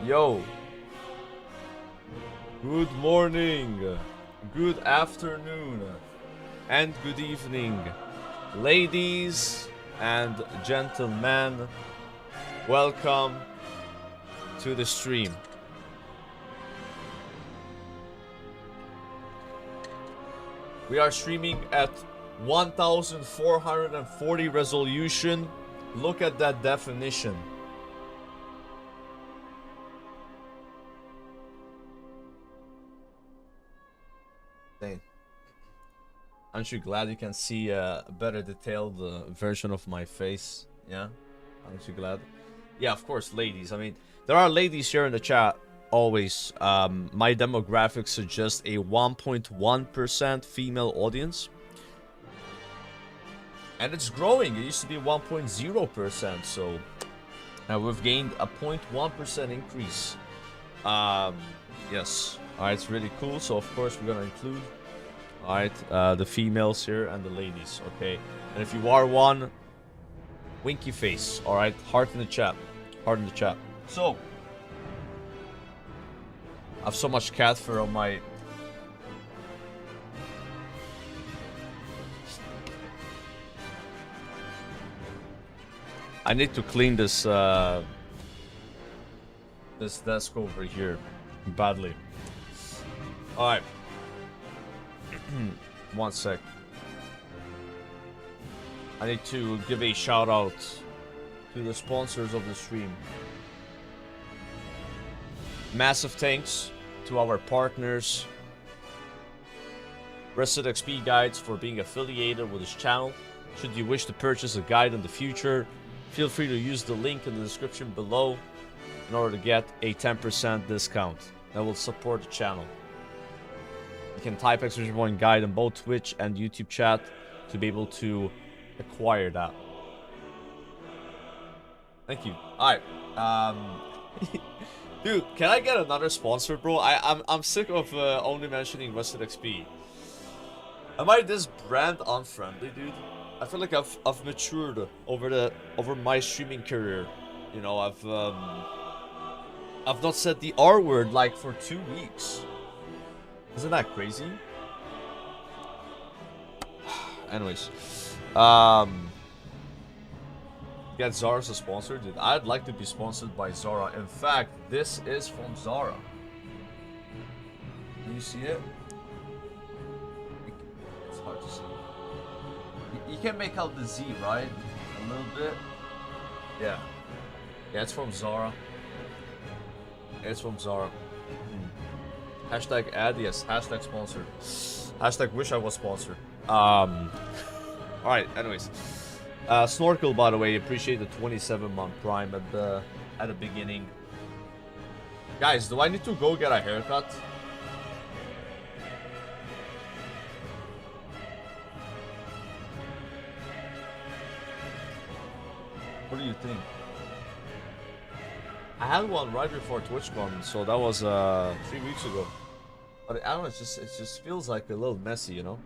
Yo. Good morning. Good afternoon. And good evening. Ladies and gentlemen. Welcome to the stream. We are streaming at 1440 resolution. Look at that definition. Dang. Aren't you glad you can see a better detailed version of my face? Yeah? Aren't you glad? Yeah, of course, ladies. I mean, there are ladies here in the chat. Always. My demographics suggest a 1.1% female audience. And it's growing. It used to be 1.0%. So we've gained a 0.1% increase. Yes. Alright, it's really cool. So, of course, we're going to include alright, the females here and the ladies. Okay. And if you are one, winky face. Alright. Heart in the chat. Heart in the chat. So, I have so much cat fur on my... I need to clean this, this desk over here badly. Alright. 1 sec. I need to give a shout out to the sponsors of the stream. Massive thanks to our partners, Reset XP Guides, for being affiliated with this channel. Should you wish to purchase a guide in the future, feel free to use the link in the description below in order to get a 10% discount. That will support the channel. You can type exclamation point guide in both Twitch and YouTube chat to be able to acquire that. Thank you. Alright. Dude, can I get another sponsor, bro? I'm sick of only mentioning Rusted XP. Am I this brand unfriendly, dude? I feel like I've matured over my streaming career. You know, I've not said the R word like for 2 weeks. Isn't that crazy? Anyways, get Zara as a sponsor, dude. I'd like to be sponsored by Zara. In fact, this is from Zara. Do you see it? It's hard to see. You can make out the Z, right? A little bit. Yeah. Yeah, it's from Zara. It's from Zara. Hashtag ad, yes. Hashtag sponsored. Hashtag wish I was sponsored. Alright, anyways. Snorkel, by the way, appreciate the 27-month prime at the beginning. Guys, do I need to go get a haircut? What do you think? I had one right before TwitchCon, so that was 3 weeks ago. But I don't know, it just feels like a little messy, you know?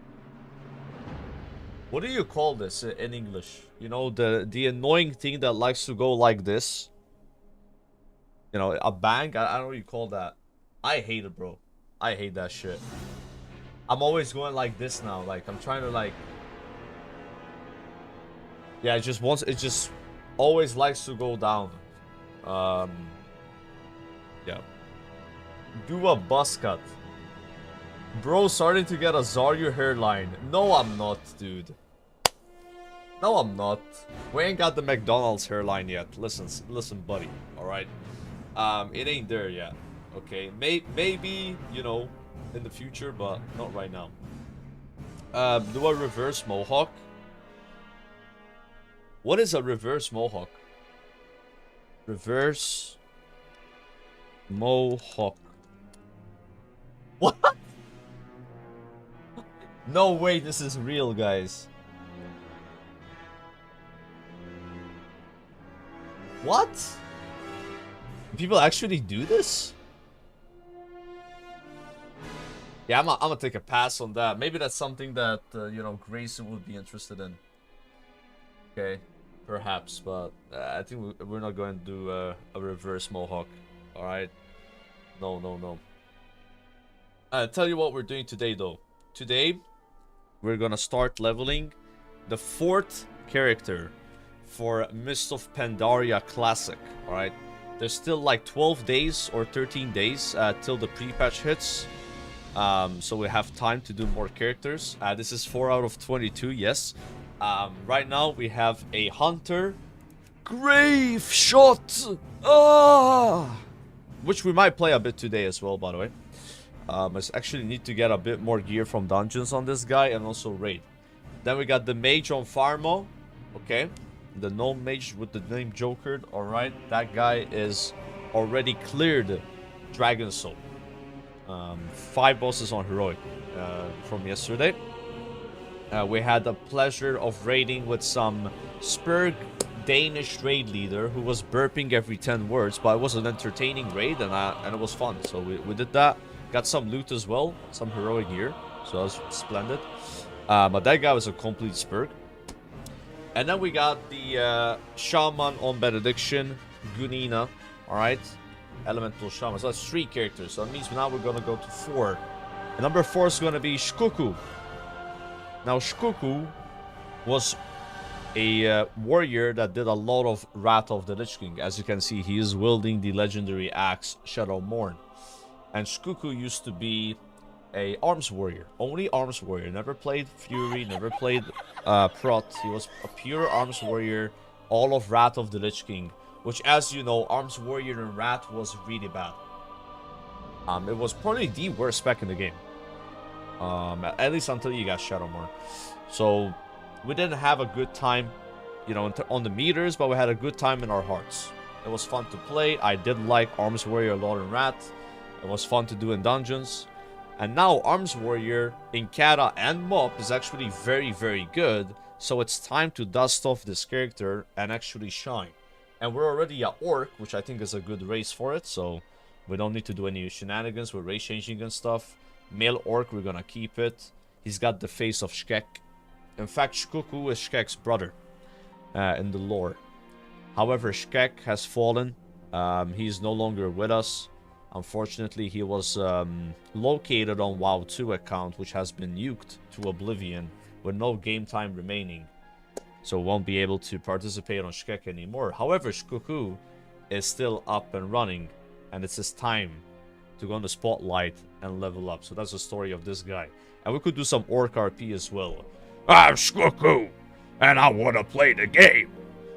What do you call this in English? You know, the annoying thing that likes to go like this. You know, a bang? I don't know what you call that. I hate it, bro. I hate that shit. I'm always going like this now. Like, I'm trying to like... Yeah, it just always likes to go down. Yeah. Do a buzz cut. Bro, starting to get a Zarya hairline. No, I'm not, dude. No, I'm not. We ain't got the McDonald's hairline yet. Listen, buddy. Alright? It ain't there yet. Okay? Maybe, you know, in the future, but not right now. Do a reverse mohawk? What is a reverse mohawk? Reverse mohawk. What? No way, this is real, guys. What? People actually do this? Yeah, I'm gonna take a pass on that. Maybe that's something that, you know, Grayson would be interested in. Okay. Perhaps, but I think we're not going to do a reverse mohawk. Alright? No, no, no. I'll tell you what we're doing today, though. Today, we're gonna start leveling the 4th character for Mist of Pandaria Classic. Alright? There's still like 12 days or 13 days till the pre-patch hits. So we have time to do more characters. This is 4 out of 22, yes. Right now we have a Hunter Grave Shot, which we might play a bit today as well, by the way. I actually need to get a bit more gear from dungeons on this guy and also raid. Then we got the Mage on Farmo, okay. The gnome mage with the name Joker, alright. That guy is already cleared Dragon Soul. 5 bosses on Heroic from yesterday. We had the pleasure of raiding with some Spurg Danish raid leader who was burping every 10 words, but it was an entertaining raid and it was fun. So we did that. Got some loot as well, some heroic gear, so that was splendid. But that guy was a complete Spurg. And then we got the Shaman on Benediction, Gunina, alright? Elemental Shaman. So that's 3 characters. So that means now we're gonna go to 4. And number 4 is gonna be Shkuku. Now Shkuku was a warrior that did a lot of Wrath of the Lich King. As you can see, he is wielding the legendary axe Shadow Morn. And Shkuku used to be a arms warrior. Only arms warrior. Never played Fury, never played Prot. He was a pure arms warrior. All of Wrath of the Lich King. Which, as you know, arms warrior and Wrath was really bad. It was probably the worst spec in the game. At least until you got Shadowmoor. So, we didn't have a good time, you know, on the meters, but we had a good time in our hearts. It was fun to play. I did like Arms Warrior a lot in Wrath. It was fun to do in dungeons. And now Arms Warrior in Kata and Mop is actually very, very good. So it's time to dust off this character and actually shine. And we're already at Orc, which I think is a good race for it. So we don't need to do any shenanigans with race changing and stuff. Male Orc, we're gonna keep it. He's got the face of Shkek. In fact, Shkuku is Shkek's brother in the lore. However, Shkek has fallen. He's no longer with us. Unfortunately, he was located on WoW 2 account, which has been nuked to oblivion with no game time remaining. So won't be able to participate on Shkek anymore. However, Shkuku is still up and running, and it's his time to go on the spotlight and level up. So that's the story of this guy. And we could do some Orc RP as well. I'm Shkuku, and I want to play the game.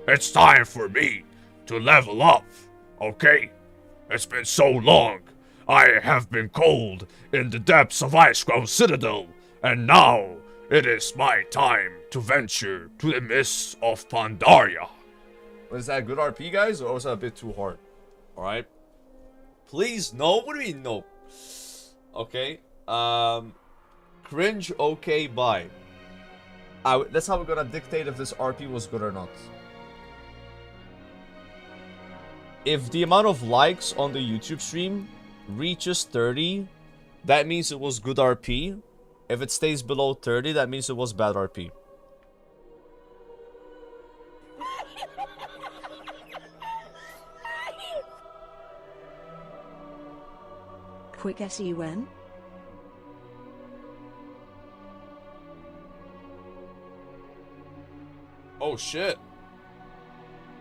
It's time for me to level up, okay? It's been so long. I have been cold in the depths of Icecrown Citadel, and now it is my time to venture to the mists of Pandaria. Was that good RP, guys, or was that a bit too hard? Alright. Please, no? What do you mean, no? Okay. Cringe, okay, bye. That's how we're gonna dictate if this RP was good or not. If the amount of likes on the YouTube stream reaches 30, that means it was good RP. If it stays below 30, that means it was bad RP. Quick SUN. Oh shit.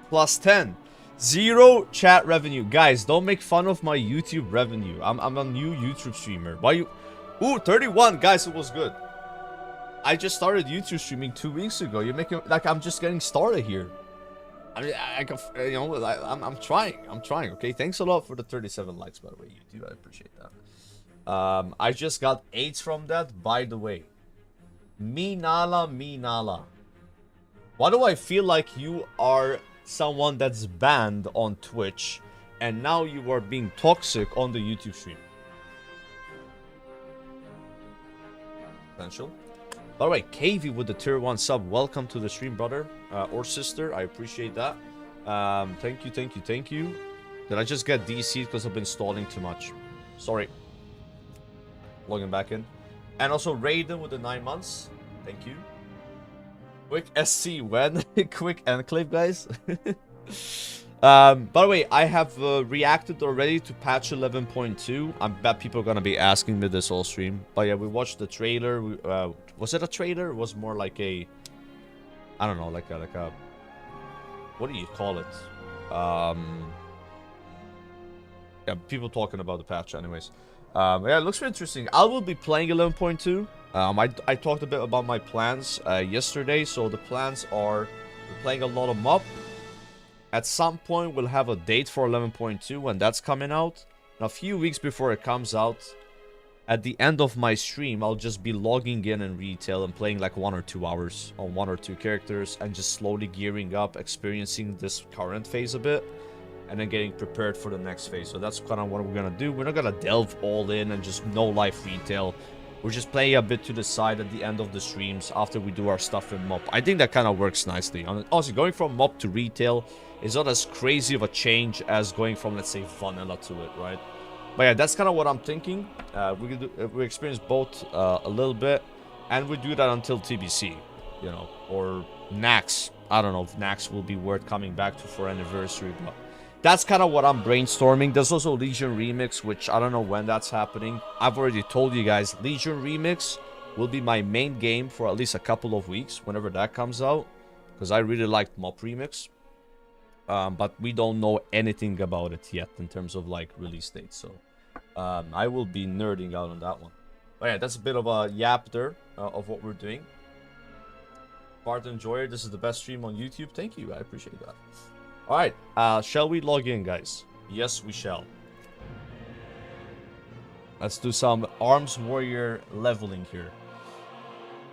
Plus 10. 0 chat revenue. Guys, don't make fun of my YouTube revenue. I'm a new YouTube streamer. Why you... Ooh, 31. Guys, it was good. I just started YouTube streaming 2 weeks ago. You're making... Like, I'm just getting started here. I mean, you know, I'm trying. I'm trying, okay? Thanks a lot for the 37 likes, by the way, YouTube. I appreciate that. I just got 8s from that, by the way. Minala, Minala. Why do I feel like you are someone that's banned on Twitch and now you are being toxic on the YouTube stream? Potential. By the way, KV with the tier 1 sub. Welcome to the stream, brother or sister. I appreciate that. Thank you, thank you, thank you. Did I just get DC'd because I've been stalling too much? Sorry. Logging back in. And also Raiden with the 9 months. Thank you. Quick SC when? Quick enclave, guys. By the way, I have reacted already to patch 11.2. I bet people are gonna be asking me this all stream. But yeah, we watched the trailer. Was it a trailer? It was more like a, I don't know, like a, what do you call it? Yeah, people talking about the patch, anyways. Yeah, it looks really interesting. I will be playing 11.2. I talked a bit about my plans yesterday. So the plans are we're playing a lot of MOP. At some point, we'll have a date for 11.2 when that's coming out. And a few weeks before it comes out, at the end of my stream, I'll just be logging in retail and playing like 1 or 2 hours on 1 or 2 characters and just slowly gearing up, experiencing this current phase a bit, and then getting prepared for the next phase. So that's kind of what we're gonna do. We're not gonna delve all in and just no life retail. We're just playing a bit to the side at the end of the streams after we do our stuff in MOP. I think that kind of works nicely. Also, going from MOP to retail is not as crazy of a change as going from, let's say, vanilla to it, right? But yeah, that's kind of what I'm thinking. We experience both a little bit, and we do that until TBC, you know, or Nax. I don't know if Nax will be worth coming back to for anniversary, but that's kind of what I'm brainstorming. There's also Legion Remix, which I don't know when that's happening. I've already told you guys, Legion Remix will be my main game for at least a couple of weeks, whenever that comes out, because I really liked MOP Remix. But we don't know anything about it yet in terms of like release date, so I will be nerding out on that one. But yeah, that's a bit of a yap there of what we're doing. Part enjoyer, this is the best stream on YouTube. Thank you, I appreciate that. Alright, shall we log in, guys? Yes, we shall. Let's do some Arms Warrior leveling here.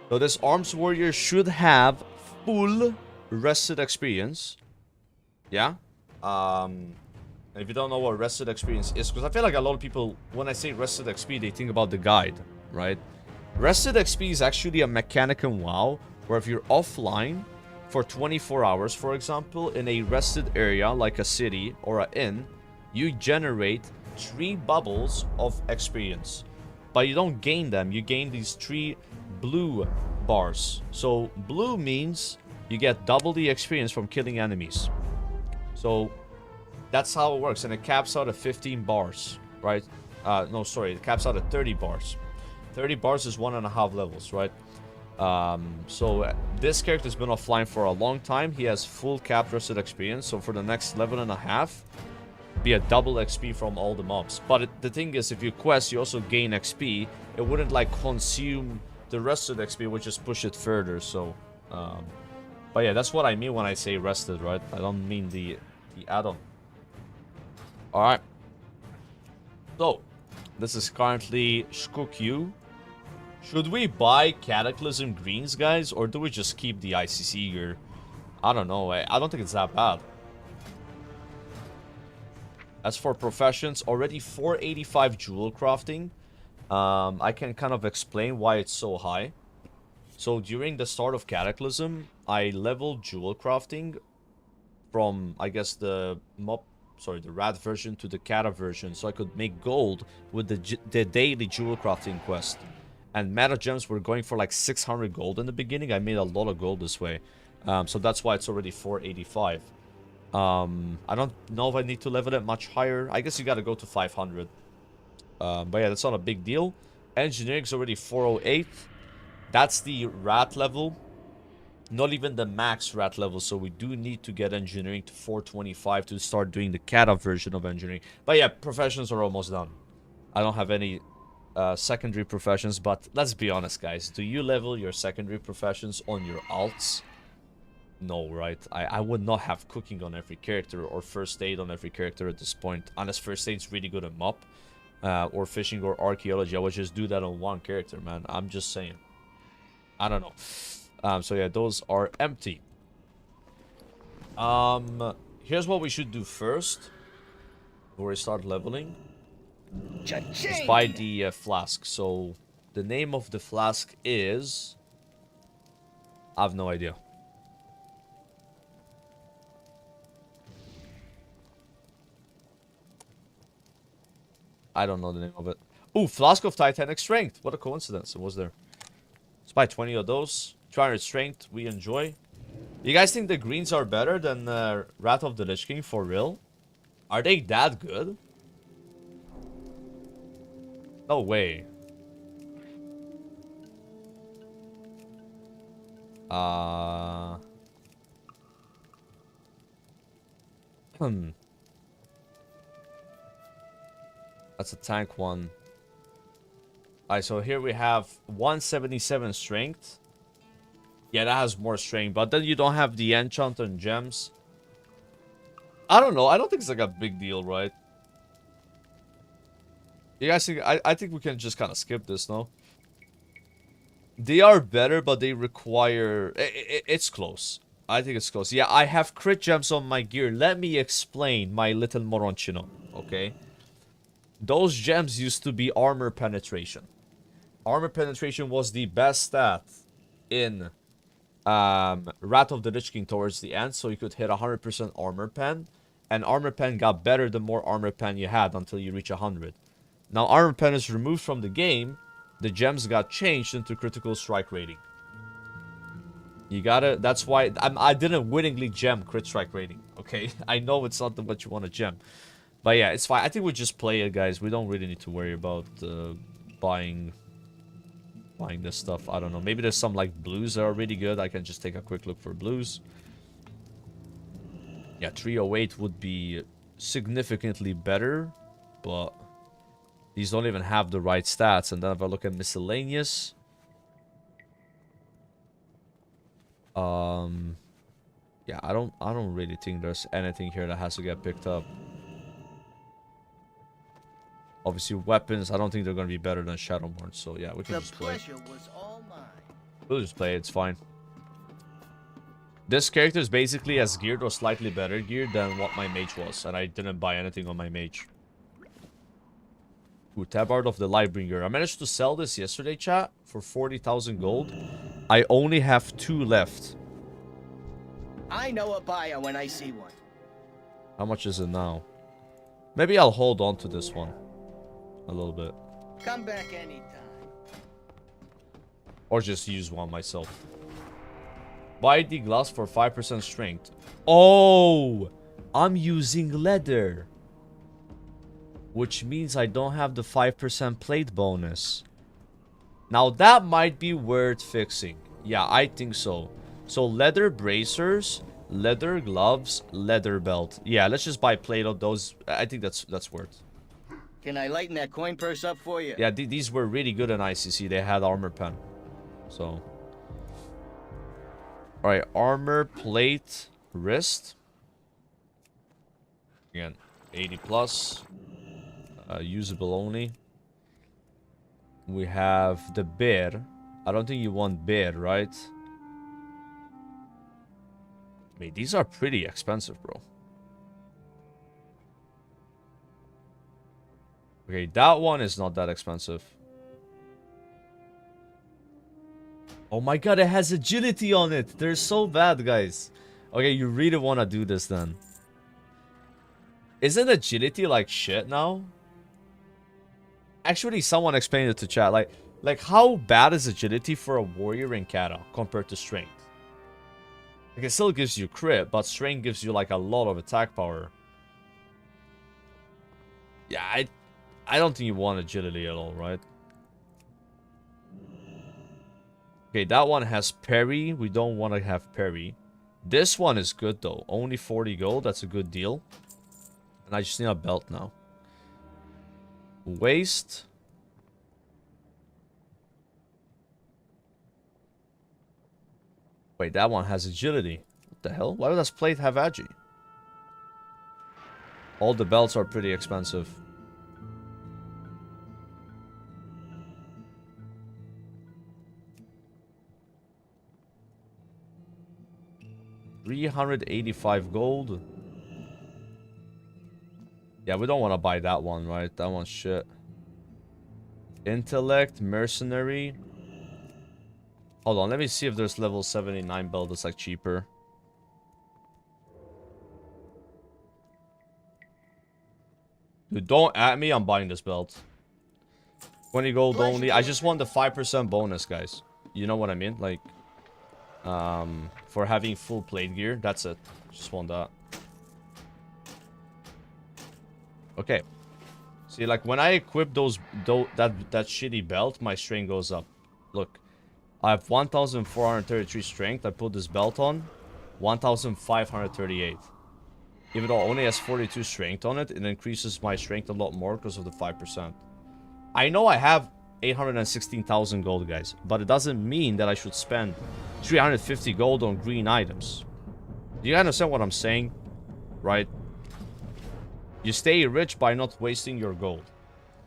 So this Arms Warrior should have full rested experience. Yeah? And if you don't know what rested experience is, because I feel like a lot of people, when I say rested XP, they think about the guide, right? Rested XP is actually a mechanic in WoW, where if you're offline for 24 hours, for example, in a rested area like a city or an inn, you generate 3 bubbles of experience. But you don't gain them, you gain these 3 blue bars. So blue means you get double the experience from killing enemies. So that's how it works, and it caps out at 15 bars, right? No, sorry, it caps out at 30 bars. 30 bars is 1.5 levels, right? So this character's been offline for a long time. He has full cap rested experience, so for the next level and a half, be a double XP from all the mobs. But the thing is, if you quest, you also gain XP. It wouldn't like consume the rested XP, which just push it further. So, but yeah, that's what I mean when I say rested, right? I don't mean the add-on. All right. So this is currently Shkukyu. Should we buy Cataclysm Greens, guys, or do we just keep the ICC gear? I don't know. I don't think it's that bad. As for professions, already 485 jewel crafting. I can kind of explain why it's so high. So during the start of Cataclysm, I leveled jewel crafting from, I guess, the rat version to the Kata version, so I could make gold with the daily jewel crafting quest. And meta gems were going for like 600 gold in the beginning. I made a lot of gold this way. So that's why it's already 485. I don't know if I need to level it much higher. I guess you gotta go to 500. But yeah, that's not a big deal. Engineering is already 408. That's the rat level. Not even the max rat level, so we do need to get engineering to 425 to start doing the Kata version of engineering. But yeah, professions are almost done. I don't have any secondary professions, but let's be honest, guys. Do you level your secondary professions on your alts? No, right? I would not have cooking on every character or first aid on every character at this point, unless first aid's really good at MOP or fishing or archaeology. I would just do that on one character, man. I'm just saying. I don't know. So yeah, those are empty. Here's what we should do first before we start leveling. Just buy the flask. So the name of the flask is, I have no idea. I don't know the name of it. Ooh, Flask of Titanic Strength. What a coincidence. It was there. Let's buy 20 of those. 200 strength, we enjoy. You guys think the greens are better than Wrath of the Lich King for real? Are they that good? No way. That's a tank one. Alright, so here we have 177 strength. Yeah, that has more strength, but then you don't have the enchant and gems. I don't know. I don't think it's like a big deal, right? You guys think... I think we can just kind of skip this, no? They are better, but they require... It's close. I think it's close. Yeah, I have crit gems on my gear. Let me explain, my little moronchino. Okay? Those gems used to be armor penetration. Armor penetration was the best stat in Wrath of the Lich King towards the end, so you could hit 100% armor pen. And armor pen got better the more armor pen you had until you reach 100. Now armor pen is removed from the game. The gems got changed into critical strike rating. You gotta... That's why... I didn't wittingly gem crit strike rating, okay? I know it's not what you want to gem. But yeah, it's fine. I think we just play it, guys. We don't really need to worry about buying this stuff. I don't know. Maybe there's some like blues that are really good. I can just take a quick look for blues. Yeah, 308 would be significantly better, but these don't even have the right stats. And then if I look at miscellaneous, yeah, I don't really think there's anything here that has to get picked up. Obviously, weapons, I don't think they're going to be better than Shadowborn. So, yeah, we can just play. Was all mine. We'll just play it. It's fine. This character is basically as geared or slightly better geared than what my mage was. And I didn't buy anything on my mage. Ooh, Tabard of the Lightbringer. I managed to sell this yesterday, chat, for 40,000 gold. I only have 2 left. I know a buyer when I see one. How much is it now? Maybe I'll hold on to this one. A little bit. Come back anytime. Or just use one myself. Buy the glass for 5% strength. Oh! I'm using leather. Which means I don't have the 5% plate bonus. Now that might be worth fixing. Yeah, I think so. So leather bracers, leather gloves, leather belt. Yeah, let's just buy plate of those. I think that's worth. Can I lighten that coin purse up for you? Yeah, these were really good in ICC. They had armor pen. So. Alright, armor, plate, wrist. Again, 80 plus. Usable only. We have the bear. I don't think you want bear, right? Wait, these are pretty expensive, bro. Okay, that one is not that expensive. Oh my god, it has agility on it. They're so bad, guys. Okay, you really want to do this then. Isn't agility like shit now? Actually, someone explained it to chat. Like how bad is agility for a warrior in Kata compared to strength? Like, it still gives you crit, but strength gives you like a lot of attack power. Yeah, I don't think you want agility at all, right? Okay, that one has parry. We don't want to have parry. This one is good though. Only 40 gold. That's a good deal. And I just need a belt now. Waist. Wait, that one has agility. What the hell? Why does plate have agi? All the belts are pretty expensive. $385 gold. Yeah, we don't want to buy that one, right? That one's shit. Intellect, mercenary. Hold on, let me see if there's level 79 belt that's like cheaper. Dude, don't at me, I'm buying this belt. 20 gold only. I just want the 5% bonus, guys. You know what I mean? Like, For having full plate gear. That's it. Just want that. Okay. See, like when I equip that shitty belt, my strength goes up. Look, I have 1,433 strength. I put this belt on, 1,538. Even though it only has 42 strength on it, it increases my strength a lot more because of the 5%. I know I have 816,000 gold, guys, but it doesn't mean that I should spend 350 gold on green items. Do you understand what I'm saying? Right? You stay rich by not wasting your gold.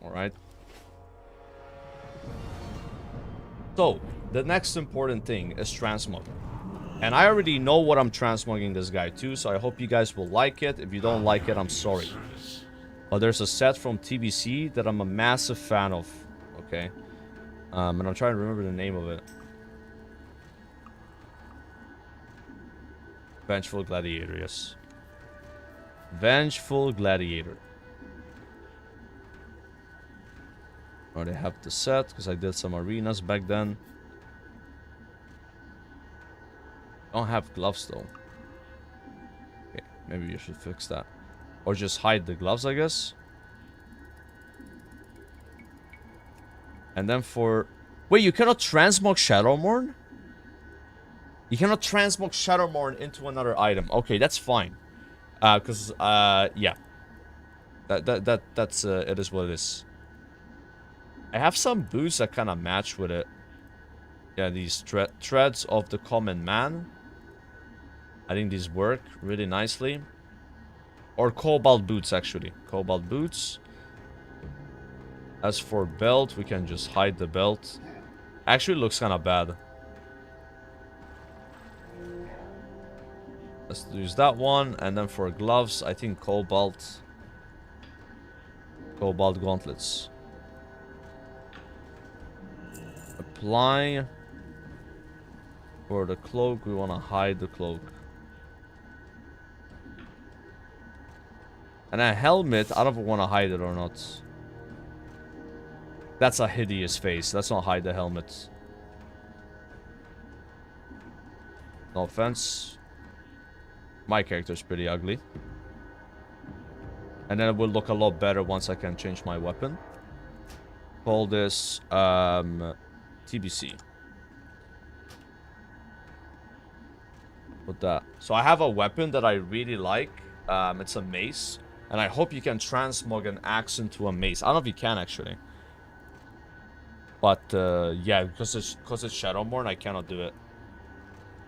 Alright? So, the next important thing is transmog. And I already know what I'm transmogging this guy to, so I hope you guys will like it. If you don't like it, I'm sorry. But there's a set from TBC that I'm a massive fan of. Okay? And I'm trying to remember the name of it. Vengeful Gladiator, yes. Vengeful Gladiator. I already have the set, because I did some arenas back then. Don't have gloves though. Okay, maybe you should fix that. Or just hide the gloves, I guess. And then for... Wait, you cannot transmog Shadowmourne? You cannot transmog Shadowmourne into another item. Okay, that's fine. Because, yeah. That's, it is what it is. I have some boots that kind of match with it. Yeah, these threads of the common man. I think these work really nicely. Or cobalt boots, actually. Cobalt boots. As for belt, we can just hide the belt. Actually, it looks kind of bad. Let's use that one. And then for gloves, I think cobalt. Cobalt gauntlets. Apply. For the cloak, we want to hide the cloak. And a helmet, I don't know if I want to hide it or not. That's a hideous face. Let's not hide the helmet. No offense. My character's pretty ugly. And then it will look a lot better once I can change my weapon. Call this TBC. Put that. So I have a weapon that I really like. It's a mace. And I hope you can transmog an axe into a mace. I don't know if you can, actually. But, yeah, because it's Shadowmourne, I cannot do it.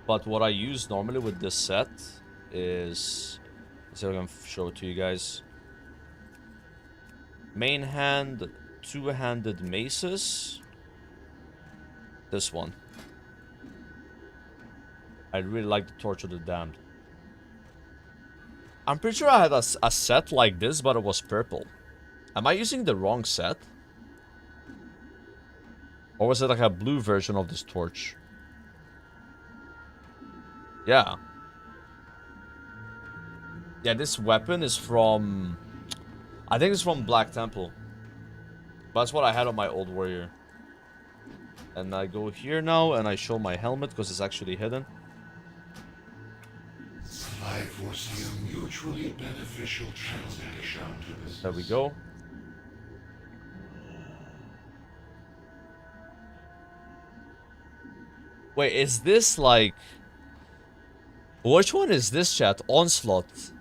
But what I use normally with this set is... Let's see if I can show it to you guys. Main hand, two-handed maces. This one. I really like the Torch of the Damned. I'm pretty sure I had a set like this, but it was purple. Am I using the wrong set? Or was it like a blue version of this torch? Yeah. Yeah, this weapon is from... I think it's from Black Temple. But that's what I had on my old warrior. And I go here now and I show my helmet because it's actually hidden. I foresee a mutually beneficial transaction to this. There we go. Wait, is this like... Which one is this, chat? Onslaught.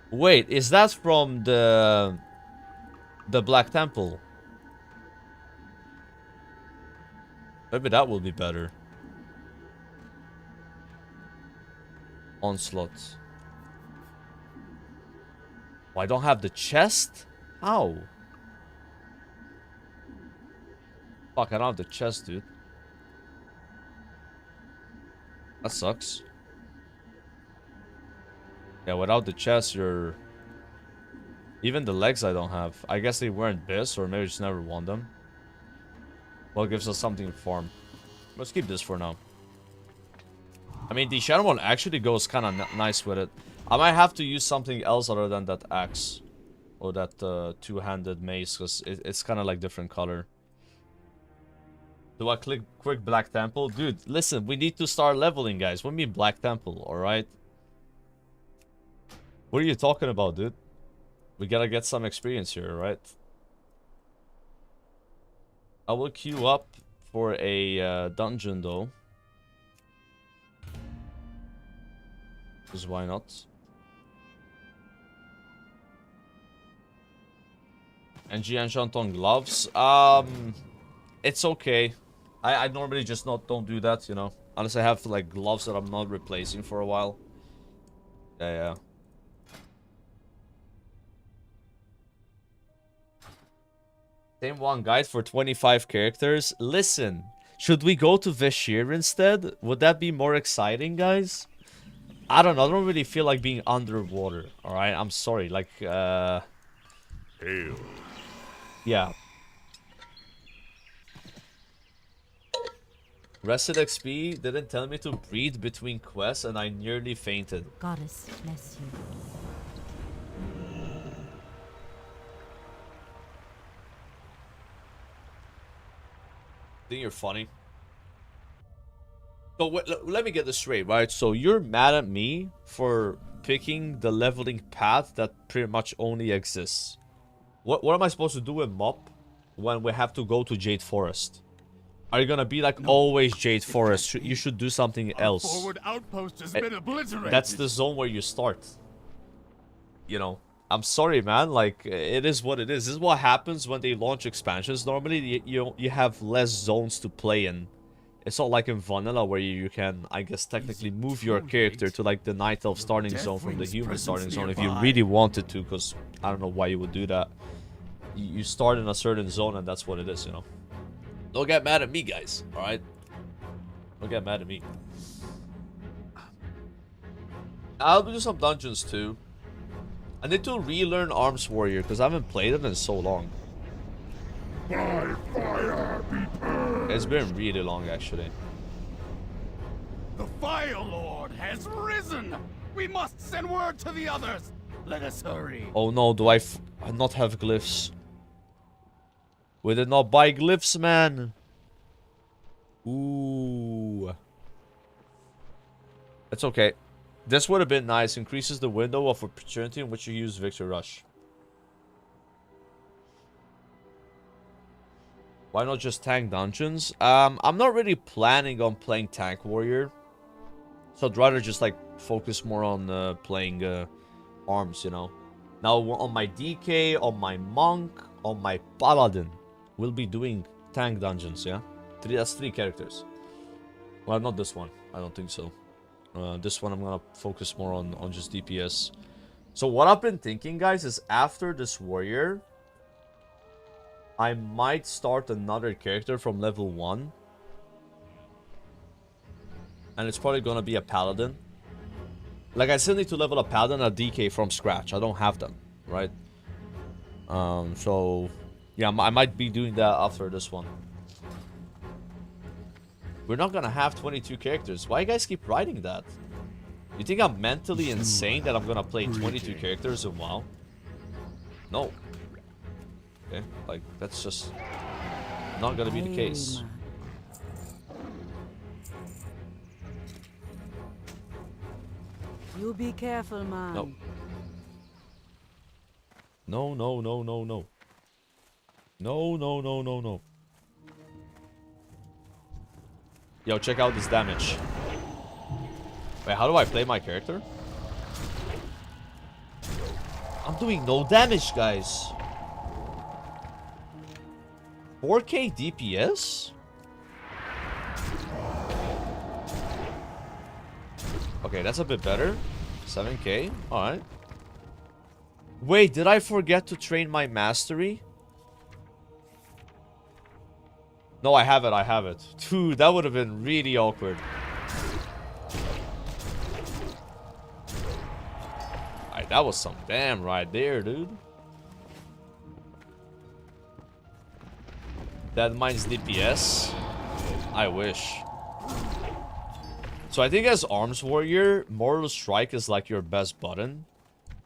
Wait, is that from the Black Temple? Maybe that will be better. Onslaught. Oh, I don't have the chest? How? Fuck, I don't have the chest, dude. That sucks. Yeah, without the chest, you're... Even the legs I don't have. I guess they weren't this, or maybe just never won them. Well, it gives us something to farm. Let's keep this for now. I mean, the Shadow one actually goes kind of nice with it. I might have to use something else other than that axe. Or that two-handed mace, because it's kind of like different color. Do I click quick Black Temple? Dude, listen, we need to start leveling, guys. What do you mean Black Temple, alright? What are you talking about, dude? We gotta get some experience here, right? I will queue up for a dungeon, though. Because why not? NG enchant on gloves. It's okay. I normally just don't do that, you know. Unless I have like gloves that I'm not replacing for a while. Yeah. Same one guide for 25 characters. Listen, should we go to Vashir instead? Would that be more exciting, guys? I don't know. I don't really feel like being underwater. Alright, I'm sorry. Like, Hail. yeah. Rested XP didn't tell me to breathe between quests and I nearly fainted. Goddess bless you. Think you're funny. So let me get this straight, right? So you're mad at me for picking the leveling path that pretty much only exists. What am I supposed to do in MOP when we have to go to Jade Forest? Are you gonna be like always Jade Forest? You should do something else. Forward outpost has been obliterated. That's the zone where you start. You know, I'm sorry, man. Like, it is what it is. This is what happens when they launch expansions. Normally, you have less zones to play in. It's not like in vanilla where you can, I guess, technically move your character to like the Night Elf starting zone from the human starting zone if you really wanted to. Because I don't know why you would do that. You start in a certain zone and that's what it is, you know. Don't get mad at me, guys. All right. Don't get mad at me. I'll do some dungeons too. I need to relearn Arms Warrior because I haven't played it in so long. By fire be purged. It's been really long, actually. The Fire Lord has risen. We must send word to the others. Let us hurry. Oh no, do I not have glyphs? We did not buy glyphs, man. Ooh. It's okay. This would have been nice. Increases the window of opportunity in which you use Victor Rush. Why not just tank dungeons? I'm not really planning on playing Tank Warrior. So I'd rather just like focus more on playing arms, you know. Now on my DK, on my Monk, on my Paladin, we'll be doing tank dungeons, yeah? That's 3 characters. Well, not this one. I don't think so. This one I'm gonna focus more on just DPS. So what I've been thinking, guys, is after this warrior, I might start another character from level 1. And it's probably gonna be a paladin. Like, I still need to level a paladin and a DK from scratch. I don't have them, right? So yeah, I might be doing that after this one. We're not gonna have 22 characters. Why you guys keep writing that? You think I'm mentally insane that I'm gonna play 22 characters in WoW? No. Okay, like, that's just not gonna be the case. You be careful, man. No. No, no, no, no, no. No, no, no, no, no. Yo, check out this damage. Wait, how do I play my character? I'm doing no damage, guys. 4k DPS? Okay, that's a bit better. 7k, alright. Wait, did I forget to train my mastery? No, I have it. Dude, that would have been really awkward. Alright, that was some damn right there, dude. That mine's DPS. I wish. So I think as Arms Warrior, Mortal Strike is like your best button.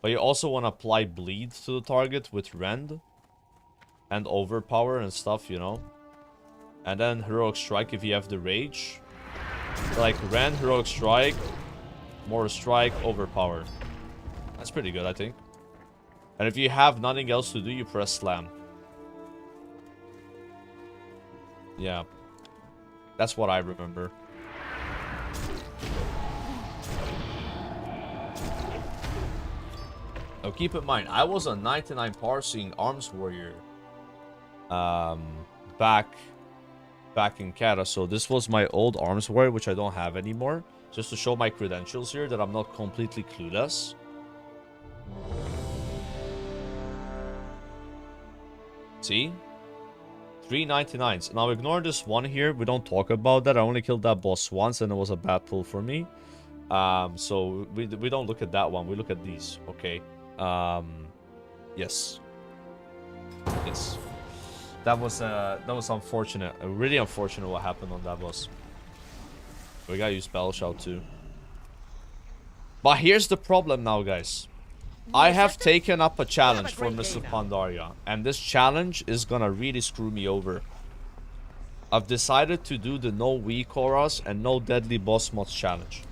But you also want to apply bleed to the target with Rend. And Overpower and stuff, you know. And then Heroic Strike if you have the Rage. Like Ren, Heroic Strike, Mortal Strike, Overpower. That's pretty good, I think. And if you have nothing else to do, you press Slam. Yeah. That's what I remember. Now keep in mind, I was a 99 parsing Arms Warrior. Back in Canada. So this was my old Arms Warrior, which I don't have anymore. Just to show my credentials here, that I'm not completely clueless. See? 399s. Now ignore this one here. We don't talk about that. I only killed that boss once and it was a bad pull for me. So we don't look at that one. We look at these. Okay. Yes. Yes. That was unfortunate. Really unfortunate what happened on that boss. We gotta use Battle Shout too. But here's the problem now, guys. I have taken up a challenge for Mr. Pandaria, and this challenge is gonna really screw me over. I've decided to do the no weak auras and no deadly boss mods challenge.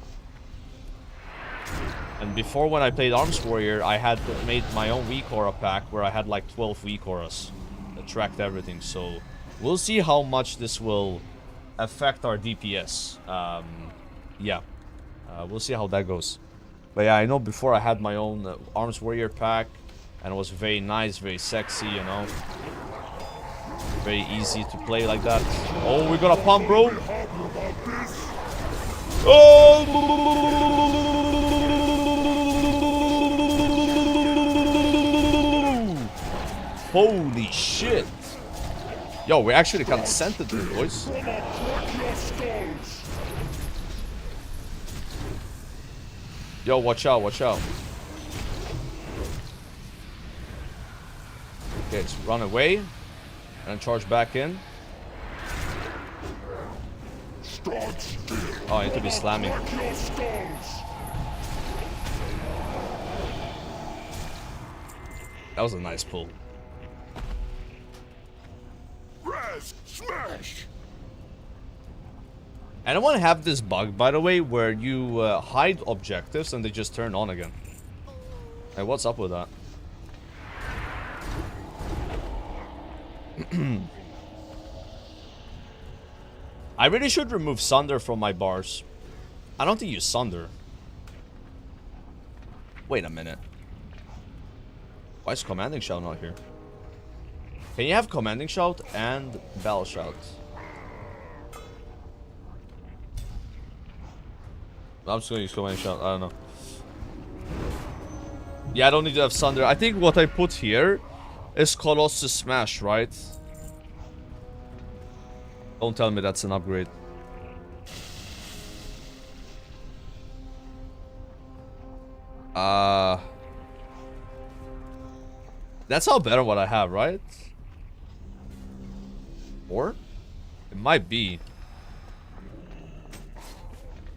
And before, when I played Arms Warrior, I had made my own weak aura pack where I had like 12 weak auras that tracked everything. So we'll see how much this will affect our DPS. Yeah, we'll see how that goes. But yeah, I know before I had my own Arms Warrior pack, and it was very nice, very sexy, you know. Very easy to play like that. Oh, we got a pump, bro. Oh! Holy shit. Yo, we actually kind of sent it, boys. Yo, watch out, watch out. Okay, let's run away. And charge back in. Oh, I need to be slamming. That was a nice pull. Smash! And I want to have this bug, by the way, where you hide objectives and they just turn on again. Hey, what's up with that? I really should remove Sunder from my bars. I don't think you Sunder. Wait a minute. Why is Commanding Shout not here? Can you have Commanding Shout and Battle Shout? I'm just gonna use Commanding Shout. I don't know. Yeah, I don't need to have Sunder. I think what I put here is Colossus Smash, right? Don't tell me that's an upgrade. That's how better what I have, right? Or? It might be.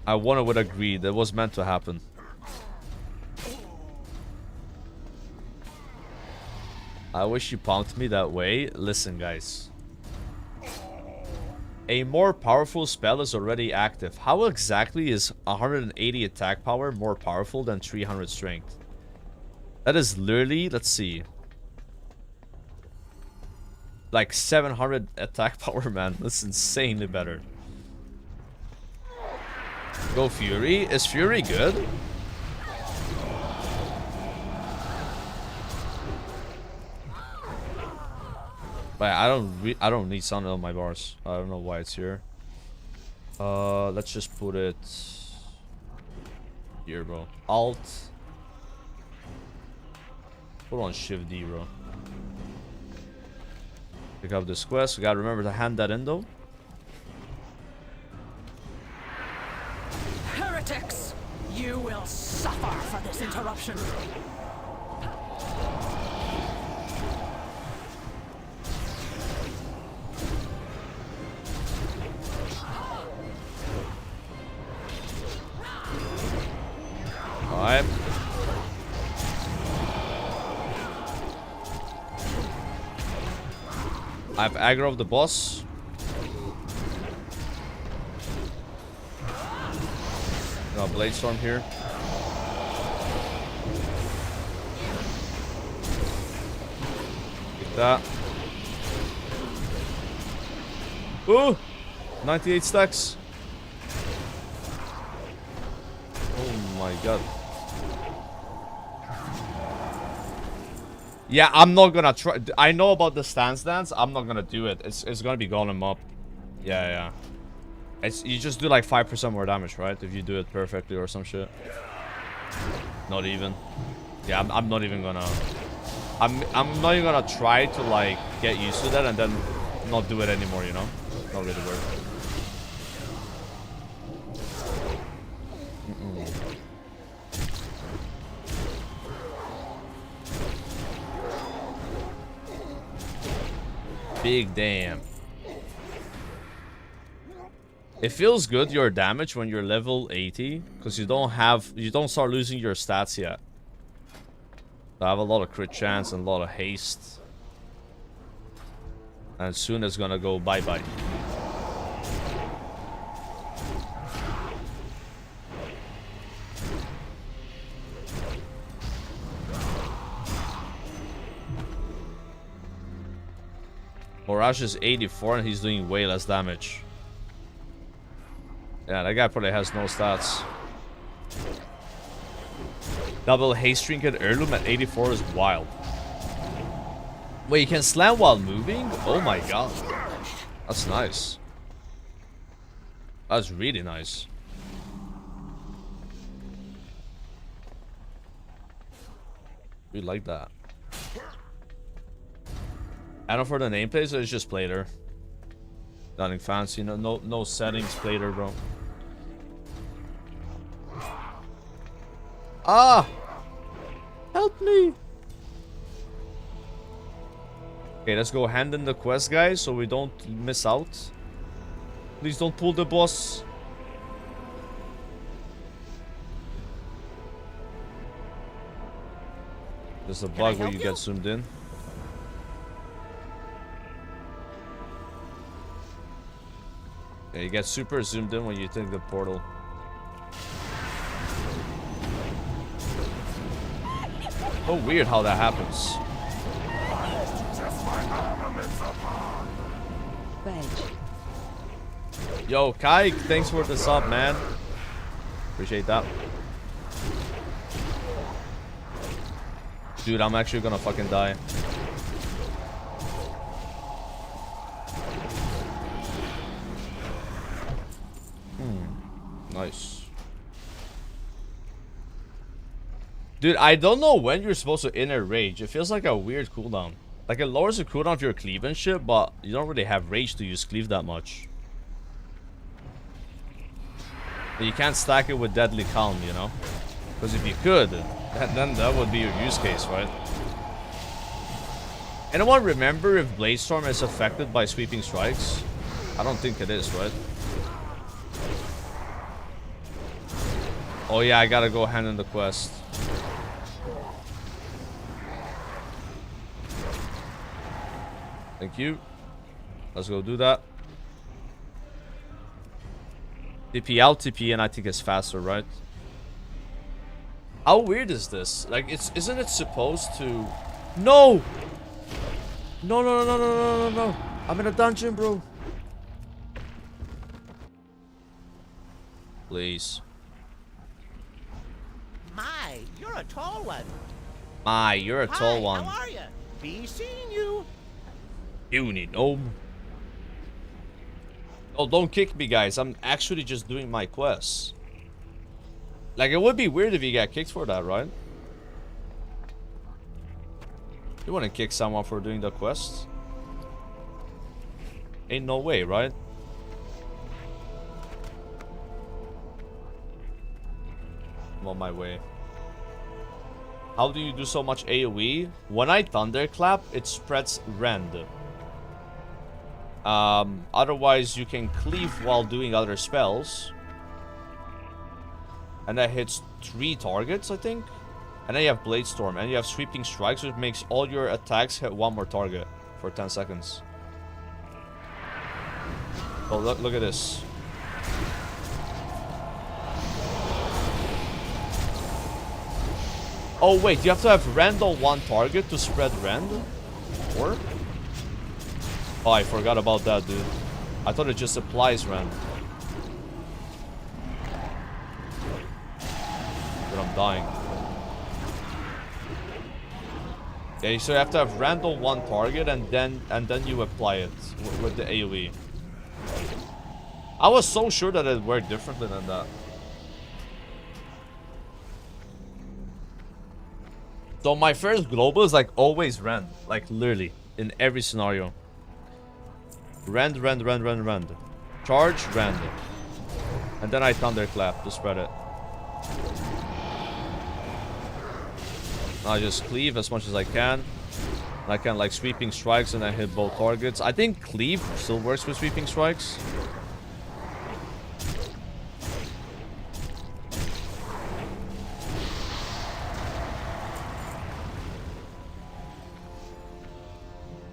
I would agree. That was meant to happen. I wish you pumped me that way. Listen, guys. A more powerful spell is already active. How exactly is 180 attack power more powerful than 300 strength? That is literally, let's see. Like 700 attack power, man. That's insanely better. Go Fury. Is Fury good? But I don't need Sunder on my bars. I don't know why it's here. Let's just put it here, bro. Alt. Put on Shift D, bro. Pick up this quest. We gotta remember to hand that in, though. Heretics! You will suffer for this interruption. Alright. I have aggro of the boss. Got Blade Storm here. Take that. Ooh! 98 stacks. Oh my god. Yeah, I'm not gonna try. I know about the stance dance. I'm not gonna do it. It's gonna be golem up. Yeah, yeah. You just do like 5% more damage, right? If you do it perfectly or some shit. Not even. Yeah, I'm not even gonna. I'm not even gonna try to like get used to that and then not do it anymore. You know, not really worth it. Big damn. It feels good your damage when you're level 80 because you don't start losing your stats yet. I have a lot of crit chance and a lot of haste. And soon it's gonna go bye-bye. Mirage is 84 and he's doing way less damage. Yeah, that guy probably has no stats. Double haste trinket heirloom at 84 is wild. Wait, you can slam while moving? Oh my god. That's nice. That's really nice. We like that. I don't know for the nameplate, so it's just Plater. Nothing fancy, no settings, Plater, bro. Ah! Help me! Okay, let's go hand in the quest, guys, so we don't miss out. Please don't pull the boss. There's a bug where you get zoomed in. Yeah, you get super zoomed in when you take the portal. Oh, weird how that happens. Yo, Kai, thanks for the sub, man. Appreciate that. Dude, I'm actually gonna fucking die. Nice. Dude, I don't know when you're supposed to inner rage. It feels like a weird cooldown. Like, it lowers the cooldown of your cleave and shit, but you don't really have rage to use cleave that much. But you can't stack it with Deadly Calm, you know? Because if you could, then that would be your use case, right? Anyone remember if Blade Storm is affected by sweeping strikes? I don't think it is, right? Oh yeah, I gotta go hand in the quest. Thank you. Let's go do that. TP out, TP in, I think it's faster, right? How weird is this? Like, isn't it supposed to... No! No, no, no, no, no, no, no, no. I'm in a dungeon, bro. Please. My, you're a tall one. My, you're a tall one. How are you? Be seeing you. Puny gnome. Oh, don't kick me, guys. I'm actually just doing my quests. Like, it would be weird if you got kicked for that, right? You wouldn't kick someone for doing the quest? Ain't no way, right? I'm on my way. How do you do so much AoE? When I thunderclap, it spreads rend. Otherwise, you can cleave while doing other spells. And that hits 3 targets, I think. And then you have Blade Storm. And you have Sweeping Strikes, which makes all your attacks hit 1 more target for 10 seconds. Oh, look at this. Oh wait, you have to have rend on one target to spread rend? Or? Oh, I forgot about that, dude. I thought it just applies rend. But I'm dying. Okay, so you have to have rend on one target and then you apply it with the AoE. I was so sure that it worked differently than that. So my first global is like always rend. Like literally. In every scenario. Rend, rend, rend, rend, rend. Charge, rend. And then I thunderclap to spread it. I just cleave as much as I can. And I can like sweeping strikes and I hit both targets. I think cleave still works with sweeping strikes.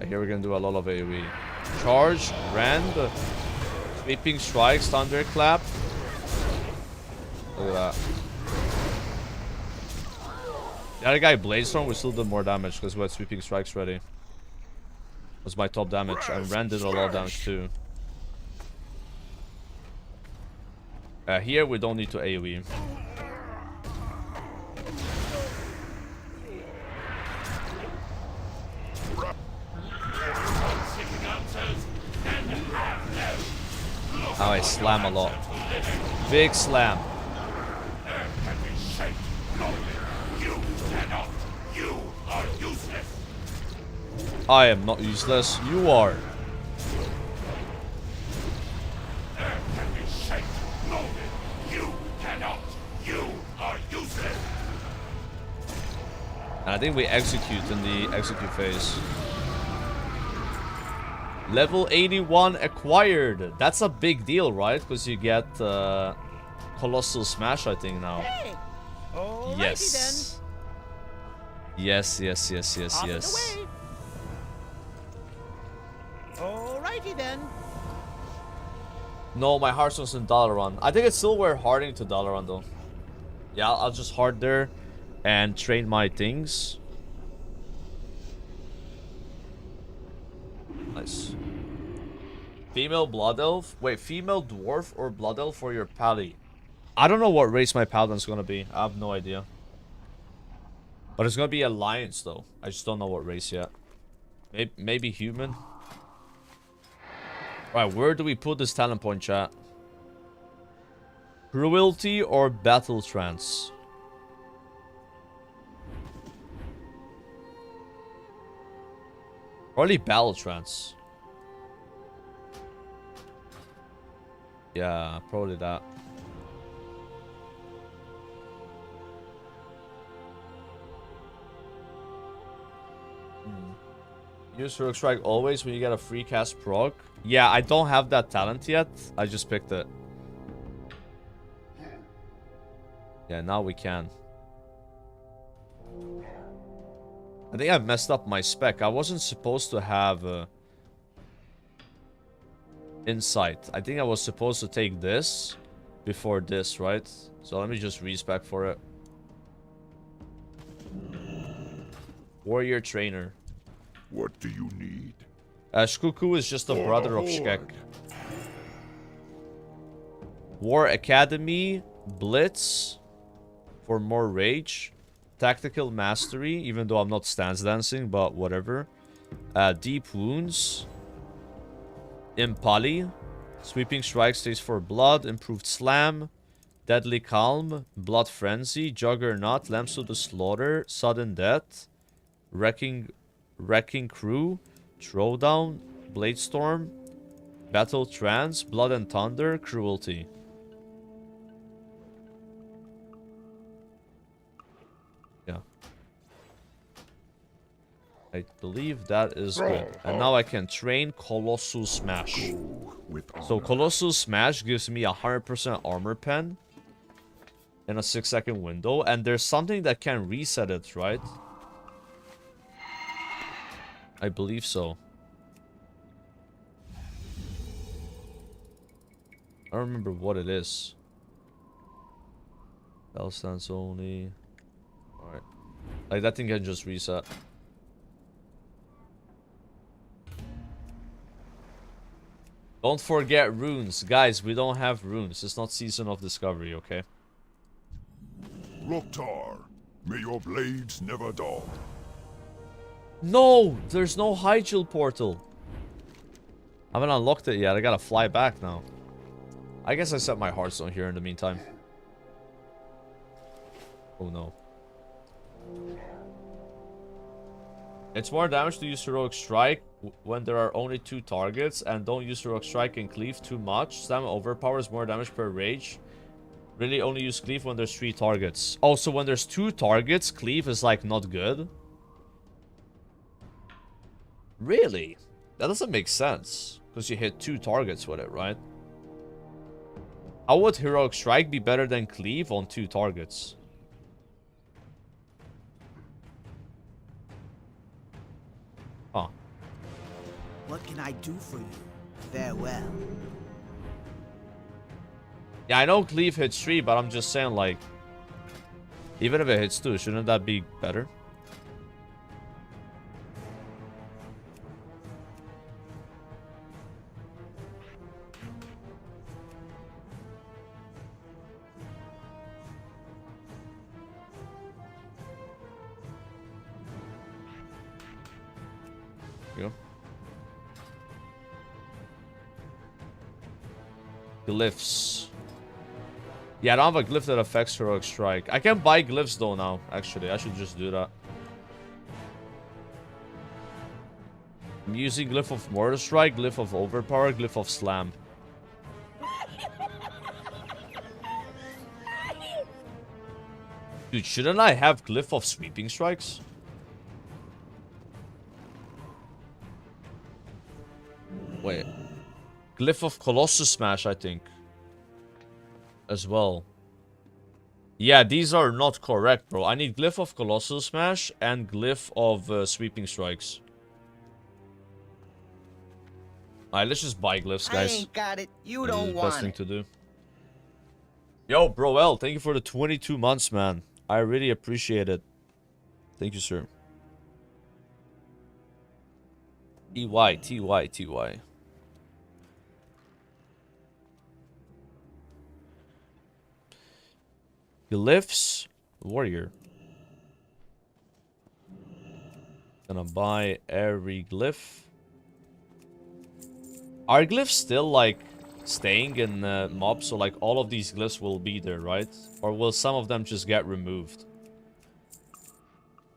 Here we're gonna do a lot of AoE. Charge, rend, sweeping strikes, thunderclap. Look at that. The other guy, Bladestorm, we still did more damage because we had sweeping strikes ready. Was my top damage, and Rend did a lot of damage too. Here we don't need to AoE. Oh, I slam a lot. Big slam. I am not useless. You are. And I think we execute in the execute phase. Level 81 acquired. That's a big deal, right? Because you get Colossal Smash, I think, now. Hey. Yes. Yes, yes, yes, yes, yes. Alrighty then. No, my Hearthstone's in Dalaran. I think it's still worth harding to Dalaran, though. Yeah, I'll just hard there and train my things. Nice. Female Blood Elf? Wait, female Dwarf or Blood Elf for your Pally? I don't know what race my Paladin's gonna be. I have no idea. But it's gonna be Alliance, though. I just don't know what race yet. Maybe human? Alright, where do we put this talent point, chat? Cruelty or Battle Trance? Probably Battle Trance. Yeah, probably that. Use Heroic Strike always when you get a free cast proc. Yeah, I don't have that talent yet. I just picked it. Yeah, now we can. I think I messed up my spec. I wasn't supposed to have Insight. I think I was supposed to take this before this, right? So let me just respec for it. Warrior Trainer. What do you need? Shkuku is just a brother of Shkek. War Academy, Blitz for more rage. Tactical Mastery, even though I'm not stance dancing, but whatever. Deep Wounds. Impali. Sweeping Strike stays for blood. Improved Slam. Deadly Calm. Blood Frenzy. Juggernaut. Lamps to the Slaughter. Sudden Death. Wrecking Crew. Throwdown. Bladestorm. Battle Trance. Blood and Thunder. Cruelty. Yeah. I believe that is good. And now I can train Colossal Smash. So Colossal Smash gives me 100% armor pen in a 6-second window. And there's something that can reset it, right? I believe so. I don't remember what it is. Bell stance only. Alright. Like, that thing can just reset. Don't forget runes. Guys, we don't have runes. It's not Season of Discovery, okay? Loktar, may your blades never dull. No! There's no Hyjal portal. I haven't unlocked it yet. I gotta fly back now. I guess I set my Hearthstone here in the meantime. Oh no. It's more damage to use Heroic Strike when there are only 2 targets, and don't use Heroic Strike and Cleave too much. Slam overpowers more damage per rage. Really only use Cleave when there's 3 targets. Oh, so when there's 2 targets, Cleave is like not good? Really? That doesn't make sense. Because you hit 2 targets with it, right? How would Heroic Strike be better than Cleave on 2 targets? Huh. What can I do for you? Farewell. Yeah, I know Cleave hits 3, but I'm just saying, like... Even if it hits 2, shouldn't that be better? Here we go. Glyphs. Yeah, I don't have a glyph that affects Heroic Strike. I can buy glyphs though now, actually. I should just do that. I'm using Glyph of Mortar Strike, Glyph of Overpower, Glyph of Slam. Dude, shouldn't I have Glyph of Sweeping Strikes? Wait. Glyph of Colossus Smash, I think. As well. Yeah, these are not correct, bro. I need Glyph of Colossal Smash and Glyph of Sweeping Strikes. Alright, let's just buy glyphs, guys. I ain't got it. You This is don't the best want thing it. to do. Yo, bro, L, thank you for the 22 months, man. I really appreciate it. Thank you, sir. TY, TY, TY. Glyphs, warrior. Gonna buy every glyph. Are glyphs still like staying in mobs? So like all of these glyphs will be there, right? Or will some of them just get removed?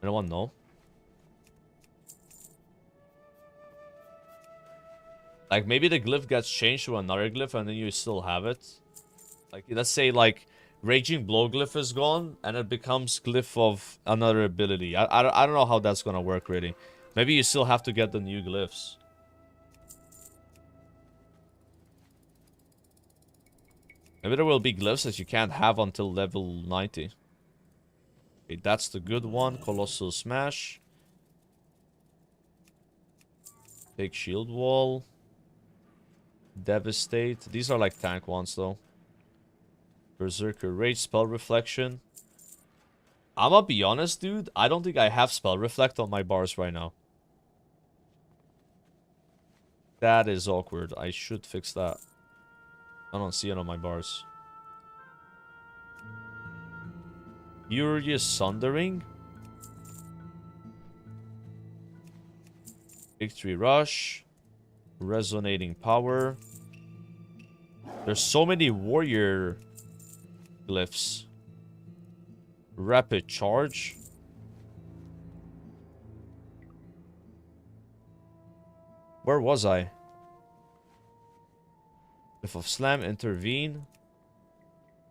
Anyone know? Like maybe the glyph gets changed to another glyph and then you still have it. Like let's say like Raging Blow glyph is gone and it becomes glyph of another ability. I don't know how that's gonna work really. Maybe you still have to get the new glyphs. Maybe there will be glyphs that you can't have until level 90. Okay, that's the good one. Colossal Smash. Take Shield Wall. Devastate. These are like tank ones though. Berserker Rage, Spell Reflection. I'ma be honest, dude. I don't think I have Spell Reflect on my bars right now. That is awkward. I should fix that. I don't see it on my bars. Furious Sundering. Victory Rush. Resonating Power. There's so many warrior glyphs. Rapid Charge. Where was I? Glyph of Slam, Intervene.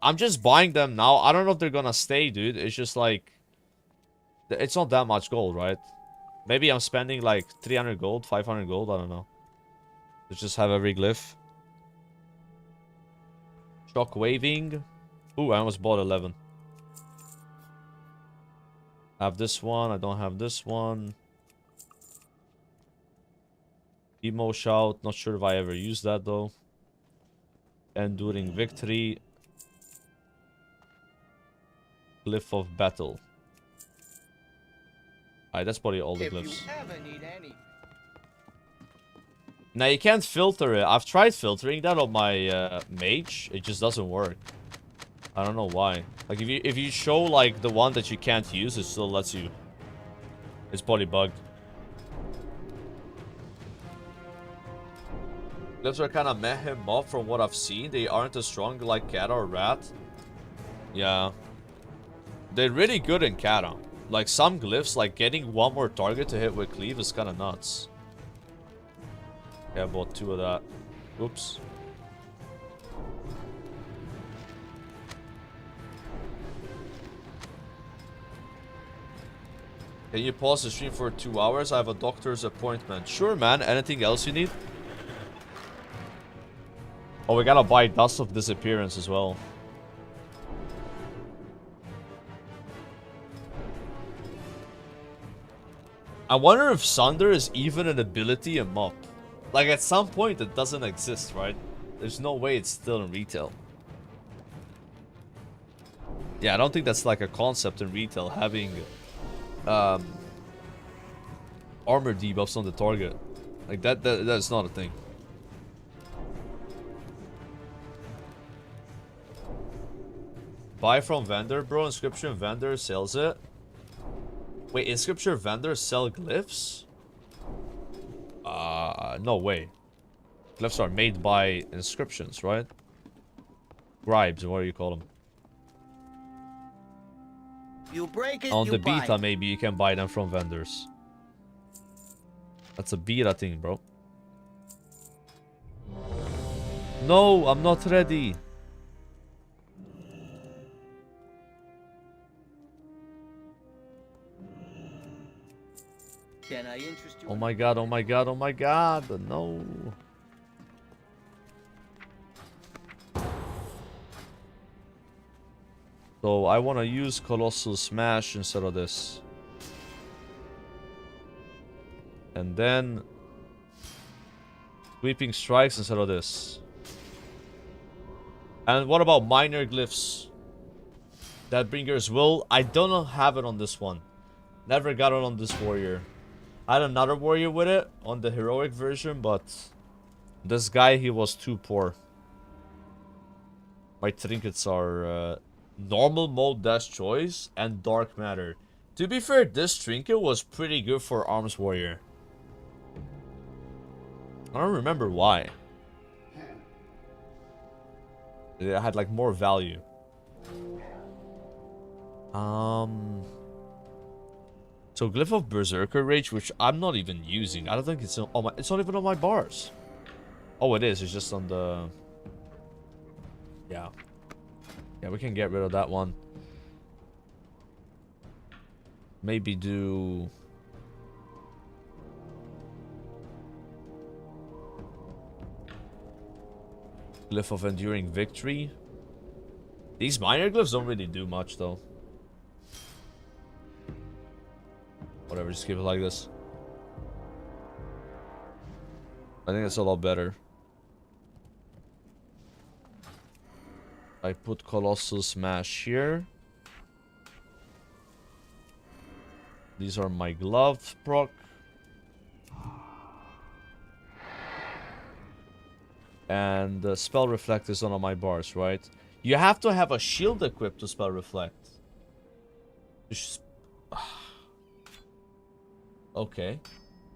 I'm just buying them now. I don't know if they're gonna stay, dude. It's just like... It's not that much gold, right? Maybe I'm spending like 300 gold, 500 gold, I don't know. Let's just have every glyph. Shock Waving. Ooh, I almost bought 11. I have this one. I don't have this one. Emo Shout. Not sure if I ever used that though. Enduring Victory. Glyph of Battle. Alright, that's probably all the If you glyphs. ever need any. Now you can't filter it. I've tried filtering that on my mage. It just doesn't work. I don't know why. Like if you show like the one that you can't use, it still lets you. It's probably bugged. Glyphs are kind of meh him up from what I've seen. They aren't as strong like Kata or Rat. Yeah. They're really good in Kata. Like some glyphs, like getting one more target to hit with cleave is kind of nuts. Yeah, I bought 2 of that. Oops. Can you pause the stream for 2 hours? I have a doctor's appointment. Sure, man. Anything else you need? Oh, we gotta buy Dust of Disappearance as well. I wonder if Sunder is even an ability in MOP. Like, at some point, it doesn't exist, right? There's no way it's still in retail. Yeah, I don't think that's like a concept in retail, having armor debuffs on the target. Like, that's not a thing. Buy from vendor, bro. Inscription vendor sells it. Wait, Inscription vendors sell glyphs? No way. Glyphs are made by inscriptions, right? Scribes, what do you call them? You break it, On you the buy beta, it. maybe you can buy them from vendors. That's a beta thing, bro. No, I'm not ready. Can I interest you? Oh my god, oh my god, oh my god. No. So I want to use Colossal Smash instead of this. And then Sweeping Strikes instead of this. And what about Minor Glyphs? Deathbringer's Will. I don't have it on this one. Never got it on this warrior. I had another warrior with it on the heroic version, but this guy, he was too poor. My trinkets are normal mode dash choice and dark matter. To be fair, this trinket was pretty good for arms warrior. I don't remember why. It had like more value. So Glyph of Berserker Rage, which I'm not even using. I don't think it's on my. It's not even on my bars. Oh, it is. It's just on the. Yeah. Yeah, we can get rid of that one. Maybe do. Glyph of Enduring Victory. These minor glyphs don't really do much though. Whatever, just keep it like this. I think it's a lot better. I put Colossal Smash here. These are my glove proc. And the Spell Reflect is on my bars, right? You have to have a shield equipped to Spell Reflect. Just... Okay.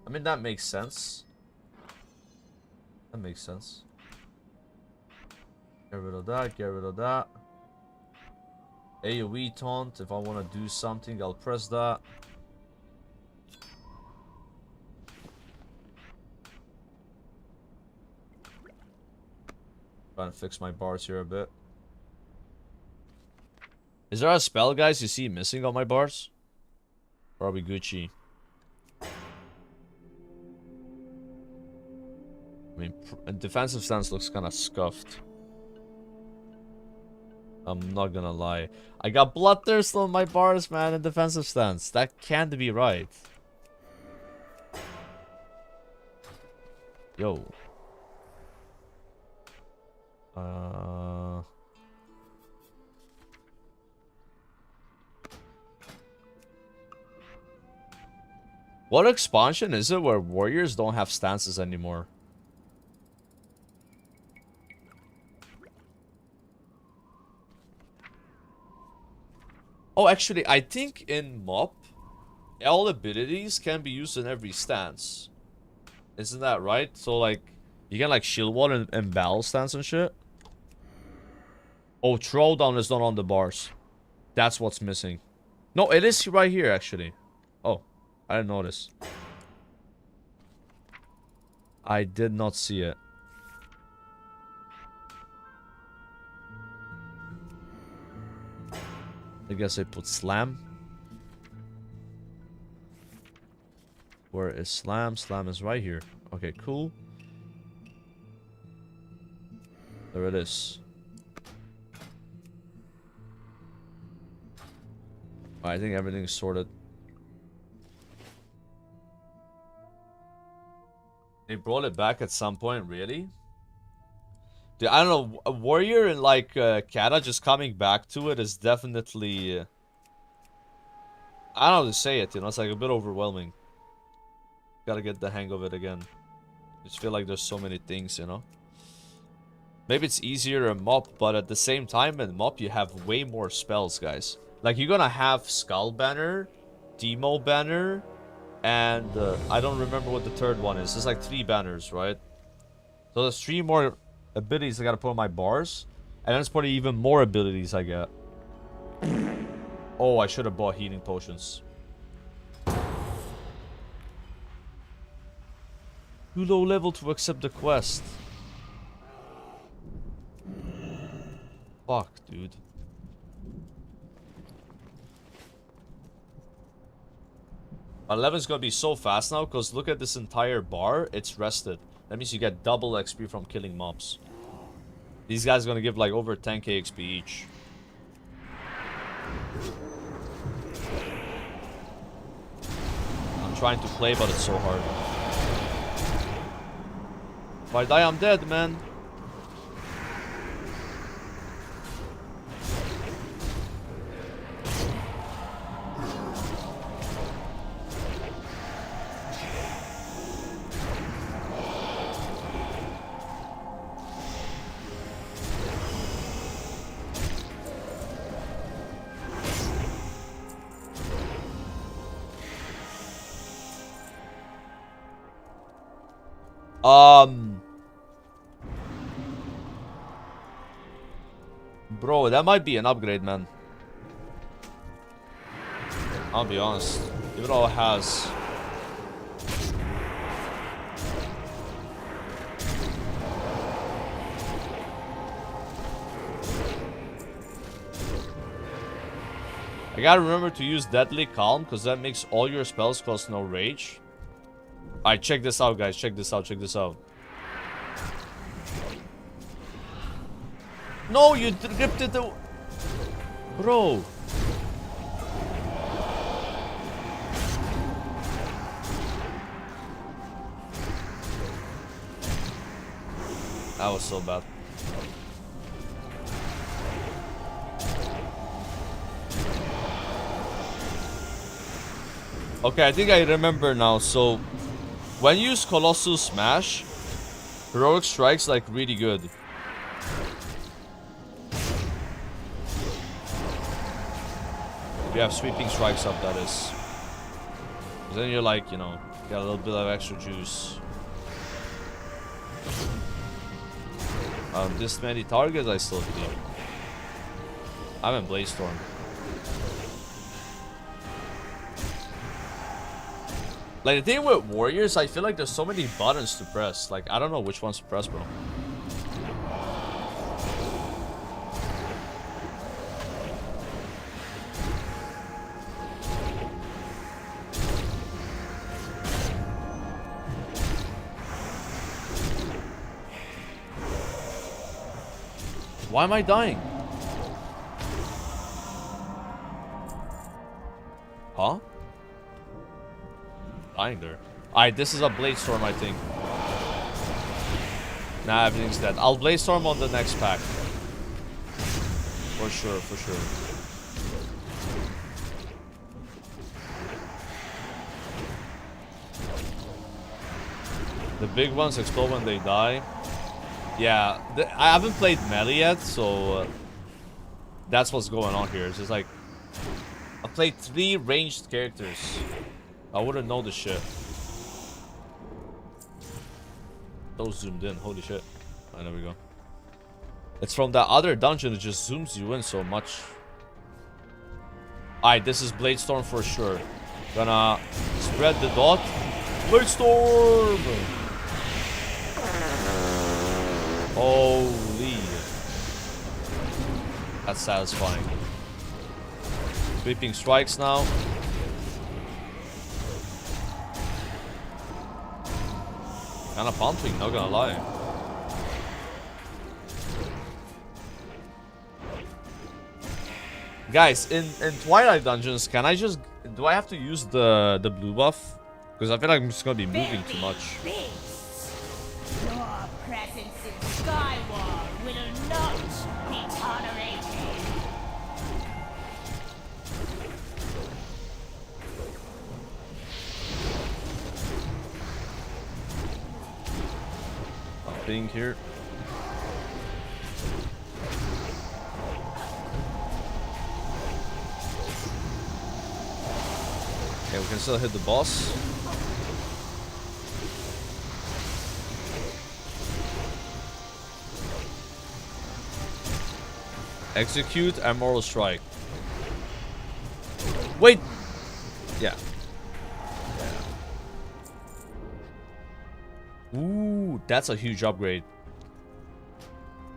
I mean, that makes sense. That makes sense. Get rid of that, get rid of that. AoE taunt. If I want to do something, I'll press that. Trying to fix my bars here a bit. Is there a spell, guys, you see missing on my bars? Probably Gucci. I mean, defensive stance looks kind of scuffed. I'm not gonna lie. I got Bloodthirst on my bars, man, in defensive stance. That can't be right. Yo. What expansion is it where warriors don't have stances anymore? Oh, actually, I think in MOP, all abilities can be used in every stance. Isn't that right? So, like, you can, like, shield wall and battle stance and shit. Oh, throwdown is not on the bars. That's what's missing. No, it is right here, actually. Oh, I didn't notice. I did not see it. I guess I put slam. Where is slam? Slam is right here. Okay, cool. There it is. I think everything's sorted. They brought it back at some point, really? Dude, I don't know. A warrior and like Kata just coming back to it is definitely. I don't know how to say it, you know. It's like a bit overwhelming. Gotta get the hang of it again. Just feel like there's so many things, you know. Maybe it's easier in MOP, but at the same time in MOP you have way more spells, guys. Like you're gonna have Skull Banner, Demo Banner, and I don't remember what the third one is. There's like 3 banners, right? So there's 3 more abilities I gotta put on my bars, and then it's probably even more abilities I get. Oh, I should have bought healing potions. Too low level to accept the quest. Fuck, dude. My 11's gonna be so fast now, because look at this entire bar. It's rested. That means you get double XP from killing mobs. These guys are gonna give like over 10k XP each. I'm trying to play, but it's so hard. If I die, I'm dead, man. Bro, that might be an upgrade, man. I'll be honest. Even though it has... I gotta remember to use Deadly Calm, because that makes all your spells cost no rage. Alright, check this out, guys. Check this out, check this out. No, you ripped it away. Bro. That was so bad. Okay, I think I remember now. So, when you use Colossal Smash, Heroic Strike's like really good. If you have Sweeping Strikes up, that is. Then you're like, you know, got a little bit of extra juice. This many targets, I still hit him. I'm in Blaze Storm. Like, the thing with warriors, I feel like there's so many buttons to press. Like, I don't know which ones to press, bro. Why am I dying? Huh? Dying there. Alright, this is a Blade Storm, I think. Nah, everything's dead. I'll Blade Storm on the next pack. For sure, for sure. The big ones explode when they die. Yeah, I haven't played melee yet, so that's what's going on here. It's just like I played 3 ranged characters. I wouldn't know the shit. So zoomed in, holy shit. Oh, there we go. It's from that other dungeon, it just zooms you in so much. Alright, this is Bladestorm for sure. Gonna spread the dot. Bladestorm! Holy. That's satisfying. Sweeping strikes now. Kinda pumping, not gonna lie. Guys, in Twilight Dungeons, can I just... Do I have to use the blue buff? Because I feel like I'm just gonna be moving too much. Your presence in Skyward will not be tolerated. Being here. Okay, we can still hit the boss. Execute and Moral Strike. Wait! Yeah. Ooh, that's a huge upgrade.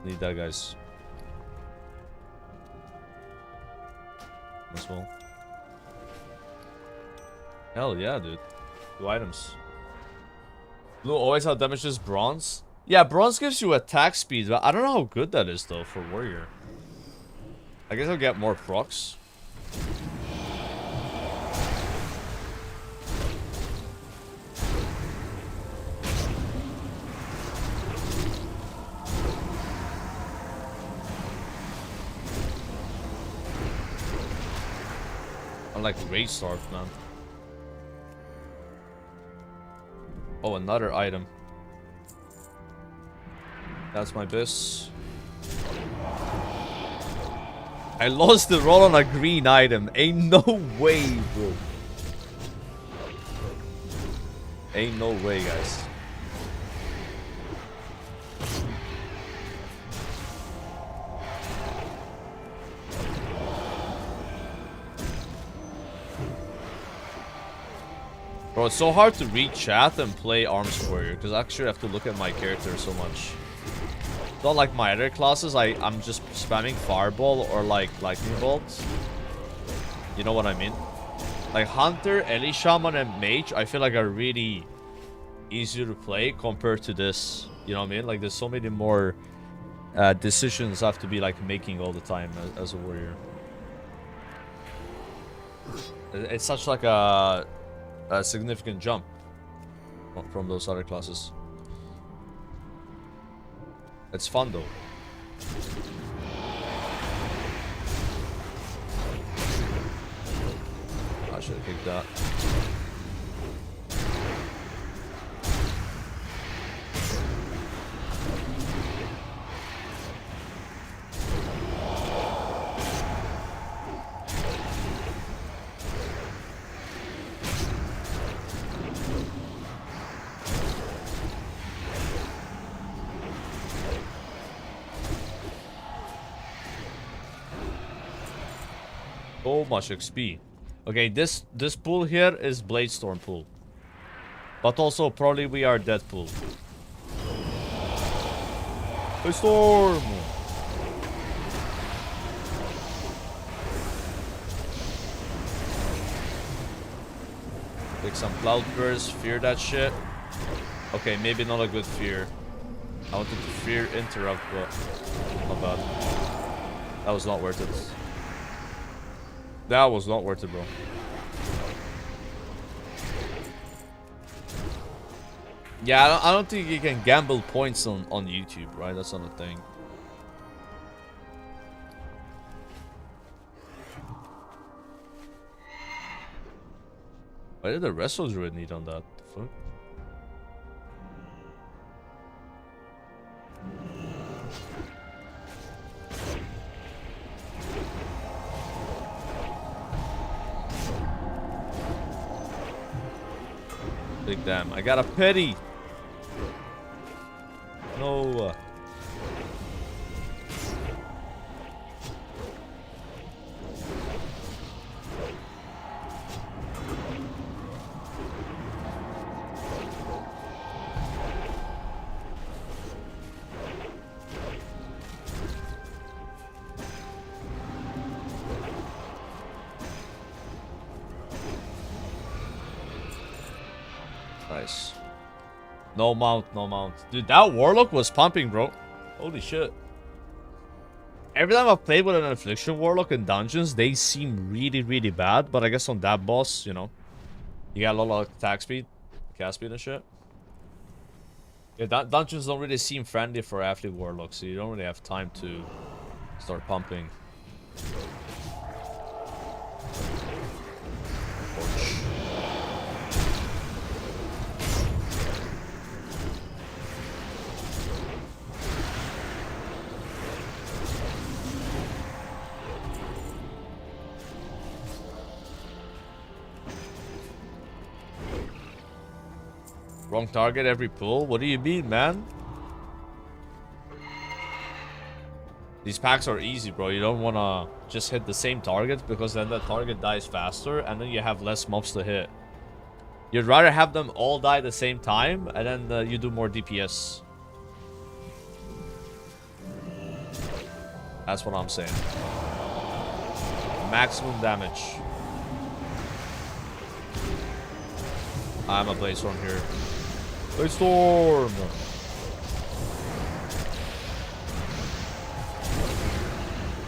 Need that, guys. As well. Hell yeah, dude. 2 items. Blue always how damages bronze. Yeah, bronze gives you attack speed, but I don't know how good that is though for warrior. I guess I'll get more procs. I like Rage Starve, man. Oh, another item. That's my bis. I lost the roll on a green item. Ain't no way, bro. Ain't no way, guys. Bro, it's so hard to read chat and play Arms Warrior because I actually have to look at my character so much. Not like my other classes, I'm just spamming Fireball or like Lightning Bolt. You know what I mean? Like Hunter, Ellie Shaman, and Mage, I feel like are really easier to play compared to this. You know what I mean? Like there's so many more decisions I have to be like making all the time as a warrior. It's such like a significant jump from those other classes. It's fun though. I should have kicked that. So much XP. Okay, this pool here is Bladestorm pool. But also probably we are dead pool. Bladestorm! Take some Cloud Burst, fear that shit. Okay, maybe not a good fear. I wanted to fear interrupt, but not bad. That was not worth it. That was not worth it, bro. Yeah, I don't think you can gamble points on YouTube, right? That's not a thing. Why did the Wrestle Druid need on that? The fuck? Big damn. I got a pity. No. Nice. No mount, no mount. Dude, that Warlock was pumping, bro. Holy shit. Every time I've played with an Affliction Warlock in dungeons, they seem really, really bad. But I guess on that boss, you know, you got a lot of attack speed, cast speed and shit. Yeah, dungeons don't really seem friendly for Athlete Warlocks, so you don't really have time to start pumping. Wrong target every pull? What do you mean, man? These packs are easy, bro. You don't want to just hit the same target because then that target dies faster and then you have less mobs to hit. You'd rather have them all die at the same time and then you do more DPS. That's what I'm saying. Maximum damage. I'm a Blaze Storm here. Blaze Storm!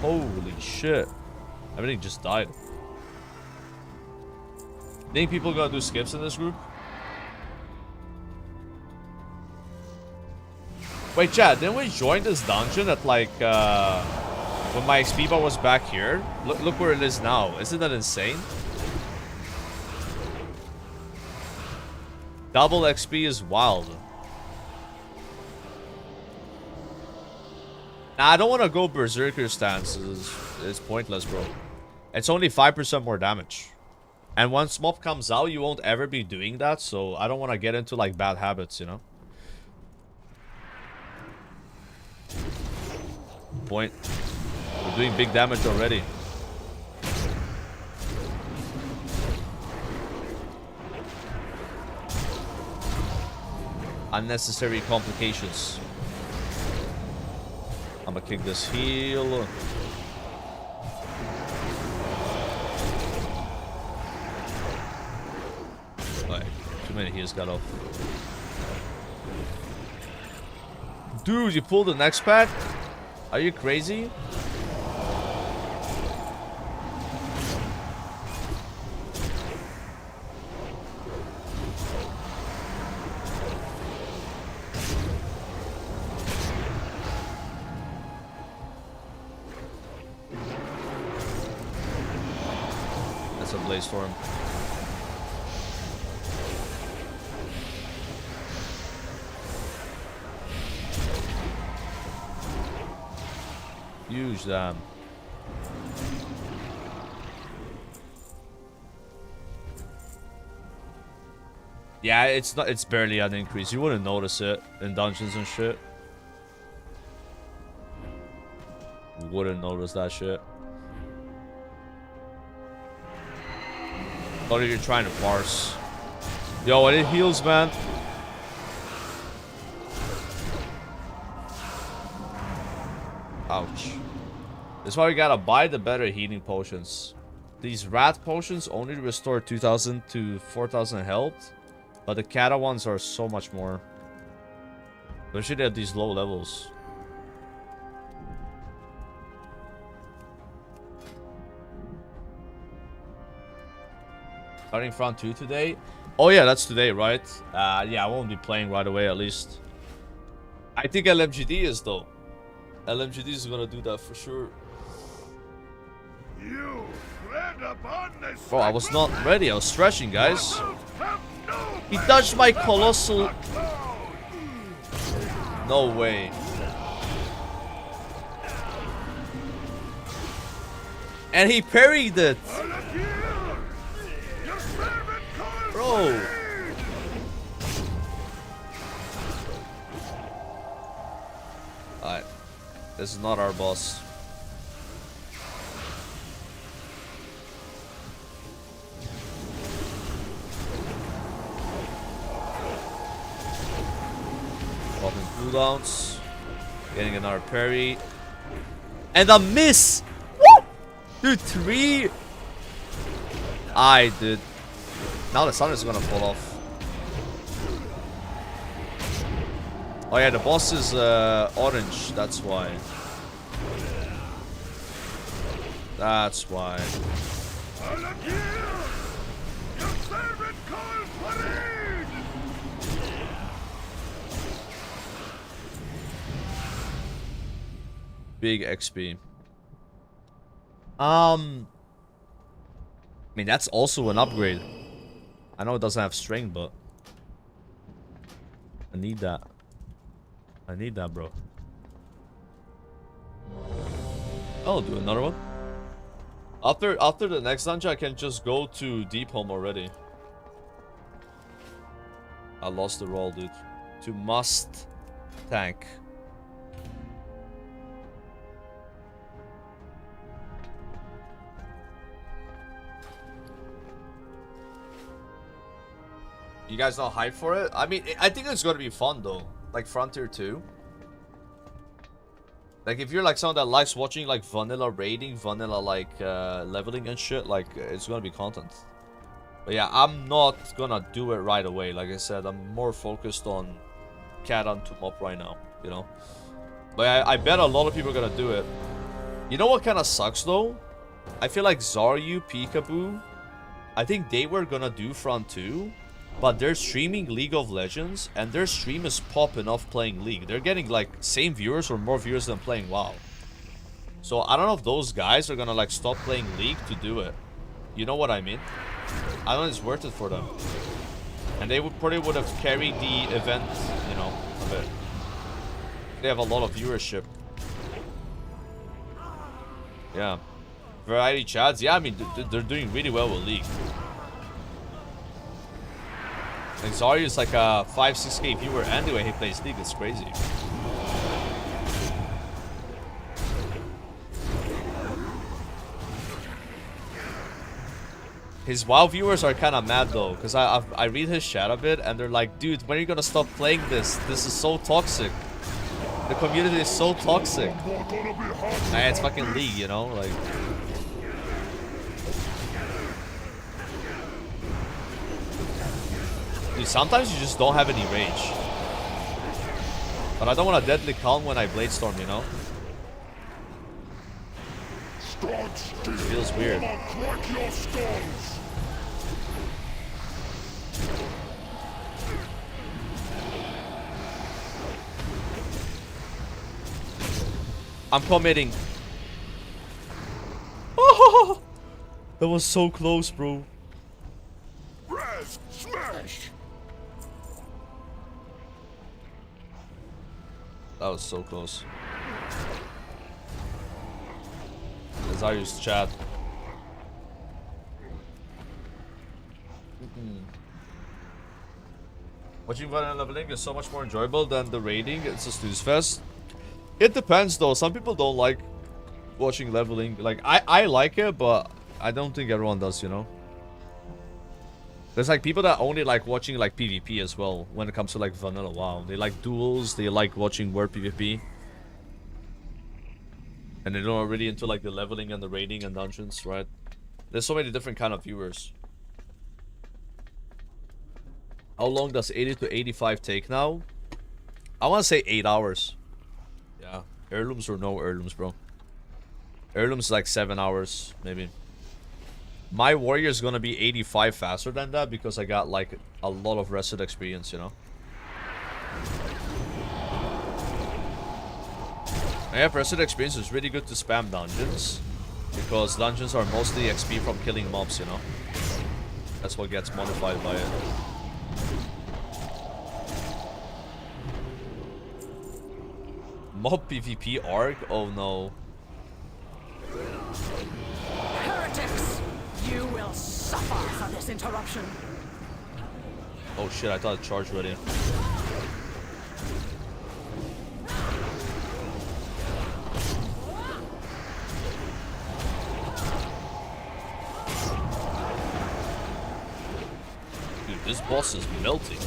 Holy shit. Everything just died. Think people gonna do skips in this group? Wait, Chad, didn't we join this dungeon at like, when my XP bar was back here? Look where it is now. Isn't that insane? Double XP is wild. Nah, I don't want to go Berserker stance. It's pointless, bro. It's only 5% more damage. And once mob comes out, you won't ever be doing that. So I don't want to get into like bad habits, you know? Point. We're doing big damage already. Unnecessary complications. I'm gonna kick this heal. Like, too many heals got off. Dude, you pulled the next pack? Are you crazy? That's a Blaze Storm. Huge damn. Yeah, it's barely an increase. You wouldn't notice it in dungeons and shit. You wouldn't notice that shit. Thought you're trying to parse. Yo, it heals, man. Ouch. That's why we gotta buy the better healing potions. These rat potions only restore 2000 to 4000 health, but the Kata ones are so much more. Especially at these low levels. Starting front 2 today? Oh yeah, that's today, right? Yeah, I won't be playing right away at least. I think LMGD is though. LMGD is gonna do that for sure. Bro, I was not ready. I was stretching, guys. He touched my colossal. No way. And he parried it. Bro. This is not our boss. Popping cooldowns. Getting another parry. And a miss! Woo! Dude, 3. Dude. Now the sun is gonna fall off. Oh yeah, the boss is orange, that's why. That's why. Big XP. I mean, that's also an upgrade. I know it doesn't have string, but I need that. I need that, bro. I'll do another one. After the next dungeon, I can just go to Deep Home already. I lost the roll, dude. To must tank. You guys not hyped for it? I mean, I think it's gonna be fun though. Like Frontier 2. Like if you're like someone that likes watching like vanilla raiding, vanilla like leveling and shit, like it's gonna be content. But yeah, I'm not gonna do it right away. Like I said, I'm more focused on cat onto mob right now, you know. But I bet a lot of people are gonna do it. You know what kind of sucks though? I feel like Zaryu, Peekaboo, I think they were gonna do Front 2. But they're streaming League of Legends, and their stream is popping off playing League. They're getting, like, same viewers or more viewers than playing WoW. So, I don't know if those guys are gonna, like, stop playing League to do it. You know what I mean? I don't know if it's worth it for them. And they probably would have carried the event, you know, a bit. They have a lot of viewership. Yeah. Variety chats, yeah, I mean, they're doing really well with League. Like Zarya is like a 5-6k viewer anyway. He plays League. It's crazy. His WoW viewers are kind of mad though, because I read his chat a bit and they're like, dude, when are you gonna stop playing this? This is so toxic. The community is so toxic. Nah, it's fucking League, you know, like. Dude, sometimes you just don't have any rage. But I don't want to deadly calm when I blade storm, you know? It feels weird. I'm committing. Oh, that was so close, bro. Smash! That was so close. As I use chat. Watching vanilla leveling is so much more enjoyable than the raiding. It's a snooze fest. It depends though. Some people don't like watching leveling. Like I like it, but I don't think everyone does, you know. There's like people that only like watching like PvP as well when it comes to like vanilla WoW. They like duels, they like watching word PvP. And they're not really into like the leveling and the raiding and dungeons, right? There's so many different kind of viewers. How long does 80 to 85 take now? I want to say 8 hours. Yeah. Heirlooms or no heirlooms, bro. Heirlooms like 7 hours, maybe. My warrior is gonna be 85 faster than that because I got like a lot of rested experience, you know. Yeah, rested experience is really good to spam dungeons because dungeons are mostly XP from killing mobs, you know. That's what gets modified by it. Mob PvP arc? Oh no. Heretics! You will suffer for this interruption. Oh shit, I thought it charged already. This boss is melting.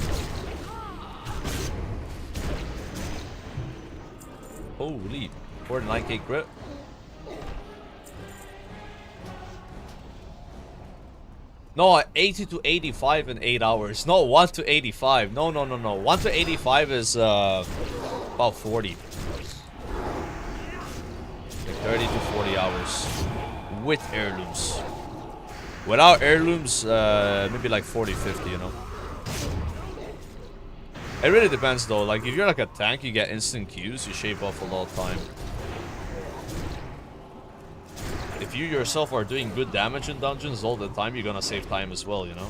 Holy, 49k crit. No, 80 to 85 in 8 hours. No, 1 to 85. No. 1 to 85 is about 40. Like 30 to 40 hours. With heirlooms. Without heirlooms, maybe like 40, 50, you know. It really depends though. Like if you're like a tank, you get instant Qs, you shave off a lot of time. If you yourself are doing good damage in dungeons all the time, you're gonna save time as well, you know?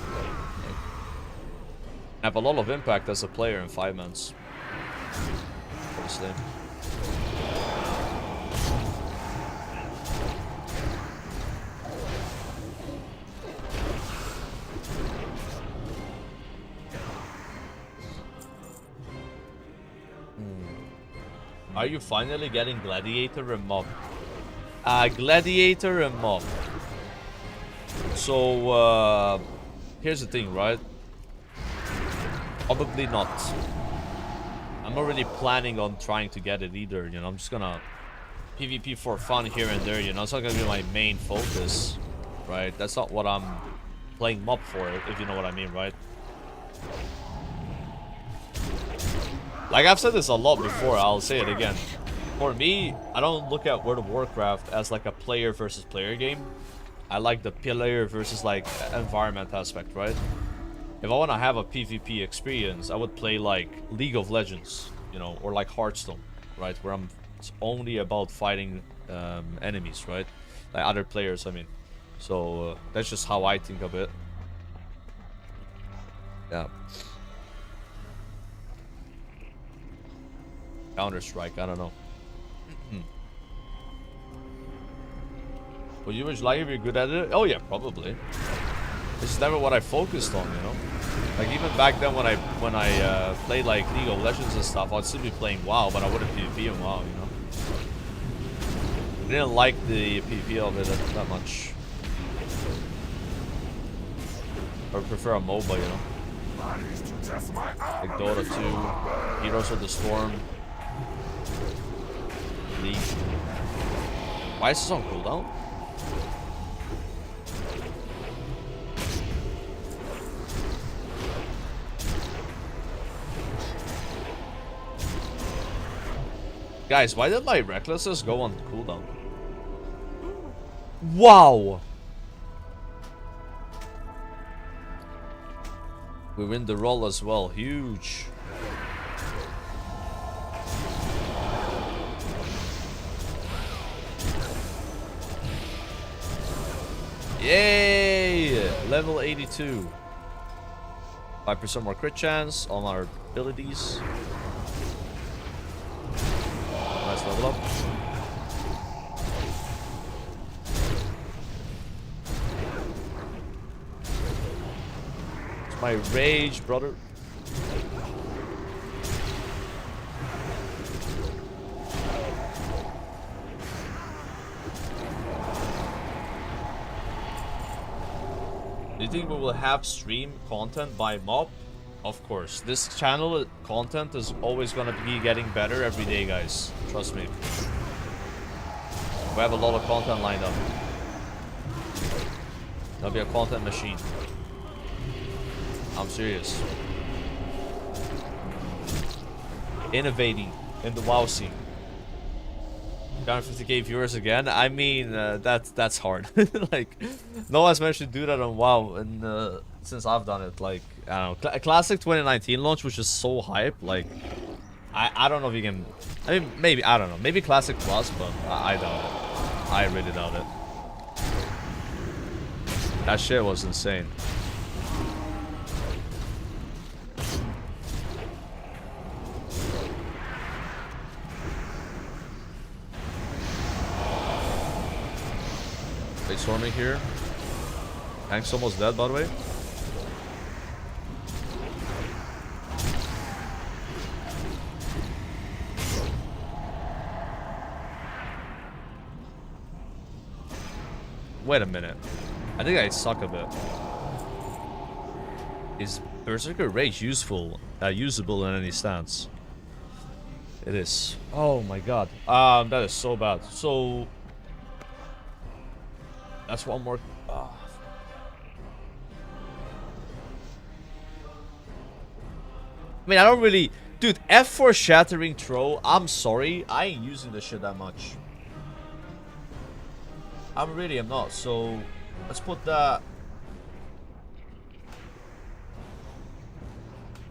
Have a lot of impact as a player in 5 months. Obviously. Are you finally getting Gladiator and Mob? Gladiator and Mob. So, here's the thing, right? Probably not. I'm not really planning on trying to get it either, you know? I'm just gonna PvP for fun here and there, you know? It's not gonna be my main focus, right? That's not what I'm playing Mob for, if you know what I mean, right? Like I've said this a lot before, I'll say it again. For me, I don't look at World of Warcraft as like a player versus player game. I like the player versus like environment aspect, right? If I want to have a PvP experience, I would play like League of Legends, you know, or like Hearthstone, right? Where it's only about fighting enemies, right? Like other players, I mean. So that's just how I think of it. Yeah. Counter-Strike, I don't know. Would you much like if you're good at it? Oh yeah, probably. This is never what I focused on, you know? Like even back then when I played like League of Legends and stuff, I'd still be playing WoW, but I wouldn't PvP in WoW, you know? I didn't like the PvP of it that much. I would prefer a MOBA, you know? Like Dota 2, Heroes of the Storm, League. Why is this on cooldown? Guys, why did my recklessness go on cooldown? Wow! We win the roll as well. Huge. Yay! Level 82. 5% more crit chance on our abilities. Nice level up. It's my rage, brother. Do you think we will have stream content by Mob? Of course. This channel content is always gonna be getting better every day, guys. Trust me. We have a lot of content lined up. That'll be a content machine. I'm serious. Innovating in the WoW scene. 50k viewers again. I mean, that's hard. Like, no one's managed to do that on WoW, and since I've done it. Like, I don't know, Classic 2019 launch was just so hype. Like, I don't know if you can. I mean, maybe, I don't know. Maybe Classic Plus, but I doubt it. I really doubt it. That shit was insane. They storming here. Tank's almost dead, by the way. Wait a minute. I think I suck a bit. Is Berserker Rage useful, usable in any stance. It is. Oh my god. That is so bad. So that's one more. I mean, I don't really... Dude, F4 Shattering Throw, I'm sorry. I ain't using this shit that much. I really am not. So, let's put that...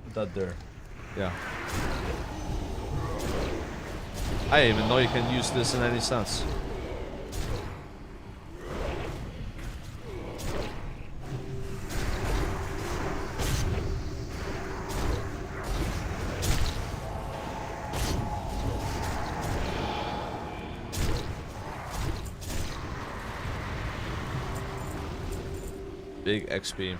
Put that there. Yeah. I didn't even know you can use this in any sense. Big XP.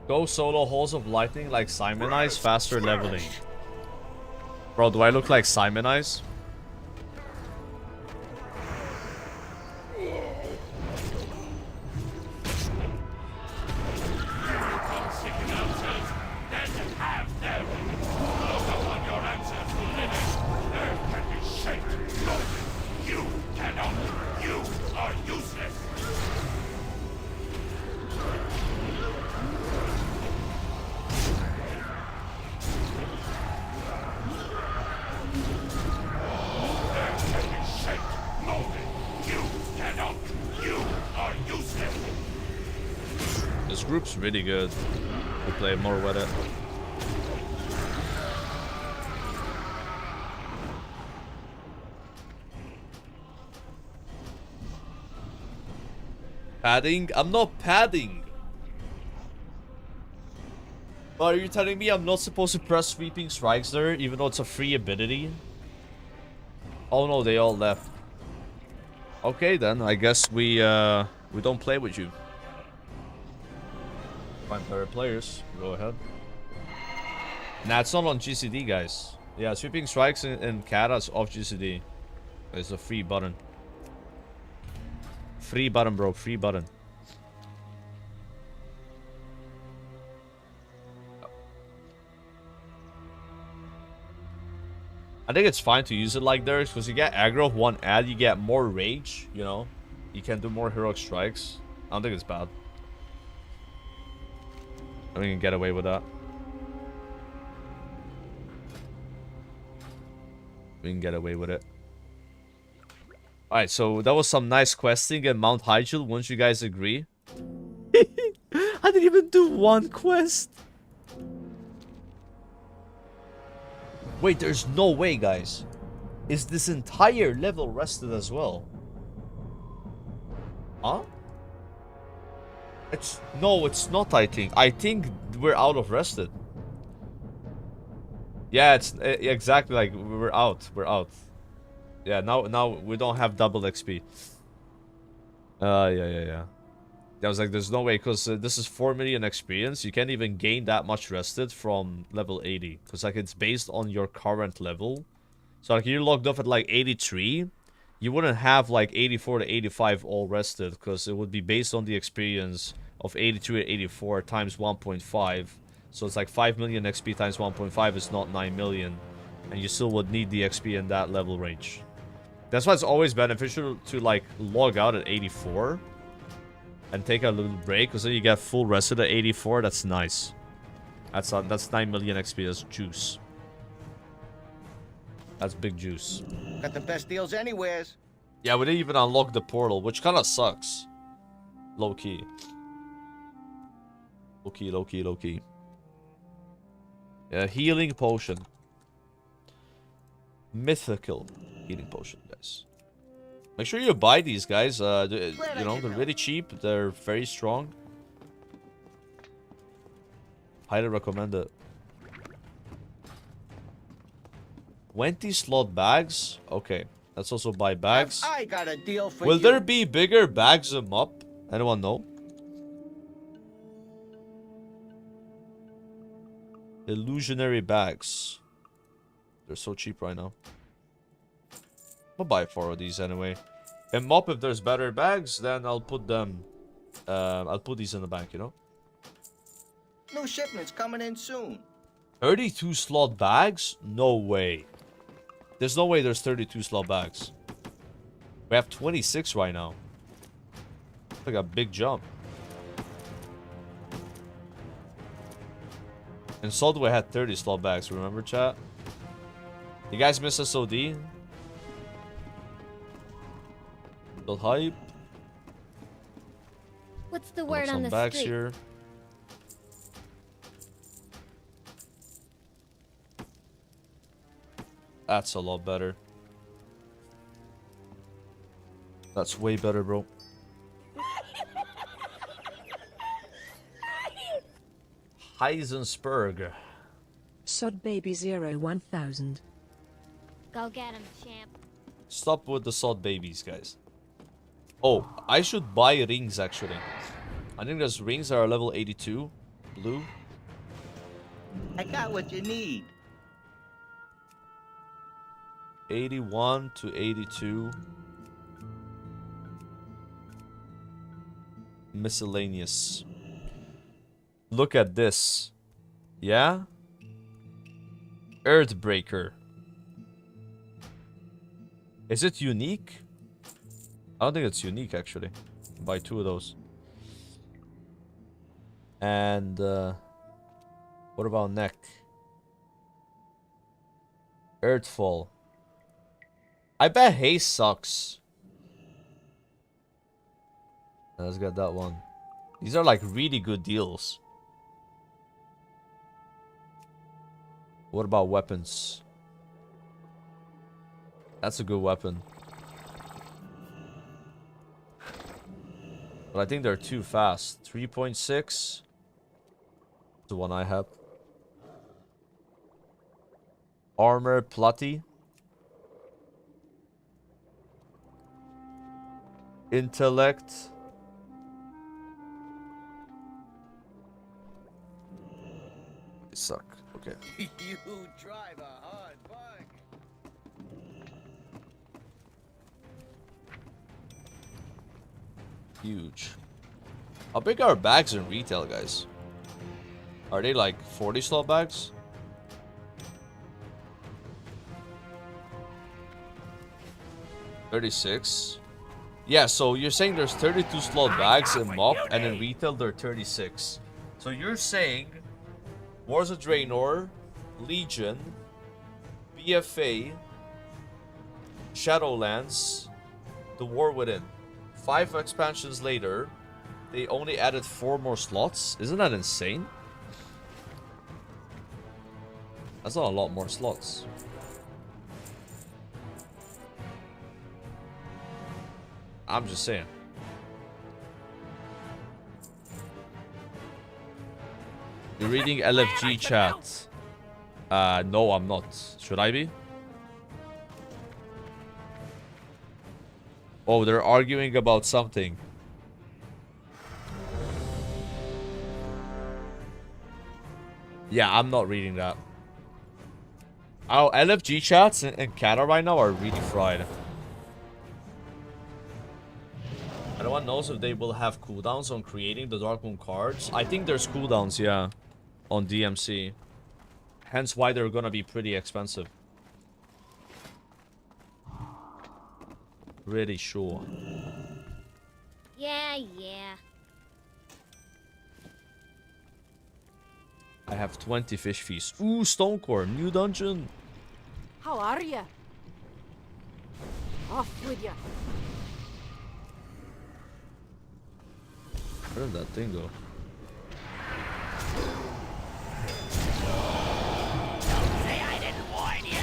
Go solo Halls of Lightning like Simonize, faster leveling. Bro, do I look like Simonize? This group's really good. We play more with it. Padding? I'm not padding. But are you telling me I'm not supposed to press sweeping strikes there, even though it's a free ability? Oh no, they all left. Okay then, I guess we don't play with you. Find better players. Go ahead. Nah, it's not on GCD, guys. Yeah, sweeping strikes and Kata's off GCD. It's a free button. Free button, bro. Free button. I think it's fine to use it like there, because you get aggro of one ad, you get more rage, you know? You can do more heroic strikes. I don't think it's bad. I think you can get away with that. We can get away with it. Alright, so that was some nice questing at Mount Hyjal, wouldn't you guys agree? I didn't even do one quest. Wait, there's no way, guys. Is this entire level rested as well? Huh? No, it's not, I think. I think we're out of rested. Yeah, it's exactly like we're out. We're out. Yeah, now we don't have double XP. Yeah. I was like, there's no way, because this is 4 million experience. You can't even gain that much rested from level 80. Because like it's based on your current level. So like you're logged off at like 83. You wouldn't have like 84 to 85 all rested. Because it would be based on the experience of 82 and 84 times 1.5. So it's like 5 million XP times 1.5 is not 9 million. And you still would need the XP in that level range. That's why it's always beneficial to like log out at 84. And take a little break, because then you get full rested at 84. That's nice. That's 9 million XP. That's juice. That's big juice. Got the best deals anywheres. Yeah, we didn't even unlock the portal, which kind of sucks. Low key. Low key. Yeah, healing potion. Mythical healing potion, guys. Make sure you buy these, guys. You know, they're really cheap. They're very strong. Highly recommend it. 20 slot bags? Okay. Let's also buy bags. I got a deal for Will you. there be bigger bags of mop? Anyone know? Illusionary bags. They're so cheap right now. I'll buy 4 of these anyway. And mop, if there's better bags, then I'll put them. I'll put these in the bank, you know? New shipments coming in soon. 32 slot bags? No way. There's no way there's 32 slot bags. We have 26 right now. It's like a big jump. And Sodway had 30 slot bags, remember, chat? You guys miss SOD? Build hype. What's the Look, word on some the bags street? here. That's a lot better. That's way better, bro. Heisensberg. Sod Baby 01000. Go get him, champ. Stop with the salt babies, guys. Oh, I should buy rings, actually. I think there's rings that are level 82. Blue. I got what you need. 81 to 82. Miscellaneous. Look at this. Yeah? Earthbreaker. Is it unique? I don't think it's unique, actually. Buy 2 of those. And, what about neck? Earthfall. I bet haste sucks. Let's get that one. These are like really good deals. What about weapons? That's a good weapon. But I think they're too fast. 3.6. The one I have. Armor Plati. Intellect. They suck. Okay. You drive a hard bug. Huge. How big are bags in retail, guys? Are they like 40 slot bags? $36. Yeah, so you're saying there's 32 slot bags in MOP, and in retail they're 36. So you're saying Wars of Draenor, Legion, BFA, Shadowlands, The War Within. 5 expansions later, they only added 4 more slots? Isn't that insane? That's not a lot more slots. I'm just saying. You're reading LFG chat. No, I'm not. Should I be? Oh, they're arguing about something. Yeah, I'm not reading that. Oh, LFG chats and Kata right now are really fried. Anyone knows if they will have cooldowns on creating the Dark Moon cards? I think there's cooldowns, yeah, on DMC. Hence why they're gonna be pretty expensive. Pretty sure. Yeah. I have 20 fish feast. Ooh, Stonecore, new dungeon. How are ya? Off with ya. Where did that thing go? Say I didn't warn you.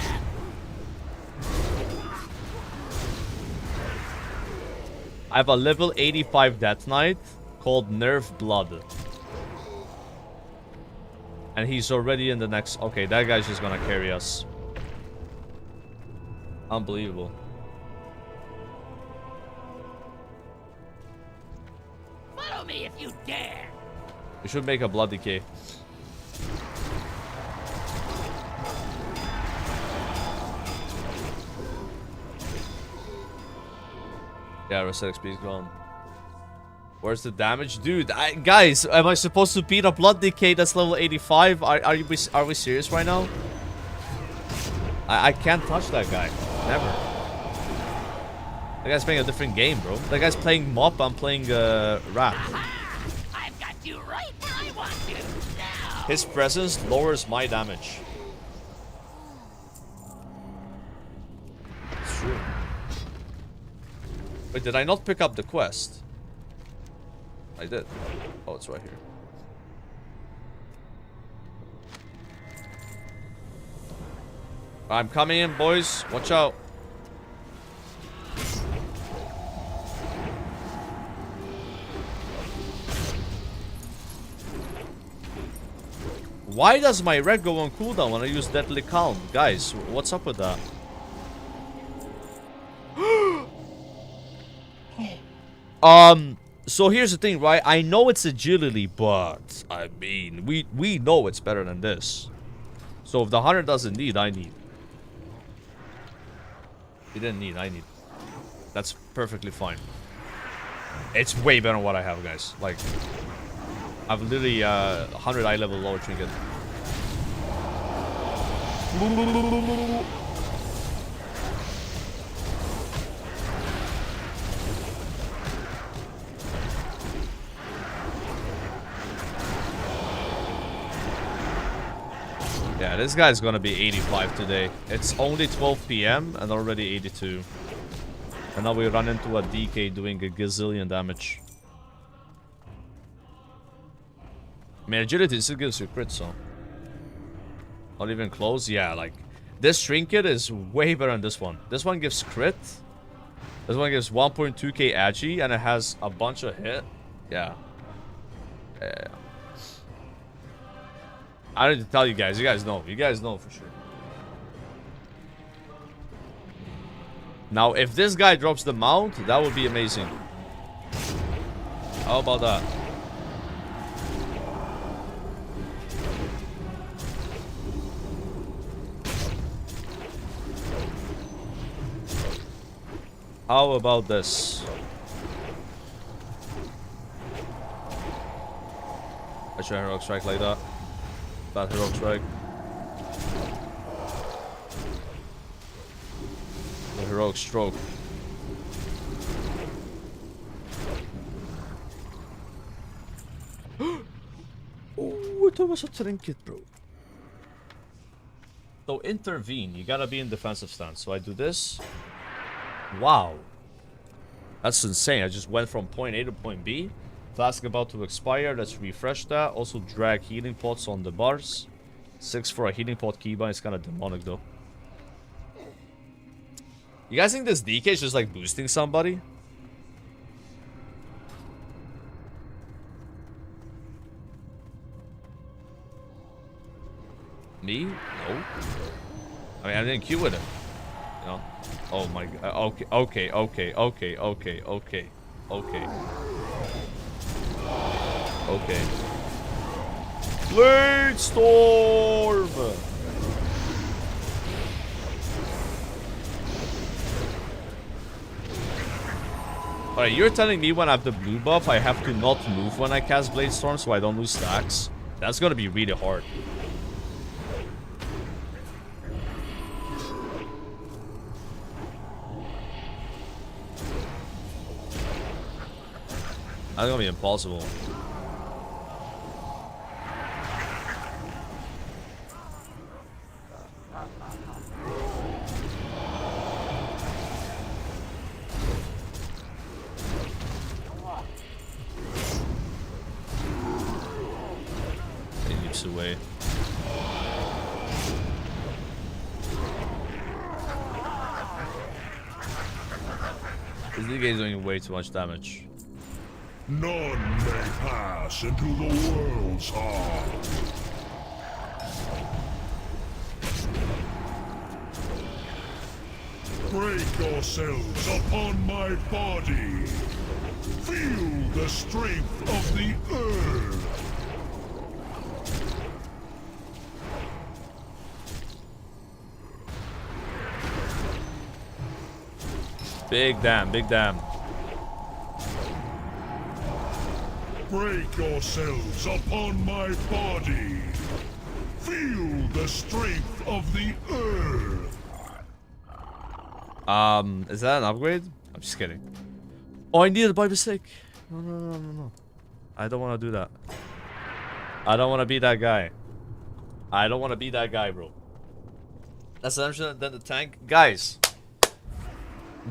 I have a level 85 Death Knight called Nerve Blood. And he's already in the next... Okay, that guy's just gonna carry us. Unbelievable. me if you dare. We should make a blood decay. Yeah, reset XP is gone. Where's the damage? Dude, guys, am I supposed to beat a blood decay that's level 85? Are we serious right now? I can't touch that guy. Never. That guy's playing a different game, bro. That guy's playing Mop, I'm playing Rat. I've got you right where I want you now. His presence lowers my damage. It's true. Wait, did I not pick up the quest? I did. Oh, it's right here. I'm coming in, boys. Watch out. Why does my red go on cooldown when I use Deadly Calm? Guys, what's up with that? So here's the thing, right? I know it's agility, but I mean, we know it's better than this. So if the hunter doesn't need, I need. He didn't need, I need. That's perfectly fine. It's way better than what I have, guys. Like, I've literally 100 eye level lower trinket. Yeah, this guy's gonna be 85 today. It's only 12 PM and already 82. And now we run into a DK doing a gazillion damage. I mean, agility still gives you crit, so. Not even close. Yeah, like, this trinket is way better than this one. This one gives crit. This one gives 1.2k agi, and it has a bunch of hit. Yeah. Yeah. I don't need to tell you guys. You guys know. You guys know for sure. Now, if this guy drops the mount, that would be amazing. How about that? How about this? I try heroic strike like that. Bad heroic strike. The heroic stroke. Oh, that was a trinket, bro. So intervene. You gotta be in defensive stance. So I do this. Wow. That's insane. I just went from point A to point B. Flask about to expire. Let's refresh that. Also drag healing pots on the bars. 6 for a healing pot keybind. It's kind of demonic though. You guys think this DK is just like boosting somebody? Me? No. I mean, I didn't queue with him. You know? Oh my god. Okay. Okay. Blade Storm! Alright, you're telling me when I have the blue buff, I have to not move when I cast Blade Storm so I don't lose stacks? That's gonna be really hard. That's gonna be impossible. He leaps away. This DK is doing way too much damage. None may pass into the world's heart. Break yourselves upon my body. Feel the strength of the earth. Big damn, big damn. Break yourselves upon my body. Feel the strength of the earth. Is that an upgrade? I'm just kidding. Oh, I needed it by mistake. No. I don't want to do that. I don't want to be that guy. I don't want to be that guy, bro. That's the then the tank. Guys,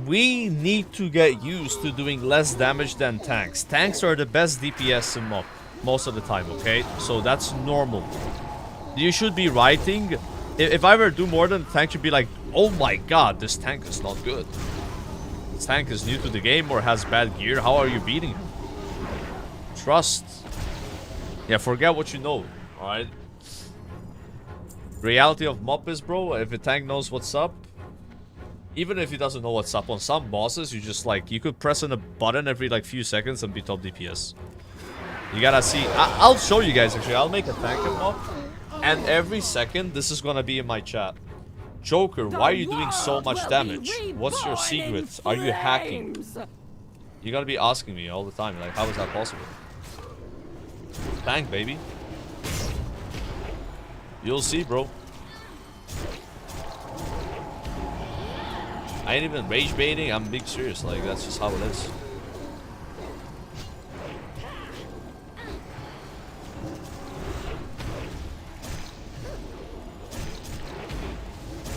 we need to get used to doing less damage than tanks. Tanks are the best DPS in MOP most of the time, okay? So that's normal. You should be writing. If I were to do more than the tank, should be like, oh my god, this tank is not good. This tank is new to the game or has bad gear. How are you beating him? Trust. Yeah, forget what you know, alright? Reality of MOP is, bro, if a tank knows what's up, even if he doesn't know what's up, on some bosses, you just like, you could press on a button every like few seconds and be top DPS. You gotta see. I'll show you guys actually. I'll make a tank in MOP, and every second, this is gonna be in my chat. Joker, why are you doing so much damage? What's your secret? Are you hacking? You gotta be asking me all the time, like, how is that possible? Tank, baby. You'll see, bro. I ain't even rage baiting. I'm being serious. Like, that's just how it is.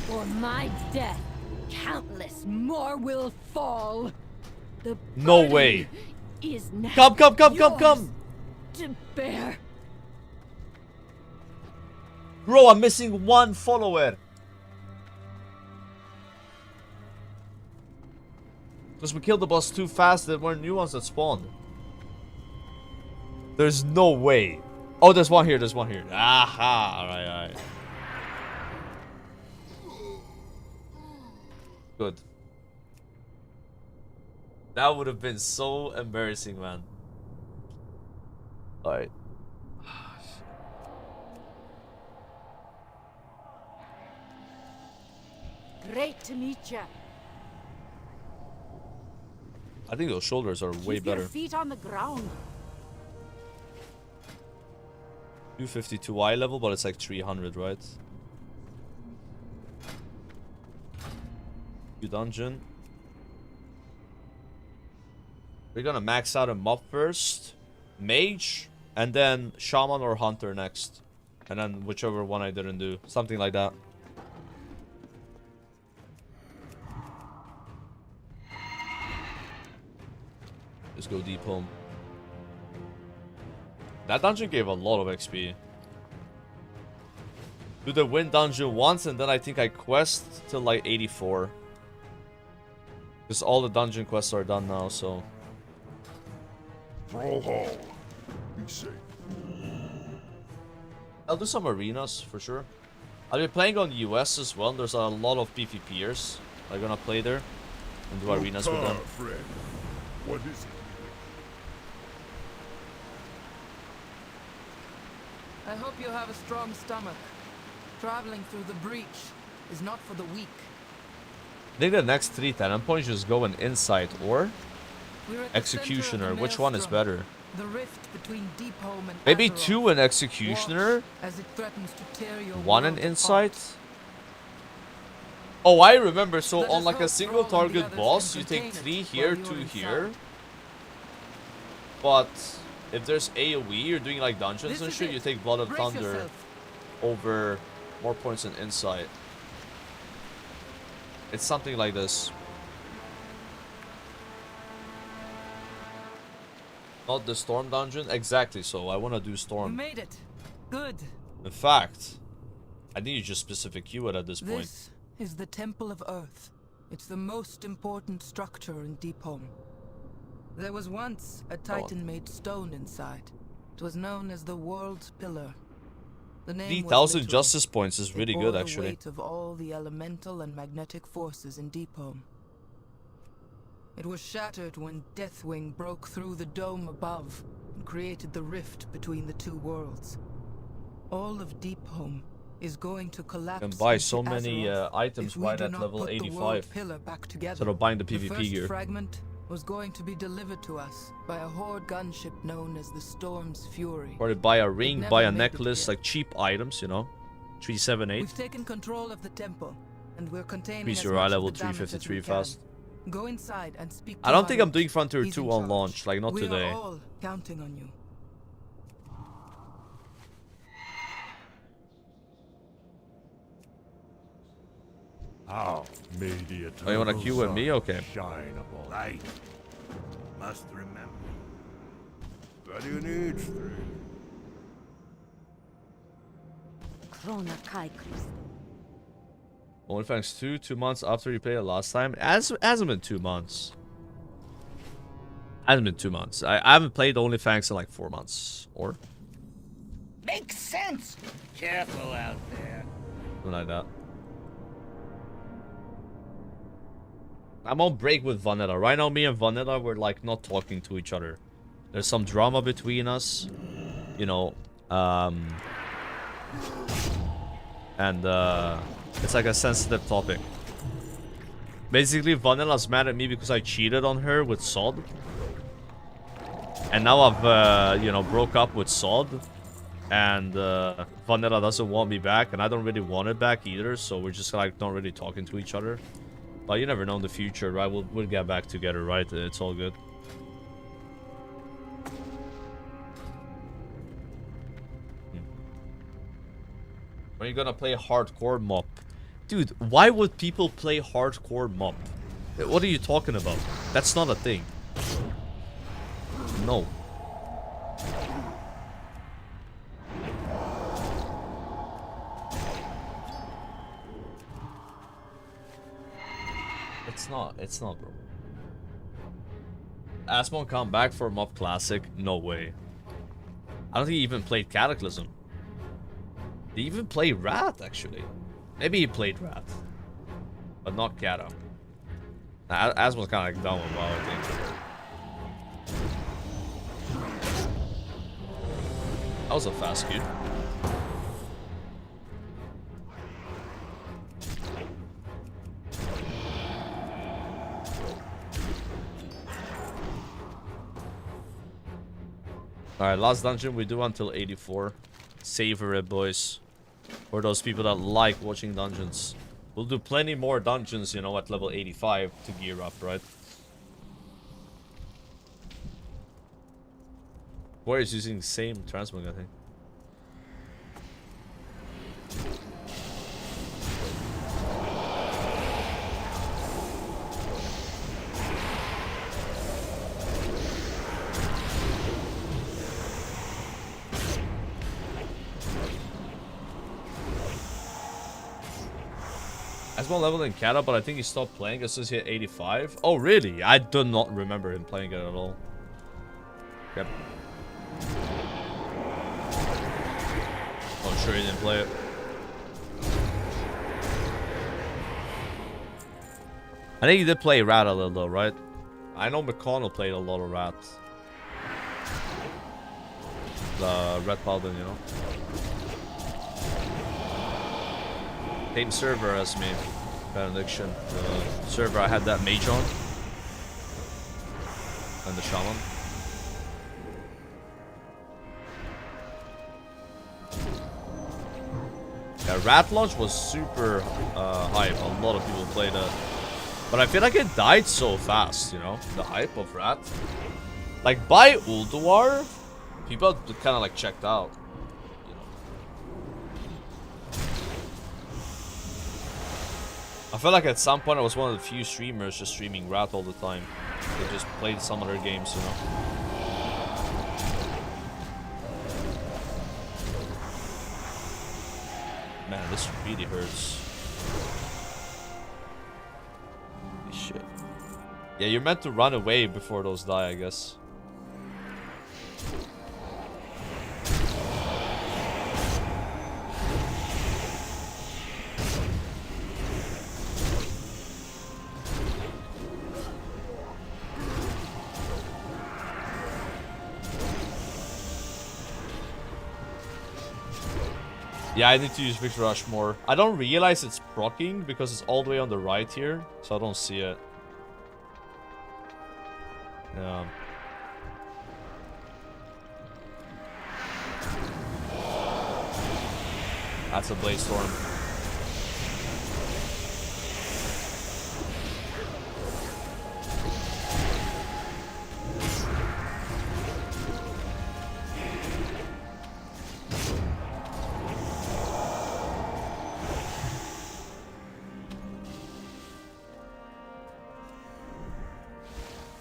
For my death, countless more will fall. The No burden way. Is now Come. yours to bear. Bro, I'm missing one follower. Because we killed the boss too fast. There were new ones that spawned. There's no way. Oh, there's one here. There's one here. Aha. Alright. Good. That would have been so embarrassing, man. Alright. Great to meet you. I think those shoulders are way Keep better. your feet on the ground. 252 Y level, but it's like 300, right? New dungeon. We're gonna max out a mob first, mage, and then shaman or hunter next, and then whichever one I didn't do, something like that. Let's go deep home. That dungeon gave a lot of XP. Do the win dungeon once, and then I think I quest till like 84. Because all the dungeon quests are done now, so. Brawlhalla. Be safe. I'll do some arenas for sure. I'll be playing on US as well. There's a lot of PvPers that are gonna play there and do arenas with them. Friend. What is it? I hope you have a strong stomach. Traveling through the breach is not for the weak. I think the next 3 talent points just go in Insight or We're at the Executioner. center of the Which one is maelstrom, better? The rift between Deepholm and Maybe Azeroth. 2 in Executioner, Watch as it threatens to tear your 1 in world Insight. apart. Oh, I remember. So Let on us like a hope single Thrall and the target others boss, can you take contain 3 it here, while you're 2 inside. here. But if there's AoE, you're doing like dungeons This and is shit, it. you take Blood of Brace Thunder yourself. over more points in Insight. It's something like this. Not the Storm dungeon? Exactly, so I want to do You Storm. made it. Good. In fact, I think you just specific keyword at this point. This is the Temple of Earth. It's the most important structure in Deepholm. There was once a Titan-made stone inside. It was known as the World's Pillar. The name was 3,000 literal. justice points is It really bore good, the actually. weight of all the elemental and magnetic forces in Deepholm. It was shattered when Deathwing broke through the dome above and created the rift between the two worlds. All of Deepholm is going to collapse. You can buy into so many Azeroth items if we right do at not level put the 85. world pillar back together. Instead of buying the The PvP first gear. fragment was going to be delivered to us by a horde gunship known as the Storm's Fury. Or to buy a ring, never buy a made it necklace, yet. like cheap items, you know. 378. We've taken control of the temple, and we're containing Increase as your much eye of level the damage as 353 we can. fast. Go inside and speak to I don't think I'm Marut. doing Frontier He's 2 in on charge. launch, like not We today. are all counting on you. How may the eternal Oh, you wanna queue with sun me? Okay. shine upon light. Must remember. What do you need, Stray? Krona Kai Christ. Only thanks 2 months after you played it last time. Hasn't been 2 months. Hasn't been 2 months. I haven't played OnlyFans in like 4 months. Or Makes sense. Careful out there. something like that. I'm on break with Vanilla. Right now, me and Vanilla, we're like not talking to each other. There's some drama between us. You know. And it's like a sensitive topic. Basically, Vanilla's mad at me because I cheated on her with Sod. And now I've, you know, broke up with Sod. And Vanilla doesn't want me back, and I don't really want it back either, so we're just like not really talking to each other. But you never know in the future, right? We'll get back together, right? It's all good. When are you gonna play hardcore mop? Dude, why would people play hardcore mop? What are you talking about? That's not a thing. No. It's not, bro. Asmon come back for Mob Classic? No way. I don't think he even played Cataclysm. Did he even play Rat, actually? Maybe he played Rat. But not Cata. Asmon's kind of like done with WoW, I think. That was a fast queue. Alright, last dungeon we do until 84. Savor it, boys. For those people that like watching dungeons. We'll do plenty more dungeons, you know, at level 85 to gear up, right? Warrior's using the same transmog, I think. Asmon leveled in Cata, but I think he stopped playing as soon as he hit 85. Oh, really? I do not remember him playing it at all. Yep. Oh, sure he didn't play it. I think he did play Rat a little though, right? I know McConnell played a lot of Rat. The Red Paladin, you know? Same server as me. Benediction. The server I had that mage on. And the shaman. Yeah, Rat launch was super hype. A lot of people played it. But I feel like it died so fast, you know? The hype of Rat. Like, by Ulduar, people kind of like checked out. I feel like at some point I was one of the few streamers just streaming Rat all the time. They just played some other games, you know. Man, this really hurts. Holy shit. Yeah, you're meant to run away before those die, I guess. Yeah, I need to use Victor Rush more. I don't realize it's proccing because it's all the way on the right here, so I don't see it. Yeah. That's a Blaze Storm.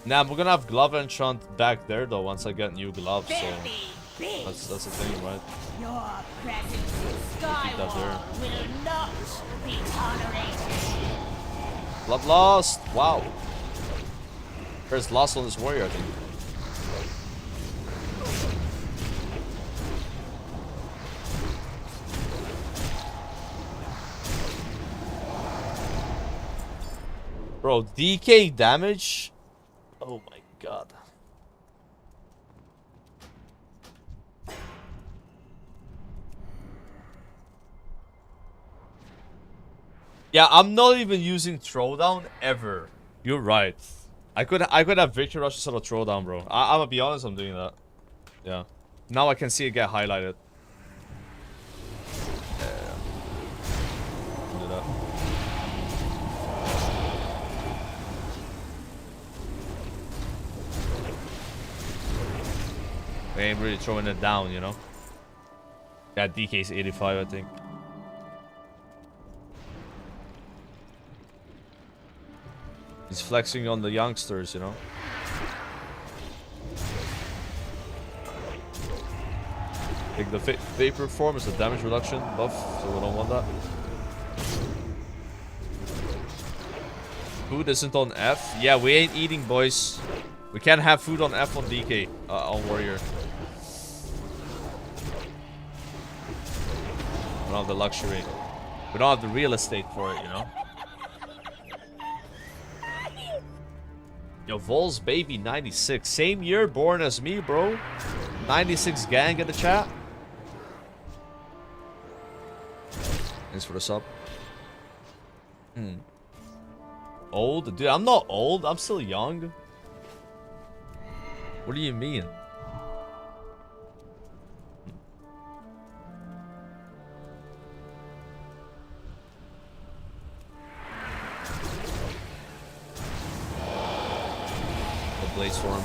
Nah, we're gonna have glove enchant back there though once I get new gloves, so that's the thing, right? Your presence in Skyward will not be tolerated. Blood lost! Wow. There's lost on this warrior, I think. Bro, DK damage? Oh my god. Yeah, I'm not even using throwdown ever. You're right. I could have Victory Rush instead of throwdown, bro. I'm gonna be honest, I'm doing that. Yeah. Now I can see it get highlighted. Yeah. Do that. We ain't really throwing it down, you know? Yeah, DK's 85, I think. He's flexing on the youngsters, you know? Take the vapor form is a damage reduction buff, so we don't want that. Food isn't on F. Yeah, we ain't eating, boys. We can't have food on F on DK, on Warrior. We don't have the luxury. We don't have the real estate for it, you know? Yo, Vol's baby 96. Same year born as me, bro. 96 gang in the chat. Thanks for the sub. Old? Dude, I'm not old. I'm still young. What do you mean? Blaze Storm.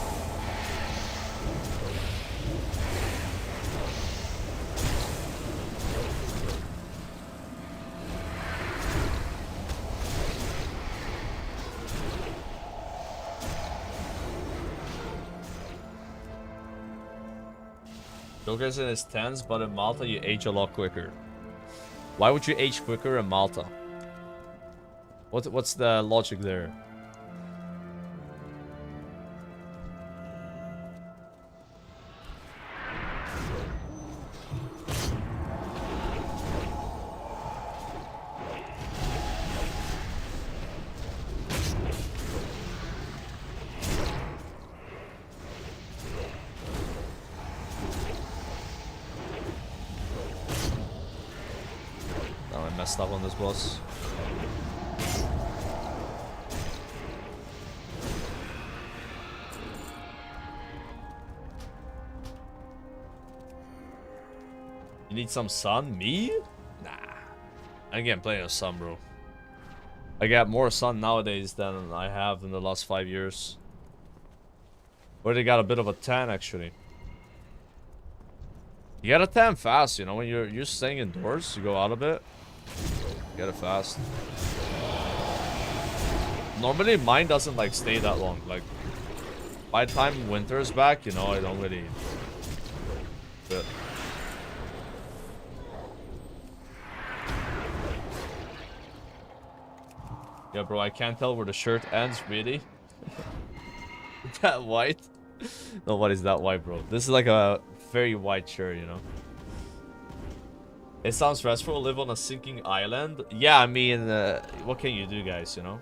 Joker's in his 10s, but in Malta you age a lot quicker. Why would you age quicker in Malta? What's the logic there? Stuff on this boss. You need some sun? Me? Nah. I ain't getting plenty of sun, bro. I got more sun nowadays than I have in the last 5 years. Already got a bit of a tan, actually. You gotta tan fast, you know, when you're staying indoors, you go out a bit. Get it fast. Normally mine doesn't like stay that long. Like by the time winter is back, you know, I don't really fit. Yeah, bro, I can't tell where the shirt ends, really. That white? No, what is that white, bro? This is like a very white shirt, you know. It sounds stressful to live on a sinking island. Yeah, I mean, what can you do, guys, you know?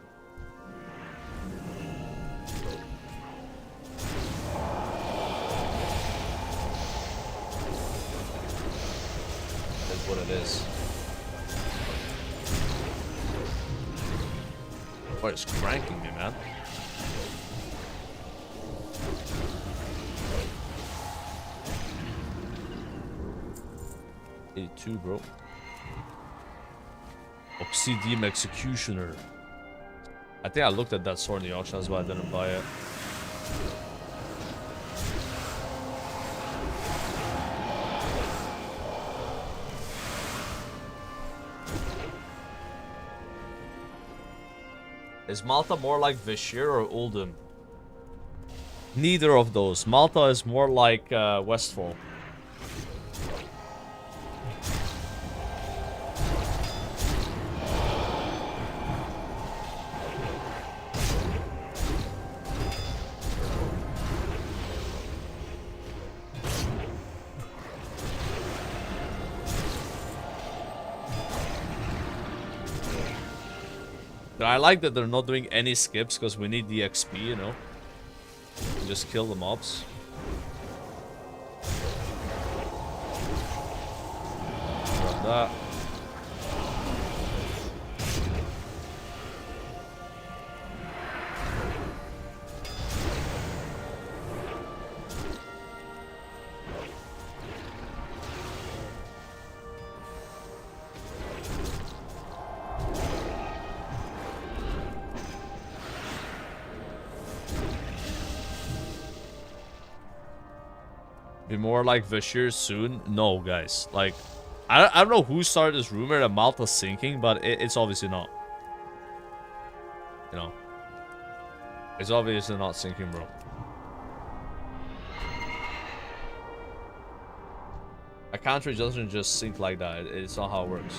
That's what what it is. Boy, it's cranking me, man. A2, bro. Obsidian Executioner. I think I looked at that sword in the auction, that's why I didn't buy it. Is Malta more like Vashir or Uldum? Neither of those. Malta is more like Westfall. I like that they're not doing any skips because we need the XP, you know. Just kill the mobs. Grab that. Be more like Vashir soon? No, guys. Like, I don't know who started this rumor that Malta's sinking, but it's obviously not. You know. It's obviously not sinking, bro. A country doesn't just sink like that. It's not how it works.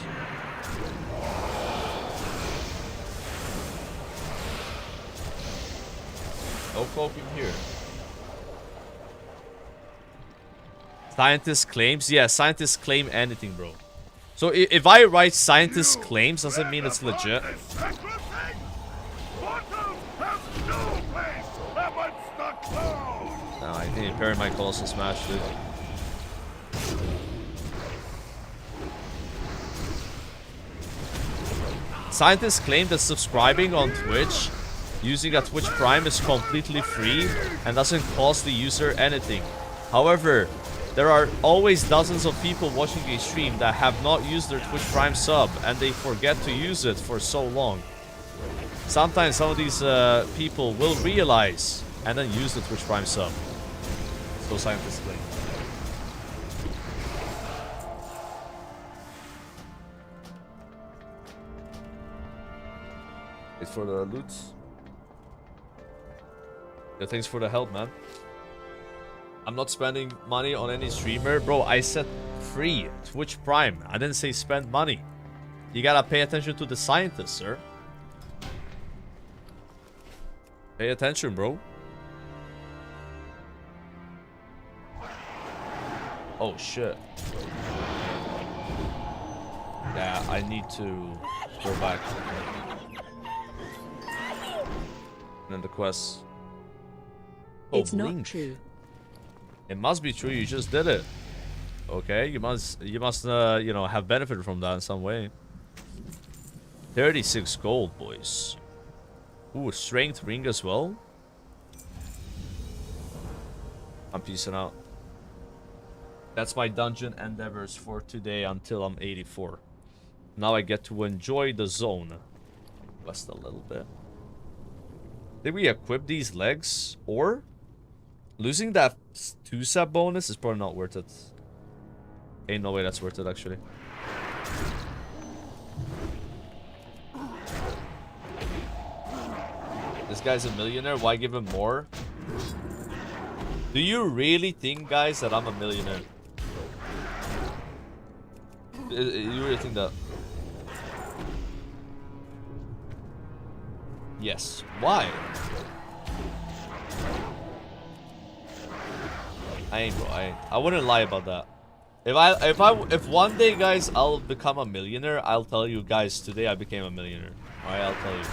No cloaking here. Scientist claims? Yeah, scientists claim anything, bro. So if I write scientist claims, does it mean it's legit? No, I think you parry my Colossal Smash, dude. Scientists claim that subscribing on Twitch using a Twitch Prime is completely free and doesn't cost the user anything. However, there are always dozens of people watching a stream that have not used their Twitch Prime sub and they forget to use it for so long. Sometimes some of these people will realize and then use the Twitch Prime sub. So scientists claim. Wait for the loot. Yeah, thanks for the help, man. I'm not spending money on any streamer. Bro, I said free. Twitch Prime. I didn't say spend money. You gotta pay attention to the scientists, sir. Pay attention, bro. Oh, shit. Yeah, I need to go back. And then the quest. Oh, it's not true. It must be true. You just did it. Okay, you must you know, have benefited from that in some way. 36 gold, boys. Ooh, strength ring as well. I'm peacing out. That's my dungeon endeavors for today until I'm 84. Now I get to enjoy the zone. West a little bit. Did we equip these legs? Or losing that 2-sap bonus is probably not worth it. Ain't no way that's worth it, actually. This guy's a millionaire. Why give him more? Do you really think, guys, that I'm a millionaire? You really think that? Yes. Why? I ain't, bro. I wouldn't lie about that. If one day, guys, I'll become a millionaire, I'll tell you guys today I became a millionaire. Alright, I'll tell you.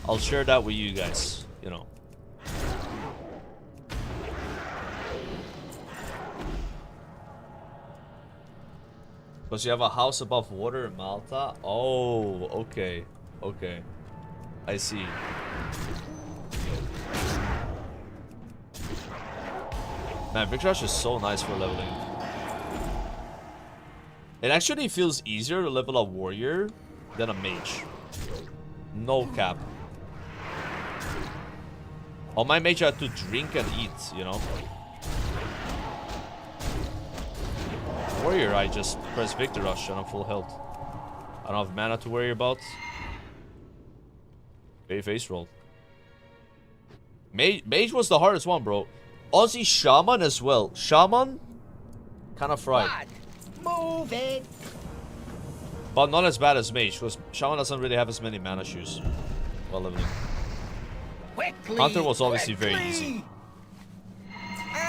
I'll share that with you guys, you know. Because you have a house above water in Malta? Oh, okay. Okay. I see. Man, Victor Rush is so nice for leveling. It actually feels easier to level a warrior than a mage. No cap. On my mage I had to drink and eat, you know? Warrior, I just press Victor Rush and I'm full health. I don't have mana to worry about. Face roll. Mage was the hardest one, bro. Aussie Shaman as well. Shaman? Kind of fried. Move it. But not as bad as Mage, because Shaman doesn't really have as many mana shoes while leveling. Quickly, Hunter was obviously very easy.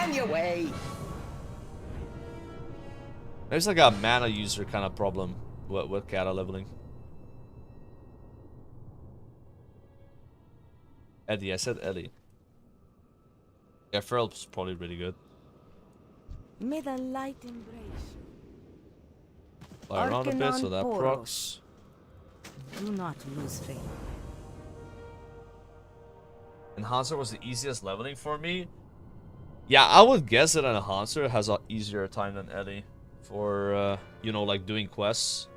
On your way. There's like a mana user kind of problem with Kata leveling. Eddie, I said Eddie. Yeah, Feral's probably really good. May the light embrace. Fly around a bit, so that procs. Do not lose faith. Enhancer was the easiest leveling for me. Yeah, I would guess that Enhancer has an easier time than Eddie for, you know, like doing quests.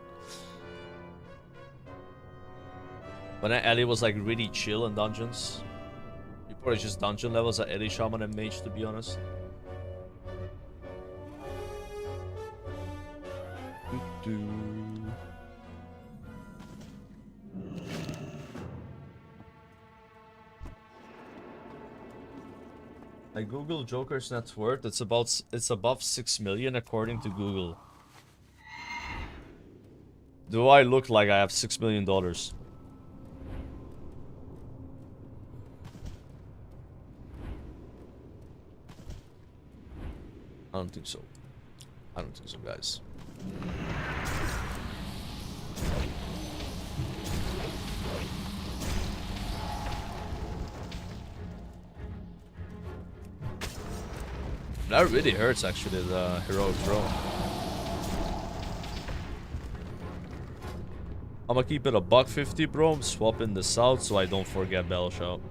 But then Eddie was like really chill in dungeons. You probably just dungeon levels at Eddie, Shaman, and Mage, to be honest. I Google Joker's net worth. It's above 6 million according to Google. Do I look like I have $6 million? I don't think so. I don't think so, guys. That really hurts, actually, the heroic throw. I'm gonna keep it a $150, bro. I'm swapping this out so I don't forget Bell Shout.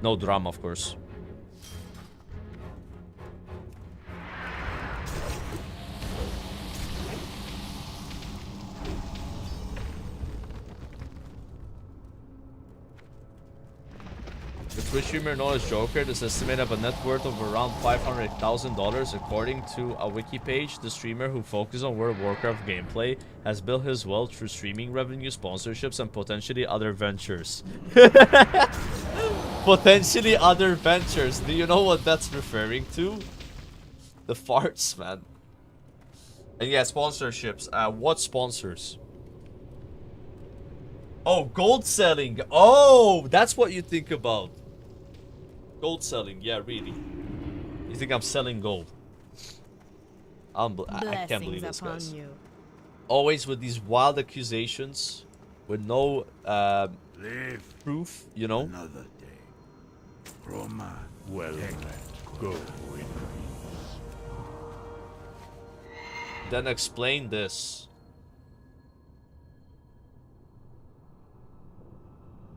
No drama, of course. The Twitch streamer known as Joker is estimated to have a net worth of around $500,000 according to a wiki page. The streamer, who focuses on World of Warcraft gameplay, has built his wealth through streaming revenue, sponsorships, and potentially other ventures. Potentially other ventures. Do you know what that's referring to? The farts, man. And yeah, sponsorships. What sponsors? Oh, gold selling. Oh, that's what you think about. Gold selling, yeah, really. You think I'm selling gold? I can't believe this, guys. Always with these wild accusations, with no proof, you know. Another day. Roma, well, go in. Then explain this.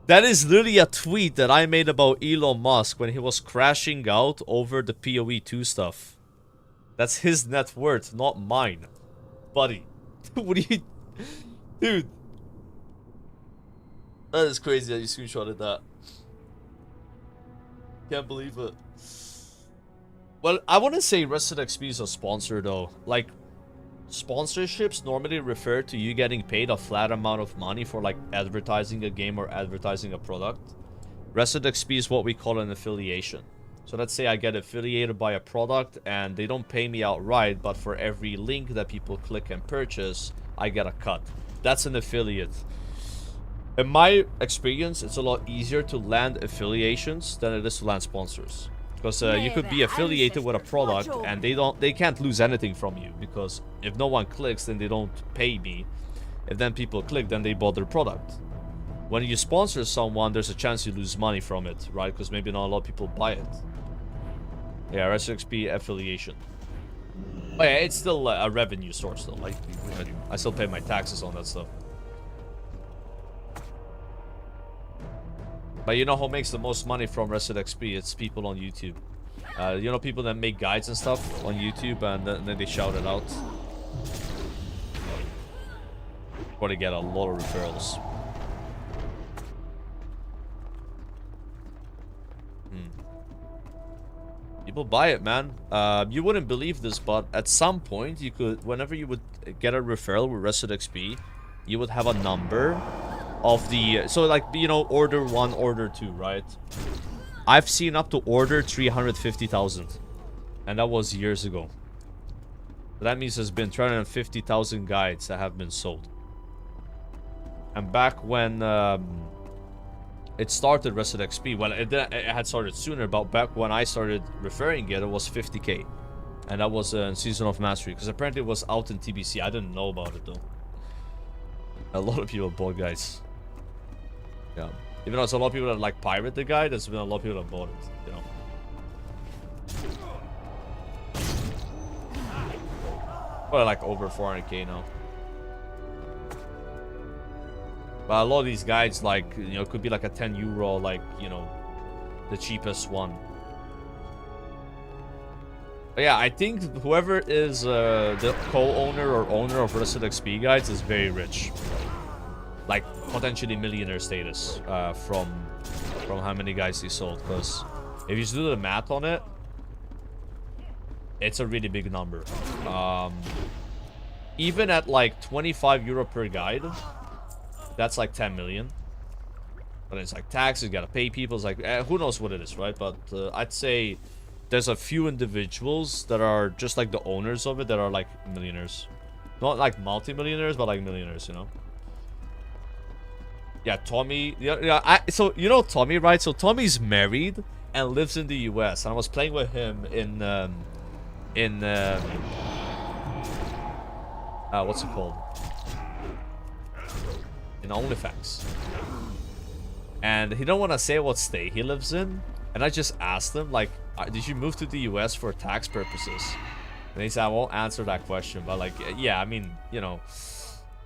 That is literally a tweet that I made about Elon Musk when he was crashing out over the PoE 2 stuff. That's his net worth, not mine. Buddy. What do you... Dude. That is crazy that you screenshotted that. Can't believe it. Well, I wouldn't say Resident XP is a sponsor though. Like, sponsorships normally refer to you getting paid a flat amount of money for like advertising a game or advertising a product. Resident XP is what we call an affiliation. So let's say I get affiliated by a product and they don't pay me outright, but for every link that people click and purchase, I get a cut. That's an affiliate. In my experience, it's a lot easier to land affiliations than it is to land sponsors. Because you could be affiliated with a product and they can't lose anything from you, because if no one clicks, then they don't pay me. If then people click, then they bought their product. When you sponsor someone, there's a chance you lose money from it, right? Because maybe not a lot of people buy it. Yeah, RSXP affiliation. Oh yeah, it's still a revenue source though. Like, I still pay my taxes on that stuff. But you know who makes the most money from Resident XP? It's people on YouTube. You know, people that make guides and stuff on YouTube and then they shout it out. Or they get a lot of referrals. People buy it, man. You wouldn't believe this, but at some point you could, whenever you would get a referral with Resident XP, you would have a number of the, so like, you know, order 1, order 2, right? I've seen up to order 350,000, and that was years ago. So that means there's been 350,000 guides that have been sold. And back when it started, Resident XP, well, it had started sooner, but back when I started referring it was 50k. And that was in Season of Mastery, because apparently it was out in TBC. I didn't know about it, though. A lot of people bought guides. Yeah. Even though there's a lot of people that like pirate the guide, there's been a lot of people that bought it, you know. Well, like over 400k now. But a lot of these guides, like, you know, could be like a 10 euro, like, you know, the cheapest one. But yeah, I think whoever is the co-owner or owner of Resident XP guides is very rich. Like, potentially millionaire status from how many guides he sold. Because if you do the math on it, it's a really big number. Even at like 25 euro per guide, that's like 10 million. But it's like taxes, you gotta pay people. It's like, who knows what it is, right? But I'd say there's a few individuals that are just like the owners of it that are like millionaires. Not like multi-millionaires, but like millionaires, you know? Yeah, Tommy. Yeah, so, you know Tommy, right? So Tommy's married and lives in the US. And I was playing with him in what's it called? In OnlyFans. And he don't want to say what state he lives in. And I just asked him, like, did you move to the US for tax purposes? And he said, I won't answer that question. But, like, yeah, I mean, you know.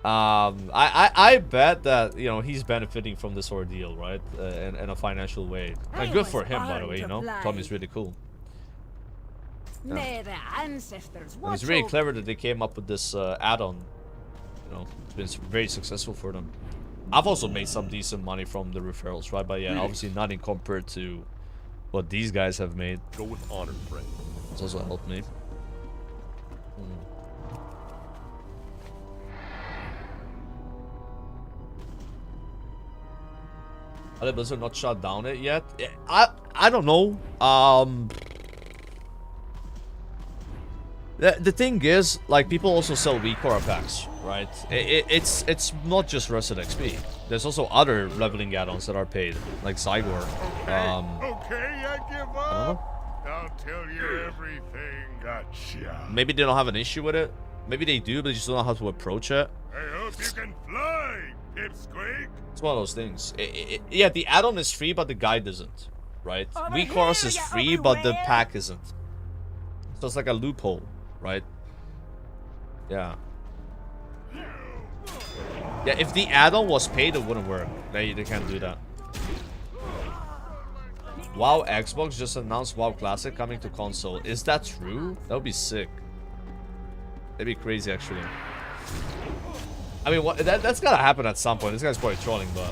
I bet that, you know, he's benefiting from this ordeal, right? In a financial way. And good for him, by the way, you know. Tommy's really cool. Yeah. May the ancestors watch. It's really clever that they came up with this add-on. You know, it's been very successful for them. I've also made some decent money from the referrals, right? But yeah, obviously nothing compared to what these guys have made. Go with honor, friend. It's also helped me. Are the Blizzard not shut down it yet? I don't know. The thing is, like, people also sell WeCore packs, right? It's not just Resident XP. There's also other leveling add-ons that are paid, like Zygor. Okay, I give up. I'll tell you everything. Gotcha. Maybe they don't have an issue with it. Maybe they do, but they just don't know how to approach it. I hope you can fly, Pipsqueak. It's one of those things. Yeah, the add-on is free, but the guide isn't, right? WeCore is free, but the pack isn't. So it's like a loophole. Right? Yeah. Yeah, if the add-on was paid, it wouldn't work. They can't do that. WoW Xbox just announced WoW Classic coming to console. Is that true? That would be sick. That'd be crazy, actually. I mean, that's gotta happen at some point. This guy's probably trolling, but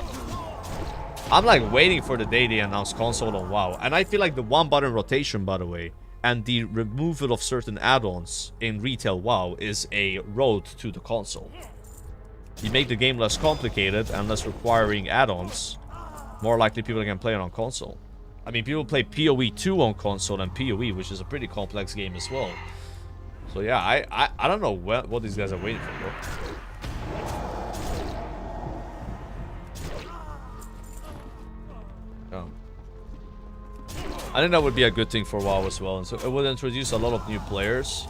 I'm like waiting for the day they announce console on WoW. And I feel like the one-button rotation, by the way, and the removal of certain add-ons in retail WoW is a road to the console. You make the game less complicated and less requiring add-ons, more likely people can play it on console. I mean, people play PoE 2 on console and PoE, which is a pretty complex game as well. So yeah, I don't know what these guys are waiting for, bro. I think that would be a good thing for WoW as well. And so it would introduce a lot of new players.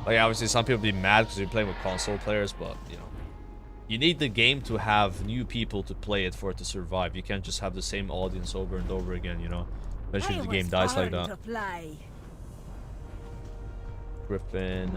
Like, obviously, some people be mad because you're playing with console players, but, you know. You need the game to have new people to play it for it to survive. You can't just have the same audience over and over again, you know. Eventually the game dies like that. Griffin.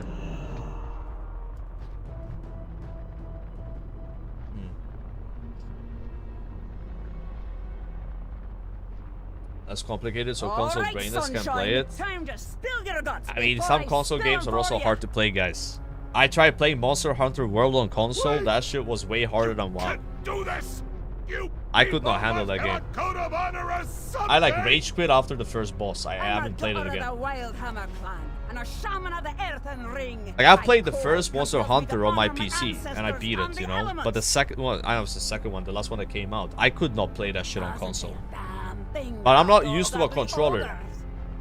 That's complicated, so console brainless can play it. Time to spill your guts I mean, before some I console spill games are them also for hard ya. to play, guys. I tried playing Monster Hunter World on console. That shit was way harder than WoW. Do this! You I could not handle that game. code of honor as I like someday! rage quit after the first boss. I I'm haven't a played it daughter again. of the Wildhammer clan and a shaman of the Earthen Ring. Like, I've My played the core first Monster compels me to Hunter on my honor my PC, and I ancestors beat and it, the you know? elements. But the second one, I know it's the second one, the last one that came out. I could not play that shit on console. Damn thing But I'm not about used to a all the controller. others.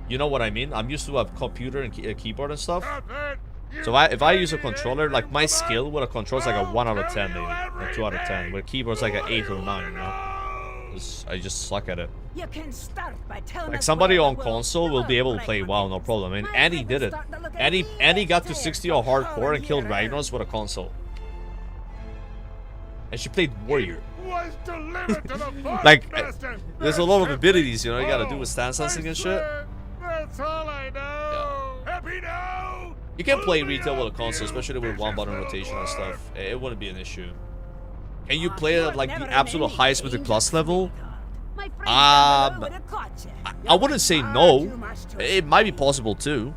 You know what I mean? I'm used to a computer and keyboard and stuff. Stop it! You So if I use a dirty controller, like my alien skill with a controller is like a I'll 1 out of tell 10 you maybe, or 2 out of 10. With a keyboard, it's like an 8 or 9, you know? I just suck at it. You can start by telling Like us somebody where on the console will be able to play WoW, no problem. And Annie did it. Annie got to 60 on hardcore and killed Ragnaros with a console. And she played Warrior. was delivered to the boss Like, bastard. there's a lot of abilities, you know, you gotta do with stance sensing and shit. That's all I know. Happy now. You can play retail with a console, especially with one button rotation and stuff. It wouldn't be an issue. Can you play it at like the absolute highest Mythic Plus level? I wouldn't say no. It might be possible too,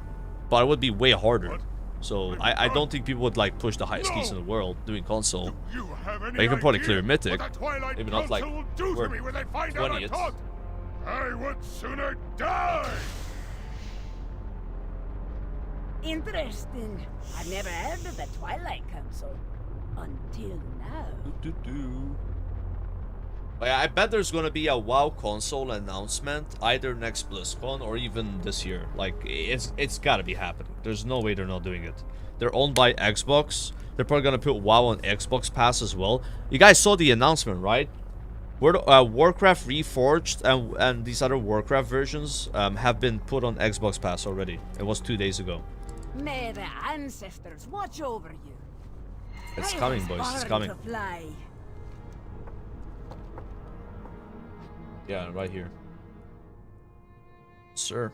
but it would be way harder. So I don't think people would like push the highest keys in the world doing console. You have any But you can probably idea clear Mythic. what the Twilight Maybe not like Council will do to we're me when they find out I 20th. taught? I would sooner die. Interesting. I've never heard of the Twilight Council until now. But yeah, I bet there's gonna be a WoW console announcement either next BlizzCon or even this year. Like it's gotta be happening. There's no way they're not doing it. They're owned by Xbox. They're probably gonna put WoW on Xbox Pass as well. You guys saw the announcement, right? Warcraft Reforged and these other Warcraft versions have been put on Xbox Pass already. It was 2 days ago. May the ancestors watch over you. It's I coming, was boys. It's born coming. to fly. Yeah, right here. Sir.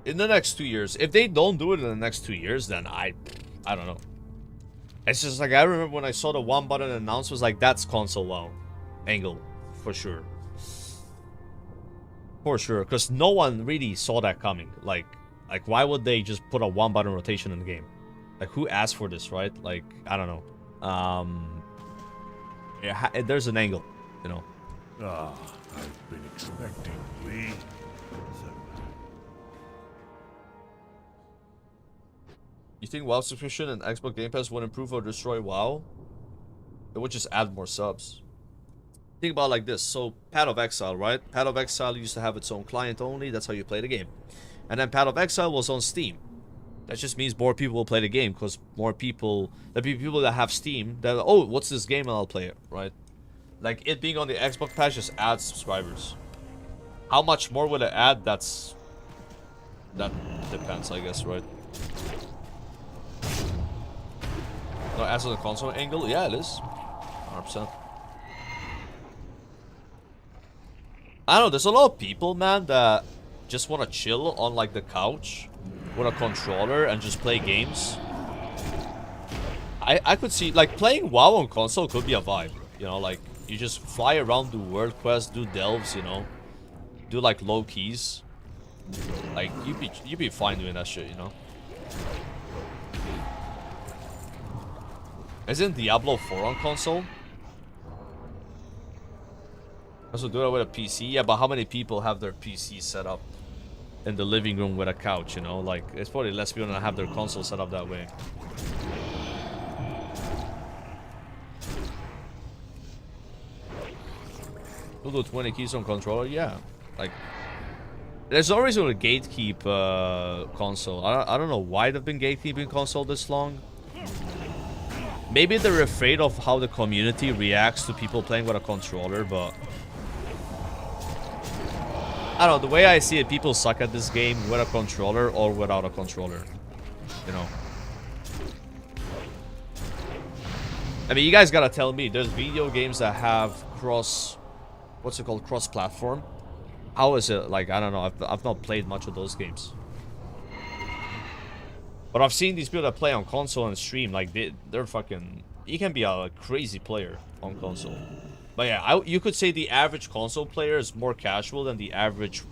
In the next 2 years. If they don't do it in the next 2 years, then I don't know. It's just like, I remember when I saw the one button announced, was like, that's console WoW angle. For sure. For sure. Because no one really saw that coming. Like, why would they just put a one button rotation in the game? Like, who asked for this, right? Like, I don't know. Yeah, there's an angle, you know. Ah, I've been expecting Lee. You think WoW subscription and Xbox Game Pass would improve or destroy WoW? It would just add more subs. Think about it like this. So, Path of Exile, right? Path of Exile used to have its own client only. That's how you play the game. And then Path of Exile was on Steam. That just means more people will play the game because more people, there'll be people that have Steam that, oh, what's this game, and I'll play it, right? Like, it being on the Xbox Pass just adds subscribers. How much more would it add? That depends, I guess, right? No, as on the console angle, yeah, it is. 100%. I don't know, there's a lot of people, man, that just want to chill on, like, the couch with a controller and just play games. I could see, like, playing WoW on console could be a vibe. You know, like, you just fly around, do world quests, do delves, you know. Do, like, low keys. Like, you'd be fine doing that shit, you know. Isn't Diablo 4 on console? Also do it with a PC? Yeah, but how many people have their PC set up in the living room with a couch, you know? Like, it's probably less people that have their console set up that way. You'll do 20 keys on controller? Yeah. Like, there's no reason to gatekeep console. I don't know why they've been gatekeeping console this long. Maybe they're afraid of how the community reacts to people playing with a controller, but I don't know, the way I see it, people suck at this game with a controller or without a controller. You know. I mean, you guys gotta tell me, there's video games that have cross-platform. how is it like? I don't know. I've not played much of those games, but I've seen these people that play on console and stream. Like they're fucking. You can be a crazy player on console. But yeah, you could say the average console player is more casual than the average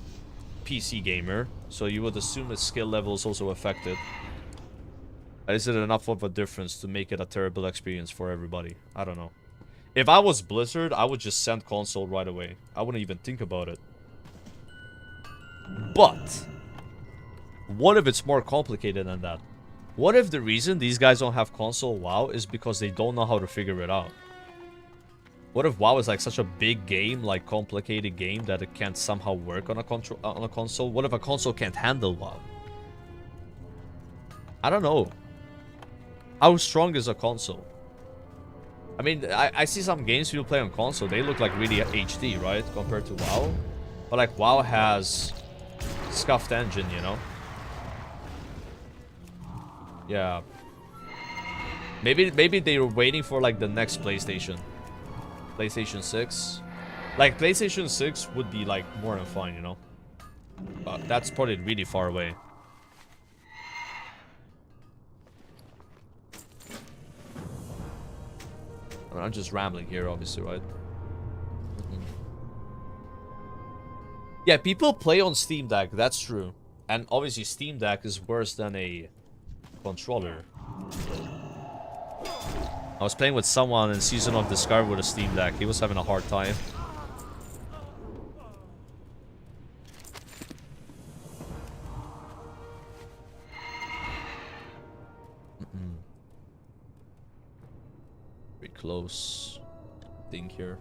PC gamer. So you would assume that skill level is also affected. Is it enough of a difference to make it a terrible experience for everybody? I don't know. If I was Blizzard, I would just send console right away. I wouldn't even think about it. But what if it's more complicated than that? What if the reason these guys don't have console WoW is because they don't know how to figure it out? What if WoW is like such a big game, like complicated game, that it can't somehow work on a console? What if a console can't handle WoW? I don't know. How strong is a console? I mean, I see some games people play on console, they look like really HD, right? Compared to WoW. But like WoW has scuffed engine, you know? Yeah. Maybe they were waiting for like the next PlayStation 6. Like PlayStation 6 would be like more than fine, you know? But that's probably really far away. I mean, I'm just rambling here, obviously, right? Yeah, people play on Steam Deck, that's true. And obviously Steam Deck is worse than a controller. I was playing with someone in Season of Discovery with a Steam Deck. He was having a hard time. Pretty close thing here.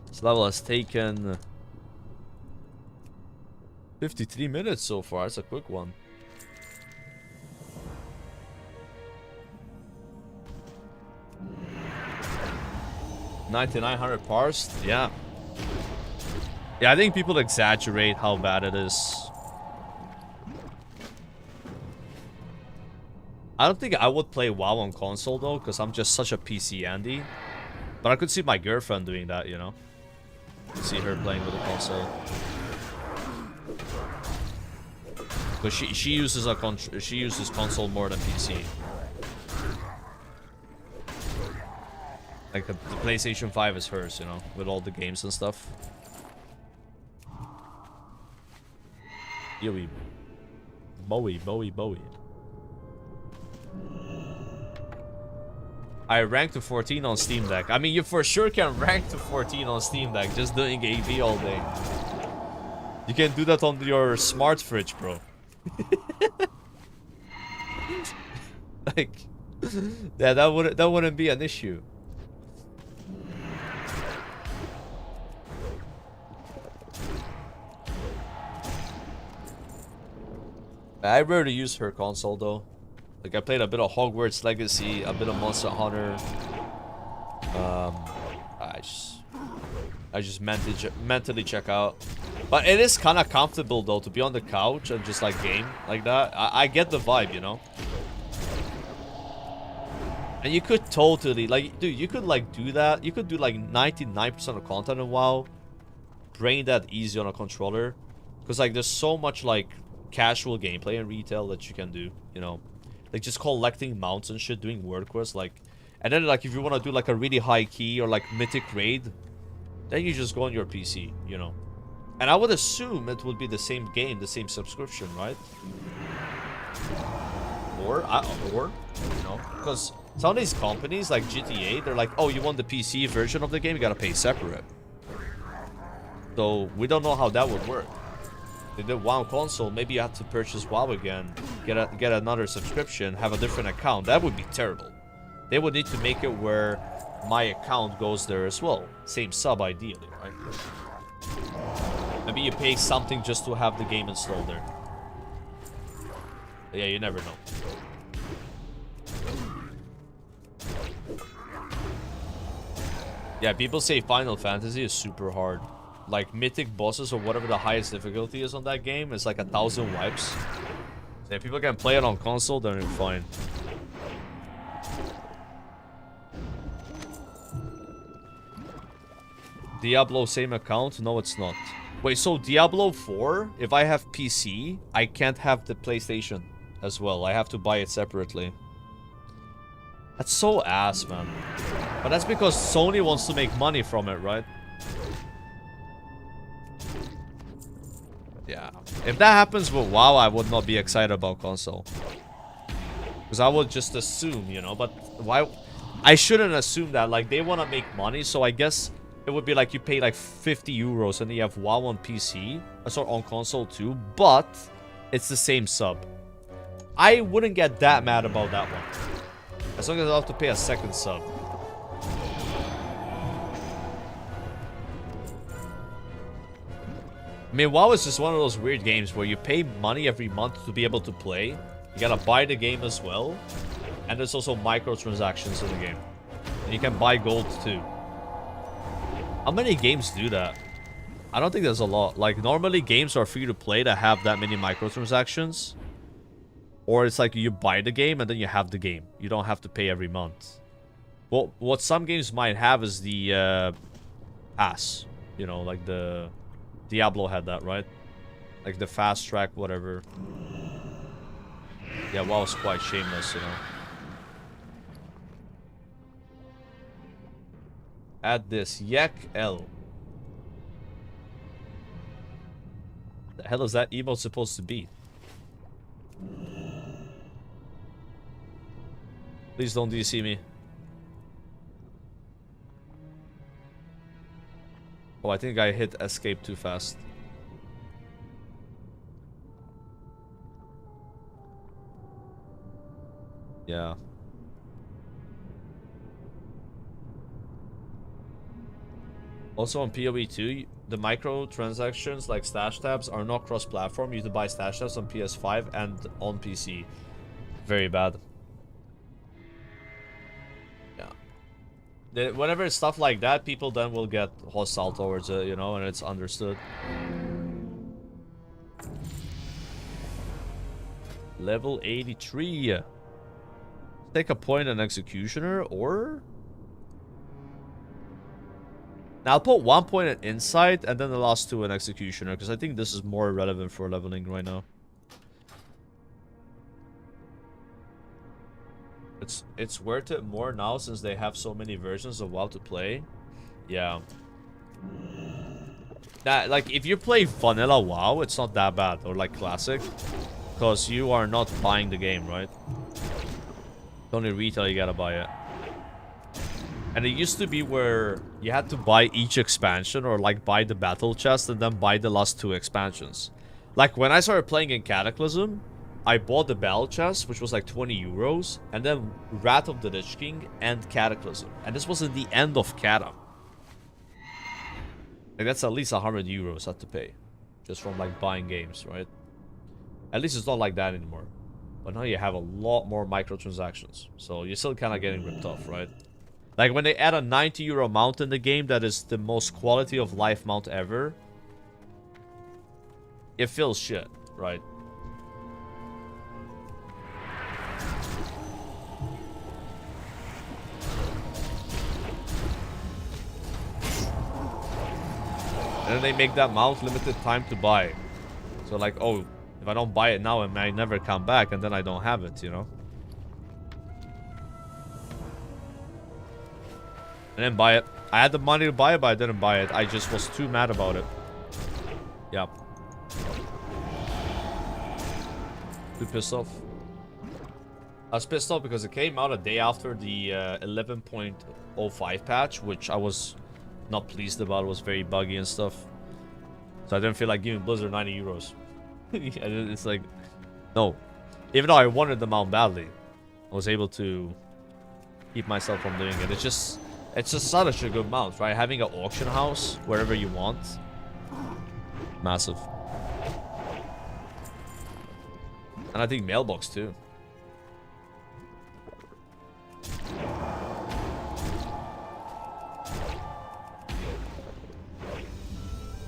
This level has taken 53 minutes so far. That's a quick one. 9,900 parsed, yeah. Yeah, I think people exaggerate how bad it is. I don't think I would play WoW on console though, because I'm just such a PC Andy. But I could see my girlfriend doing that, you know. See her playing with a console. Because she uses console more than PC. Like the PlayStation 5 is hers, you know, with all the games and stuff. Yoey. Bowie. I ranked to 14 on Steam Deck. I mean, you for sure can rank to 14 on Steam Deck just doing AV all day. You can do that on your smart fridge, bro. Like, yeah, that wouldn't be an issue. I rarely use her console though. Like I played a bit of Hogwarts Legacy, a bit of Monster Hunter. I just mentally check out. But it is kind of comfortable though to be on the couch and just like game like that. I get the vibe, you know. And you could totally like, dude, you could like do that. You could do like 99% of content in WoW. Brain that easy on a controller, because like there's so much like casual gameplay and retail that you can do, you know, like just collecting mounts and shit, doing word quests, like, and then like if you want to do like a really high key or like mythic raid, then you just go on your PC, you know. And I would assume it would be the same game, the same subscription, right? Or you know, because some of these companies like GTA, they're like, oh, you want the PC version of the game, you gotta pay separate. So we don't know how that would work. They did WoW console, maybe you have to purchase WoW again, get another subscription, have a different account. That would be terrible. They would need to make it where my account goes there as well. Same sub ideally, right? Maybe you pay something just to have the game installed there. Yeah, you never know. Yeah, people say Final Fantasy is super hard. Like mythic bosses or whatever the highest difficulty is on that game is like 1,000 wipes. So if people can play it on console, then it's fine. Diablo same account? No, it's not. Wait, so Diablo 4, if I have PC, I can't have the PlayStation as well. I have to buy it separately. That's so ass, man. But that's because Sony wants to make money from it, right? Yeah. If that happens with WoW, I would not be excited about console. Because I would just assume, you know, but why? I shouldn't assume that. Like, they want to make money, so I guess it would be like you pay like 50 euros and you have WoW on PC. Sorry, on console too, but it's the same sub. I wouldn't get that mad about that one. As long as I have to pay a second sub. I mean, WoW is just one of those weird games where you pay money every month to be able to play. You gotta buy the game as well. And there's also microtransactions in the game. And you can buy gold too. How many games do that? I don't think there's a lot. Like, normally games are free to play that have that many microtransactions. Or it's like you buy the game and then you have the game. You don't have to pay every month. Well, what some games might have is the pass. You know, like the Diablo had that, right? Like the fast track, whatever. Yeah, WoW was quite shameless, you know. Add this. Yak L. The hell is that emote supposed to be? Please don't DC me. Oh, I think I hit escape too fast. Yeah. Also on PoE 2, the microtransactions like stash tabs are not cross-platform. You have to buy stash tabs on PS5 and on PC. Very bad. Yeah. Whenever it's stuff like that, people then will get hostile towards it, you know, and it's understood. Level 83. Take a point on Executioner, or... Now, I'll put 1 point in Insight, and then the last 2 in Executioner, because I think this is more relevant for leveling right now. It's worth it more now, since they have so many versions of WoW to play. Yeah. That, like, if you play vanilla WoW, it's not that bad, or like Classic, because you are not buying the game, right? It's only retail you gotta buy it. And it used to be where you had to buy each expansion, or like buy the battle chest and then buy the last 2 expansions. Like when I started playing in Cataclysm, I bought the battle chest, which was like 20 euros, and then Wrath of the Lich King and Cataclysm. And this was at the end of Cata. Like that's at least 100 euros I had to pay. Just from like buying games, right? At least it's not like that anymore. But now you have a lot more microtransactions. So you're still kind of getting ripped off, right? Like when they add a 90 euro mount in the game that is the most quality of life mount ever, it feels shit, right? And then they make that mount limited time to buy. So like, oh, if I don't buy it now, it might never come back, and then I don't have it, you know? I didn't buy it. I had the money to buy it, but I didn't buy it. I just was too mad about it. Yep. Too pissed off. I was pissed off because it came out a day after the 11.05 patch, which I was not pleased about. It was very buggy and stuff. So I didn't feel like giving Blizzard 90 euros. It's like, no. Even though I wanted the mount badly, I was able to keep myself from doing it. It's just such a good mount, right? Having an auction house wherever you want. Massive. And I think mailbox too.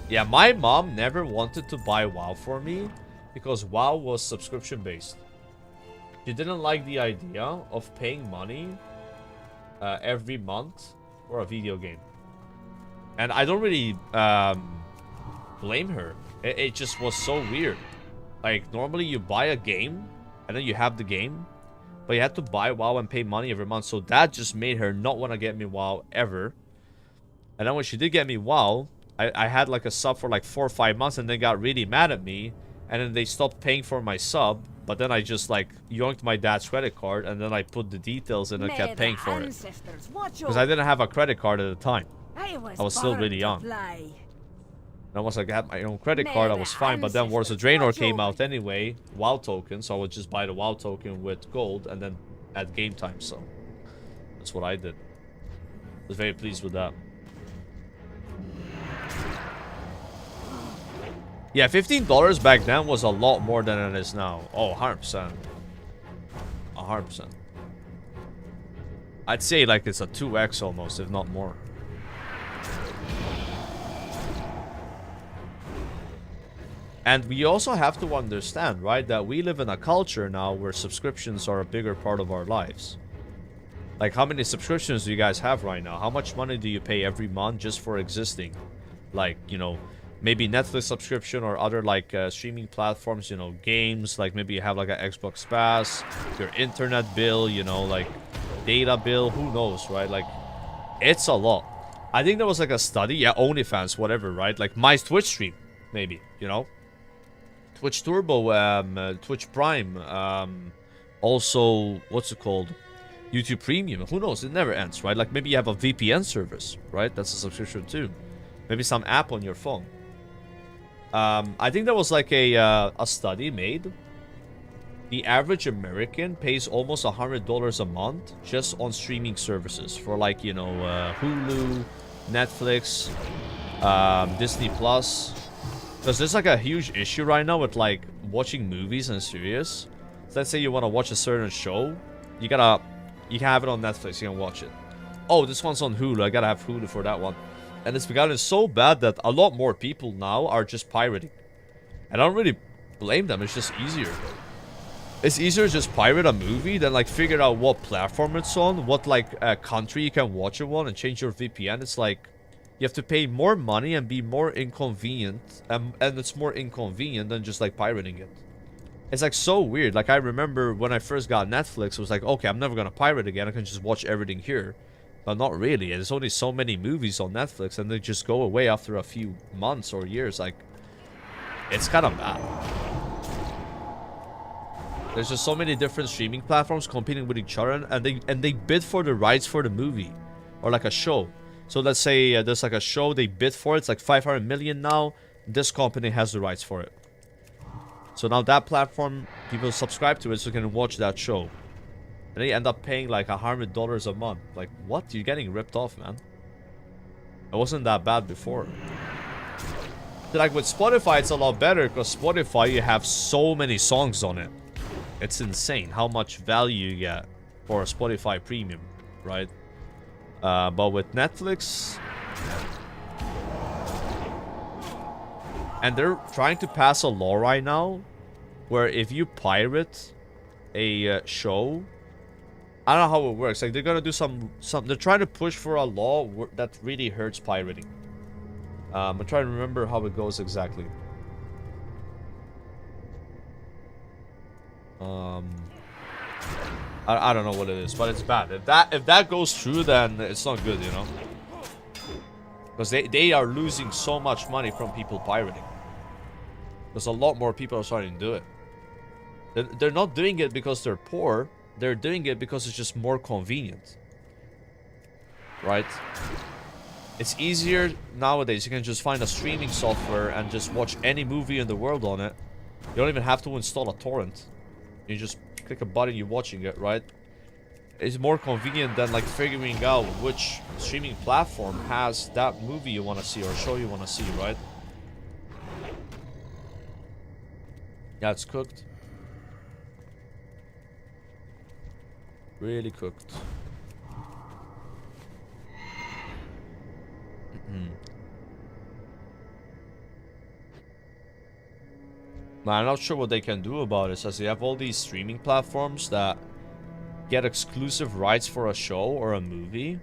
Yeah, my mom never wanted to buy WoW for me because WoW was subscription based. She didn't like the idea of paying money every month for a video game. And I don't really blame her. It just was so weird. Like, normally you buy a game, and then you have the game, but you had to buy WoW and pay money every month, so that just made her not want to get me WoW ever. And then when she did get me WoW, I had like a sub for like 4 or 5 months, and they got really mad at me, and then they stopped paying for my sub, but then I just like yoinked my dad's credit card, and then I put the details in and kept paying for it. Because I didn't have a credit card at the time. I was still really young. And once I got my own credit card, I was fine. But then Wars of Draenor came out anyway, WoW token, so I would just buy the WoW token with gold and then at game time. So that's what I did. I was very pleased with that. Yeah, $15 back then was a lot more than it is now. Oh, 100%. 100%. I'd say like it's a 2x almost, if not more. And we also have to understand, right, that we live in a culture now where subscriptions are a bigger part of our lives. Like, how many subscriptions do you guys have right now? How much money do you pay every month just for existing? Like, you know, maybe Netflix subscription or other, like, streaming platforms, you know, games. Like, maybe you have, like, an Xbox Pass, your internet bill, you know, like, data bill. Who knows, right? Like, it's a lot. I think there was, like, a study. Yeah, OnlyFans, whatever, right? Like, my Twitch stream, maybe, you know? Twitch Turbo, Twitch Prime, also, what's it called? YouTube Premium. Who knows? It never ends, right? Like, maybe you have a VPN service, right? That's a subscription too. Maybe some app on your phone. I think there was like a study made. The average American pays almost $100 a month just on streaming services for, like, you know, Hulu, Netflix, Disney Plus. Because there's like a huge issue right now with like watching movies and series. So let's say you want to watch a certain show, you can have it on Netflix, you can watch it. Oh, this one's on Hulu, I gotta have Hulu for that one. And it's gotten so bad that a lot more people now are just pirating. And I don't really blame them, it's just easier. It's easier to just pirate a movie than like figure out what platform it's on, what like country you can watch it on, and change your VPN. It's like you have to pay more money and be more inconvenient, and it's more inconvenient than just like pirating it. It's like so weird. Like, I remember when I first got Netflix, it was like, okay, I'm never gonna pirate again, I can just watch everything here. But not really. There's only so many movies on Netflix, and they just go away after a few months or years. Like, it's kind of bad. There's just so many different streaming platforms competing with each other, and they bid for the rights for the movie or like a show. So let's say there's like a show, they bid for it, it's like 500 million now. This company has the rights for it. So now that platform, people subscribe to it so they can watch that show. And they end up paying like $100 a month. Like, what? You're getting ripped off, man. It wasn't that bad before. Like with Spotify, it's a lot better because Spotify, you have so many songs on it. It's insane how much value you get for a Spotify premium, right? But with Netflix, and they're trying to pass a law right now where if you pirate a show, I don't know how it works. Like, they're gonna do some they're trying to push for a law that really hurts pirating. I'm trying to remember how it goes exactly. I don't know what it is, but it's bad. If that goes through, then it's not good, you know. Because they are losing so much money from people pirating. Because a lot more people are starting to do it. They're not doing it because they're poor. They're doing it because it's just more convenient. Right? It's easier nowadays. You can just find a streaming software and just watch any movie in the world on it. You don't even have to install a torrent. You just click a button, you're watching it, right? It's more convenient than like figuring out which streaming platform has that movie you want to see or show you want to see, right? Yeah, it's cooked. Really cooked. Man, I'm not sure what they can do about it. So you have all these streaming platforms that get exclusive rights for a show or a movie,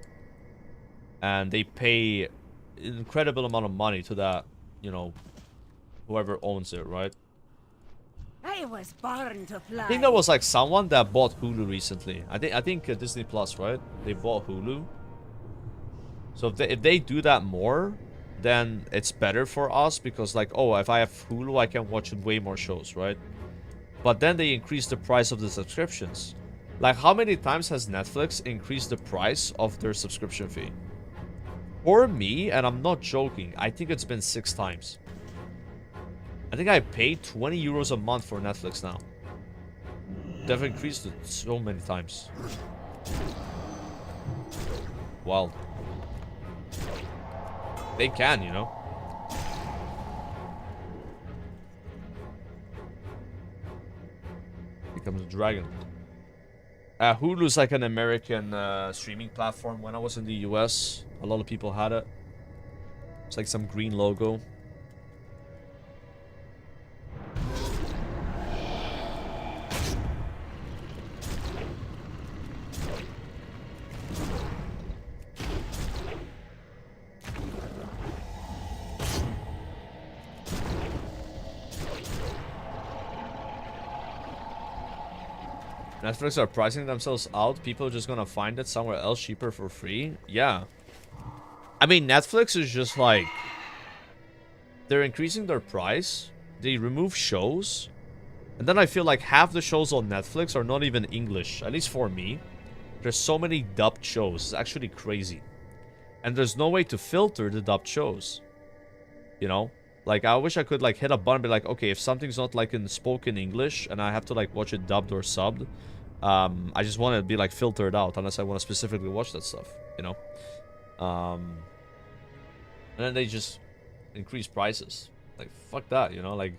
and they pay an incredible amount of money to that, you know, whoever owns it, right? I was born to fly. I think there was like someone that bought Hulu recently. I think Disney Plus, right? They bought Hulu. So if they do that more, then it's better for us because like, oh, if I have Hulu, I can watch way more shows, right? But then they increase the price of the subscriptions. Like, how many times has Netflix increased the price of their subscription fee? For me, and I'm not joking, I think it's been 6 times. I think I pay 20 euros a month for Netflix now. They've increased it so many times. Wild. They can, you know. Becomes a dragon. Hulu's like an American streaming platform. When I was in the US, a lot of people had it. It's like some green logo. Netflix are pricing themselves out. People are just gonna find it somewhere else cheaper for free. Yeah. I mean, Netflix is just like... They're increasing their price. They remove shows. And then I feel like half the shows on Netflix are not even English. At least for me. There's so many dubbed shows. It's actually crazy. And there's no way to filter the dubbed shows. You know? Like, I wish I could, like, hit a button and be like, okay, if something's not, like, in spoken English and I have to, like, watch it dubbed or subbed, I just want it to be, like, filtered out unless I want to specifically watch that stuff, you know? And then they just increase prices. Like, fuck that, you know? Like,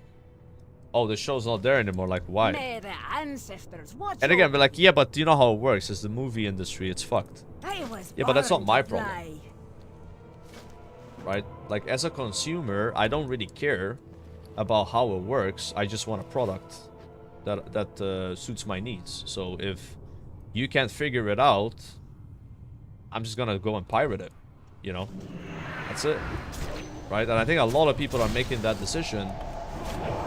oh, the show's not there anymore. Like, why? May the ancestors watch And again, over be like, yeah, but you know how it works. It's the movie industry. It's fucked. I was Yeah, but that's not born my to problem. fly. Right? Like, as a consumer, I don't really care about how it works. I just want a product that suits my needs. So if you can't figure it out, I'm just gonna go and pirate it. You know? That's it. Right? And I think a lot of people are making that decision.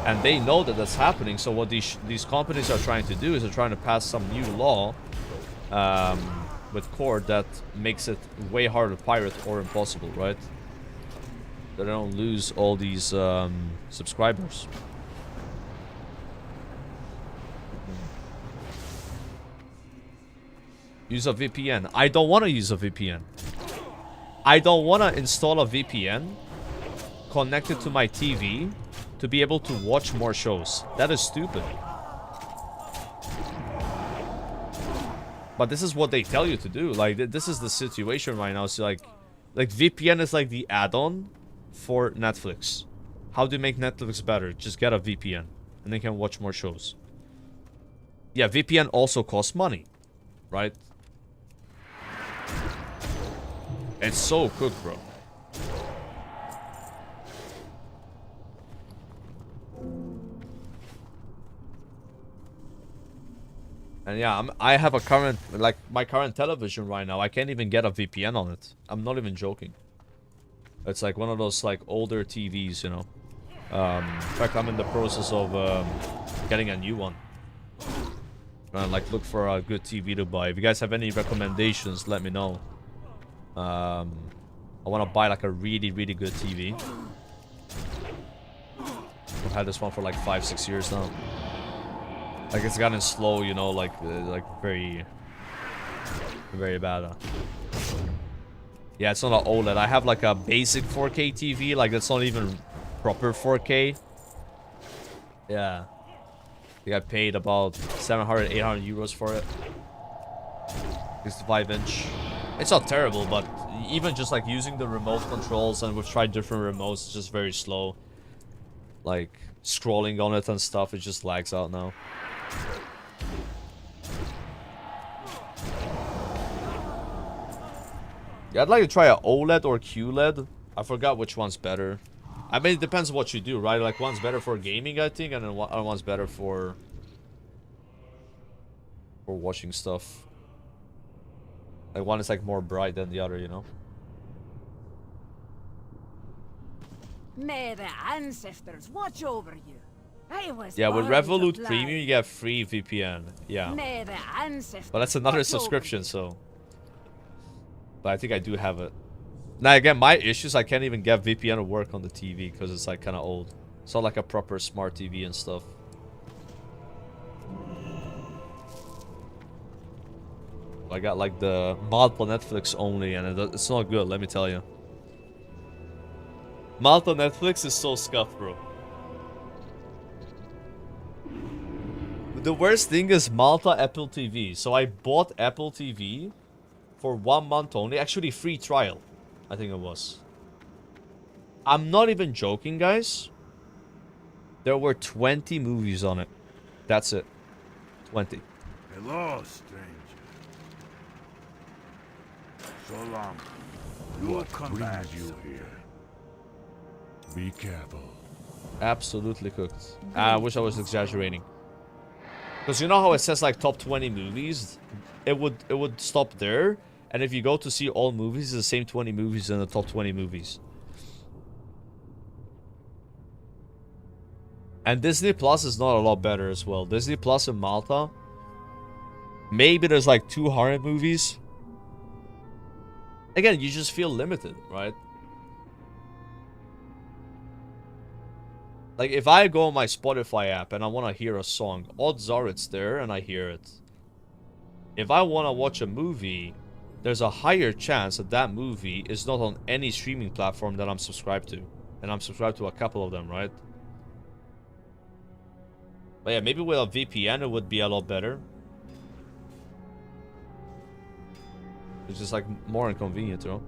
And they know that that's happening. So what these companies are trying to do is they're trying to pass some new law with Cord that makes it way harder to pirate or impossible, right? That they don't lose all these subscribers. Use a VPN. I don't want to use a VPN. I don't want to install a VPN connected to my TV to be able to watch more shows. That is stupid. But this is what they tell you to do. Like, this is the situation right now. So like VPN is like the add-on for Netflix. How do you make Netflix better? Just get a VPN and they can watch more shows. Yeah, VPN also costs money, right? It's so cooked, bro. And yeah, I have a current, like, my current television right now. I can't even get a VPN on it. I'm not even joking. It's like one of those, like, older TVs, you know. In fact, I'm in the process of getting a new one. Trying to, like, look for a good TV to buy. If you guys have any recommendations, let me know. I want to buy, like, a really, really good TV. I've had this one for, like, 5-6 years now. Like, it's gotten slow, you know, like very, very bad. Yeah, it's not an OLED. I have, like, a basic 4K TV. Like, that's not even proper 4K. Yeah. I think I paid about 700, 800 euros for it. 65-inch. It's not terrible, but even just, like, using the remote controls, and we've tried different remotes, it's just very slow. Like, scrolling on it and stuff, it just lags out now. Yeah, I'd like to try an OLED or QLED. I forgot which one's better. I mean, it depends what you do, right? Like, one's better for gaming, I think, and then one's better for watching stuff. Like, one is, like, more bright than the other, you know? May the ancestors watch over you. I was Yeah, with born to Revolut fly. Premium, you get free VPN. Yeah. May the ancestors But that's another watch subscription, over so. But I think I do have it. Now, again, my issues, I can't even get VPN to work on the TV because it's like kind of old. It's not like a proper smart TV and stuff. I got like the Malta Netflix only, and it's not good, let me tell you. Malta Netflix is so scuffed, bro. The worst thing is Malta Apple TV. So I bought Apple TV for 1 month only. Actually, free trial, I think it was. I'm not even joking, guys. There were 20 movies on it. That's it. 20. Hello, stranger. So long. You will come back you here. Be careful. Absolutely cooked. I wish I was exaggerating. Because you know how it says like top 20 movies? It would stop there. And if you go to see all movies, it's the same 20 movies in the top 20 movies. And Disney Plus is not a lot better as well. Disney Plus in Malta, maybe there's like 200 movies. Again, you just feel limited, right? Like, if I go on my Spotify app and I want to hear a song, odds are it's there and I hear it. If I want to watch a movie, there's a higher chance that that movie is not on any streaming platform that I'm subscribed to. And I'm subscribed to a couple of them, right? But yeah, maybe with a VPN it would be a lot better. It's just like more inconvenient, you know?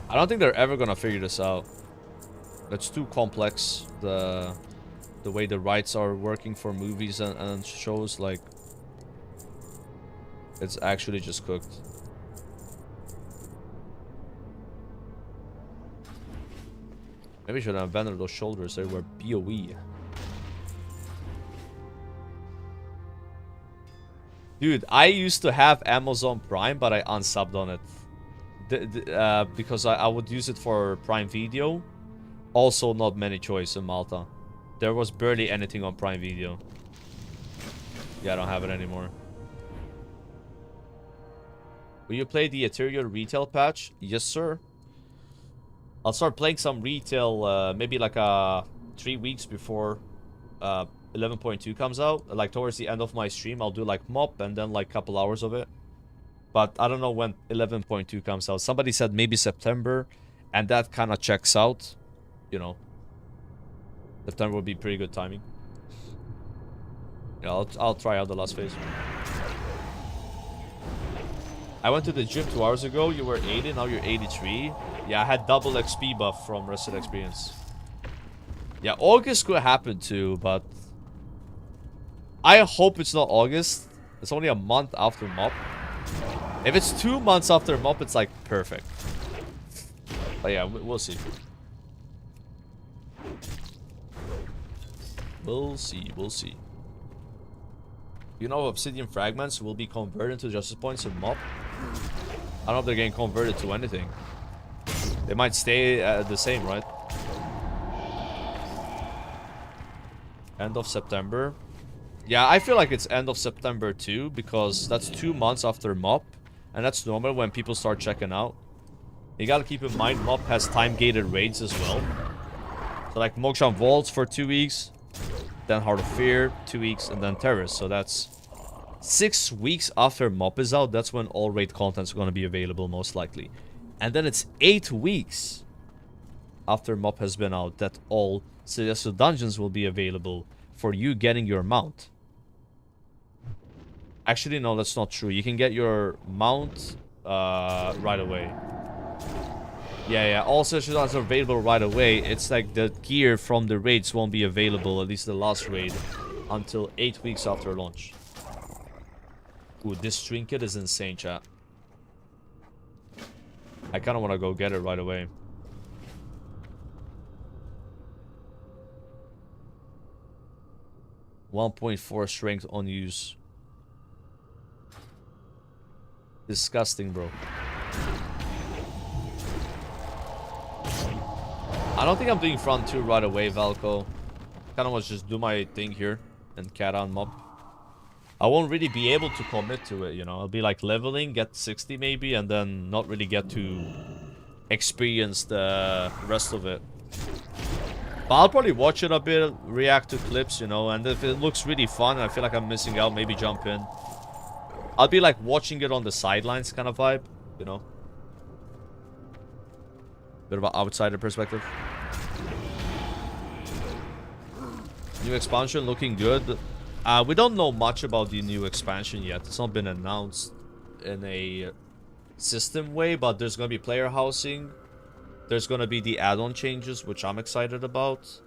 I don't think they're ever gonna figure this out. It's too complex, the way the rights are working for movies and shows. Like, it's actually just cooked. Maybe I should have abandoned those shoulders. They were BOE. Dude, I used to have Amazon Prime, but I unsubbed on it. Because I would use it for Prime Video. Also, not many choice in Malta. There was barely anything on Prime Video. Yeah, I don't have it anymore. Will you play the Ethereal retail patch? Yes, sir. I'll start playing some retail maybe like 3 weeks before 11.2 comes out. Like towards the end of my stream, I'll do like MOP and then like a couple hours of it. But I don't know when 11.2 comes out. Somebody said maybe September, and that kind of checks out. You know, September would be pretty good timing. Yeah, I'll try out the last phase. I went to the gym 2 hours ago. You were 80, now you're 83. Yeah, I had double XP buff from Rested Experience. Yeah, August could happen too, but I hope it's not August. It's only a month after MOP. If it's 2 months after MOP, it's like perfect. But yeah, we'll see. We'll see, we'll see. You know, obsidian fragments will be converted to justice points in MOP. I don't know if they're getting converted to anything. They might stay the same, right? End of September. Yeah, I feel like it's end of September too, because that's 2 months after MOP. And that's normal when people start checking out. You gotta keep in mind, MOP has time-gated raids as well. So like Mokshan Vaults for 2 weeks. Then Heart of Fear, 2 weeks, and then Terrace. So that's 6 weeks after MOP is out. That's when all raid content is going to be available, most likely. And then it's 8 weeks after MOP has been out that all Celestial Dungeons will be available for you getting your mount. Actually, no, that's not true. You can get your mount right away. Yeah, all Celestial Dungeons are available right away. It's like the gear from the raids won't be available, at least the last raid, until 8 weeks after launch. Ooh, this trinket is insane, chat. I kind of want to go get it right away. .4 strength on use. Disgusting, bro. don't think I'm doing front 2 right away, Valko. Kind of want to just do my thing here and Kata and mob. I won't really be able to commit to it, you know. I'll be like leveling, get 60 maybe, and then not really get to experience the rest of it. But I'll probably watch it a bit, react to clips, you know, and if it looks really fun and I feel like I'm missing out, maybe jump in. I'll be like watching it on the sidelines kind of vibe, you know. Bit of an outsider perspective. New expansion looking good. We don't know much about the new expansion yet. It's not been announced in a system way, but there's going to be player housing. There's going to be the add-on changes, which I'm excited about.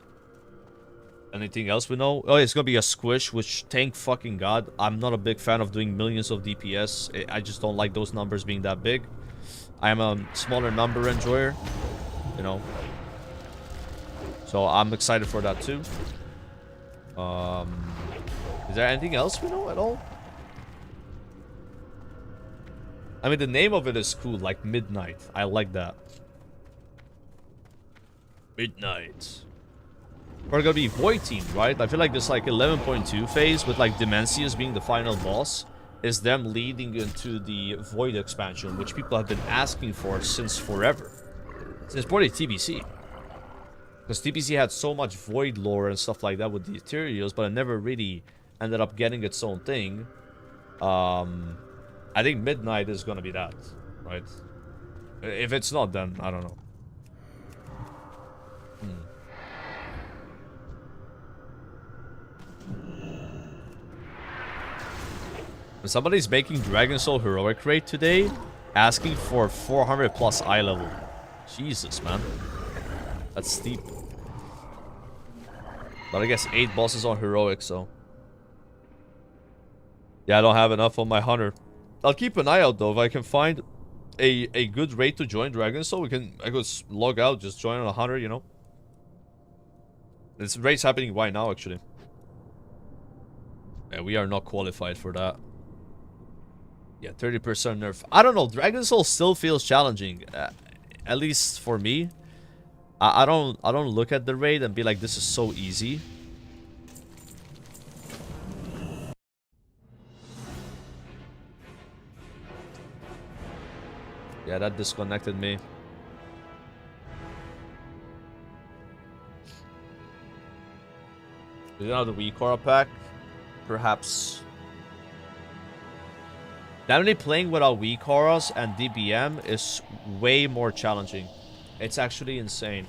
Anything else we know? Oh, it's going to be a squish, which, thank fucking god. I'm not a big fan of doing millions of DPS. I just don't like those numbers being that big. I am a smaller number enjoyer, you know. So I'm excited for that too. Is there anything else we know at all? I mean, the name of it is cool, like Midnight. I like that. Midnight. We're gonna be Void Team, right? I feel like this like 11.2 phase with like Dimensius being the final boss is them leading into the Void expansion, which people have been asking for since forever. Since probably TBC. Because TBC had so much Void lore and stuff like that with the Ethereals, but it never really ended up getting its own thing. I think Midnight is gonna be that, right? If it's not, then I don't know. Somebody's making Dragon Soul Heroic Raid today, asking for 400 plus eye level. Jesus, man. That's steep. But I guess 8 bosses on Heroic, so... Yeah, I don't have enough on my Hunter. I'll keep an eye out, though. If I can find a good raid to join Dragon Soul, I could log out, just join on a Hunter, you know? This raid's happening right now, actually. Yeah, we are not qualified for that. Yeah, 30% nerf. I don't know. Dragon Soul still feels challenging, at least for me. I don't look at the raid and be like, this is so easy. Yeah, that disconnected me. Is it another WeCora pack? Perhaps. Definitely playing without WeCoras and DBM is way more challenging. It's actually insane.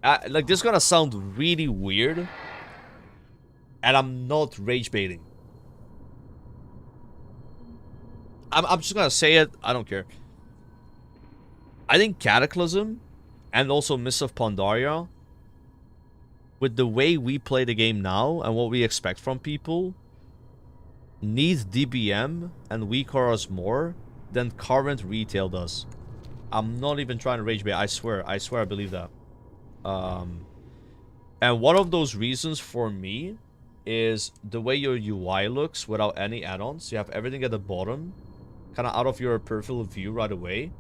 Like, this is gonna sound really weird. And I'm not rage baiting. I'm just gonna say it. I don't care. I think Cataclysm and also Mists of Pandaria, with the way we play the game now and what we expect from people, needs DBM and WeCoras more than current retail does. I'm not even trying to rage bait. I swear I believe that. And one of those reasons for me is the way your UI looks without any add-ons. You have everything at the bottom, kind of out of your peripheral view right away.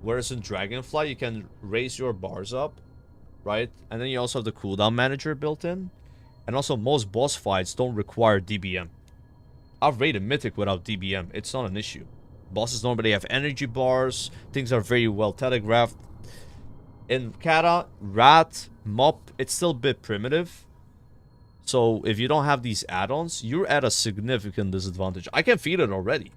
Whereas in Dragonfly, you can raise your bars up, right? And then you also have the cooldown manager built in. And also, most boss fights don't require DBM. I've raided Mythic without DBM. It's not an issue. Bosses normally have energy bars. Things are very well telegraphed. In Kata, Rat, Mop, it's still a bit primitive. So if you don't have these add-ons, you're at a significant disadvantage. I can feel it already.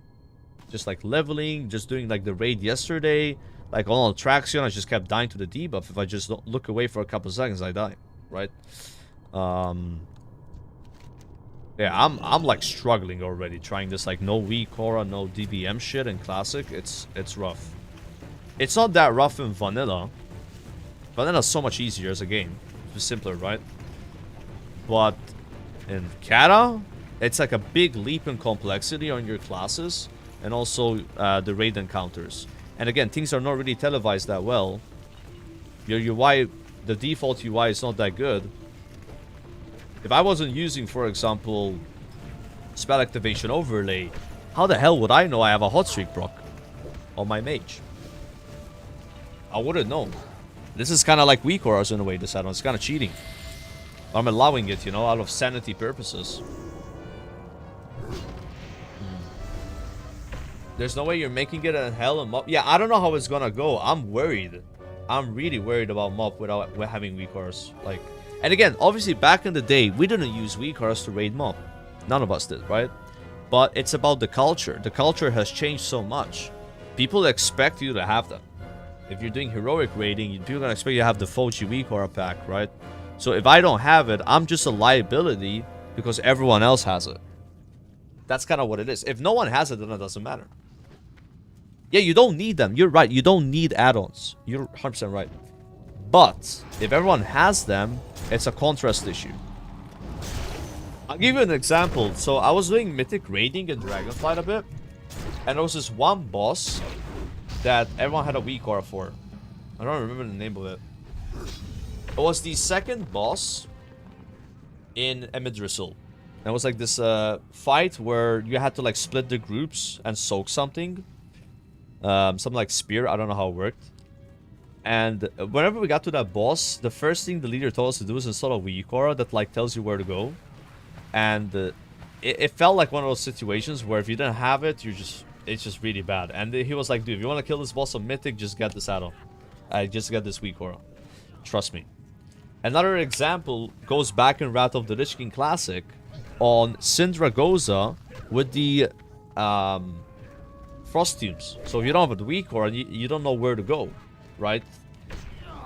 Just like leveling, just doing like the raid yesterday. Like on Traxion, I just kept dying to the debuff. If I just don't look away for a couple seconds, I die. Right? Yeah, I'm like struggling already trying this like no WeCora, no DBM shit in Classic. It's rough. It's not that rough in Vanilla. Vanilla's so much easier as a game. It's simpler, right? But in Kata, it's like a big leap in complexity on your classes and also the raid encounters. And again, things are not really televised that well. Your UI, the default UI is not that good. If I wasn't using, for example, spell activation overlay, how the hell would I know I have a hot streak proc on my mage? I wouldn't know. This is kind of like weak auras in a way, this add-on. It's kind of cheating. I'm allowing it, you know, out of sanity purposes. There's no way you're making it in hell and MOP. Yeah, I don't know how it's gonna go. I'm worried. I'm really worried about MOP without having weak auras. Like, and again, obviously back in the day, we didn't use weak auras to raid MOP. None of us did, right? But it's about the culture. The culture has changed so much. People expect you to have them. If you're doing heroic raiding, people are gonna expect you to have the Foji weak aura pack, right? So if I don't have it, I'm just a liability because everyone else has it. That's kind of what it is. If no one has it, then it doesn't matter. Yeah, you don't need them. You're right. You don't need add-ons. You're 100% right. But if everyone has them, it's a contrast issue. I'll give you an example. So I was doing mythic raiding in Dragonflight a bit. And there was this one boss that everyone had a weak aura for. I don't remember the name of it. It was the second boss in Emidrisol. It was like this fight where you had to like split the groups and soak something. Something like spear. I don't know how it worked. And whenever we got to that boss, the first thing the leader told us to do is install a weak aura that like tells you where to go. And it felt like one of those situations where if you didn't have it, it's just really bad. And he was like, dude, if you want to kill this boss on Mythic, just get this add-on. Just get this weak aura. Trust me. Another example goes back in Wrath of the Lich King Classic on Syndragoza with the Frost Tombs. So if you don't have a weak aura, you don't know where to go, right?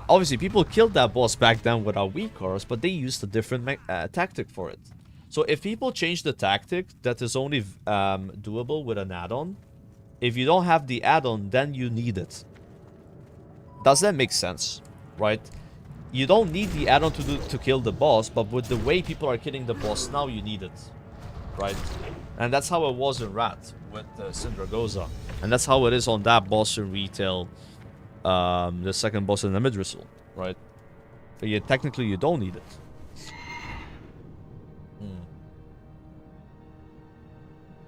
Obviously, people killed that boss back then without weak auras, but they used a different tactic for it. So if people change the tactic that is only doable with an add-on, if you don't have the add-on, then you need it. Does that make sense? Right? You don't need the add-on to kill the boss, but with the way people are killing the boss now, you need it. Right? And that's how it was in Wrath with Syndragoza. And that's how it is on that boss in retail, the second boss in the Midrisal. Right? But yeah, technically you don't need it.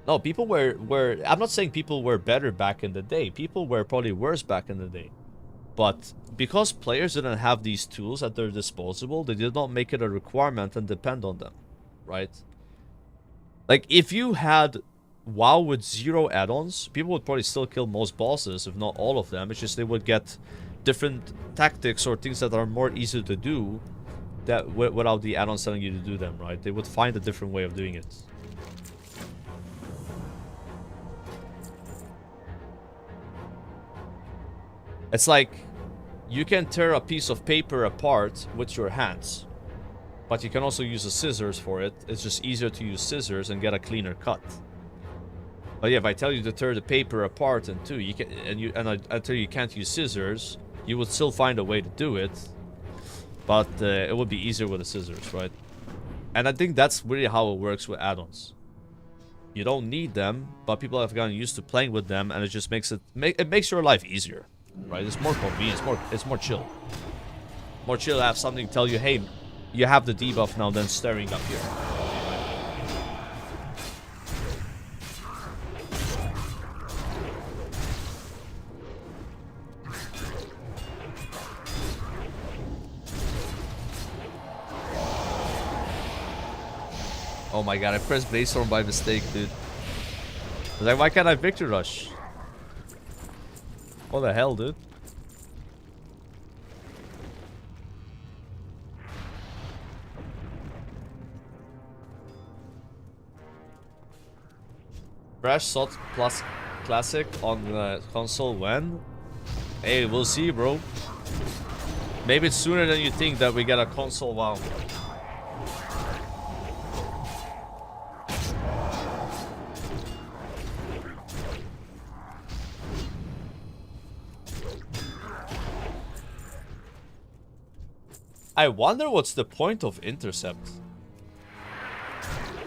No, people were... I'm not saying people were better back in the day. People were probably worse back in the day. But because players didn't have these tools at their disposal, they did not make it a requirement and depend on them. Right? Like, if you had WoW with 0 add-ons, people would probably still kill most bosses, if not all of them. It's just they would get different tactics or things that are more easy to do that without the add-ons telling you to do them, right? They would find a different way of doing it. It's like, you can tear a piece of paper apart with your hands. But you can also use the scissors for it. It's just easier to use scissors and get a cleaner cut. But yeah, if I tell you to tear the paper apart in two, I tell you you can't use scissors, you would still find a way to do it. But it would be easier with the scissors, right? And I think that's really how it works with add-ons. You don't need them, but people have gotten used to playing with them, and it just makes it makes your life easier. Right, it's more convenient, it's more chill. More chill to have something tell you, hey, you have the debuff now, than staring up here. Oh my god, I pressed Blaze Storm by mistake, dude. I was like, why can't I Victor Rush? What the hell, dude? Crash SOT plus Classic on the console when? Hey, we'll see, bro. Maybe it's sooner than you think that we get a console WoW. I wonder what's the point of Intercept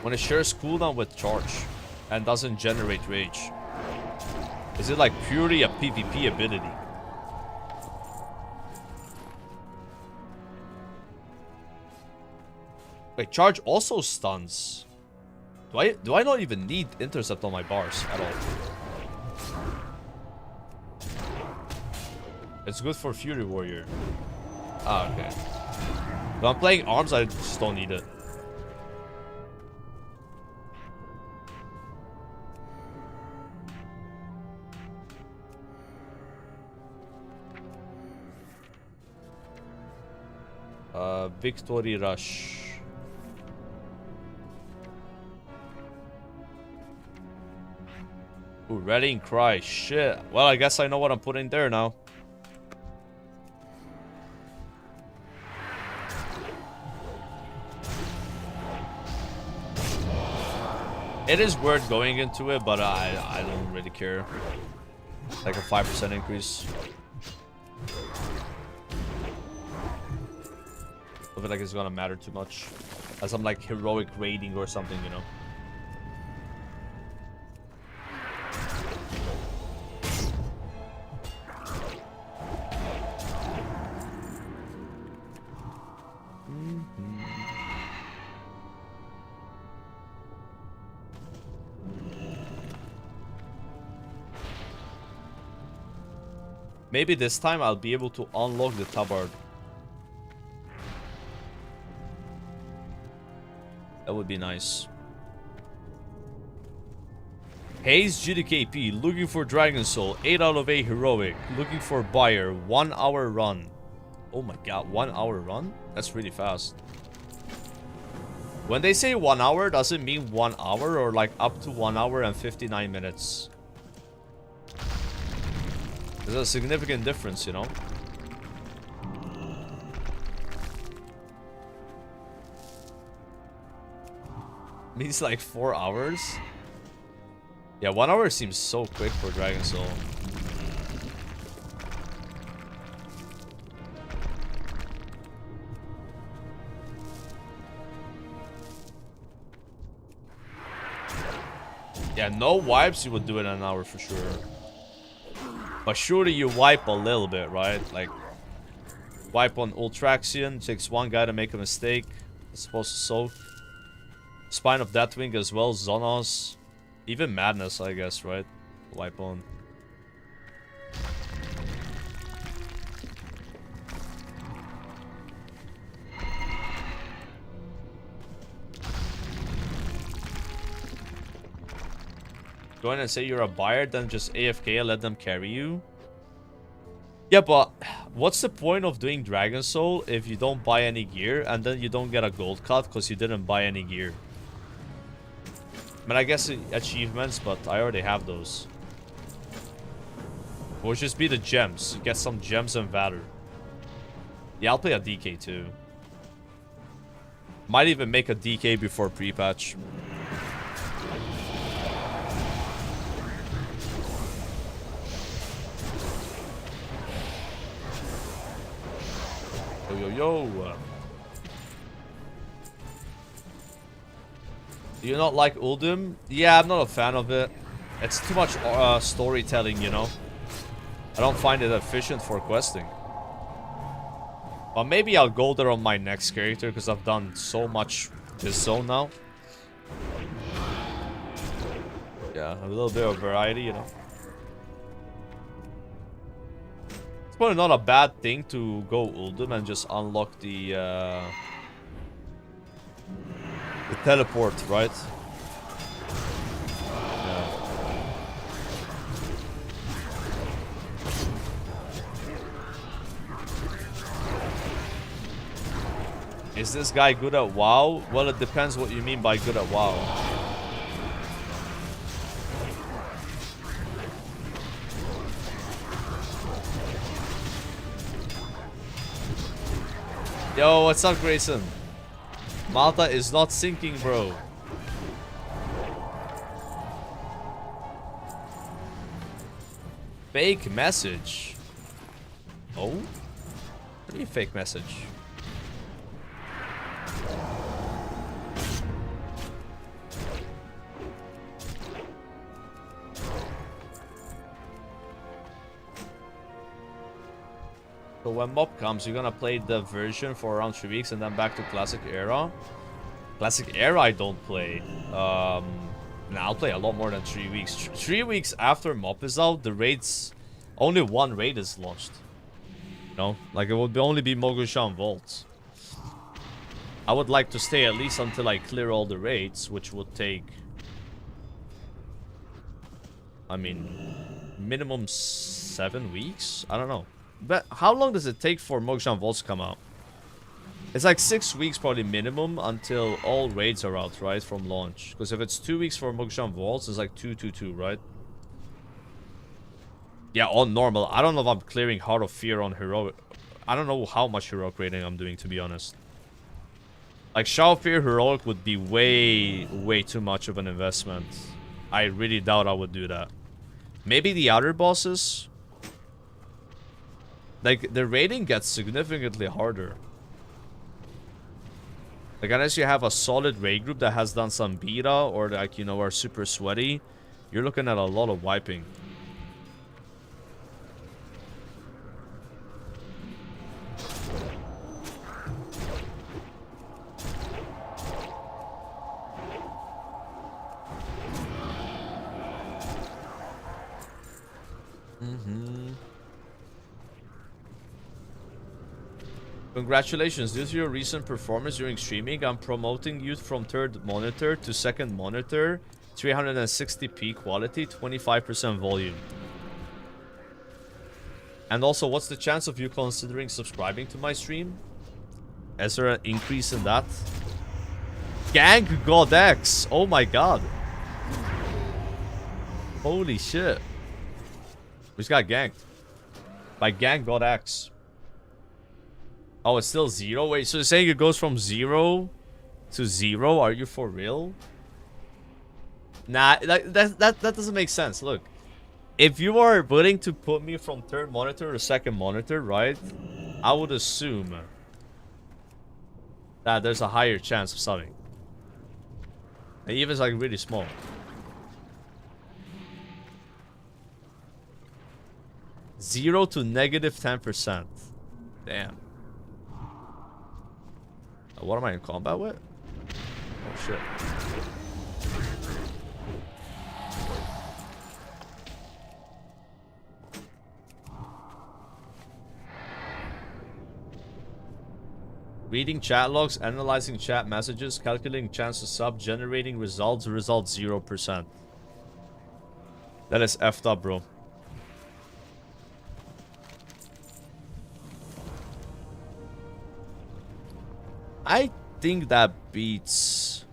when it shares cooldown with Charge and doesn't generate rage. Is it like purely a PvP ability? Wait, Charge also stuns. Do I not even need Intercept on my bars at all? It's good for Fury Warrior. Ah, okay. If I'm playing arms, I just don't need it. Victory Rush. Ooh, Rallying Cry. Shit. Well, I guess I know what I'm putting there now. It is worth going into it, but I don't really care. Like a 5% increase. I feel like it's gonna matter too much. As I'm like heroic raiding or something, you know. Maybe this time I'll be able to unlock the tabard. That would be nice. Hayes GDKP, looking for Dragon Soul, 8 out of 8 heroic. Looking for buyer, 1 hour run. Oh my god, 1 hour run? That's really fast. When they say 1 hour, does it mean 1 hour or like up to 1 hour and 59 minutes? There's a significant difference, you know? Means like 4 hours? Yeah, 1 hour seems so quick for Dragon Soul. Yeah, no wipes, you would do it in an hour for sure. But surely you wipe a little bit, right? Like, wipe on Ultraxion, takes one guy to make a mistake. It's supposed to soak. Spine of Deathwing as well, Zonos. Even Madness, I guess, right? Wipe on. Go in and say you're a buyer, then just AFK and let them carry you. Yeah, but what's the point of doing Dragon Soul if you don't buy any gear and then you don't get a gold cut because you didn't buy any gear? I mean, I guess achievements, but I already have those. Or just be the gems. Get some gems and valor. Yeah, I'll play a DK too. Might even make a DK before pre-patch. Yo. Do you not like Uldum? Yeah, I'm not a fan of it. It's too much storytelling, you know. I don't find it efficient for questing. But maybe I'll go there on my next character because I've done so much this zone now. Yeah, a little bit of variety, you know. It's probably not a bad thing to go Uldum and just unlock the teleport, right? Yeah. Is this guy good at WoW? Well, it depends what you mean by good at WoW. Yo, what's up, Grayson? Malta is not sinking, bro. Fake message. Oh? What do you mean fake message? So when mob comes, you're gonna play the version for around 3 weeks and then back to classic era. Classic era I don't play. Nah, I'll play a lot more than 3 weeks. 3 weeks after mob is out, the raids, only one raid is launched. know, like it would only be Mogushan Vaults. I would like to stay at least until I clear all the raids, which would take, I mean, minimum 7 weeks? I don't know. But how long does it take for Mogushan Vaults to come out? It's like 6 weeks probably minimum until all raids are out, right? From launch. Because if it's 2 weeks for Mogushan Vaults, it's like 222, right? Yeah, on normal. I don't know if I'm clearing Heart of Fear on heroic. I don't know how much heroic rating I'm doing, to be honest. Like, Shadow of Fear heroic would be way too much of an investment. I really doubt I would do that. Maybe the other bosses. Like, the rating gets significantly harder. Like, unless you have a solid raid group that has done some beta or, like, you know, are super sweaty, you're looking at a lot of wiping. Congratulations, due to your recent performance during streaming, I'm promoting you from 3rd monitor to 2nd monitor, 360p quality, 25% volume. And also, what's the chance of you considering subscribing to my stream? Is there an increase in that? Gang God X! Oh my god. Holy shit. We just got ganked. By Gang God X. Oh, it's still 0? Wait, so you're saying it goes from 0 to 0? Are you for real? Nah, that doesn't make sense. Look, if you are willing to put me from 3rd monitor to 2nd monitor, right? I would assume that there's a higher chance of subbing. And even it's like really small. Zero to negative 10%. Damn. What am I in combat with? Oh shit. Reading chat logs, analyzing chat messages, calculating chance to sub, generating results 0%. That is effed up, bro. I think that beats...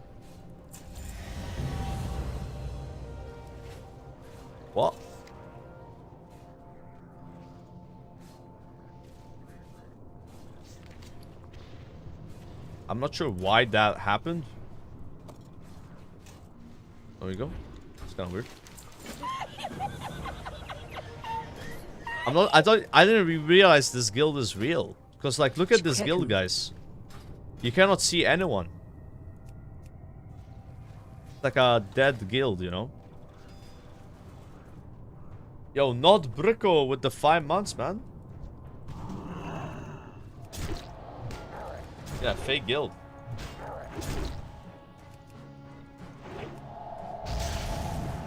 What? I'm not sure why that happened. There we go. It's kind of weird. I didn't realize this guild is real. Because, like, look at this guild, guys. You cannot see anyone. It's like a dead guild, you know? Yo, not Bricko with the 5 months, man. Yeah, fake guild.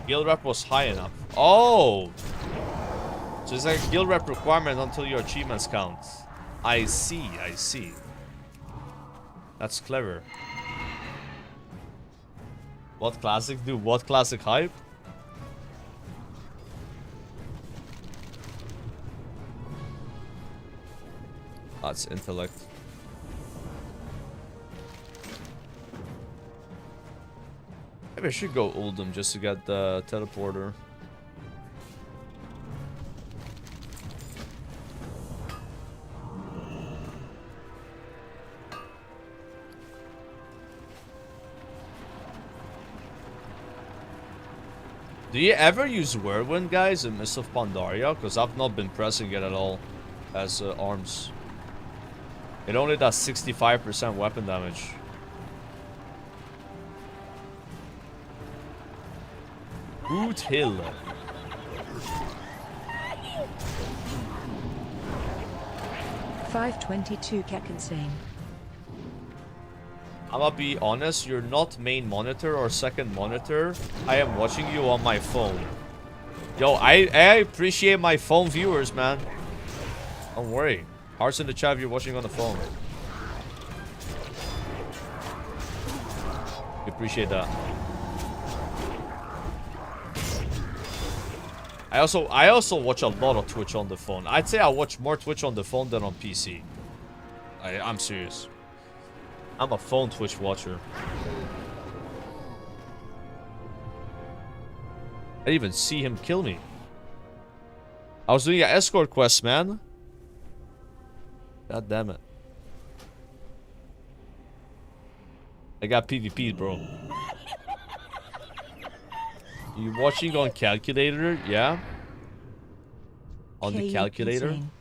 Guild rep was high enough. Oh! So it's like a guild rep requirement until your achievements count. I see, I see. That's clever. What classic do? What classic hype? That's intellect. Maybe I should go Uldum just to get the teleporter. Do you ever use Whirlwind, guys, in Mist of Pandaria? Because I've not been pressing it at all as arms. It only does 65% weapon damage. Boot Hill. $5.22 Keck insane. I'ma be honest, you're not main monitor or 2nd monitor. I am watching you on my phone. Yo, I appreciate my phone viewers, man. Don't worry. Hearts in the chat if you're watching on the phone. We appreciate that. I also watch a lot of Twitch on the phone. I'd say I watch more Twitch on the phone than on PC. I'm serious. I'm a phone Twitch watcher. I didn't even see him kill me. I was doing an escort quest, man. God damn it. I got PvP'd, bro. You watching on calculator? Yeah. On the calculator. Insane.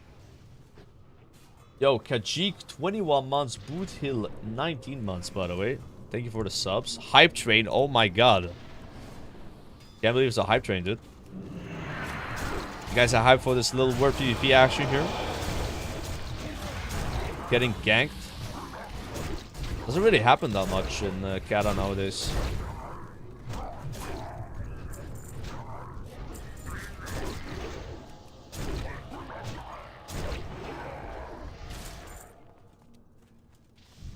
Yo, Kajik, 21 months. Boot Hill, 19 months, by the way. Thank you for the subs. Hype Train, oh my god. Can't believe it's a Hype Train, dude. You guys are hyped for this little word PvP action here. Getting ganked. Doesn't really happen that much in Kata nowadays.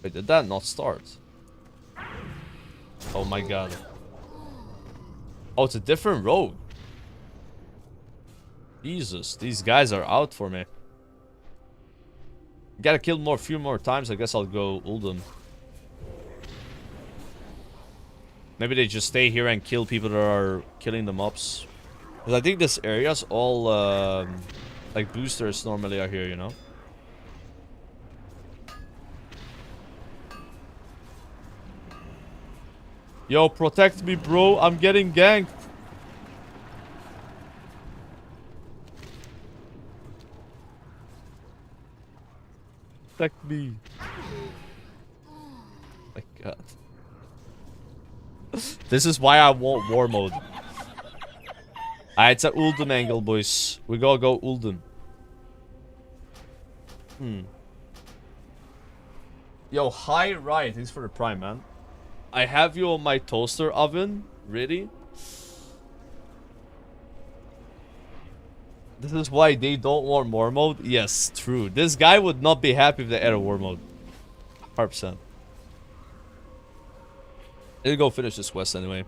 Wait, did that not start? Oh my god. Oh, it's a different rogue. Jesus, these guys are out for me. Gotta kill few more times. I guess I'll go Uldum. Maybe they just stay here and kill people that are killing the mobs. Because I think this area's all like boosters normally are here, you know. Yo, protect me, bro. I'm getting ganked. Protect me. My god. This is why I want war mode. Alright, it's a Uldum angle, boys. We gotta go Uldum. Yo, hi, right. Thanks for the prime, man. I have you on my toaster oven. Really? This is why they don't want war mode? Yes, true. This guy would not be happy if they added war mode. 100%. Let's go finish this quest anyway.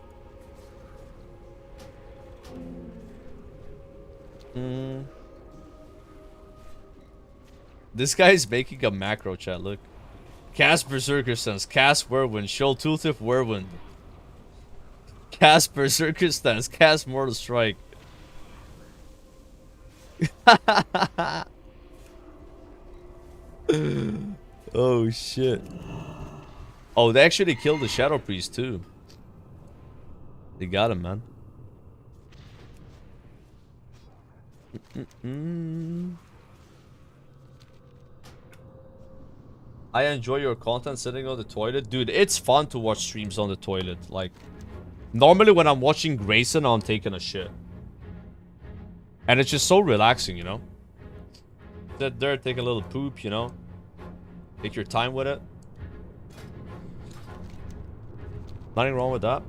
This guy is making a macro chat, look. Cast Berserker stance, cast Whirlwind, show Tooltip Whirlwind. Cast Berserker stance, cast Mortal Strike. Oh shit. Oh, they actually killed the Shadow Priest too. They got him, man. I enjoy your content sitting on the toilet. Dude, it's fun to watch streams on the toilet. Like, normally when I'm watching Grayson, I'm taking a shit. And it's just so relaxing, you know? Sit there, take a little poop, you know? Take your time with it. Nothing wrong with that.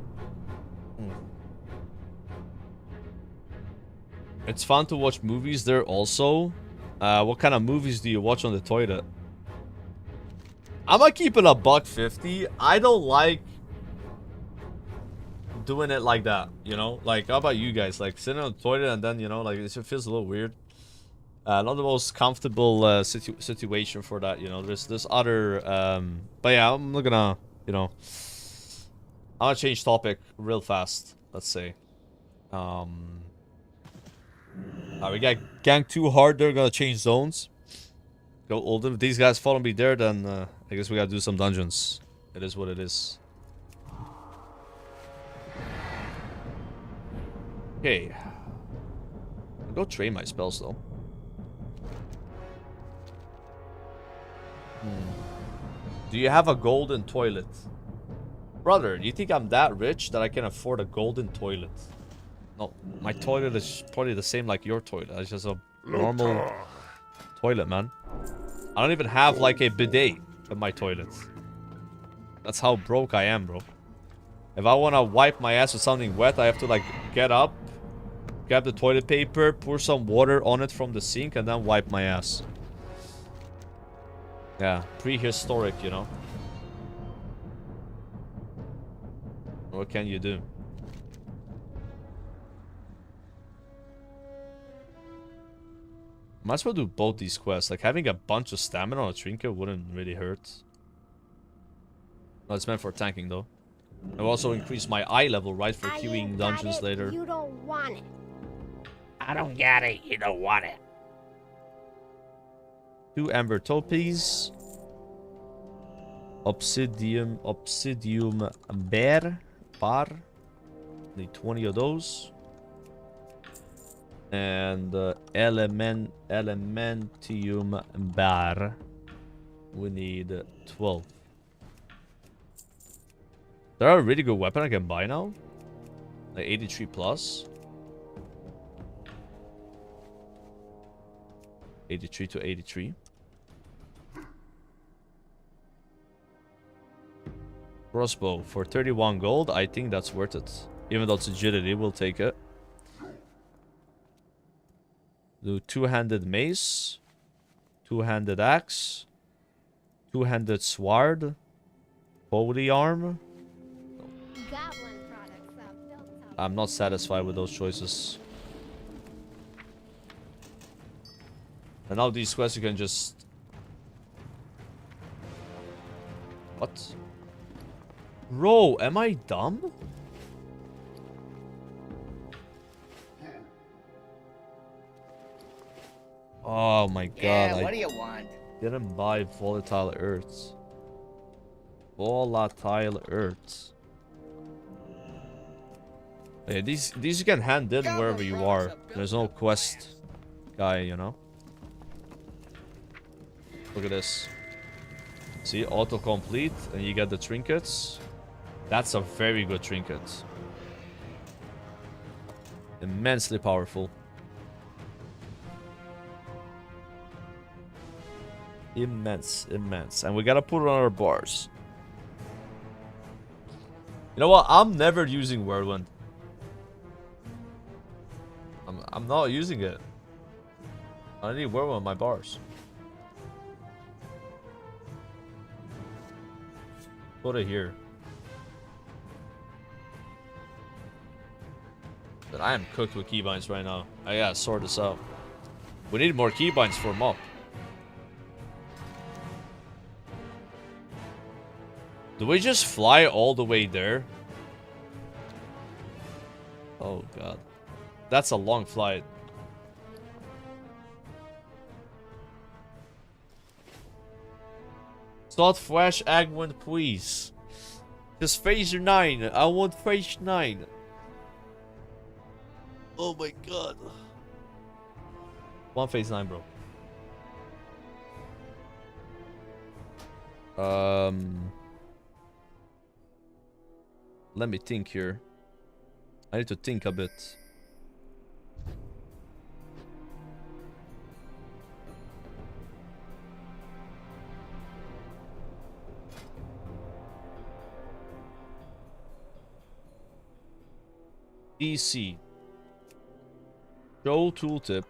It's fun to watch movies there also. What kind of movies do you watch on the toilet? I'm gonna keep it a $1.50. I don't like doing it like that, you know? Like, how about you guys? Like, sitting on the toilet and then, you know, like, it feels a little weird. Not the most comfortable situation for that, you know? There's other... but yeah, I'm not gonna, you know... I'm gonna change topic real fast, let's say. Alright, we got ganked too hard. They're gonna change zones. Go Oldham. If these guys follow me there, then I guess we gotta do some dungeons. It is what it is. Okay. I'll go train my spells though. Do you have a golden toilet? Brother, do you think I'm that rich that I can afford a golden toilet? No, my toilet is probably the same like your toilet. It's just a normal toilet, man. I don't even have like a bidet in my toilet. That's how broke I am, bro. If I want to wipe my ass with something wet, I have to like get up, grab the toilet paper, pour some water on it from the sink, and then wipe my ass. Yeah, prehistoric, you know. What can you do? Might as well do both these quests. Like, having a bunch of stamina on a trinket wouldn't really hurt. No, it's meant for tanking, though. I'll also increase my eye level, right, for queuing dungeons later. You don't want it. I don't get it. You don't want it. 2 amber topies. Obsidium bar. Need 20 of those. And elementium bar. We need 12. There are a really good weapon I can buy now. Like 83 plus. 83 to 83. Crossbow for 31 gold. I think that's worth it. Even though it's agility, we'll take it. Do 2-handed mace. 2-handed axe. 2-handed sword. Body arm. I'm not satisfied with those choices. And now these quests you can just... What? Bro, am I dumb? Oh my god. Yeah, what do you want? Didn't buy volatile earths. Volatile earths. Yeah, these you can hand in wherever you are. There's no quest guy, you know. Look at this. See, autocomplete, and you get the trinkets. That's a very good trinket. Immensely powerful. Immense. And we gotta put it on our bars. You know what? I'm never using Whirlwind. I'm not using it. I need Whirlwind on my bars. Put it here. But I am cooked with keybinds right now. I gotta sort this out. We need more keybinds for mob. Do we just fly all the way there? Oh god. That's a long flight. Start fresh Agwin, please. Just phaser 9. I want phase 9. Oh my god. One phase 9, bro. Let me think here. I need to think a bit. DC. Show tooltip.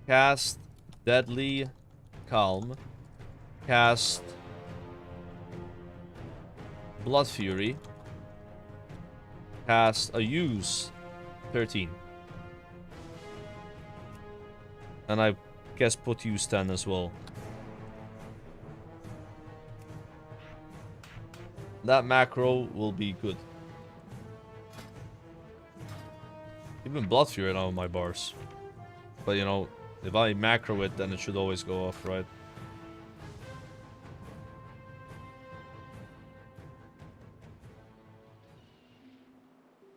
Cast Deadly Calm. Cast Blood Fury. Cast a use 13. And I guess put use 10 as well. That macro will be good. Even Blood Fury now on my bars. But you know, if I macro it, then it should always go off, right?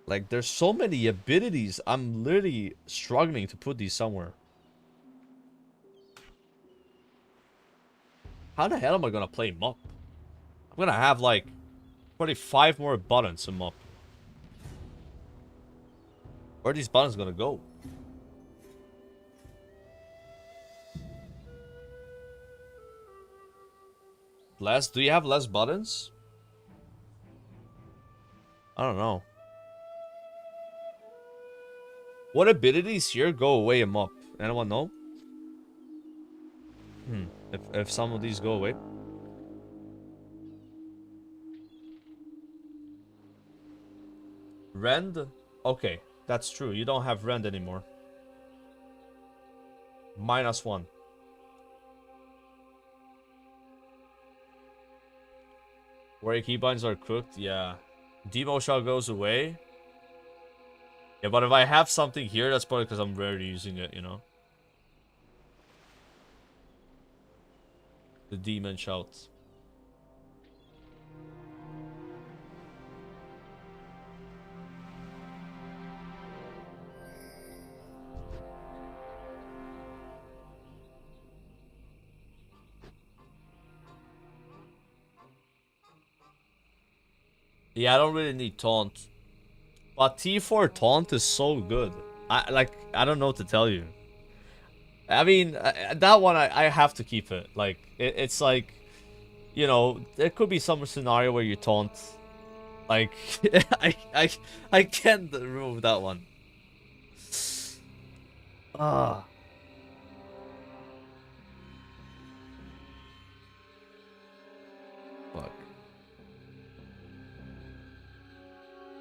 Like, there's so many abilities. I'm literally struggling to put these somewhere. How the hell am I gonna play Mop? I'm gonna have like 25 more buttons in Mop. Where are these buttons gonna go? Less? Do you have less buttons? I don't know. What abilities here go away and up? Anyone know? If some of these go away. Rend? Okay, that's true. You don't have rend anymore. -1. Where your keybinds are cooked, yeah. Demo shell goes away. Yeah, but if I have something here, that's probably because I'm rarely using it, you know? The demon shouts. Yeah, I don't really need taunt. But T4 taunt is so good. I don't know what to tell you. I mean, that one I have to keep it. Like it's like, you know, there could be some scenario where you taunt. Like I can't remove that one. Ah. Fuck.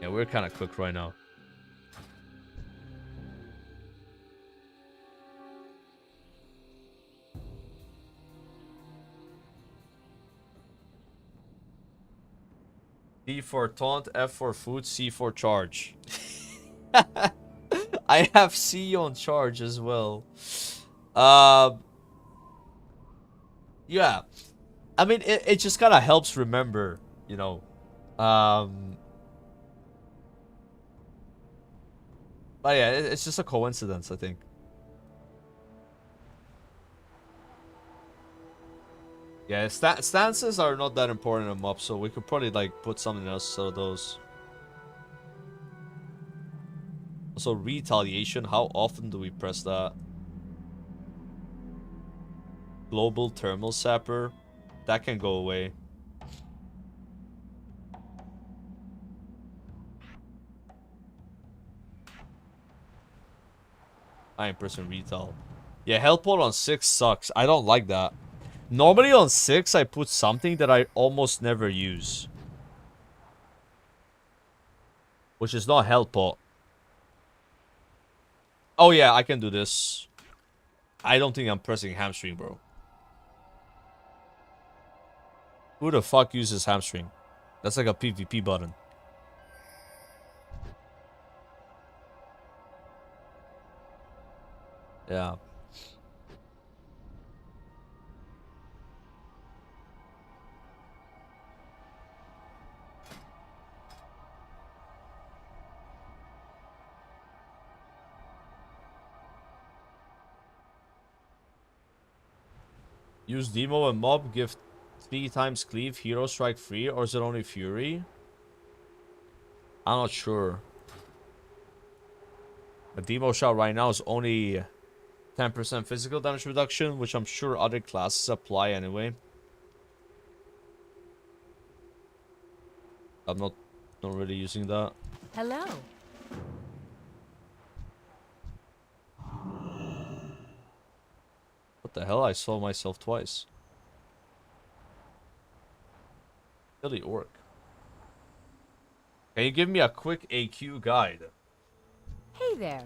Yeah, we're kind of cooked right now. D for taunt, F for food, C for charge. I have C on charge as well. Yeah. I mean, it just kind of helps remember, you know. But yeah, it's just a coincidence, I think. Yeah, stances are not that important in mob, so we could probably like put something else so those. Also, retaliation. How often do we press that? Global thermal sapper. That can go away. I am pressing retal. Yeah, health pot on 6 sucks. I don't like that. Normally on 6, I put something that I almost never use. Which is not health pot. Oh yeah, I can do this. I don't think I'm pressing hamstring, bro. Who the fuck uses hamstring? That's like a PvP button. Yeah. Use demo and mob, give 3 times cleave, hero strike free, or is it only fury? I'm not sure. A demo shot right now is only 10% physical damage reduction, which I'm sure other classes apply anyway. I'm not really using that. Hello. What the hell? I saw myself twice. Silly orc. Can you give me a quick AQ guide? Hey there.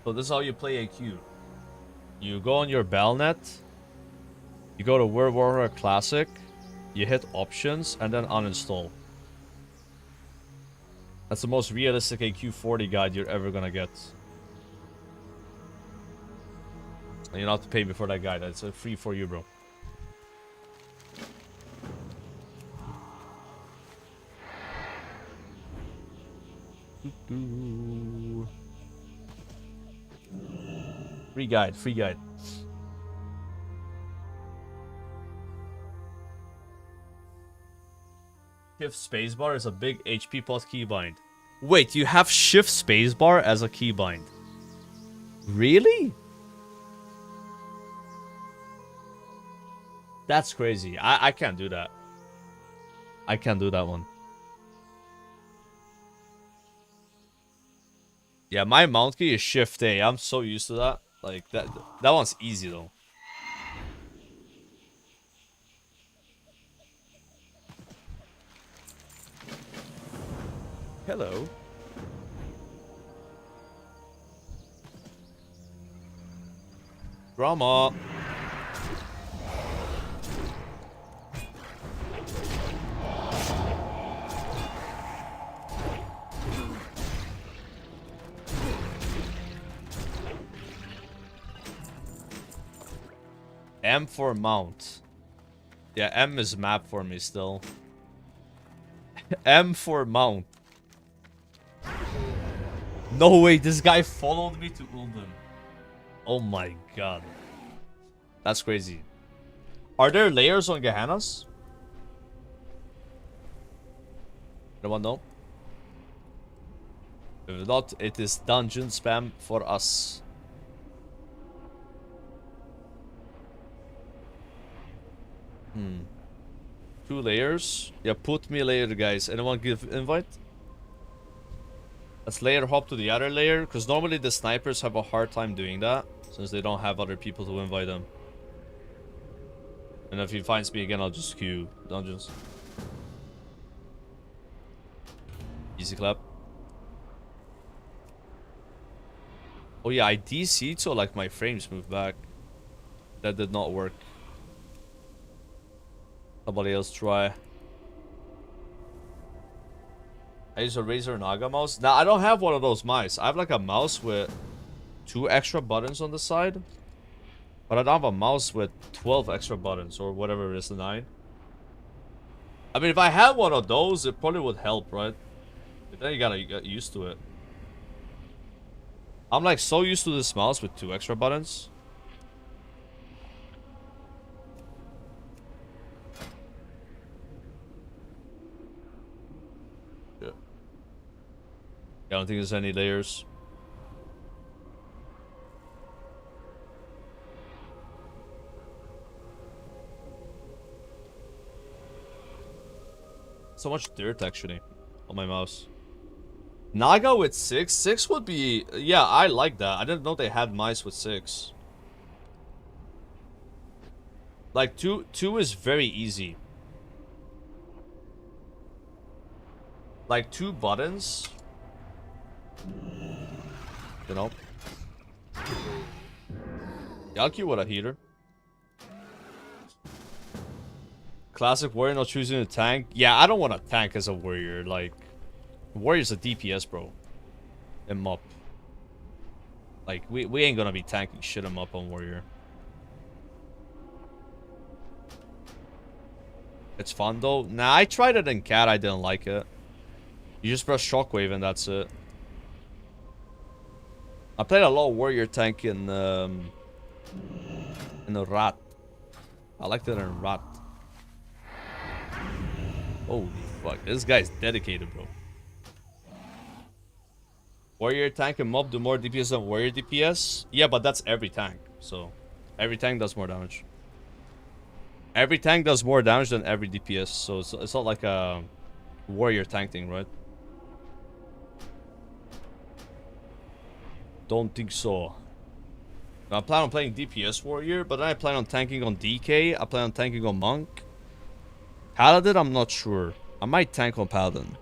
So this is how you play AQ. You go on your Balnet. You go to World Warrior Classic. You hit options and then uninstall. That's the most realistic AQ 40 guide you're ever gonna get. And you don't have to pay me for that guide. It's free for you, bro. Free guide, free guide. Shift spacebar is a big HP pot keybind. Wait, you have shift spacebar as a keybind? Really? That's crazy. I can't do that. I can't do that one. Yeah, my mount key is shift A. I'm so used to that. Like, that one's easy, though. Hello. Drama. M for mount. Yeah, M is map for me still. M for mount. No way, this guy followed me to Ulden. Oh my god. That's crazy. Are there layers on Gehennas? Anyone know? If not, it is dungeon spam for us. Hmm. 2 layers? Yeah, put me layer, guys. Anyone give invite? Let's layer hop to the other layer, because normally the snipers have a hard time doing that, since they don't have other people to invite them. And if he finds me again, I'll just queue dungeons. Easy clap. Oh yeah, I DC'd so like my frames moved back. That did not work. Somebody else try. I use a Razer Naga mouse. Now, I don't have one of those mice. I have like a mouse with 2 extra buttons on the side. But I don't have a mouse with 12 extra buttons or whatever it is, the 9. I mean, if I had one of those, it probably would help, right? But then you gotta get used to it. I'm like so used to this mouse with 2 extra buttons. I don't think there's any layers. So much dirt actually on my mouse. Naga with 6? 6 would be... Yeah, I like that. I didn't know they had mice with 6. Like, 2 is very easy. Like, 2 buttons... You know? Yeah, I'll queue with a heater. Classic warrior not choosing a tank. Yeah, I don't want a tank as a warrior. Like, warrior's a DPS, bro. Him up. Like, we ain't gonna be tanking shit him up on warrior. It's fun though. Nah, I tried it in cat. I didn't like it. You just press shockwave and that's it. I played a lot of warrior tank in the rat. I liked it in rat. Holy fuck, this guy's dedicated, bro. Warrior tank and mob do more DPS than warrior DPS. Yeah, but that's every tank. So every tank does more damage. Every tank does more damage than every DPS. So it's not like a warrior tank thing, right? Don't think so. I plan on playing DPS warrior, but then I plan on tanking on DK. I plan on tanking on monk. Paladin, I'm not sure. I might tank on paladin.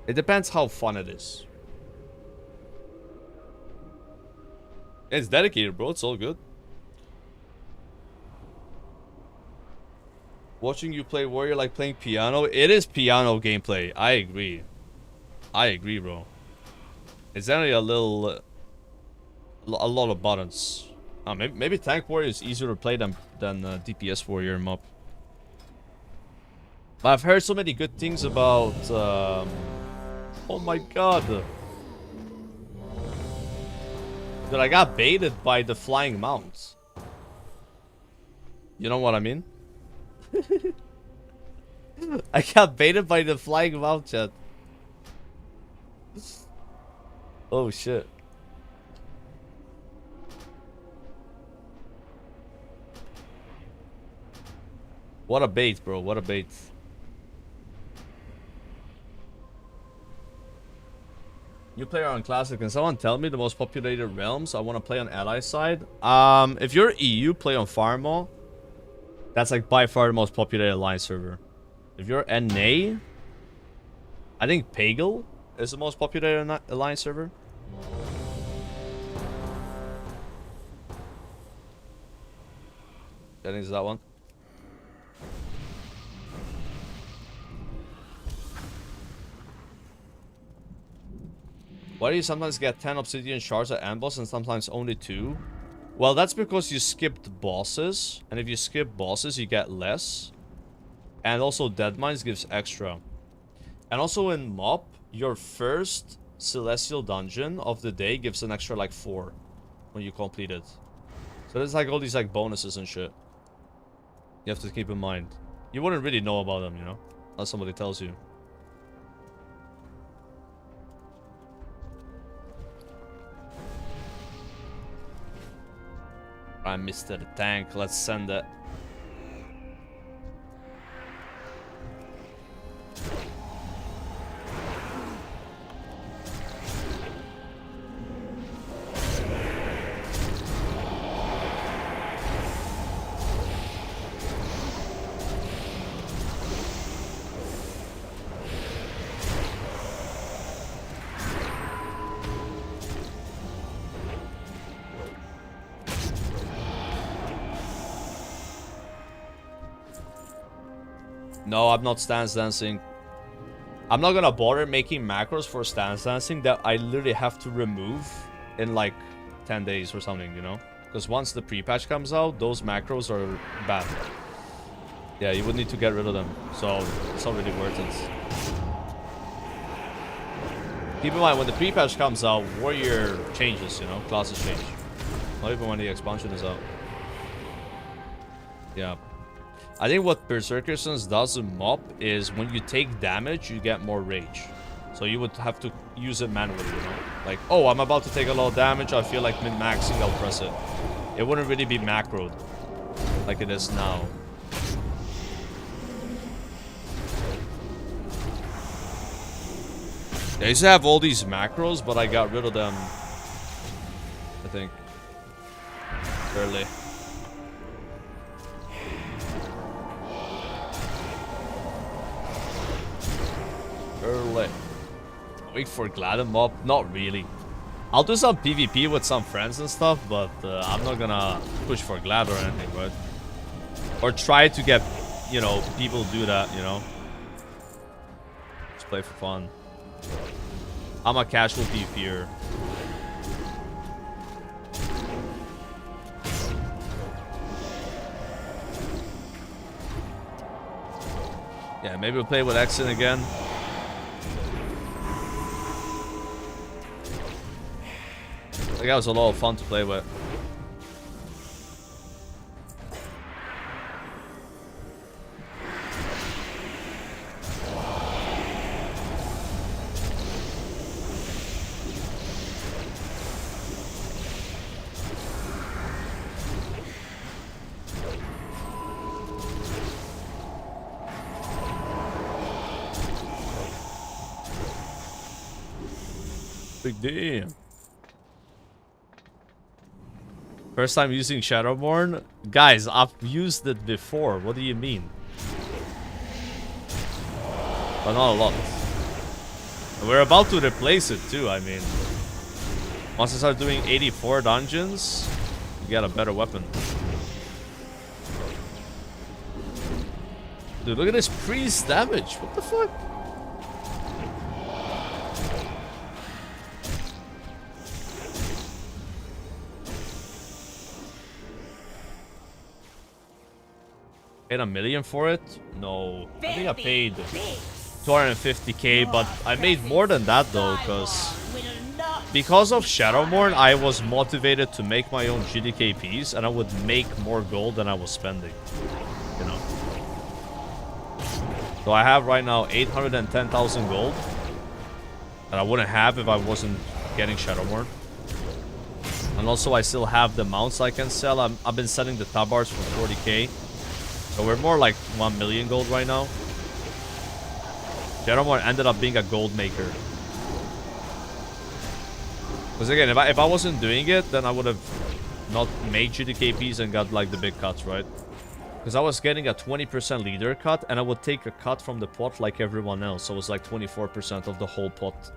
It depends how fun it is. It's dedicated, bro. It's all good. Watching you play warrior like playing piano. It is piano gameplay. I agree. I agree, bro. It's only a lot of buttons. Maybe tank warrior is easier to play than DPS warrior mob. But I've heard so many good things about. Oh my god! That I got baited by the flying mounts. You know what I mean? I got baited by the flying mount, chat. Oh shit. What a bait, bro. What a bait. New player on Classic. Can someone tell me the most populated realms I want to play on ally side? If you're EU, play on Farmo. That's like by far the most populated alliance server. If you're NA, I think Pagel is the most popular alliance server. I think it's that one. Why do you sometimes get 10 obsidian shards at end boss and sometimes only 2? Well, that's because you skipped bosses. And if you skip bosses, you get less. And also Dead Mines gives extra. And also in MOP, your first Celestial Dungeon of the day gives an extra like 4 when you complete it. So there's like all these like bonuses and shit you have to keep in mind. You wouldn't really know about them, you know, unless somebody tells you. I missed the tank. Let's send it. No, I'm not stance dancing. I'm not gonna bother making macros for stance dancing that I literally have to remove in like 10 days or something, you know? Because once the pre-patch comes out, those macros are bad. Yeah, you would need to get rid of them. So, it's not really worth it. Keep in mind, when the pre-patch comes out, warrior changes, you know? Classes change. Not even when the expansion is out. Yeah. I think what Berserker Sense does in MOP is when you take damage, you get more rage. So you would have to use it manually, you know? Like, oh, I'm about to take a lot of damage, I feel like min-maxing, I'll press it. It wouldn't really be macroed like it is now. I used to have all these macros, but I got rid of them, I think, early. Early. Wait for Gladden mob? Not really. I'll do some PvP with some friends and stuff, but I'm not gonna push for Glad or anything, right? Or try to get, you know, people do that, you know? Just play for fun. I'm a casual PvPer. Yeah, maybe we'll play with Exen again. That guy was a lot of fun to play with. Big damn. First time using Shadowborn? Guys, I've used it before. What do you mean? But not a lot. We're about to replace it too, I mean. Once I start doing 84 dungeons, you get a better weapon. Dude, look at this priest damage. What the fuck? Paid $1 million for it? No. I think I paid 250k, but I made more than that though, because of Shadowborn, I was motivated to make my own GDK piece, and I would make more gold than I was spending. You know. So I have right now 810,000 gold that I wouldn't have if I wasn't getting Shadowborn. And also I still have the mounts I can sell. I've been selling the tabars for 40k. So we're more like 1 million gold right now. Shadowborn ended up being a gold maker. Because again, if I wasn't doing it, then I would have not made GDKPs and got like the big cuts, right? Because I was getting a 20% leader cut, and I would take a cut from the pot like everyone else. So it was like 24% of the whole pot.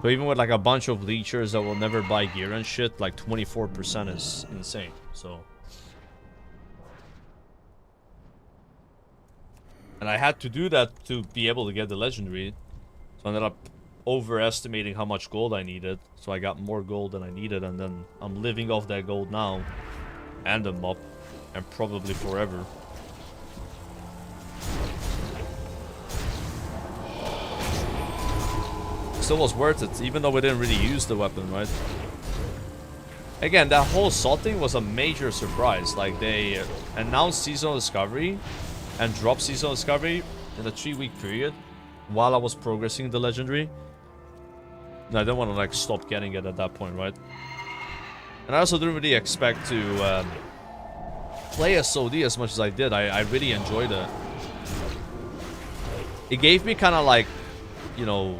So even with like a bunch of leechers that will never buy gear and shit, like 24% is insane. So... And I had to do that to be able to get the legendary. So I ended up overestimating how much gold I needed. So I got more gold than I needed, and then I'm living off that gold now. And the mob. And probably forever. Still was worth it, even though we didn't really use the weapon, right? Again, that whole salt thing was a major surprise. Like, they announced Seasonal Discovery and dropped Seasonal Discovery in a 3-week period while I was progressing the legendary. And I didn't want to, like, stop getting it at that point, right? And I also didn't really expect to play SOD as much as I did. I really enjoyed it. It gave me kind of like, you know,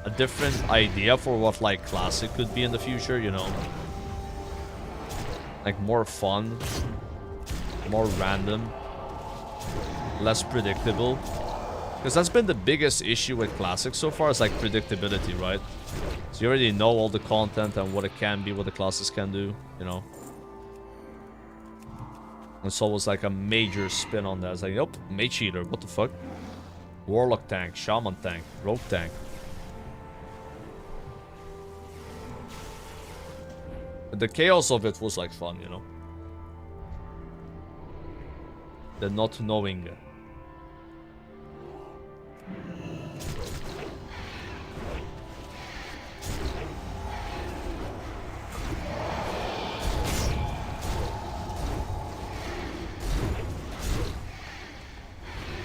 a different idea for what like Classic could be in the future, you know. Like more fun, more random, less predictable. Because that's been the biggest issue with Classic so far, is like predictability, right? So you already know all the content and what it can be, what the classes can do, you know. And so it was like a major spin on that. It's like, nope, Mage Healer, what the fuck? Warlock tank, Shaman tank, Rogue tank. But the chaos of it was like fun, you know. The not knowing.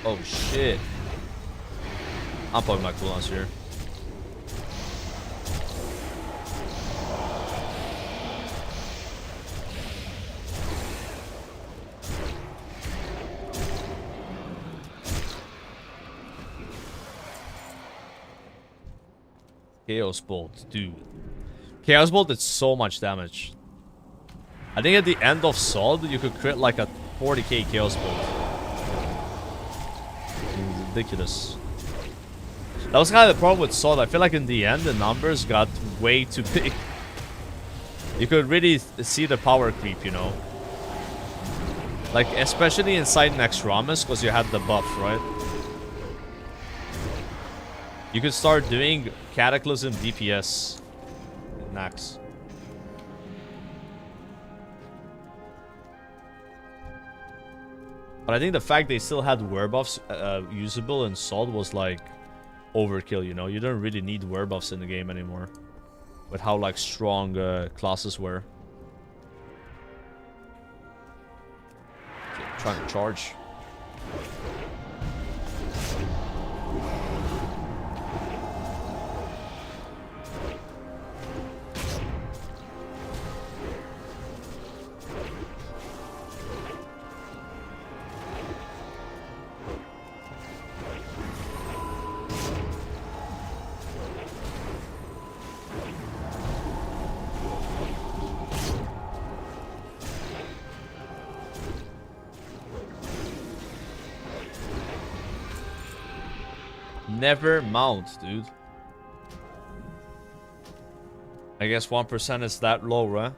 Oh shit. I'm putting my cooldowns here. Chaos Bolt, dude. Chaos Bolt did so much damage. I think at the end of Sod, you could crit like a 40k Chaos Bolt. Ridiculous. That was kind of the problem with Sod. I feel like in the end, the numbers got way too big. You could really see the power creep, you know. Like, especially inside Nexramus, because you had the buff, right? You could start doing Cataclysm DPS. Nax. But I think the fact they still had werewolves usable in Sod was like overkill, you know? You don't really need werewolves in the game anymore. With how like strong classes were. Okay, trying to charge. Never mount, dude. I guess 1% is that low, right?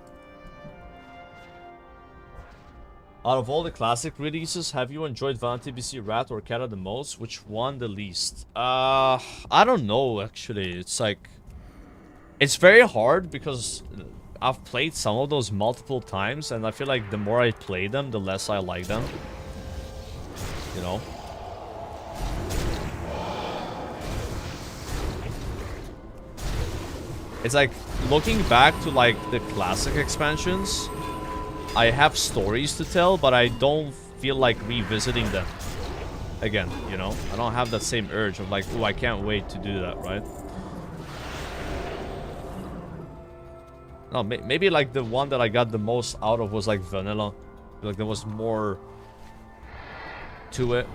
Out of all the classic releases, have you enjoyed Vanity BC Rat or Kata the most? Which one the least? I don't know, actually. It's like... It's very hard because I've played some of those multiple times, and I feel like the more I play them, the less I like them. You know? It's like, looking back to like the classic expansions, I have stories to tell, but I don't feel like revisiting them again, you know? I don't have that same urge of like, oh, I can't wait to do that, right? No, maybe like the one that I got the most out of was like vanilla. Like there was more to it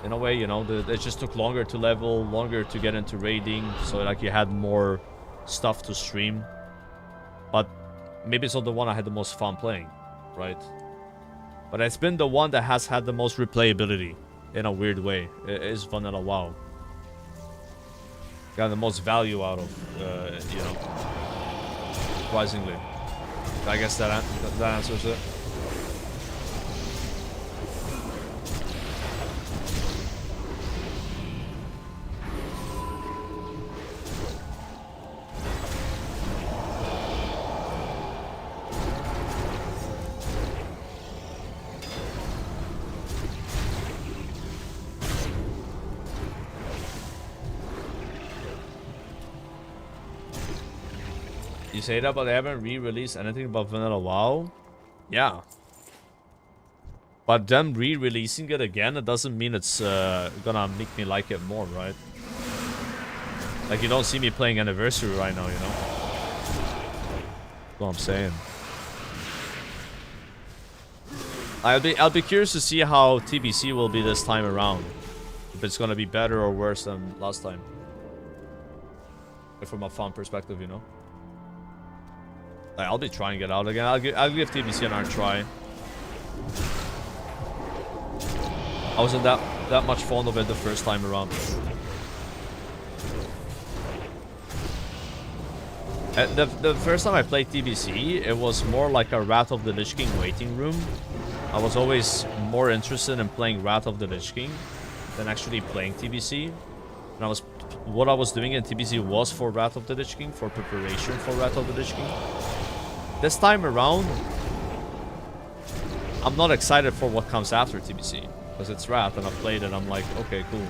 in a way, you know? It just took longer to level, longer to get into raiding, so like you had more stuff to stream. maybe it's not the one I had the most fun playing, right? But it's been the one that has had the most replayability in a weird way. It is Vanilla WoW. Got the most value out of, you know, surprisingly. I guess that answers it. You say that, but they haven't re-released anything about Vanilla WoW? Yeah. But them re-releasing it again, it doesn't mean it's gonna make me like it more, right? Like, you don't see me playing Anniversary right now, you know? That's what I'm saying. I'll be curious to see how TBC will be this time around. If it's gonna be better or worse than last time. From a fun perspective, you know? I'll be trying it out again. I'll give TBC another try. I wasn't that much fond of it the first time around. The first time I played TBC, it was more like a Wrath of the Lich King waiting room. I was always more interested in playing Wrath of the Lich King than actually playing TBC. And what I was doing in TBC was for Wrath of the Lich King, for preparation for Wrath of the Lich King. This time around, I'm not excited for what comes after TBC, because it's Wrath and I've played it. I'm like, okay, cool.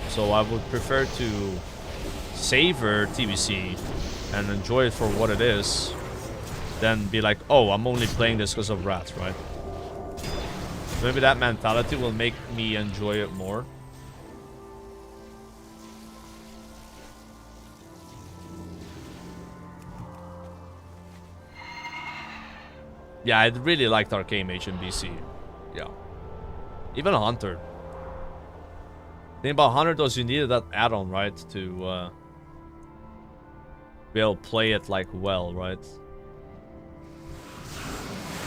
So I would prefer to savor TBC and enjoy it for what it is, than be like, oh, I'm only playing this because of Wrath, right? Maybe that mentality will make me enjoy it more. Yeah, I really liked Arcane Mage in BC. Yeah. Even a Hunter. The thing about Hunter was you needed that add-on, right? To be able to play it like well, right?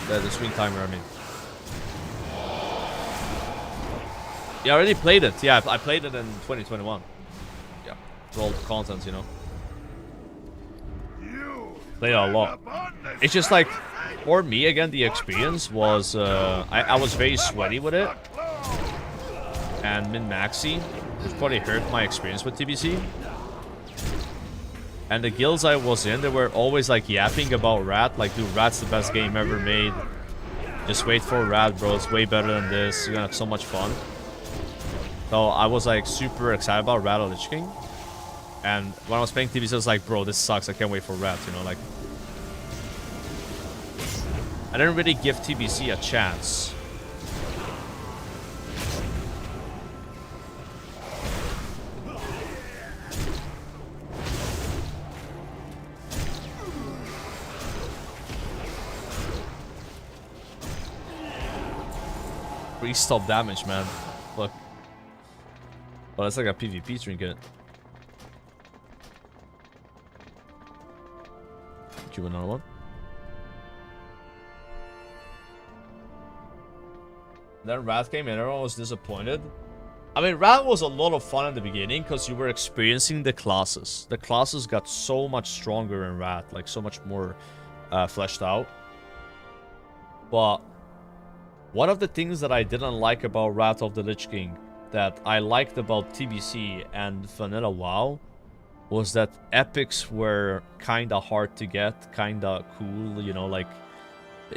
The swing timer, I mean. Yeah, I already played it. Yeah, I played it in 2021. Yeah. For all the content, you know. Played it a lot. It's just like, for me, again, the experience was, I was very sweaty with it. And min-maxy, which probably hurt my experience with TBC. And the guilds I was in, they were always like yapping about Rat. Like, dude, Rat's the best game ever made. Just wait for Rat, bro. It's way better than this. You're gonna have so much fun. So I was like super excited about Rat of Lich King. And when I was playing TBC, I was like, bro, this sucks. I can't wait for Rat, you know, like. I didn't really give TBC a chance. Free stop damage, man. Look. Oh, that's like a PvP trinket. Give another one. Then Wrath came and everyone was disappointed. I mean, Wrath was a lot of fun in the beginning because you were experiencing the classes. The classes got so much stronger in Wrath, like so much more fleshed out. But one of the things that I didn't like about Wrath of the Lich King that I liked about TBC and Vanilla WoW was that epics were kinda hard to get, kinda cool, you know, like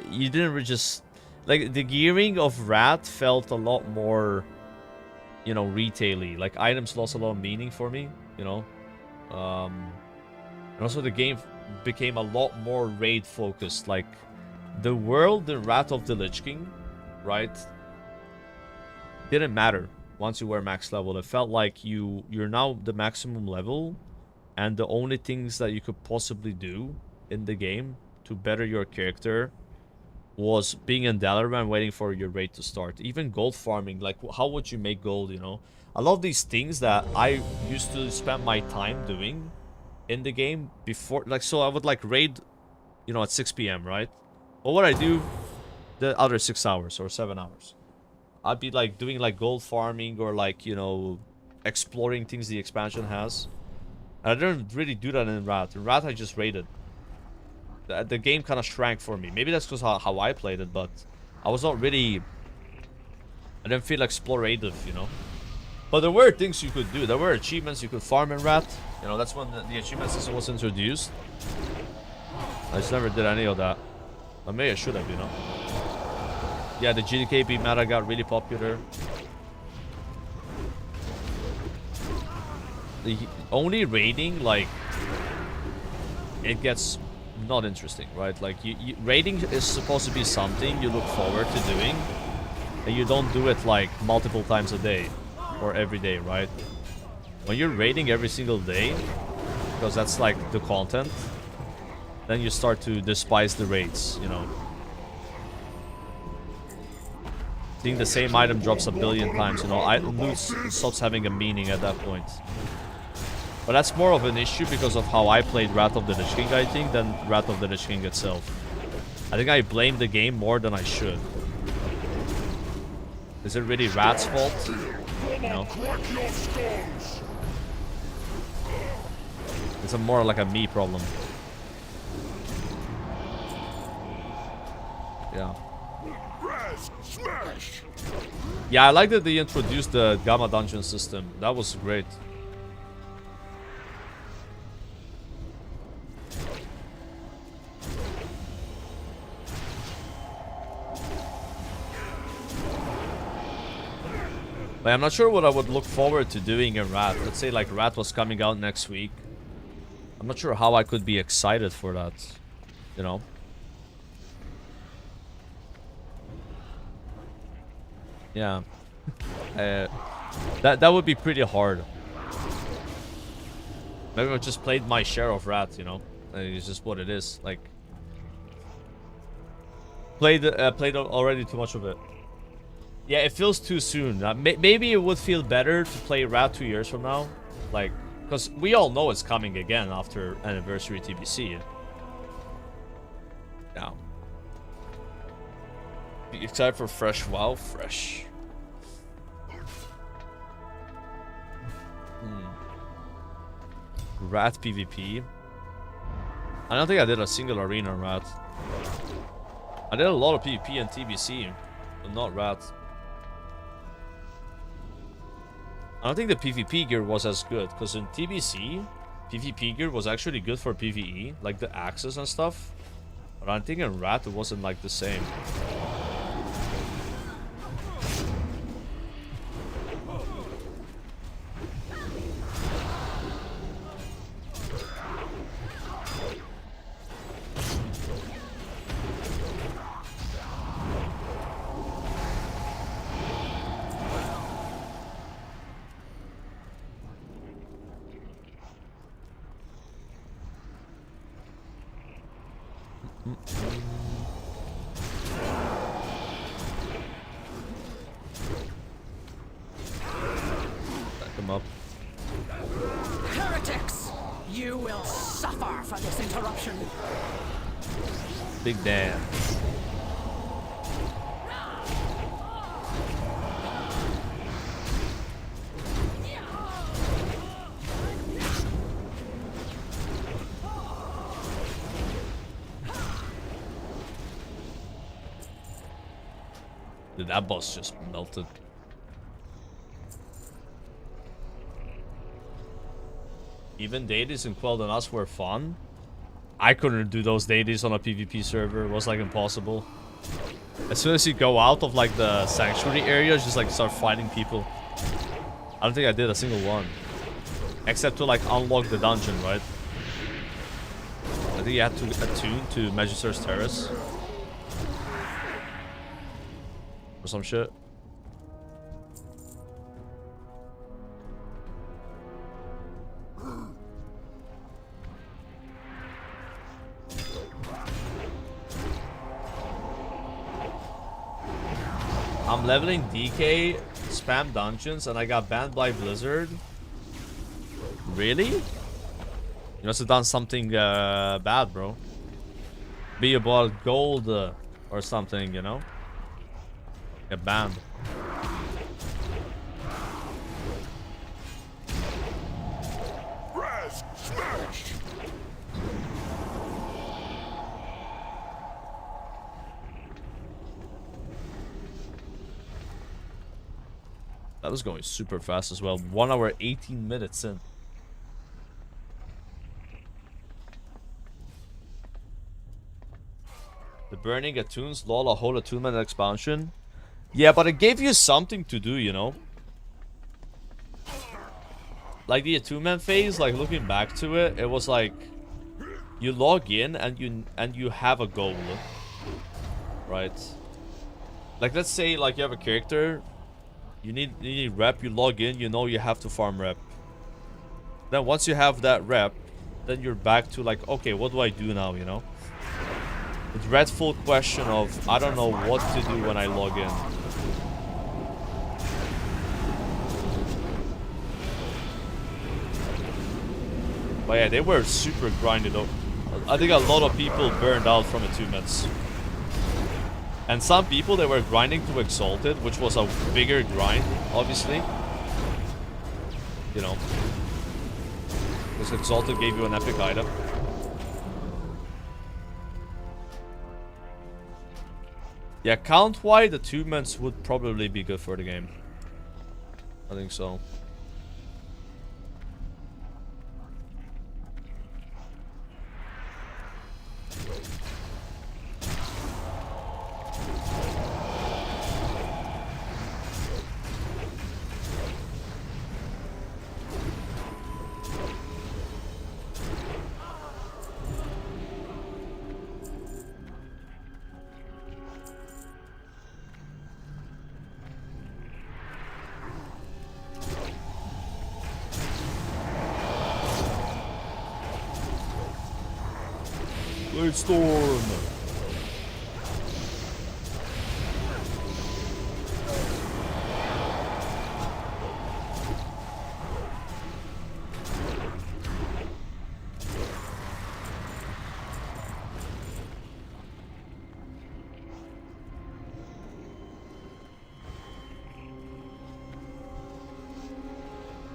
you didn't really just like the gearing of Wrath felt a lot more, you know, retail-y. Like items lost a lot of meaning for me, you know. And also the game became a lot more raid focused. Like the world, the Wrath of the Lich King, right, didn't matter once you were max level. It felt like you're now the maximum level, and the only things that you could possibly do in the game to better your character was being in Dalaran and waiting for your raid to start. Even gold farming, like how would you make gold, you know? A lot of these things that I used to spend my time doing in the game before, like, so I would like raid you know, at 6 p.m., right? What would I do the other 6 hours or 7 hours? I'd be like doing like gold farming or like, you know, exploring things the expansion has. And I didn't really do that in Rat. In Rat, I just raided. The game kind of shrank for me. Maybe that's because how I played it, but I was not really... I didn't feel explorative, you know? But there were things you could do. There were achievements you could farm in Rat. You know, that's when the achievement system was introduced. I just never did any of that. Or maybe I should have, you know? Yeah, the GDKB meta got really popular. The only raiding, like... It gets... not interesting, right? Like raiding is supposed to be something you look forward to doing, and you don't do it like multiple times a day or every day, right? When you're raiding every single day, because that's like the content, then you start to despise the raids, you know. Seeing the same item drops a billion times, you know, loot stops having a meaning at that point. But that's more of an issue because of how I played Wrath of the Lich King, I think, than Wrath of the Lich King itself. I think I blame the game more than I should. Is it really Rat's fault? No. It's more like a me problem. Yeah. Yeah, I like that they introduced the Gamma Dungeon system. That was great. But I'm not sure what I would look forward to doing in Rat. Let's say like Rat was coming out next week. I'm not sure how I could be excited for that, you know. Yeah. That would be pretty hard. Maybe I just played my share of Rat, you know. It's just what it is. Like played already too much of it. Yeah, it feels too soon. Maybe it would feel better to play Rat 2 years from now. Like, because we all know it's coming again after Anniversary TBC. Yeah. Be excited for fresh WoW? Fresh. Rat PvP. I don't think I did a single arena Rat. I did a lot of PvP and TBC, but not Rat. I don't think the PvP gear was as good, because in TBC, PvP gear was actually good for PvE, like the axes and stuff. But I think in Rat it wasn't like the same. Back him up. Heretics! You will suffer for this interruption. Big Dan. Dude, that boss just melted. Even deities in Quelled and Us were fun. I couldn't do those deities on a PvP server. It was like impossible. As soon as you go out of like the sanctuary area, just like start fighting people. I don't think I did a single one. Except to like unlock the dungeon, right? I think you had to attune to Magister's Terrace. Or some shit. I'm leveling DK, spam dungeons, and I got banned by Blizzard. Really? You must have done something bad, bro. be about gold or something, you know? Get banned. Smash! That was going super fast as well. 1 hour 18 minutes in. The Burning Attunes, lol, a whole attunement expansion. Yeah, but it gave you something to do, you know? Like the attunement phase, like looking back to it, it was like you log in and you have a goal. Right? Like let's say like you have a character, you need rep, you log in, you know you have to farm rep. Then once you have that rep, then you're back to like, okay, what do I do now, you know? The dreadful question of I don't know what to do when I log in. But yeah, they were super grinded up. I think a lot of people burned out from attunements. And some people, they were grinding to Exalted, which was a bigger grind, obviously. You know. Because Exalted gave you an epic item. Yeah, count-wide, attunements would probably be good for the game. I think so. Storm.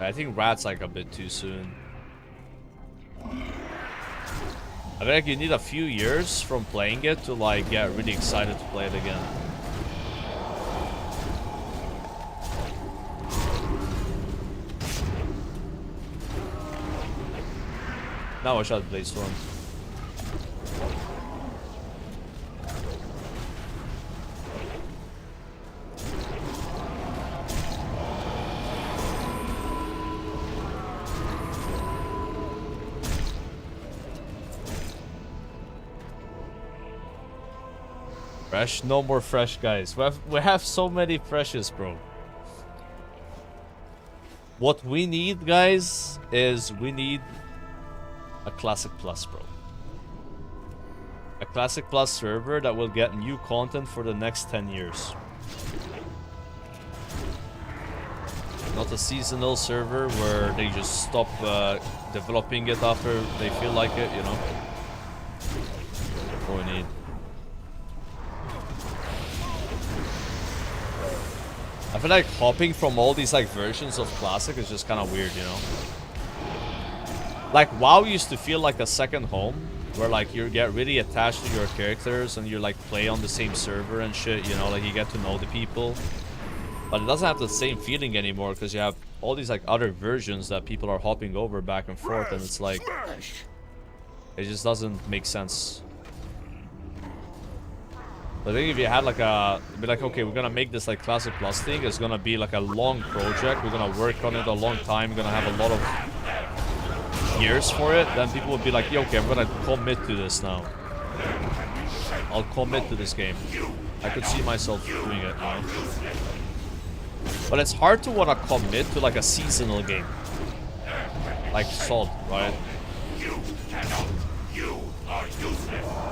I think Rat's like a bit too soon. I feel like you need a few years from playing it to like get really excited to play it again. Now I shot Blaze Storm. Fresh? No more fresh, guys. We have so many freshes, bro. What we need, guys, is we need a Classic Plus, bro. A Classic Plus server that will get new content for the next 10 years. Not a seasonal server where they just stop developing it after they feel like it, you know? That's what we need. I feel like hopping from all these like versions of Classic is just kind of weird, you know? Like WoW used to feel like a second home, where like you get really attached to your characters and you like play on the same server and shit, you know, like you get to know the people. But it doesn't have the same feeling anymore because you have all these like other versions that people are hopping over back and forth, and it's like it just doesn't make sense. I think if you had like a, be like, okay, we're gonna make this like Classic Plus thing, it's gonna be like a long project, we're gonna work on it a long time, we're gonna have a lot of years for it, then people would be like, yeah, okay, I'm gonna commit to this now. I'll commit to this game. I could see myself doing it, you know? But it's hard to wanna commit to like a seasonal game. Like Salt, right? You are useless.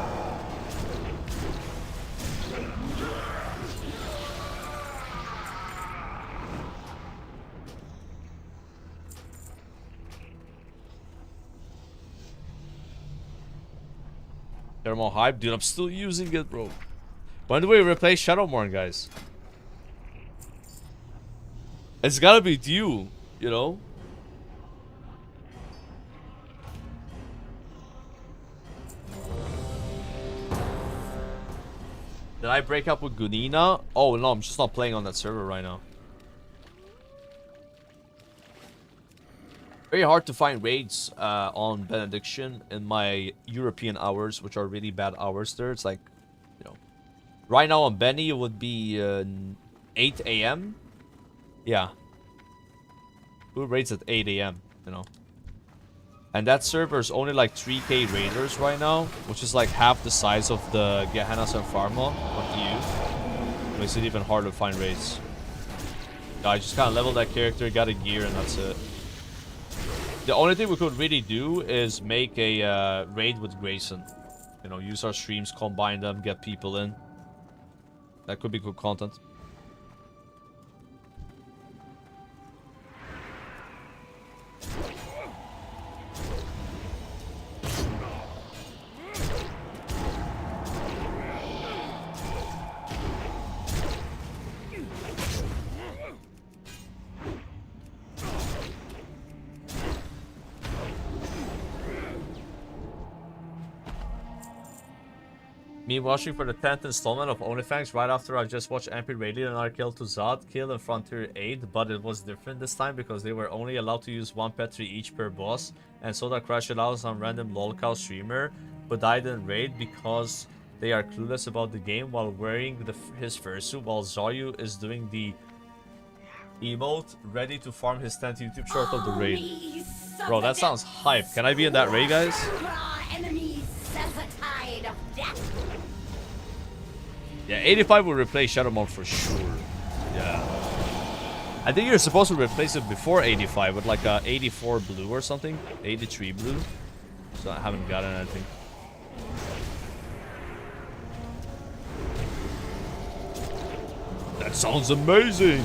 Get more hype. Dude, I'm still using it, bro. When do we replace Shadowmourne, guys? It's gotta be due, you know? Did I break up with Gunina? Oh, no, I'm just not playing on that server right now. Very hard to find raids on Benediction in my European hours, which are really bad hours there. It's like, you know, right now on Benny it would be 8 a.m. Yeah. Who raids at 8 a.m., you know? And that server is only like 3k raiders right now, which is like half the size of the Gehennas and Pharma on EU. Makes it even harder to find raids. Yeah, I just kind of leveled that character, got a gear, and that's it. The only thing we could really do is make a raid with Grayson. You know, use our streams, combine them, get people in. That could be good content. Me watching for the 10th installment of OnlyFans right after I just watched MP Radiant and our kill to Zod kill in Frontier 8, but it was different this time because they were only allowed to use 1 Petri each per boss, and Soda crashed it out some random lolcow streamer who died in raid because they are clueless about the game while wearing his fursuit while Zaryu is doing the emote ready to farm his 10th YouTube short of the raid. Bro, that sounds hype. Can I be in that raid, guys? Yeah, 85 will replace Shadowmourne for sure. Yeah. I think you're supposed to replace it before 85 with like a 84 blue or something. 83 blue. So I haven't gotten anything. That sounds amazing!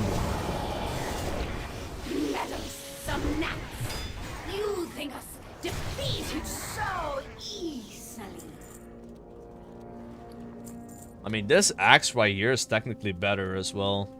You think us defeated so easily? I mean, this axe right here is technically better as well.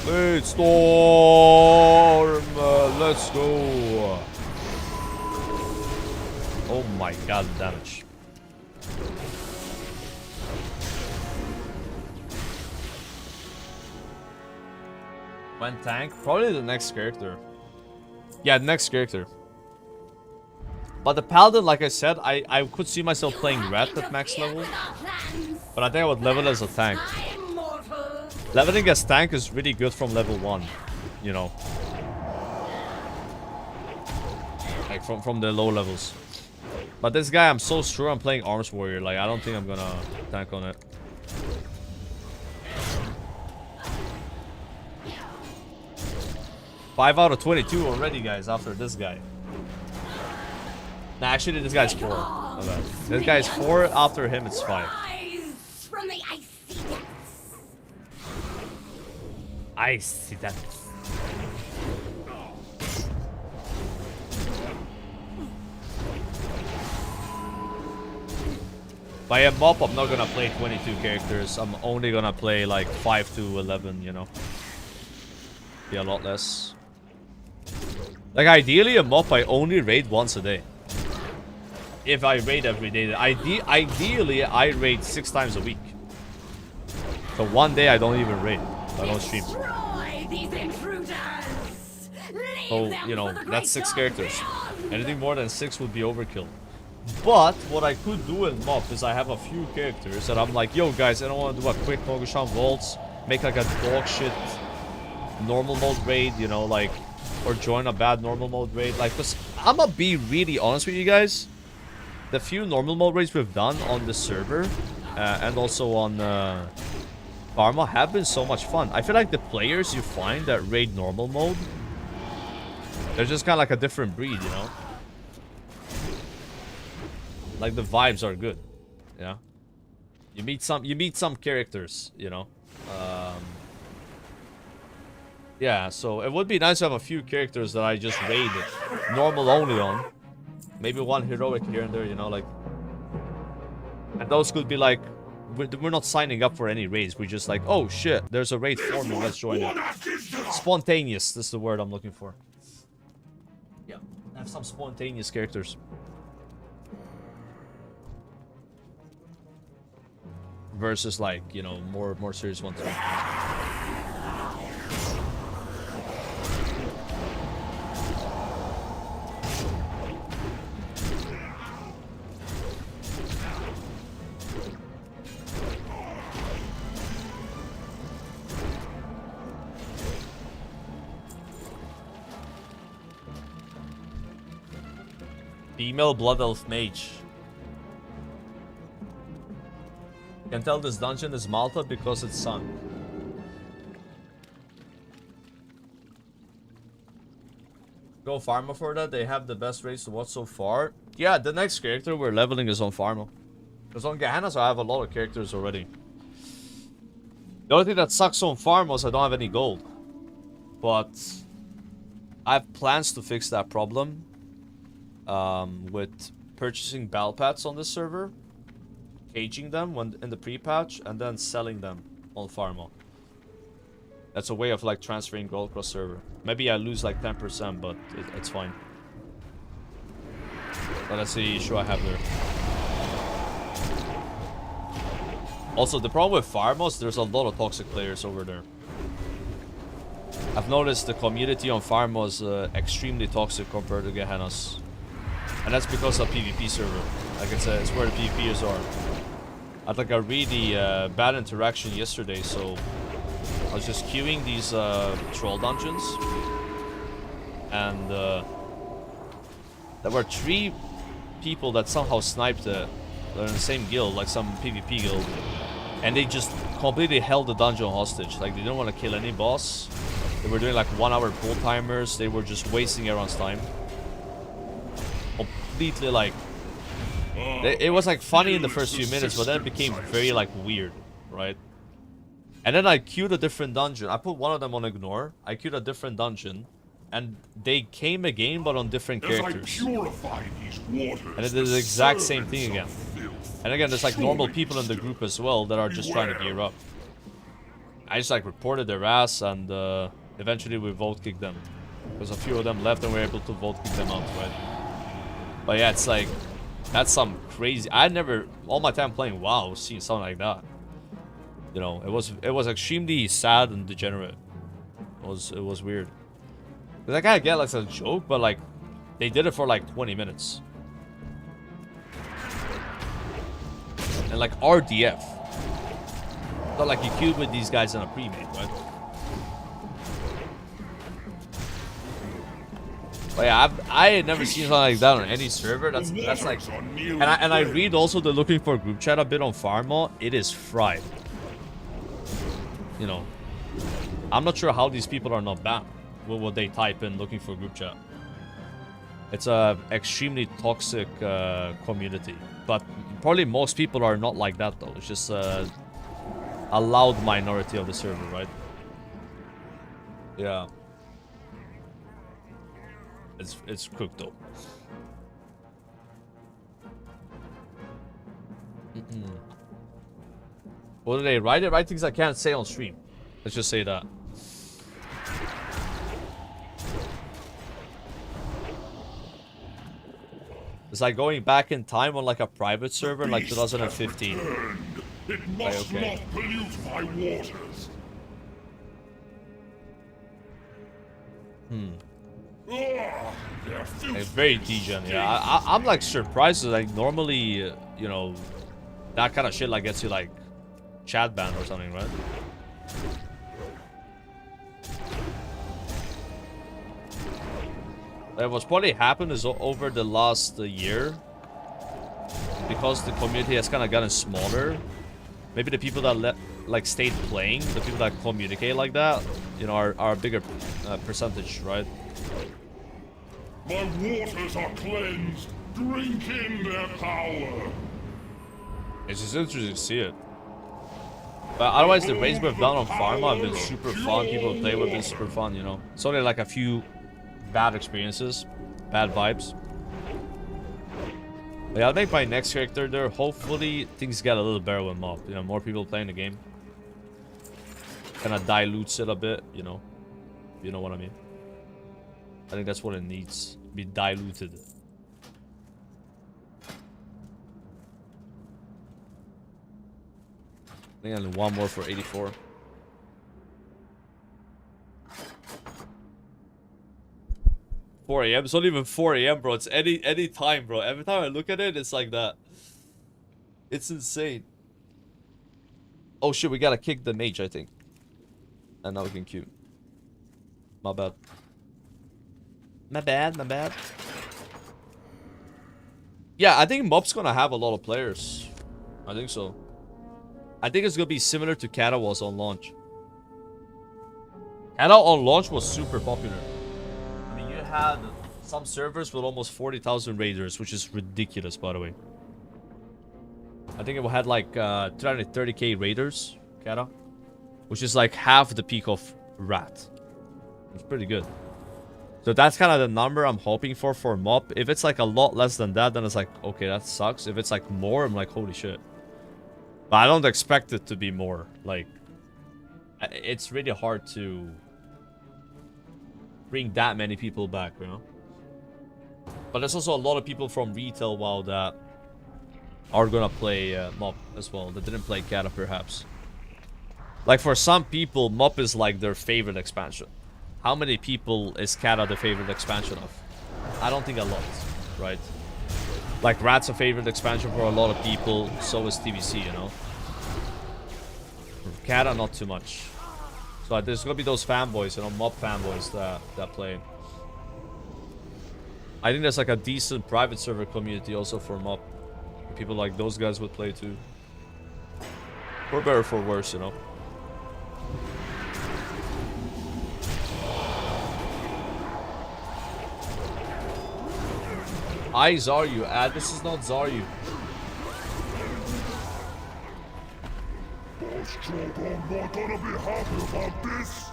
Let's storm! Let's go! Oh my god, the damage. When tank? Probably the next character. Yeah, the next character. But the Paladin, like I said, I could see myself playing Rat at max level. But I think I would level as a tank. Leveling as tank is really good from level 1, you know. Like from the low levels. But this guy, I'm so sure I'm playing Arms Warrior. Like, I don't think I'm gonna tank on it. Five out of 22 already, guys, after this guy. Nah, actually, this guy's 4. Okay. This guy's 4, after him it's 5. I see that. By a mop, I'm not gonna play 22 characters. I'm only gonna play like 5 to 11, you know. Be a lot less. Like, ideally, a mop I only raid once a day. If I raid every day. Ideally, I raid 6 times a week. So one day I don't even raid. I don't stream. So, you know, that's 6 characters. Anything more than 6 would be overkill. But what I could do in MOP is I have a few characters that I'm like, yo guys, I don't want to do a quick Mogushan Waltz, make like a dog shit normal mode raid, you know, like or join a bad normal mode raid. Like, cause I'm gonna be really honest with you guys. The few normal mode raids we've done on the server and also on Pharma have been so much fun. I feel like the players you find that raid normal mode, they're just kind of like a different breed, you know? Like the vibes are good, yeah. You meet some characters, you know. Yeah, so it would be nice to have a few characters that I just raid normal only on. Maybe one heroic here and there, you know, like. And those could be like, we're not signing up for any raids. We're just like, oh shit, there's a raid forming, let's join it. Spontaneous, this is the word I'm looking for. Yeah, have some spontaneous characters. Versus like, you know, more serious ones. Female Blood Elf Mage. Can tell this dungeon is Malta because it's sunk. Go Pharma for that. They have the best race to watch so far. Yeah, the next character we're leveling is on Pharma. Because on Gehenna's I have a lot of characters already. The only thing that sucks on Pharma is I don't have any gold. But I have plans to fix that problem. With purchasing battle pads on this server, caging them when in the pre-patch, and then selling them on Pharma. That's a way of like transferring gold across server. Maybe I lose like 10%, but it's fine. But let's see issue I have there. Also, the problem with Pharma is there's a lot of toxic players over there. I've noticed the community on Pharma is extremely toxic compared to Gehenna's. And that's because of PvP server. Like I said, it's where the PvPers are. I had like a really bad interaction yesterday, so I was just queuing these troll dungeons. And there were 3 people that somehow sniped it. They're in the same guild, like some PvP guild. And they just completely held the dungeon hostage. Like, they didn't want to kill any boss. They were doing like 1-hour pull timers. They were just wasting everyone's time. Completely like... It was like funny in the first few minutes, but then it became very like weird, right? And then I queued a different dungeon. I put one of them on ignore. I queued a different dungeon. And they came again, but on different characters. And it did the exact same thing again. And again, there's like normal people in the group as well that are just trying to gear up. I just like reported their ass, and eventually we vote kicked them. Because a few of them left and we were able to vote kick them out, right? But yeah, it's like, that's some crazy... I never, all my time playing WoW, seen something like that. You know, it was extremely sad and degenerate. It was weird. Because I kind of get like it's a joke, but like, they did it for like 20 minutes. And like RDF. Not like you queued with these guys in a pre-made, right? But yeah, I had never seen something like that on any server. That's like, and I read also the looking for group chat a bit on Pharma. It is fried. You know, I'm not sure how these people are not banned. What would they type in looking for group chat? It's a extremely toxic community, but probably most people are not like that though. It's just a loud minority of the server, right? Yeah. It's cooked though. What do they write? It write things I can't say on stream. Let's just say that. It's like going back in time on like a private server in like 2015. It must not pollute my waters. It's very degen, yeah. I'm like surprised. Like normally, you know, that kind of shit like gets you like chat ban or something, right? What's probably happened is over the last year, because the community has kind of gotten smaller, maybe the people that like stayed playing, the people that communicate like that, you know, are a bigger percentage, right? My waters are cleansed. Drink in their power. It's just interesting to see it. But otherwise, the raids we've done on Pharma have been super fun. People who play with have been super fun, you know. It's only like a few bad experiences, bad vibes. But yeah, I'll make my next character there. Hopefully, things get a little better with Mob. You know, more people playing the game. Kind of dilutes it a bit, you know. You know what I mean. I think that's what it needs. Be diluted. I think only one more for 84. It's not even 4 AM, bro. It's any time, bro. Every time I look at it, it's like that. It's insane. Oh shit, we gotta kick the mage, I think. And now we can queue. My bad. My bad. Yeah, I think Mob's gonna have a lot of players. I think so. I think it's gonna be similar to Kata was on launch. Kata on launch was super popular. I mean, you had some servers with almost 40,000 raiders, which is ridiculous, by the way. I think it had like 330k raiders, Kata, which is like half the peak of Rat. It's pretty good. So that's kind of the number I'm hoping for Mob. If it's like a lot less than that, then it's like, okay, that sucks. If it's like more, I'm like, holy shit. But I don't expect it to be more. Like, it's really hard to bring that many people back, you know? But there's also a lot of people from retail WoW that are gonna play Mob as well. That didn't play Kata, perhaps. Like, for some people, Mob is like their favorite expansion. How many people is Kata the favorite expansion of? I don't think a lot, right? Like, Rat's a favorite expansion for a lot of people. So is TVC, you know? Kata, not too much. So there's gonna be those fanboys, you know, Mob fanboys that play. I think there's like a decent private server community also for Mob. People like those guys would play too. For better or for worse, you know. I Zaryu. This is not Zaryu. I'm not gonna be happy about this.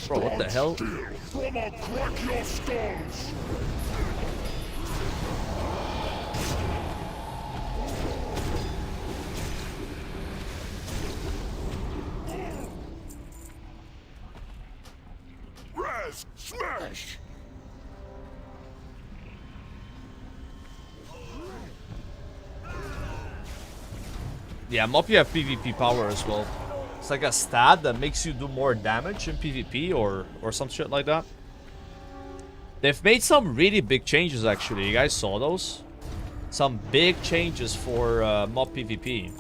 Bro, what the hell? From a crack your skulls. Res, smash. Yeah, Mob, you have PvP power as well. It's like a stat that makes you do more damage in PvP or some shit like that. They've made some really big changes, actually. You guys saw those? Some big changes for Mob PvP.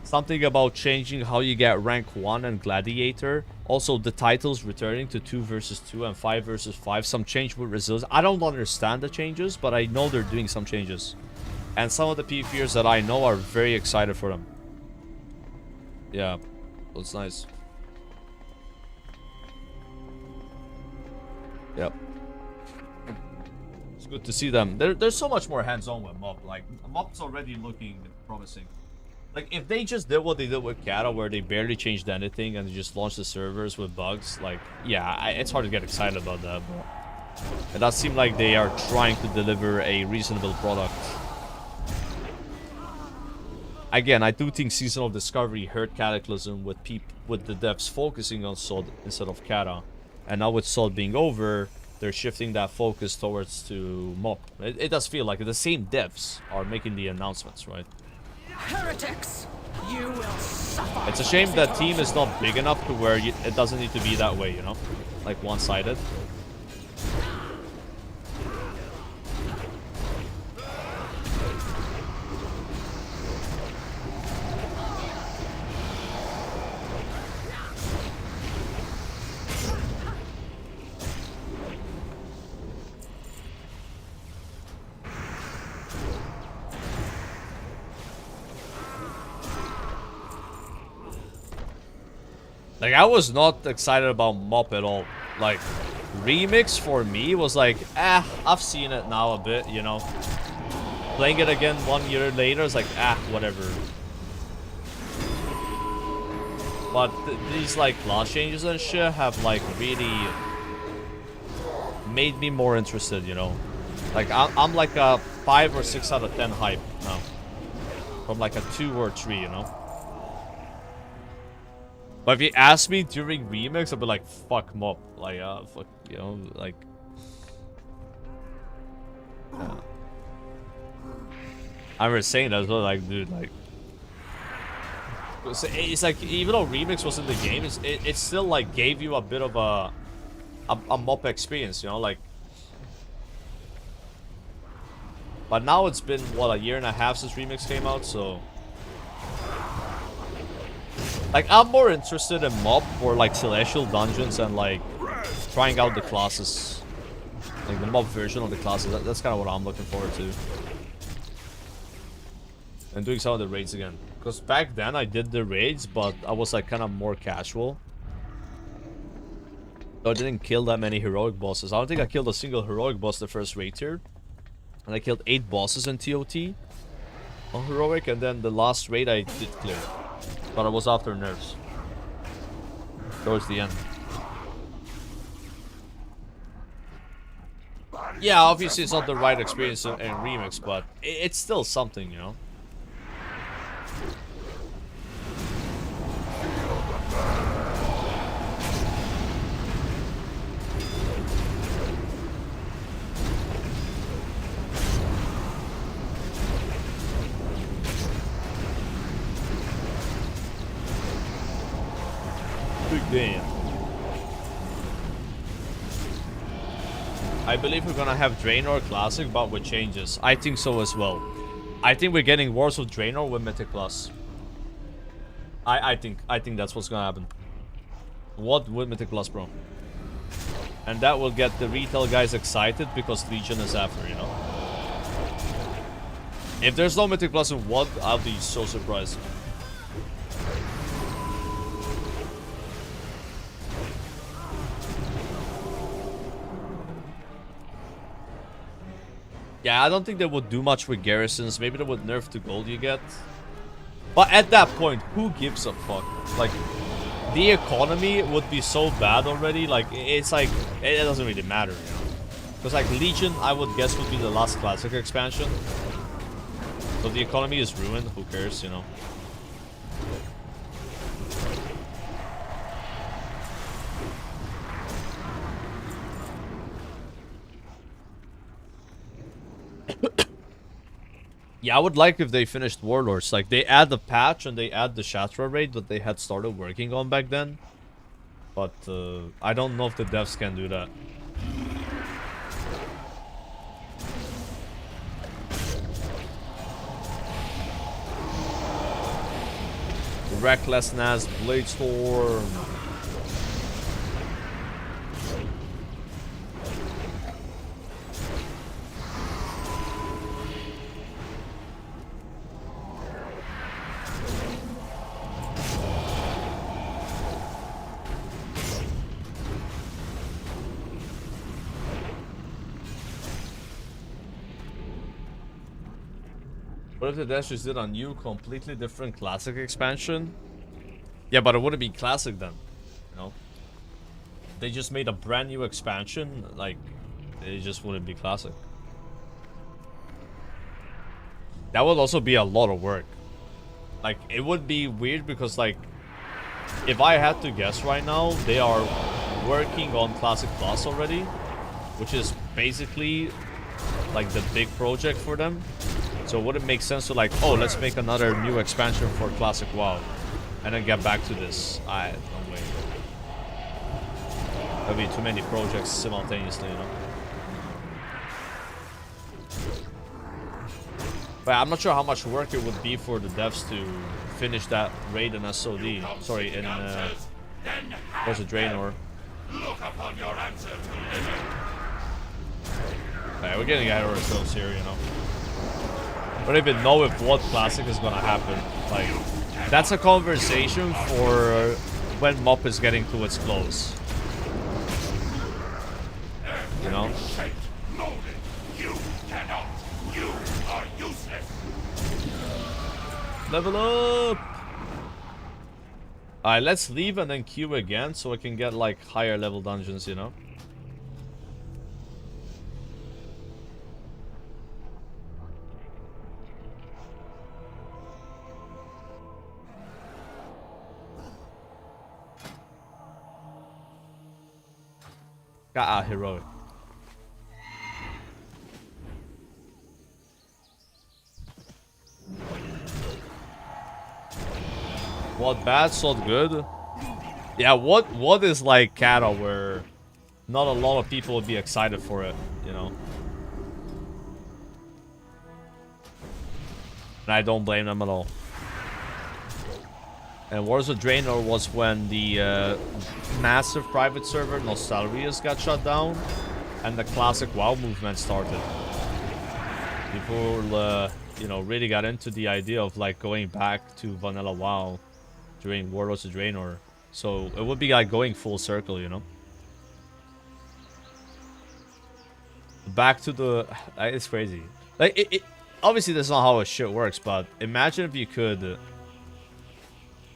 Something about changing how you get rank 1 and Gladiator. Also, the titles returning to 2 versus 2 and 5 versus 5. Some change with resilience. I don't understand the changes, but I know they're doing some changes. And some of the PvPers that I know are very excited for them. Yeah, that's nice. Yep. It's good to see them. There's so much more hands-on with Mob. Like, Mob's already looking promising. Like, if they just did what they did with Kata, where they barely changed anything and just launched the servers with bugs, like, yeah, it's hard to get excited about that. But it does seem like they are trying to deliver a reasonable product. Again, I do think Seasonal Discovery hurt Cataclysm with the devs focusing on Sod instead of Kata. And now with Sod being over, they're shifting that focus towards to Mob. It does feel like the same devs are making the announcements, right? Heretics, you will suffer. It's a shame that team is not big enough to where it doesn't need to be that way, you know? Like one-sided. Like, I was not excited about Mop at all. Like, Remix for me was like, I've seen it now a bit, you know. Playing it again 1 year later is like, whatever. But these, like, class changes and shit have, like, really made me more interested, you know. Like, I'm like a 5 or 6 out of 10 hype now. From like a 2 or 3, you know. But if you ask me during Remix, I'll be like, fuck Mop. Like, fuck, you know, like... I remember saying that as well, like, dude, like... It's like, even though Remix was in the game, it still, like, gave you a bit of a Mop experience, you know, like... But now it's been, what, 1.5 years since Remix came out, so... Like, I'm more interested in Mop for, like, Celestial Dungeons and, like, trying out the classes. Like, the Mop version of the classes. That's kind of what I'm looking forward to. And doing some of the raids again. Because back then, I did the raids, but I was, like, kind of more casual. So I didn't kill that many heroic bosses. I don't think I killed a single heroic boss the first raid tier. And I killed 8 bosses in TOT on heroic, and then the last raid I did clear. But I was after nerfs. Towards the end. Yeah, obviously it's not the right experience in Remix, but it's still something, you know? Damn. I believe we're gonna have Draenor Classic, but with changes. I think so as well. I think we're getting Wars of Draenor with Mythic Plus. I think that's what's gonna happen. What with Mythic Plus, bro? And that will get the retail guys excited because Legion is after, you know. If there's no Mythic Plus in WoD, I'll be so surprised. Yeah, I don't think they would do much with garrisons. Maybe they would nerf the gold you get. But at that point, who gives a fuck? Like, the economy would be so bad already. Like, it's like, it doesn't really matter, you know? Because, like, Legion, I would guess, would be the last classic expansion. So the economy is ruined. Who cares, you know? Yeah, I would like if they finished Warlords. Like, they add the patch and they add the Shatra raid that they had started working on back then. But, I don't know if the devs can do that. Recklessness, Bladestorm. What if the Dashers did a new, completely different classic expansion? Yeah, but it wouldn't be classic then, you know? They just made a brand new expansion, like, it just wouldn't be classic. That would also be a lot of work. Like, it would be weird because, like, if I had to guess right now, they are working on Classic Plus already, which is basically, like, the big project for them. So would it make sense to, like, oh, let's make another new expansion for Classic WoW and then get back to this? No way. There'll be too many projects simultaneously, you know. But I'm not sure how much work it would be for the devs to finish that raid in SOD. Sorry, in where's the Draenor? Okay, we're getting ahead of ourselves here, you know. I don't even know if what classic is gonna happen. Like, that's a conversation for when Mop is getting to its close. You know? You cannot. You are useless. Level up! Alright, let's leave and then queue again so I can get like higher level dungeons, you know? Got our heroic. What bad, so good? Yeah, what is like Kata where not a lot of people would be excited for it, you know? And I don't blame them at all. And Wars of Draenor was when the massive private server Nostalrius got shut down and the classic WoW movement started. People, you know, really got into the idea of like going back to vanilla WoW during Wars of Draenor. So it would be like going full circle, you know? Back to the... It's crazy. Like, obviously that's not how a shit works, but imagine if you could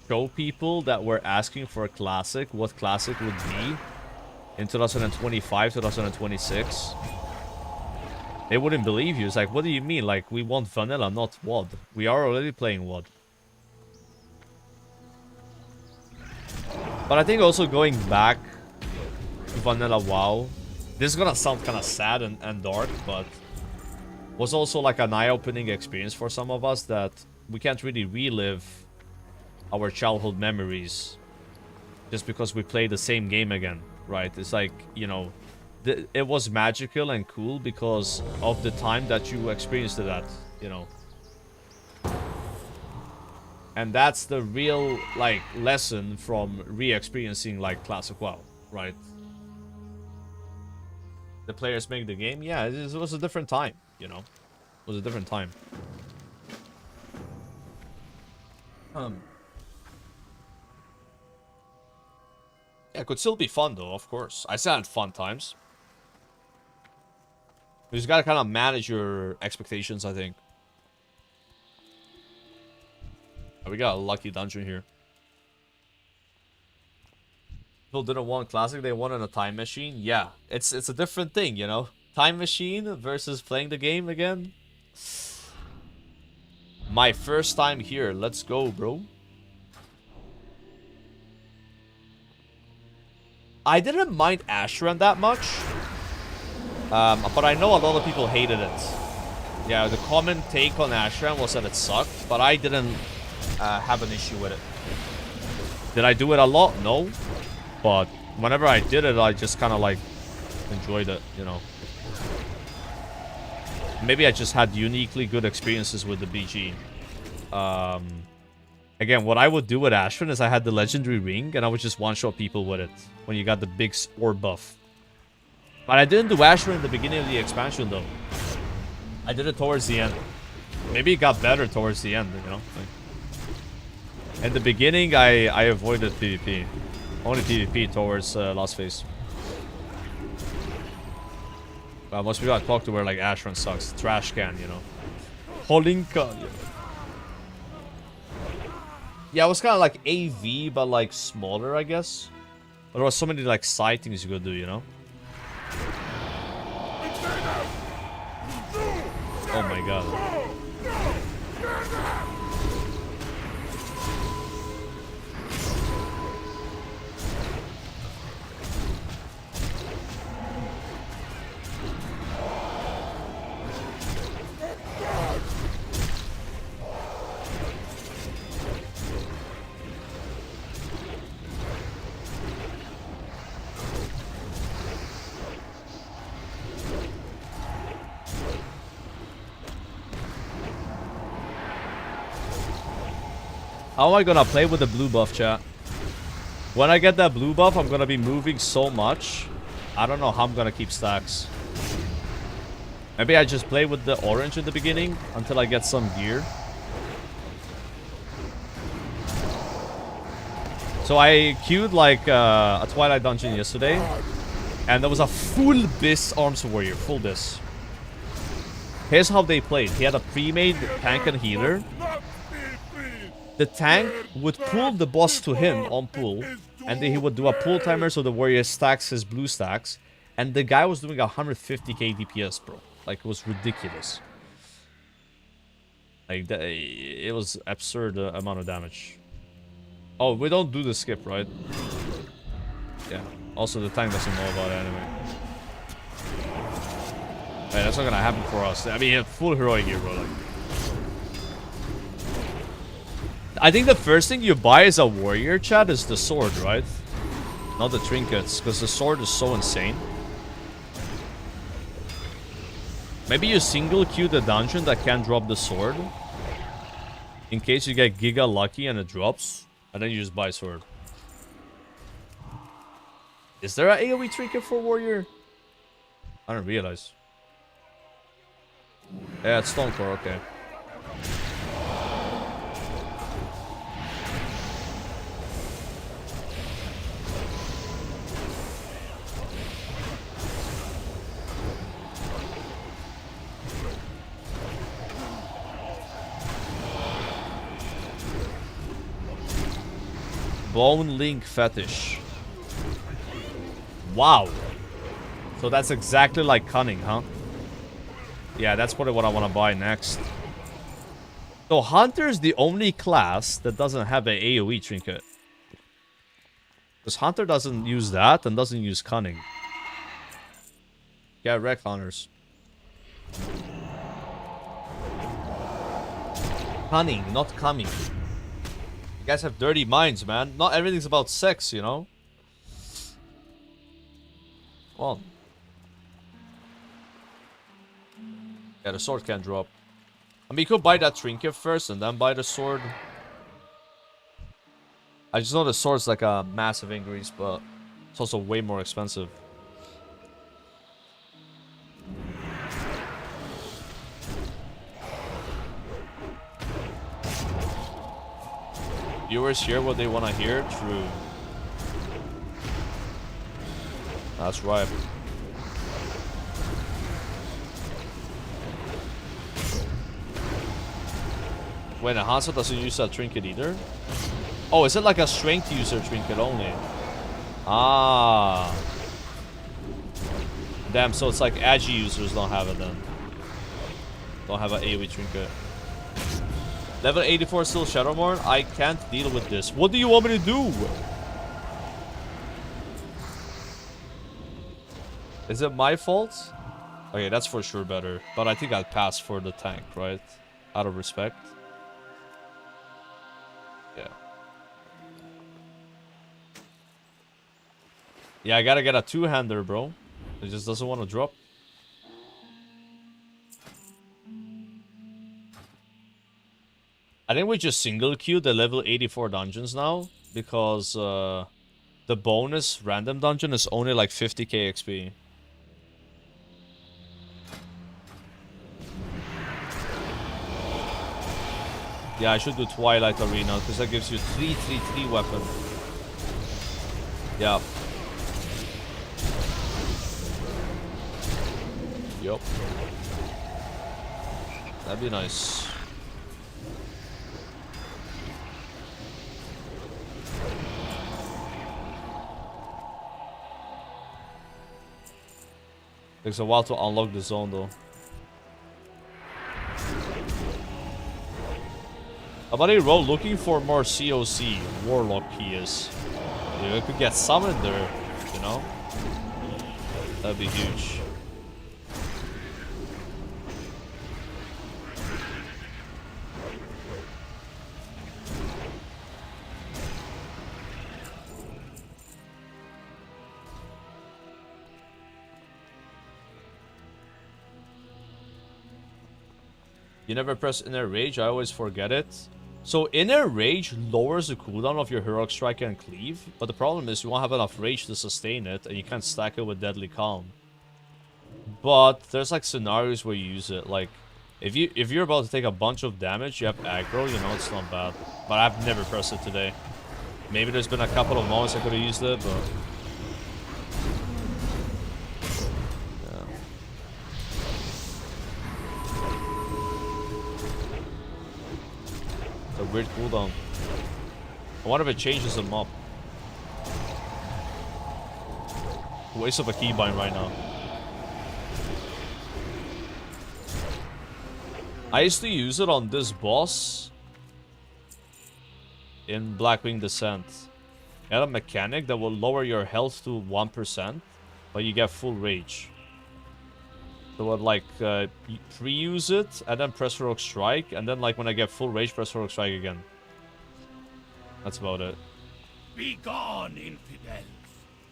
show people that were asking for a classic what classic would be in 2025, 2026. They wouldn't believe you. It's like, what do you mean? Like, we want vanilla, not WoD. We are already playing WoD. But I think also going back to vanilla WoW, this is gonna sound kind of sad and dark, but was also like an eye-opening experience for some of us that we can't really relive our childhood memories just because we play the same game again, right? It's like, you know, it was magical and cool because of the time that you experienced it at, you know. And that's the real, like, lesson from re-experiencing, like, classic WoW, right? The players make the game? Yeah, it was a different time, you know? It was a different time. Yeah, it could still be fun, though, of course. I still had fun times. You just gotta kind of manage your expectations, I think. We got a lucky dungeon here. People didn't want classic, they wanted a time machine. Yeah, it's a different thing, you know? Time machine versus playing the game again. My first time here. Let's go, bro. I didn't mind Ashran that much. But I know a lot of people hated it. Yeah, the common take on Ashran was that it sucked, but I didn't have an issue with it. Did I do it a lot? No. But whenever I did it, I just kind of like enjoyed it, you know. Maybe I just had uniquely good experiences with the BG. Again, what I would do with Ashran is I had the legendary ring and I would just one-shot people with it when you got the big orb buff. But I didn't do Ashran in the beginning of the expansion though. I did it towards the end. Maybe it got better towards the end, you know. Like, in the beginning, I avoided PvP. Only PvP towards last phase. Most people I talk to were like, Ashran sucks. Trash can, you know. Holinka. Yeah, it was kind of like AV, but like smaller, I guess. But there was so many like side things you could do, you know. Oh my god. How am I gonna play with the blue buff, chat? When I get that blue buff, I'm gonna be moving so much. I don't know how I'm gonna keep stacks. Maybe I just play with the orange in the beginning until I get some gear. So I queued like a Twilight dungeon yesterday, and there was a full Bis Arms Warrior, full Bis. Here's how they played. He had a pre-made tank and healer. The tank would pull the boss to him on pull, and then he would do a pull timer so the warrior stacks his blue stacks, and the guy was doing 150k DPS, bro. Like, it was ridiculous. Like, it was absurd amount of damage. Oh, we don't do the skip, right? Yeah. Also, the tank doesn't know about it anyway. Hey, that's not gonna happen for us. I mean, full heroic here, bro. Like, I think the first thing you buy as a warrior, chat, is the sword, right? Not the trinkets, because the sword is so insane. Maybe you single queue the dungeon that can drop the sword, in case you get giga lucky and it drops. And then you just buy sword. Is there an AoE trinket for warrior? I didn't realize. Yeah, it's Stonecore, okay. Bone Link Fetish. Wow. So that's exactly like Cunning, huh? Yeah, that's probably what I want to buy next. So Hunter is the only class that doesn't have an AoE trinket. Because Hunter doesn't use that and doesn't use Cunning. Yeah, wreck Hunters. Cunning, not coming. You guys have dirty minds, man. Not everything's about sex, you know? Well. Yeah, the sword can't drop. I mean, you could buy that trinket first and then buy the sword. I just know the sword's like a massive increase, but it's also way more expensive. Viewers hear what they want to hear? True. That's right. Wait, a Hanzo doesn't use that trinket either? Oh, is it like a strength user trinket only? Ah. Damn, so it's like Agi users don't have it then. Don't have an AoE trinket. Level 84 still Shadowmourne? I can't deal with this. What do you want me to do? Is it my fault? Okay, that's for sure better. But I think I'd pass for the tank, right? Out of respect. Yeah. Yeah, I gotta get a two-hander, bro. It just doesn't want to drop. I think we just single queue the level 84 dungeons now, because the bonus random dungeon is only like 50k XP. Yeah, I should do Twilight Arena, because that gives you 333 weapon. Yeah. Yup. That'd be nice. Takes a while to unlock the zone though. Somebody wrote looking for more COC Warlock PS. Dude, I could get summoned there, you know? That'd be huge. You never press Inner Rage, I always forget it. So Inner Rage lowers the cooldown of your Heroic Strike and Cleave, but the problem is you won't have enough Rage to sustain it, and you can't stack it with Deadly Calm. But there's like scenarios where you use it, like if you're about to take a bunch of damage, you have aggro, you know, it's not bad. But I've never pressed it today. Maybe there's been a couple of moments I could have used it, but... yeah. It's a weird cooldown. I wonder if it changes them up. Waste of a keybind right now. I used to use it on this boss in Blackwing Descent. It had a mechanic that will lower your health to 1%, but you get full rage. So I'd like pre-use it and then press Heroic Strike, and then like when I get full rage, press Heroic Strike again. That's about it. Be gone, infidels.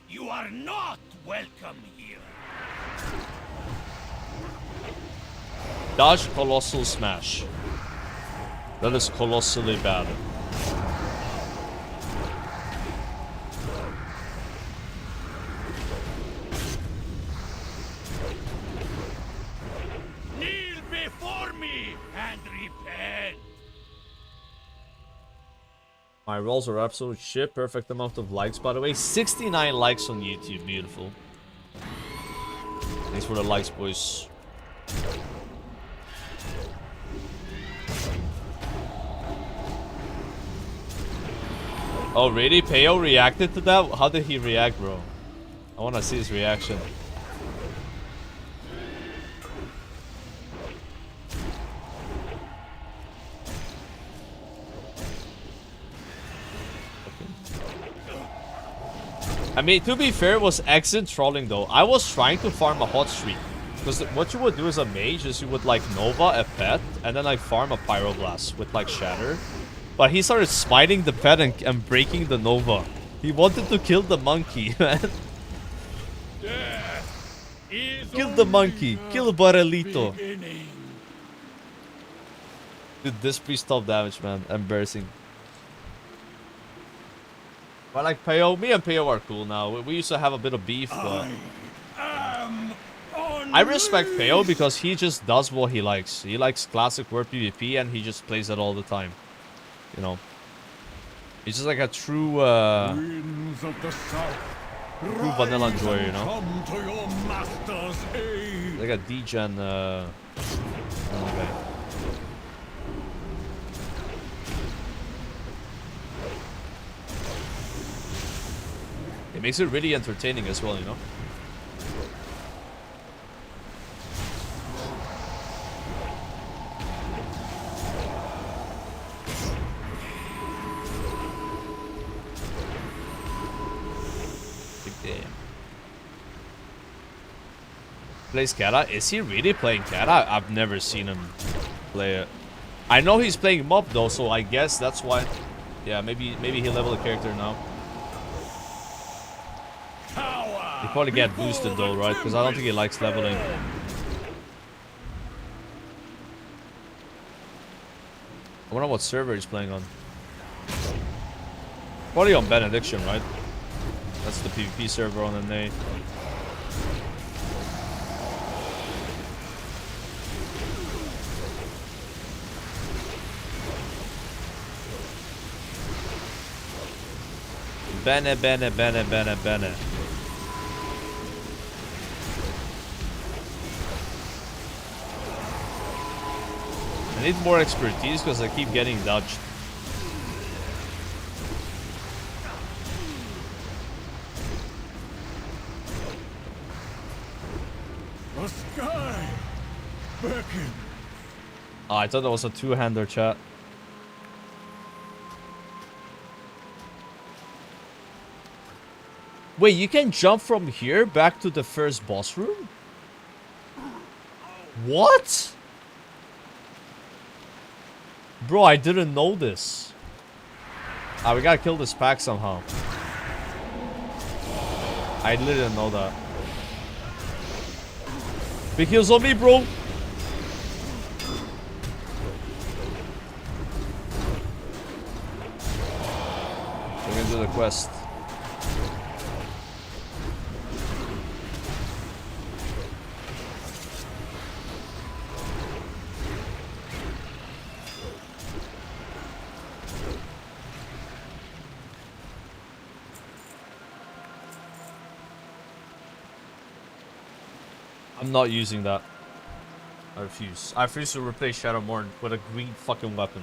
You are not welcome here. Dodge Colossal Smash. That is colossally bad. Kneel before me and repent. My rolls are absolute shit. Perfect amount of likes, by the way. 69 likes on YouTube. Beautiful. Thanks for the likes, boys. Oh, really? Peo reacted to that? How did he react, bro? I want to see his reaction. I mean, to be fair, it was excellent trolling, though. I was trying to farm a hot streak. Because what you would do as a mage is you would, like, Nova a pet, and then, like, farm a Pyroblast with, like, Shatter. But he started smiting the pet and breaking the Nova. He wanted to kill the monkey, man. Kill the monkey. Kill Barelito. Dude, this priest top damage, man. Embarrassing. But like Peo, me and Peo are cool now. We used to have a bit of beef, but... I respect Peo because he just does what he likes. He likes classic word PvP and he just plays it all the time. You know, he's just like a true, true vanilla enjoyer, you know? Like a degen, okay. It makes it really entertaining as well, you know? Plays Kata? Is he really playing Kata? I've never seen him play it. I know he's playing Mob though, so I guess that's why. Yeah, maybe he leveled a character now. He probably get boosted though, right? Because I don't think he likes leveling. I wonder what server he's playing on. Probably on Benediction, right? That's the PvP server on the NA. Bene. I need more expertise because I keep getting dodged. The sky beckons. Oh, I thought that was a two-hander, chat. Wait, you can jump from here back to the first boss room? What? Bro, I didn't know this. Ah, we gotta kill this pack somehow. I literally didn't know that. Big heals on me, bro. We're gonna do the quest. I'm not using that. I refuse. I refuse to replace Shadowmourne with a green fucking weapon.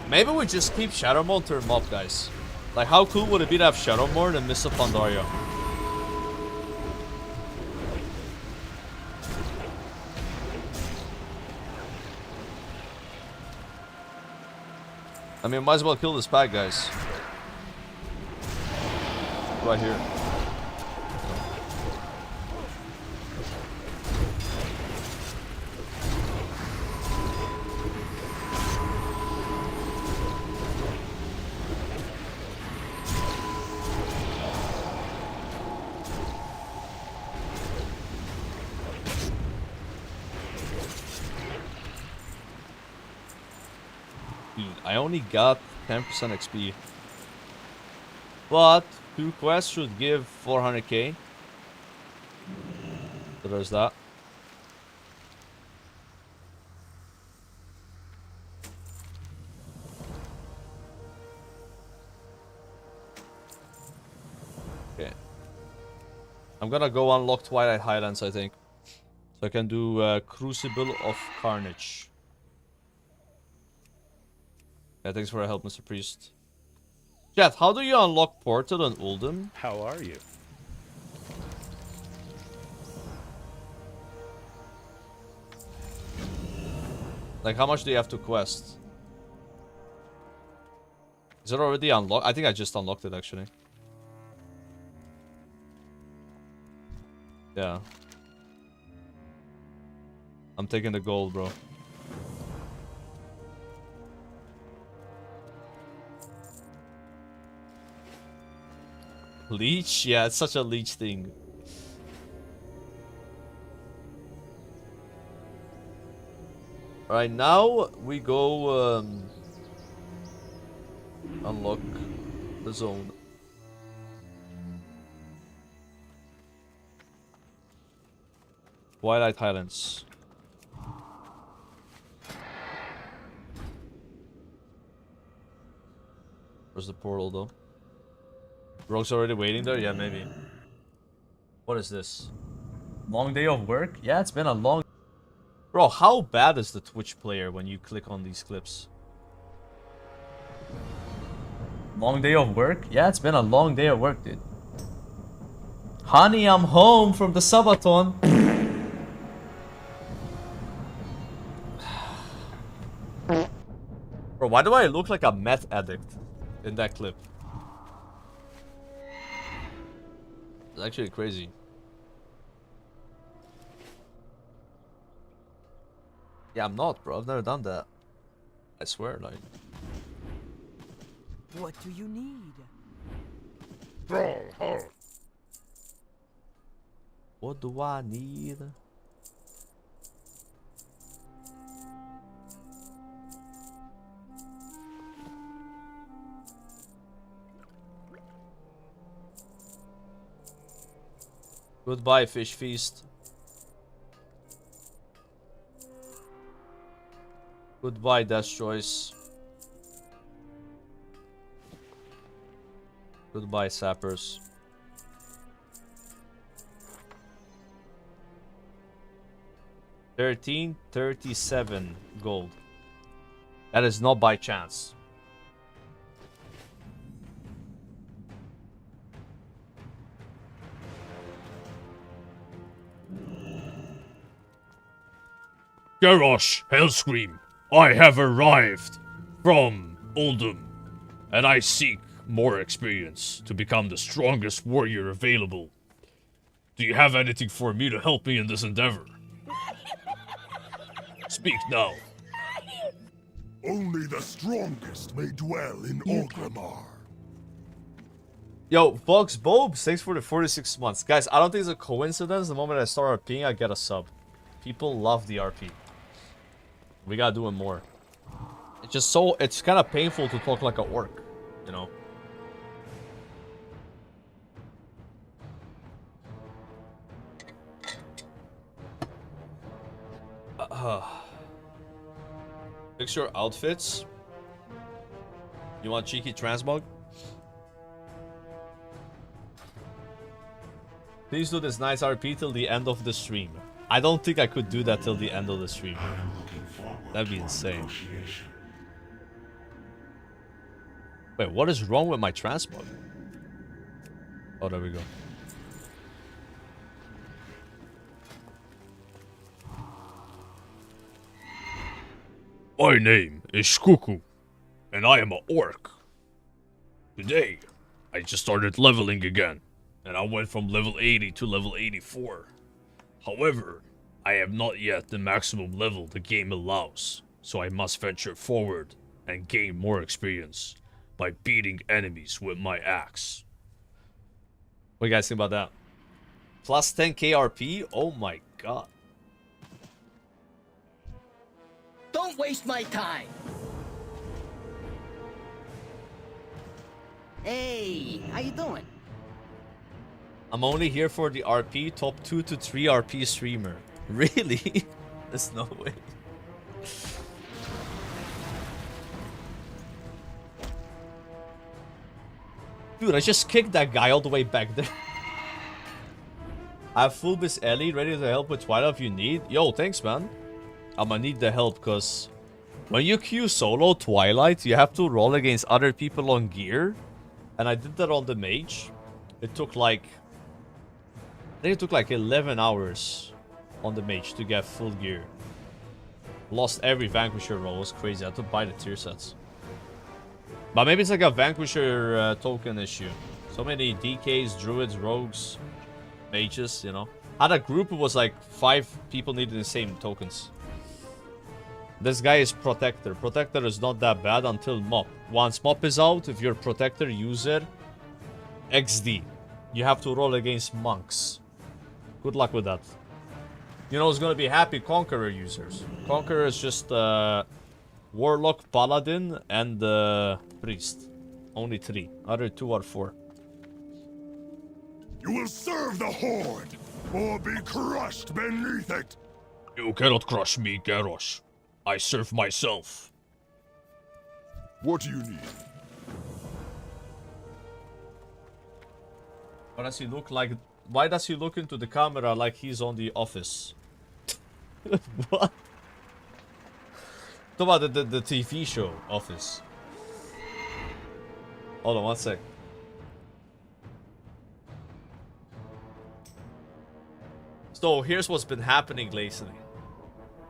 Maybe we just keep Shadowmourne to mob, guys. Like, how cool would it be to have Shadowmourne and Mr. Pandaria? I mean, might as well kill this pack, guys. Right here. I only got 10% XP. But 2 quests should give 400k. So there's that. Okay. I'm gonna go unlock Twilight Highlands, I think. So I can do Crucible of Carnage. Yeah, thanks for your help, Mr. Priest. Chat, how do you unlock Portal and Uldum? How are you? Like, how much do you have to quest? Is it already unlocked? I think I just unlocked it, actually. Yeah. I'm taking the gold, bro. Leech? Yeah, it's such a leech thing. Alright, now we go unlock the zone. Twilight Highlands. Where's the portal though? Rogue's already waiting there? Yeah, maybe. What is this? Long day of work? Yeah, it's been a long... Bro, how bad is the Twitch player when you click on these clips? Long day of work? Yeah, it's been a long day of work, dude. Honey, I'm home from the subathon. Bro, why do I look like a meth addict in that clip? It's actually crazy. Yeah, I'm not, bro. I've never done that. I swear, like. What do you need? What do I need? Goodbye, fish feast. Goodbye, Death's Choice. Goodbye, Sappers. $13.37 gold. That is not by chance. Garrosh, Hellscream, I have arrived from Uldum, and I seek more experience to become the strongest warrior available. Do you have anything for me to help me in this endeavor? Speak now. Only the strongest may dwell in Orgrimmar. Yo, Fox Bulb, thanks for the 46 months. Guys, I don't think it's a coincidence. The moment I start RPing, I get a sub. People love the RP. We gotta do it more. It's just so... It's kind of painful to talk like a orc, you know? Fix your outfits. You want cheeky transmog? Please do this nice RP till the end of the stream. I don't think I could do that till the end of the stream. That'd be insane. Wait, what is wrong with my transmog? Oh, there we go. My name is Skuku, and I am an orc. Today, I just started leveling again, and I went from level 80 to level 84. However, I have not yet the maximum level the game allows, so I must venture forward and gain more experience by beating enemies with my axe. What do you guys think about that? Plus 10k RP? Oh my god. Don't waste my time. Hey, how you doing? I'm only here for the RP, top 2 to 3 RP streamer. Really? There's no way. Dude, I just kicked that guy all the way back there. I have full Miss Ellie ready to help with Twilight if you need. Yo, thanks, man. I'm gonna need the help because when you queue solo Twilight, you have to roll against other people on gear. And I did that on the mage. It took like... I think it took like 11 hours on the mage to get full gear. Lost every Vanquisher roll. It was crazy. I had to buy the tier sets. But maybe it's like a Vanquisher token issue. So many DKs, druids, rogues, mages, you know. I had a group, it was like 5 people needing the same tokens. This guy is Protector. Protector is not that bad until Mop. Once Mop is out, if you're Protector user, XD. You have to roll against monks. Good luck with that. You know who's gonna be happy? Conqueror users. Conqueror is just Warlock, Paladin, and Priest. Only 3. Other 2 are 4. You will serve the Horde, or be crushed beneath it. You cannot crush me, Garrosh. I serve myself. What do you need? Why does he look like... Why does he look into the camera like he's on The Office? What? Talk about the TV show, Office. Hold on, one sec. So, here's what's been happening lately.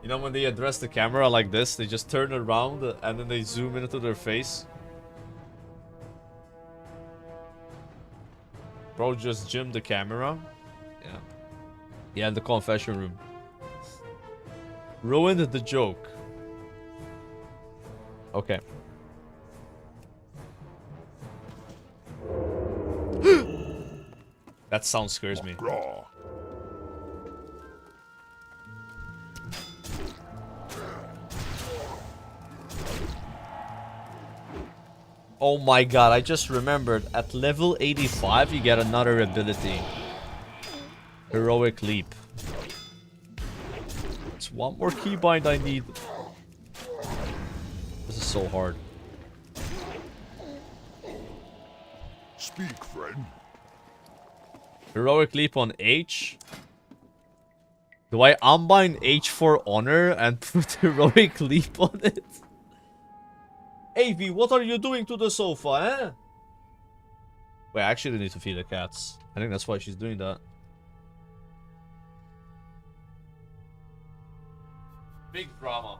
You know when they address the camera like this, they just turn around and then they zoom into their face. Bro just gymmed the camera. Yeah. Yeah, in the confession room. Ruined the joke. Okay. That sound scares me. Oh my god, I just remembered. At level 85, you get another ability. Heroic Leap. It's one more keybind I need. This is so hard. Speak, friend. Heroic Leap on H. Do I unbind H for honor and put Heroic Leap on it? Avi, what are you doing to the sofa, eh? Wait, I actually need to feed the cats. I think that's why she's doing that. Big drama.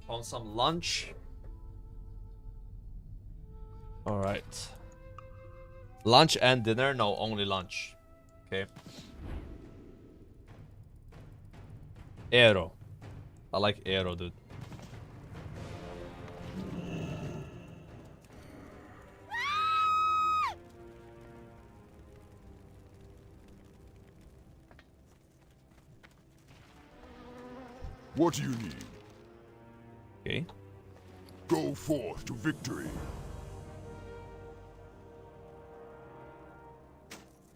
On some lunch. Alright. Lunch and dinner? No, only lunch. Okay. Aero. I like Aero, dude. What do you need? Okay. Go forth to victory.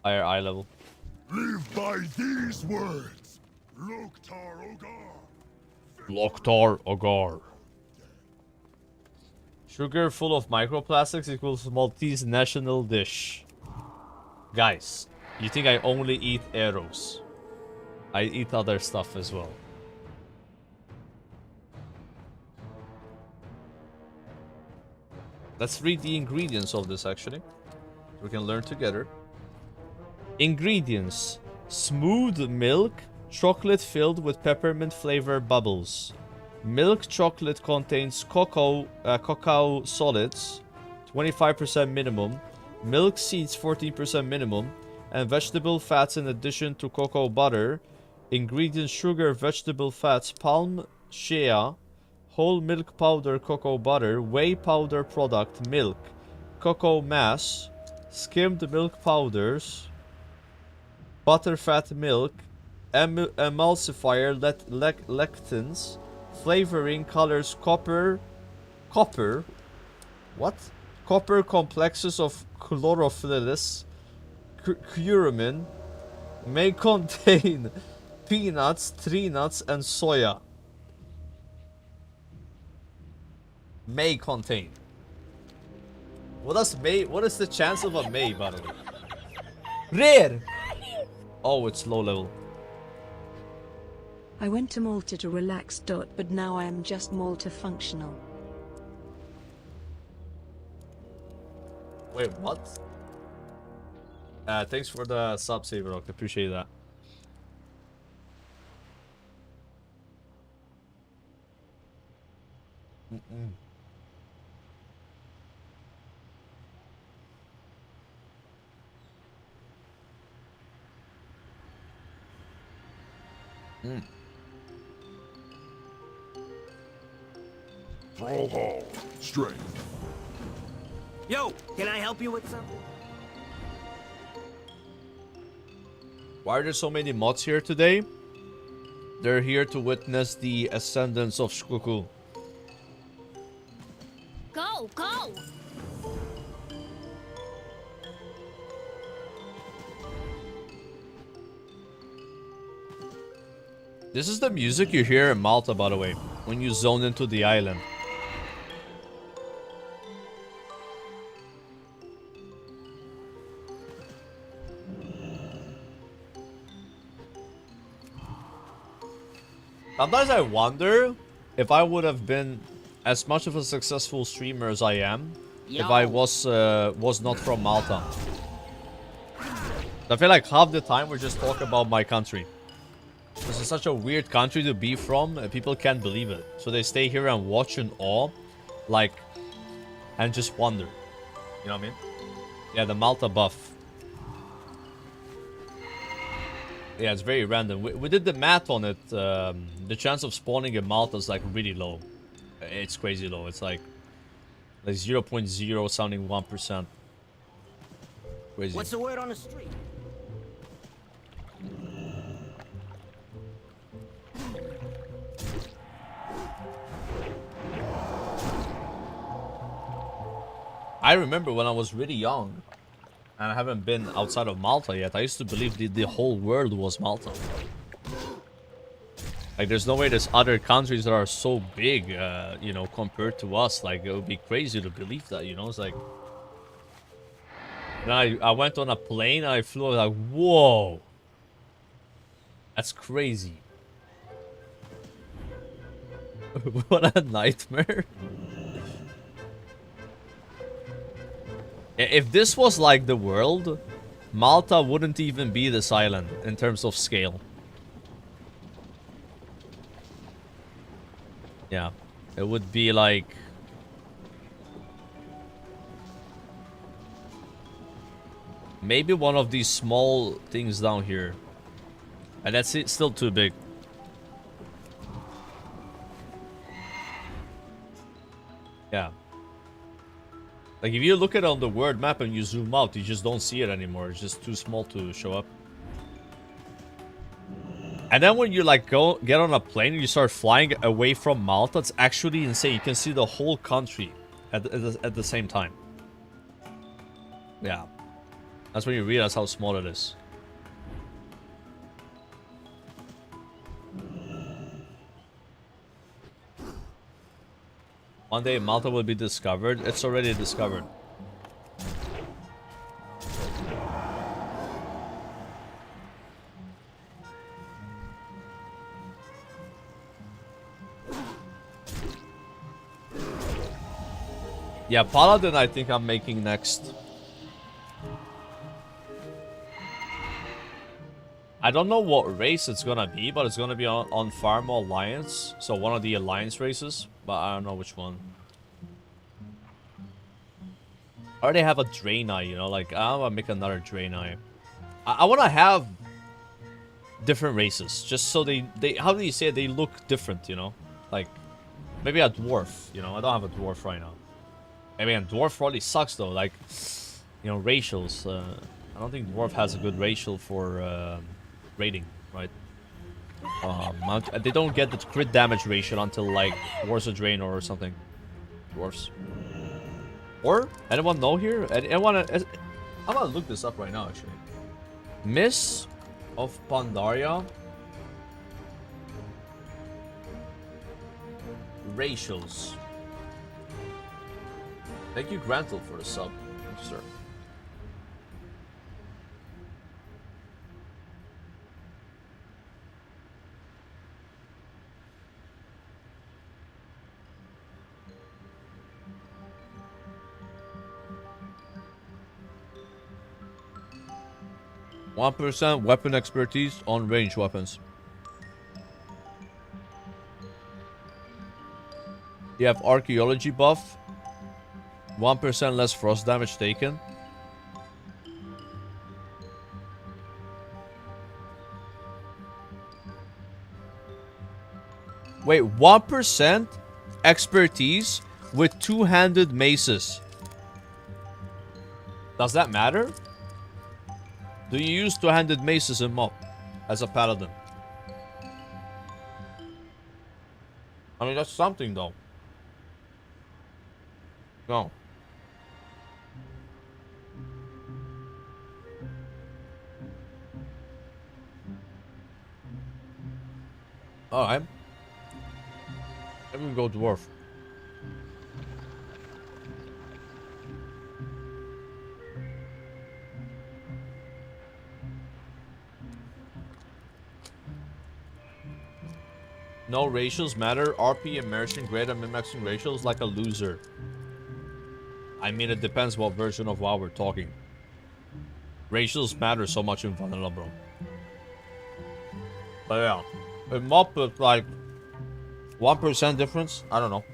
Higher eye level. Live by these words. Loktar Ogar. Loktar Ogar. Sugar full of microplastics equals Maltese national dish. Guys, you think I only eat arrows? I eat other stuff as well. Let's read the ingredients of this actually. We can learn together. Ingredients: smooth milk, chocolate filled with peppermint flavor bubbles. Milk chocolate contains cacao solids, 25% minimum. Milk seeds, 14% minimum. And vegetable fats in addition to cocoa butter. Ingredients: sugar, vegetable fats, palm shea, whole milk powder, cocoa butter, whey powder product, milk, cocoa mass, skimmed milk powders, butterfat milk, emulsifier, lectins, flavoring, colors, copper, what? Copper complexes of chlorophyllus, cumin, may contain peanuts, tree nuts, and soya. May contain. What is the chance of a may, by the way? Rare! Oh, it's low level. I went to Malta to relax. But now I am just Malta functional. Wait, what? Thanks for the sub, Saberrock. Appreciate that. Thrall strength. Yo, can I help you with something? Why are there so many mods here today? They're here to witness the ascendance of Shkuku. Go, go! This is the music you hear in Malta, by the way, when you zone into the island. Sometimes I wonder if I would have been as much of a successful streamer as I am if I was not from Malta. I feel like half the time we just talk about my country. This is such a weird country to be from, and people can't believe it. So they stay here and watch in awe, like, and just wonder. You know what I mean? Yeah, the Malta buff. Yeah, it's very random. We did the math on it. The chance of spawning in Malta is like really low. It's crazy low. It's like 0.0 sounding 1%. Crazy. What's the word on the street? I remember when I was really young, and I haven't been outside of Malta yet, I used to believe the whole world was Malta. Like, there's no way there's other countries that are so big, you know, compared to us. Like, it would be crazy to believe that, you know? It's like... Then I went on a plane, and I flew, I was like, whoa! That's crazy. What a nightmare. If this was like the world, Malta wouldn't even be this island in terms of scale. Yeah. It would be like... maybe one of these small things down here. And that's it, still too big. Yeah. Like if you look at it on the world map and you zoom out, you just don't see it anymore. It's just too small to show up. And then when you like get on a plane and you start flying away from Malta, it's actually insane. You can see the whole country at the same time. Yeah. That's when you realize how small it is. One day Malta will be discovered. It's already discovered. Yeah, Paladin I think I'm making next. I don't know what race it's gonna be, but it's gonna be on Pharma Alliance. So one of the Alliance races, but I don't know which one. I already have a Draenei, you know, like I wanna make another Draenei. I wanna have different races, just so they how do you say it? They look different, you know? Like maybe a dwarf, you know, I don't have a dwarf right now. Maybe a dwarf probably sucks though, like, you know, racials. I don't think dwarf has a good racial for rating, right? They don't get the crit damage ratio until like Wars of Draenor or something. Dwarfs. Or anyone know here? Anyone? I'm gonna look this up right now, actually. Miss of Pandaria. Racials. Thank you, Grantle, for the sub. Thank you, sir. %, weapon expertise on range weapons. You have archaeology buff. 1% less frost damage taken. Wait, 1% expertise with two-handed maces. Does that matter? Do you use two-handed maces in MoP as a paladin? I mean, that's something though. No. Alright. Let me go dwarf. No ratios matter. RP, immersion, grade, and min-maxing ratios like a loser. I mean, it depends what version of WoW we're talking. Ratios matter so much in vanilla, bro. But yeah, in MoP, it's like 1% difference. I don't know.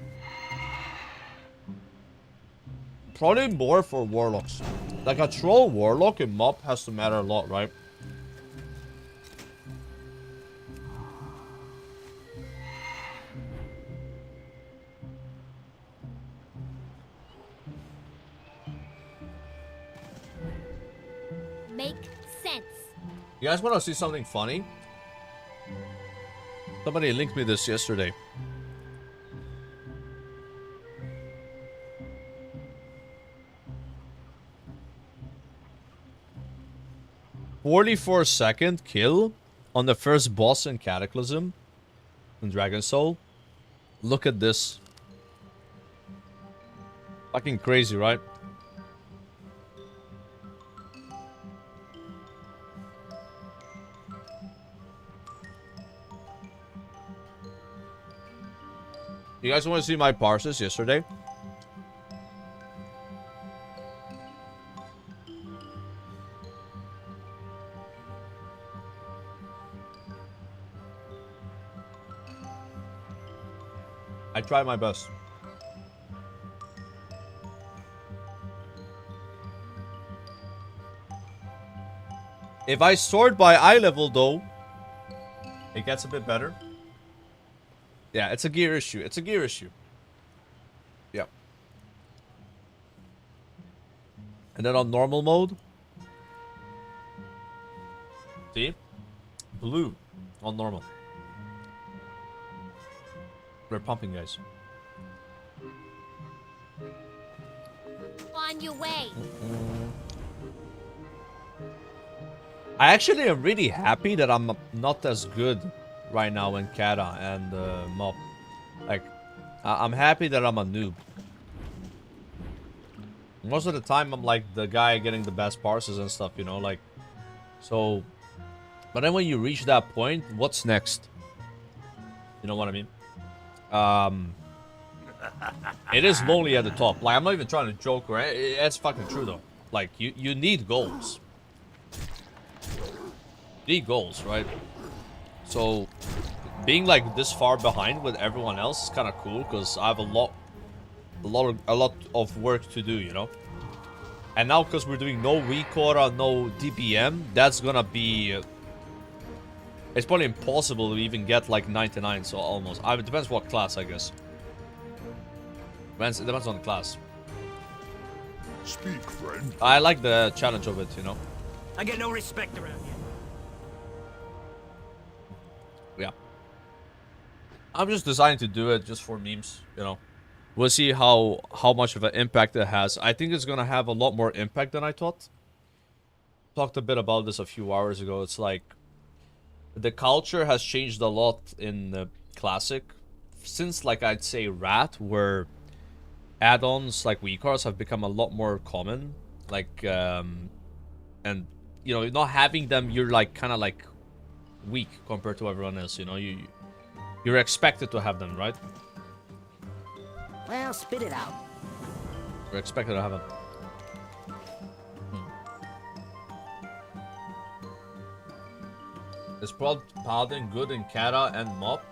Probably more for warlocks. Like a troll warlock in MoP has to matter a lot, right? Make sense. You guys want to see something funny? Somebody linked me this yesterday. "44-second kill on the first boss in Cataclysm in Dragon Soul. Look at this. Fucking crazy, right? You guys want to see my parses yesterday? I tried my best. If I sort by eye level, though, it gets a bit better. Yeah, it's a gear issue. It's a gear issue. Yeah. And then on normal mode. See? Blue on normal. We're pumping, guys. On your way. I actually am really happy that I'm not as good right now in Kata and Mop. Like, I'm happy that I'm a noob. Most of the time, I'm like the guy getting the best parses and stuff, you know, like, so. But then when you reach that point, what's next? You know what I mean? It is lonely at the top. Like, I'm not even trying to joke, right? It's fucking true though. Like, you need goals. Need goals, right? So being like this far behind with everyone else is kind of cool because I have a lot of work to do, you know. And now because we're doing no Recora, no DBM, that's gonna be it's probably impossible to even get like 99, so almost. It depends what class, I guess. It depends on the class. Speak, friend. I like the challenge of it, you know. I get no respect around here. Yeah. I'm just deciding to do it just for memes, you know. We'll see how much of an impact it has. I think it's gonna have a lot more impact than I thought. Talked a bit about this a few hours ago. It's like the culture has changed a lot in the classic since, like, I'd say Rat, where add-ons like WeCars have become a lot more common. Like, and you know, not having them, you're like kind of like weak compared to everyone else. You know, you're expected to have them, right? Well, spit it out. You're expected to have them. Is Prod Paladin good in Kata and Mop?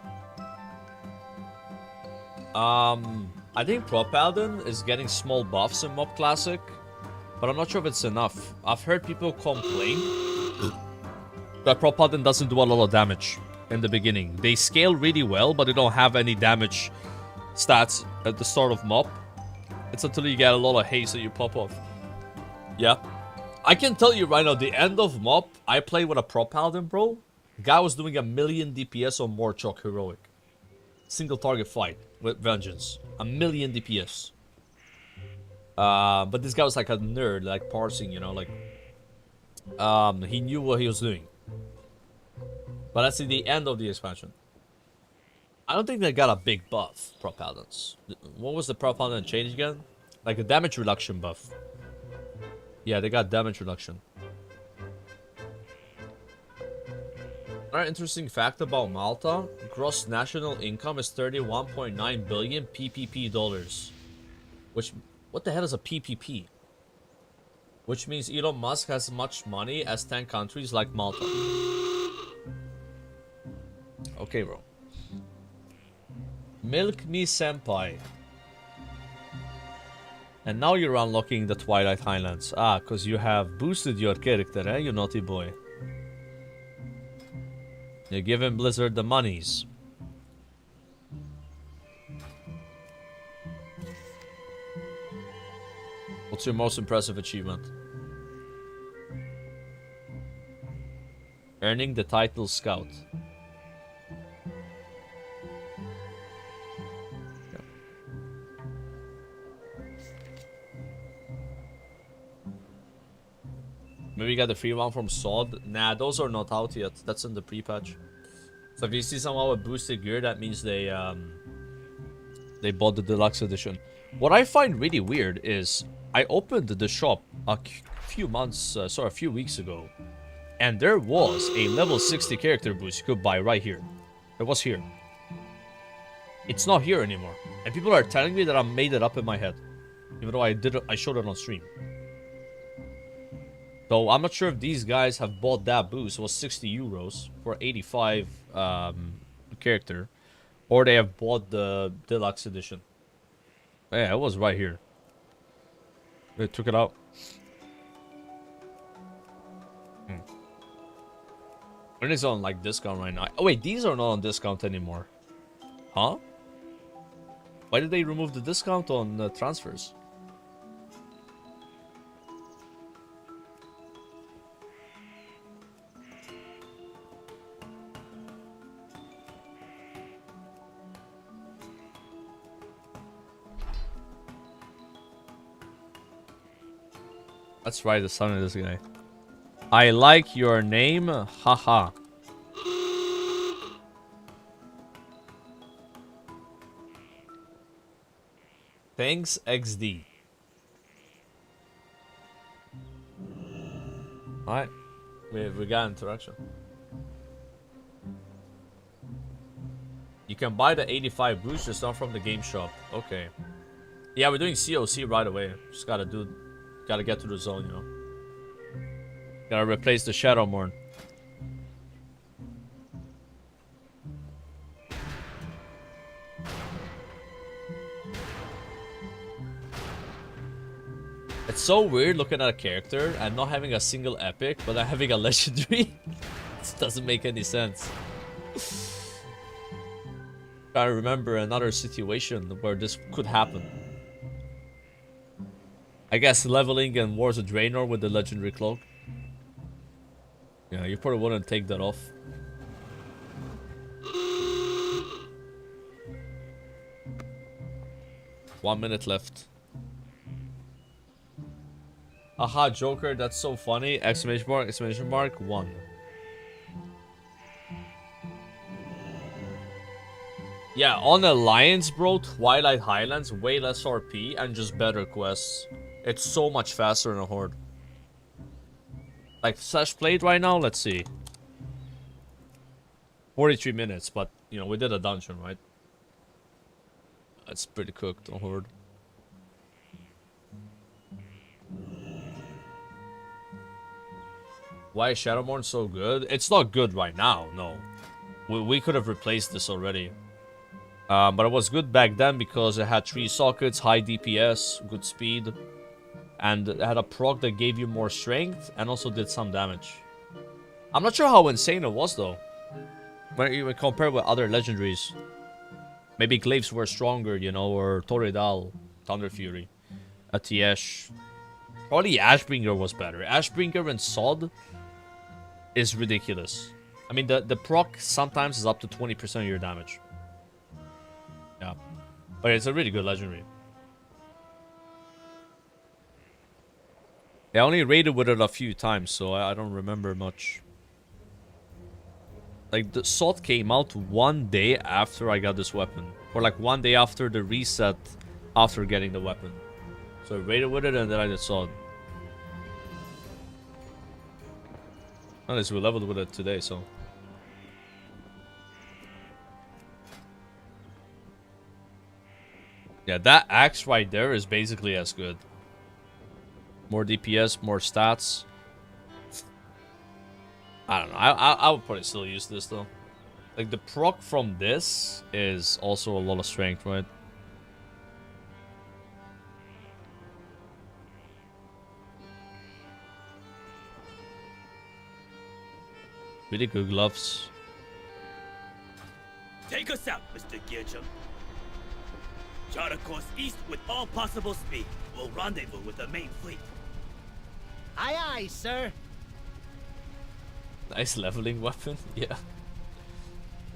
I think Prod Paladin is getting small buffs in Mop Classic, but I'm not sure if it's enough. I've heard people complain that Prod Paladin doesn't do a lot of damage in the beginning. They scale really well, but they don't have any damage stats at the start of Mop. It's until you get a lot of haste that you pop off. Yeah. I can tell you right now, the end of Mop, I played with a Prod Paladin, bro. Guy was doing 1,000,000 DPS on Morchok Heroic. Single target fight with Vengeance. 1,000,000 DPS. But this guy was like a nerd, like parsing, you know, like... he knew what he was doing. But that's in the end of the expansion. I don't think they got a big buff, Prod Paladins. What was the Prod Paladin change again? Like a damage reduction buff. Yeah, they got damage reduction. Another interesting fact about Malta, gross national income is 31.9 billion PPP dollars. Which, what the hell is a PPP? Which means Elon Musk has as much money as 10 countries like Malta. Okay, bro. Milk me senpai. And now you're unlocking the Twilight Highlands. Ah, because you have boosted your character, eh, you naughty boy. You're giving Blizzard the monies. What's your most impressive achievement? Earning the title Scout. Maybe you got the free one from Sod. Nah, those are not out yet. That's in the pre-patch. So if you see someone with boosted gear, that means they bought the deluxe edition. What I find really weird is I opened the shop a few weeks ago, and there was a level 60 character boost you could buy right here. It was here. It's not here anymore, and people are telling me that I made it up in my head, even though I showed it on stream. So I'm not sure if these guys have bought that boost. It was 60 euros for 85 character. Or they have bought the deluxe edition. Yeah, it was right here. They took it out. When it's on like discount right now. Oh wait, these are not on discount anymore. Huh? Why did they remove the discount on transfers? That's right, the son of this guy. I like your name, haha. Thanks, XD. Alright. We got interaction. You can buy the 85 boost, just not from the game shop. Okay. Yeah, we're doing COC right away. Just gotta get to the zone, you know. Gotta replace the Shadowmourne. It's so weird looking at a character and not having a single epic, but I'm having a legendary. This doesn't make any sense. I remember another situation where this could happen. I guess leveling and Wars of Draenor with the legendary cloak. Yeah, you probably wouldn't take that off. One minute left. Aha, Joker, that's so funny. Exclamation mark, 1. Yeah, on Alliance, bro, Twilight Highlands, way less RP and just better quests. It's so much faster in a Horde. Like, Sash played right now, let's see. 43 minutes, but, you know, we did a dungeon, right? That's pretty cooked on Horde. Why is Shadowmourne so good? It's not good right now, no. We could have replaced this already. But it was good back then because it had 3 sockets, high DPS, good speed. And it had a proc that gave you more strength and also did some damage. I'm not sure how insane it was though. When you compare with other legendaries. Maybe Glaives were stronger, you know, or Toredal, Thunder Fury, Atiesh. Probably Ashbringer was better. Ashbringer and Sod is ridiculous. I mean, the proc sometimes is up to 20% of your damage. Yeah. But it's a really good legendary. I only raided with it a few times, so I don't remember much. Like, the Sod came out one day after I got this weapon. Or like one day after the reset after getting the weapon. So I raided with it and then I did Sod. At least we leveled with it today, so. Yeah, that axe right there is basically as good. More DPS, more stats. I don't know. I would probably still use this though. Like the proc from this is also a lot of strength, right? Really good gloves. Take us out, Mr. Gearchum. Chart a course east with all possible speed. We'll rendezvous with the main fleet. Aye, aye, sir. Nice leveling weapon, yeah.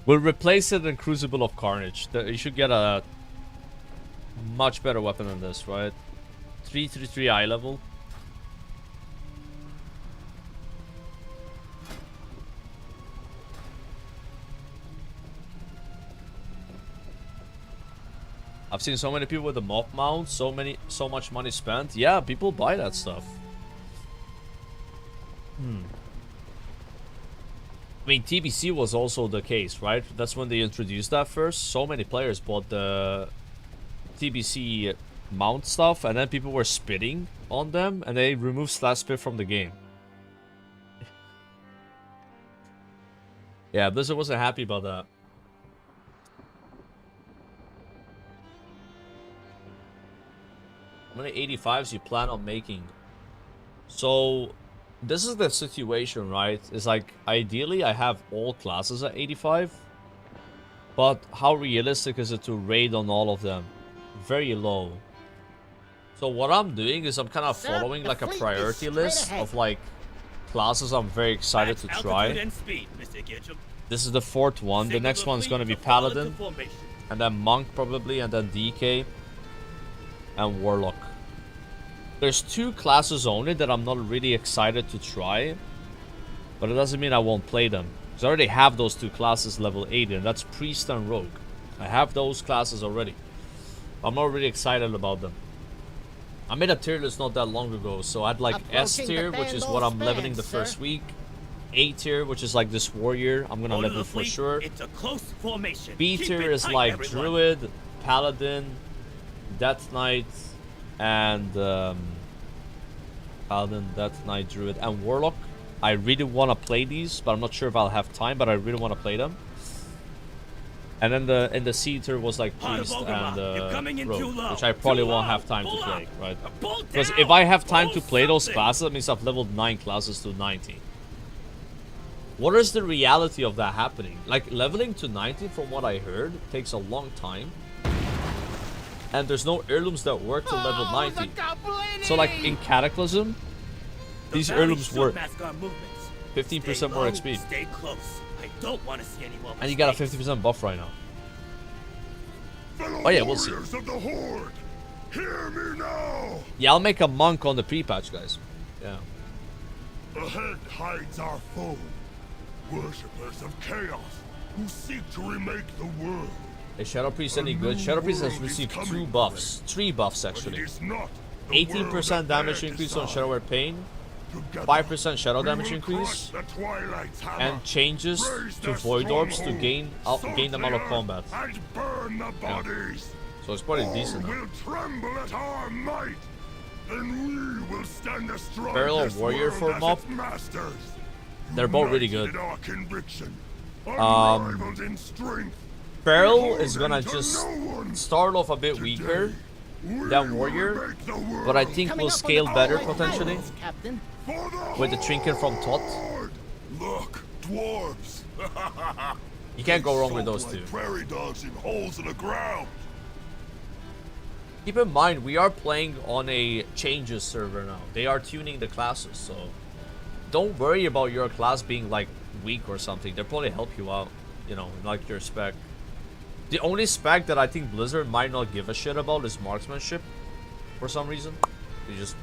We'll replace it in Crucible of Carnage. You should get a much better weapon than this, right? 333 eye level. I've seen so many people with the mock mount, so much money spent. Yeah, people buy that stuff. I mean, TBC was also the case, right? That's when they introduced that first. So many players bought the TBC mount stuff, and then people were spitting on them, and they removed slash spit from the game. Yeah, Blizzard wasn't happy about that. How many 85s you plan on making? So, this is the situation, right? It's like, ideally I have all classes at 85. But how realistic is it to raid on all of them? Very low. So what I'm doing is I'm kind of following like a priority list of like classes I'm very excited to try. This is the 4th one. The next one's going to be Paladin. And then Monk probably. And then DK. And Warlock. There's 2 classes only that I'm not really excited to try. But it doesn't mean I won't play them. Because I already have those 2 classes level 80. And that's Priest and Rogue. I have those classes already. I'm not really excited about them. I made a tier list not that long ago. So I had like S tier, which is what I'm leveling the first week. A tier, which is like this warrior. I'm gonna level for sure. It's a close formation. B tier is like Druid, Paladin, Death Knight, and Paladin, Death Knight, Druid, and Warlock. I really want to play these, but I'm not sure if I'll have time. But I really want to play them. And then in the C tier was like Priest and Rogue, which I probably won't have time to play, right? Because if I have time to play those classes, that means I've leveled 9 classes to 90. What is the reality of that happening? Like, leveling to 90, from what I heard, takes a long time. And there's no heirlooms that work to level 90. So, like, in Cataclysm, these heirlooms work 15% more XP. Stay close. I don't want to see any more and you got a 50% buff right now. Oh yeah, we'll see. Of the Horde, hear me now. Yeah, I'll make a monk on the pre-patch, guys. Yeah. Ahead hides our foe. Worshippers of chaos who seek to remake the world. Is Shadow Priest any good? Shadow Priest has received 2 buffs. 3 buffs, actually. 18% damage increase on Shadow Wear Pain. 5% shadow damage increase. And changes to Void Orbs to gain them out of combat. Yeah. So it's pretty decent now. Parallel Warrior for mob. They're both really good. Feral is gonna just start off a bit weaker than Warrior, but I think will scale better potentially with the trinket from Tot. Look, dwarves. You can't go wrong with those 2. Prairie dogs in holes in the ground. Keep in mind, we are playing on a changes server now. They are tuning the classes, so don't worry about your class being like weak or something. They'll probably help you out, you know, like your spec. The only spec that I think Blizzard might not give a shit about is marksmanship for some reason. They just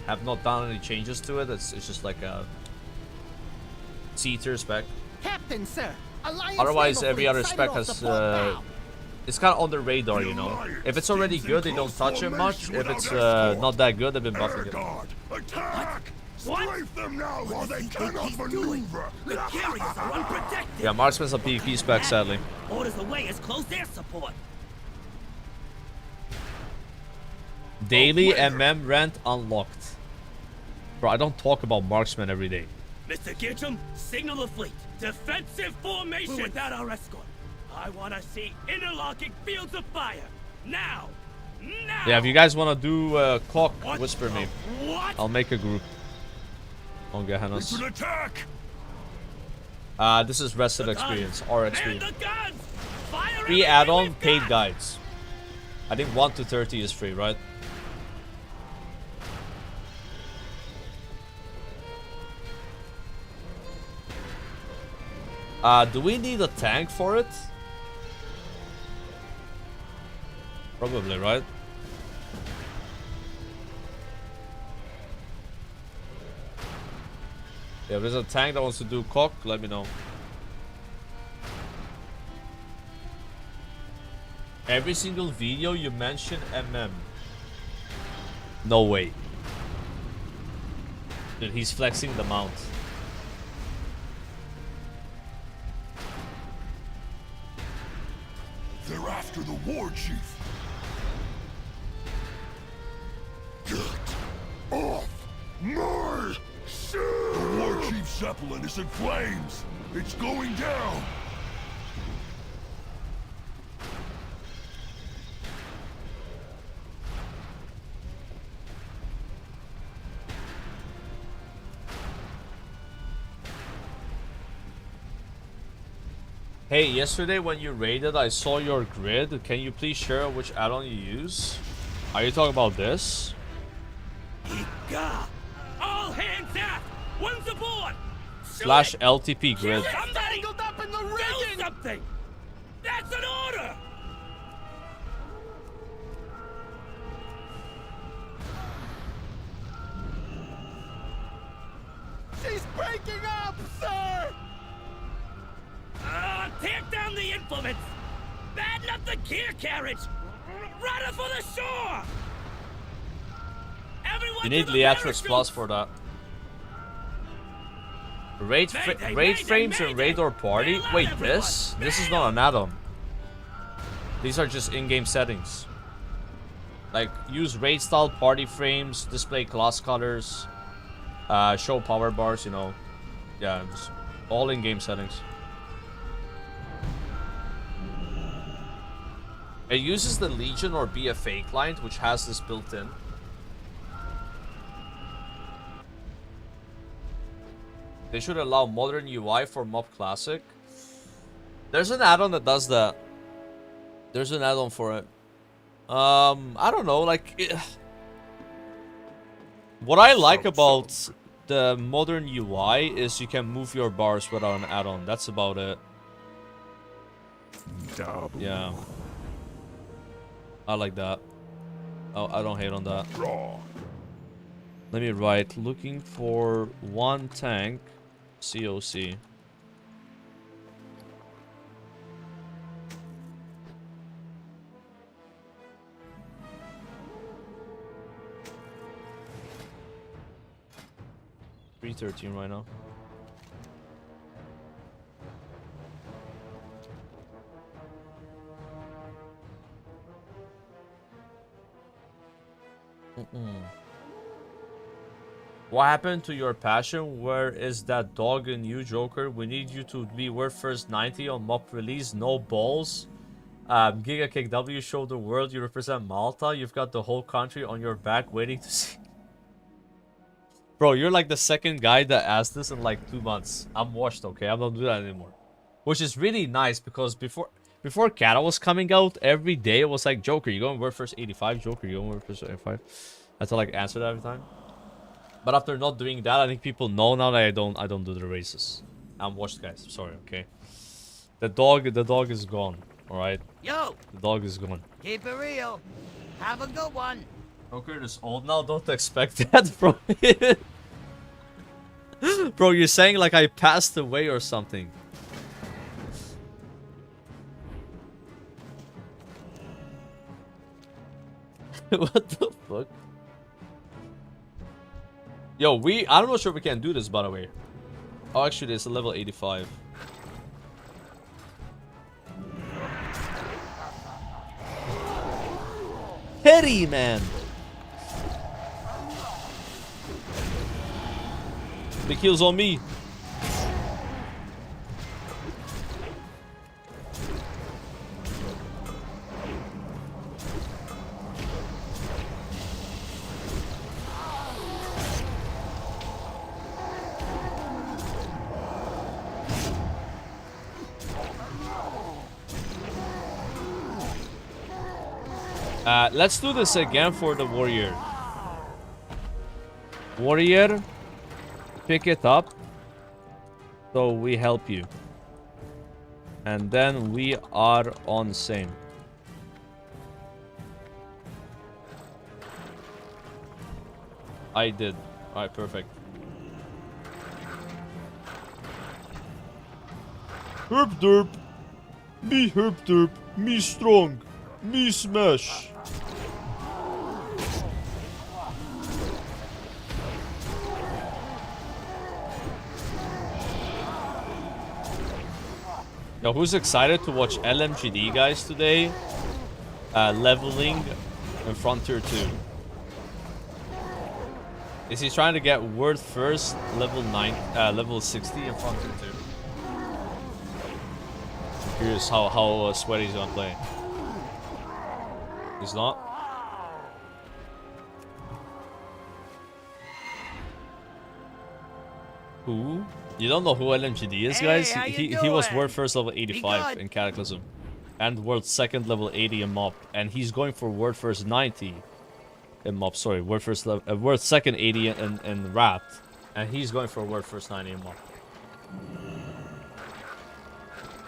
have not done any changes to it. It's just like a C tier spec. Captain, sir. Otherwise, every other spec has it's kind of on the radar, you know. If it's already good, they don't touch it much. If it's not that good, they've been buffing it. Attack! Strafe them now while they cannot maneuver. The carriers are unprotected. Yeah, marksman's a PvP spec, sadly. Orders away has closed their support. Daily MM rent unlocked. Bro, I don't talk about marksman every day. Mr. Gitchum, signal the fleet. Defensive formation. Without our escort, I want to see interlocking fields of fire. Now! Now! Yeah, if you guys want to do clock, whisper me. I'll make a group. On Gehennas. It's an attack! This is rested experience, our experience. Free add-on, paid guides. I think 1 to 30 is free, right? Do we need a tank for it? Probably, right? Yeah, if there's a tank that wants to do cock, let me know. Every single video you mention MM. No way. Dude, he's flexing the mount. They're after the war chief. Get off my ship! The war chief's Zeppelin is in flames. It's going down. Hey, yesterday when you raided, I saw your grid. Can you please share which add-on you use? Are you talking about this? Ika! All hands aft! One's aboard! Slash LTP grid. Somebody up in the rigging! Something! That's an order! She's breaking up, sir! Tear down the implements! Batten up the gear carriage! Run her for the shore! Everyone You need to the Leatrix parachutes! Plus for that. Raid frames and radar party. Wait, this is not an add-on. These are just in-game settings. Like use raid style party frames, display class colors, show power bars. You know, yeah, just all in-game settings. It uses the Legion or BFA client, which has this built in. They should allow modern UI for Mob Classic. There's an add-on that does that. There's an add-on for it. I don't know, like... What I like about the modern UI is you can move your bars without an add-on. That's about it. Yeah. I like that. Oh, I don't hate on that. Let me write, looking for one tank, COC. $313 right now. What happened to your passion? Where is that dog in you, Joker? We need you to be world first 90 on mock release. No balls. Giga Kick W, show the world you represent Malta. You've got the whole country on your back waiting to see. Bro, you're like the second guy that asked this in like 2 months. I'm washed, okay? I don't do that anymore. Which is really nice because before Kata was coming out, every day it was like, Joker, you going world first 85? Joker, you going world first 85? That's how like answer that every time. But after not doing that, I think people know now that I don't do the races. I'm washed, guys. I'm sorry, okay? The dog is gone. Alright? Yo! The dog is gone. Keep it real. Have a good one. Joker is old now, don't expect that from me. Bro, you're saying like I passed away or something. What the fuck? Yo, I'm not sure we can do this, by the way. Oh, actually, it's a level 85. Petty, man. The kill's on me. Let's do this again for the warrior. Warrior, pick it up so we help you. And then we are on same. I did. Alright, perfect. Herp derp. Me herp derp. Me strong. Me smash. Yo, who's excited to watch LMGD guys today? Leveling in Frontier 2. Is he trying to get world first level 60 in Frontier 2? Curious how sweaty he's gonna play. He's not. Who? You don't know who LMGD is, guys? He was world first level 85 in Cataclysm. And world second level 80 in MOP. And he's going for world first 90 in MOP. Sorry, world second 80 in Rat. And he's going for world first 90 in MOP.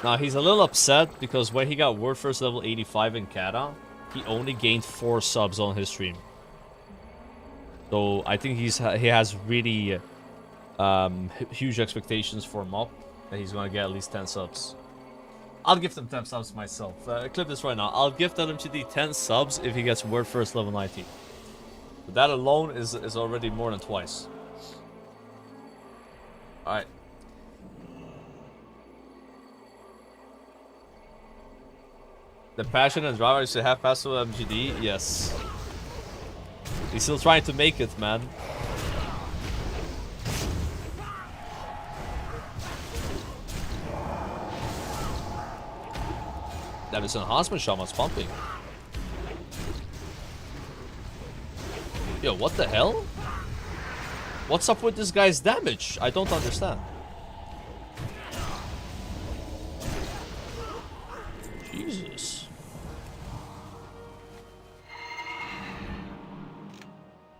Now, he's a little upset because when he got world first level 85 in Kata, he only gained 4 subs on his stream. So, I think he has really huge expectations for MOP. And he's going to get at least 10 subs. I'll give them 10 subs myself. Clip this right now. I'll give LMGD 10 subs if he gets world first level 90. But that alone is already more than twice. Alright. The passion and driver is to have passed with MGD? Yes. He's still trying to make it, man. That is enhancement shaman's pumping. Yo, what the hell? What's up with this guy's damage? I don't understand. Jesus.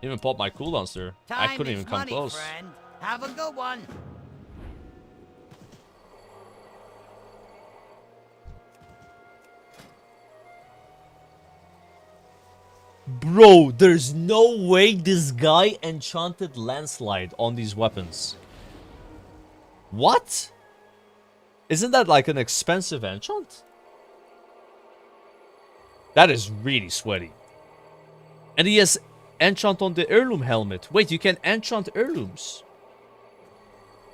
Even popped my cooldowns there. I couldn't even come close. Friend. Have a good one. Bro, there's no way this guy enchanted landslide on these weapons. What? Isn't that like an expensive enchant? That is really sweaty. And he has enchant on the heirloom helmet. Wait, you can enchant heirlooms.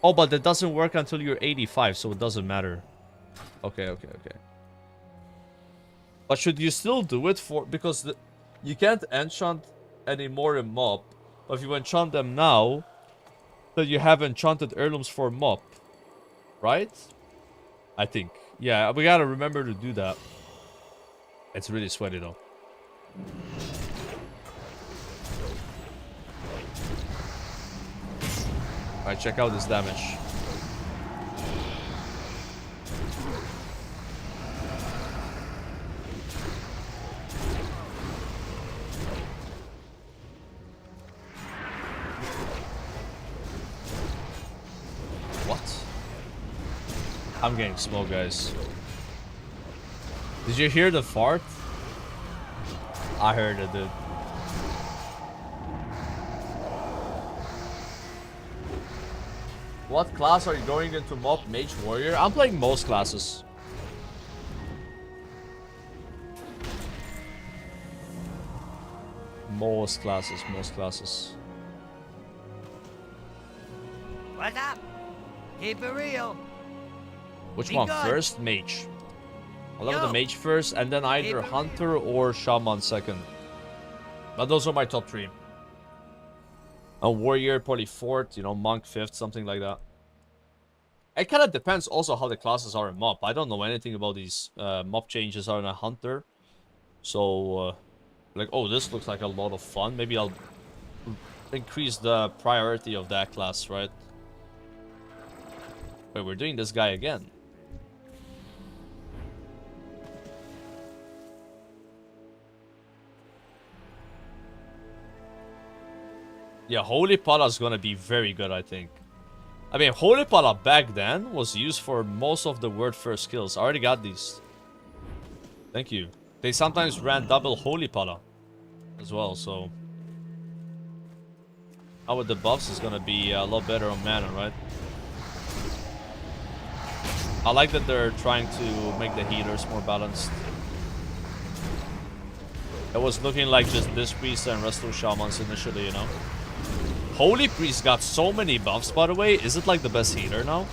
Oh, but that doesn't work until you're 85, so it doesn't matter. Okay. But should you still do it for... Because you can't enchant anymore in MOP. But if you enchant them now, then you have enchanted heirlooms for MOP. Right? I think. Yeah, we gotta remember to do that. It's really sweaty though. Alright, check out this damage. What? I'm getting smoked, guys. Did you hear the fart? I heard it, dude. What class are you going into MOP? Mage Warrior? I'm playing most classes. Most classes. What's up? Keep it real. Which Be one good. first? Mage. I love the mage first, and then either hunter or shaman second. But those are my top 3. A warrior probably 4th, you know, monk 5th, something like that. It kind of depends also how the classes are in MOP. I don't know anything about these MOP changes are in a hunter. So, like, oh, this looks like a lot of fun. Maybe I'll increase the priority of that class, right? Wait, we're doing this guy again. Yeah, Holy Pala is gonna be very good, I think. I mean, Holy Pala back then was used for most of the word first skills. I already got these. Thank you. They sometimes ran double Holy Pala as well, so... Now with the buffs, it's gonna be a lot better on mana, right? I like that they're trying to make the healers more balanced. It was looking like just this priest and rest of shamans initially, you know? Holy Priest got so many buffs, by the way. Is it like the best healer now?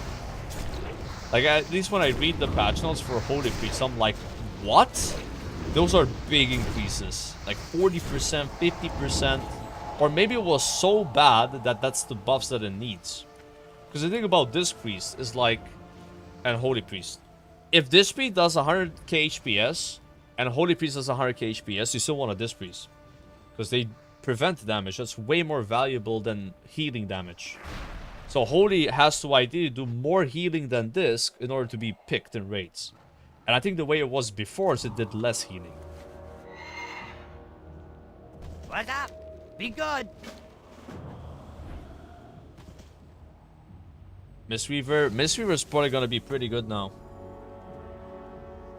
Like, at least when I read the patch notes for Holy Priest, I'm like, what? Those are big increases. Like 40%, 50%. Or maybe it was so bad that that's the buffs that it needs. Because the thing about this priest is like... And Holy Priest. If this priest does 100k HPS, and Holy Priest does 100k HPS, you still want a this priest. Because they... prevent damage. That's way more valuable than healing damage. So Holy has to ideally do more healing than this in order to be picked in raids. And I think the way it was before is it did less healing. What's up? Be good. Mistweaver's probably gonna be pretty good now.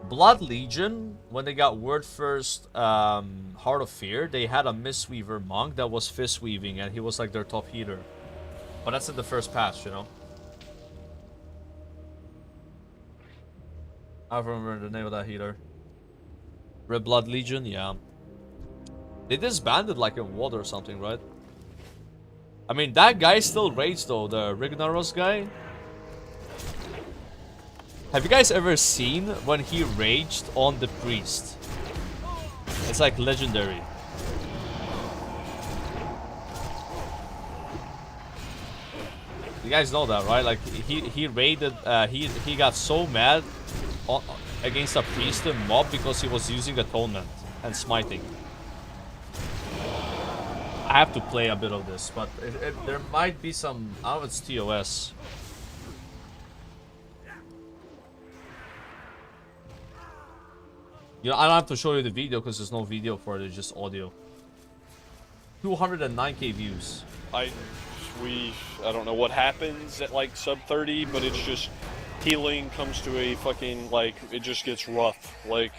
Blood Legion, when they got word first, Heart of Fear, they had a Mistweaver monk that was fist weaving, and he was like their top healer. But that's in the first patch, you know. I don't remember the name of that healer. Red Blood Legion, yeah. They disbanded like in WoD or something, right? I mean, that guy still raids though, the Rignaros guy. Have you guys ever seen when he raged on the priest? It's like legendary. You guys know that, right? Like he raided. He got so mad against a priest in mob because he was using atonement and smiting. I have to play a bit of this, but there might be some. I don't know if it's TOS. You know, I don't have to show you the video because there's no video for it. It's just audio. 209k views. I don't know what happens at like sub 30, but it's just healing comes to a fucking like it just gets rough. Like,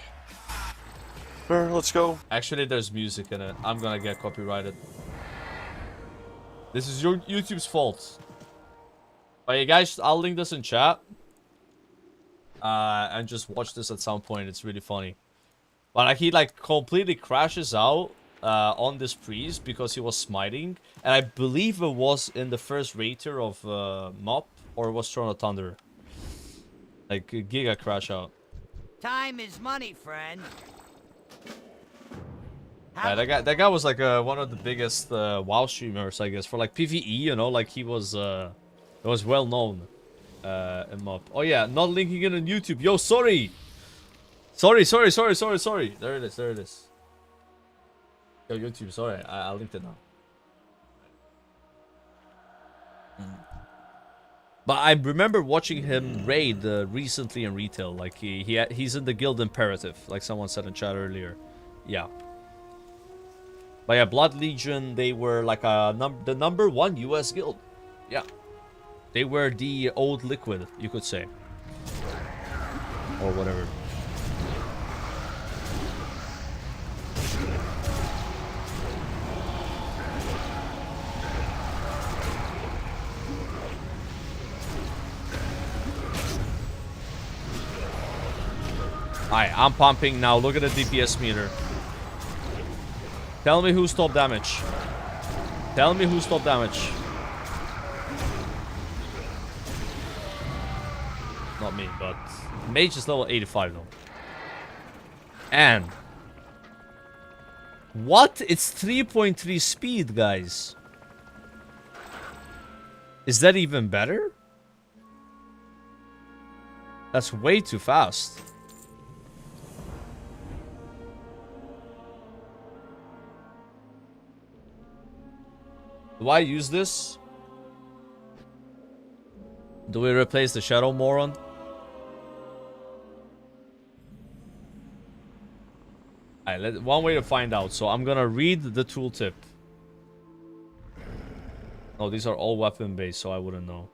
let's go. Actually, there's music in it. I'm gonna get copyrighted. This is your YouTube's fault. But you guys, I'll link this in chat. And just watch this at some point. It's really funny. But like, he like completely crashes out on this priest because he was smiting. And I believe it was in the first rater of MOP or it was Throne of Thunder. Like Giga crash out. Time is money, friend. Yeah, that guy was like one of the biggest WoW streamers, I guess, for like PvE, you know, like he was well known in MOP. Oh yeah, not linking it on YouTube. Yo, sorry. Sorry. There it is. Yo, YouTube, sorry, I linked it now. But I remember watching him raid recently in retail. Like he's in the guild imperative, like someone said in chat earlier. Yeah. But yeah, Blood Legion, they were like the #1 US guild. Yeah. They were the old Liquid, you could say. Or whatever. Alright, I'm pumping now. Look at the DPS meter. Tell me who's top damage. Tell me who's top damage. Not me, but Mage is level 85 though. And what? It's 3.3 speed, guys. Is that even better? That's way too fast. Do I use this? Do we replace the Shadow Moron? Alright, one way to find out. So I'm gonna read the tooltip. Oh, these are all weapon based, so I wouldn't know.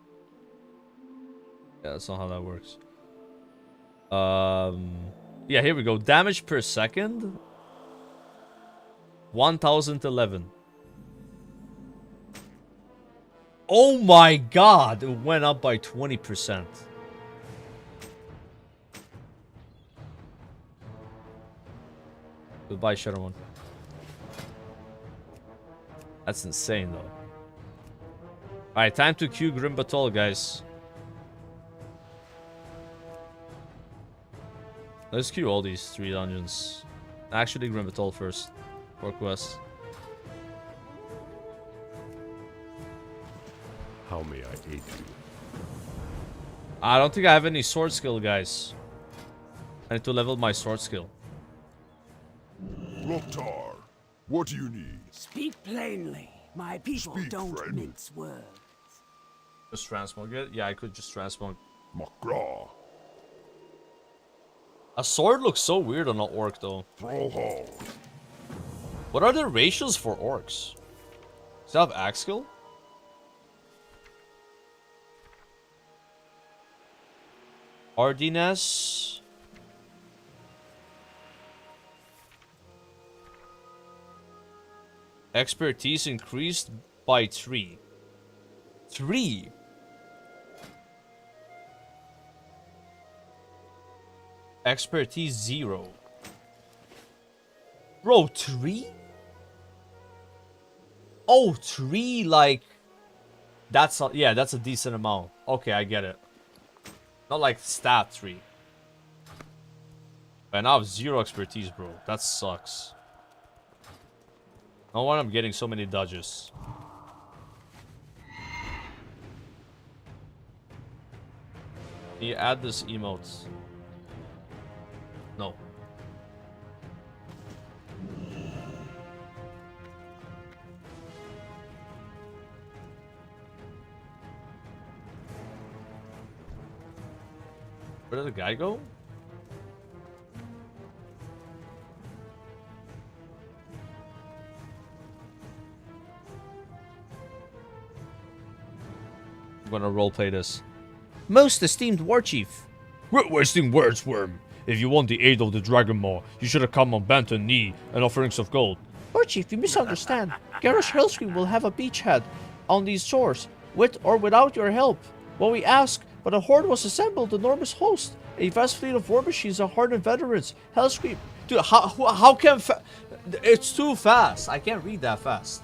Yeah, that's not how that works. Yeah, here we go. Damage per second. 1011. Oh my god, it went up by 20%. Goodbye, Shadowman. That's insane, though. Alright, time to queue Grim Battle, guys. Let's queue all these 3 dungeons. Actually, Grim Battle first. For quest. How may I aid you? I don't think I have any sword skill, guys. I need to level my sword skill. Loktar, what do you need? Speak plainly. My people Speak, don't friend. mince words. Just transmog it? Yeah, I could just transmog. Magra. A sword looks so weird on an orc though. Brohald. What are the ratios for orcs? Does it have axe skill? Hardiness. Expertise increased by 3. 3? Expertise 0. Bro, 3? Oh, 3 like... That's a, yeah, that's a decent amount. Okay, I get it. Not like stat 3. And I have 0 expertise, bro. That sucks. No wonder I'm getting so many dodges. Can you add this emote? No. Where did the guy go? I'm gonna roleplay this. Most esteemed Warchief. Quit wasting words, Worm. If you want the aid of the Dragon Maw, you should have come on bent knee and offerings of gold. Warchief, you misunderstand. Garrosh Hellscream will have a beachhead on these shores, with or without your help. What we ask, but a horde was assembled, enormous host, a vast fleet of war machines and hardened veterans. Hellscream. Dude, how can... It's too fast. I can't read that fast.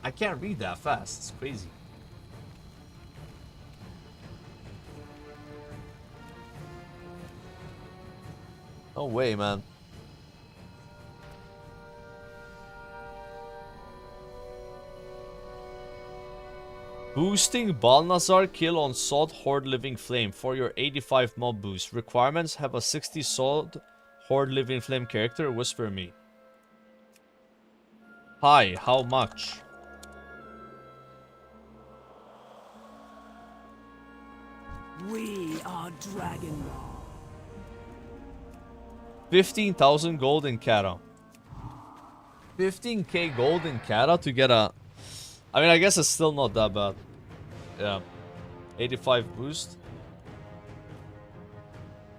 I can't read that fast. It's crazy. No way, man. Boosting Balnazar kill on Sod Horde Living Flame for your 85 mob boost. Requirements: have a 60 Sod Horde Living Flame character. Whisper me. Hi, how much? We are Dragon Maw. 15,000 gold in Kata. 15k gold in Kata to get a... I mean, I guess it's still not that bad. Yeah. 85 boost.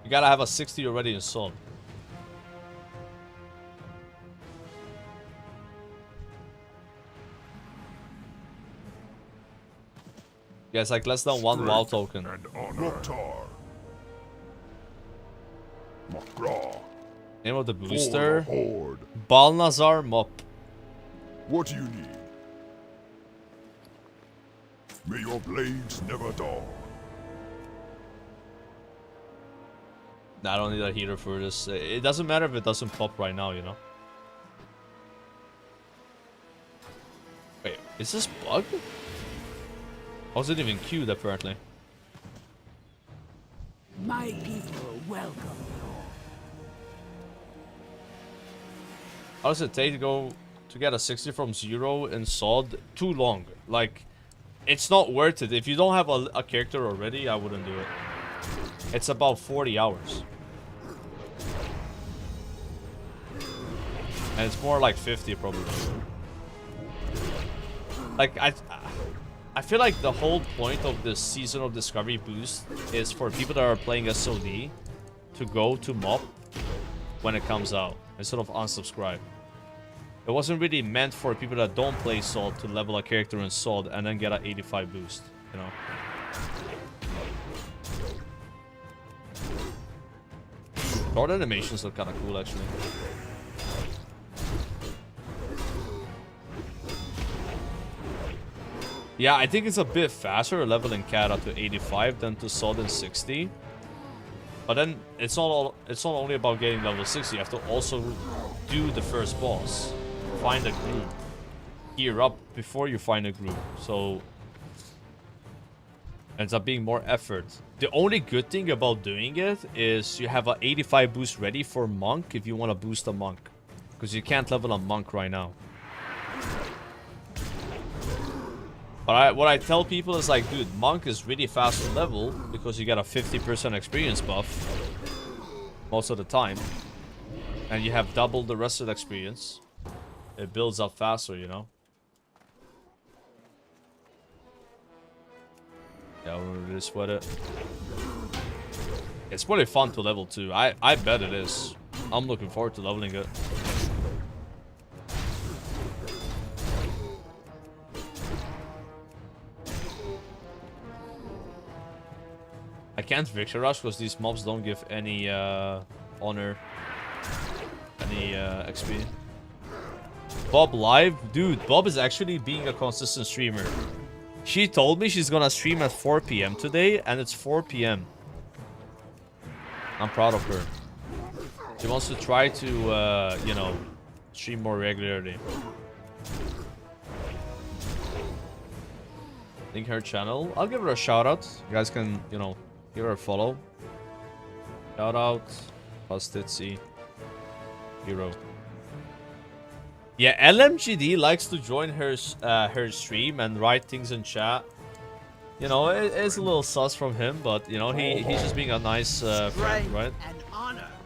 You gotta have a 60 already in Sod. Yeah, it's like less than 1 WoW token. And honor. Magra. Name of the booster? Horde. Balnazar Mop. What do you need? May your blades never dull. Nah, I don't need a heater for this. It doesn't matter if it doesn't pop right now, you know? Wait, is this bug? I wasn't even queued, apparently. My people welcome you. How does it take to get a 60 from 0 in Sod? Too long. Like, it's not worth it. If you don't have a character already, I wouldn't do it. It's about 40 hours. And it's more like 50 probably. Like, I feel like the whole point of this Season of Discovery boost is for people that are playing SOD to go to MOP when it comes out, instead of unsubscribe. It wasn't really meant for people that don't play Sod to level a character in Sod and then get an 85 boost, you know? Sword animations look kinda cool, actually. Yeah, I think it's a bit faster leveling Kata to 85 than to Sod in 60. But then it's not only about getting level 60, you have to also do the first boss. Find a group. Gear up before you find a group. So ends up being more effort. The only good thing about doing it is you have an 85 boost ready for Monk if you want to boost a Monk. Because you can't level a Monk right now. But what I tell people is like, dude, Monk is really fast to level because you get a 50% experience buff most of the time. And you have double the rest of the experience. It builds up faster, you know? Yeah, we'll really sweat it. It's really fun to level too. I bet it is. I'm looking forward to leveling it. I can't victory rush because these mobs don't give any honor, any XP. Bob live? Dude, Bob is actually being a consistent streamer. She told me she's gonna stream at 4 PM today, and it's 4 PM. I'm proud of her. She wants to try to, you know, stream more regularly. Link her channel. I'll give her a shout out. You guys can, you know, give her a follow. Shout out. Pastitsi. Hero. Yeah, LMGD likes to join her her stream and write things in chat. You know, it's a little sus from him, but you know, he's just being a nice friend, right?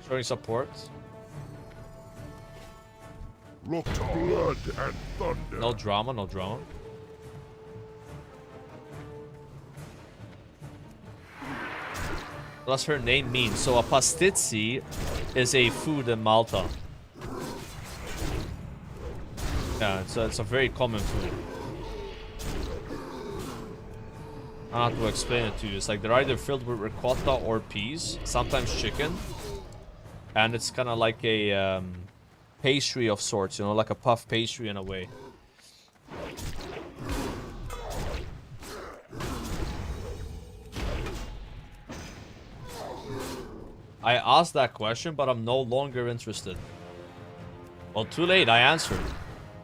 Showing support. Look to blood and thunder. No drama, no drama. What does her name mean? So a pastitsi is a food in Malta. Yeah, it's a very common food. I don't have to explain it to you. It's like they're either filled with ricotta or peas, sometimes chicken. And it's kind of like a pastry of sorts, you know, like a puff pastry in a way. I asked that question, but I'm no longer interested. Well, too late, I answered.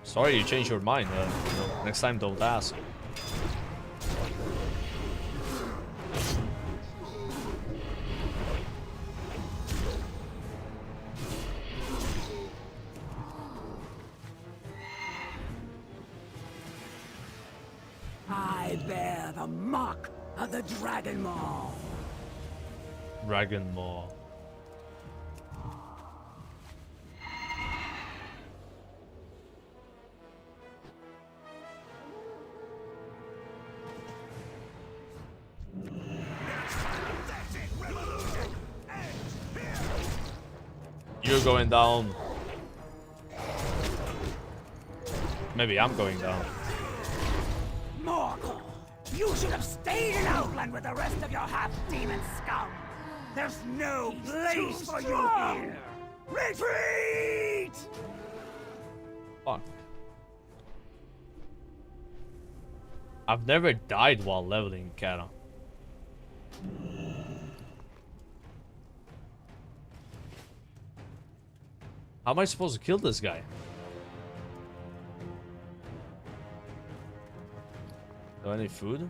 Sorry you changed your mind. You know, next time don't ask. I bear the mark of the Dragon Maw. Dragon Maw. You're going down. Maybe I'm going down. Morgul, you should have stayed in Outland with the rest of your half-demon scum. There's no place for you here. Retreat! Fuck. I've never died while leveling Kata. How am I supposed to kill this guy? Do I need food?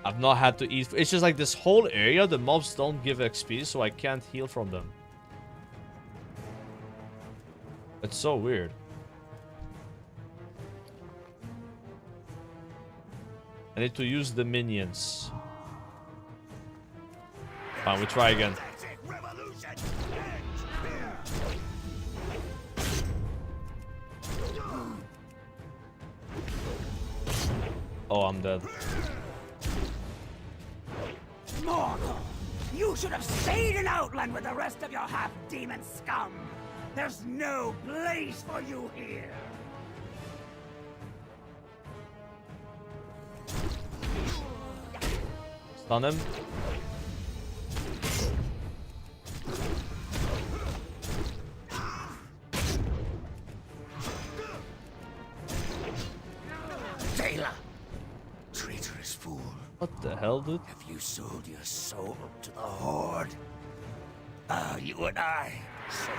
I've not had to eat. It's just like this whole area, the mobs don't give XP, so I can't heal from them. It's so weird. I need to use the minions. Fine, we try again. Oh, I'm dead. Morgul, you should have stayed in Outland with the rest of your half-demon scum. There's no place for you here. Stun him. Taylor, traitorous fool. What the hell, dude? Have you sold your soul to the Horde? Ah, you and I, so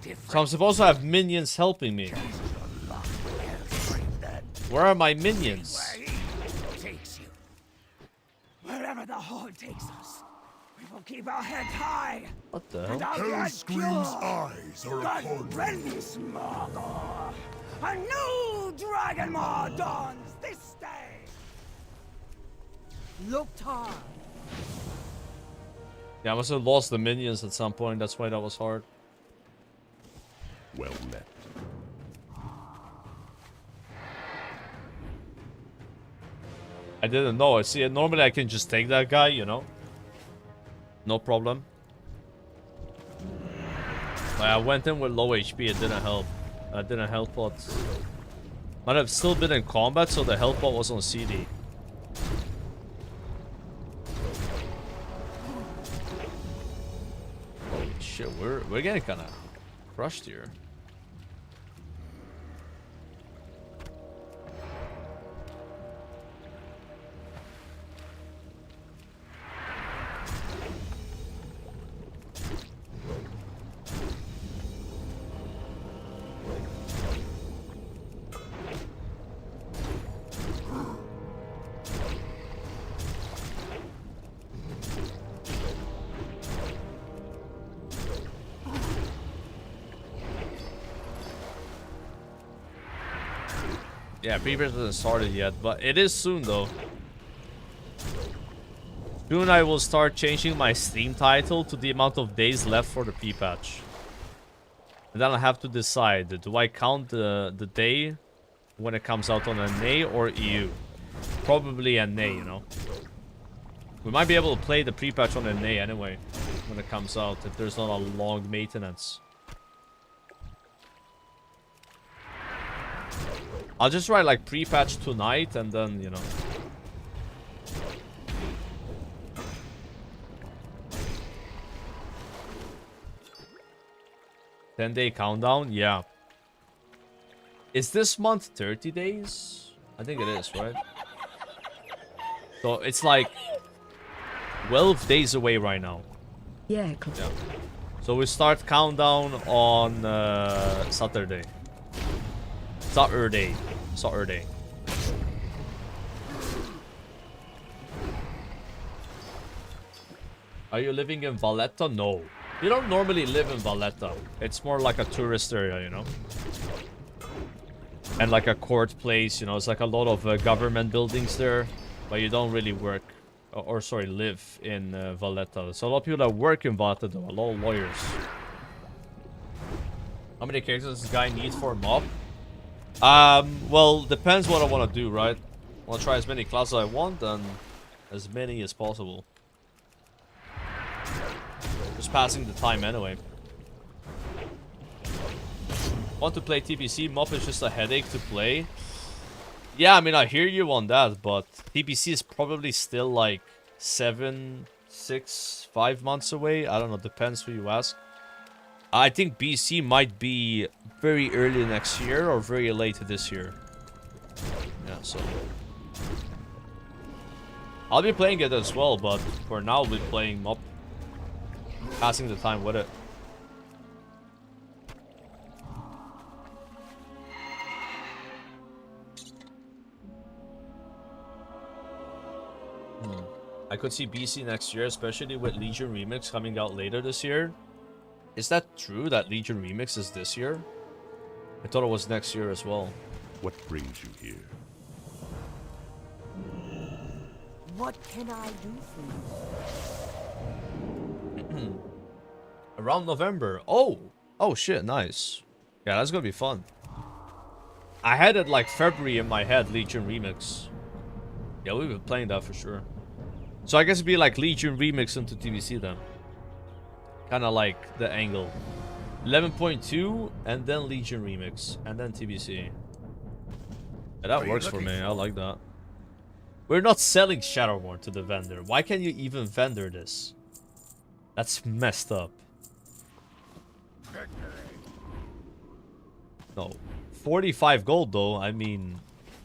different. So I'm supposed to have minions helping me. Where are my minions? Takes you. Wherever the Horde takes us, We will keep our heads high. What the And hell? our blood Hellscream's pure. eyes are upon you. Transmog. A new Dragon Maw dawns this day. Looked hard. Yeah, I must have lost the minions at some point. That's why that was hard. Well met. I didn't know. See, normally I can just take that guy, you know? No problem. But I went in with low HP. It didn't help. I didn't help pot. Might have still been in combat, so the health pot was on CD. Holy shit, we're getting kind of crushed here. Yeah, Preperation hasn't started yet, but it is soon though. Soon I will start changing my Steam title to the amount of days left for the P-patch. And then I have to decide, do I count the day when it comes out on NA or EU? Probably NA, you know. We might be able to play the Pre-patch on NA anyway, when it comes out, if there's not a long maintenance. I'll just write like pre-patch tonight and then, you know. "10-day countdown?" Yeah. Is this month 30 days? I think it is, right? So it's like 12 days away right now. Yeah. So we start countdown on Saturday. Saturday. Are you living in Valletta? No. You don't normally live in Valletta. It's more like a tourist area, you know? And like a court place, you know? It's like a lot of government buildings there. But you don't really work, or sorry, live in Valletta. So a lot of people that work in Valletta though. A lot of lawyers. How many characters does this guy need for a mob? Well, depends what I want to do, right? I want to try as many classes as I want, and as many as possible. Just passing the time anyway. Want to play TBC? Mob is just a headache to play. Yeah, I mean, I hear you on that, but TBC is probably still like 7, 6, 5 months away. I don't know, depends who you ask. I think BC might be very early next year or very late this year. Yeah, so I'll be playing it as well, but for now I'll be playing Mob. Passing the time with it. I could see BC next year, especially with Legion Remix coming out later this year. Is that true that Legion Remix is this year? I thought it was next year as well. What brings you here? What can I do for you? Around November. Oh shit, nice. Yeah, that's gonna be fun. I had it like February in my head, Legion Remix. Yeah, we've been playing that for sure. So I guess it'd be like Legion Remix into TBC then. Kind of like the angle. 11.2 and then Legion Remix and then TBC. Yeah, that works for me. I like that. We're not selling Shadowborn to the vendor. Why can't you even vendor this? That's messed up. No. 45 gold though. I mean,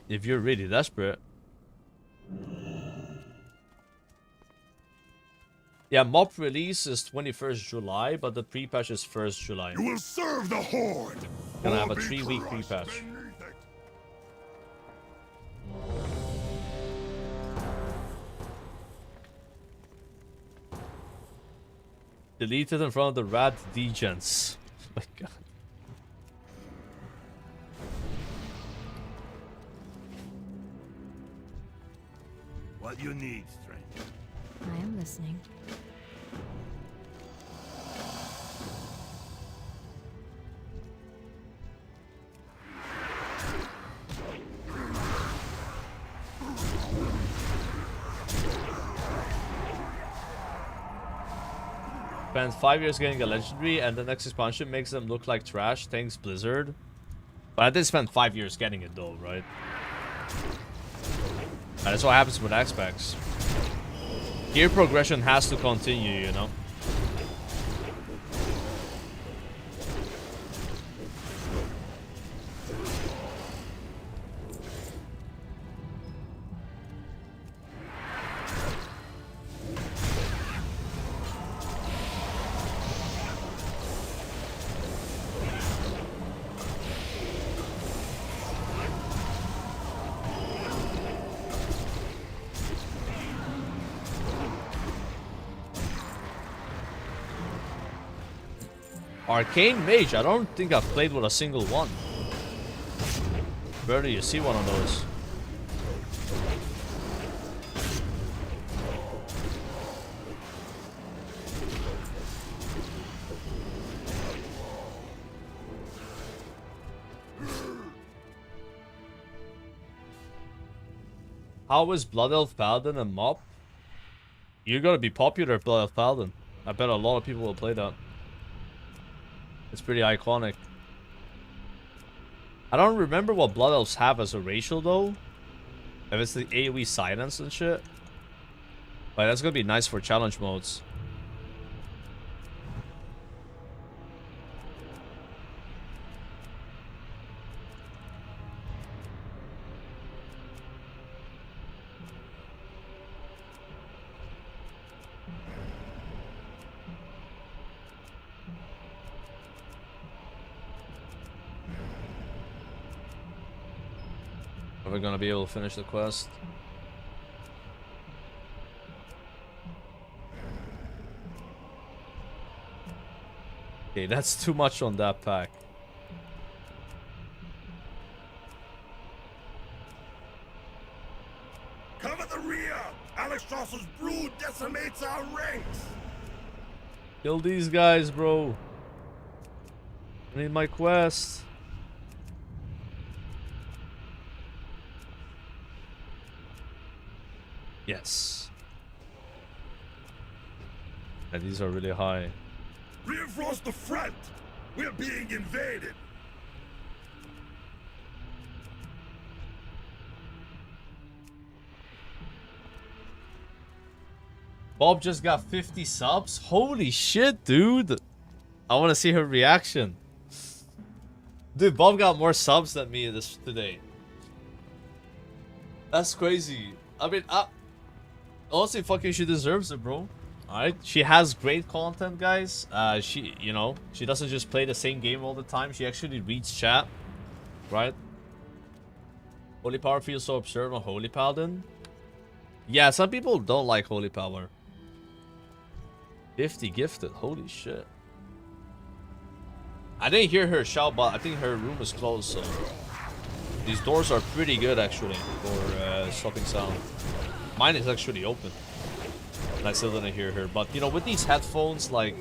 if you're really desperate. Yeah, mob release is 21st July, but the pre-patch is 1st July. You will serve the Horde. Gonna have a 3-week pre-patch. Deleted in front of the rad degens. Oh my god. What you need, stranger? I am listening. Spent 5 years getting a legendary, and the next expansion makes them look like trash. Thanks, Blizzard. But I did spend 5 years getting it, though, right? And that's what happens with X-Packs. Gear progression has to continue, you know? Arcane Mage, I don't think I've played with a single one. Where do you see one of those? How is Blood Elf Paladin a mop? You're gonna be popular, Blood Elf Paladin. I bet a lot of people will play that. It's pretty iconic. I don't remember what Blood Elves have as a racial though. If it's the AoE silence and shit. But that's gonna be nice for challenge modes. Are we gonna be able to finish the quest? Okay, that's too much on that pack. Cover the rear! Alexstraszel's brood decimates our ranks! Kill these guys, bro. I need my quest. Yes. And these are really high. Reinforce the front! We're being invaded! Bob just got 50 subs? Holy shit, dude! I want to see her reaction. Dude, Bob got more subs than me today. That's crazy. I mean, honestly, fucking, she deserves it, bro. Alright, she has great content, guys. She, you know, she doesn't just play the same game all the time. She actually reads chat, right? Holy Power feels so absurd on Holy Paladin. Yeah, some people don't like Holy Power. 50 gifted, holy shit. I didn't hear her shout, but I think her room is closed, so... These doors are pretty good, actually, for stopping sound. Mine is actually open. And I still didn't hear her. But, you know, with these headphones, like...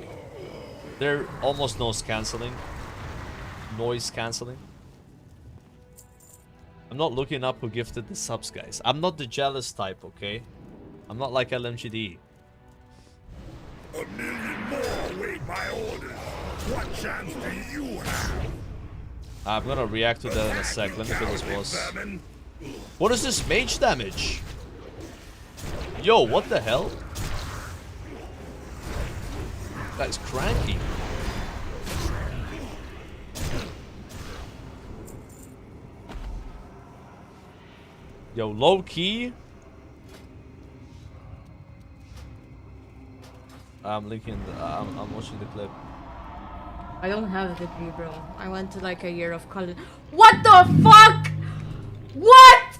They're almost noise cancelling. Noise cancelling. I'm not looking up who gifted the subs, guys. I'm not the jealous type, okay? I'm not like LMGD. A million more await my orders. What chance do you have? I'm gonna react to that in a sec. Let me kill this boss. What is this mage damage? Yo, what the hell? That is cranky. Yo, low key. I'm linking. I'm watching the clip. I don't have a degree, bro. I went to like a year of college. What the fuck? What?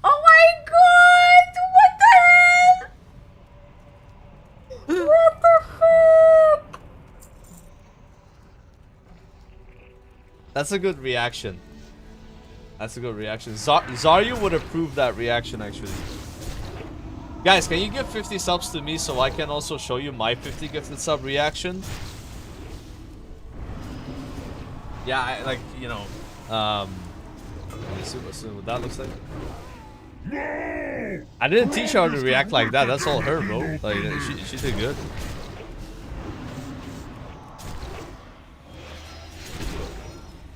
Oh my god! What the hell? That's a good reaction. That's a good reaction. Zaryu would approve that reaction, actually. Guys, can you give 50 subs to me so I can also show you my 50 gifted sub reaction? Yeah, like, you know, let me see what that looks like. I didn't teach her to react like that. That's all her, bro. Like, she did good.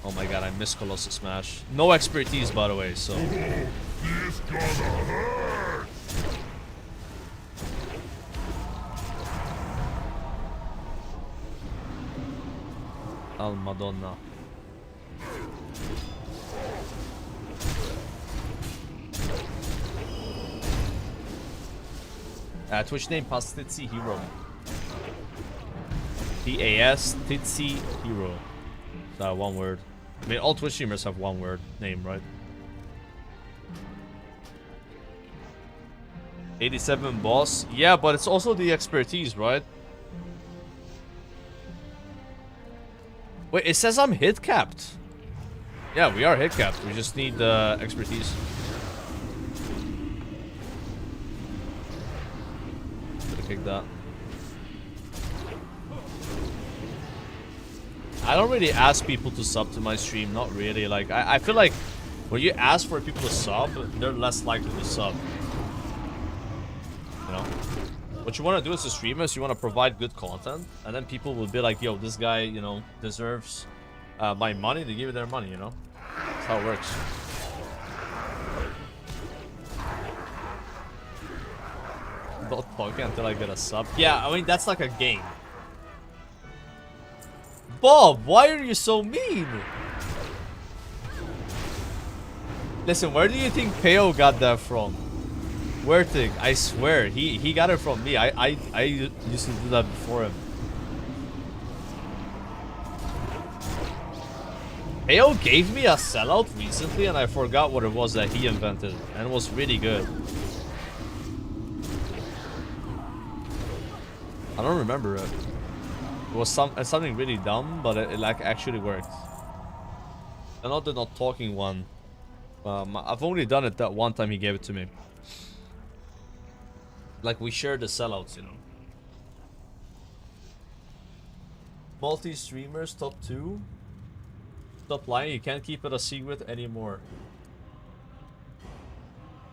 Oh my god, I missed Colossus Smash. No expertise, by the way, so. This gonna hurt. Al Madonna. Twitch name Pastitsi Hero. P-A-S Titsi Hero. One word. I mean, all Twitch streamers have one word name, right? 87 boss. Yeah, but it's also the expertise, right? Wait, it says I'm hit capped. Yeah, we are hit capped. We just need expertise. Could've kicked that. I don't really ask people to sub to my stream, not really. Like, I feel like when you ask for people to sub, they're less likely to sub. You know? What you want to do as a streamer is you want to provide good content, and then people will be like, yo, this guy, you know, deserves my money. They give you their money, you know? That's how it works. Not talking until I get a sub. Yeah, I mean, that's like a game. Bob, why are you so mean? Listen, where do you think Peo got that from? Wertig, I swear, he got it from me. I used to do that before him. Peo gave me a sellout recently and I forgot what it was that he invented. And it was really good. I don't remember it. It was something really dumb, but it like actually worked. Not the not talking one. I've only done it that one time he gave it to me. Like we shared the sellouts, you know. Multi-streamers top 2. Stop lying, you can't keep it a secret anymore.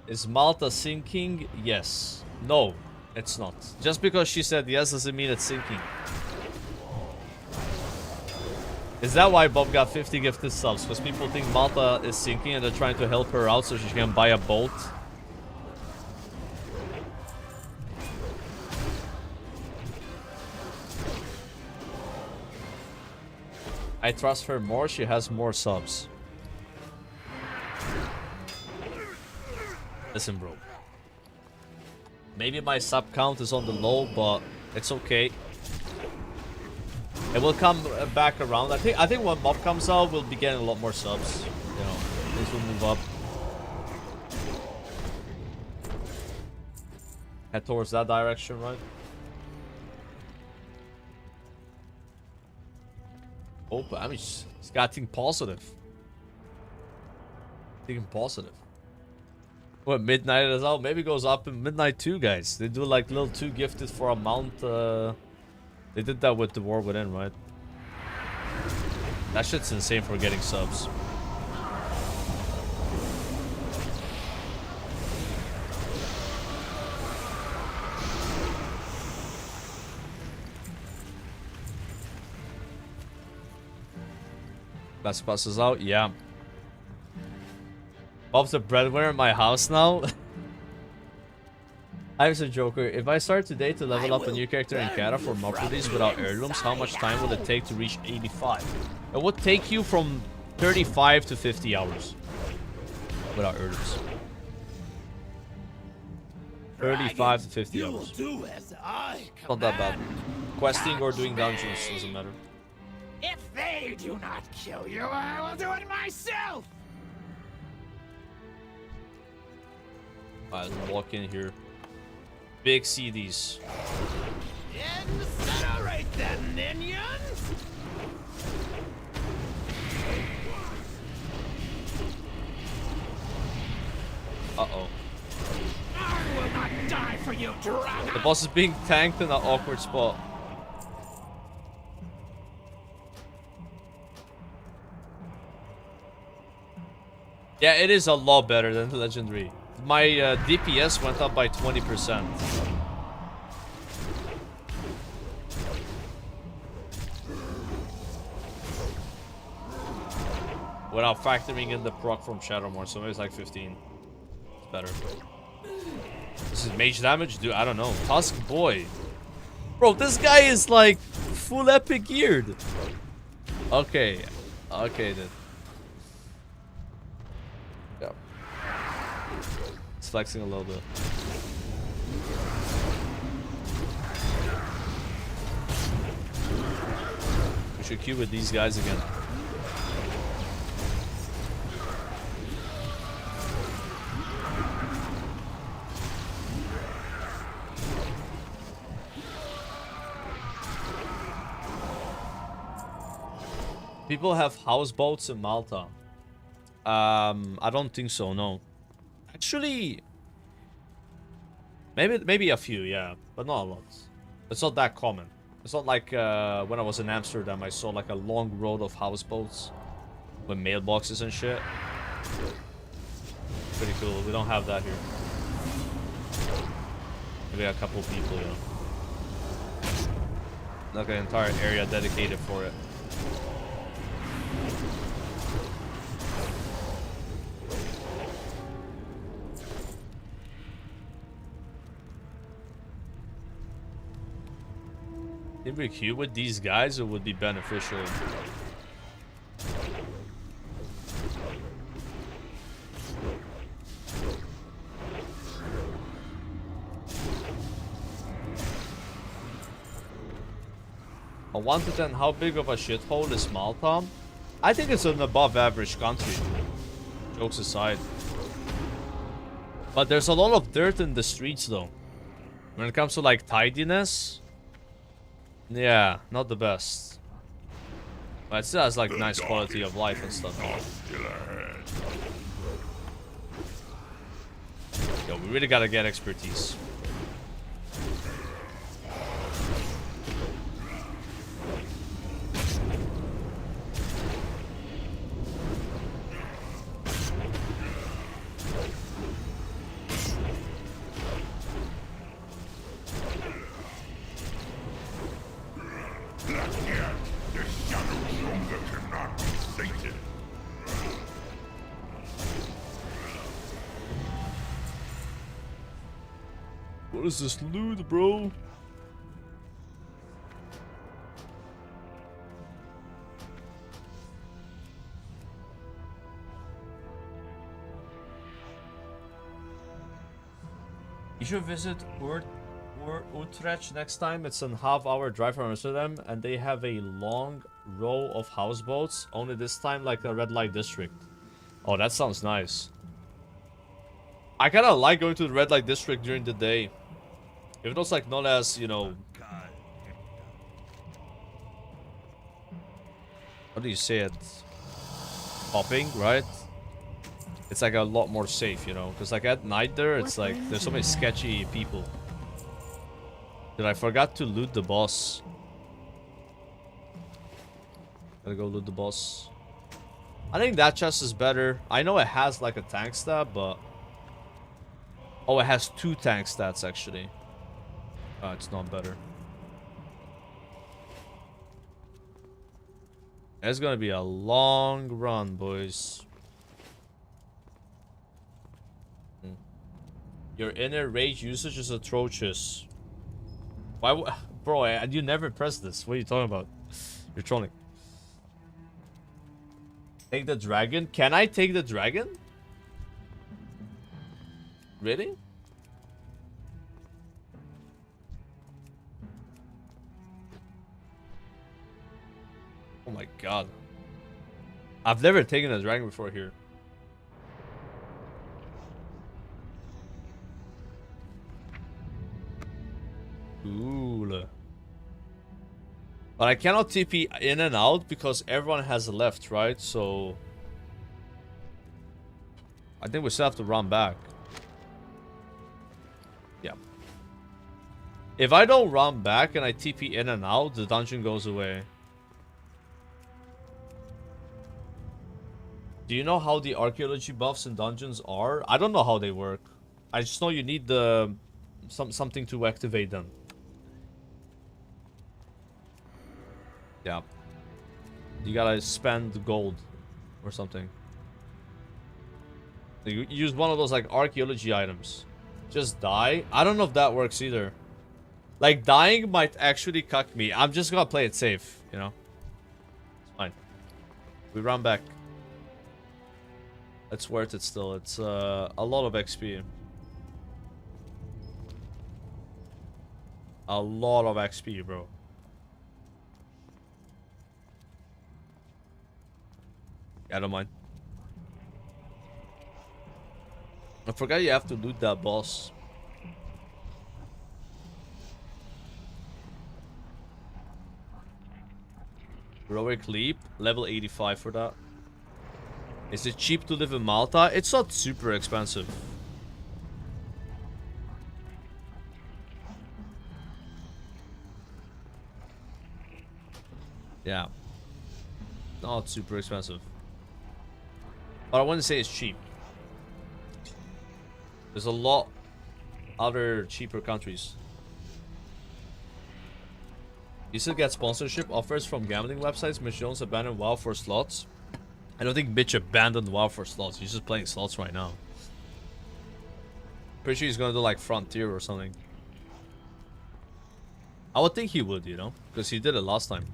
Is Malta sinking? Yes. No, it's not. Just because she said yes doesn't mean it's sinking. Is that why Bob got 50 gifted subs? Because people think Malta is sinking and they're trying to help her out so she can buy a boat? I trust her more, she has more subs. Listen, bro. Maybe my sub count is on the low, but it's okay. It will come back around. I think when Mob comes out, we'll be getting a lot more subs. You know, things will move up. Head towards that direction, right? Oh, I mean, it's got to think positive. Thinking positive. What, Midnight is out? Maybe it goes up in Midnight too, guys. They do like little 2 gifted for a mount. They did that with the War Within, right? That shit's insane for getting subs. Best Bus is out? Yeah. Bob's the breadwinner in my house now. I was a joker. If I start today to level up a new character in Kata for mob release without heirlooms, how much time will it take to reach 85? It would take you from 35 to 50 hours without heirlooms. 35 to 50 hours. Not that bad. Questing or doing dungeons doesn't matter. If they do not kill you, I will do it myself. Alright, let's walk in here. Big CDs. Incinerate them, minions! Uh-oh. I will not die for you, dragon! The boss is being tanked in an awkward spot. Yeah, it is a lot better than the Legendary. My DPS went up by 20%. Without factoring in the proc from Shadowmoor, so maybe it's like 15. It's better. This is mage damage? Dude, I don't know. Tusk Boy. Bro, this guy is like full epic geared. Okay. Okay, then. Yeah. It's flexing a little bit. We should queue with these guys again. People have houseboats in Malta. I don't think so, no. Actually, maybe a few, yeah, but not a lot. It's not that common. It's not like when I was in Amsterdam, I saw like a long road of houseboats with mailboxes and shit. Pretty cool. We don't have that here. Maybe a couple people, you know. Like an entire area dedicated for it. If we queue with these guys, it would be beneficial. I wanted then, how big of a shithole is Malta? I think it's an above average country. Jokes aside. But there's a lot of dirt in the streets though. When it comes to like tidiness, yeah, not the best. But it still has like nice quality of life and stuff. Yo, we really gotta get expertise. What is this loot, bro? You should visit Utrecht next time. It's a half-hour drive from Amsterdam, and they have a long row of houseboats. Only this time like a red light district. Oh, that sounds nice. I kind of like going to the red light district during the day. If it was like not as, you know... What do you say it? Popping, right? It's like a lot more safe, you know? Because like at night there, it's like there's so many sketchy people. Did I forgot to loot the boss? Gotta go loot the boss. I think that chest is better. I know it has like a tank stat, but... Oh, it has 2 tank stats actually. Oh, it's not better. It's gonna be a long run, boys. Your inner rage usage is atrocious. Why, bro? You never press this. What are you talking about? You're trolling. Take the dragon? Can I take the dragon? Really? Oh my god. I've never taken a dragon before here. Cool. But I cannot TP in and out because everyone has left, right? So I think we still have to run back. Yeah. If I don't run back and I TP in and out, the dungeon goes away. Do you know how the archaeology buffs in dungeons are? I don't know how they work. I just know you need the something to activate them. Yeah. You gotta spend gold or something. You use one of those like archaeology items. Just die? I don't know if that works either. Like dying might actually cuck me. I'm just gonna play it safe, you know? It's fine. We run back. It's worth it still. It's a lot of XP. A lot of XP, bro. Yeah, I don't mind. I forgot you have to loot that boss. Heroic Leap, level 85 for that. Is it cheap to live in Malta? It's not super expensive. Yeah. Not super expensive. But I wouldn't say it's cheap. There's a lot other cheaper countries. You still get sponsorship offers from gambling websites. Mitch Jones abandoned WoW for slots. I don't think Mitch abandoned WoW for slots. He's just playing slots right now. Pretty sure he's gonna do like Frontier or something. I would think he would, you know, because he did it last time.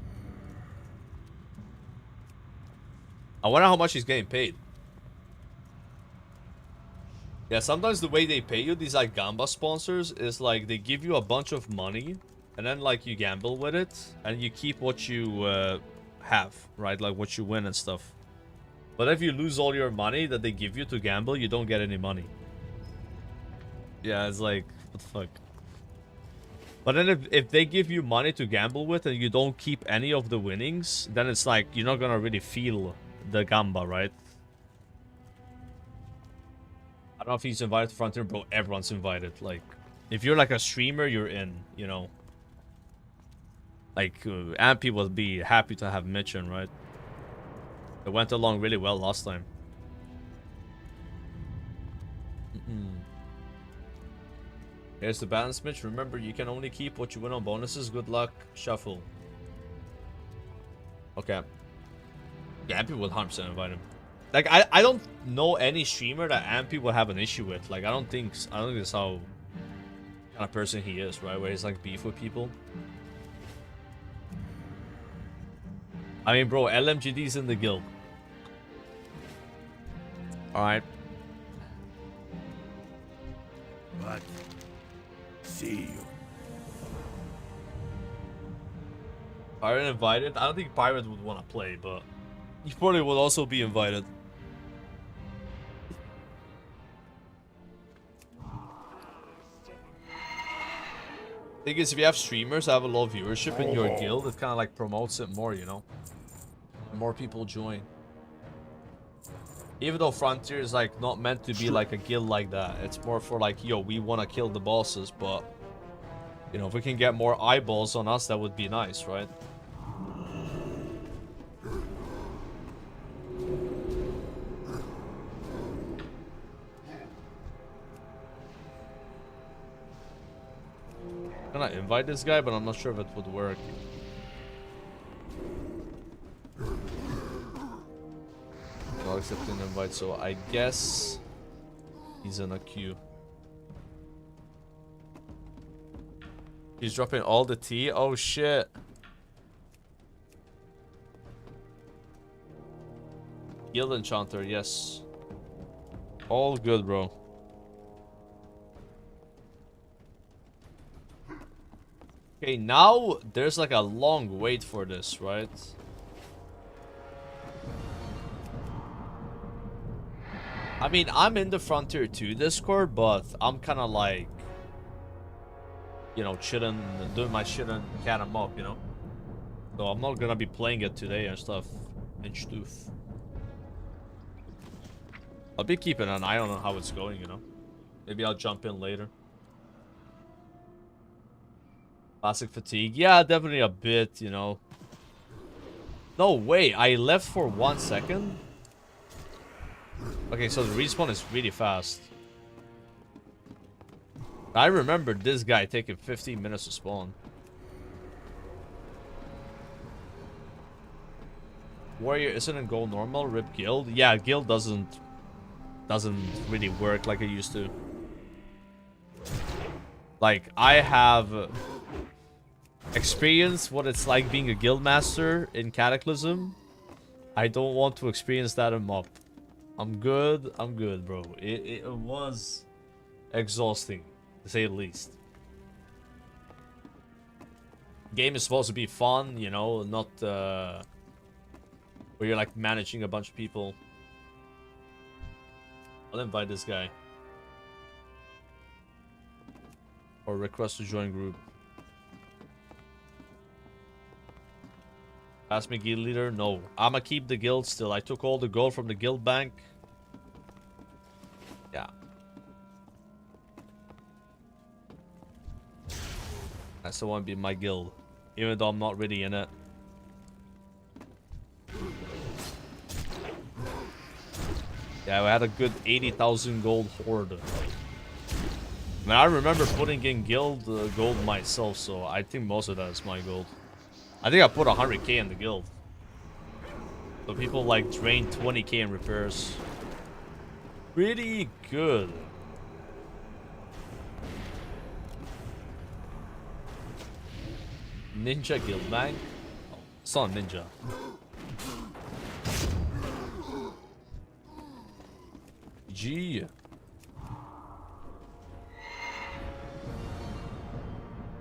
I wonder how much he's getting paid. Yeah, sometimes the way they pay you, these like Gamba sponsors, is like they give you a bunch of money and then like you gamble with it and you keep what you have, right? Like what you win and stuff. But if you lose all your money that they give you to gamble, you don't get any money. Yeah, it's like, what the fuck? But then if they give you money to gamble with and you don't keep any of the winnings, then it's like, you're not gonna really feel the Gamba, right? I don't know if he's invited to Frontier, bro. Everyone's invited. Like, if you're like a streamer, you're in, you know. Like, Ampy would be happy to have Mitch in, right? It went along really well last time. Here's the balance, Mitch. Remember, you can only keep what you win on bonuses. Good luck. Shuffle. Okay. Yeah, Ampy will 100% invite him. Like, I don't know any streamer that Ampy would have an issue with. Like, I don't think that's how kind of person he is, right? Where he's like beef with people. I mean, bro, LMGD's in the guild. Alright. But see you. Pirate invited? I don't think Pirate would want to play, but he probably would also be invited. Thing is, if you have streamers that have a lot of viewership in your guild, it kind of like promotes it more, you know? More people join. Even though Frontier is like not meant to be like a guild like that. It's more for like, yo, we want to kill the bosses, but you know, if we can get more eyeballs on us, that would be nice, right? Can I invite this guy? But I'm not sure if it would work. I'll accept an invite, so I guess he's in a queue. He's dropping all the tea? Oh shit. Guild Enchanter, yes. All good, bro. Okay, now there's like a long wait for this, right? I mean, I'm in the Frontier 2 Discord, but I'm kind of like, you know, chilling, doing my shit and cat and mob, you know? So I'm not gonna be playing it today and stuff. And stuff. I'll be keeping an eye on how it's going, you know? Maybe I'll jump in later. Classic fatigue. Yeah, definitely a bit, you know. No way, I left for 1 second. Okay, so the respawn is really fast. I remember this guy taking 15 minutes to spawn. Warrior isn't in gold normal, rip guild. Yeah, guild doesn't really work like it used to. Like, I have experienced what it's like being a guild master in Cataclysm. I don't want to experience that in MOP. I'm good, bro. It was exhausting, to say the least. Game is supposed to be fun, you know, not where you're like managing a bunch of people. I'll invite this guy. Or request to join group. Ask me guild leader? No. I'ma keep the guild still. I took all the gold from the guild bank. Yeah. I still want to be in my guild. Even though I'm not really in it. Yeah, we had a good 80,000 gold hoard. I mean, I remember putting in guild gold myself, so I think most of that is my gold. I think I put 100k in the guild. So people like drain 20k in repairs. Pretty good. Ninja guild bank? Oh, it's not ninja. G.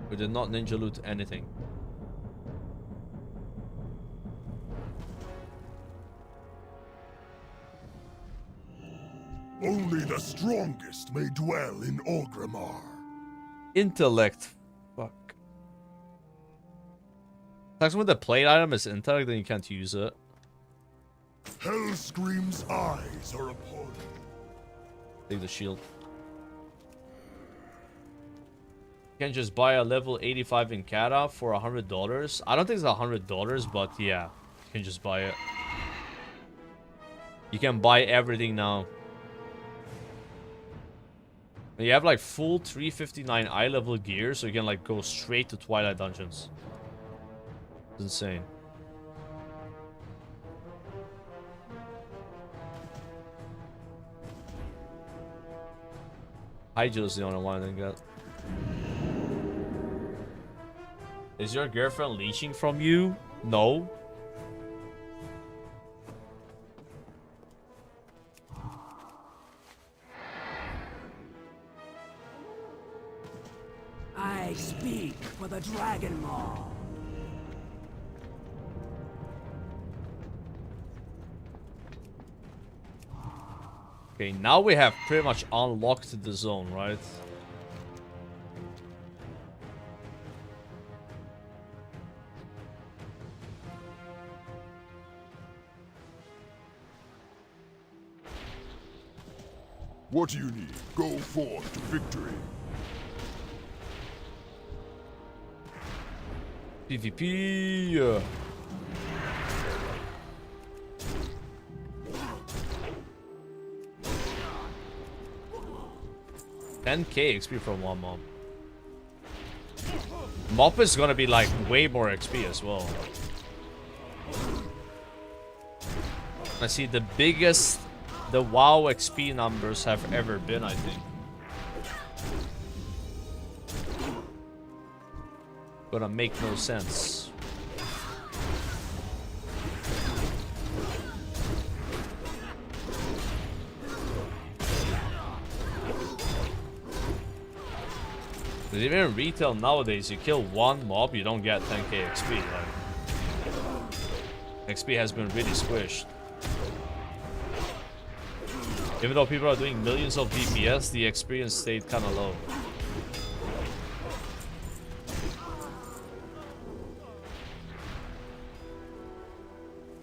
We did not ninja loot anything. Only the strongest may dwell in Orgrimmar. Intellect. Fuck. Like when the plate item is intellect, then you can't use it. Hellscream's eyes are upon you. Take the shield. You can just buy a level 85 in Kata for $100. I don't think it's $100, but yeah, you can just buy it. You can buy everything now. You have like full 359 eye level gear, so you can like go straight to Twilight Dungeons. It's insane. Hyjo's the only one I didn't get. Is your girlfriend leeching from you? No. I speak for the Dragon Maw. Okay, now we have pretty much unlocked the zone, right? What do you need? Go forth to victory. PvP. 10k XP from one mob. Mob is gonna be like way more XP as well. I see the biggest the WoW XP numbers have ever been, I think. Gonna make no sense. Because even in retail nowadays, you kill one mob, you don't get 10k XP. Like, XP has been really squished. Even though people are doing millions of DPS, the experience stayed kind of low.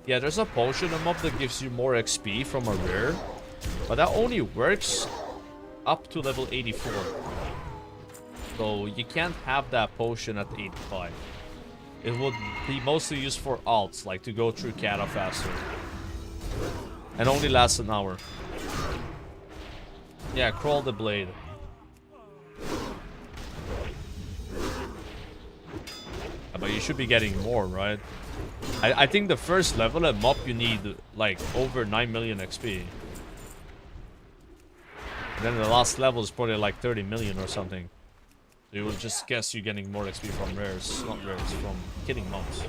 Yeah, there's a potion in mob that gives you more XP from a rare, but that only works up to level 84. So you can't have that potion at 85. It would be mostly used for alts, like to go through Kata faster. And only lasts an hour. Yeah, crawl the blade. But you should be getting more, right? I think the first level at MOP you need like over 9 million XP. And then the last level is probably like 30 million or something. So you will just guess you're getting more XP from rares, not rares, from killing mobs.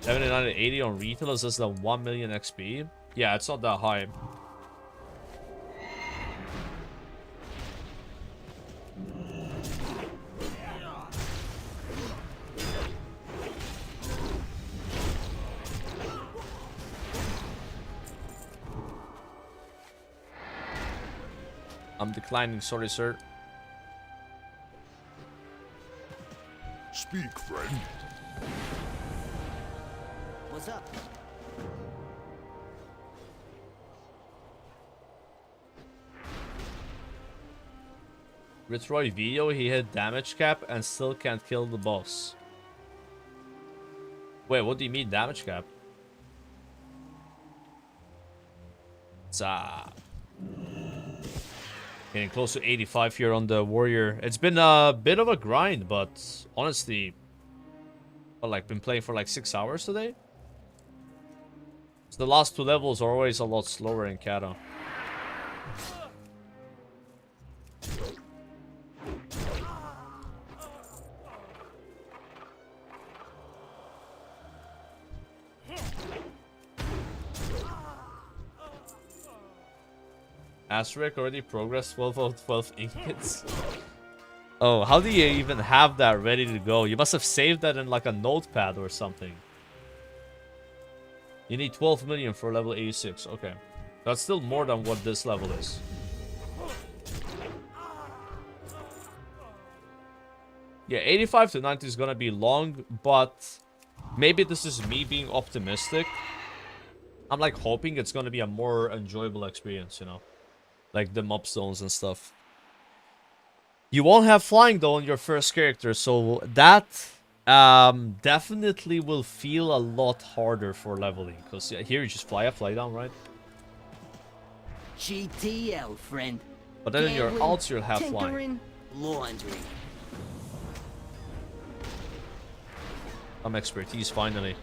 7980 on retail is less than 1 million XP. Yeah, it's not that high. I'm declining, sorry, sir. Speak, friend. What's up? With Roy Vio, he hit damage cap and still can't kill the boss. Wait, what do you mean damage cap? Getting close to 85 here on the warrior. It's been a bit of a grind, but honestly, well, like been playing for like 6 hours today. So the last 2 levels are always a lot slower in Kata. Asterisk already progressed 12 out of 12 ingots. Oh, how do you even have that ready to go? You must have saved that in like a notepad or something. You need 12 million for level 86. Okay. That's still more than what this level is. Yeah, 85 to 90 is gonna be long, but maybe this is me being optimistic. I'm like hoping it's gonna be a more enjoyable experience, you know? Like the mob stones and stuff. You won't have flying though on your first character, so that definitely will feel a lot harder for leveling. Because here you just fly up, fly down, right? GTL, friend. But then in your alts you'll have flying. Laundry. Some expertise finally.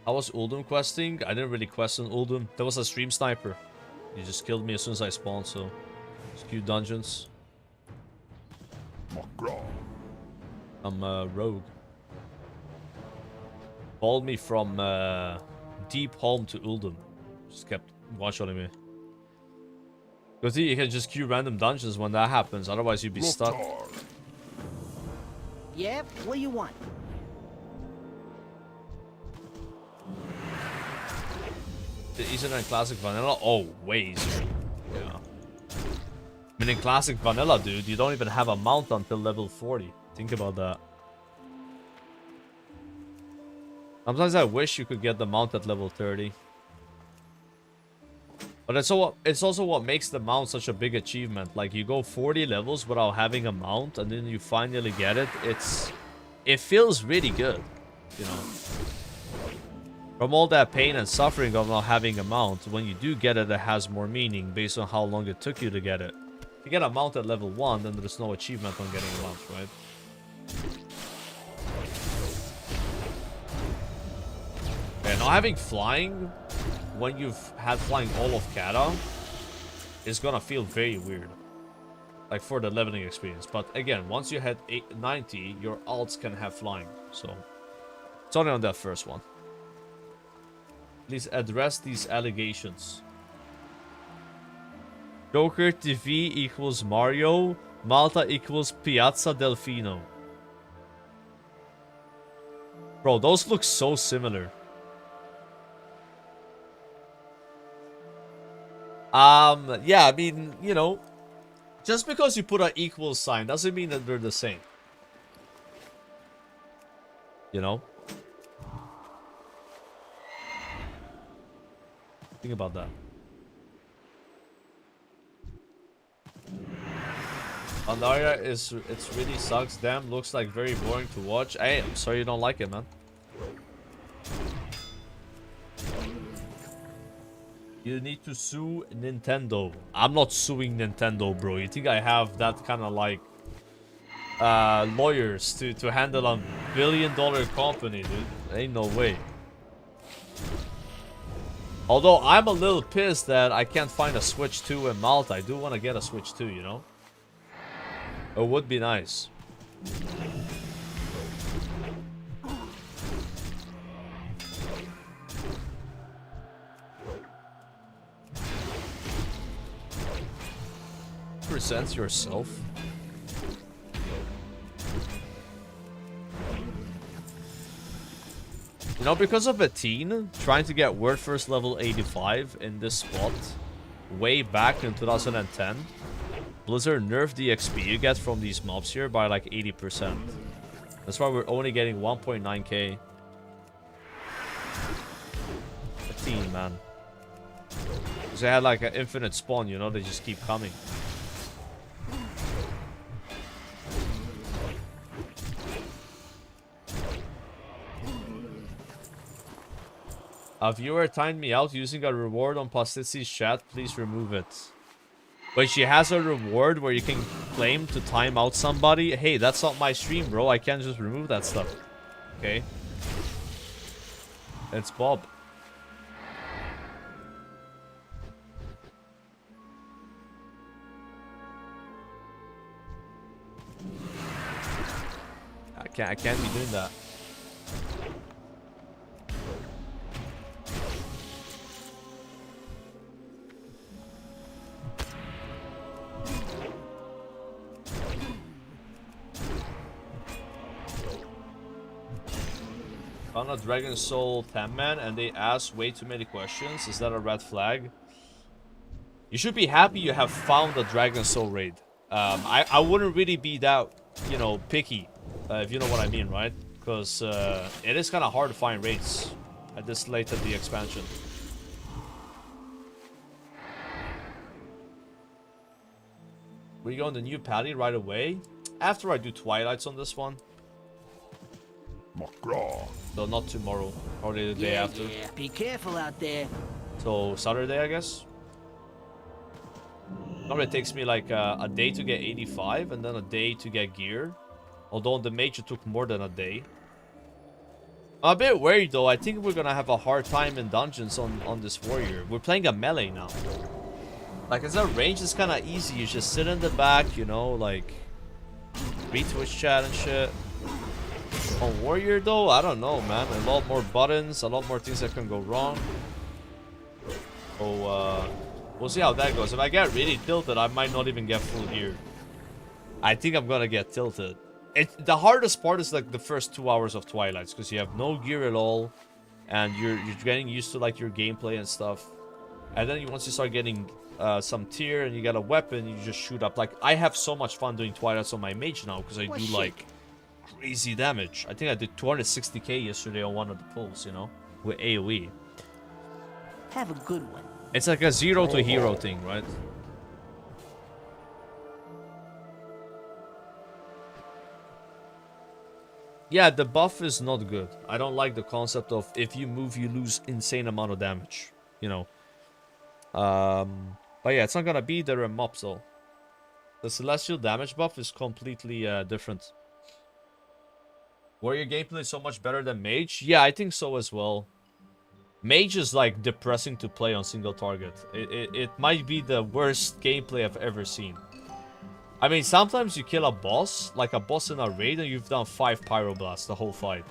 How was Uldum questing? I didn't really quest on Uldum. There was a stream sniper. He just killed me as soon as I spawned, so... Skew dungeons. I'm a rogue. Followed me from deep home to Uldum. Just kept one-shotting me. Good thing you can just queue random dungeons when that happens, otherwise you'd be stuck. Yeah, what do you want? Easier than Classic Vanilla? Oh, way easier. Yeah. I mean, in Classic Vanilla, dude, you don't even have a mount until level 40. Think about that. Sometimes I wish you could get the mount at level 30. But it's also what makes the mount such a big achievement. Like, you go 40 levels without having a mount, and then you finally get it. It feels really good, you know. From all that pain and suffering of not having a mount, when you do get it, it has more meaning based on how long it took you to get it. If you get a mount at level 1, then there's no achievement on getting a mount, right? Okay, now having flying, when you've had flying all of Kata, is gonna feel very weird. Like for the leveling experience. But again, once you hit 90, your alts can have flying. So, it's only on that first one. Please address these allegations. Joker TV equals Mario. Malta equals Piazza Delfino. Bro, those look so similar. Yeah, I mean, you know, just because you put an equal sign doesn't mean that they're the same. You know? Think about that. Pandaria it's really sucks. Damn, looks like very boring to watch. Hey, I'm sorry you don't like it, man. You need to sue Nintendo. I'm not suing Nintendo, bro. You think I have that kind of like lawyers to handle a billion-dollar company, dude? Ain't no way. Although I'm a little pissed that I can't find a Switch 2 in Malta. I do want to get a Switch 2, you know? It would be nice. Present yourself. You know, because of a teen trying to get Word First level 85 in this spot way back in 2010, Blizzard nerfed the XP you get from these mobs here by like 80%. That's why we're only getting 1.9k. A teen, man. Because they had like an infinite spawn, you know, they just keep coming. A viewer timed me out using a reward on Pastitzi's chat. Please remove it. Wait, she has a reward where you can claim to time out somebody? Hey, that's not my stream, bro. I can't just remove that stuff. Okay. It's Bob. I can't be doing that. Found a Dragon Soul 10-man and they ask way too many questions. Is that a red flag? You should be happy you have found a Dragon Soul raid. I wouldn't really be that, you know, picky, if you know what I mean, right? Because it is kind of hard to find raids at this late of the expansion. We go on the new patty right away? After I do Twilights on this one. So not tomorrow, probably the day after. Yeah, be careful out there. So Saturday, I guess. Normally it takes me like a day to get 85 and then a day to get gear. Although on the mage it took more than a day. I'm a bit worried though. I think we're gonna have a hard time in dungeons on this warrior. We're playing a melee now. Like, as a range is kind of easy. You just sit in the back, you know, like read Twitch chat and shit. On warrior though, I don't know, man. A lot more buttons, a lot more things that can go wrong. So we'll see how that goes. If I get really tilted, I might not even get full gear. I think I'm gonna get tilted. The hardest part is like the first 2 hours of Twilights, because you have no gear at all, and you're getting used to like your gameplay and stuff. And then once you start getting some tier and you get a weapon, you just shoot up. Like, I have so much fun doing Twilights on my mage now because I do like crazy damage. I think I did 260k yesterday on one of the pulls, you know, with AoE. Have a good one. It's like a 0 to hero thing, right? Yeah, the buff is not good. I don't like the concept of if you move, you lose insane amount of damage, you know. But yeah, it's not gonna be there in mobs though. The celestial damage buff is completely different. Warrior gameplay is so much better than mage? Yeah, I think so as well. Mage is like depressing to play on single target. It might be the worst gameplay I've ever seen. I mean, sometimes you kill a boss, like a boss in a raid, and you've done 5 pyroblasts the whole fight.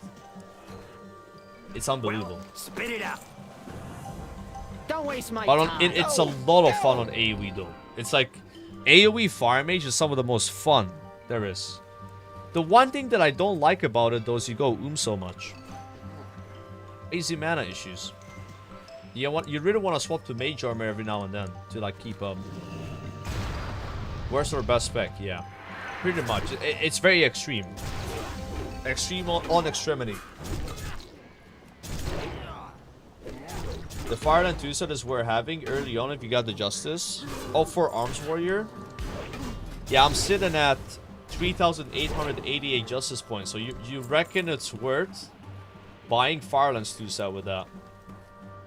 It's unbelievable. Well, spit it out. Don't waste my but time. It's a lot of fun on AoE though. It's like AoE Fire Mage is some of the most fun there is. The one thing that I don't like about it though is you go so much. Easy mana issues. You really want to swap to Mage Armor every now and then to like keep up. Worst or best spec? Yeah, pretty much. It's very extreme. Extreme on extremity. The Fireland 2 set is we're having early on if you got the Justice. Oh, for Arms Warrior? Yeah, I'm sitting at 3,888 justice points. So you reckon it's worth buying Firelands 2 set with that?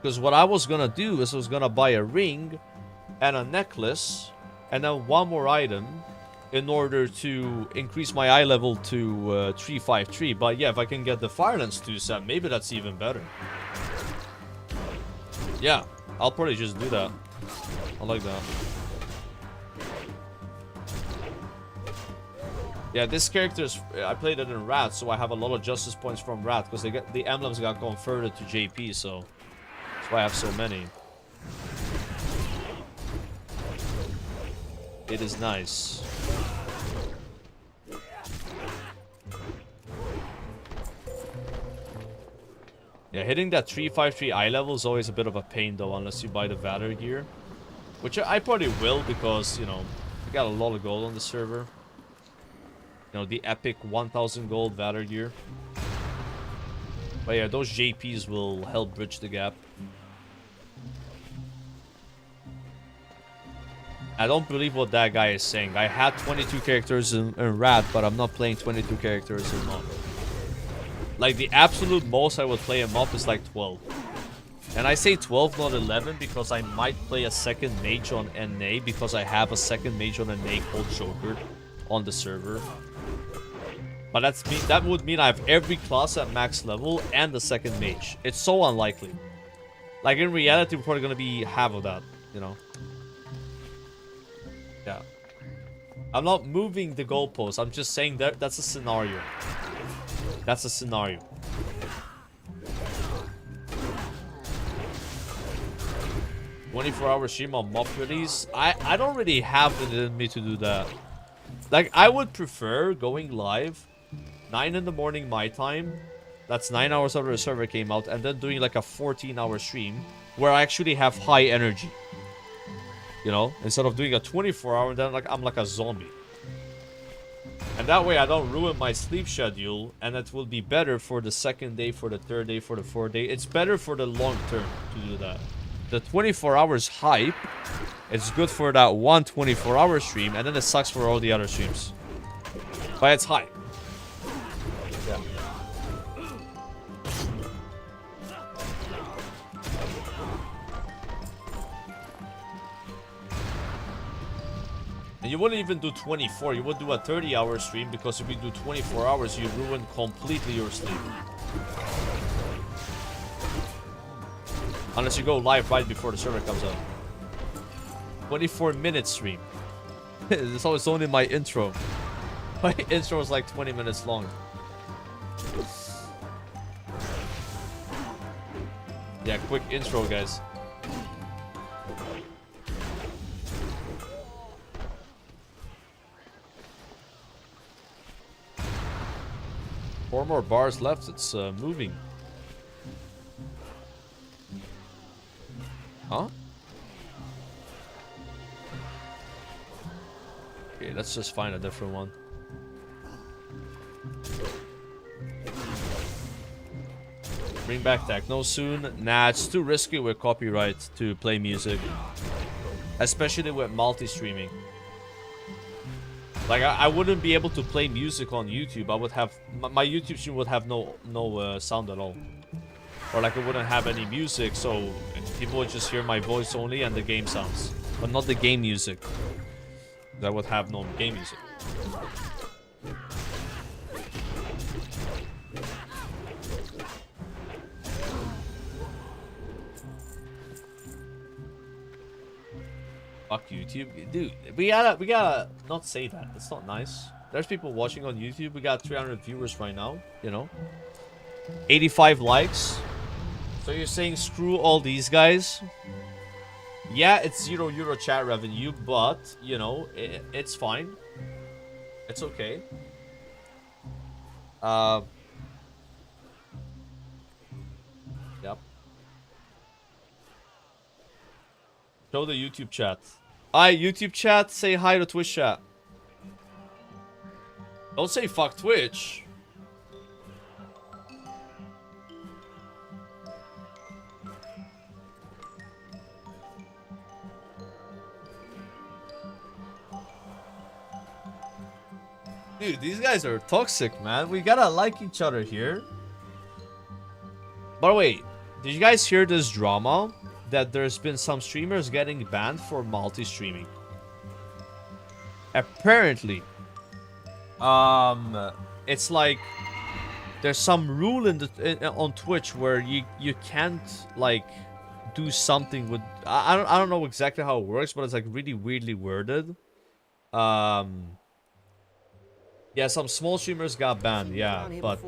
Because what I was gonna do is I was gonna buy a ring and a necklace and then one more item in order to increase my eye level to 353. But yeah, if I can get the Firelands 2 set, maybe that's even better. Yeah, I'll probably just do that. I like that. Yeah, this character is... I played it in Rat, so I have a lot of justice points from Rat, because the emblems got converted to JP, so... That's why I have so many. It is nice. Yeah, hitting that 353 eye level is always a bit of a pain, though, unless you buy the Valor gear. Which I probably will, because, you know, we got a lot of gold on the server. You know, the epic 1000 gold Valor gear. But yeah, those JPs will help bridge the gap. I don't believe what that guy is saying. I had 22 characters in Rat, but I'm not playing 22 characters in Mob. Like, the absolute most I would play in Mob is like 12. And I say 12, not 11, because I might play a second mage on NA, because I have a second mage on NA called Joker on the server. But that would mean I have every class at max level and the second mage. It's so unlikely. Like, in reality, we're probably going to be half of that, you know? Yeah. I'm not moving the goalpost. I'm just saying that that's a scenario. That's a scenario. "24-hour stream on mob release." I don't really have it in me to do that. Like, I would prefer going live 9 in the morning my time. That's 9 hours after the server came out, and then doing like a 14-hour stream where I actually have high energy. You know, instead of doing a 24-hour and then I'm like a zombie. And that way I don't ruin my sleep schedule, and it will be better for the second day, for the third day, for the fourth day. It's better for the long term to do that. The 24 hours hype, it's good for that one 24-hour stream, and then it sucks for all the other streams. But it's hype. Yeah. And you wouldn't even do 24, you would do a 30-hour stream, because if you do 24 hours, you ruin completely your sleep. Unless you go live right before the server comes out. 24-minute stream. It's always only my intro. My intro is like 20 minutes long. Yeah, quick intro, guys. Four more bars left. It's moving. Huh? Okay, let's just find a different one. Bring back techno soon? Nah, it's too risky with copyright to play music. Especially with multi-streaming. Like, I wouldn't be able to play music on YouTube. I would have... My YouTube stream would have no sound at all. Or like, it wouldn't have any music, so people would just hear my voice only and the game sounds. But not the game music. That would have no game music. Fuck YouTube. Dude, we gotta not say that. It's not nice. There's people watching on YouTube. We got 300 viewers right now, you know. 85 likes. So you're saying screw all these guys? Yeah, it's €0 chat revenue, but, you know, it's fine. It's okay. Yep. Show the YouTube chat. Hi, YouTube chat, say hi to Twitch chat. Don't say fuck Twitch. Dude, these guys are toxic, man. We gotta like each other here. By the way, did you guys hear this drama? That there's been some streamers getting banned for multi-streaming. Apparently. It's like... There's some rule on Twitch where you can't, like, do something with... I don't know exactly how it works, but it's, like, really weirdly worded. Yeah, some small streamers got banned, yeah, but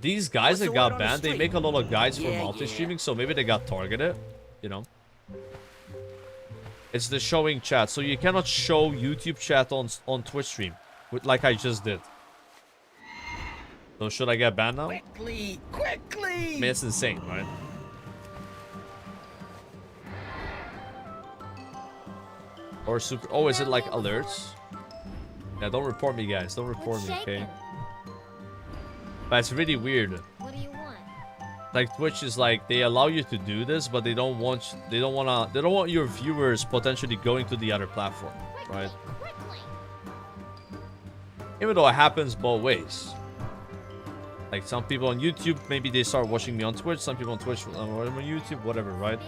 these guys that got banned, they make a lot of guides for multi-streaming, so maybe they got targeted, you know. It's the showing chat, so you cannot show YouTube chat on Twitch stream, like I just did. So should I get banned now? Quickly! I mean, it's insane, right? Or super... Oh, is it like alerts? Yeah, don't report me, guys. Don't report me, okay? But it's really weird. What do you want? Like Twitch is like they allow you to do this, but they don't want your viewers potentially going to the other platform, right? Even though it happens both ways. Like some people on YouTube, maybe they start watching me on Twitch. Some people on Twitch on YouTube, whatever, right?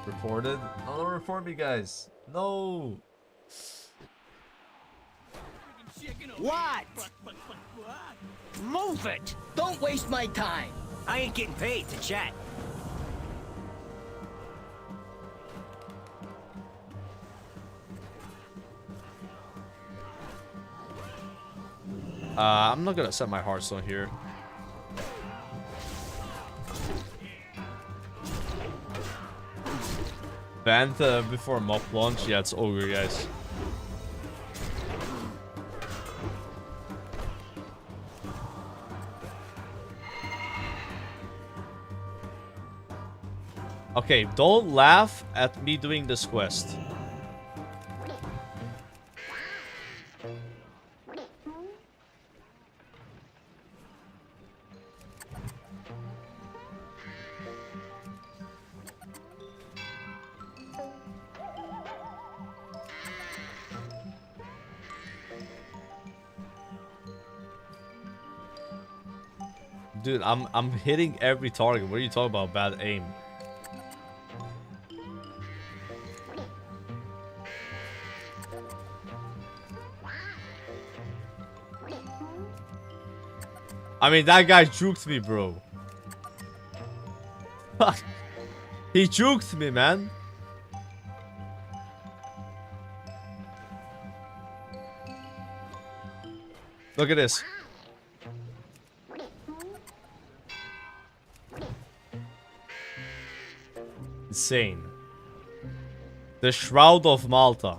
Reported? No, don't report me, guys. No. What? Move it! Don't waste my time. I ain't getting paid to chat. I'm not gonna set my Hearthstone here. Banned before mob launch. Yeah, it's ogre, guys. Okay, don't laugh at me doing this quest. Dude, I'm hitting every target. What are you talking about? Bad aim. I mean, that guy juked me, bro. He juked me, man. Look at this. Insane. The Shroud of Malta.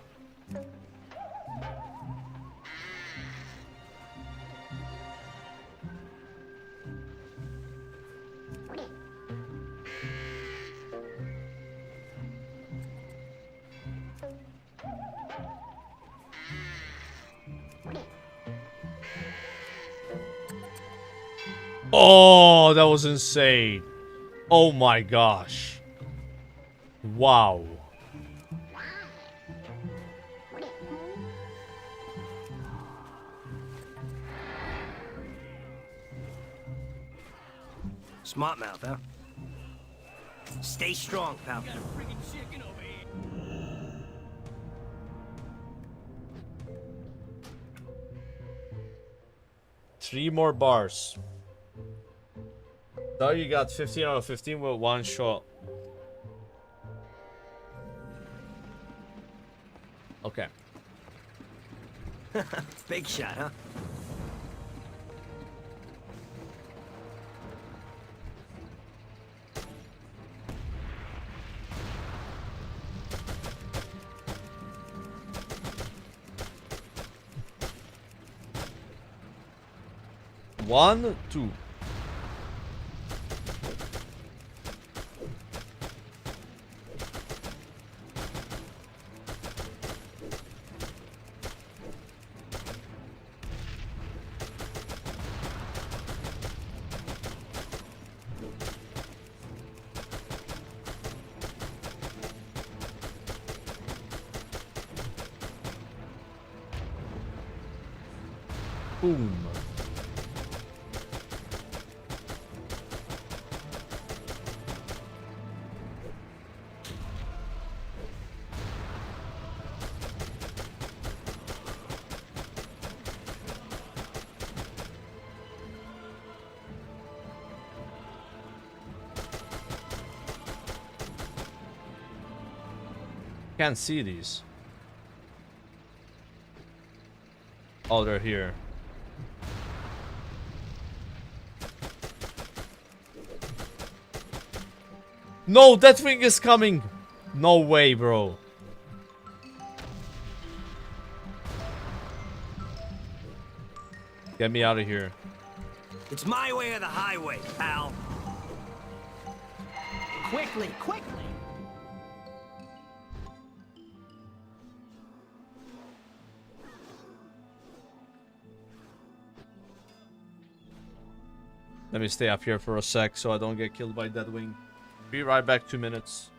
Oh, that was insane. Oh my gosh. Wow. Smart mouth, huh? Stay strong, pal. 3 more bars. Now you got 15 out of 15 with 1 shot. Okay. Big shot, huh? One, two. Boom. Can't see these. Oh, they're here. No, that thing is coming. No way, bro. Get me out of here. It's my way or the highway, pal. Quickly, quickly! Let me stay up here for a sec so I don't get killed by that wing. Be right back, 2 minutes.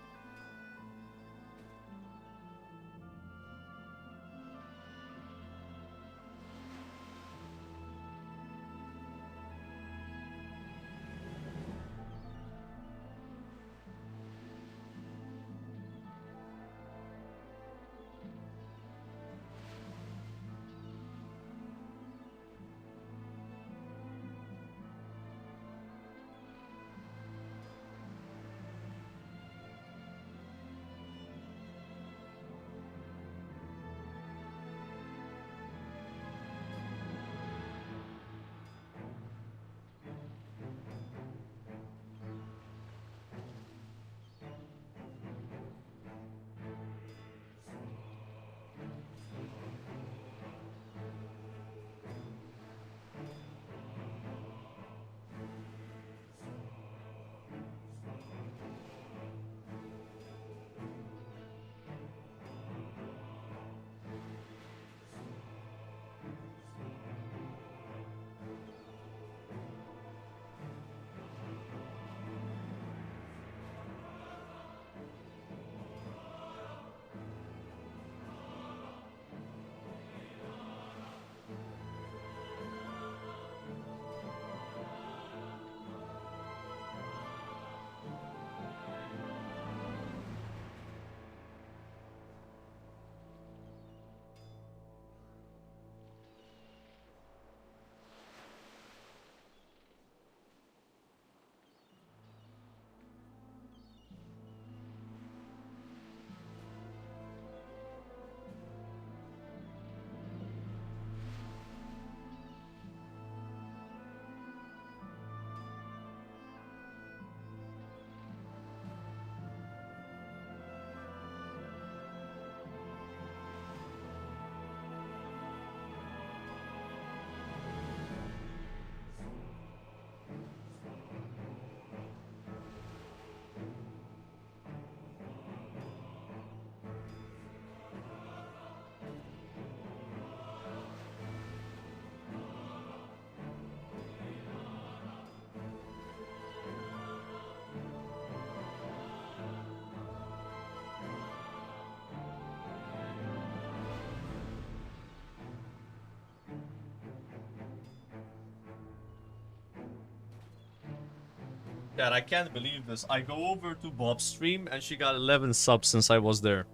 God, I can't believe this. I go over to Bob's stream and she got 11 subs since I was there.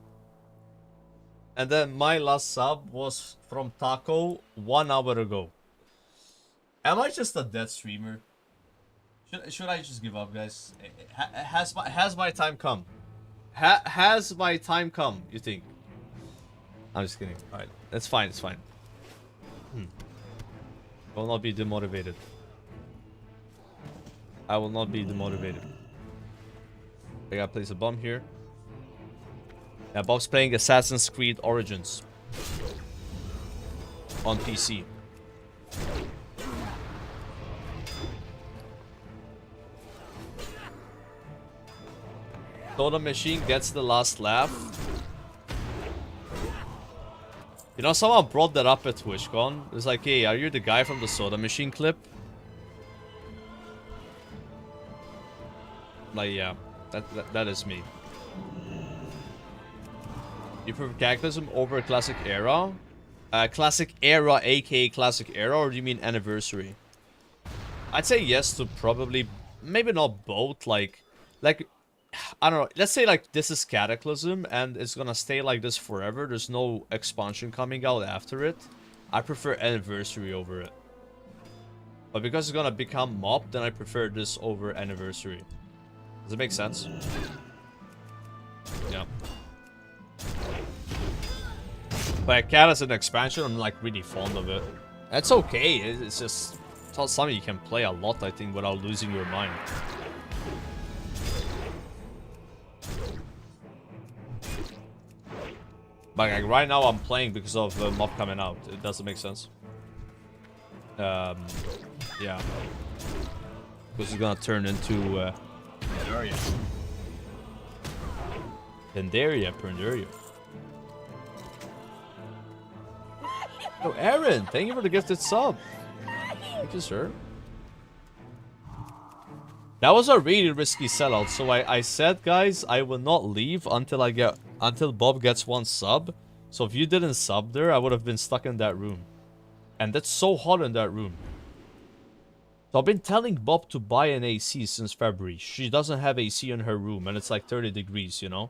And then my last sub was from Taco 1 hour ago. Am I just a dead streamer? Should I just give up, guys? Has my time come? Has my time come, you think? I'm just kidding. Alright, that's fine, it's fine. I will not be demotivated. I will not be demotivated. I gotta place a bomb here. Yeah, Bob's playing Assassin's Creed Origins on PC. Soda Machine gets the last laugh. You know, someone brought that up at TwitchCon. It's like, hey, are you the guy from the Soda Machine clip? Like, yeah, that is me. You prefer Cataclysm over Classic Era? Classic era, aka classic era, or do you mean anniversary? I'd say yes to probably, maybe not both, like, I don't know, let's say like this is Cataclysm and it's gonna stay like this forever, there's no expansion coming out after it. I prefer anniversary over it. But because it's gonna become mob, then I prefer this over anniversary. Does it make sense? Yeah. But Cat as an expansion, I'm like really fond of it. It's okay, it's just it's not something you can play a lot, I think, without losing your mind. But like right now I'm playing because of mob coming out. It doesn't make sense. Yeah. Because it's gonna turn into Pandaria. Pandaria. Oh, Aaron, thank you for the gifted sub. Thank you, sir. That was a really risky sellout. So I said, guys, I will not leave until Bob gets 1 sub. So if you didn't sub there, I would have been stuck in that room. And that's so hot in that room. So I've been telling Bob to buy an AC since February. She doesn't have AC in her room and it's like 30 degrees, you know?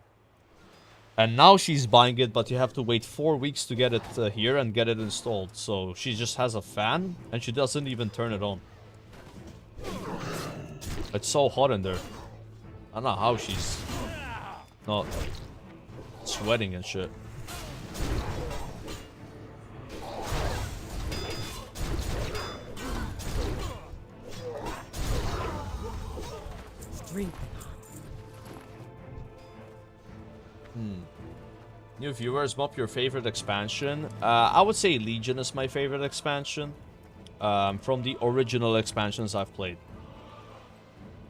And now she's buying it, but you have to wait 4 weeks to get it here and get it installed. So she just has a fan and she doesn't even turn it on. It's so hot in there. I don't know how she's not sweating and shit. New viewers, Mop, your favorite expansion? I would say Legion is my favorite expansion. From the original expansions I've played.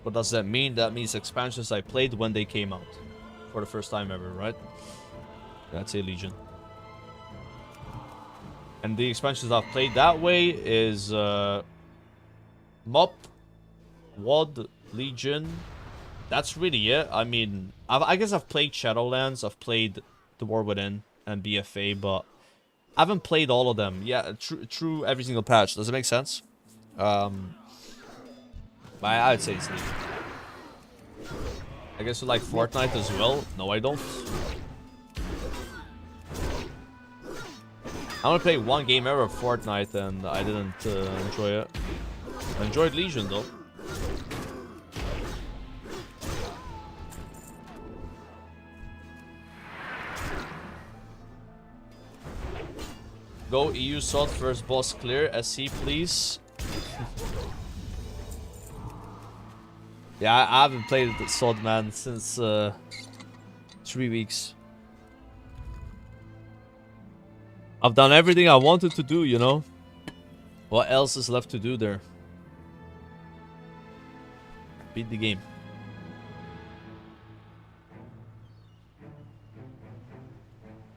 What does that mean? That means expansions I played when they came out. For the first time ever, right? Yeah, I'd say Legion. And the expansions I've played that way is Mop, WoD, Legion. That's really it. I mean, I guess I've played Shadowlands, I've played The War Within and BFA, but I haven't played all of them. Yeah, true every single patch. Does it make sense? I'd say it's Legion. I guess you like Fortnite as well? No, I don't. I only played 1 game ever of Fortnite and I didn't enjoy it. I enjoyed Legion though. Go EU SOD first boss clear. SC please. Yeah, I haven't played the SOD, man, since 3 weeks. I've done everything I wanted to do, you know? What else is left to do there? Beat the game.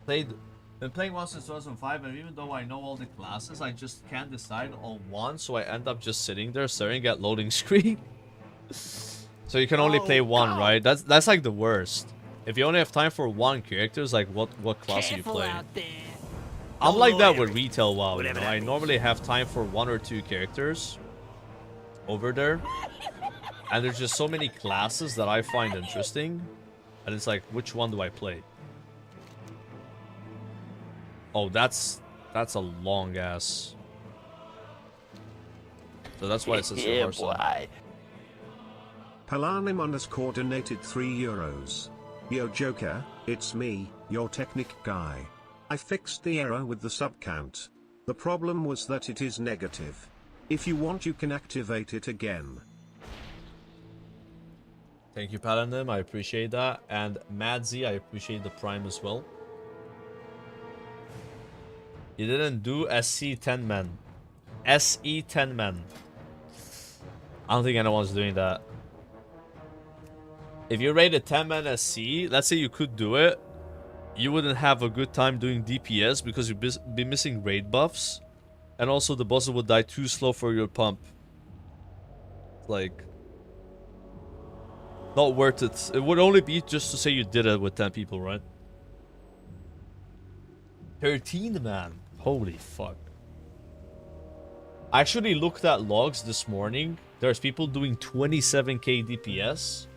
Been playing one since 2005, and even though I know all the classes, I just can't decide on one, so I end up just sitting there staring at loading screen. So you can only play one, right? That's like the worst. If you only have time for one character, it's like what class are you playing? I'm like that with retail WoW, you know? I normally have time for 1 or 2 characters over there. And there's just so many classes that I find interesting. And it's like, which one do I play? Oh, that's a long ass. So that's why it's a Yeah, boy. Palanim_ donated €3. Yo Joker, it's me, your Technic guy. I fixed the error with the sub count. The problem was that it is negative. If you want you can activate it again. Thank you, Paladin. I appreciate that. And Madzy, I appreciate the Prime as well. You didn't do SC 10 men. SE 10 men. I don't think anyone's doing that. If you rated 10 men SC, let's say you could do it, you wouldn't have a good time doing DPS because you'd be missing raid buffs. And also the bosses would die too slow for your pump. Like, not worth it. It would only be just to say you did it with 10 people, right? 13 man. Holy fuck. I actually looked at logs this morning. There's people doing 27k DPS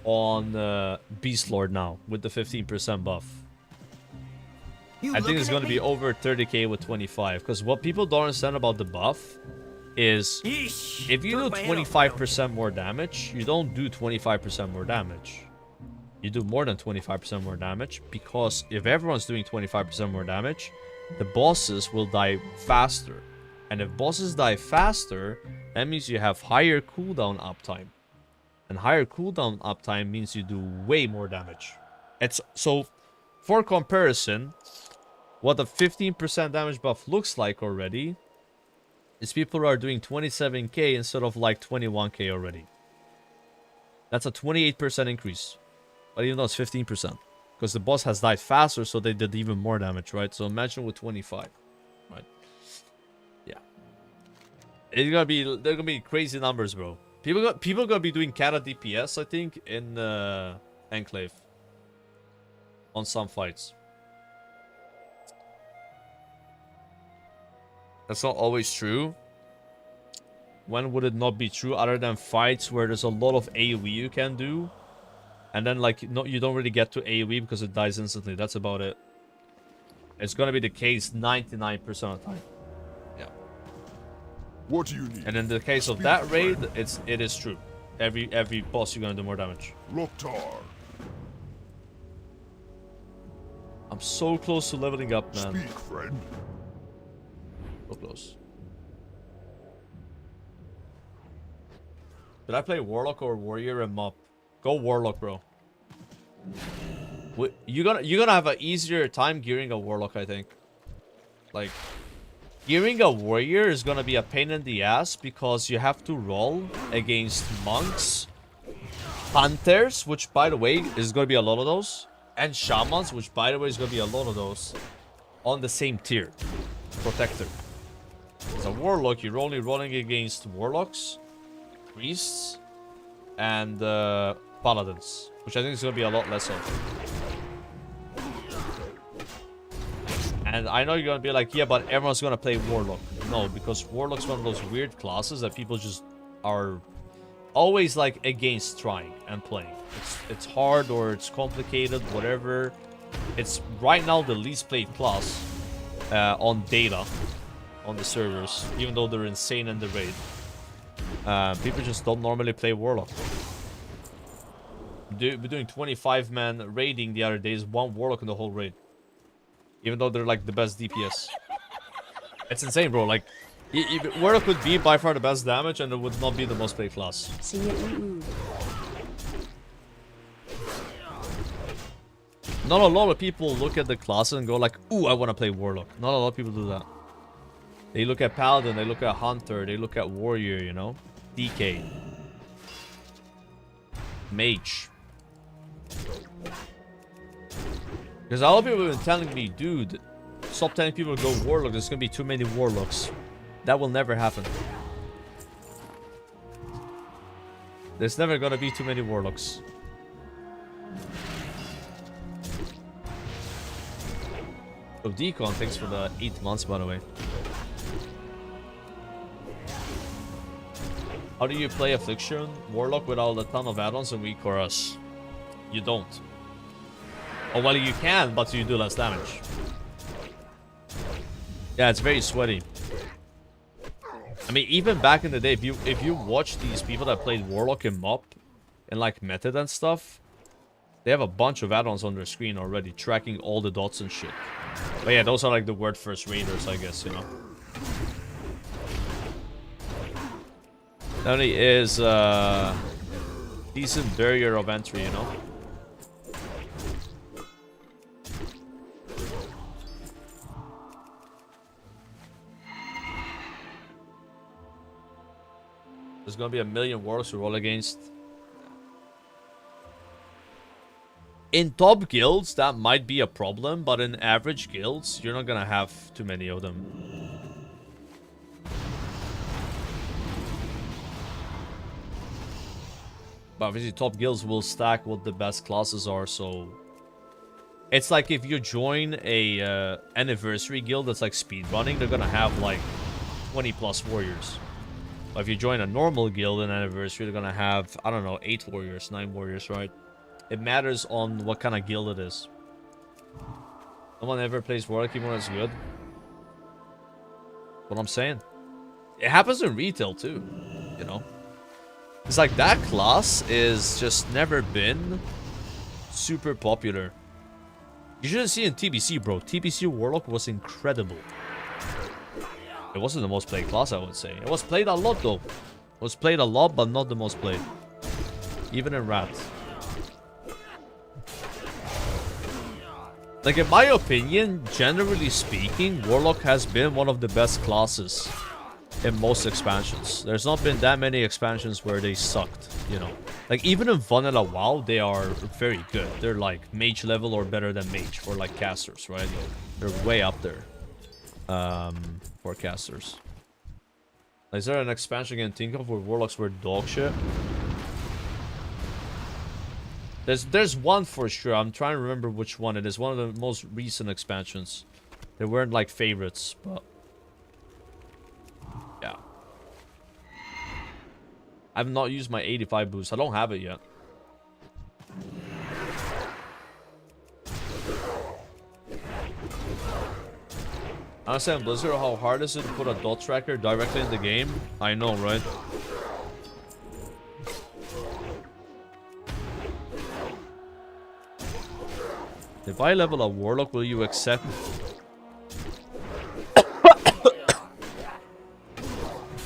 on Beast Lord now with the 15% buff. I think it's going to be over 30k with 25. Because what people don't understand about the buff is if you do 25% more damage, you don't do 25% more damage. You do more than 25% more damage, because if everyone's doing 25% more damage, the bosses will die faster. And if bosses die faster, that means you have higher cooldown uptime. And higher cooldown uptime means you do way more damage. It's so, for comparison, what a 15% damage buff looks like already is people are doing 27k instead of like 21k already. That's a 28% increase. But even though it's 15%. Because the boss has died faster, so they did even more damage, right? So imagine with 25. Right? Yeah. They're gonna be crazy numbers, bro. People gonna be doing Kata DPS, I think, in Enclave. On some fights. That's not always true. When would it not be true? Other than fights where there's a lot of AoE you can do. And then, like, no, you don't really get to AoE because it dies instantly. That's about it. It's gonna be the case 99% of the time. Yeah. What do you need? And in the case of that raid, it is true. Every boss you're gonna do more damage. Loktar. I'm so close to leveling up, man. Speak, friend. So close. Did I play Warlock or Warrior and Mop? Go Warlock, bro. You're gonna have an easier time gearing a Warlock, I think. Like, gearing a Warrior is gonna be a pain in the ass because you have to roll against monks, hunters, which by the way is gonna be a lot of those, and shamans, which by the way is gonna be a lot of those, on the same tier. Protector. As a Warlock, you're only rolling against Warlocks, priests, and paladins, which I think is going to be a lot less of. And I know you're going to be like, yeah, but everyone's going to play Warlock. No, because Warlock's one of those weird classes that people just are always like against trying and playing. It's hard or it's complicated, whatever. It's right now the least played class on data on the servers, even though they're insane in the raid. People just don't normally play Warlock. We're doing 25-man raiding the other days, one Warlock in the whole raid. Even though they're like the best DPS. It's insane, bro. Like, Warlock would be by far the best damage and it would not be the most played class. See you. Not a lot of people look at the classes and go like, ooh, I want to play Warlock. Not a lot of people do that. They look at Paladin, they look at Hunter, they look at Warrior, you know? DK. Mage. Because a lot of people have been telling me, dude, stop telling people to go Warlock, there's gonna be too many Warlocks. That will never happen. There's never gonna be too many Warlocks. Oh, Decon, thanks for the 8 months, by the way. How do you play Affliction? Warlock without a ton of add-ons and weak chorus? You don't. Oh, well, you can, but you do less damage. Yeah, it's very sweaty. I mean, even back in the day, if you watch these people that played Warlock and Mop, and like Method and stuff, they have a bunch of add-ons on their screen already, tracking all the dots and shit. But yeah, those are like the word first raiders, I guess, you know. That only is decent barrier of entry, you know. There's gonna be a million Warlocks to roll against. In top guilds, that might be a problem, but in average guilds, you're not gonna have too many of them. But obviously, top guilds will stack what the best classes are, so It's like if you join a anniversary guild that's like speedrunning, they're gonna have like 20 plus warriors. But if you join a normal guild in anniversary, they're gonna have, I don't know, 8 warriors, 9 warriors, right? It matters on what kind of guild it is. No one ever plays Warlock even when it's good. What I'm saying. It happens in retail too, you know. It's like that class is just never been super popular. You should have seen in TBC, bro. TBC Warlock was incredible. It wasn't the most played class, I would say. It was played a lot, though. It was played a lot, but not the most played. Even in Rat. Like, in my opinion, generally speaking, Warlock has been one of the best classes in most expansions. There's not been that many expansions where they sucked, you know. Like, even in Vanilla WoW, they are very good. They're like mage level or better than mage for like casters, right? They're way up there for casters. Is there an expansion you can think of where Warlocks were dog shit? There's one for sure. I'm trying to remember which one it is. One of the most recent expansions. They weren't like favorites, but yeah. I've not used my 85 boost. I don't have it yet. Honestly, on Blizzard, how hard is it to put a dot tracker directly in the game? I know, right? If I level a Warlock, will you accept?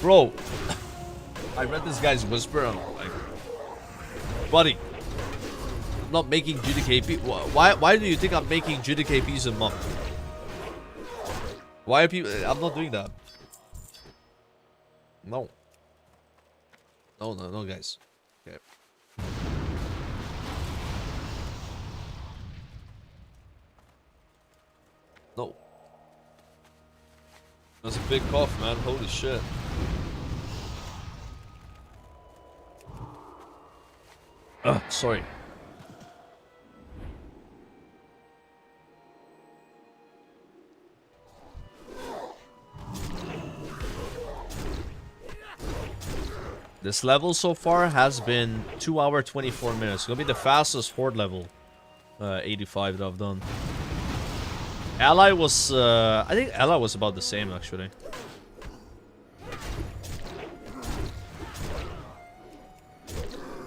Bro, I read this guy's whisper and I'm like, buddy, I'm not making GDKP. Why do you think I'm making GDKPs a month? Why are people? I'm not doing that. No. No, guys. Okay. No. That's a big cough, man. Holy shit. Sorry. This level so far has been 2 hours 24 minutes. It's gonna be the fastest horde level 85 that I've done. Ally was I think Ally was about the same actually.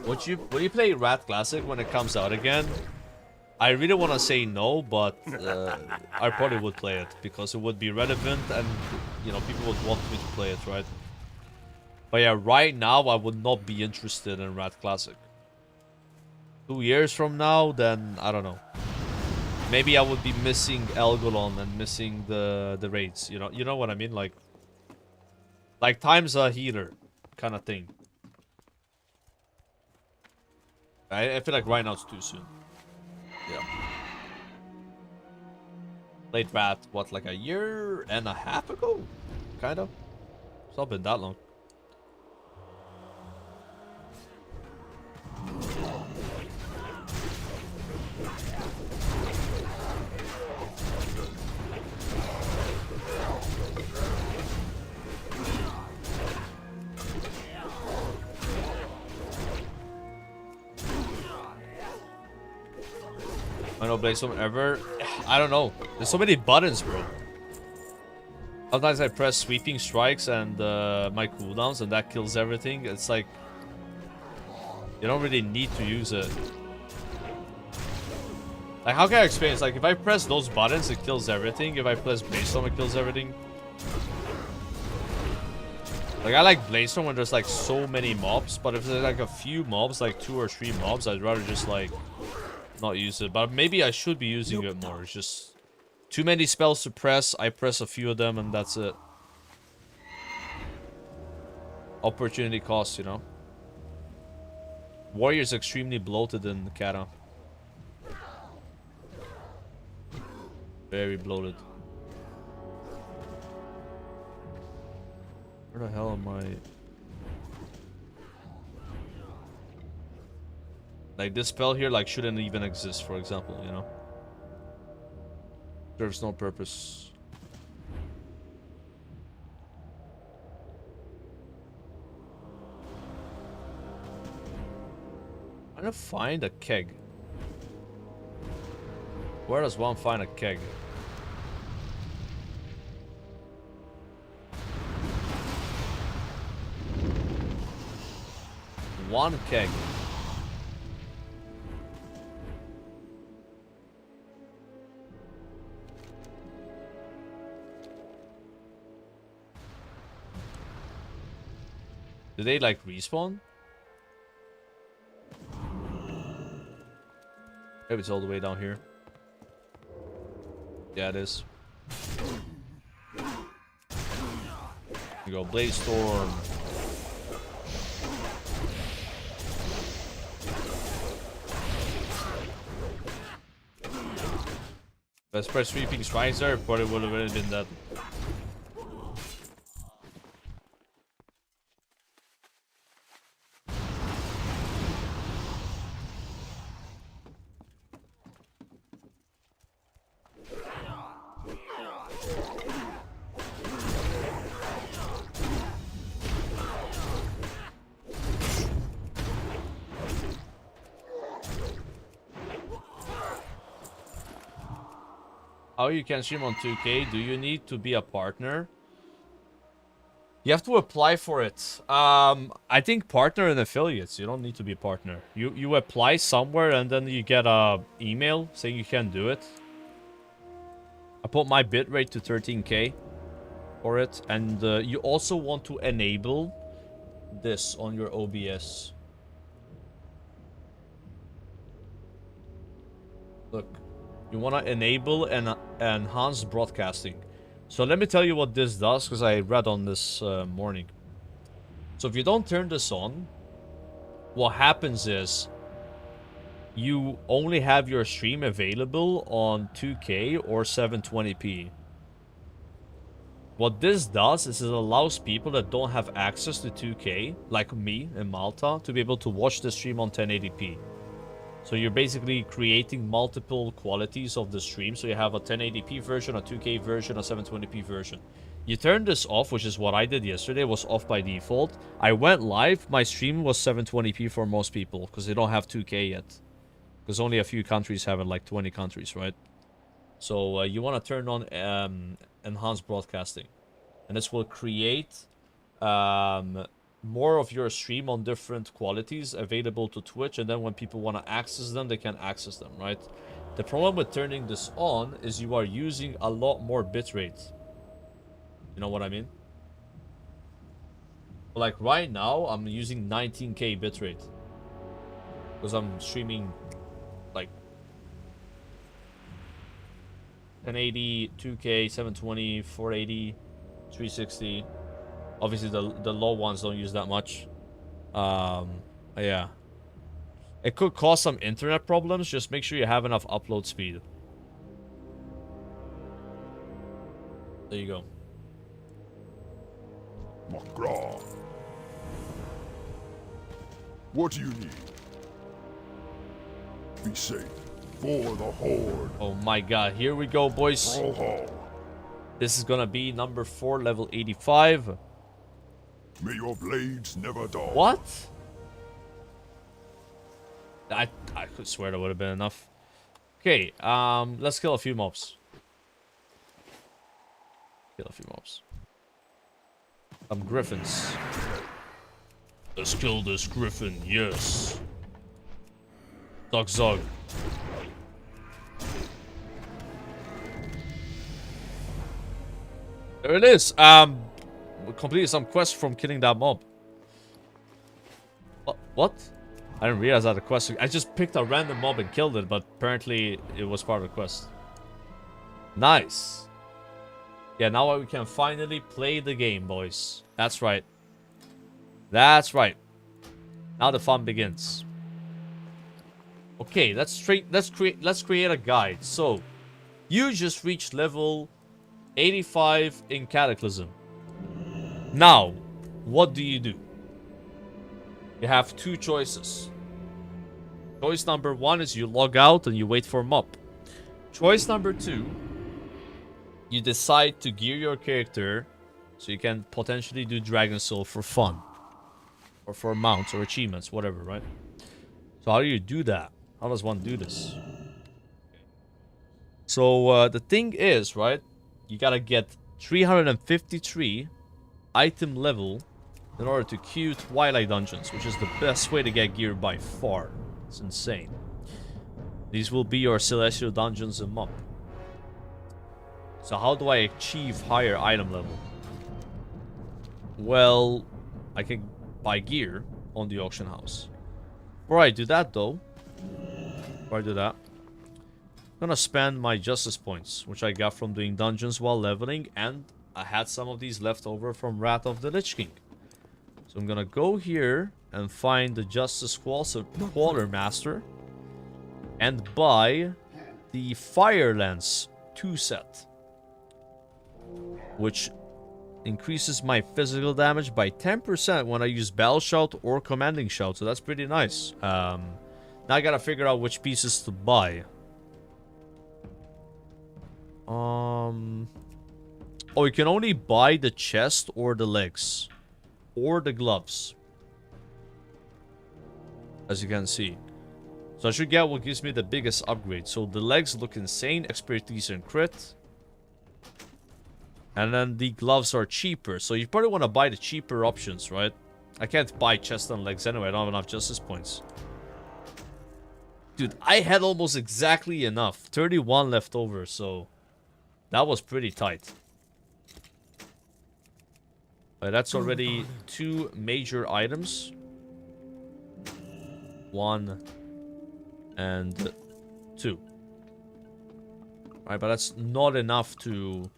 Would you play Rat Classic when it comes out again? I really want to say no, but I probably would play it because it would be relevant and you know people would want me to play it, right? But yeah, right now I would not be interested in Rat Classic. 2 years from now, then I don't know. Maybe I would be missing Elgolon and missing the raids. You know what I mean? Like time's a healer kind of thing. I feel like right now it's too soon. Yeah. Played Rat, what, like a year and a half ago? Kind of. It's not been that long. I know Blaze ever. I don't know. There's so many buttons, bro. Sometimes I press sweeping strikes and my cooldowns, and that kills everything. It's like you don't really need to use it. Like, how can I explain? It's like if I press those buttons, it kills everything. If I press Bladestorm, it kills everything. Like, I like Bladestorm when there's like so many mobs, but if there's like a few mobs, like 2 or 3 mobs, I'd rather just like not use it. But maybe I should be using it more. It's just too many spells to press. I press a few of them and that's it. Opportunity cost, you know. Warrior's extremely bloated in Kata. Very bloated. Where the hell am I? Like, this spell here, like, shouldn't even exist, for example, you know? Serves no purpose. I'm trying to find a keg. Where does one find a keg? One keg. Do they like respawn? Maybe it's all the way down here. Yeah, it is. You go, Blaze Storm. Let's press sweeping strikes there, but it would have really been that. How you can stream on 2K? Do you need to be a partner? You have to apply for it. I think partner and affiliates. You don't need to be a partner. You apply somewhere and then you get a email saying you can do it. I put my bitrate to 13K for it, and you also want to enable this on your OBS. Look. You want to enable and enhanced broadcasting. So let me tell you what this does, because I read on this morning. So if you don't turn this on, what happens is you only have your stream available on 2K or 720p. What this does is it allows people that don't have access to 2K, like me in Malta, to be able to watch the stream on 1080p. So you're basically creating multiple qualities of the stream. So you have a 1080p version, a 2K version, a 720p version. You turn this off, which is what I did yesterday. It was off by default. I went live. My stream was 720p for most people because they don't have 2K yet. Because only a few countries have it, like 20 countries, right? So you want to turn on enhanced broadcasting. And this will create more of your stream on different qualities available to Twitch, and then when people want to access them, they can access them, right? The problem with turning this on is you are using a lot more bitrate. You know what I mean? Like right now, I'm using 19K bitrate because I'm streaming like 1080, 2K, 720, 480, 360. Obviously, the low ones don't use that much. Yeah. It could cause some internet problems. Just make sure you have enough upload speed. There you go. McGraw. What do you need? Be safe for the Horde. Oh my god, here we go, boys. Roho. This is gonna be number 4, level 85. May your blades never dull. What? I could swear that would have been enough. Okay, let's kill a few mobs. Kill a few mobs. Some griffins. Let's kill this griffin, yes. Zog zog. There it is. We completed some quests from killing that mob. What? I didn't realize that a quest. I just picked a random mob and killed it, but apparently it was part of the quest. Nice. Yeah, now we can finally play the game, boys. That's right. That's right. Now the fun begins. Okay, let's create a guide. So, you just reached level 85 in Cataclysm. Now, what do? You have two choices. Choice number 1 is you log out and you wait for a mob. Choice number 2 you decide to gear your character so you can potentially do Dragon Soul for fun. Or for mounts or achievements, whatever, right? So how do you do that? How does one do this? So the thing is, right? You gotta get 353 item level in order to queue Twilight Dungeons, which is the best way to get gear by far. It's insane. These will be your Celestial Dungeons a month. So how do I achieve higher item level? Well, I can buy gear on the auction house. Before I do that, though, I'm gonna spend my justice points, which I got from doing dungeons while leveling, and I had some of these left over from Wrath of the Lich King. So I'm gonna go here and find the Justice Quartermaster and buy the Fire Lance 2 set, which increases my physical damage by 10% when I use Battle Shout or Commanding Shout, so that's pretty nice. Now I gotta figure out which pieces to buy. Oh, you can only buy the chest or the legs. Or the gloves. As you can see. So I should get what gives me the biggest upgrade. So the legs look insane. Expertise and crit. And then the gloves are cheaper. So you probably want to buy the cheaper options, right? I can't buy chest and legs anyway. I don't have enough justice points. Dude, I had almost exactly enough. 31 left over, so that was pretty tight. But that's already 2 major items. 1 and 2. Alright, but that's not enough to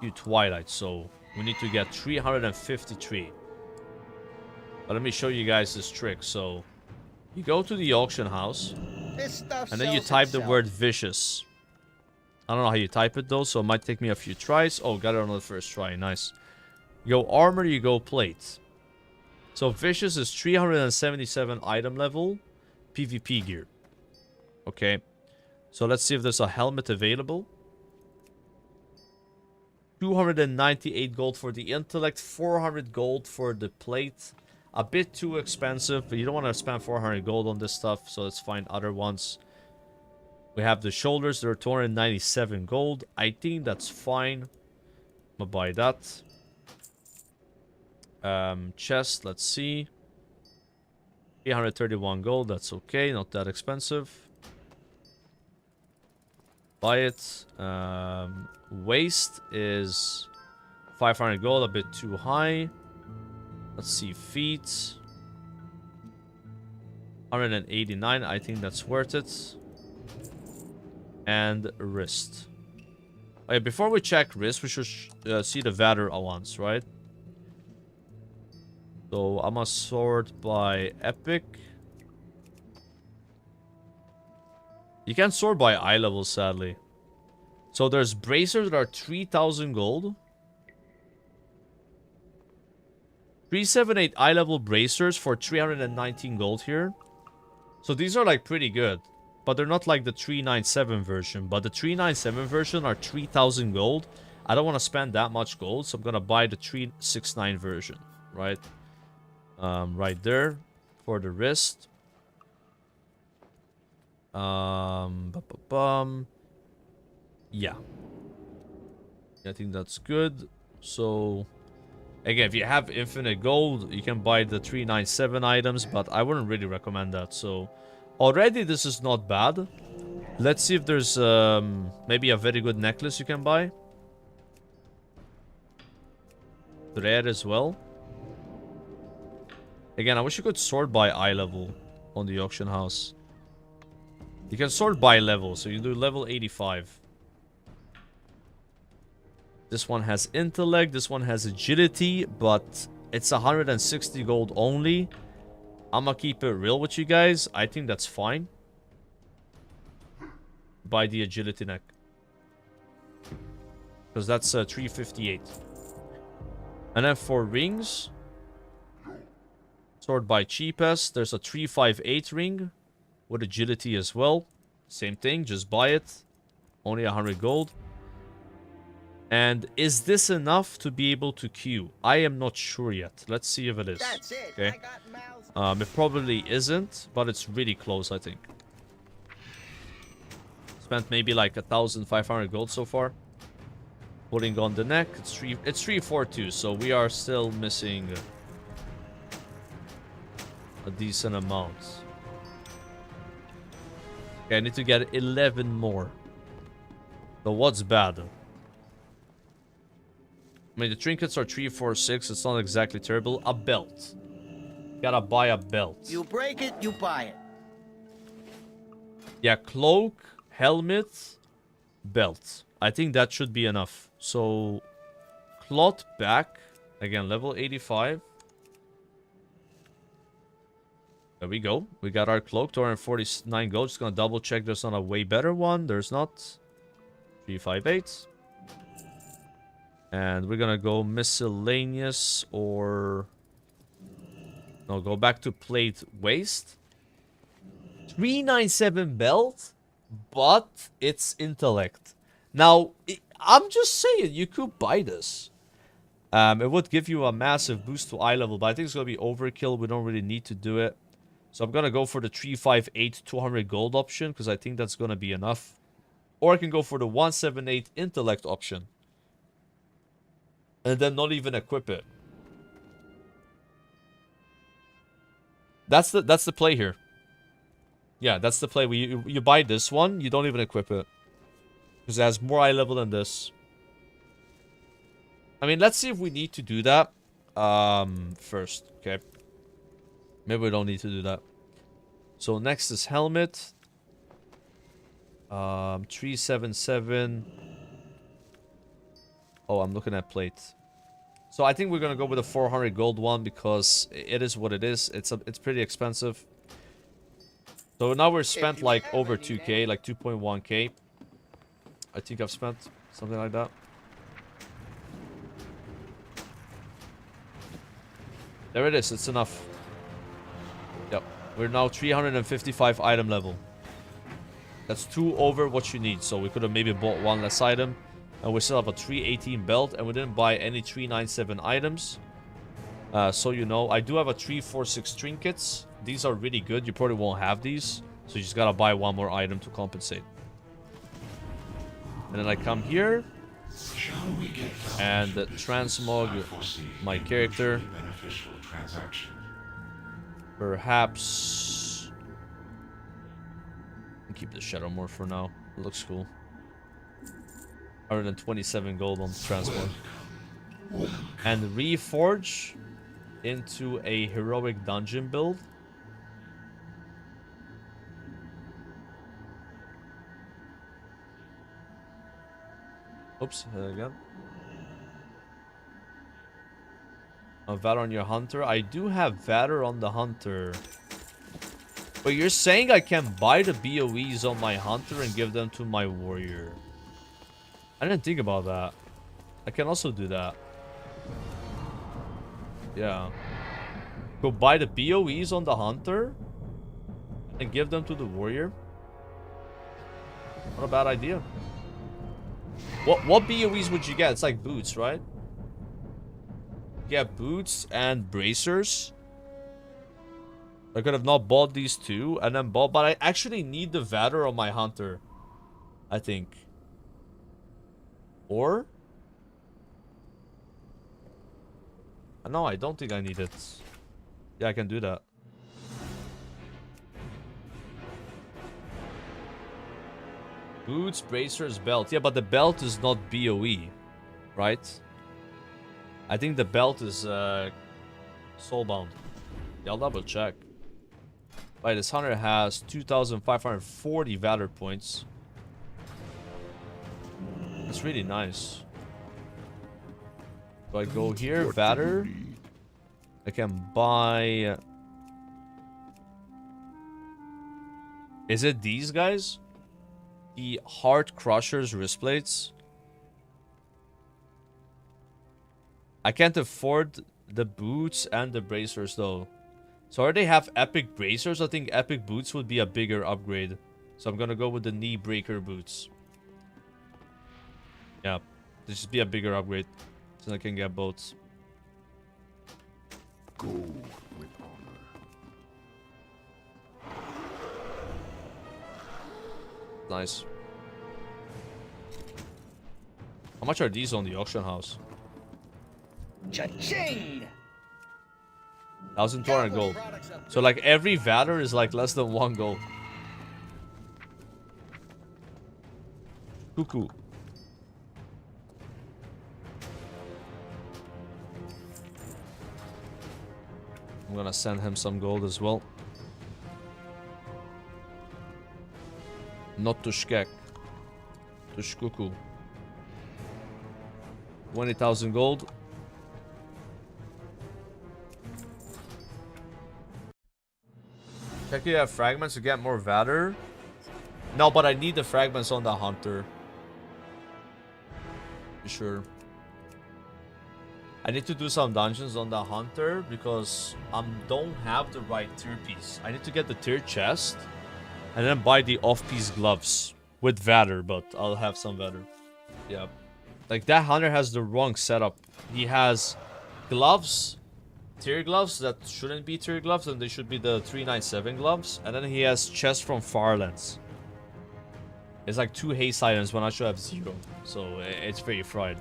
do Twilight, so we need to get 353. But let me show you guys this trick. So you go to the auction house and then you type the word vicious. I don't know how you type it though, so it might take me a few tries. Oh, got it on the first try. Nice. You go armor, you go plate. So vicious is 377 item level PvP gear. Okay. So let's see if there's a helmet available. 298 gold for the intellect, 400 gold for the plate. A bit too expensive, but you don't want to spend 400 gold on this stuff, so let's find other ones. We have the shoulders, they're 297 gold. I think that's fine. I'm gonna buy that. Chest, let's see. 331 gold, that's okay, not that expensive. Buy it. Waist is 500 gold, a bit too high. Let's see, feet. 189, I think that's worth it. And wrist. Okay, before we check wrist, we should see the Vader allowance, right? So I'm gonna sort by epic. You can't sort by eye level, sadly. So there's bracers that are 3,000 gold. 378 eye level bracers for 319 gold here. So these are like pretty good. But they're not like the 397 version. But the 397 version are 3,000 gold. I don't want to spend that much gold, so I'm going to buy the 369 version. Right? Right there. For the wrist. Yeah. I think that's good. So again, if you have infinite gold, you can buy the 397 items, but I wouldn't really recommend that. So already this is not bad. Let's see if there's maybe a very good necklace you can buy. Rare as well. Again, I wish you could sort by eye level on the auction house. You can sort by level, so you do level 85. This one has intellect, this one has agility, but it's 160 gold only. I'm gonna keep it real with you guys. I think that's fine. Buy the agility neck. Because that's 358. And then for rings, sort by cheapest, there's a 358 ring with agility as well. Same thing, just buy it. Only 100 gold. And is this enough to be able to queue? I am not sure yet. Let's see if it is. That's it. Okay. It probably isn't, but it's really close, I think. Spent maybe like 1,500 gold so far. Putting on the neck. It's 342, so we are still missing a decent amount. Okay, I need to get 11 more. So what's bad? I mean, the trinkets are 346. It's not exactly terrible. A belt. Gotta buy a belt. You break it, you buy it. Yeah, cloak, helmet, belt. I think that should be enough. So, cloth back. Again, level 85. There we go. We got our cloak, 249 gold. Just gonna double check there's not a way better one. There's not. 358. And we're gonna go miscellaneous or... No, go back to plate waist. 397 belt, but it's intellect. Now, I'm just saying, you could buy this. It would give you a massive boost to eye level, but I think it's gonna be overkill. We don't really need to do it. So I'm gonna go for the 358 200 gold option, because I think that's gonna be enough. Or I can go for the 178 intellect option. And then not even equip it. That's the play here. Yeah, that's the play. You buy this one, you don't even equip it. Because it has more eye level than this. I mean, let's see if we need to do that. First, okay. Maybe we don't need to do that. So next is helmet. 377. Oh, I'm looking at plate. So I think we're gonna go with a 400 gold one because it is what it is. It's pretty expensive. So now we're spent like over 2k, like 2.1k. I think I've spent something like that. There it is. It's enough. Yep. We're now 355 item level. That's 2 over what you need. So we could have maybe bought 1 less item. And we still have a 318 belt. And we didn't buy any 397 items. So you know, I do have a 346 trinkets. These are really good. You probably won't have these. So you just gotta buy 1 more item to compensate. And then I come here. And transmog my character. Perhaps... keep the Shadow more for now. It looks cool. 127 gold on transmog. And reforge into a heroic dungeon build. Oops, again. A Valor on your Hunter. I do have Valor on the Hunter. But you're saying I can buy the BOEs on my Hunter and give them to my Warrior. I didn't think about that. I can also do that. Yeah. Go buy the BOEs on the Hunter and give them to the Warrior. Not a bad idea. What BOEs would you get? It's like boots, right? Yeah, boots and bracers. I could have not bought these two and then bought, but I actually need the Valor on my Hunter, I think. Or? No, I don't think I need it. Yeah, I can do that. Boots, bracers, belt. Yeah, but the belt is not BOE, right? I think the belt is soulbound. Yeah, I'll double check. Right, this hunter has 2,540 Valor points. That's really nice. So I go here, Valor. I can buy... Is it these guys? The Heart Crushers wristplates? I can't afford the boots and the bracers though. So already have epic bracers. I think epic boots would be a bigger upgrade. So I'm gonna go with the knee breaker boots. Yeah. This should be a bigger upgrade. So I can get boats. Gold with honor. Nice. How much are these on the auction house? Cha-ching! 1,200 gold. So like every valor is like less than 1 gold. Cuckoo. I'm gonna send him some gold as well. Not to Shkek. To Shkuku. 20,000 gold. Check if you have fragments to get more valor. No, but I need the fragments on the hunter. Be sure. I need to do some dungeons on the hunter because I don't have the right tier piece. I need to get the tier chest and then buy the off-piece gloves with valor, but I'll have some valor. Yeah. Like that hunter has the wrong setup. He has gloves, tier gloves that shouldn't be tier gloves, and they should be the 397 gloves. And then he has chest from Farlands. It's like 2 haste items when I should have 0. So it's very fried.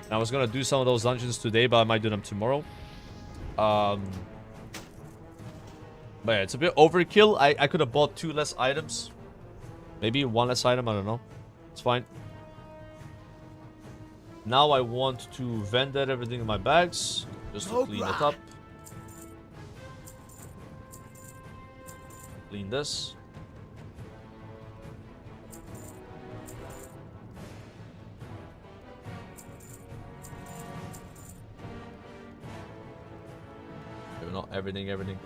And I was gonna do some of those dungeons today, but I might do them tomorrow. But yeah, it's a bit overkill. I could have bought 2 less items. Maybe 1 less item, I don't know. It's fine. Now I want to vendor everything in my bags, just to clean it up. Clean this. Not everything.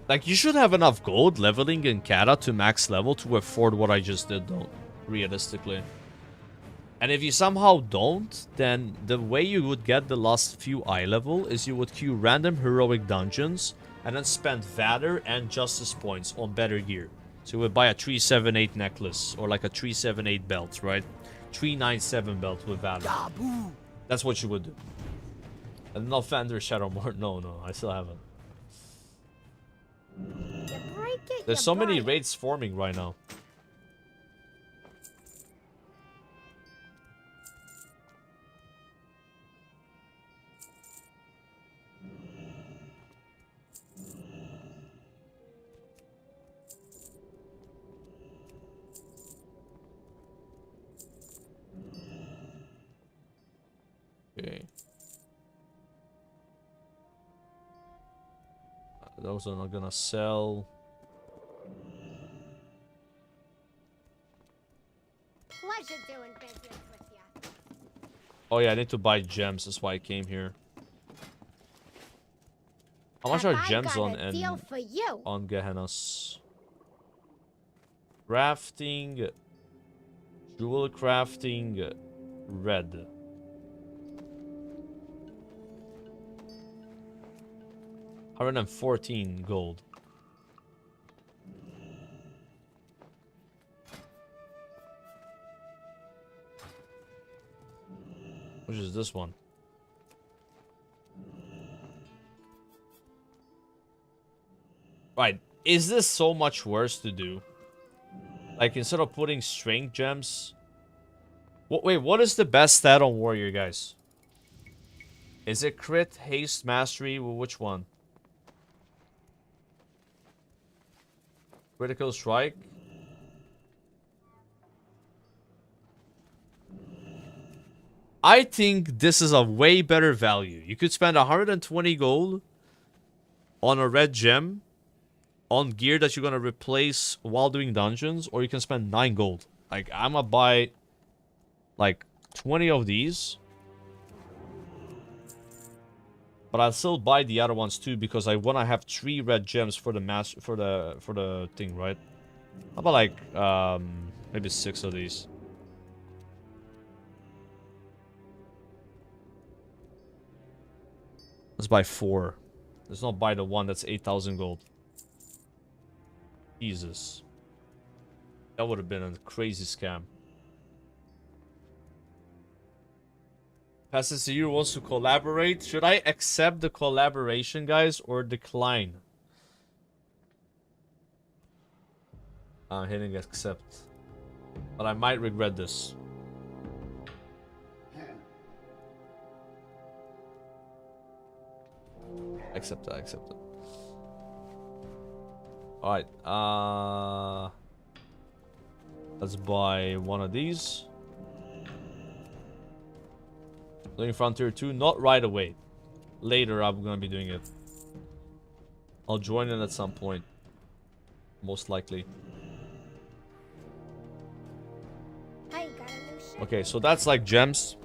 Like, you should have enough gold leveling in Kata to max level to afford what I just did, though. Realistically. And if you somehow don't, then the way you would get the last few eye level is you would queue random heroic dungeons and then spend valor and justice points on better gear. So you would buy a 378 necklace or like a 378 belt, right? 397 belt with valor. That's what you would do. And not Fender Shadowmore. No, I still haven't. There's so many raids forming right now. Okay. Those are not gonna sell. Pleasure doing business with ya. Oh yeah, I need to buy gems. That's why I came here. How much are gems on Gehennas? Crafting, jewel crafting, red. $114 gold. Which is this one? Right. Is this so much worse to do? Like, instead of putting strength gems... Wait, what is the best stat on warrior, guys? Is it crit, haste, mastery? Well, which one? Critical strike? I think this is a way better value. You could spend 120 gold on a red gem on gear that you're gonna replace while doing dungeons, or you can spend 9 gold. Like, I'm gonna buy like 20 of these, but I'll still buy the other ones too because I want to have 3 red gems for the for the thing, right? How about like maybe 6 of these? Let's buy 4. Let's not buy the one that's 8,000 gold. Jesus. That would have been a crazy scam. Passenger wants to collaborate. Should I accept the collaboration, guys, or decline? I'm hitting accept. But I might regret this. Accept it, accept it. Alright, let's buy one of these. Doing Frontier 2, not right away. Later, I'm gonna be doing it. I'll join in at some point. Most likely. Hey, got a new ship. Okay, so that's like gems.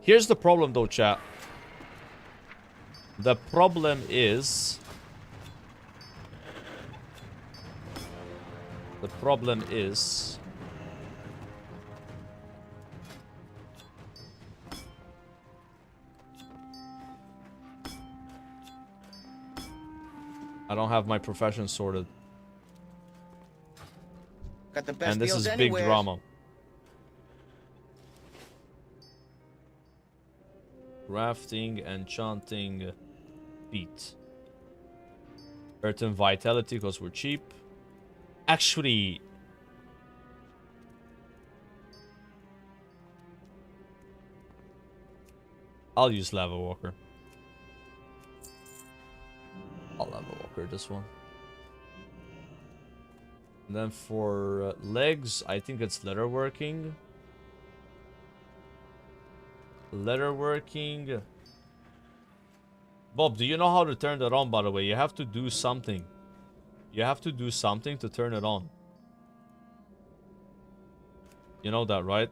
Here's the problem though, chat. The problem is... The problem is... I don't have my profession sorted. Got the best And this deals is big anywhere. drama. Crafting, enchanting, beat. Earth and vitality because we're cheap. Actually, I'll use Lava Walker. I'll Lava Walker this one. And then for legs, I think it's leatherworking. Leatherworking. Bob, do you know how to turn that on, by the way? You have to do something. You have to do something to turn it on. You know that, right?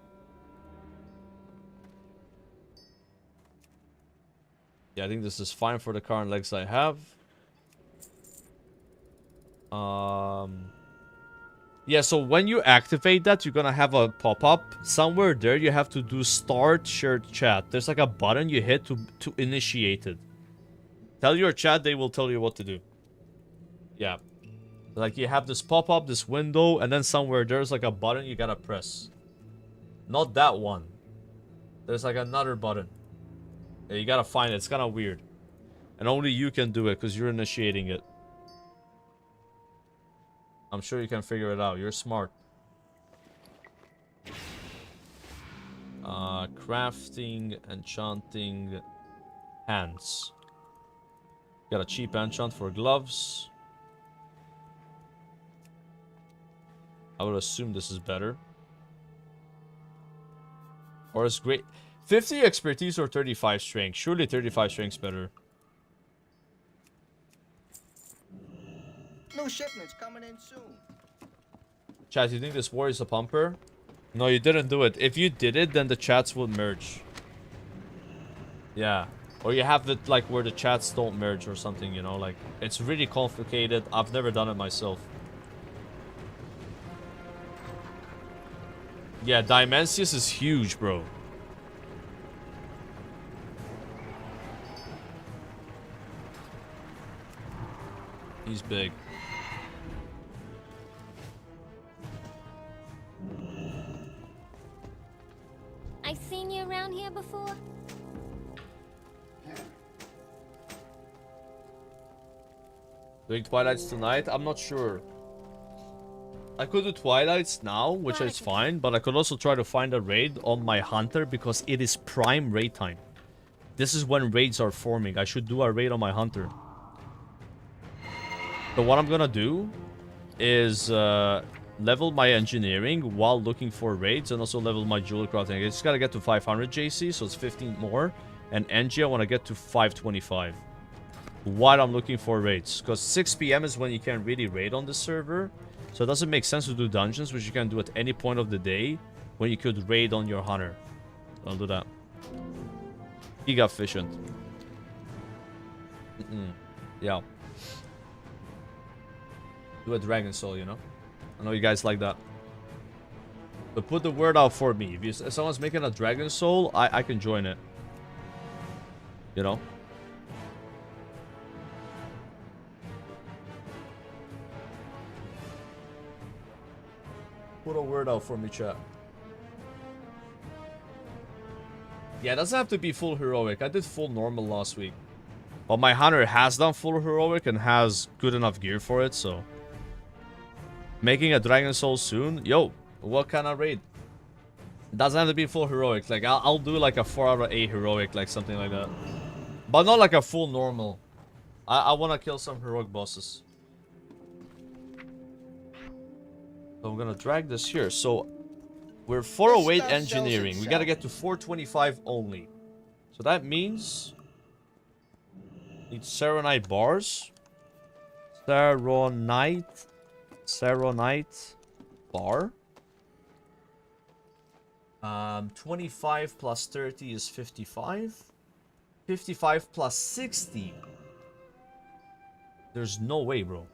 Yeah, I think this is fine for the current legs I have. Yeah, so when you activate that, you're gonna have a pop-up. Somewhere there, you have to do start shared chat. There's like a button you hit to initiate it. Tell your chat, they will tell you what to do. Yeah. Like you have this pop-up, this window, and then somewhere there's like a button you gotta press. Not that one. There's like another button. Yeah, you gotta find it. It's kind of weird. And only you can do it because you're initiating it. I'm sure you can figure it out. You're smart. Crafting, enchanting, hands. Got a cheap enchant for gloves. I would assume this is better. Or it's great. 50 expertise or 35 strength. Surely 35 strength's better. New shipments coming in soon. Chat, you think this war is a pumper? No, you didn't do it. If you did it, then the chats would merge. Yeah. Or you have it like where the chats don't merge or something, you know? Like, it's really complicated. I've never done it myself. Yeah, Dimensius is huge, bro. He's big. I seen you around here before? Doing Twilights tonight? I'm not sure. I could do Twilights now, which is fine, but I could also try to find a raid on my Hunter because it is prime raid time. This is when raids are forming. I should do a raid on my Hunter. So what I'm gonna do is level my engineering while looking for raids and also level my jewel crafting. I just gotta get to 500 JC, so it's 15 more. And NG, I want to get to 525 while I'm looking for raids. Because 6 PM is when you can really raid on the server. So it doesn't make sense to do dungeons, which you can do at any point of the day when you could raid on your Hunter. I'll do that. Giga efficient. Yeah. Do a Dragon Soul, you know? I know you guys like that. But put the word out for me. If someone's making a Dragon Soul, I can join it. You know? Put a word out for me, chat. Yeah, it doesn't have to be full heroic. I did full normal last week. But my hunter has done full heroic and has good enough gear for it, so... Making a Dragon Soul soon? Yo, what kind of raid? It doesn't have to be full heroic. Like, I'll do like a 4 out of 8 heroic, like something like that. But not like a full normal. I want to kill some heroic bosses. So I'm gonna drag this here. So we're 408 engineering. We gotta get to 425 only. So that means need Seronite bars. Seronite bar. 25 plus 30 is 55. 55 plus 60. There's no way, bro.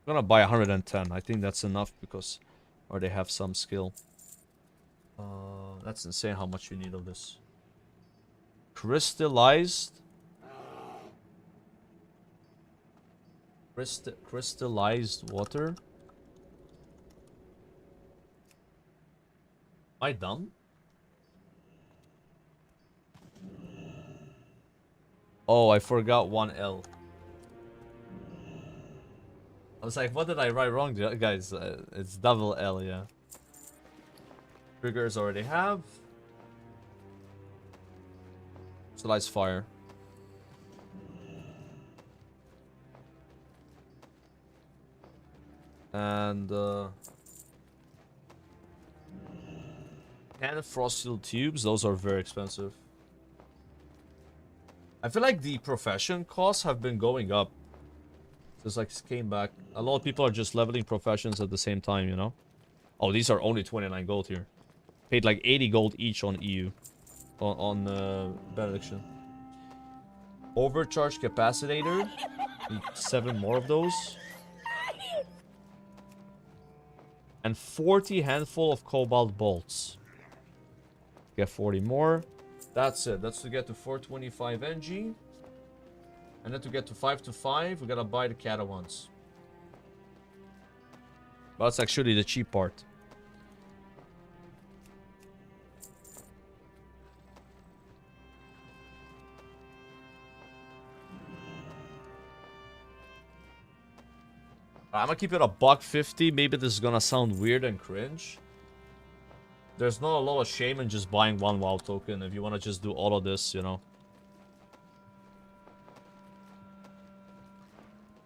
I'm gonna buy 110. I think that's enough because or they have some skill. That's insane how much you need of this. Crystallized water. Am I done? Oh, I forgot one L. I was like, what did I write wrong, guys? It's double L, yeah. Triggers already have. Crystallized fire. And 10 frost steel tubes. Those are very expensive. I feel like the profession costs have been going up. Just like came back. A lot of people are just leveling professions at the same time, you know? Oh, these are only 29 gold here. Paid like 80 gold each on EU. On Benediction. Overcharge capacitator. Need 7 more of those. And 40 handful of cobalt bolts. Get 40 more. That's it. That's to get to 425 NG. And then to get to 5 to 5, we gotta buy the Kata ones. But that's actually the cheap part. I'm gonna keep it a $150. Maybe this is gonna sound weird and cringe. There's not a lot of shame in just buying one WoW token if you want to just do all of this, you know.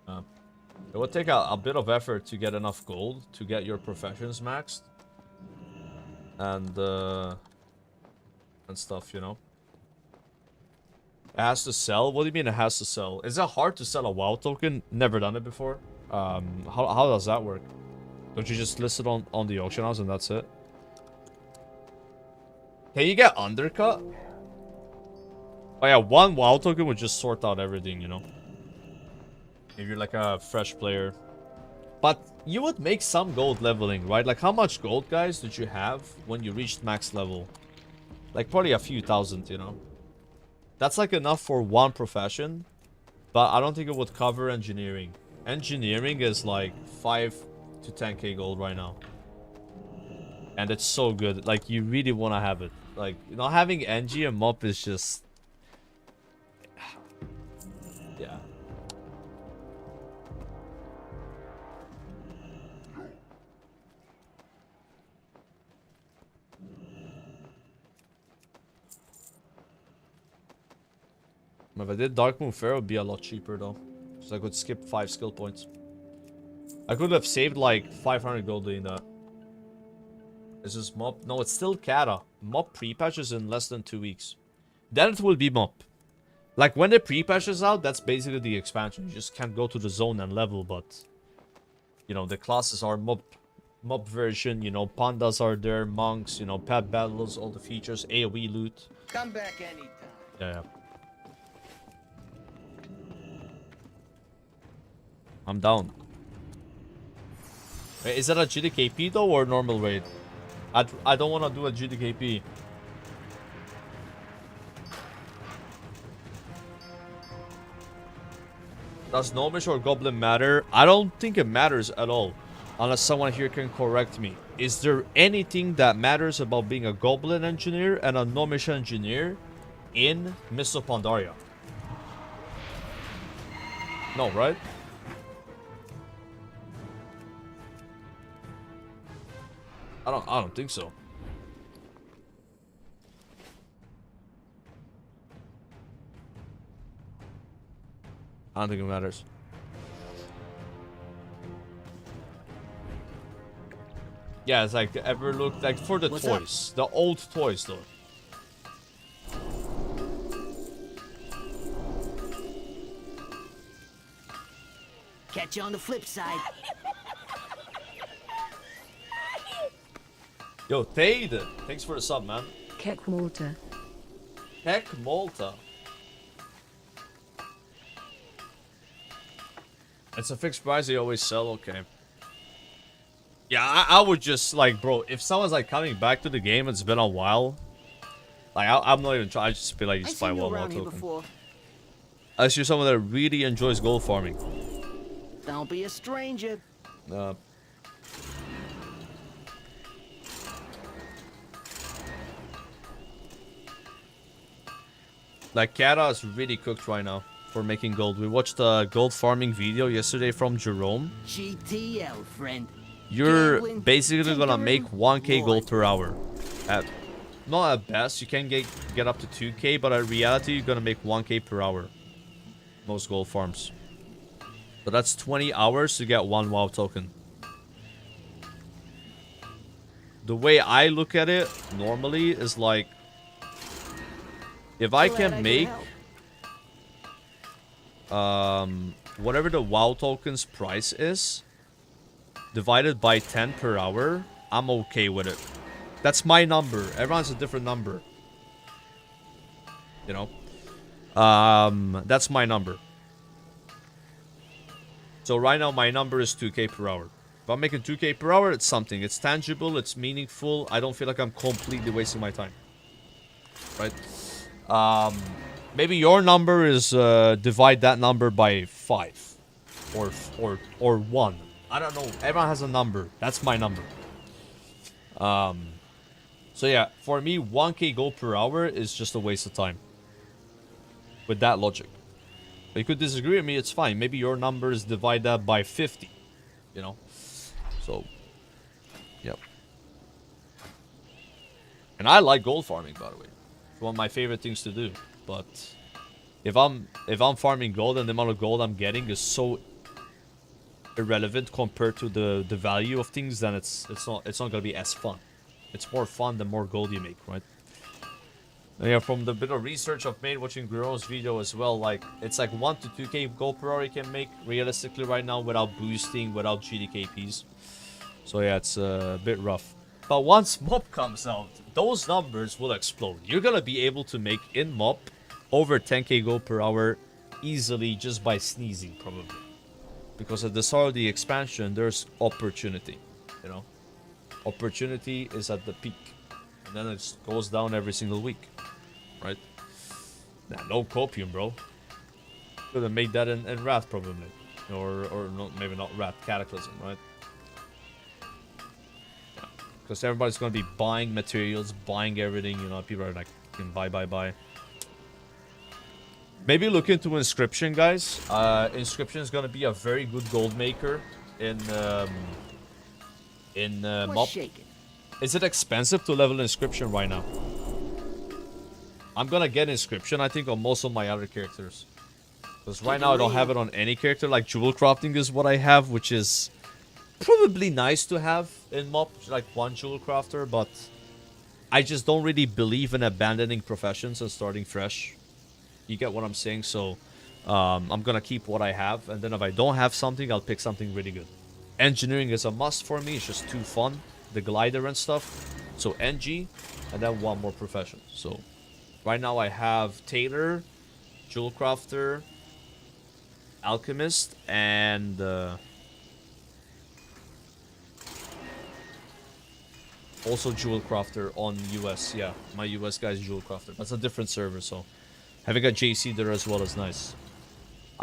It would take a bit of effort to get enough gold to get your professions maxed. And stuff, you know. It has to sell? What do you mean it has to sell? Is it hard to sell a WoW token? Never done it before. How does that work? Don't you just list it on the auction house and that's it? Can you get undercut? Oh yeah, one WoW token would just sort out everything, you know. If you're like a fresh player. But you would make some gold leveling, right? Like how much gold, guys, did you have when you reached max level? Like probably a few thousand, you know. That's like enough for one profession. But I don't think it would cover engineering. Engineering is like 5 to 10k gold right now. And it's so good. Like you really want to have it. Like, you know, having NG and MOP is just... yeah. If I did Dark Moon Fair, it would be a lot cheaper though. So I could skip 5 skill points. I could have saved like 500 gold doing that. Is this MOP? No, it's still Kata. MOP pre-patch is in less than 2 weeks. Then it will be MOP. Like when the pre-patch is out, that's basically the expansion. You just can't go to the zone and level, but... you know, the classes are MOP version, you know, pandas are there, monks, you know, pet battles, all the features, AoE loot. Come back anytime. Yeah. I'm down. Wait, is that a GDKP though or normal raid? I don't want to do a GDKP. Does gnomish or goblin matter? I don't think it matters at all. Unless someone here can correct me. Is there anything that matters about being a goblin engineer and a gnomish engineer in Mists of Pandaria? No, right? I don't think so. I don't think it matters. Yeah, it's like ever looked like for the toys, the old toys though. Catch you on the flip side. Yo, Thade, thanks for the sub, man. Keck Malta. Heck Malta. It's a fixed price they always sell, okay. Yeah, I would just, like, bro, if someone's, like, coming back to the game, it's been a while. Like, I'm not even trying, I just feel like just buy one more token. Unless you're someone that really enjoys gold farming. Don't be a stranger. Like, Kata is really cooked right now for making gold. We watched a gold farming video yesterday from Jerome. GTL, friend. You're basically gonna make 1k gold per hour. Not at best, you can get up to 2k, but in reality, you're gonna make 1k per hour. Most gold farms. So that's 20 hours to get 1 WoW token. The way I look at it, normally, is like... If I can make... whatever the WoW token's price is, divided by 10 per hour, I'm okay with it. That's my number. Everyone's a different number. You know? That's my number. So right now my number is 2k per hour. If I'm making 2k per hour, it's something. It's tangible, it's meaningful. I don't feel like I'm completely wasting my time. Right? Maybe your number is divide that number by 5 or 1. I don't know. Everyone has a number. That's my number. So yeah, for me, 1k gold per hour is just a waste of time. With that logic. But you could disagree with me, it's fine. Maybe your number is divide that by 50. You know? So, yep. And I like gold farming, by the way. It's one of my favorite things to do. But if I'm farming gold and the amount of gold I'm getting is so irrelevant compared to the value of things, then it's not gonna be as fun. It's more fun the more gold you make, right? And yeah, from the bit of research I've made watching Guerrero's video as well, like it's like 1 to 2k gold per hour you can make realistically right now without boosting, without GDKPs. So yeah, it's a bit rough. But once MOP comes out, those numbers will explode. You're gonna be able to make in MOP over 10k gold per hour easily just by sneezing, probably. Because at the start of the expansion, there's opportunity, you know? Opportunity is at the peak. And then it goes down every single week, right? Nah, no copium, bro. Could have made that in Wrath, probably. Or not, maybe not Wrath, Cataclysm, right? Because everybody's going to be buying materials, buying everything, you know, people are like, buy. Maybe look into Inscription, guys. Inscription is going to be a very good gold maker in MOP. Is it expensive to level Inscription right now? I'm going to get Inscription, I think, on most of my other characters. Because right now I don't have it on any character. Like, jewel crafting is what I have, which is probably nice to have in MOP, like one jewel crafter, but I just don't really believe in abandoning professions and starting fresh. You get what I'm saying? So I'm gonna keep what I have, and then if I don't have something, I'll pick something really good. Engineering is a must for me. It's just too fun, the glider and stuff. So NG, and then one more profession. So right now I have Tailor, jewel crafter, alchemist, and also jewel crafter on US. Yeah, my US guy is jewel crafter. That's a different server, so having a JC there as well is nice.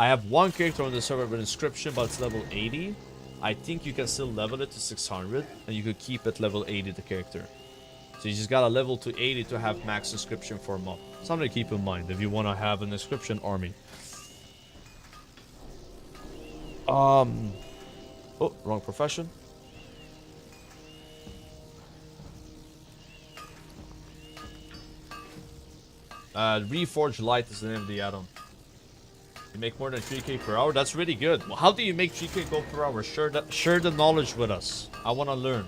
I have one character on the server with inscription, but it's level 80. I think you can still level it to 600, and you could keep it level 80, the character. So you just gotta level to 80 to have max inscription for a mob. Something to keep in mind if you want to have an inscription army. Oh, wrong profession. Reforged Light is the name of the add-on. You make more than 3k per hour? That's really good. Well, how do you make 3k gold per hour? Share the knowledge with us. I want to learn.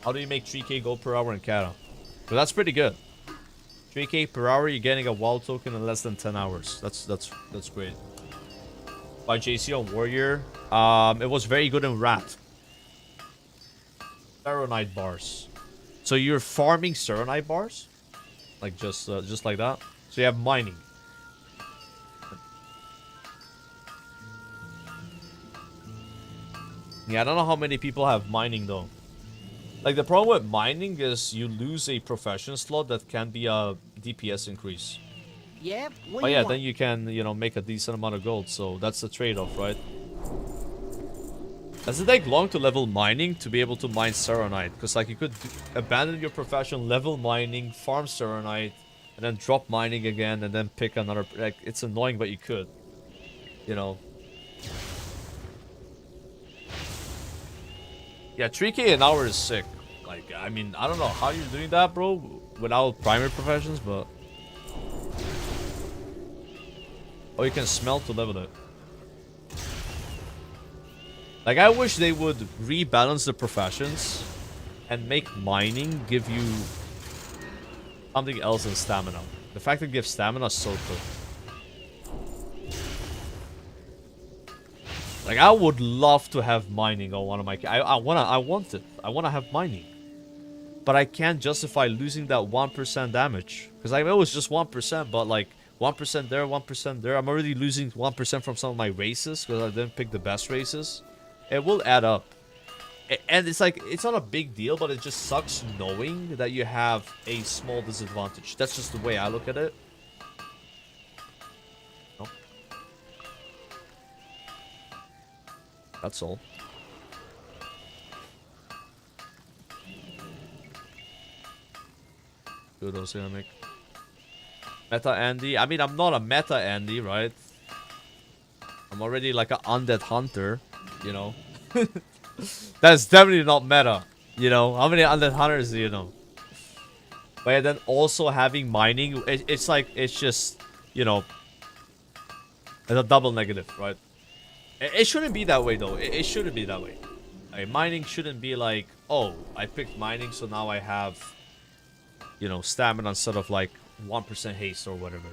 How do you make 3k gold per hour in Kata? But that's pretty good. 3k per hour, you're getting a wild token in less than 10 hours. That's great. By JC on Warrior. It was very good in Rat. Serenite bars. So you're farming Serenite bars? Like just like that. So you have mining. Yeah, I don't know how many people have mining though. Like the problem with mining is you lose a profession slot that can be a DPS increase. Yep. But yeah, then you can, you know, make a decent amount of gold. So that's the trade-off, right? Does it take long to level mining to be able to mine Serenite? Because like you could abandon your profession, level mining, farm Serenite, and then drop mining again, and then pick another. Like it's annoying, but you could. You know. Yeah, 3k an hour is sick. Like I mean, I don't know how you're doing that, bro, without primary professions, but. Oh, you can smelt to level it. Like, I wish they would rebalance the professions and make mining give you something else than stamina. The fact that it gives stamina is so good. Like, I would love to have mining on one of my... I want it. I want to have mining. But I can't justify losing that 1% damage. Because I know it's just 1%, but like... 1% there, 1% there. I'm already losing 1% from some of my races because I didn't pick the best races. It will add up. And it's like, it's not a big deal, but it just sucks knowing that you have a small disadvantage. That's just the way I look at it. No. That's all. Kudos gonna make. Meta Andy. I mean, I'm not a meta Andy, right? I'm already like an undead hunter, you know. That's definitely not meta, you know. How many undead hunters do you know? But yeah, then also having mining, it's like, it's just, you know, it's a double negative, right? It shouldn't be that way, though. It shouldn't be that way. Like, mining shouldn't be like, oh, I picked mining, so now I have, you know, stamina instead of like 1% haste or whatever.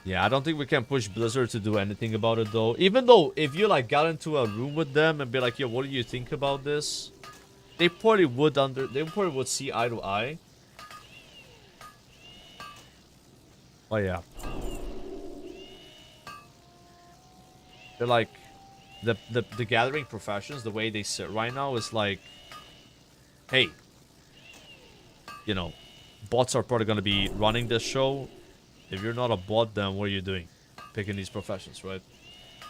Yeah, I don't think we can push Blizzard to do anything about it though. Even though if you like got into a room with them and be like, yo, what do you think about this? They probably would see eye to eye. Oh yeah. They're like the gathering professions, the way they sit right now is like, hey, you know, bots are probably going to be running this show. If you're not a bot, then what are you doing? Picking these professions, right?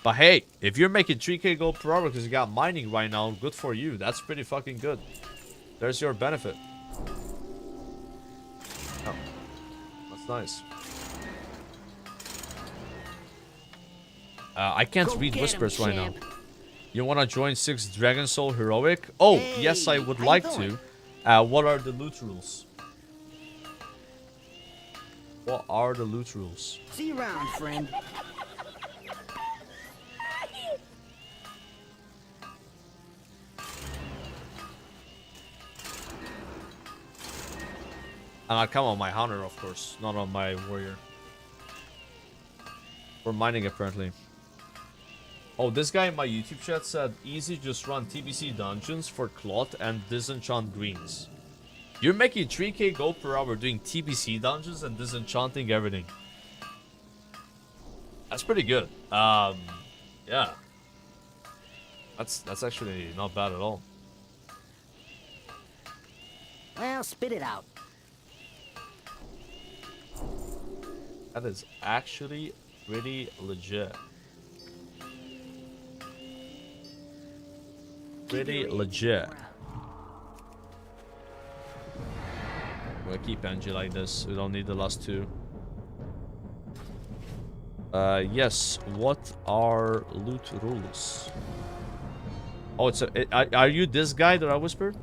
But hey, if you're making 3k gold per hour because you got mining right now, good for you. That's pretty fucking good. There's your benefit. Oh, that's nice. I can't read whispers right now. You want to join 6 Dragon Soul Heroic? Oh, hey, yes, I would like to. What are the loot rules? What are the loot rules? See you around, friend. And I come on my hunter, of course, not on my warrior. We're mining apparently. Oh, this guy in my YouTube chat said, easy, just run TBC dungeons for cloth and disenchant greens. You're making 3k gold per hour doing TBC dungeons and disenchanting everything. That's pretty good. Yeah. That's actually not bad at all. Well, spit it out. That is actually pretty legit. Pretty legit. We'll keep Angie like this. We don't need the last two. Yes. What are loot rules? Oh, it's a. Are you this guy that I whispered?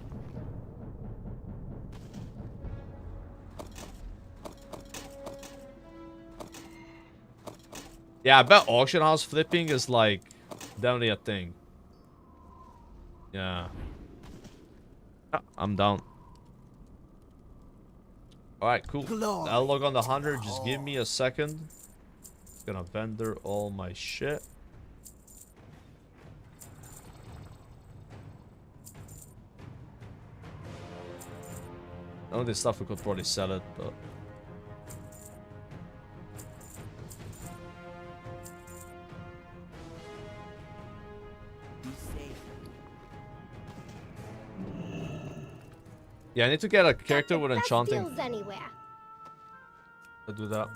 Yeah, I bet auction house flipping is like definitely a thing. Yeah. I'm down. Alright, cool. Glory. I'll log on the 100. Just give me a second. Gonna vendor all my shit. None of this stuff we could probably sell it, but. Yeah, I need to get a character with enchanting. Anywhere. I'll do that.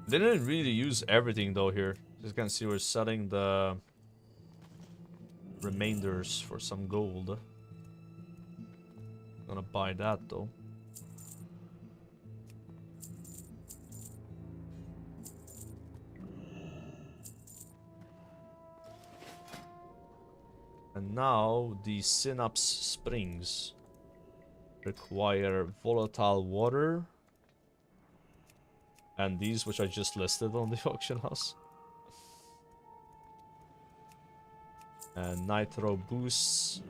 Didn't really use everything though here. Just gonna see we're selling the remainders for some gold. Gonna buy that though. And now the Synapse Springs require volatile water. And these, which I just listed on the auction house. And nitro boosts.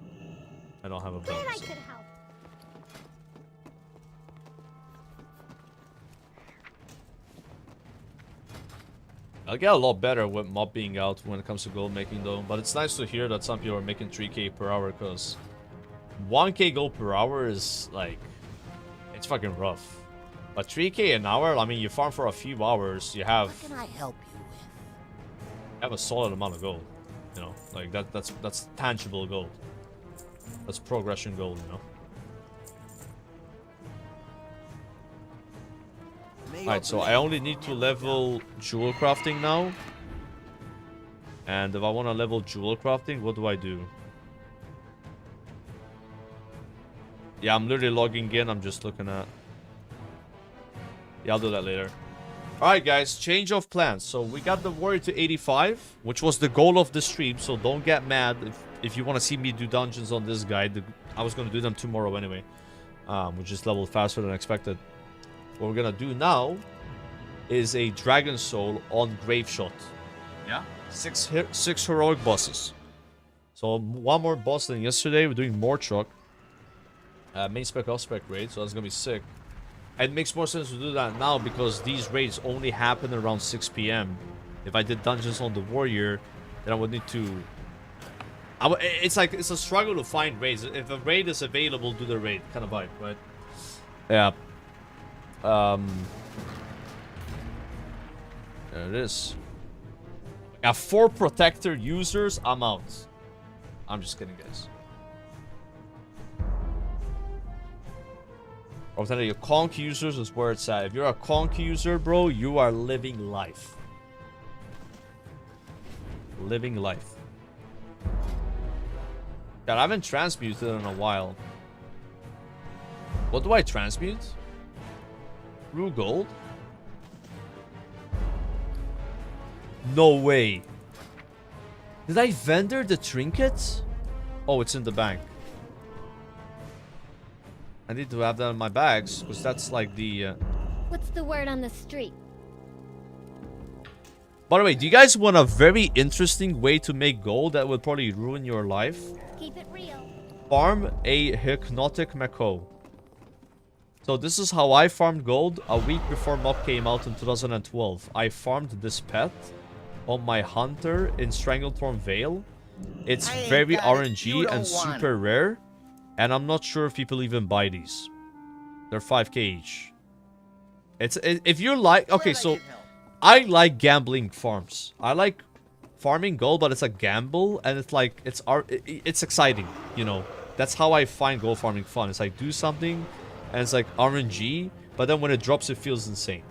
I don't have a Glad I bonus. could help. I'll get a lot better with mob being out when it comes to gold making though. But it's nice to hear that some people are making 3k per hour, because 1k gold per hour is like, it's fucking rough. But 3k an hour, I mean, you farm for a few hours, you have, What can I help you with? have a solid amount of gold. You know, like that's tangible gold. That's progression gold, you know. Alright, so I only need to level jewel crafting now. And if I want to level jewel crafting, what do I do? Yeah, I'm literally logging in. I'm just looking at... Yeah, I'll do that later. Alright, guys. Change of plans. So we got the warrior to 85, which was the goal of the stream. So don't get mad if you want to see me do dungeons on this guy. I was going to do them tomorrow anyway. Which is leveled faster than expected. What we're going to do now is a dragon soul on grave shot. Yeah? Six heroic bosses. So one more boss than yesterday. We're doing more truck. Main spec, off spec raid. So that's going to be sick. It makes more sense to do that now because these raids only happen around 6 PM. If I did dungeons on the warrior, then I would need to... it's like, it's a struggle to find raids. If a raid is available, do the raid. Kind of vibe, right? Yeah. There it is. I have 4 protector users. I'm out. I'm just kidding, guys. I'm telling you, conk users is where it's at. If you're a conk user, bro, you are living life. Living life. God, I haven't transmuted in a while. What do I transmute? True gold? No way. Did I vendor the trinkets? Oh, it's in the bank. I need to have that in my bags, because that's like the... What's the word on the street? By the way, do you guys want a very interesting way to make gold that would probably ruin your life? Keep it real. Farm a hypnotic Mako. So this is how I farmed gold a week before mob came out in 2012. I farmed this pet on my hunter in Stranglethorn Vale. It's very RNG and super rare. And I'm not sure if people even buy these. They're 5k each. If you're like... Okay, so... I like gambling farms. I like farming gold, but it's a gamble. And it's like... It's exciting, you know. That's how I find gold farming fun. It's like, do something and it's like RNG, but then when it drops, it feels insane.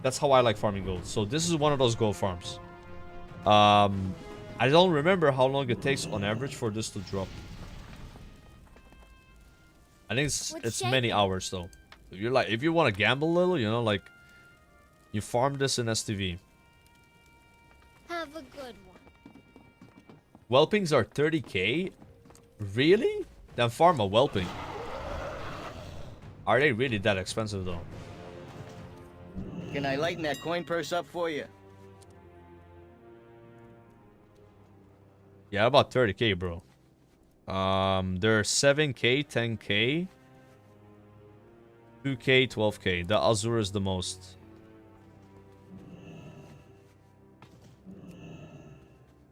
That's how I like farming gold. So this is one of those gold farms. I don't remember how long it takes on average for this to drop. I think it's many hours though. If you want to gamble a little, you know, like you farm this in STV. Have a good one. Whelpings are 30k? Really? Then farm a whelping. Are they really that expensive though? Can I lighten that coin purse up for you? Yeah, about 30k, bro. They're 7k, 10k, 2k, 12k. The Azure is the most.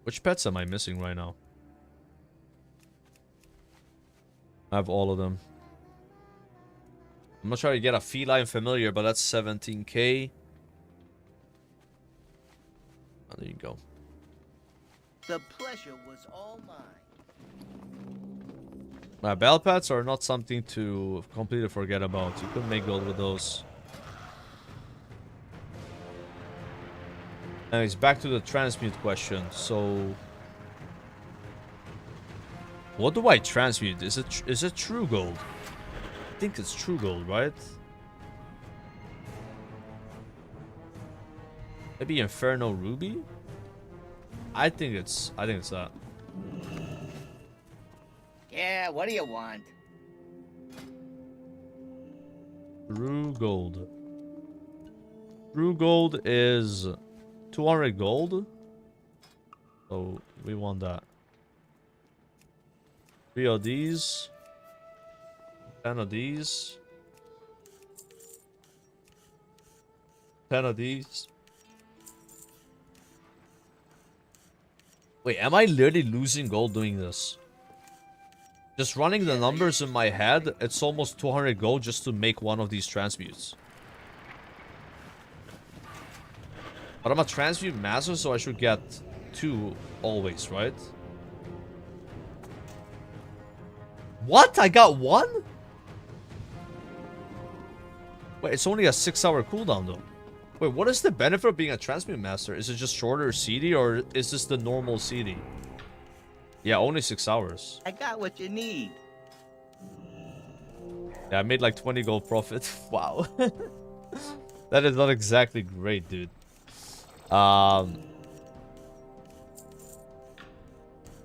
Which pets am I missing right now? I have all of them. I'm not trying to get a feline familiar, but that's 17k. Oh, there you go. The pleasure was all mine. My bell pets are not something to completely forget about. You could make gold with those. Anyways, back to the transmute question. So, what do I transmute? Is it true gold? I think it's true gold, right? Maybe Inferno Ruby? I think it's that. Yeah, what do you want? True gold. True gold is 200 gold. So we want that. 3 of these. 10 of these. 10 of these. Wait, am I literally losing gold doing this? Just running the numbers in my head, it's almost 200 gold just to make one of these transmutes. But I'm a transmute master, so I should get 2 always, right? What? I got 1? Wait, it's only a 6-hour cooldown though. Wait, what is the benefit of being a transmute master? Is it just shorter CD or is this the normal CD? Yeah, only 6 hours. I got what you need. Yeah, I made like 20 gold profit. Wow. That is not exactly great, dude. Oh,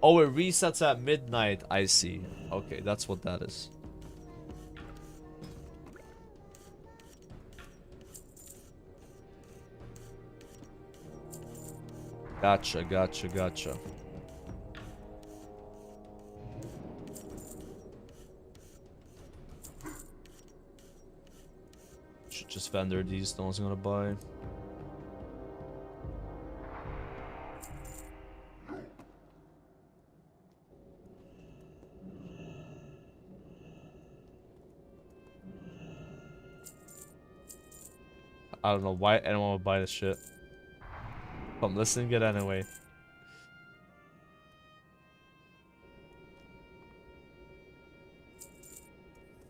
it resets at midnight. I see. Okay, that's what that is. Gotcha, gotcha, gotcha. Should just vendor these, no one's gonna buy. I don't know why anyone would buy this shit. But I'm listening it anyway.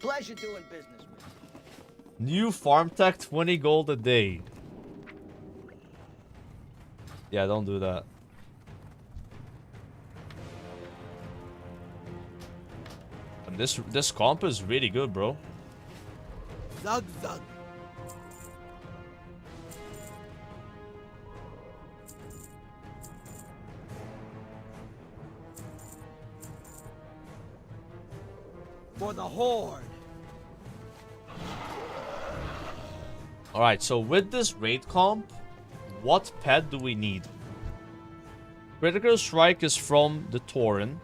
Pleasure doing business with you. New farm tech, 20 gold a day. Yeah, don't do that. And this comp is really good, bro. Zug zug. For the Horde. Alright, so with this raid comp, what pet do we need? Critical Strike is from the Tauren.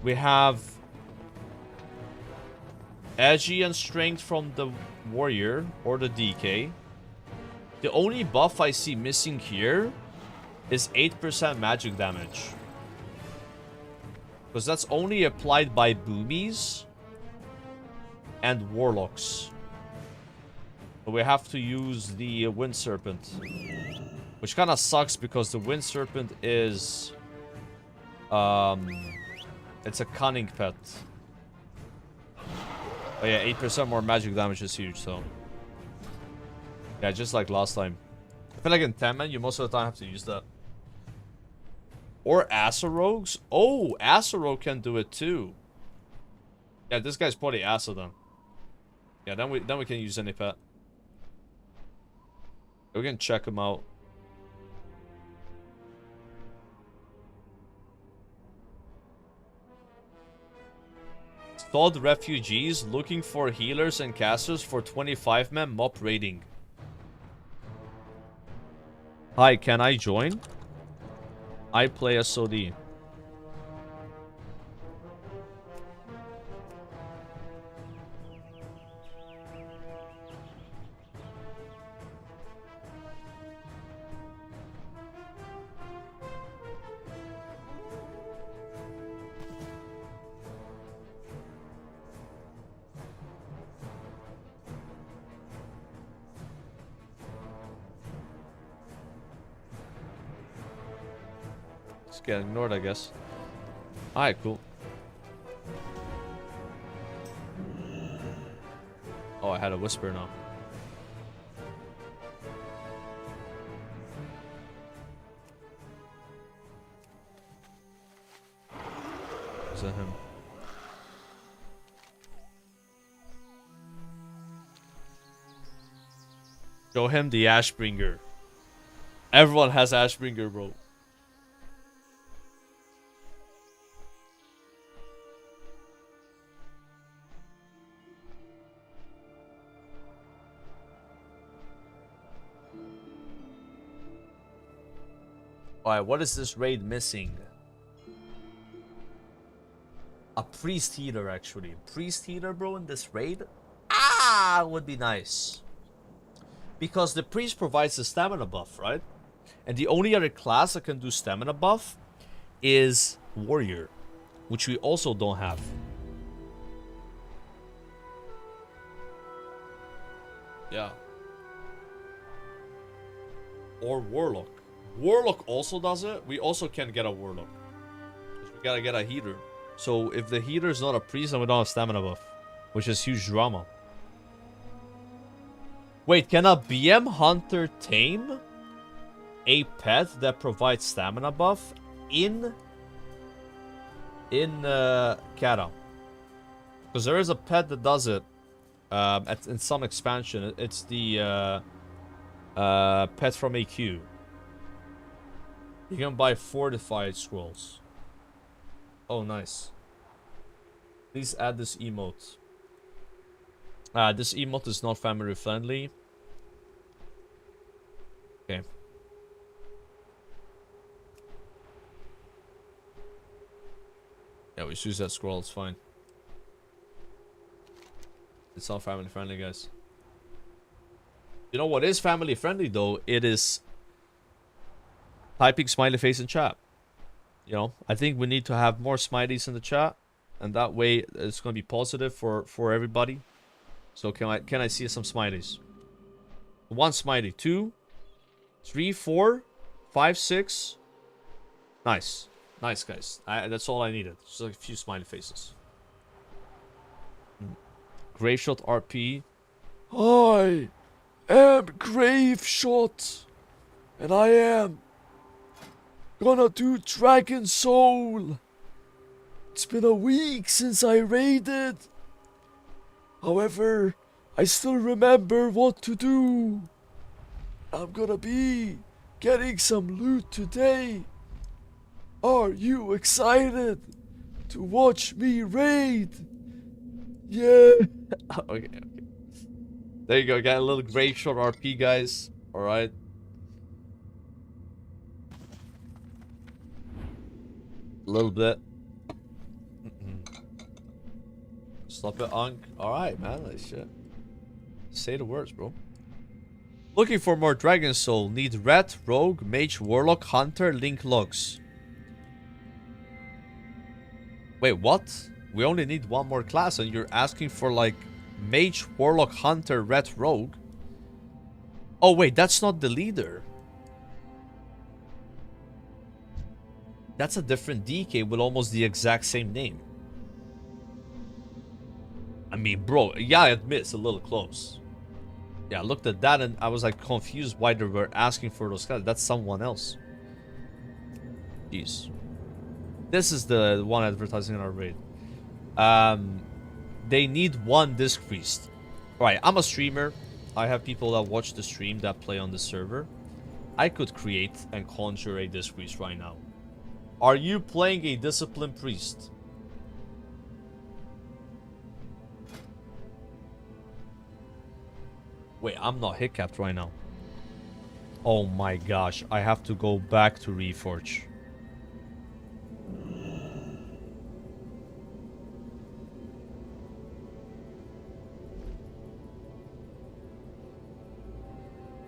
We have Edgy and Strength from the Warrior or the DK. The only buff I see missing here is 8% magic damage. Because that's only applied by boomies and warlocks. So we have to use the Wind Serpent. Which kind of sucks because the Wind Serpent is... it's a cunning pet. Oh yeah, 8% more magic damage is huge, so. Yeah, just like last time. I feel like in 10 man, you most of the time have to use that. Or Asa Rogues? Oh, Asa Rogue can do it too. Yeah, this guy's probably Asa then. Yeah, then we can use any pet. We can check him out. Stalled refugees looking for healers and casters for 25-man MOP raiding. Hi, can I join? I play SOD. Just get ignored, I guess. Alright, cool. Oh, I had a whisper now. Is that him? Show him the Ashbringer. Everyone has Ashbringer, bro. Alright, what is this raid missing? A priest healer, actually. Priest healer, bro, in this raid? Ah, would be nice. Because the priest provides a stamina buff, right? And the only other class that can do stamina buff is warrior, which we also don't have. Yeah. Or warlock. Warlock also does it. We also can get a warlock. We gotta get a healer. So if the healer is not a priest, then we don't have stamina buff, which is huge drama. Wait, can a BM hunter tame a pet that provides stamina buff in Kata? Because there is a pet that does it in some expansion. It's the pet from AQ. You can buy fortified scrolls. Oh, nice. Please add this emote. This emote is not family friendly. Okay. Yeah, we choose that scroll, it's fine. It's not family friendly, guys. You know what is family friendly though? It is typing smiley face in chat. You know, I think we need to have more smileys in the chat, and that way it's gonna be positive for everybody. So can I see some smileys? 1 smiley, 2, 3, 4, 5, 6. Nice, nice guys. That's all I needed. Just like a few smiley faces. Graveshot RP. I am Graveshot, and I am gonna do Dragon Soul. It's been a week since I raided. However, I still remember what to do. I'm gonna be getting some loot today. Are you excited to watch me raid? Yeah. Okay. There you go. Got a little Graveshot RP, guys. Alright. A little bit. Stop it, Unk. Alright, man. Nice shit. Say the words, bro. Looking for more Dragon Soul. Need Rat, Rogue, Mage, Warlock, Hunter, Link Logs. Wait, what? We only need one more class and you're asking for like Mage, Warlock, Hunter, Rat, Rogue? Oh wait, that's not the leader. That's a different DK with almost the exact same name. mean, bro, yeah, I admit it's a little close. Yeah, I looked at that and I was like confused why they were asking for those guys. That's someone else. Jeez. This is the one advertising in our raid. They need one disc priest. Alright, I'm a streamer. I have people that watch the stream that play on the server. I could create and conjure a disc priest right now. Are you playing a disciplined priest? Wait, I'm not hit capped right now. Oh my gosh, I have to go back to Reforge.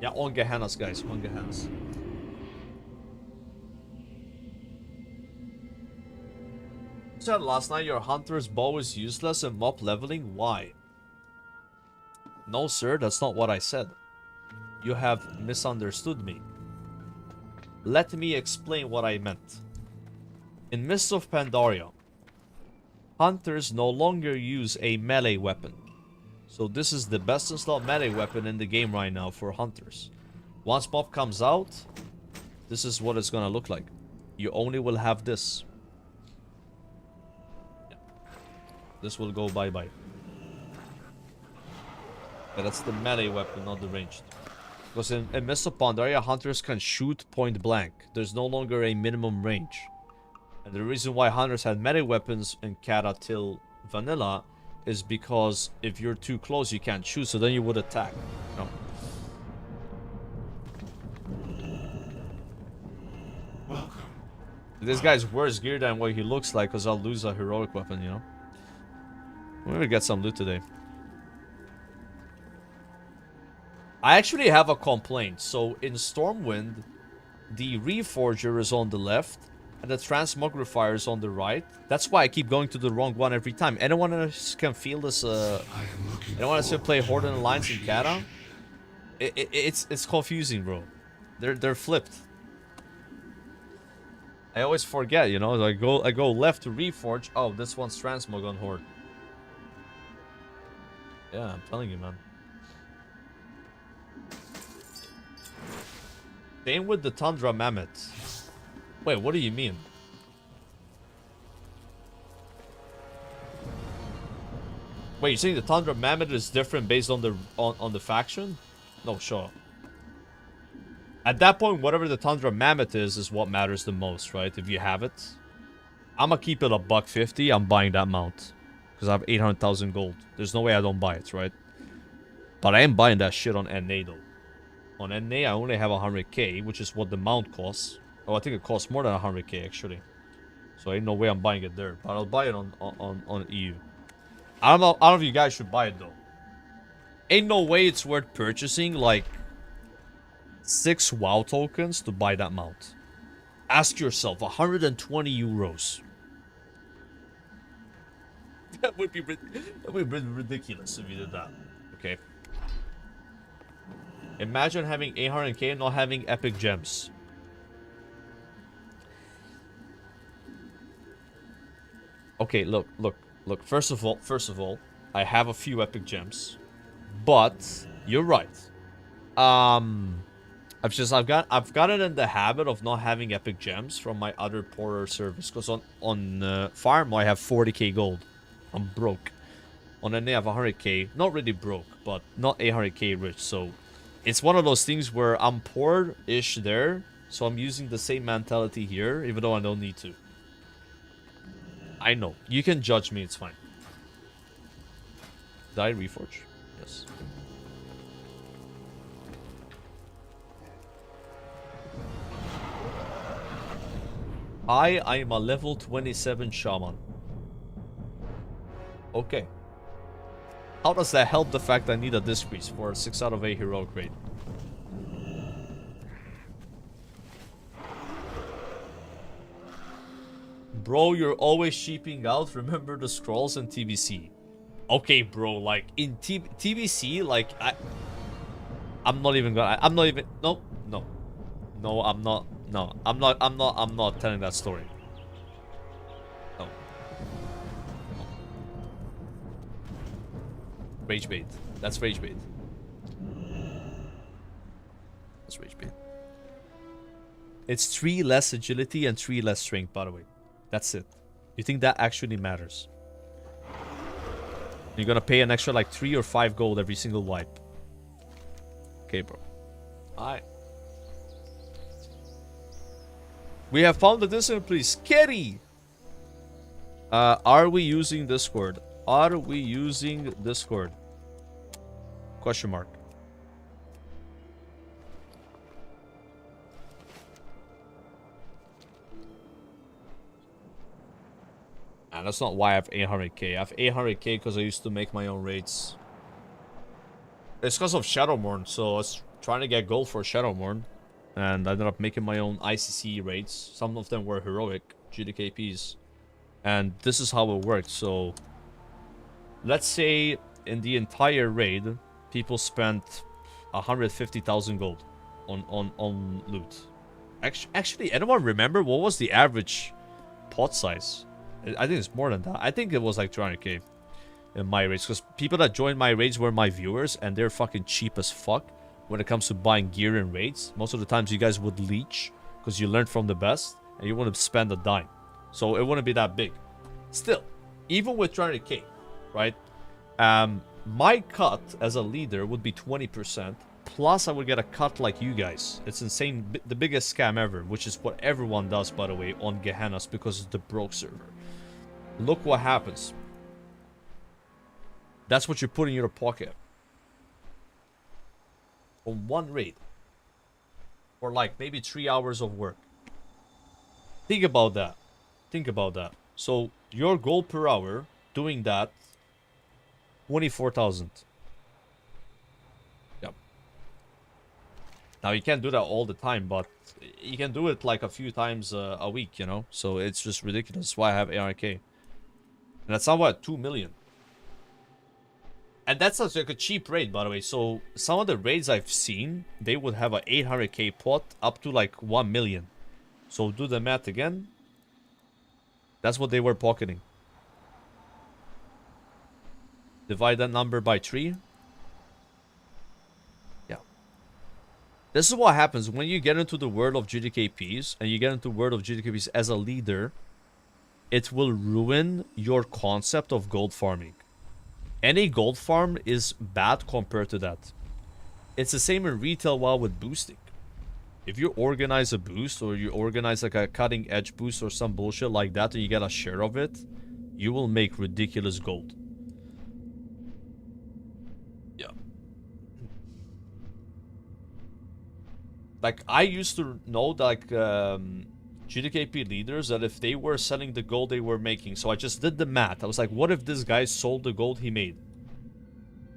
Yeah, on Gehennas, guys, on Gehennas. You said last night your hunter's bow is useless and mob leveling. Why? No, sir, that's not what I said. You have misunderstood me. Let me explain what I meant. In Mists of Pandaria, hunters no longer use a melee weapon. So this is the best installed melee weapon in the game right now for hunters. Once mob comes out, this is what it's gonna look like. You only will have this. Yeah. This will go bye-bye. Yeah, that's the melee weapon, not the ranged. Because in Mists of Pandaria, hunters can shoot point blank. There's no longer a minimum range. And the reason why hunters had melee weapons in Kata till vanilla is because if you're too close, you can't shoot, so then you would attack. You know? Welcome. This guy's worse gear than what he looks like, because I'll lose a heroic weapon, you know? We're gonna get some loot today. I actually have a complaint. So in Stormwind, the Reforger is on the left and the transmogrifier is on the right. That's why I keep going to the wrong one every time. Anyone else can feel this? Anyone else can play Horde and Alliance in Kata? It's confusing, bro. They're flipped. I always forget, you know. I go left to Reforge. Oh, this one's transmog on Horde. Yeah, I'm telling you, man. Same with the Tundra Mammoth. Wait, what do you mean? Wait, you're saying the Tundra Mammoth is different based on the faction? No, sure. At that point, whatever the Tundra Mammoth is what matters the most, right? If you have it. I'm gonna keep it a $150. I'm buying that mount. Because I have 800,000 gold. There's no way I don't buy it, right? But I am buying that shit on NA though. On NA, I only have 100k, which is what the mount costs. Oh, I think it costs more than 100k, actually. So ain't no way I'm buying it there. But I'll buy it on EU. I don't know if you guys should buy it, though. Ain't no way it's worth purchasing, like, 6 WoW tokens to buy that mount. Ask yourself, 120 euros. That would be ridiculous if you did that. Okay. Imagine having 800k and not having epic gems. Okay, look. First of all, I have a few epic gems, but you're right. I've gotten in the habit of not having epic gems from my other poorer service. Because on farm I have 40k gold. I'm broke. On NA I have 100k. Not really broke, but not 800k rich. So it's one of those things where I'm poor-ish there, so I'm using the same mentality here, even though I don't need to. I know. You can judge me, it's fine. Did I reforge? Yes. I am a level 27 shaman. Okay. How does that help the fact I need a disc priest for a 6 out of 8 heroic raid? Bro, you're always sheeping out. Remember the scrolls in TBC. Okay, bro, like in TBC, like I'm not even gonna no, I'm not telling that story. No. Rage bait. That's rage bait. That's rage bait. It's 3 less agility and 3 less strength, by the way. That's it. You think that actually matters? You're gonna pay an extra like 3 or 5 gold every single wipe. Okay, bro. Alright. We have found the discipline police. Kitty! Are we using Discord? Are we using Discord? Question mark. And that's not why I have 800k. I have 800k because I used to make my own raids. It's because of Shadowmourne, so I was trying to get gold for Shadowmourne. And I ended up making my own ICC raids. Some of them were heroic GDKPs. And this is how it worked. So, let's say in the entire raid, people spent 150,000 gold on loot. Actually, anyone remember what was the average pot size? I think it's more than that. I think it was like 200k in my raids. Because people that joined my raids were my viewers. And they're fucking cheap as fuck when it comes to buying gear in raids. Most of the times you guys would leech. Because you learned from the best. And you wouldn't spend a dime. So it wouldn't be that big. Still, even with 200k, right? My cut as a leader would be 20%. Plus I would get a cut like you guys. It's insane. The biggest scam ever. Which is what everyone does, by the way, on Gehennas. Because it's the broke server. Look what happens. That's what you put in your pocket. On one raid. Or like maybe 3 hours of work. Think about that. Think about that. So your goal per hour doing that, 24,000. Yep. Now you can't do that all the time, but you can do it like a few times a week, you know. So it's just ridiculous. That's why I have ARK. And that's somewhat 2 million. And that's such like a cheap raid, by the way. So some of the raids I've seen, they would have a 800k pot up to like 1 million. So do the math again. That's what they were pocketing. Divide that number by 3. Yeah. This is what happens when you get into the world of GDKPs. And you get into the world of GDKPs as a leader. It will ruin your concept of gold farming. Any gold farm is bad compared to that. It's the same in retail while with boosting. If you organize a boost or you organize like a cutting edge boost or some bullshit like that and you get a share of it, you will make ridiculous gold. Yeah. Like I used to know that like GDKP leaders that if they were selling the gold they were making. So I just did the math. I was like, what if this guy sold the gold he made?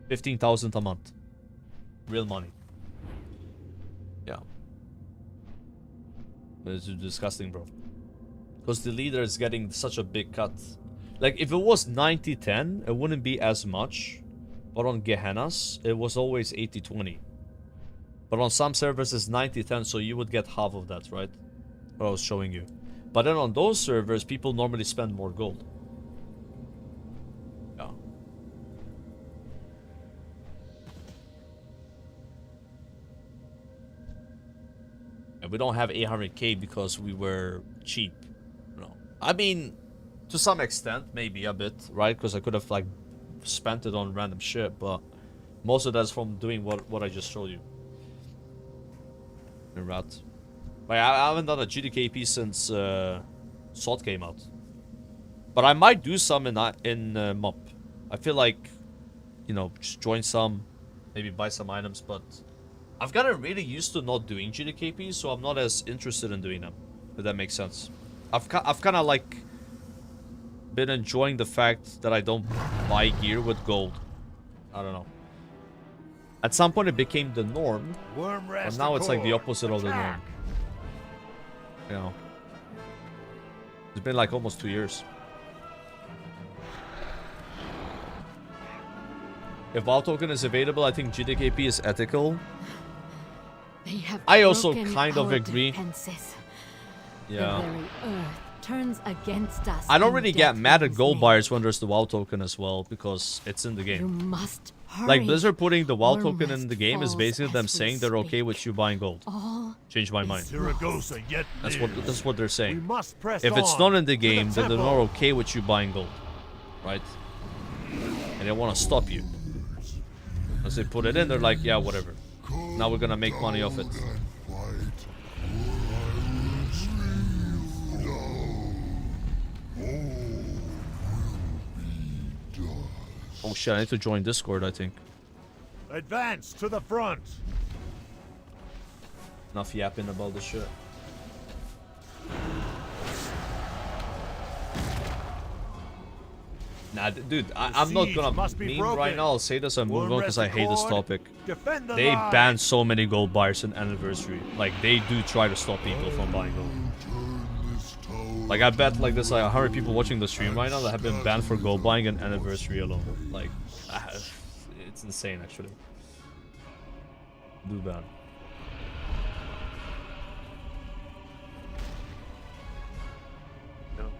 15,000 a month. Real money. Yeah. It's disgusting, bro. Because the leader is getting such a big cut. Like, if it was 90-10, it wouldn't be as much. But on Gehennas, it was always 80-20. But on some servers, it's 90-10, so you would get half of that, right? What I was showing you. But then on those servers, people normally spend more gold. Yeah. And we don't have 800k because we were cheap. No. I mean, to some extent, maybe a bit, right? Because I could have, like, spent it on random shit, but most of that's from doing what I just showed you. In Rat. But I haven't done a GDKP since Salt came out. But I might do some in MUP. I feel like, you know, just join some, maybe buy some items, but I've gotten really used to not doing GDKP, so I'm not as interested in doing them, if that makes sense. I've kind of like been enjoying the fact that I don't buy gear with gold. I don't know. At some point it became the norm, but now it's like the opposite of the norm. You know, it's been like almost 2 years. If WoW token is available, I think GDKP is ethical. I also kind of agree. Yeah. turns against us. I don't in really get mad at Deathwing's gold name. buyers when there's the WoW token as well, because it's in the You game. must hurry. Like, Blizzard putting the WoW Our token in west the game is falls basically them as we saying they're okay speak. with you buying gold. All Change my mind. Zaragoza yet That's what they're saying. We must press If it's on not in the to game, then they're not temple. okay with you buying gold. Right? And they want to stop you. As they put it in, they're like, yeah, whatever. Now we're gonna make money off it. Oh shit, I need to join Discord, I think. Advance to the front. Enough yapping about this shit. Nah, dude, I'm not gonna meme right now. I'll say this and move on because I hate this topic. They ban so many gold buyers in Anniversary. Like, they do try to stop people from buying gold. Like, I bet like there's like 100 people watching the stream right now that have been banned for gold buying in Anniversary alone. Like, it's insane actually. Do ban.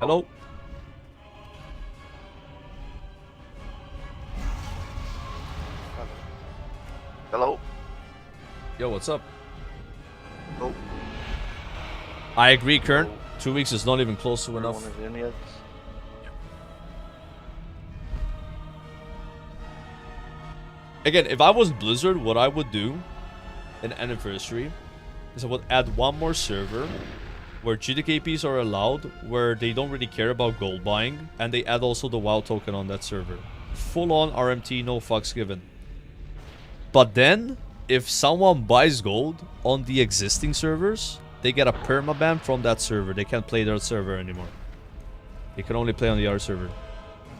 Hello? Hello? Yo, what's up? Oh. I agree, Kern. 2 weeks is not even close to enough. Everyone is in yet? Again, if I was Blizzard, what I would do in Anniversary is I would add one more server where GTKPs are allowed, where they don't really care about gold buying, and they add also the WoW token on that server. Full on RMT, no fucks given. But then, if someone buys gold on the existing servers, they get a permaban from that server. They can't play their server anymore. They can only play on the other server.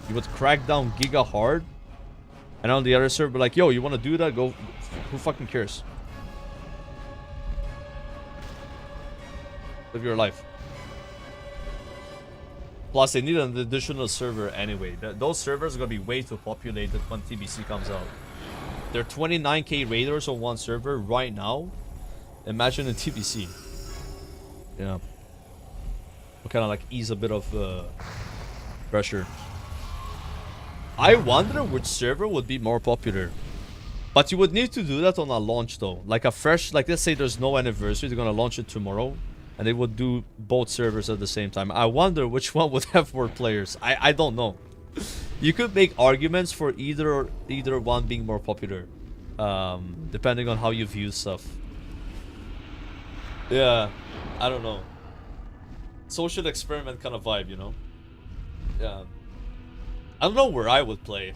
You would crack down Giga hard, and on the other server, like, yo, you want to do that? Go. Who fucking cares? Live your life. Plus, they need an additional server anyway. Those servers are going to be way too populated when TBC comes out. There are 29k raiders on one server right now. Imagine in TBC. Yeah. We'll kind of like ease a bit of pressure. I wonder which server would be more popular. But you would need to do that on a launch though. Like a fresh, like let's say there's no anniversary, they're gonna launch it tomorrow. And they would do both servers at the same time. I wonder which one would have more players. I don't know. You could make arguments for either one being more popular. Depending on how you view stuff. Yeah, I don't know. Social experiment kind of vibe, you know? Yeah. I don't know where I would play.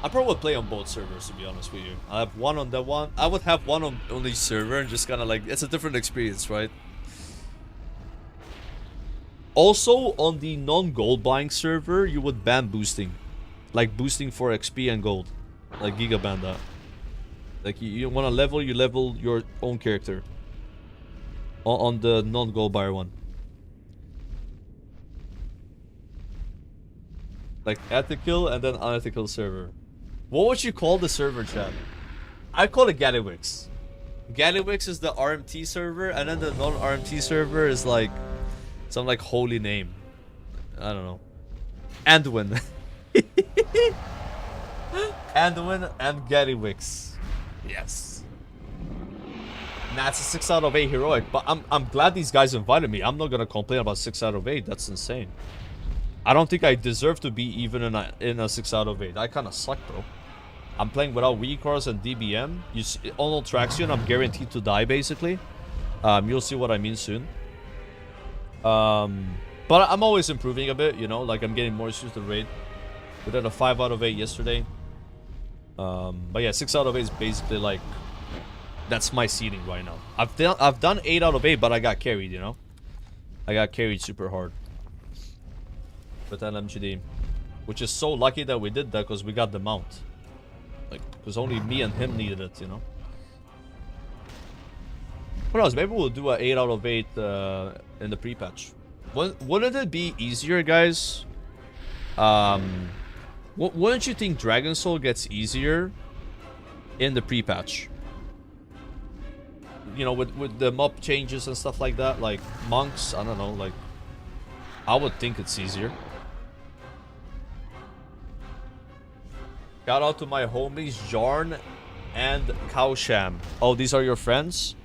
I probably would play on both servers, to be honest with you. I have one on that one. I would have one on each server and just kind of like, it's a different experience, right? Also, on the non-gold buying server, you would ban boosting. Like boosting for XP and gold. Like Giga ban that. Like you want to level, you level your own character. On the non-gold buyer one. Like ethical and then unethical server. What would you call the server, chat? I call it Gallywix. Gallywix is the RMT server, and then the non-RMT server is like some like holy name. I don't know. Anduin. Anduin and Gallywix. Yes. Nah, it's a 6 out of 8 heroic, but I'm glad these guys invited me. I'm not gonna complain about 6 out of 8. That's insane. I don't think I deserve to be even in a 6 out of 8. I kind of suck, bro. I'm playing without weak cards and DBM. You see, on Traxion, I'm guaranteed to die, basically. You'll see what I mean soon. But I'm always improving a bit, you know? Like, I'm getting more used to the raid. We did a 5 out of 8 yesterday. But yeah, 6 out of 8 is basically, like... That's my seeding right now. I've done 8 out of 8, but I got carried, you know? I got carried super hard. With LMGD. Which is so lucky that we did that, because we got the mount. Like, because only me and him needed it, you know? What else? Maybe we'll do a 8 out of 8 in the pre-patch. Wouldn't it be easier, guys? Wouldn't you think Dragon Soul gets easier in the pre-patch? you know, with the mob changes and stuff like that, like monks, I don't know, like I would think it's easier. Shout out to my homies Jarn and Cowsham. Oh, these are your friends?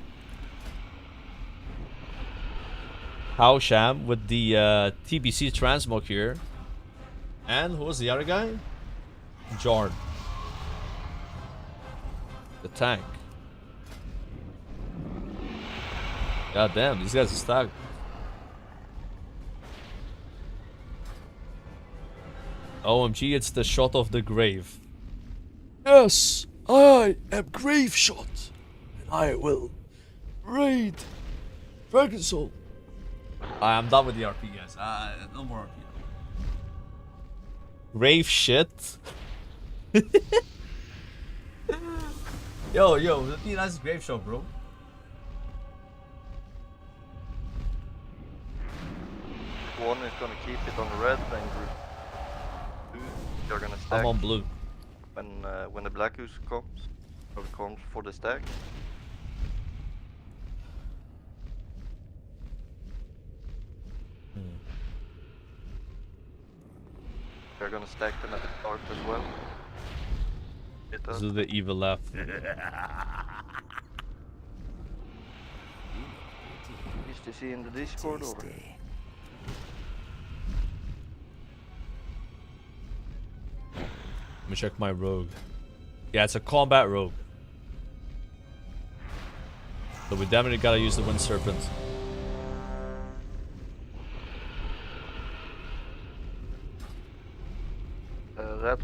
Cowsham with the TBC transmog here. And who was the other guy? Jarn. The tank. God damn, these guys are stacked. OMG, it's the shot of the grave. Yes, I am Grave Shot, and I will raid Ferguson. I'm done with the RP, guys. No more RP. Grave shit. Yo, that'd be a nice grave shot, bro. One is gonna keep it on red, and group two you're gonna stack. I'm on blue. When the black goose comes, or comes for the stack. You're gonna stack them at the start as well. This is the evil laugh. Used to see in the Discord or? Let me check my rogue. Yeah, it's a combat rogue. So we definitely gotta use the Wind Serpent.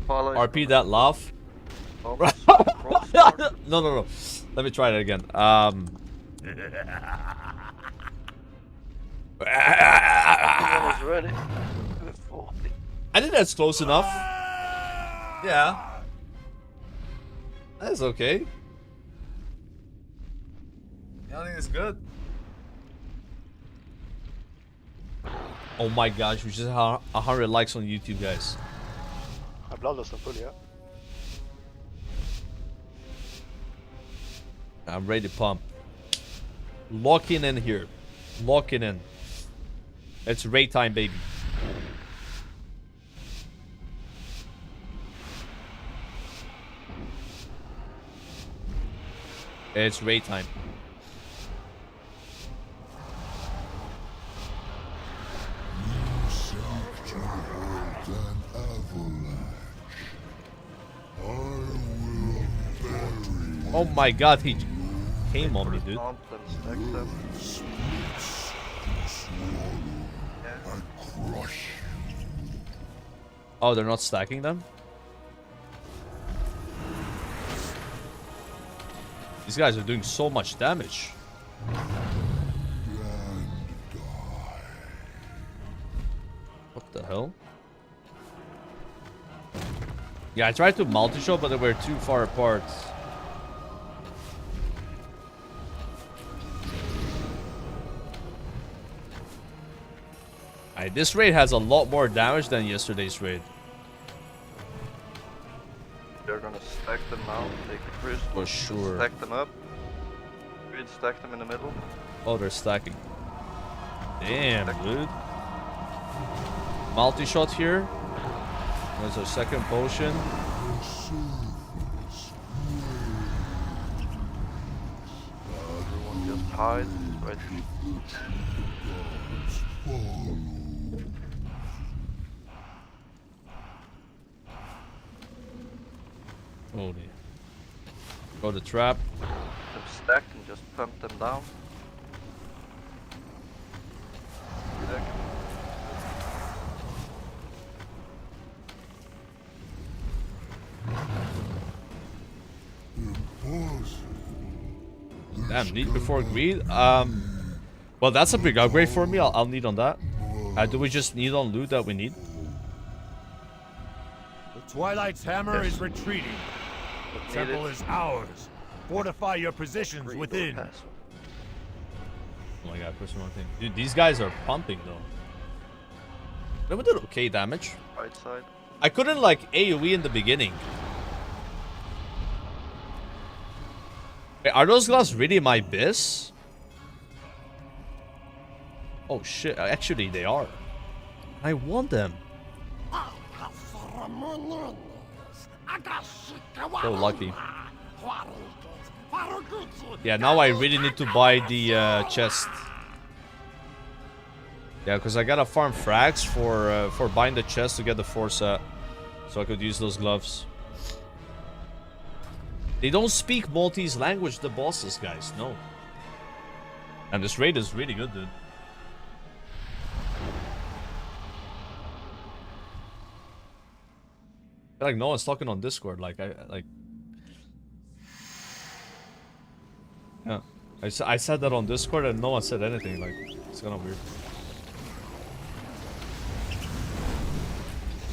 RP that laugh. Oh, no. Let me try that again. Ready. I think that's close enough. Yeah. That's okay. I think it's good. Oh my gosh, we just had 100 likes on YouTube, guys. I'm bloodlust, full, yeah. I'm ready to pump. Locking in here. Locking in. It's raid time, baby. It's raid time. Oh my god, he came on me, dude. Oh, they're not stacking them? These guys are doing so much damage. What the hell? Yeah, I tried to multi-shot, but they were too far apart. This raid has a lot more damage than yesterday's raid. They're gonna stack them now, take the crystal, for sure. Stack them up. We'd stack them in the middle. Oh, they're stacking. Damn, dude. Multi-shot here. There's our second potion. Everyone just hide right. Holy. Go to trap. Them stacked and just pump them down. Damn, need before greed? Well, that's a big upgrade for me. I'll need on that. Do we just need on loot that we need? The Twilight's hammer is retreating. The temple is ours. Fortify your positions within. Oh my god, push one thing. Dude, these guys are pumping though. They did okay damage. Right side. I couldn't like AoE in the beginning. Wait, are those gloves really my biz? Oh shit, actually they are. I want them. So lucky. Yeah, now I really need to buy the chest. Yeah, because I gotta farm frags for buying the chest to get the 4 set. So I could use those gloves. They don't speak Maltese language, the bosses, guys. No. And this raid is really good, dude. Like, no one's talking on Discord. Like, yeah. I said that on Discord and no one said anything. Like, it's kind of weird.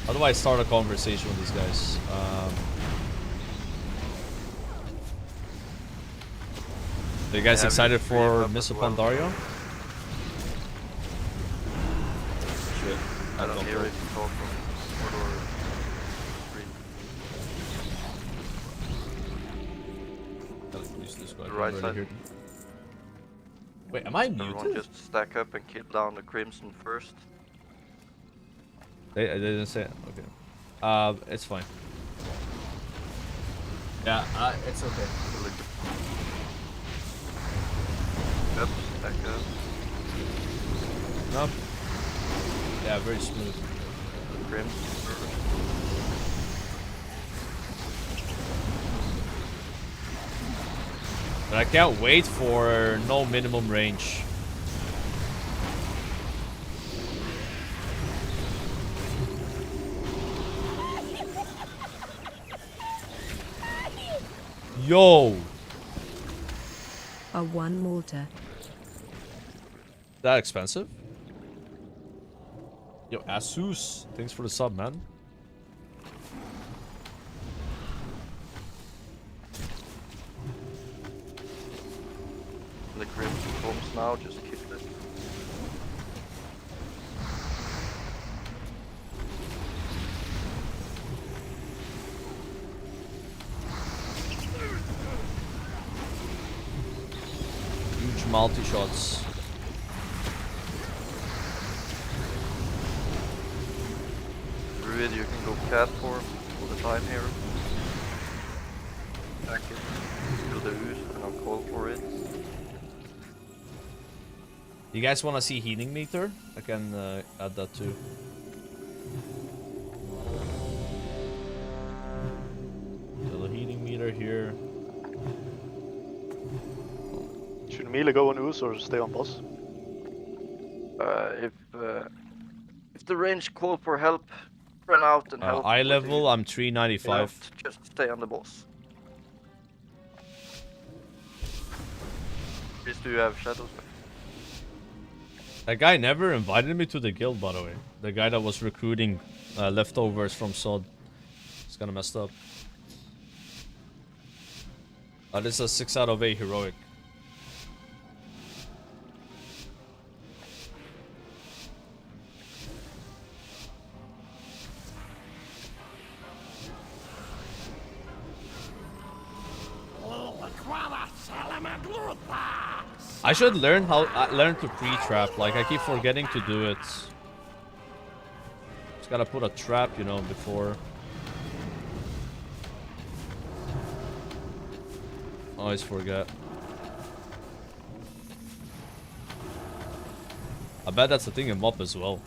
How do I start a conversation with these guys? Are you guys excited for Miss Pandaria? Shit. I don't hear it talk from the right side. Wait, am I muted? Everyone just stack up and kill down the Crimson first. They didn't say it. Okay. It's fine. Yeah, it's okay. Yep, stack up. No. Yeah, very smooth. Crimson first. But I can't wait for no minimum range. Yo! A 1 Malta. That expensive? Yo, Asus, thanks for the sub, man. The Crimson comes now, just kill it. Huge multi-shots. Druid, you can go cat form all the time here. Back it. Kill the ooze and I'll call for it. You guys want to see healing meter? I can add that too. Little healing meter here. Should melee go on ooze or stay on boss? If the range call for help, run out and help. Eye level, I'm 395. Just stay on the boss. Please do you have shadows? That guy never invited me to the guild, by the way. The guy that was recruiting leftovers from Sod. It's kind of messed up. This is a 6 out of 8 heroic. I should learn to pre-trap. Like, I keep forgetting to do it. Just gotta put a trap, you know, before. Always forget. I bet that's the thing in MOP as well.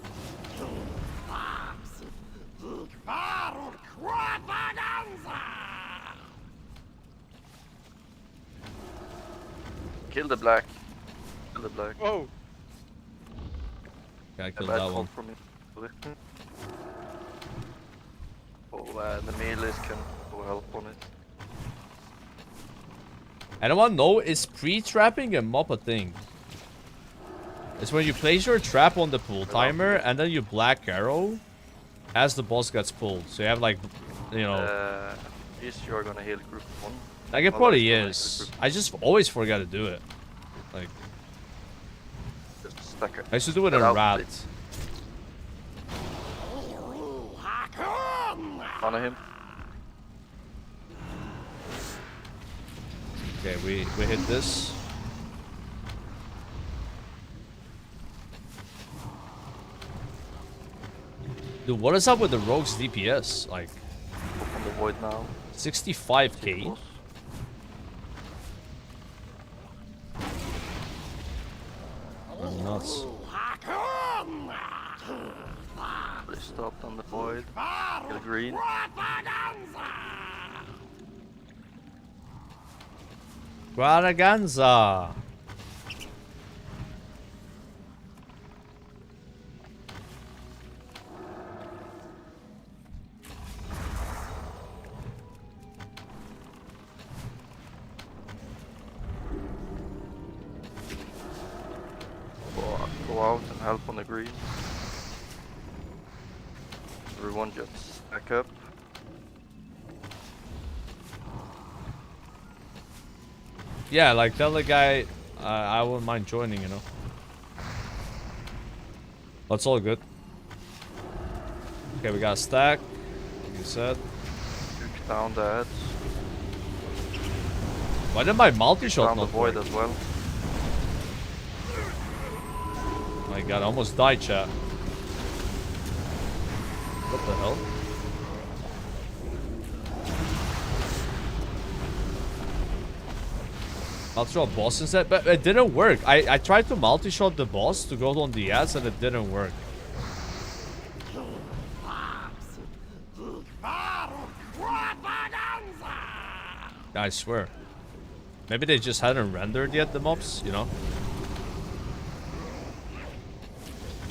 Kill the black. Kill the black. Whoa! Yeah, I killed that one. Oh, the melees can go help on it. Anyone know, is pre-trapping a MOP a thing? It's when you place your trap on the pull timer and then you black arrow as the boss gets pulled. So you have like, you know... Is you're gonna heal group 1. Like it probably is. I just always forget to do it. Like... Just stack it. I used to do it in Rat. Honor him. Okay, we hit this. Dude, what is up with the rogue's DPS? Like, open the void now. 65k. That's nuts. They stopped on the void. Kill green. Guaraganza. Go out and help on the green. Everyone just stack up. Yeah, like tell the guy I wouldn't mind joining, you know. That's all good. Okay, we got a stack. Like you said. Shoot down the heads. Why did my multi-shot Down the not void work? as well. My god, I almost died, chat. What the hell? I'll throw a boss instead, but it didn't work. I tried to multi-shot the boss to go on the ads and it didn't work. I swear. Maybe they just hadn't rendered yet, the mobs, you know?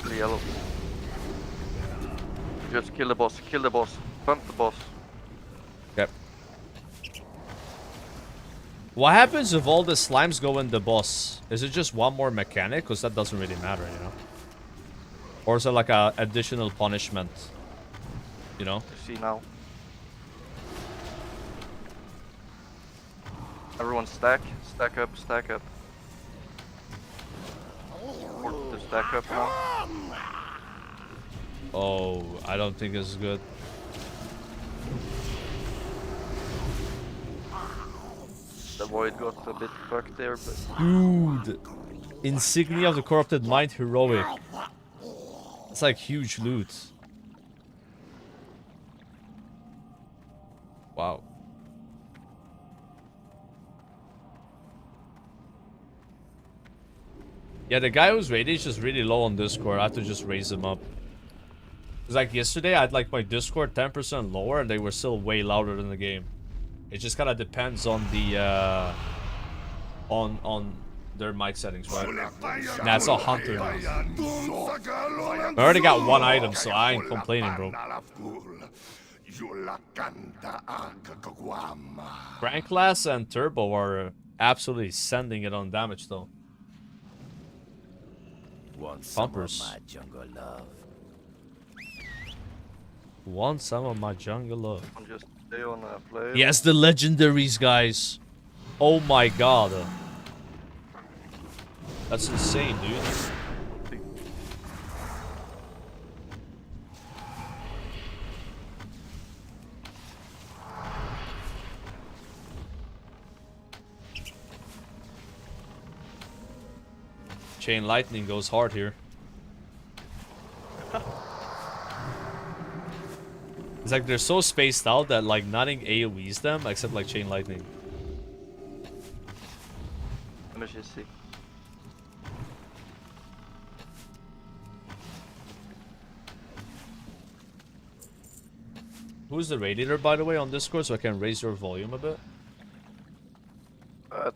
The yellow. Just kill the boss, pump the boss. Yep. What happens if all the slimes go in the boss? Is it just one more mechanic? Because that doesn't really matter, you know? Or is it like a additional punishment? You know? You see now. Everyone stack up, stack up. Work to stack up now. Oh, I don't think it's good. The void got a bit fucked there, but... Dude! Insignia of the Corrupted Mind, heroic. It's like huge loot. Wow. Yeah, the guy who's rated is just really low on Discord. I have to just raise him up. It's like yesterday, I had like my Discord 10% lower and they were still way louder than the game. It just kind of depends on the, on their mic settings, right? Nah, it's all Hunter. I already got one item, so I ain't complaining, bro. Crank Class and Turbo are absolutely sending it on damage, though. Want Pumpers. some of my jungle love? Want some of my jungle love? Just stay on a play. Yes, the legendaries, guys. Oh my god. That's insane, dude. Chain Lightning goes hard here. It's like they're so spaced out that like nothing AoEs them except like Chain Lightning. Let me just see. Who's the radiator, by the way, on Discord, so I can raise your volume a bit?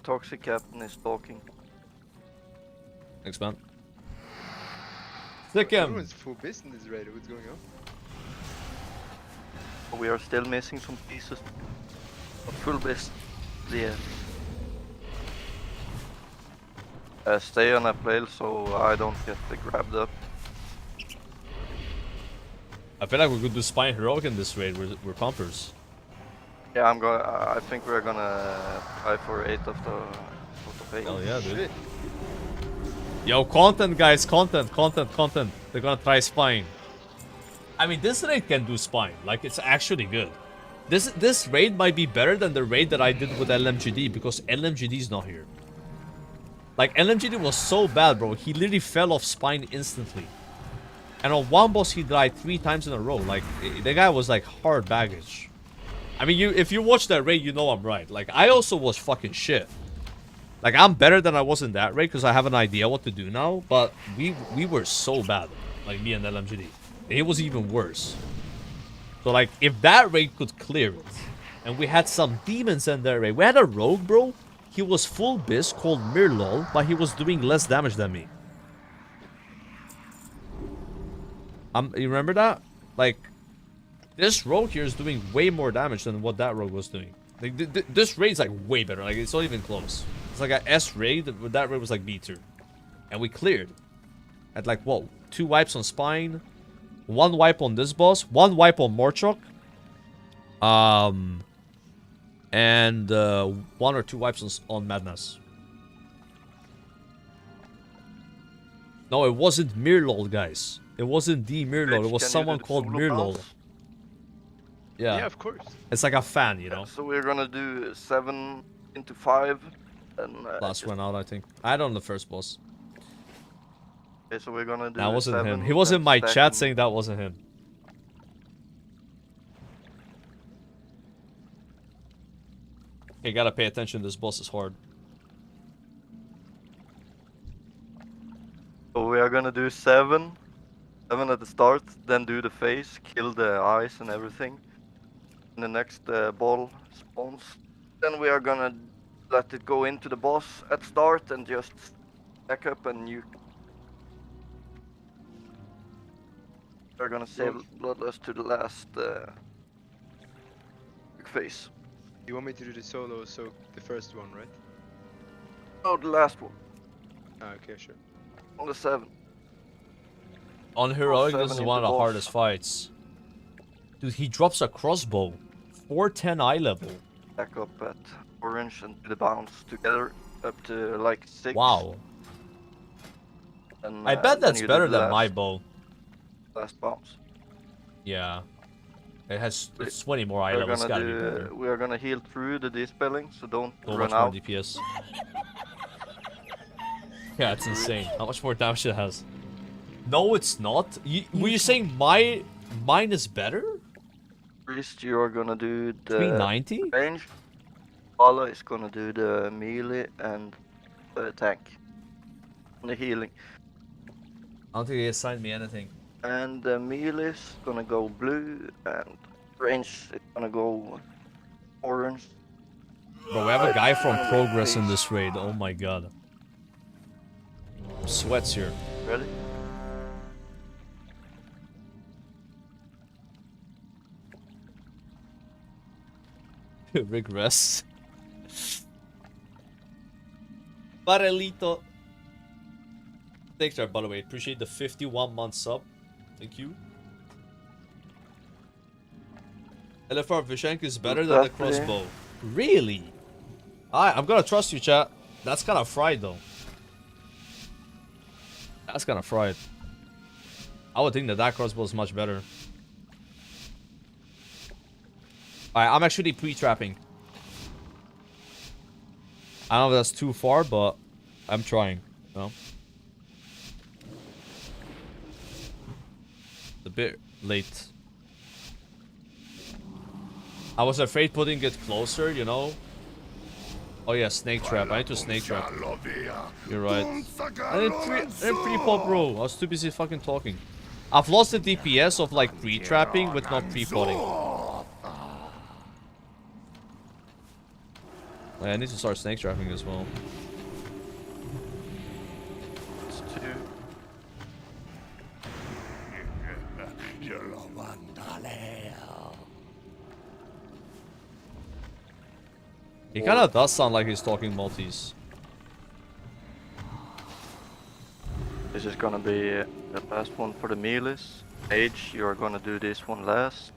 Toxic Captain is talking. Thanks, man. Thick him! Everyone's full base in this raid. What's going on? We are still missing some pieces. Not full base. Yeah. Stay on a plate so I don't get grabbed up. I feel like we could do Spine Heroic in this raid. We're pumpers. Yeah, I think we're gonna try for 8 of the pay. Hell yeah, dude. Yo, content, guys. Content. They're gonna try Spine. I mean, this raid can do Spine. Like, it's actually good. This raid might be better than the raid that I did with LMGD because LMGD's not here. Like, LMGD was so bad, bro. He literally fell off spine instantly. And on one boss, he died 3 times in a row. Like, the guy was, like, hard baggage. I mean, if you watch that raid, you know I'm right. Like, I also was fucking shit. Like, I'm better than I was in that raid because I have an idea what to do now. But we were so bad. Like, me and LMGD. It was even worse. So, like, if that raid could clear it, and we had some demons in that raid. We had a rogue, bro. He was full biz called Mirlol, but he was doing less damage than me. You remember that? Like, this rogue here is doing way more damage than what that rogue was doing. Like, this raid's like way better. Like, it's not even close. It's like a S raid, but that raid was like B tier. And we cleared. At like, what? 2 wipes on Spine. 1 wipe on this boss. 1 wipe on Morchok. And 1 or 2 wipes on Madness. No, it wasn't Mirlol, guys. It wasn't the Mirlol. It was someone called Mirlol. Yeah. Yeah, of course. It's like a fan, you know. So we're gonna do 7 into 5. And last one out, I think. I don't know the first boss. Okay, so we're gonna do that wasn't 7, him. He was in my chat and... saying that wasn't him. Okay, gotta pay attention. This boss is hard. So we are gonna do 7 at the start, then do the face, kill the eyes and everything. And the next ball spawns. Then we are gonna let it go into the boss at start and just back up and nuke. We're gonna save Bloodlust to the last phase. You want me to do the solo, so the first one, right? Oh, the last one. Ah, okay, sure. On the 7. On Heroic, this is one of the hardest fights. Dude, he drops a crossbow. 410 eye level. Back up at orange and the bounce together up to like 6. Wow. And, I bet that's better than my bow. Last bounce. Yeah. It has 20 more eye levels. We are gonna heal through the dispelling, so don't run much out. More DPS. Yeah, it's insane. How much more damage it has? No, it's not. Were you saying mine is better? Priest, you are gonna do the 390 range. Pala is gonna do the melee and the attack. And the healing. I don't think he assigned me anything. And the melee is gonna go blue, and range is gonna go orange. Bro, we have a guy from Progress in this raid. Oh my god. Sweats here. Ready? Regress. Barelito. Thanks, by the way. Appreciate the 51-month sub. Thank you. LFR Vishenk is better than the crossbow. Really? Alright, I'm gonna trust you, chat. That's kind of fried, though. That's kind of fried. I would think that crossbow is much better. Alright, I'm actually pre-trapping. I don't know if that's too far, but I'm trying. You know? A bit late. I was afraid putting it closer, you know? Oh yeah, snake trap. I need to snake trap. You're right. I didn't pre-pop, bro. I was too busy fucking talking. I've lost the DPS of like pre-trapping with not pre-potting. I need to start snake trapping as well. It's 2. He kind of does sound like he's talking Maltese. This is gonna be the last one for the melees. Age, you are gonna do this one last.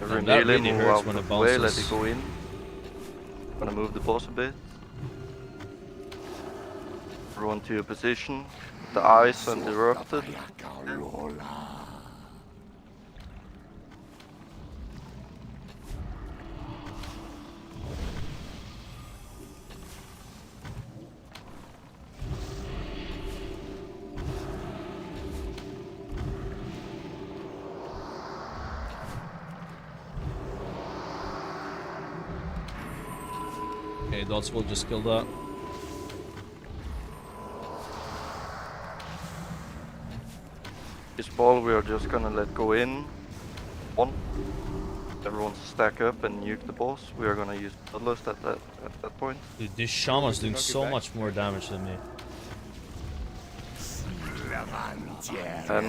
Every that melee really move hurts out when of it the way, let bounces. it go in. Gonna move the boss a bit. Run to your position. The eyes and erupted. Gods will just kill that. This ball we are just gonna let go in. One. Everyone stack up and nuke the boss. We are gonna use Bloodlust at that point. Dude, this shaman's doing so much more damage than me.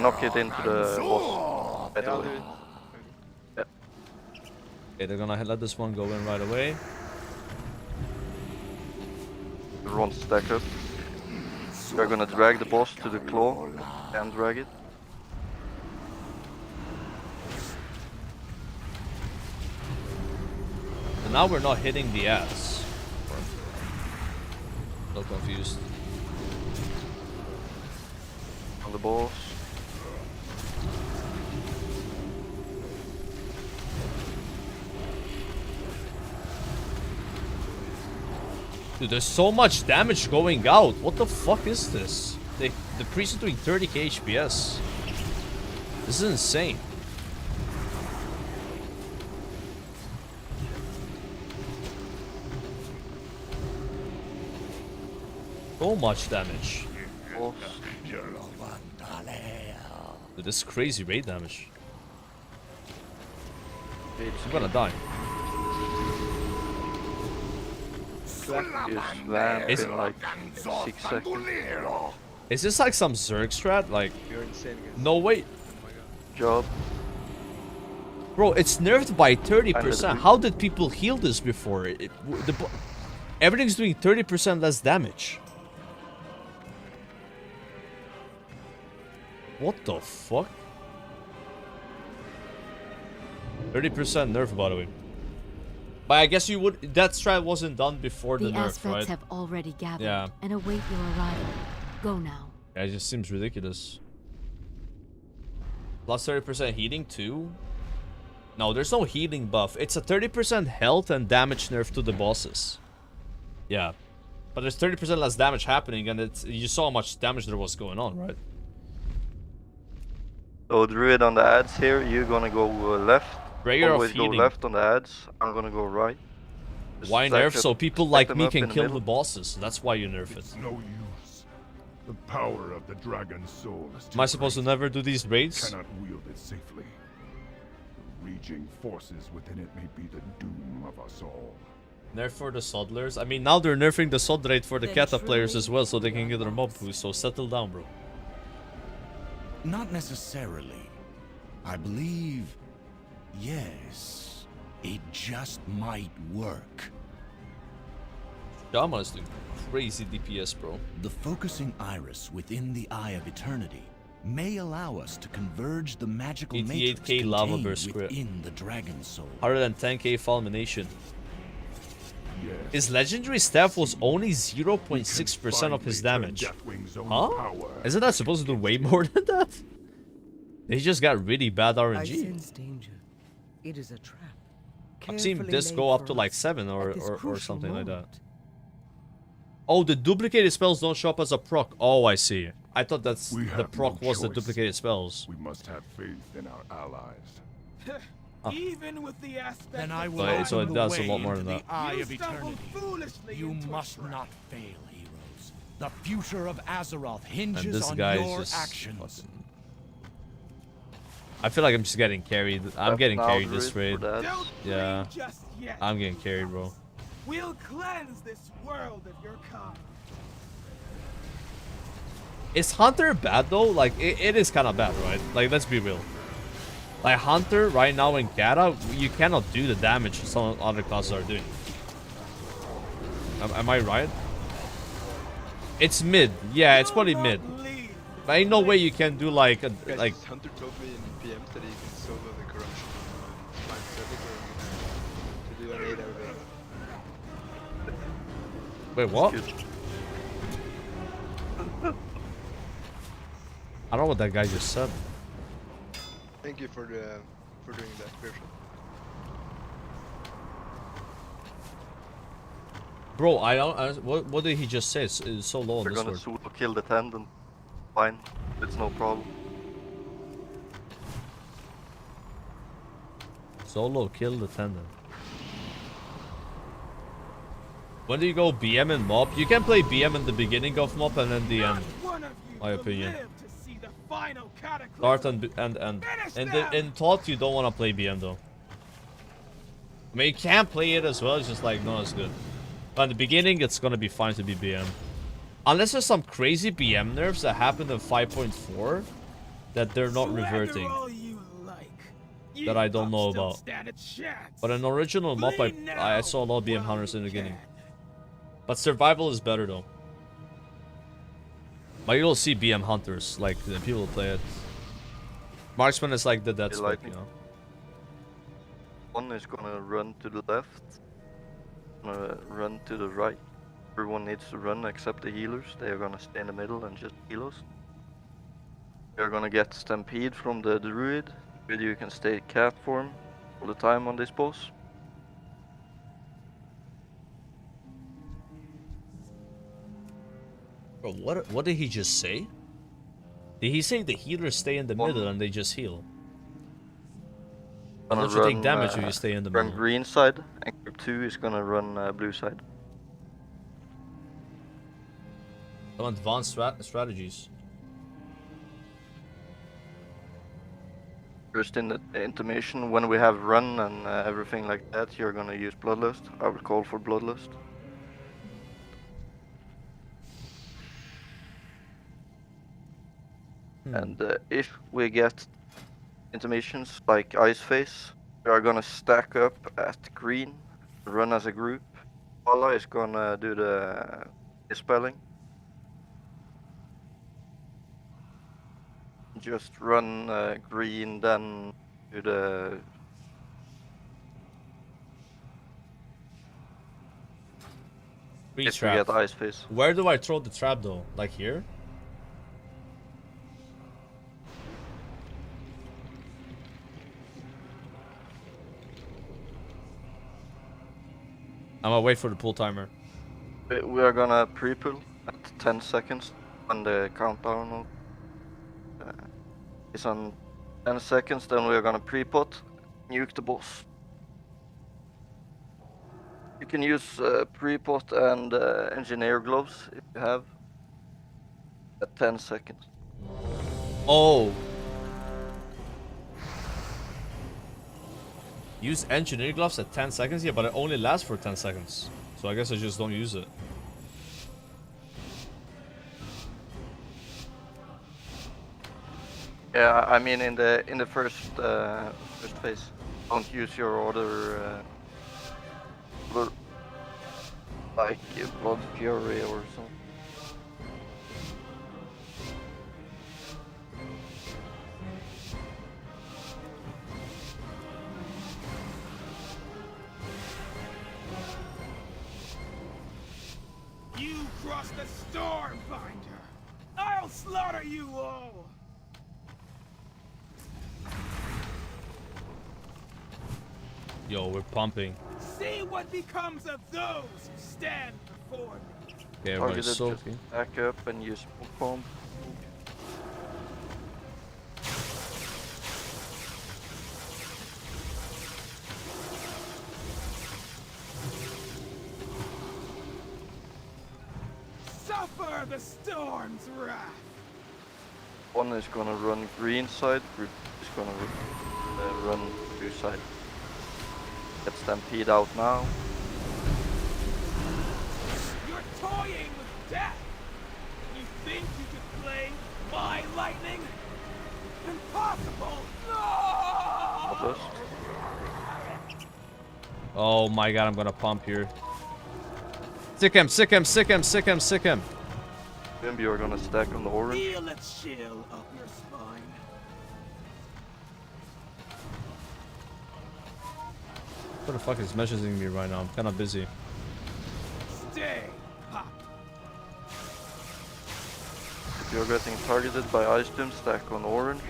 Knock it into the boss. Right away. Yeah. Okay, they're gonna let this one go in right away. Everyone stack up. We're gonna drag the boss to the claw and drag it. And now we're not hitting the ass. So confused. On the boss. Dude, there's so much damage going out. What the fuck is this? The priest is doing 30k HPS. This is insane. So much damage. Dude, this is crazy raid damage. I'm gonna die. Is like 6 seconds. Is this like some Zerg strat? Like, You're insane, guys. no way. Job. Bro, it's nerfed by 30%. How did people heal this before? Everything's doing 30% less damage. What the fuck? 30% nerf, by the way. But I guess you would. That strat wasn't done before the nerf, aspects right? have already gathered Yeah. and await your arrival. Go now. Yeah, it just seems ridiculous. Plus 30% healing too? No, there's no healing buff. It's a 30% health and damage nerf to the bosses. Yeah. But there's 30% less damage happening, and you saw how much damage there was going on, right? So Druid on the ads here, you're gonna go left. Prayer Always of go healing. left on the ads. I'm gonna go right. Just Why stack nerf? up- So people stack like them me up can in the kill middle. the bosses. That's why you nerf it. It's no use. The power of the dragon's soul is Am I supposed to never do these raids? cannot wield it safely. The raging forces within it may be the doom of us all. Nerf for the Soddlers? I mean, now they're nerfing the Sod rate for the Kata players as well, so they can get their mob boost, so settle down, bro. Not necessarily. I believe, yes, it just might work. Shaman is doing crazy DPS, bro. The focusing iris within the Eye of Eternity may allow us to converge the magical matrix 88k lava contained burst square. within the dragon soul. 110k fulmination. Yes. His legendary staff was only 0.6% of his damage. Huh? Isn't that supposed to do way more than that? He just got really bad I RNG. sense danger. It is a trap. I've seen Carefully this laid go up for to like us 7 at or, this or crucial something like that. moment. Oh, the duplicated spells don't show up as a proc. Oh, I see. I thought that's We the have proc no was the choice. duplicated spells. We must have faith in our allies. Even with the aspect Then I will But so it open does the a lot way more into than the that. Eye You of stumbled Eternity. foolishly You into a must trap. not fail, heroes. The future of Azeroth hinges And this on guy your is just actions. fucking... I feel like I'm just getting carried. I'm getting now carried this Druid raid. for that. Don't Yeah. bleed just yet. I'm getting carried, bro. We'll cleanse this world of your kind. Is Hunter bad though? Like, it is kind of bad, right? Like, let's be real. Like, Hunter right now in Kata, you cannot do the damage some other classes are doing. Am I right? It's mid. Yeah, it's probably mid. But ain't no way you can do like a Guys, like. Hunter told me in PMs that he can solo the corruption on Prime, so I think we're gonna to do an 8 out of it. Wait, what? I don't know what that guy just said. Thank you for doing that, Preperation. Bro, I don't. What did he just say? It's so low on We're this gonna word. solo kill the tendon. Fine. It's no problem. Solo kill the tendon. When do you go BM and mob? You can play BM in the beginning of mob and then the end. My opinion. Start and end. In thought, you don't want to play BM though. I mean, you can play it as well. It's just like not as good. But in the beginning, it's gonna be fine to be BM. Unless there's some crazy BM nerfs that happened in 5.4 that they're not reverting. That I don't know about. But in original mob, I saw a lot of BM hunters in the beginning. But survival is better though. But you'll see BM hunters, like the people play it. Marksman is like the dead spot, you know. One is gonna run to the left, run to the right. Everyone needs to run except the healers. They are gonna stay in the middle and just heal us. You're gonna get Stampede from the Druid. You can stay cat form all the time on this boss. Bro, what did he just say? Did he say the healers stay in the middle and they just heal? Don't you take damage if you stay in the middle? Run green side, and group 2 is gonna run blue side. Some advanced strategies. First in the intimation, when we have run and everything like that, you're gonna use Bloodlust. I will call for Bloodlust. And if we get intimations like Ice Face, we are gonna stack up at green, run as a group. Pala is gonna do the dispelling. Just run green, then do the Freeze trap. Get Ice Face. Where do I throw the trap though? Like here? I'm gonna wait for the pull timer. We are gonna pre-pull at 10 seconds when the countdown is on 10 seconds, then we are gonna pre-pot, nuke the boss. You can use pre-pot and engineer gloves if you have at 10 seconds. Oh. Use engineer gloves at 10 seconds? Yeah, but it only lasts for 10 seconds. So I guess I just don't use it. Yeah, I mean in the first phase, don't use your other like Blood Fury or something. You cross the Stormfinder! I'll slaughter you all! Yo, we're pumping. See what becomes of those who stand before me. Yeah, Targeted, just back up and use smoke bomb. Suffer the storm's wrath! One is gonna run green side, group is gonna run blue side. Get Stampede out now. You're toying with death! You think you could play my lightning? Impossible! No! Oh my god, I'm gonna pump here. Sick him, sick him, sick him, sick him, sick him. Maybe you're gonna stack on the orange. Feel it chill up your spine. Who the fuck is messaging me right now? I'm kinda busy. Stay pop. If you're getting targeted by Ice Doom, stack on orange.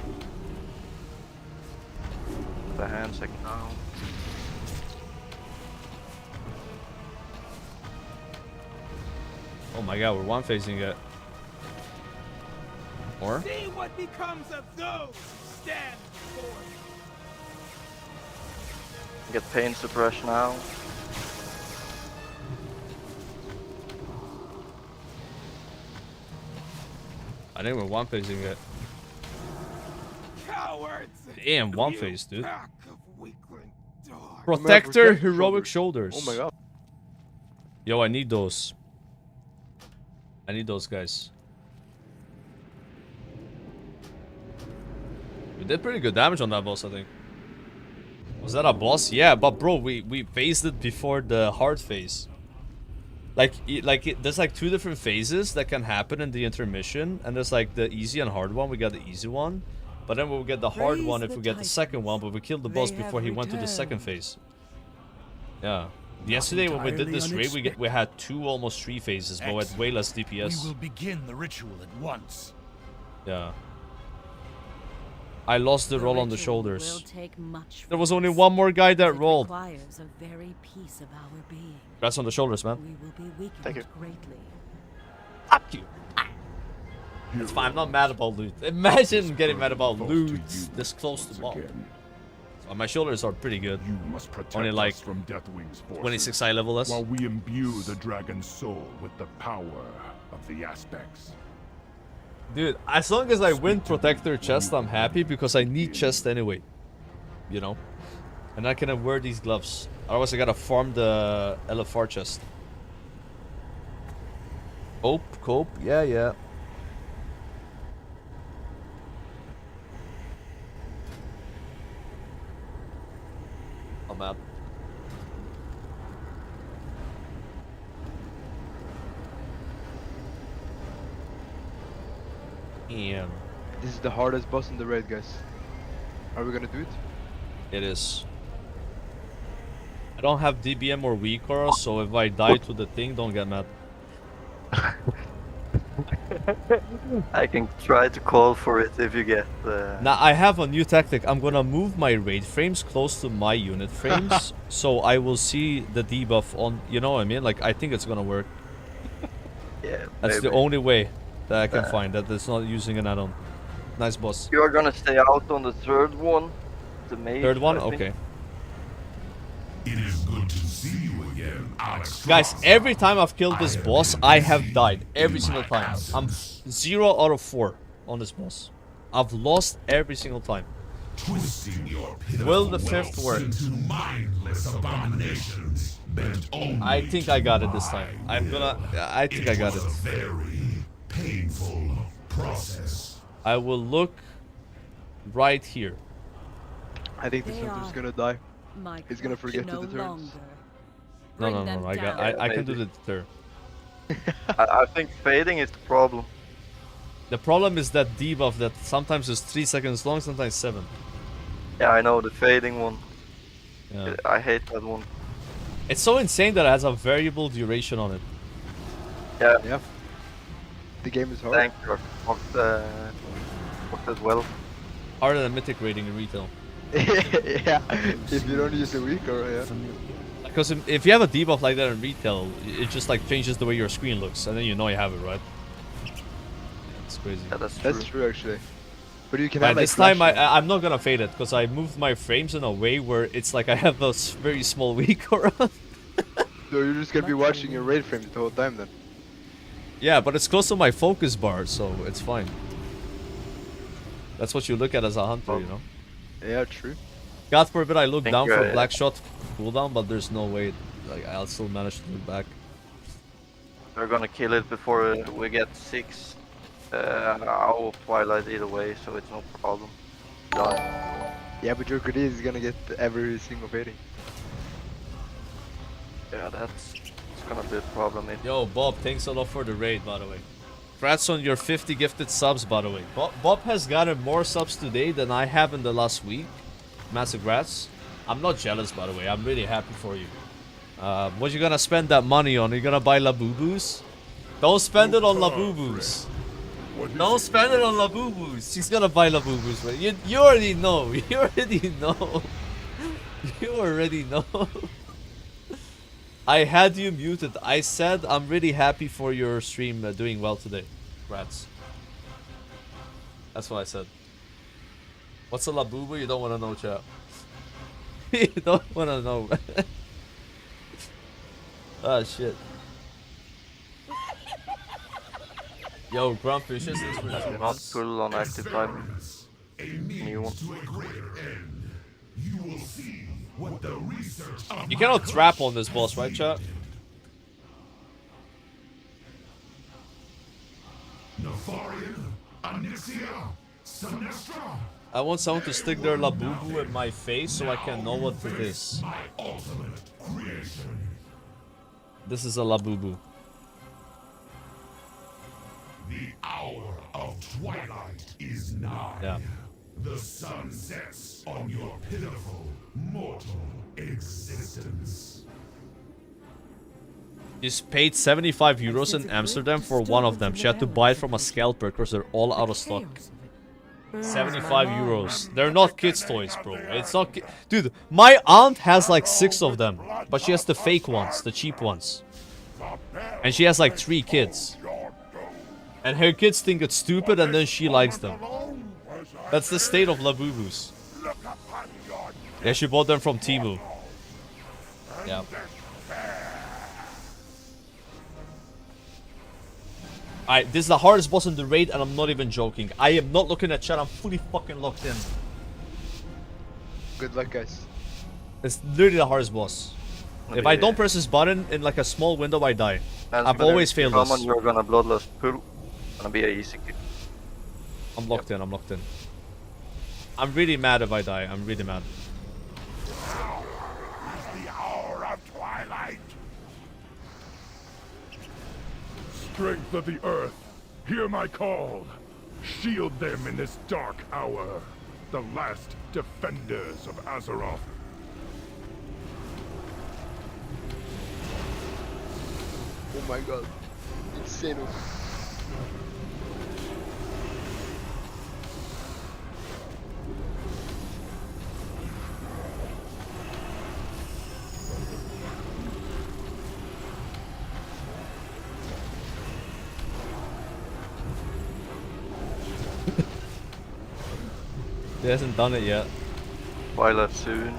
The hand second now. Oh my god, we're one facing it. Or? See what becomes of those who stand before me. Get pain suppression now. I think we're one phasing it. Cowards! Damn, one phase, dude. Pack of weakling dogs. Protector, heroic shoulders. Oh my god. Yo, I need those. I need those guys. We did pretty good damage on that boss, I think. Was that a boss? Yeah, but bro, we phased it before the hard phase. There's like 2 different phases that can happen in the intermission, and there's like the easy and hard one. We got the easy one, but then we'll get the hard one if we get the second one. But we killed the boss before he went to the second phase. Yeah. Yesterday when we did this raid, we had 2, almost 3 phases, but with way less DPS. We will begin the ritual at once. Yeah. I lost the roll on the shoulders. There was only one more guy that rolled. That's on the shoulders, man. Thank you. Fuck you. It's fine, I'm not mad about loot. Imagine getting mad about loot this close to boss. So my shoulders are pretty good. You must protect only like us from Deathwing's forces, 26 high level less. while we imbue the dragon's soul with the power of the aspects. Dude, as long as I win Protector chest, I'm happy because I need chest anyway. You know? And I can wear these gloves. Otherwise I gotta farm the LFR chest. Cope, yeah. Oh man. Damn. This is the hardest boss in the raid, guys. Are we gonna do it? It is. I don't have DBM or Weakor, so if I die to the thing, don't get mad. I can try to call for it if you get Now I have a new tactic. I'm gonna move my raid frames close to my unit frames, so I will see the debuff on. You know what I mean? Like I think it's gonna work. Yeah. That's maybe. the only way that I can find that it's not using an add-on. Nice boss. You are gonna stay out on the third one. The mage. Third one? I think. Okay. It is good to see you again, Alex. Guys, every time I've killed this boss, I have died. Every single time. I'm 0 out of 4 on this boss. I've lost every single time. Twisting your Will the 5th work? into mindless abominations, bent only I think I got it this time. I think I got it. was a very painful process. I will look right here. I think this one's just gonna die. He's gonna forget to the turns. No. I can do the deter. I think fading is the problem. The problem is that debuff that sometimes is 3 seconds long, sometimes 7. Yeah, I know the fading one. Yeah. I hate that one. It's so insane that it has a variable duration on it. Yeah. Yeah. The game is hard. Thank you. Fucked as well. Harder than mythic rating in retail. Yeah, if you don't use a weak or yeah. Because if you have a debuff like that in retail, it just like changes the way your screen looks, and then you know you have it, right? It's crazy. Yeah, That's true actually. But you can Right, have like this time I'm not gonna fade it because I moved my frames in a way where it's like I have a very small weak around. So you're just gonna be watching your raid frames the whole time then? Yeah, but it's close to my focus bar, so it's fine. That's what you look at as a hunter, you know? Yeah, true. God forbid I look down for you, black shot cooldown, but there's no way. Like I'll still manage to look back. We're gonna kill it before we get 6 hour of twilight either way, so it's no problem. Yeah, but your grenade is gonna get every single fading. Yeah, it's gonna be a problem. Yo, Bob, thanks a lot for the raid, by the way. Congrats on your 50 gifted subs, by the way. Bob has gotten more subs today than I have in the last week. Massive congrats. I'm not jealous, by the way. I'm really happy for you. What you gonna spend that money on? Are you gonna buy Labubus? Don't spend it on Labubus. Don't spend it on Labubus. She's gonna buy Labubus, right? You already know. You already know. You already know. I had you muted. I said I'm really happy for your stream doing well today. Congrats. That's what I said. What's a Labubu? You don't want to know, chat. You don't want to know. Ah, shit. Yo, Grumpfishes is for Not full on active time. New one. You cannot trap on this boss, right, chat? I want someone to stick their labubu in my face so I can know what it is. This is a labubu. The hour of twilight is nigh. Yeah. The sun sets on your pitiful mortal existence. She's paid 75 euros in Amsterdam for one of them. She had to buy it from a scalper because they're all out of stock. 75 euros. They're not kids' toys, bro. It's not dude, my aunt has like 6 of them. But she has the fake ones, the cheap ones. And she has like 3 kids. And her kids think it's stupid and then she likes them. That's the state of Labubus. Yeah, she bought them from Temu. Yeah. Alright, this is the hardest boss in the raid and I'm not even joking. I am not looking at chat, I'm fully fucking locked in. Good luck, guys. It's literally the hardest boss. If I don't press this button in like a small window, I die. I've always failed this. You're gonna bloodlust pull. Gonna be a easy kill. I'm locked in, I'm locked in. I'm really mad if I die, I'm really mad. Now is the hour of twilight. Strength of the earth, hear my call. Shield them in this dark hour. The last defenders of Azeroth. Oh my god. Insane. He hasn't done it yet. Twilight soon.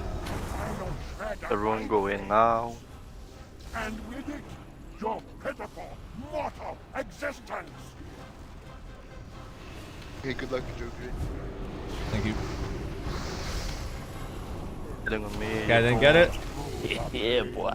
Everyone go in now. And with it, your pitiful mortal existence. Okay, good luck, Joker. Thank you. Killing on me. Okay, I didn't get it. Yeah, boy.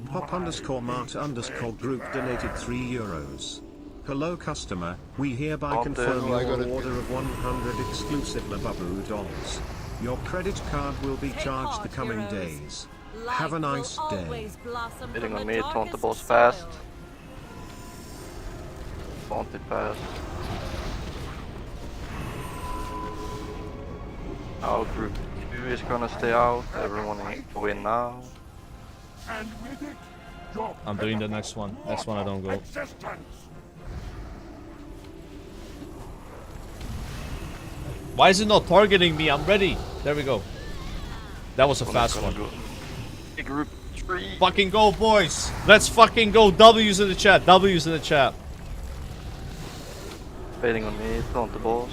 Pop_Mart_group donated 3 euros. Hello customer, we hereby confirm your order of 100 exclusive Labubu dolls. Your credit card will be charged the coming days. Have a nice day. Hitting on me, taunt the boss fast. Taunt it fast. Now group 2 is gonna stay out, everyone needs to win now. And with it, your I'm doing the next one. Next one I don't go. existence. Why is it not targeting me? I'm ready. There we go. That was a fast one. Group 3. Fucking go, boys. Let's fucking go. W's in the chat. W's in the chat. Waiting on me, taunt the boss.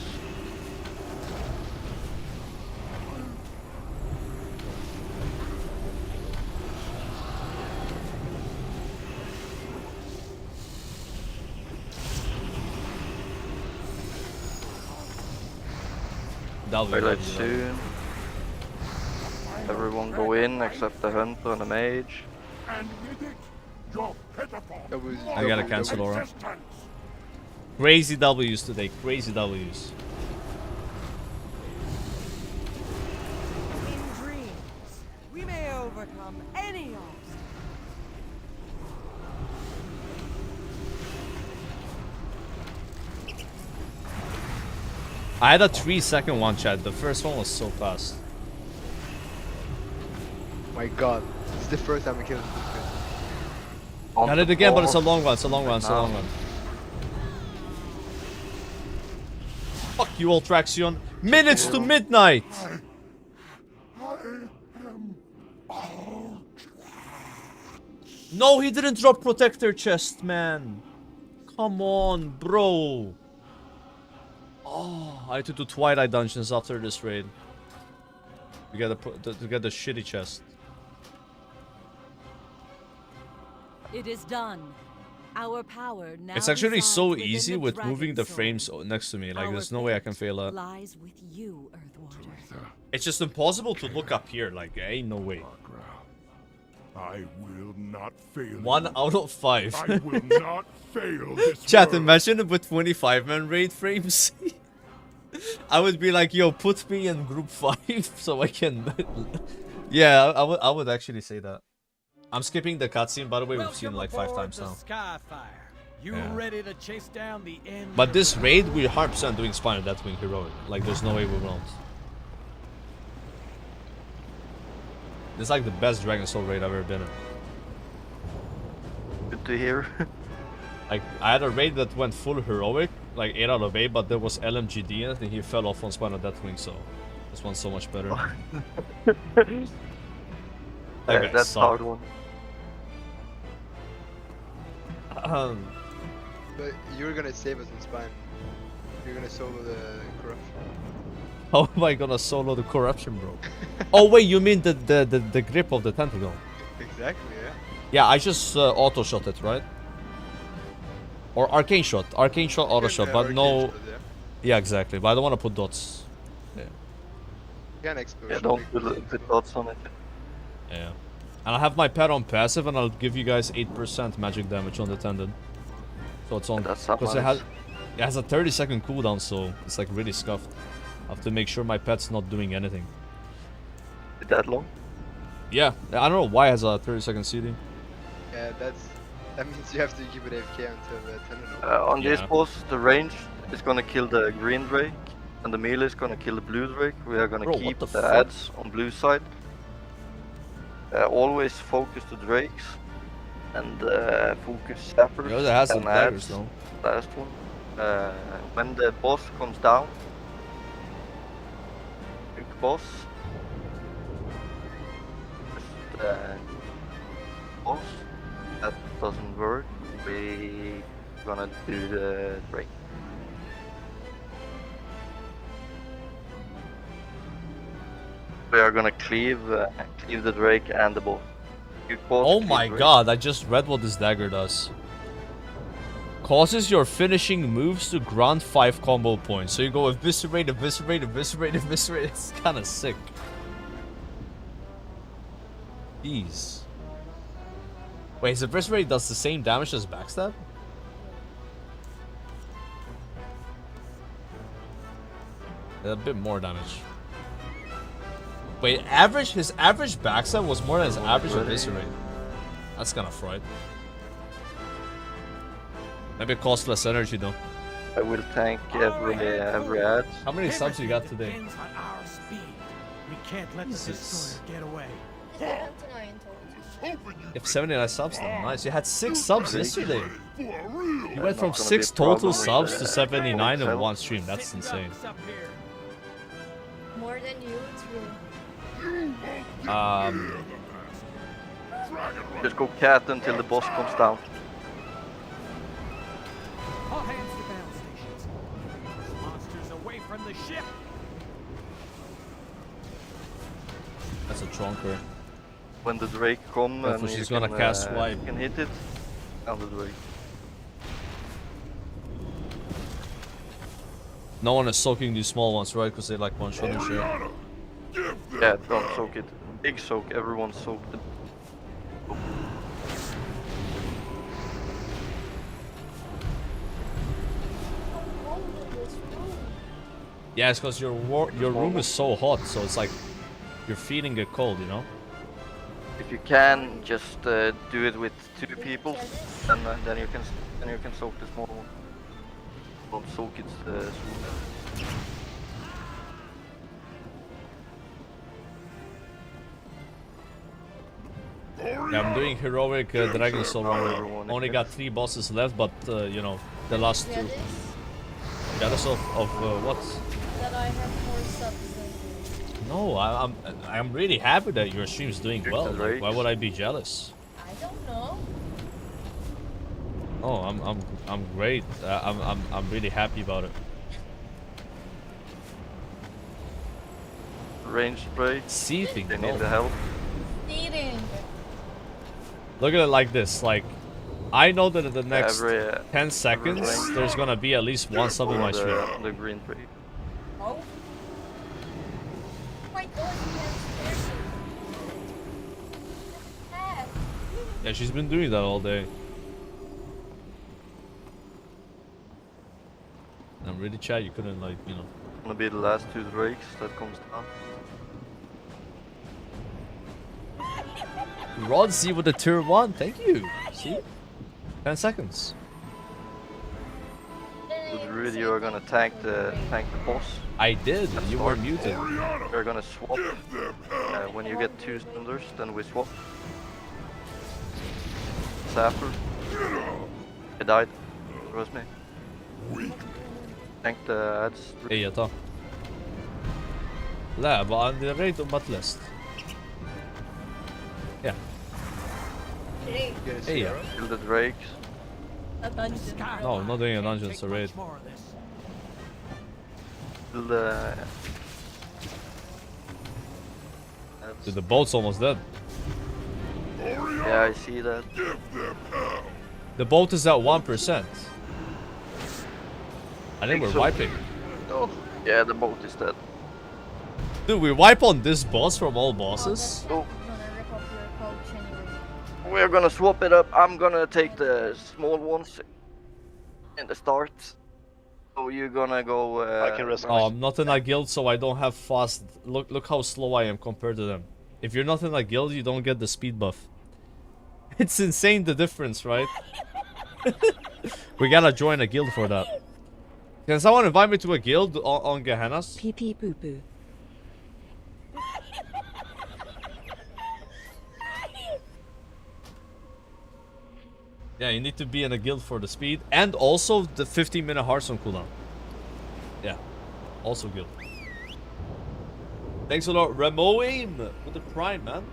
Twilight soon. Everyone go in except the hunter and the mage. And with it, your pitiful I gotta cancel Aura. Crazy W's today. Crazy W's. In dreams, we may overcome any obstacle. I had a 3-second one, chat. The first one was so fast. My god. This is the first time I killed this guy. Got it again, but it's a long one. It's a long one. It's a long one. Fuck you, Ultraxion. Minutes to midnight. No, he didn't drop protector chest, man. Come on, bro. Oh, I had to do Twilight dungeons after this raid. To get the shitty chest. It is done. Our power now It's actually so resides within easy the with moving the dragon soul. frames next to me. Like, Our there's no way I can fate fail that. lies with you, Earthwater. It's just impossible to look up here. Like, ain't no way. I will not fail. 1 out of 5. I will not fail this Chat, world. imagine with 25-man raid frames. I would be like, yo, put me in group 5 so I can... Yeah, I would actually say that. I'm skipping the cutscene, by the way. We've seen it like 5 times now. Skyfire. You Yeah. ready to chase down the end? But this raid, we're 100% doing Spinal Deathwing Heroic. Like, there's no way we won't. This is like the best Dragon Soul raid I've ever been in. Good to hear. Like, I had a raid that went full Heroic, like 8 out of 8, but there was LMGD in it, and he fell off on Spinal Deathwing, so this one's so much better. Yeah, that's a hard one. But you're gonna save us in Spine. You're gonna solo the corruption. How am I gonna solo the corruption, bro? Oh wait, you mean the grip of the tentacle? Exactly, yeah. Yeah, I just auto shot it, right? Or arcane shot, auto shot, but no. Shot, yeah. Yeah, exactly. But I don't want to put dots. Yeah. You can explosion. Yeah, don't put dots on it. Yeah. And I have my pet on passive, and I'll give you guys 8% magic damage on the tendon. So it's on because it has a 30-second cooldown, so it's like really scuffed. I have to make sure my pet's not doing anything. Is that long? Yeah, I don't know why it has a 30-second CD. Yeah, that means you have to keep it AFK until the tendon. On this boss, the range is gonna kill the green drake, and the melee is gonna kill the blue drake. We are gonna keep the ads on blue side. Always focus the drakes and focus sappers. Yeah, that has some and daggers ads. though. Last one. When the boss comes down, nuke boss. Just boss. That doesn't work. We gonna do the drake. We are gonna cleave the drake and the boss. Oh my god, I just read what this dagger does. Causes your finishing moves to grant 5 combo points. So you go eviscerate, eviscerate, eviscerate, eviscerate. It's kinda sick. Jeez. Wait, his eviscerate does the same damage as backstab? A bit more damage. Wait, his average backstab was more than his average eviscerate. That's kind of fried. Maybe it costs less energy though. I will tank every ad. How many subs you got today? Depends on our speed. We can't let the destroyer get away. You have 79 subs now. Nice. You had 6 subs yesterday. You went from 6 total subs to 79 in one stream. That's insane. More than you, true. Just go cat until the boss comes down. All hands to battle stations. Monsters away from the ship. That's a trunker. When the drake come That's and what you she's can, gonna cast swipe. you can hit it on the drake. No one is soaking these small ones, right? Because they like one shot and shit. Yeah, don't soak it. Big soak, everyone soak it. Yeah, it's because your room is so hot, so it's like you're feeling it cold, you know? If you can, just do it with 2 people, and then you can soak the small one. Don't soak it smooth. Yeah, I'm doing heroic Dragon Soul run. Only got 3 bosses left, but you know, the last 2. Jealous of what? That I have more subs than you. No, I'm really happy that your stream's doing well. Like, why would I be jealous? I don't know. Oh, I'm great. I'm really happy about it. Range spray. Seething. They need the help. Eating. Look at it like this. Like, I know that in the next Every, 10 seconds, there's gonna be at least one sub in my stream. The green tree. Oh. My God, Yeah, she's been doing that all day. I'm really chat, you couldn't like, you know. Gonna be the last 2 drakes that comes down. Rod C with the tier 1, thank you. See? 10 seconds. So really, you're gonna tank the boss. I did, you were muted. We're gonna swap. When you get 2 cylinders, then we swap. Sapper. He died. It was me. Tank the ads. Hey, jag tar. لا, bara det är rate on my list. Yeah. Hey, yeah. Kill the drakes. A dungeon. No, I'm not doing a dungeon, it's a raid. Kill the... Dude, the boat's almost dead. Yeah, I see that. The boat is at 1%. I think we're wiping. No. Yeah, the boat is dead. Dude, we wipe on this boss from all bosses? Oh. We're gonna swap it up. I'm gonna take the small ones in the start. So you're gonna go... I can rest. Oh, I'm not in a guild, so I don't have fast... Look how slow I am compared to them. If you're not in a guild, you don't get the speed buff. It's insane the difference, right? We gotta join a guild for that. Can someone invite me to a guild on Gehennas? Pee pee poo poo. Yeah, you need to be in a guild for the speed and also the 15-minute Hearthstone cooldown. Yeah, also guild. Thanks a lot, Remoaim, with the prime, man.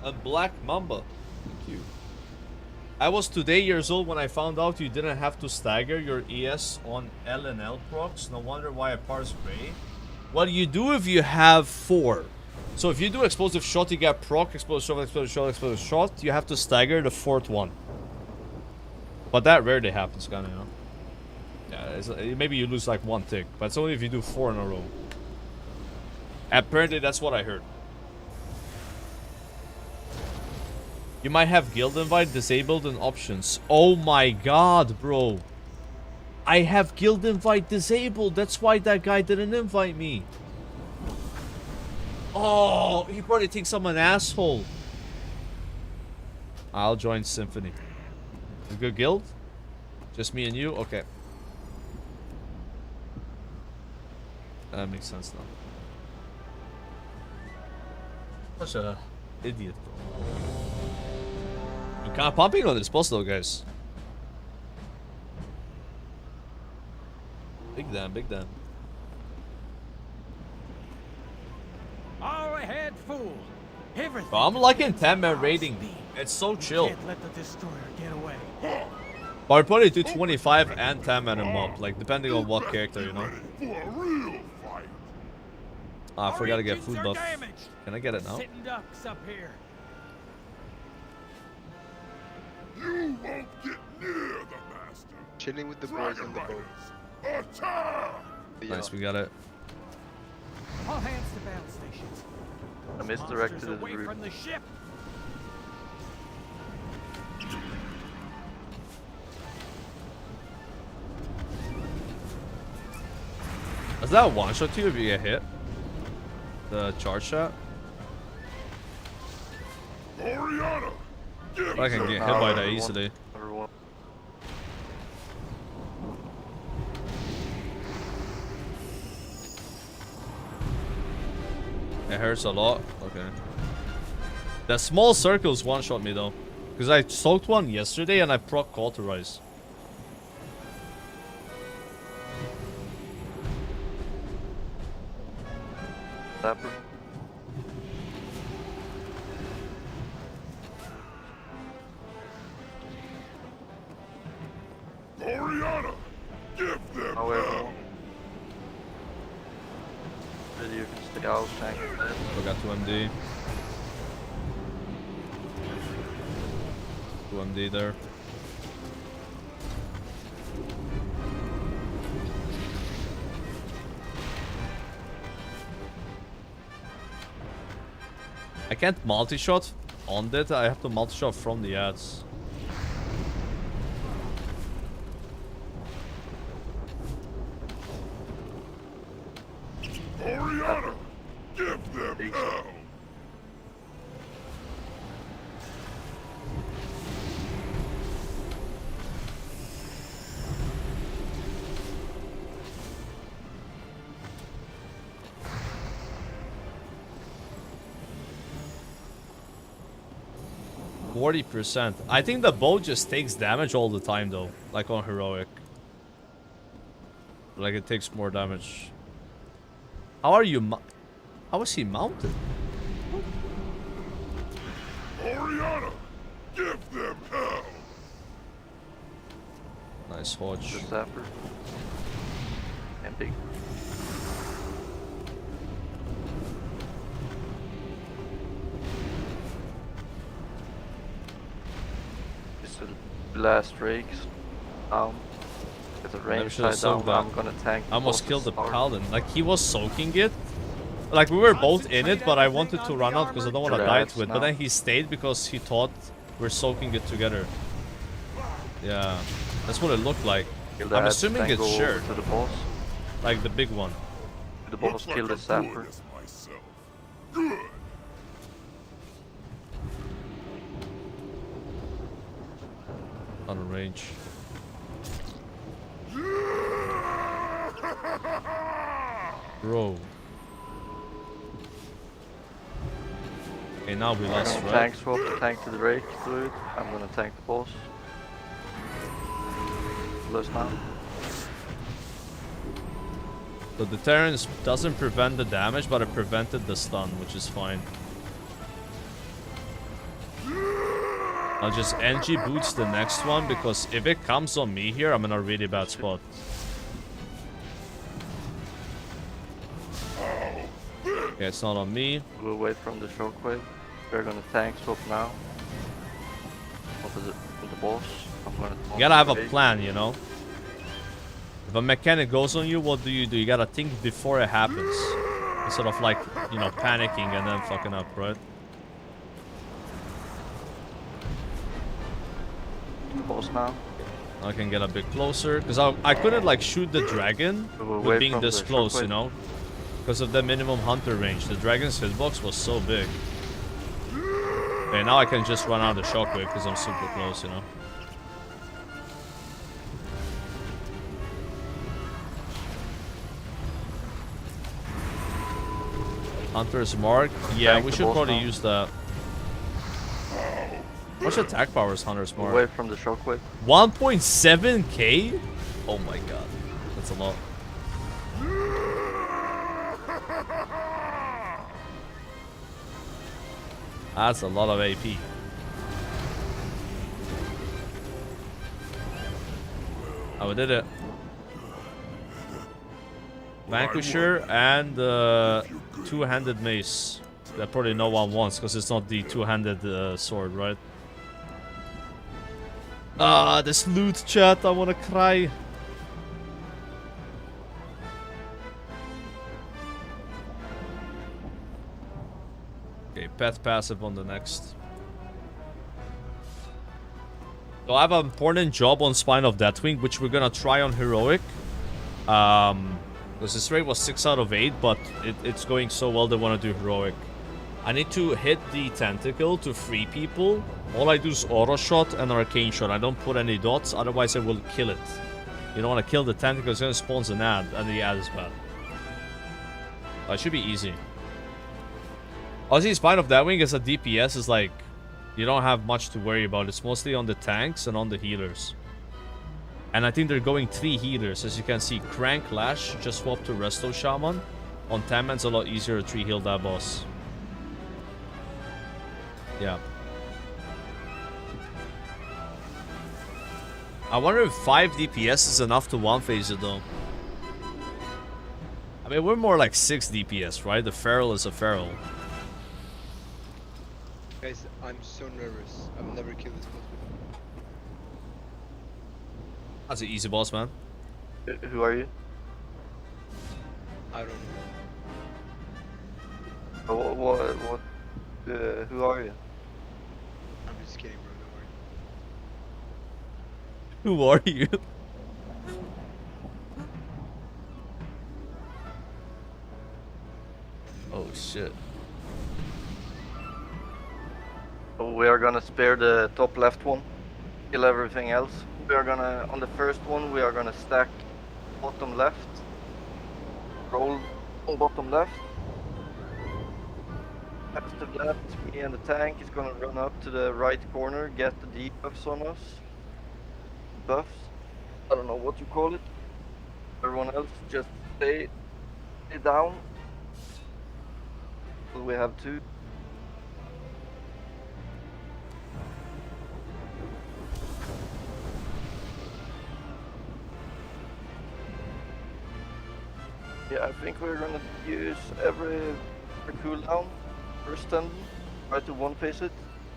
And Black Mamba, thank you. I was today years old when I found out you didn't have to stagger your ES on L and L procs. No wonder why I parse gray. What do you do if you have 4? So if you do explosive shot, you get proc, explosive shot, explosive shot, explosive shot. You have to stagger the 4th one. But that rarely happens, kinda, you know. Yeah, maybe you lose like 1 tick, but it's only if you do 4 in a row. Apparently, that's what I heard. You might have guild invite disabled in options. Oh my god, bro. I have guild invite disabled. That's why that guy didn't invite me. Oh, he probably thinks I'm an asshole. I'll join Symphony. A good guild? Just me and you? Okay. That makes sense now. Such a idiot, bro. I'm kind of pumping on this boss though, guys. Big damn, big damn. All ahead, fool. Everything. Bro, I'm liking 10-man raiding. It's so chill. Can't let the destroyer get away. But I'll probably do 25 and 10-man and mob, like depending on what character, you know. Ah, I forgot to get food buff. Can I get it now? Sitting ducks up here. You won't get near the master. Chilling with the boys in the boat. Attack! Nice, we got it. All hands to battle stations. I misdirected the away route. from the ship. Is that a one-shot to you if you get hit? The charge shot? Oriana, I can get hit by that easily. It hurts a lot. Okay. The small circles one-shot me though. Because I soaked one yesterday and I proc cauterize. Tapper. Oriana, give them hell. Then you can stay out, tank that. Forgot 2 MD. 2 MD there. I can't multi-shot on that. I have to multi-shot from the ads. Oriana, give them hell! %. I think the bow just takes damage all the time though, like on heroic. Like it takes more damage. How are you? How is he mounted? Oriana, give them hell! Nice hodge. The sapper. And big. Just the last rakes. With the range side down, I'm gonna tank. I almost killed the paladin. Like he was soaking it. Like we were both in it, but I wanted to run out because I don't want to die to it. But then he stayed because he thought we're soaking it together. Yeah, that's what it looked like. I'm assuming it's shared. To the boss. Like the big one. The boss killed the sapper. Good. On a range. Bro. Okay, now we lost, right? Tank swap the tank to the rake fluid. I'm gonna tank the boss. Close now. The deterrence doesn't prevent the damage, but it prevented the stun, which is fine. I'll just NG boots the next one, because if it comes on me here, I'm in a really bad spot. Okay, it's not on me. We'll wait from the shockwave. We're gonna tank swap now. With the boss. I'm gonna You gotta have a plan, you know? If a mechanic goes on you, what do? You gotta think before it happens. Instead of like, you know, panicking and then fucking up, right? The boss now. I can get a bit closer. Because I couldn't like shoot the dragon with being this close, you know? Because of the minimum hunter range. The dragon's hitbox was so big. Okay, now I can just run out of the shockwave because I'm super close, you know? Hunter's mark? Yeah, we should probably use that. What's attack power is Hunter's mark? Away from the shockwave. 1.7k? Oh my god. That's a lot. That's a lot of AP. Oh, we did it. Vanquisher and two-handed mace. That probably no one wants because it's not the two-handed sword, right? Ah, this loot chat, I wanna cry. Okay, pet passive on the next. So I have an important job on Spine of Deathwing, which we're gonna try on Heroic. Because this rate was 6 out of 8, but it's going so well they want to do Heroic. I need to hit the tentacle to free people. All I do is auto shot and arcane shot. I don't put any dots, otherwise I will kill it. You don't want to kill the tentacle, it's going to spawn an ad, and the ad is bad. It should be easy. Honestly, Spine of Deathwing as a DPS is like, you don't have much to worry about. It's mostly on the tanks and on the healers. And I think they're going 3 healers. As you can see, Crank Lash just swapped to Resto Shaman. On 10 man's a lot easier to 3 heal that boss. Yeah. I wonder if 5 DPS is enough to one-phase it though. I mean, we're more like 6 DPS, right? The Feral is a Feral. Guys, I'm so nervous. I've never killed this boss before. That's an easy boss, man. Who are you? I don't know. What? Who are you? I'm just kidding, bro. Don't worry. Who are you? Oh shit. So we are gonna spare the top left one, kill everything else. We are gonna, on the first one, we are gonna stack bottom left, roll on bottom left. After that, me and the tank is gonna run up to the right corner, get the debuffs on us. Buffs, I don't know what you call it. Everyone else just stay down. So we have two. Yeah, I think we're gonna use every cooldown. First tendon, try to one face it,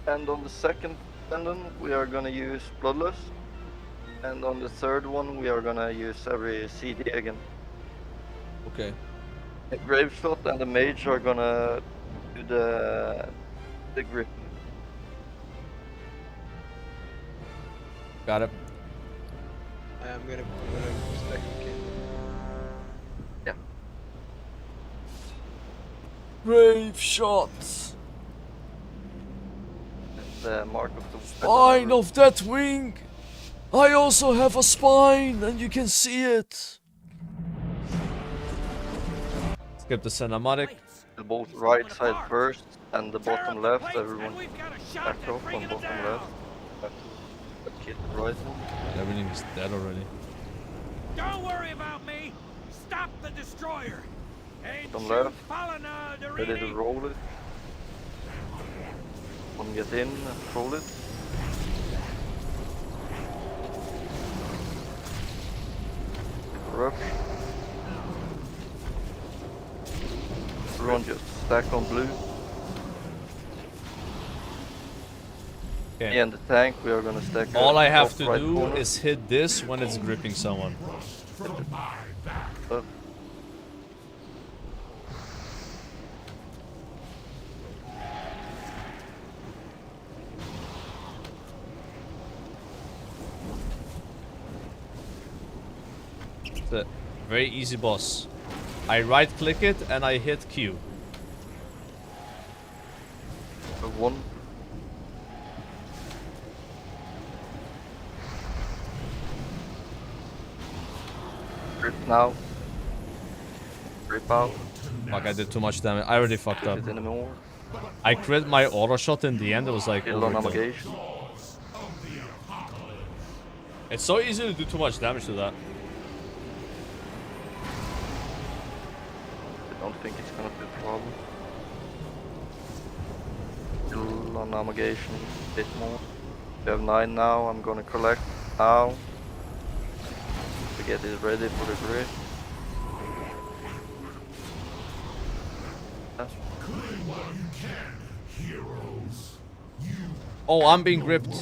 and on the second tendon we are gonna use Bloodlust, and on the third one we are gonna use every CD again. Okay. The Grave Shot and the Mage are gonna do the grip. Got it. I'm gonna stack the kid. Yeah. Brave shots. The mark of the Spine of that wing. I also have a spine, and you can see it. Skip the cinematic. The both right side first and the bottom left. Everyone back off on bottom left. Let's get the right one. Everything is dead already. Don't worry about me. Stop the destroyer. Bottom left. Ready to roll it. One get in, roll it. Rush. Everyone just stack on blue. Okay. Me and the tank, we are gonna stack. All I have to right do corner. is hit this when it's gripping someone. That's it. Very easy boss. I right click it and I hit Q. One. Grip now. Grip out. Fuck, I did too much damage. I already fucked up. Hit anymore. I crit my auto shot in the end. It was like Kill on overkill. navigation. It's so easy to do too much damage to that. I don't think it's gonna be a problem. Kill on navigation. A bit more. We have 9 now. I'm gonna collect now. To get it ready for the grip. Oh, I'm being gripped.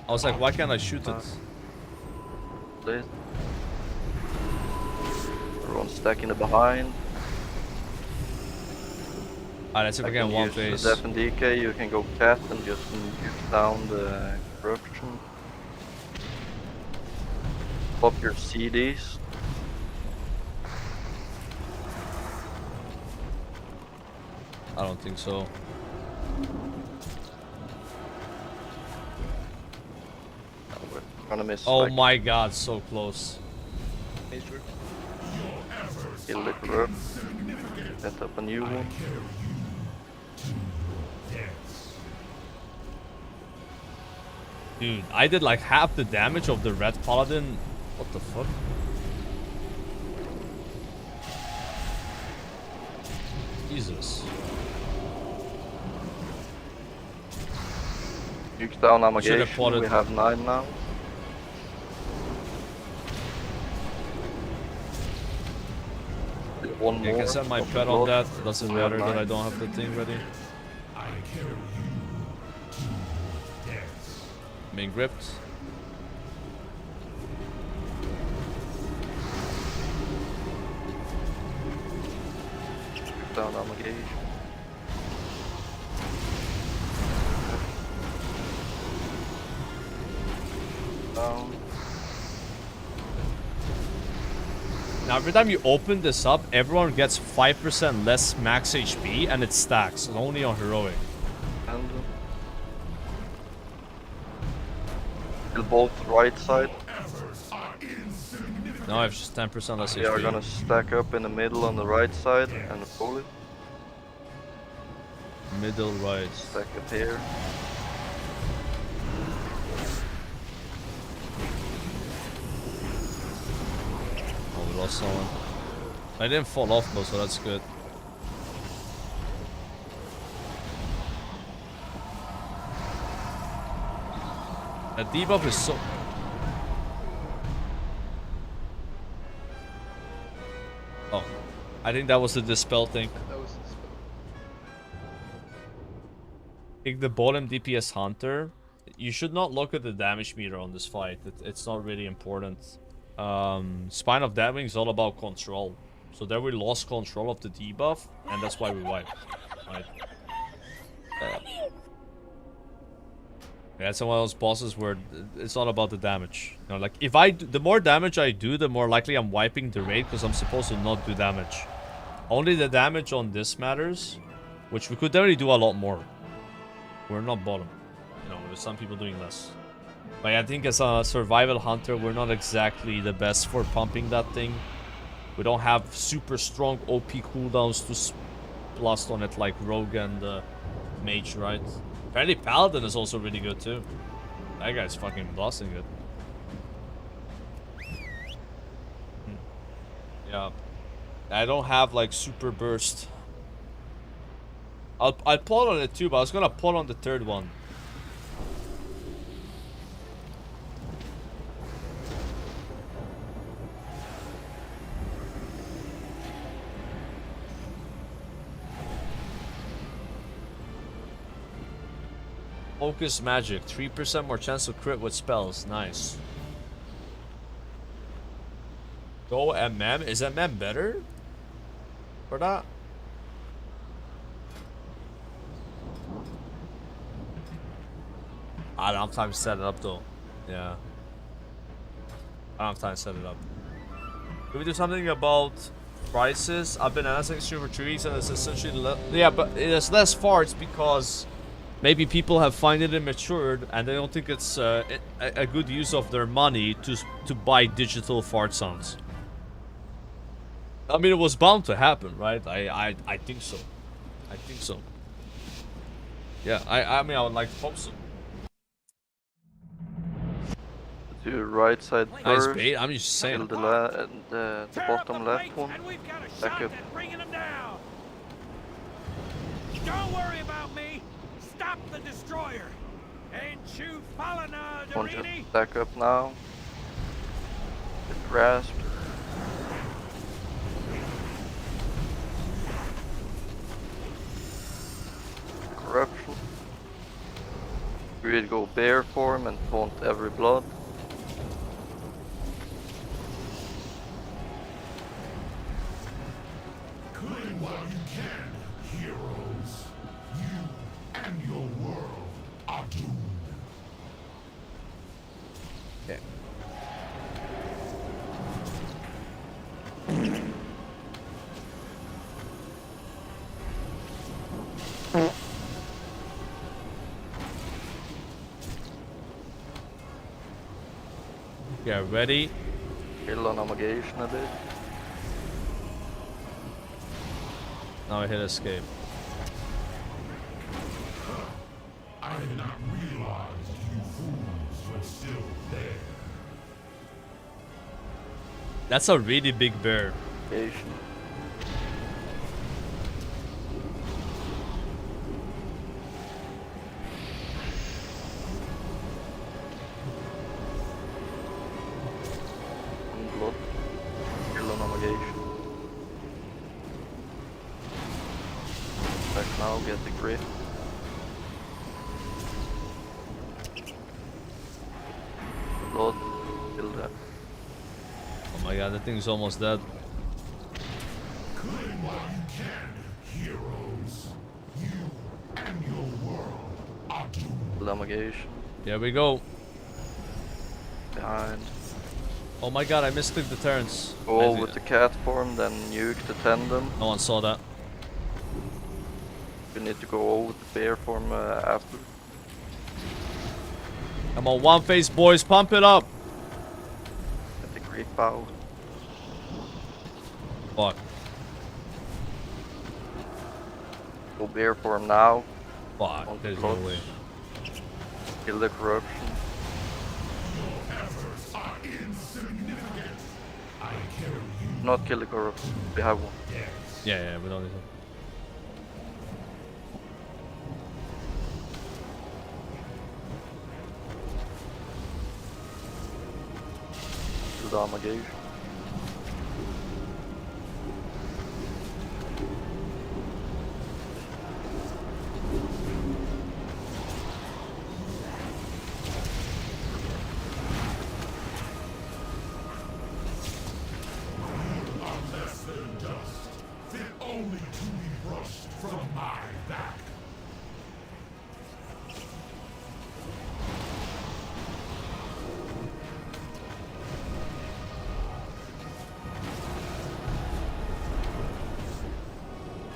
I was like, why can't I shoot it? Please. Everyone's stacking it behind. Alright, let's see if we can one phase. The def and DK, you can go cat and just nuke down the corruption. Pop your CDs. I don't think so. Gonna miss. Oh like, my god, so close. kill it up. Set up a new one. Dude, I did like half the damage of the red paladin. What the fuck? Jesus. Nuke down Should've navigation. plotted. We have 9 now. One You more. can set my of the pet on blood. that. Doesn't We have matter that 9. I don't have the thing ready. Being gripped. Nuke down navigation. Now every time you open this up, everyone gets 5% less max HP, and it stacks. It's only on heroic. And kill both right side. No, I have just 10% less HP. We are gonna stack up in the middle on the right side and pull it. Middle right. Stack up here. Oh, we lost someone. I didn't fall off though, so that's good. That debuff is so... Oh, I think that was the dispel thing. That was the spell. Pick the bottom DPS hunter. You should not look at the damage meter on this fight. It's not really important. Spine of Deadwing is all about control. So there we lost control of the debuff, and that's why we wiped. Right? Yeah, it's one of those bosses where it's all about the damage. You know, like if the more damage I do, the more likely I'm wiping the raid because I'm supposed to not do damage. Only the damage on this matters, which we could definitely do a lot more. We're not bottom. You know, there's some people doing less. But I think as a survival hunter, we're not exactly the best for pumping that thing. We don't have super strong OP cooldowns to blast on it like Rogue and Mage, right? Apparently Paladin is also really good too. That guy's fucking blasting it. Yeah. I don't have like super burst. I'll pull on it too, but I was gonna pull on the third one. Focus magic, 3% more chance to crit with spells. Nice. Go MM. Is MM better for that? I don't have time to set it up though. Yeah. I don't have time to set it up. Can we do something about prices? I've been asking stream for 3 weeks and it's essentially yeah, but it's less farts because maybe people have finally matured and they don't think it's a good use of their money to buy digital fart sounds. I mean, it was bound to happen, right? I think so. I think so. Yeah, I mean, I would like to hope so. Do right side Nice first. bait, I'm just saying. Kill the bottom left one. Back up. Don't worry about me. Stop the destroyer. Ain't you following Want to stack up now. Get grasped. Corruption. We'd go bear form and taunt every blood. Claim while you can, heroes. You and your world are doomed. Okay. Yeah, ready. Kill on omagation a bit. Now I hit escape. I did not realize you fools were still there. That's a really big bear. Omagation. Blood. Kill on omagation. Back now, get the grip. Blood. Kill that. Oh my god, that thing's almost dead. Claim while you can, heroes. You and your world are doomed. Kill omagation. Here we go. Behind. Oh my god, I misclicked the turns. Go with the cat form, then nuke the tendon. No one saw that. You need to go over with the bear form after. Come on, one face, boys, pump it up. Get the creep out. Fuck. Go bear form now. Fuck, there's no way. Kill the corruption. Not kill the corruption. We have one. Yeah, we don't need to. Do the Armageddon.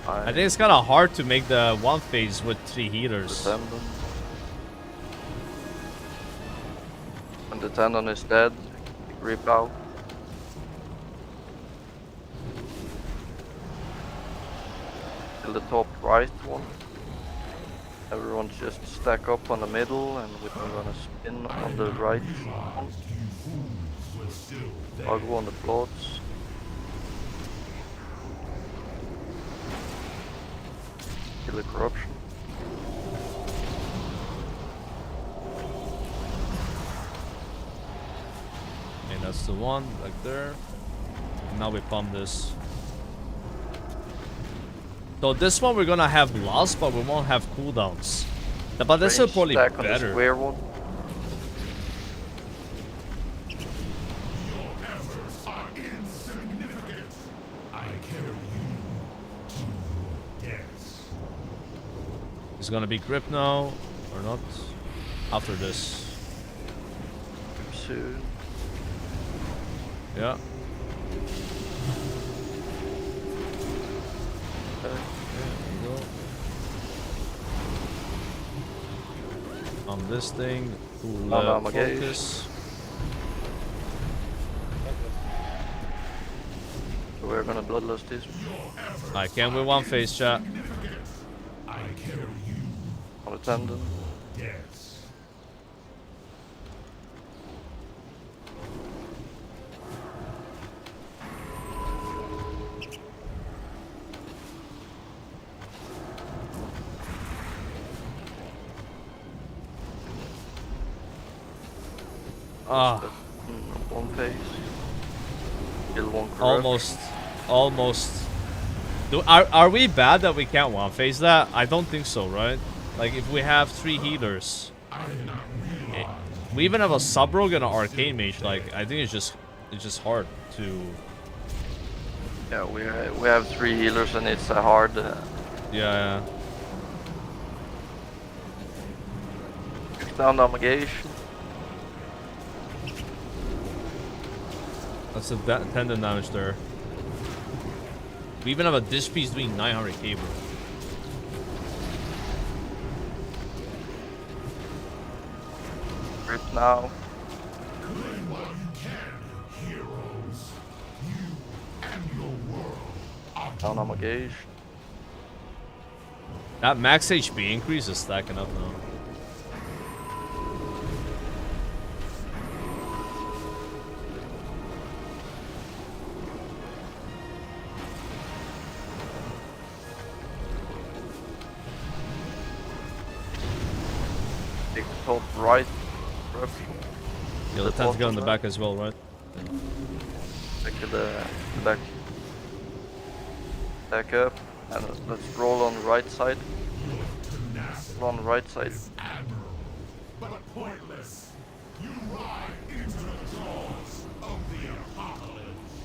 I think it's kind of hard to make the one phase with 3 healers. When the tendon is dead, rip out. Kill the top right one. Everyone just stack up on the middle, and we're gonna spin on the right one. I'll go on the plots. Kill the corruption. Okay, that's the one, like there. And now we pump this. So this one we're gonna have loss, but we won't have cooldowns. But this will probably Stack on the better. square one. Is gonna be grip now or not? After this. Soon. Yeah. On this thing, cool focus. So we're gonna bloodlust this. I can with one face, chat. On the tendon. Yes. One face. Kill one corrupt. Almost. Are we bad that we can't one phase that? I don't think so, right? Like if we have 3 healers, we even have a sub rogue and an arcane mage. Like I think it's just hard to. Yeah, we have 3 healers and it's a hard. Yeah. Down the Armageddon. That's a tendon damage there. We even have a dish piece doing 900k, bro. Rip now. Claim what you can, heroes. You and your world. Down Armageddon. That max HP increase is stacking up now. Take the top right. Yeah, the tanks go in the back as well, right? Take the back. Back up. And let's roll on the right side. Roll on the right side. But pointless. You ride into the jaws of the apocalypse.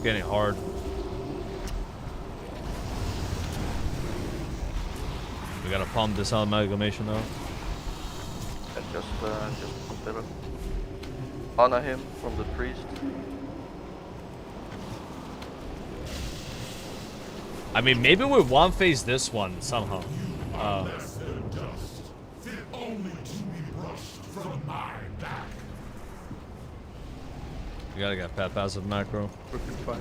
Getting hard. We gotta pump this amalgamation now. Just consider. Honor him from the priest. I mean, maybe we one phase this one somehow. You gotta get pet passive macro. 5.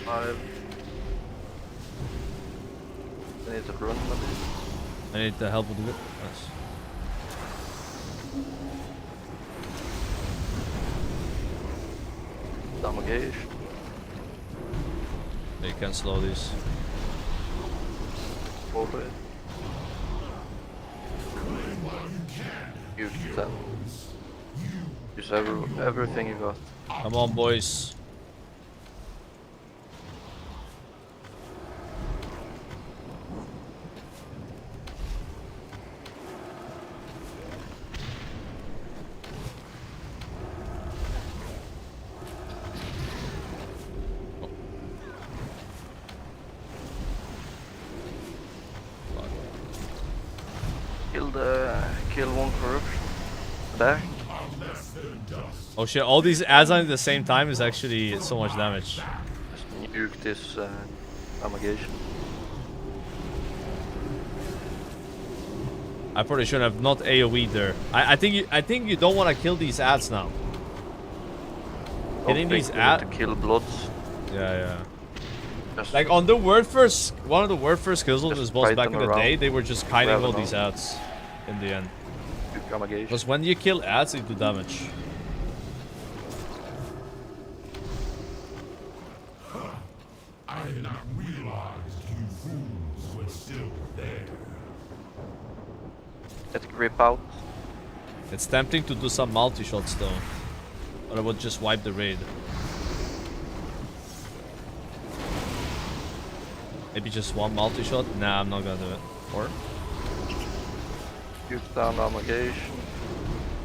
5. I need to run maybe. I need the help with the yes. Damage. You can slow these. Over it. Use 10. Use everything you got. Come on, boys. Kill one corruption. Back. Oh shit, all these ads on at the same time is actually so much damage. Just nuke this amagation. I probably should have not AoE there. I think you don't want to kill these ads now. Hitting these ads to kill bloods. Yeah. Like on the one of the word first kills on this boss back in the day, they were just kiting all these ads in the end. Because when you kill ads, they do damage. I did not realize you fools were still there. Let's grip out. It's tempting to do some multi-shots though. Or I would just wipe the raid. Maybe just one multi-shot? Nah, I'm not gonna do it. Or? Use down amagation.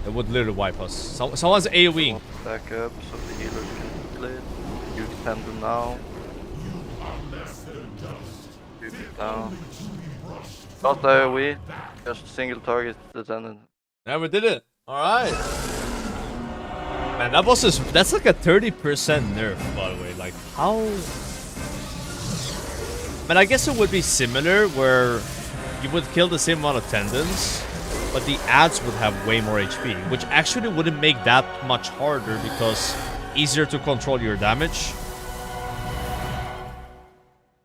It would literally wipe us. Someone's AoEing. Back up so the healers can play. Use tendon now. Use it down. Not AoE. Just single target the tendon. Yeah, we did it. Alright. Man, that boss is... That's like a 30% nerf, by the way. Like, how... Man, I guess it would be similar where you would kill the same amount of tendons, but the ads would have way more HP, which actually wouldn't make that much harder because easier to control your damage.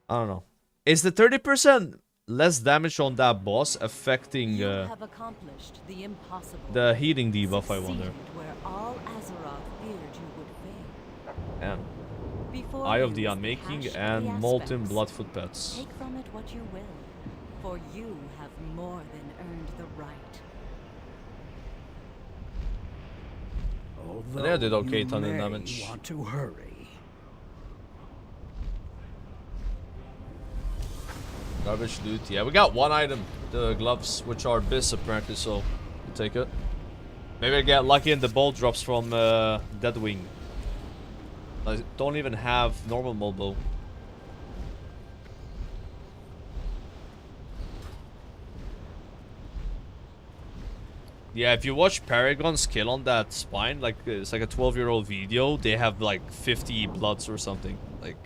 I don't know. Is the 30% less damage on that boss affecting the healing debuff, I wonder? Where all Azeroth feared you would fail. Damn. Before Eye of the you Unmaking hashed and the Molten aspects. Bloodfoot Pets. Take from it what you will, for you have more than earned the right. They did okay, ton of may damage. Want to hurry. Garbage loot. Yeah, we got one item. The gloves, which are Biss apparently, so we'll take it. Maybe I get lucky and the bolt drops from Deadwing. I don't even have normal mobile. Yeah, if you watch Paragon's kill on that spine, like it's like a 12-year-old video, they have like 50 bloods or something. Like,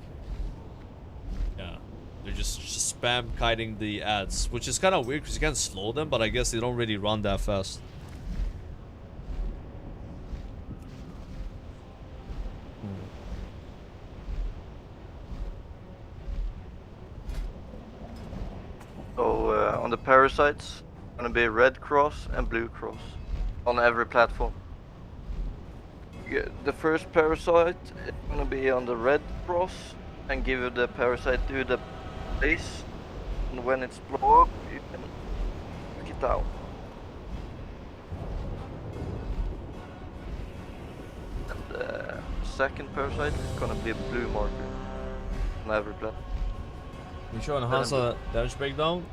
yeah, they're just spam kiting the ads, which is kind of weird because you can't slow them, but I guess they don't really run that fast. So on the parasites, gonna be red cross and blue cross on every platform. The first parasite is gonna be on the red cross and give you the parasite to the base, and when it's blow up, you can take it out. And the second parasite is gonna be a blue marker on every platform. You show enhance damage breakdown?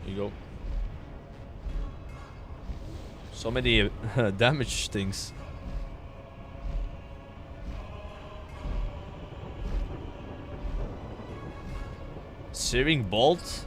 Here you go. So many damage things. Searing Bolt?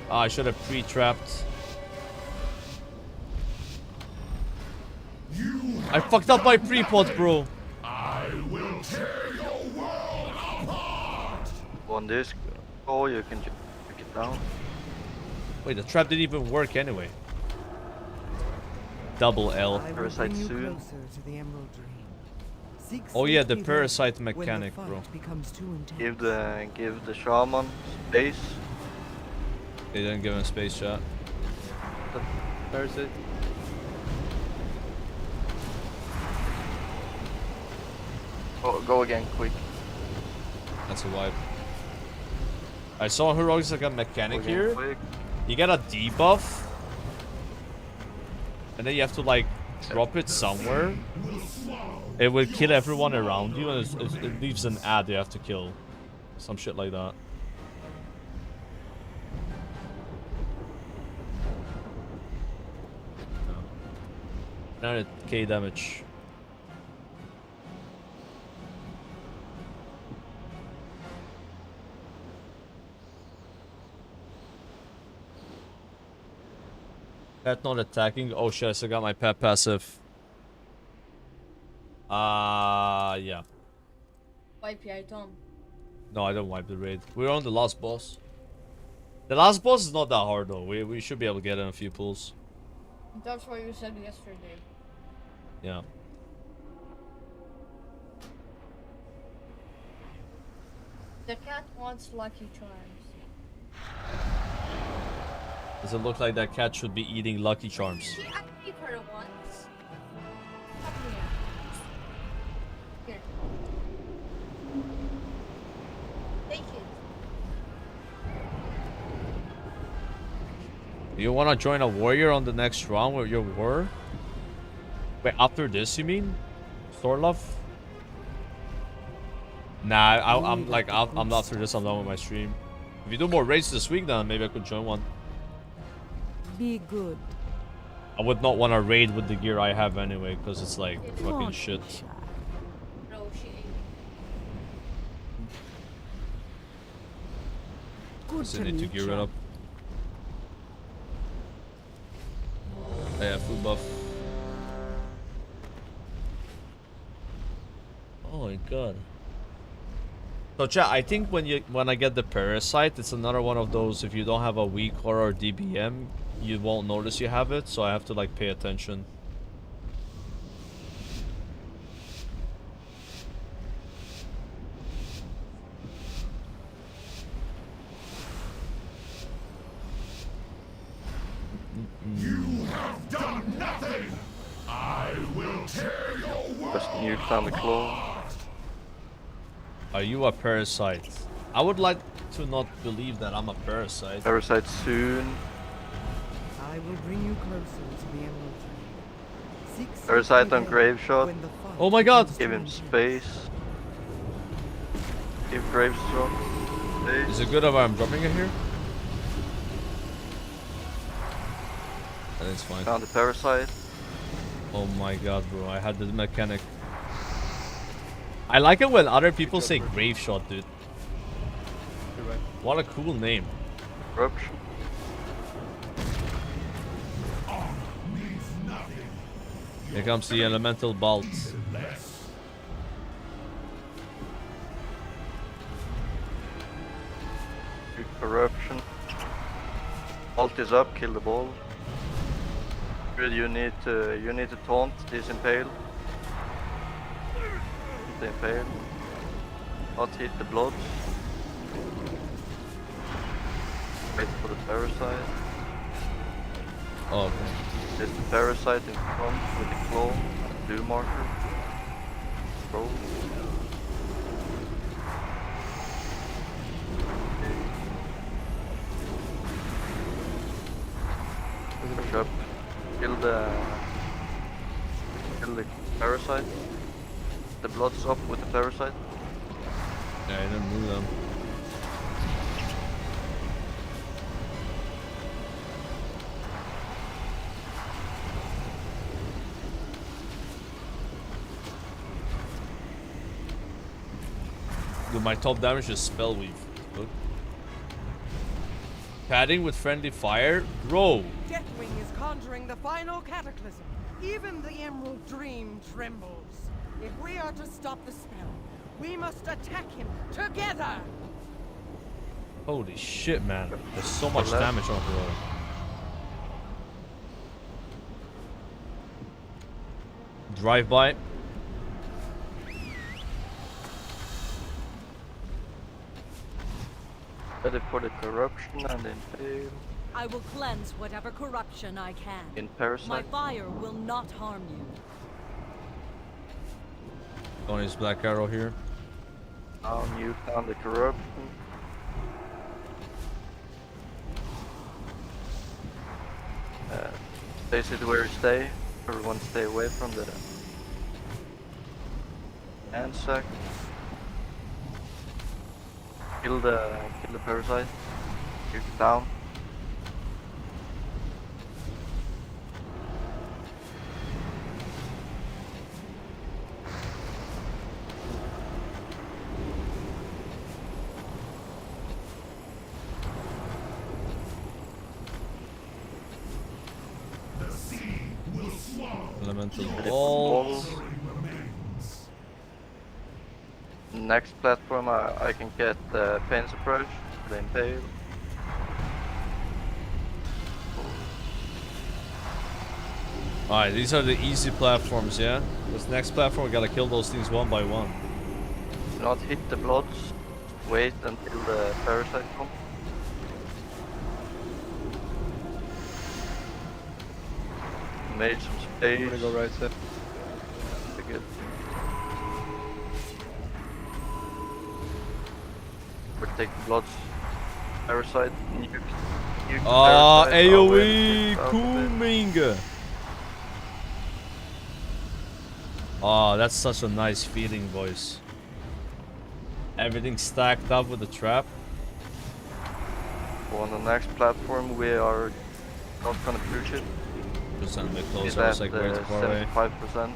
Ah, I should have pre-trapped. I fucked up my pre-pot, bro. I will tear your world apart. On this, oh, you can just pick it down. Wait, the trap didn't even work anyway. Double L. Parasite soon. Oh yeah, the parasite mechanic, bro. Give the shaman space. They didn't give him space shot. Parasite. Oh, go again, quick. That's a wipe. I saw Heroic's like a mechanic here. Quick. You get a debuff. And then you have to like drop it somewhere. It will kill everyone around you and it leaves an ad you have to kill. Some shit like that. 900k damage. Pet not attacking. Oh shit, I still got my pet passive. Yeah. Wipe the item. No, I don't wipe the raid. We're on the last boss. The last boss is not that hard though. We should be able to get in a few pulls. That's what you said yesterday. Yeah. The cat wants Lucky Charms. Does it look like that cat should be eating Lucky Charms? I gave her once. Come here. Here. Take it. You wanna join a warrior on the next round with your war? Wait, after this you mean? Storlove? Nah, I'm not after this, I'm done with my stream. If you do more raids this week, then maybe I could join one. Be good. I would not want to raid with the gear I have anyway, because it's like fucking shit. No, she Just need to gear it up. Oh, yeah, food buff. Oh my god. So chat, I think when I get the parasite, it's another one of those, if you don't have a weak horror DBM, you won't notice you have it, so I have to like pay attention. You have done nothing. I will tear your world. Just nuke down the claw. Are you a parasite? I would like to not believe that I'm a parasite. Parasite soon. I will bring you closer to the Emerald Tree. Parasite on grave shot. Oh my god! Give him space. Give grave shot space. Is it good if I'm dropping it here? That's fine. Found the parasite. Oh my god, bro. I had the mechanic. I like it when other people say grave shot, dude. What a cool name. Corruption. Here comes the elemental bolt. Corruption. Alt is up, kill the ball. You need to taunt this impale. The impale. Not hit the blood. Wait for the parasite. Oh, okay. There's the parasite in front with the claw and blue marker. Roll. Push up. Kill the parasite. The blood's up with the parasite. Yeah, I didn't move them. Dude, my top damage is spell weave. Look. Padding with friendly fire? Bro. Deathwing is conjuring the final cataclysm. Even the Emerald Dream trembles. If we are to stop the spell, we must attack him together. Holy shit, man. There's so much damage on the road. Drive by. Ready for the corruption and impale. I will cleanse whatever corruption I can. In parasite. My fire will not harm you. On his black arrow here. Now mute down the corruption. Basically where you stay. Everyone stay away from the hand sack. Kill the parasite. Mute it down. Elemental balls. Next platform I can get the Pain's Approach, the Impale. Alright, these are the easy platforms, yeah? This next platform we gotta kill those things one by one. Do not hit the bloods, wait until the parasite comes. Made some space. I'm gonna go right side. Good. Protect the bloods. Parasite. Nuke the Ah, parasite, AoE out of it. Kuming. Ah, that's such a nice feeling, boys. Everything stacked up with the trap. On the next platform we are not gonna push it. Just a bit closer, It's I was at like way too far away. 75%.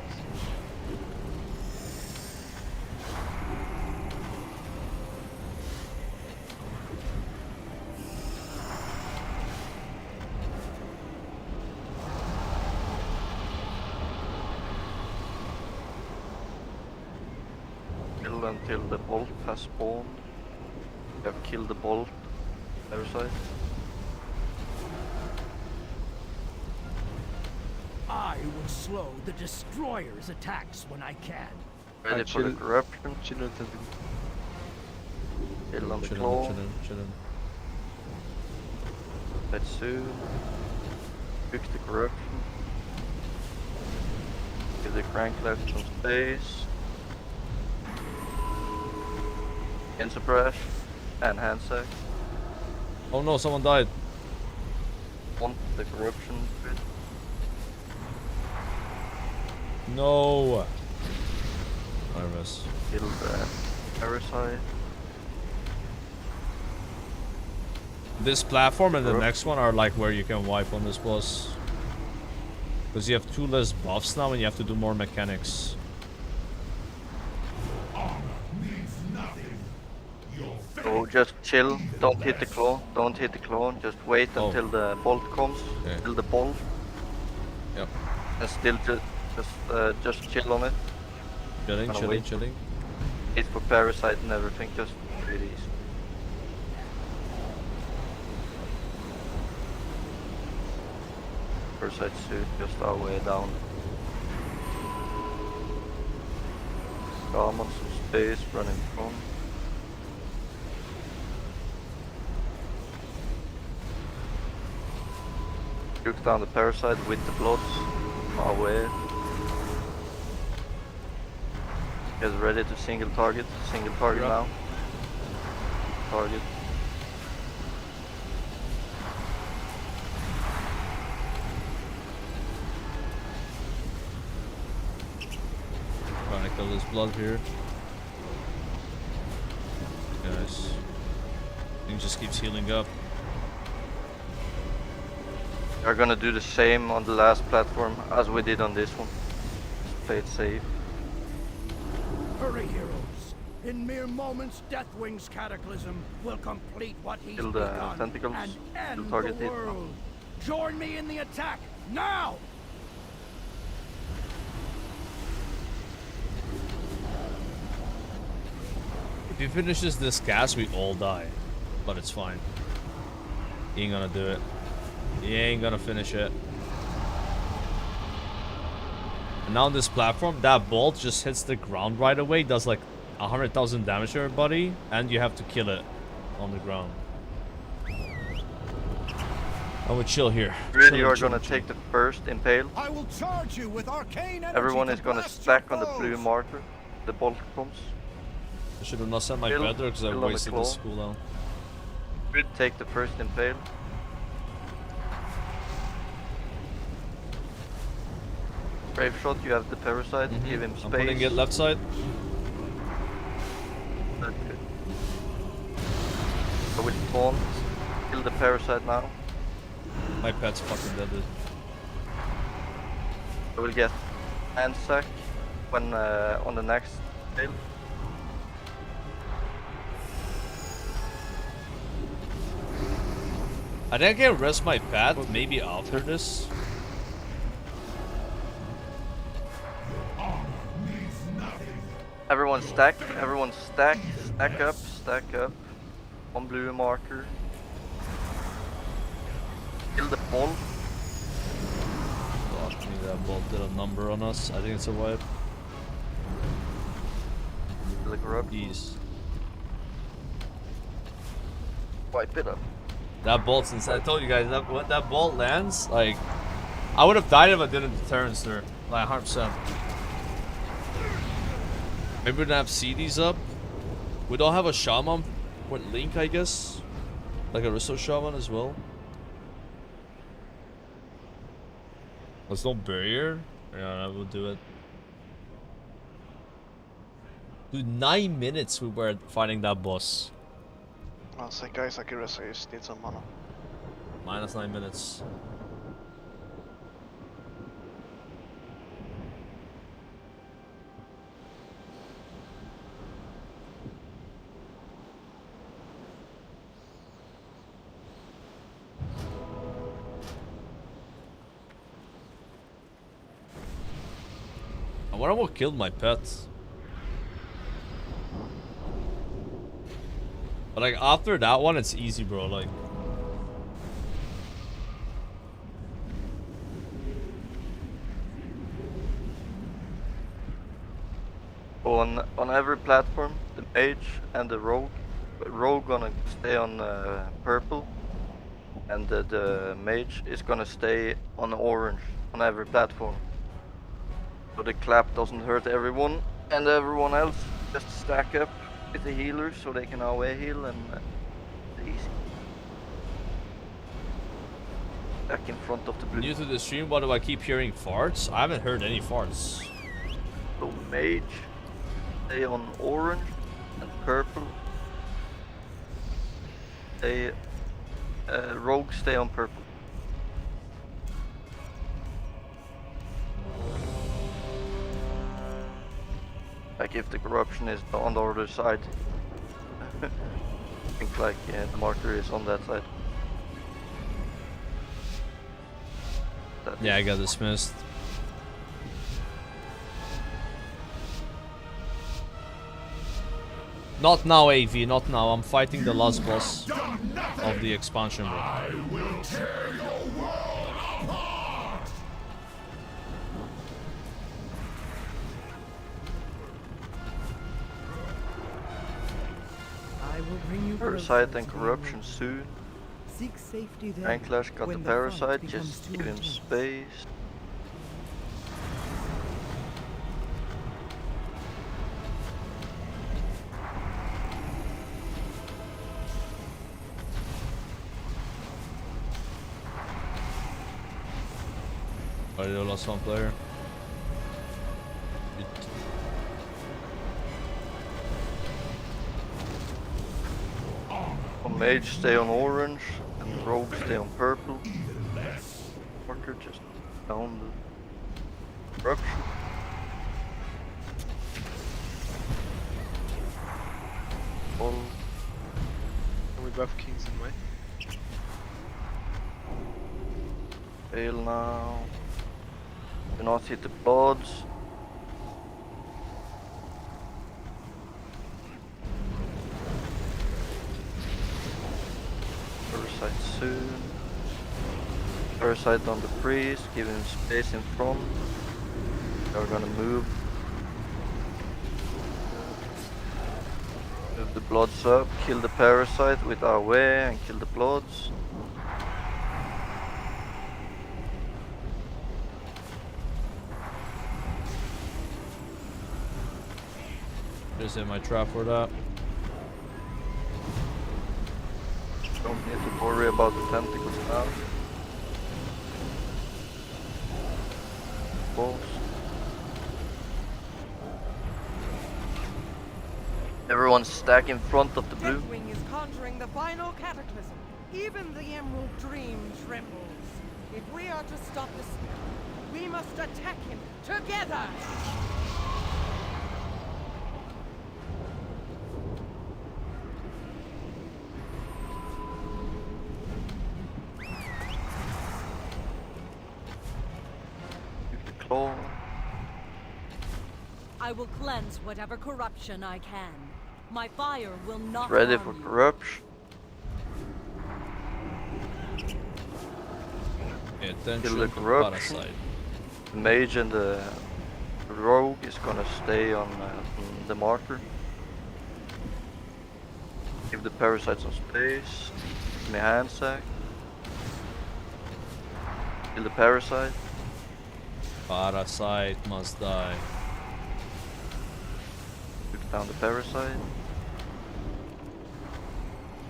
Kill until the bolt has spawned. You have killed the bolt. Other side. I will slow the destroyer's attacks when I can. Ready for the corruption. Kill on the claw. Let's soon. Fix the corruption. Give the crank left some space. In suppress and hand sack. Oh no, someone died. Want the corruption bit. No. Nervous. Kill the parasite. This platform and the next one are like where you can wipe on this boss. Because you have 2 less buffs now and you have to do more mechanics. So just chill, don't hit the claw, don't hit the claw, just wait until the bolt comes, till the bolt. Yep. And still just chill on it. Chilling. It's for parasite and everything, just really easy. Parasite suit, just our way down. Calm on some space, running from. Juke down the parasite with the bloods. Our way. Get ready to single target. Single target now. Target. Trying to kill this blood here. Guys. Thing just keeps healing up. We're gonna do the same on the last platform as we did on this one. Just play it safe. Hurry, heroes. In mere moments, Deathwing's cataclysm will complete what he's Kill the begun tentacles. and Kill end target the hit. world. Join me in the attack now! If he finishes this gas, we all die. But it's fine. He ain't gonna do it. He ain't gonna finish it. And now on this platform, that bolt just hits the ground right away. Does like 100,000 damage to everybody. And you have to kill it on the ground. I would chill here. Really, you're gonna take the first impale. I will charge you with arcane energy. Everyone is gonna stack on the blue marker. The bolt comes. I should have not sent my Kill- better because I kill on the wasted claw. this cooldown. Take the first impale. Brave shot, you have the parasite. Give him space. I'm putting it left side. That's good. So with spawn, kill the parasite now. My pet's fucking dead, dude. I will get hand sack when on the next fail. I think I can rest my pet maybe after this. Everyone stack, stack up. One blue marker. Kill the ball. Fuck me, that bolt did a number on us. I think it's a wipe. Kill the corrupt. Jeez. Wipe it up. That bolt, since I told you guys, that when that bolt lands, like, I would have died if I didn't deterrence there. Like, 100%. Maybe we don't have CDs up. We don't have a shaman with Link, I guess. Like a Risto shaman as well. There's no barrier. Yeah, I will do it. Dude, 9 minutes we were fighting that boss. Well, say guys, accuracy, I just need some mana. Minus 9 minutes. I wonder what killed my pet. But like after that one, it's easy, bro. Like, on every platform, the mage and the rogue gonna stay on purple, and the mage is gonna stay on orange on every platform. So the clap doesn't hurt everyone, and everyone else just stack up with the healers so they can away heal, and it's easy. Back in front of the blue. new to the stream, why do I keep hearing farts? I haven't heard any farts. So mage stay on orange and purple. They rogue stay on purple. Like if the corruption is on the other side. I think like the marker is on that side. Yeah, I got dismissed. Not now, AV, not now. I'm fighting the last boss of the expansion, bro. I will tear your world apart! I will bring you Parasite and corruption soon. Seek safety there. Anklash got the when parasite, fight just becomes give too him intense. space. I lost one player. Mage stay on orange, and rogue stay on purple. Marker just down the corruption. Ball. Can we buff kings and white? Fail now. Do not hit the bloods. Parasite soon. Parasite on the priest, give him space in front. We're gonna move. Move the bloods up, kill the parasite with our way and kill the bloods. Just hit my trap for that. Don't need to worry about the tentacles now. Balls. Everyone stack in front of the blue. Deathwing is conjuring the final cataclysm. Even the Emerald Dream trembles. If we are to stop this, we must attack him together! Claw. I will cleanse whatever corruption I can. My fire will not Ready harm for you. corruption. Pay attention Kill the to corruption. parasite. The mage and the rogue is gonna stay on the marker. Give the parasite some space. Give me hand sack. Kill the parasite. Parasite must die. Took down the parasite.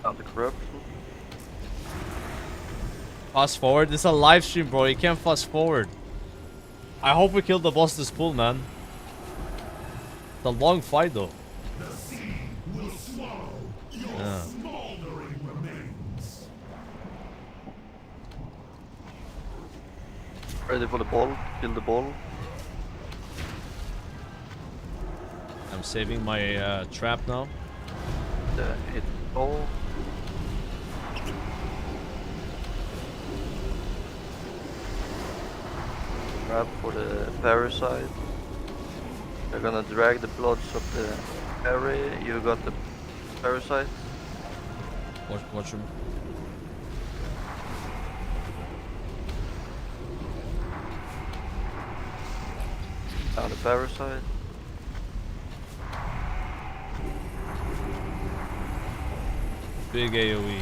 Down the corruption. Fast forward? This is a live stream, bro. You can't fast forward. I hope we kill the boss this pool, man. It's a long fight, though. The sea will swallow your Yeah. smoldering remains. Ready for the ball. Kill the ball. I'm saving my trap now. Hit the ball. Grab for the parasite. They're gonna drag the bloods of the parry. You got the parasite. Watch him. Down the parasite. Big AoE.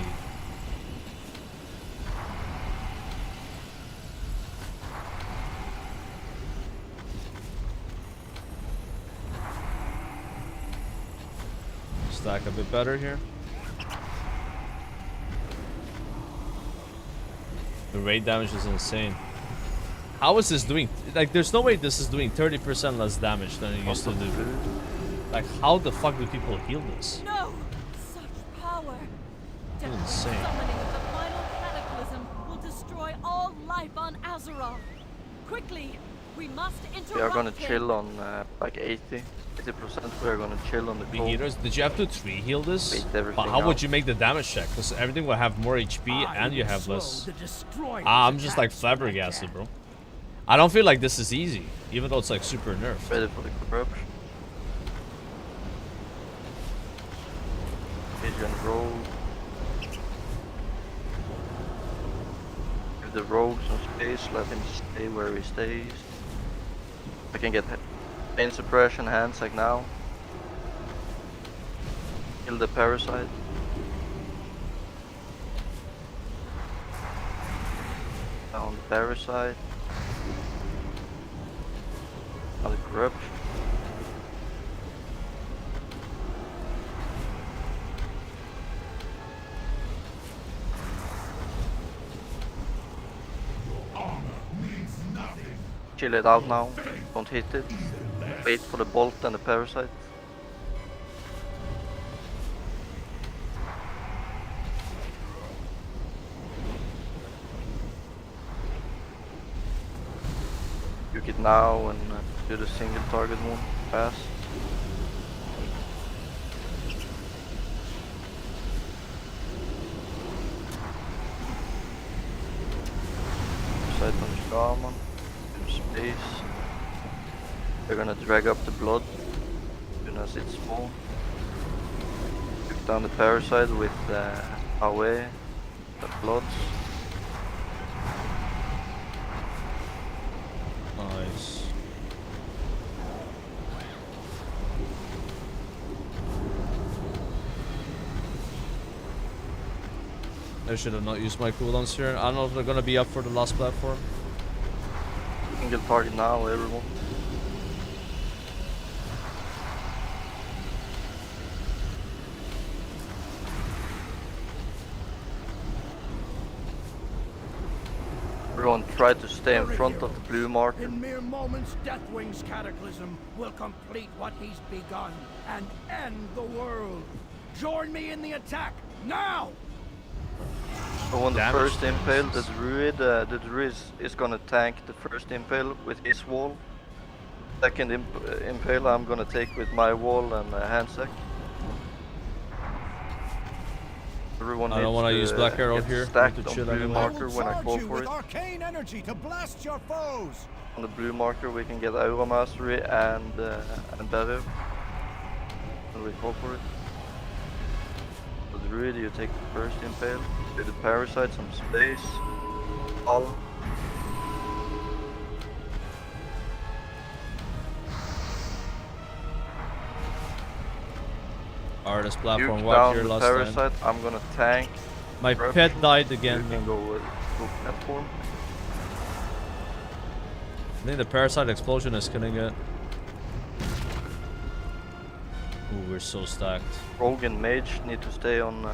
Stack a bit better here. The raid damage is insane. How is this doing? Like, there's no way this is doing 30% less damage than it used to do. Like, how the fuck do people heal this? No! Such power! It's insane. Summoning of the final cataclysm will destroy all life on Azeroth. Quickly, we must interrupt We are gonna him. chill on like 80%. We are gonna chill on the The cold. healers, did you have to 3 heal this? Wait everything But how would out. you make the damage check? Because everything will have more HP and you have less. the destroyer's I'm just like attacks flabbergasted, bro. I don't feel like this is easy, even though it's like super nerfed. Ready for the corruption. Vision rogue. Give the rogue some space, let him stay where he stays. I can get pain suppression, hand sack now. Kill the parasite. Down the parasite. Now the corruption. Chill it out now. Don't hit it. Wait for the bolt and the parasite. Juke it now and do the single target one fast. parasite on the shaman. In space. We're gonna drag up the blood as soon as it's small. Took down the parasite with away the bloods. Nice. I should have not used my cooldowns here. I don't know if they're gonna be up for the last platform. Single target now, everyone. Everyone try to stay in front of the blue marker. In mere moments, Deathwing's cataclysm will complete what he's begun and end the world. Join me in the attack, now! So on the first impale, the druid is gonna tank the first impale with his wall. Second impale I'm gonna take with my wall and hand sack. Everyone I don't want to use black arrow here. Stacked To on chill blue anyway. marker when I call for it. Arcane energy to blast your foes. On the blue marker we can get Aura Mastery and Barrier. And we call for it. So the druid, you take the first impale. Do the parasite, some space. All. Alright, this platform Nuke walk down here the last parasite. time. I'm gonna tank. My Preperation. pet died again. You can go platform. I think the parasite explosion is killing it. Ooh, we're so stacked. Rogue and Mage need to stay on.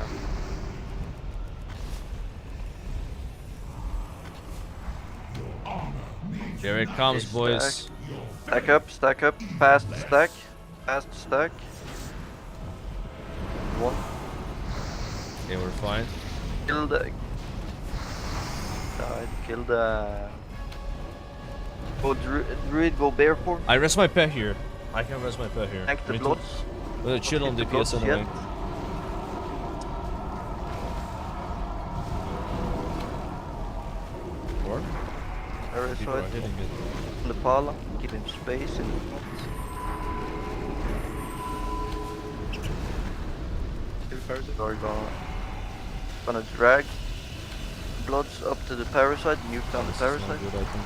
Here it comes, boys. Stack up, fast stack. One. Okay, we're fine. Kill the. Died. Kill the. Go druid, go bear form. I rest my pet here. I can rest my pet here. Tank the Me too. bloods. Chill on the DPS bloods anyway. yet. Or? People are Parasite. hitting it. The Pala. Give him space in the front. Are gonna drag bloods up to the parasite, nuke down the parasite. Good, I think.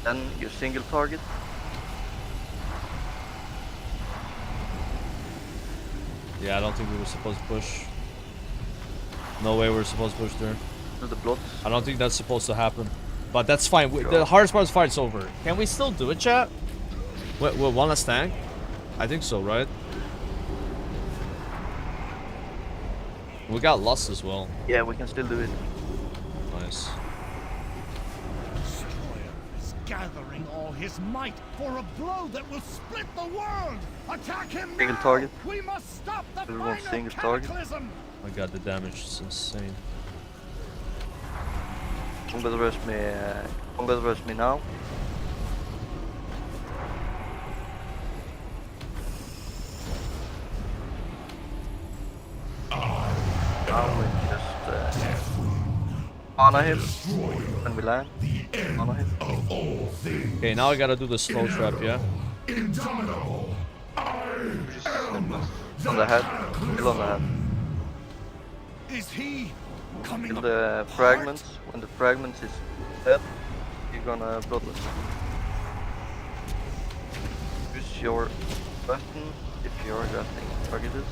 Then your single target. Yeah, I don't think we were supposed to push. No way we're supposed to push there. To the bloods. I don't think that's supposed to happen. But that's fine. The hardest part of the fight's over. Can we still do it, chat? Wait, one last tank? I think so, right? We got lost as well. Yeah, we can still do it. Nice. Destroyer is gathering all his might for a blow that will split the world. Attack him Single now! target. We must stop the Everyone final single target. cataclysm. My god, the damage is insane. Combat rush me now. Now we just honor him when we land. Honor him. Okay, now I gotta do the slow trap, yeah? Indomitable. On the head. Kill on the head. Is he coming Kill the fragments. When the fragments is dead, you're gonna bloodless. Use your weapon if you're getting targeted.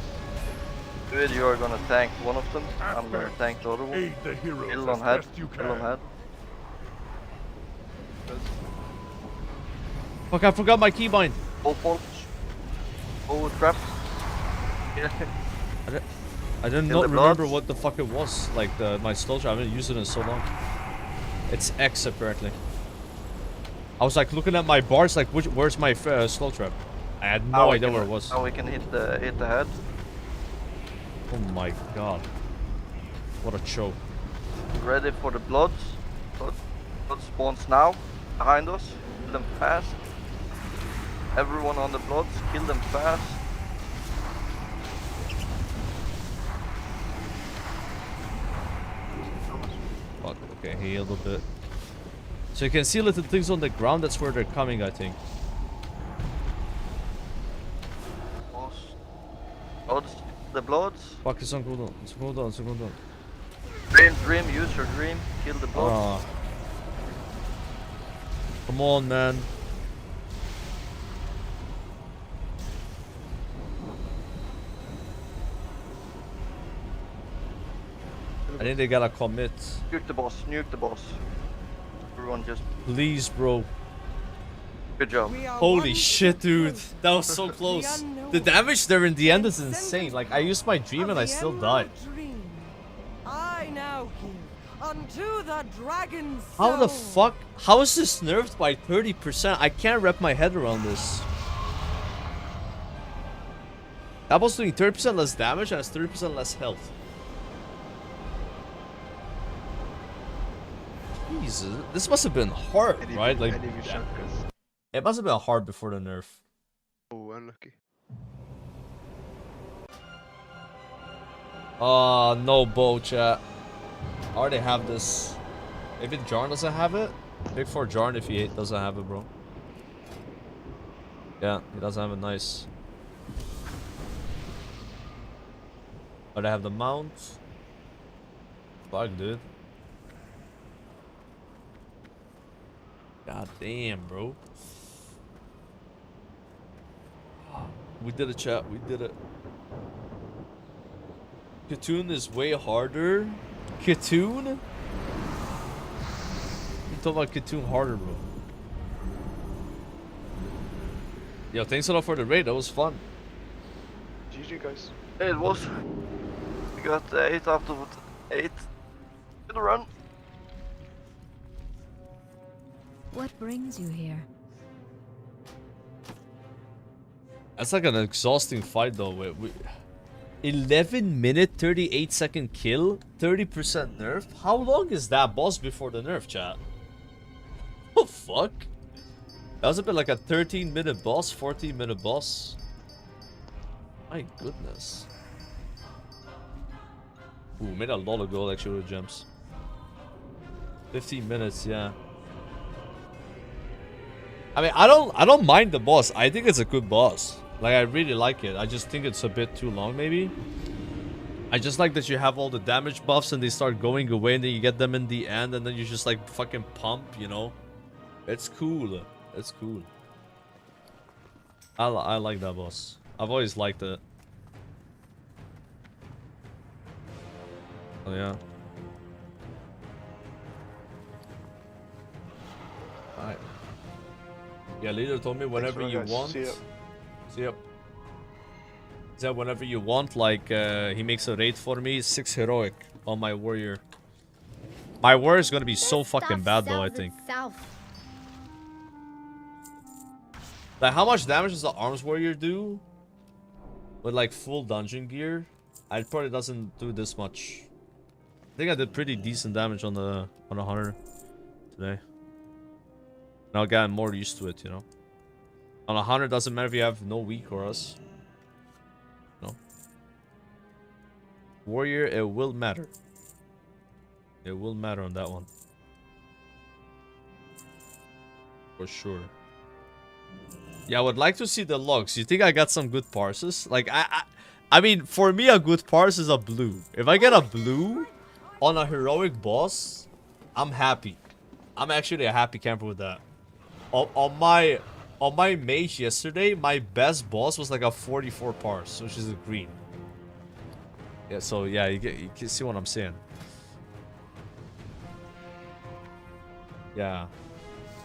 Good, you are gonna tank one of them. I'm gonna tank the other one. Aid the heroes Kill on as head. best you Kill on can. head. Fuck, I forgot my keybind. All fault. Oh, trap. I did Kill not the remember bloods. what the fuck it was. Like, my slow trap. I haven't used it in so long. It's X, apparently. I was like looking at my bars, like, where's my slow trap? I had no idea where it was. Now we can hit the head. Oh my god. What a choke. Ready for the bloods. Blood spawns now. Behind us. Kill them fast. Everyone on the bloods. Kill them fast. Fuck, okay, healed a bit. So you can see little things on the ground, that's where they're coming, I think. Bloods. The bloods. Fuck, it's on cooldown. It's on cooldown, it's on cooldown. Dream, use your dream. Kill the bloods. Come on, man. I think they gotta commit. Nuke the boss, nuke the boss. Everyone just... Please, bro. Good job. Holy shit, dude. That was so close. The damage there in the end is insane. Like, I used my dream and I still died. I now give unto the dragon's How the fuck? How is this nerfed by 30%? I can't wrap my head around this. That was doing 30% less damage and has 30% less health. Jesus, this must have been hard, right? Like, it must have been hard before the nerf. Oh, unlucky. No bow, chat. I already have this. Maybe Jarn doesn't have it? Pick for Jarn if he doesn't have it, bro. Yeah, he doesn't have it. Nice. But I have the mount. Fuck, dude. God damn, bro. We did it, chat. We did it. Katoon is way harder. Katoon? You talk about Katoon harder, bro. Yo, thanks a lot for the raid. That was fun. GG, guys. It was. We got 8 after 8. Good run. What brings you here? That's like an exhausting fight, though. 11-minute, 38-second kill, 30% nerf. How long is that boss before the nerf, chat? Oh, fuck. That was a bit like a 13-minute boss, 14-minute boss. My goodness. Ooh, made a lot of gold actually with gems. 15 minutes, yeah. I mean, I don't mind the boss. I think it's a good boss. Like, I really like it. I just think it's a bit too long, maybe. I just like that you have all the damage buffs and they start going away and then you get them in the end and then you just like fucking pump, you know? It's cool. It's cool. I like that boss. I've always liked it. Oh, yeah. Alright. Yeah, leader told me whenever you want. See ya. He said whenever you want, like, he makes a raid for me, 6 heroic on my warrior. My warrior is gonna be so fucking bad though, I think. Like, how much damage does the arms warrior do? With like full dungeon gear? It probably doesn't do this much. I think I did pretty decent damage on the hunter today. Now I got more used to it, you know. On a hunter, doesn't matter if you have no weak or us. No. Warrior, it will matter. It will matter on that one. For sure. Yeah, I would like to see the logs. You think I got some good parses? Like, I mean, for me, a good parse is a blue. If I get a blue on a heroic boss, I'm happy. I'm actually a happy camper with that. On my mage yesterday, my best boss was like a 44 parse, which is a green. Yeah, so yeah, you can see what I'm saying. Yeah.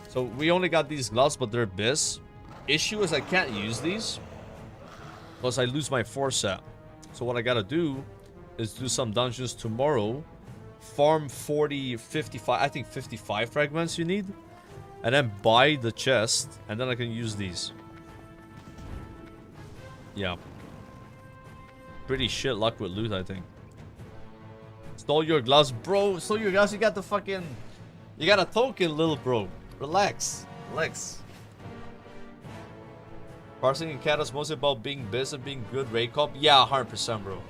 So we only got these gloves, but they're bis. Issue is I can't use these because I lose my 4-set. So what I gotta do is do some dungeons tomorrow, farm 40, 55, I think 55 fragments you need, and then buy the chest, and then I can use these. Yeah. Pretty shit luck with loot, I think. Stole your gloves, bro. Stole your gloves. You got the fucking... You got a token, little bro. Relax. Relax. Parsing in Cat is mostly about being biz and being good raid cop. Yeah, 100%, bro.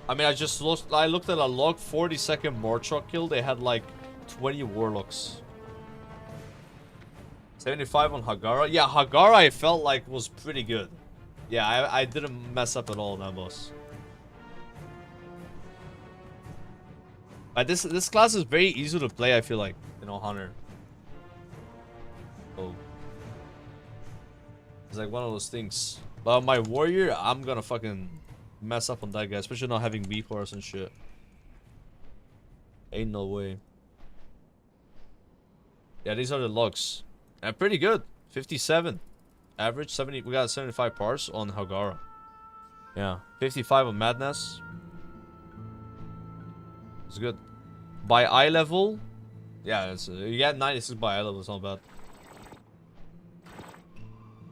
I mean, I looked at a log 40-second Morchok kill. They had like 20 warlocks. 75 on Hagara. Yeah, Hagara I felt like was pretty good. Yeah, I didn't mess up at all on that boss. But this class is very easy to play, I feel like, you know, Hunter. So it's like one of those things. But my warrior, I'm gonna fucking mess up on that guy, especially not having V-Force and shit. Ain't no way. Yeah, these are the logs. And pretty good. 57. Average 70. We got 75 parts on Hagara. Yeah. 55 on Madness. It's good. By eye level. Yeah, it's, you get 96 by eye level. It's not bad.